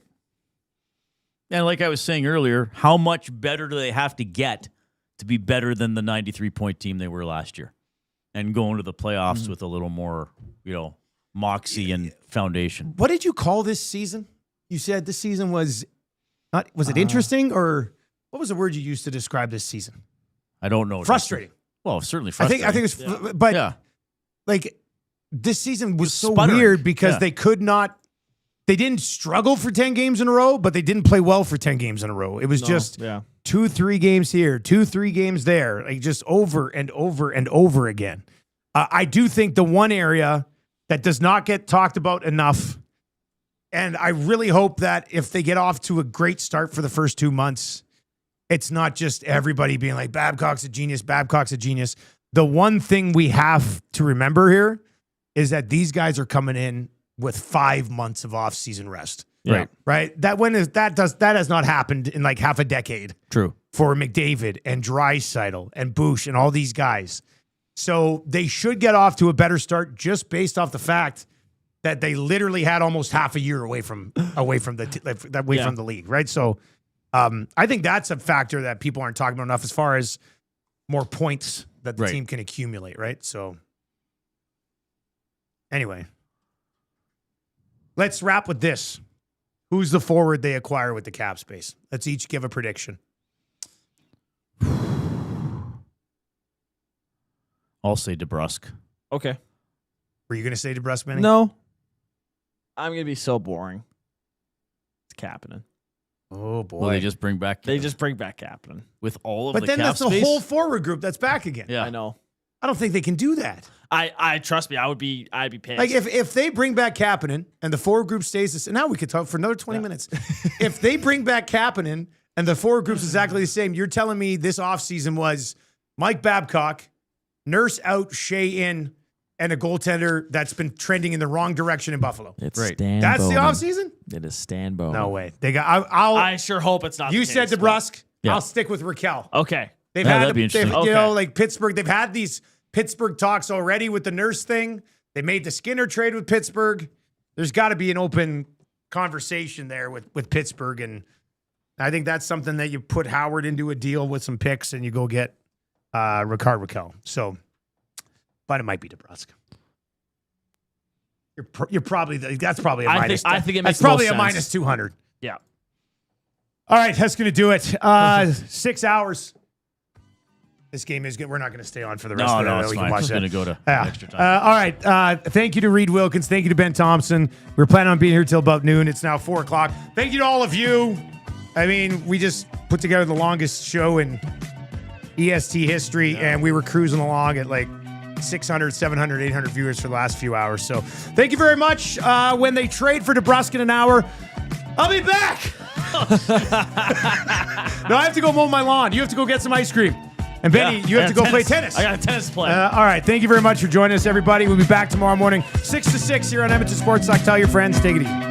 [SPEAKER 2] And like I was saying earlier, how much better do they have to get to be better than the 93-point team they were last year and go into the playoffs with a little more, moxie and foundation?
[SPEAKER 1] What did you call this season? You said this season was it interesting, or what was the word you used to describe this season?
[SPEAKER 2] I don't know.
[SPEAKER 1] Frustrating.
[SPEAKER 2] Well, certainly frustrating.
[SPEAKER 1] I think it's, but like this season was so
[SPEAKER 2] sputtering.
[SPEAKER 1] weird because they didn't struggle for 10 games in a row, but they didn't play well for 10 games in a row. It was just 2-3 games here, 2-3 games there, like just over and over and over again. I do think the one area that does not get talked about enough, and I really hope that if they get off to a great start for the first 2 months, it's not just everybody being like, Babcock's a genius, Babcock's a genius. The one thing we have to remember here is that these guys are coming in with 5 months of off-season rest.
[SPEAKER 2] Yeah.
[SPEAKER 1] Right? That has not happened in like half a decade.
[SPEAKER 2] True.
[SPEAKER 1] For McDavid and Draisaitl and Bush and all these guys. So they should get off to a better start just based off the fact that they literally had almost half a year away from the league, right? So I think that's a factor that people aren't talking about enough as far as more points that the team can accumulate, right? So anyway, let's wrap with this. Who's the forward they acquire with the cap space? Let's each give a prediction.
[SPEAKER 2] I'll say DeBrusk.
[SPEAKER 3] Okay.
[SPEAKER 1] Were you going to say DeBrusk, Benny?
[SPEAKER 3] No. I'm going to be so boring. It's Kapanen.
[SPEAKER 1] Oh, boy.
[SPEAKER 2] Will they just bring back
[SPEAKER 3] Kapanen
[SPEAKER 2] with all of
[SPEAKER 1] but
[SPEAKER 2] the
[SPEAKER 1] then
[SPEAKER 2] cap
[SPEAKER 1] that's
[SPEAKER 2] space?
[SPEAKER 1] the whole forward group that's back again.
[SPEAKER 2] Yeah.
[SPEAKER 3] I know.
[SPEAKER 1] I don't think they can do that.
[SPEAKER 3] I trust me, I'd be pissed.
[SPEAKER 1] Like if they bring back Kapanen and the forward group stays this, and now we could talk for another 20 minutes. If they bring back Kapanen and the forward group's exactly the same, you're telling me this offseason was Mike Babcock, Nurse out, Shea in, and a goaltender that's been trending in the wrong direction in Buffalo.
[SPEAKER 2] It's Stan
[SPEAKER 1] That's
[SPEAKER 2] Bowman.
[SPEAKER 1] the offseason?
[SPEAKER 2] It is Stan Bowman.
[SPEAKER 1] No way. They got.
[SPEAKER 3] I sure hope it's not.
[SPEAKER 1] You
[SPEAKER 3] the
[SPEAKER 1] said
[SPEAKER 3] case,
[SPEAKER 1] DeBrusque.
[SPEAKER 2] Yeah.
[SPEAKER 1] I'll stick with Raquel.
[SPEAKER 3] Okay.
[SPEAKER 1] They've
[SPEAKER 2] Yeah,
[SPEAKER 1] had,
[SPEAKER 2] that'd be
[SPEAKER 1] they've,
[SPEAKER 2] interesting.
[SPEAKER 1] you know,
[SPEAKER 3] Okay.
[SPEAKER 1] like Pittsburgh. They've had these Pittsburgh talks already with the Nurse thing. They made the Skinner trade with Pittsburgh. There's got to be an open conversation there with Pittsburgh, and I think that's something that you put Howard into a deal with some picks, and you go get Ricard Raquel. So, but it might be DeBrusque. You're probably that's probably a minus.
[SPEAKER 3] I think it makes
[SPEAKER 1] that's probably
[SPEAKER 3] the
[SPEAKER 1] a
[SPEAKER 3] most
[SPEAKER 1] minus
[SPEAKER 3] sense.
[SPEAKER 1] 200.
[SPEAKER 3] Yeah.
[SPEAKER 1] All right, that's going to do it. 6 hours. This game is good. We're not going to stay on for the rest of the
[SPEAKER 2] No,
[SPEAKER 1] night.
[SPEAKER 2] it's
[SPEAKER 1] We
[SPEAKER 2] fine.
[SPEAKER 1] can watch
[SPEAKER 2] It's
[SPEAKER 1] that.
[SPEAKER 2] going to go to
[SPEAKER 1] Yeah.
[SPEAKER 2] extra time.
[SPEAKER 1] All right. Thank you to Reid Wilkins. Thank you to Ben Thomson. We're planning on being here till about noon. It's now 4 o'clock. Thank you to all of you. I mean, we just put together the longest show in EST history, and we were cruising along at like 600, 700, 800 viewers for the last few hours. So thank you very much. When they trade for DeBrusque in an hour, I'll be back. No, I have to go mow my lawn. You have to go get some ice cream. And Benny, you have to go play tennis.
[SPEAKER 3] I got a tennis play.
[SPEAKER 1] All right. Thank you very much for joining us, everybody. We'll be back tomorrow morning, 6 to 6 here on Edmonton Sports Talk. Tell your friends. Take it easy.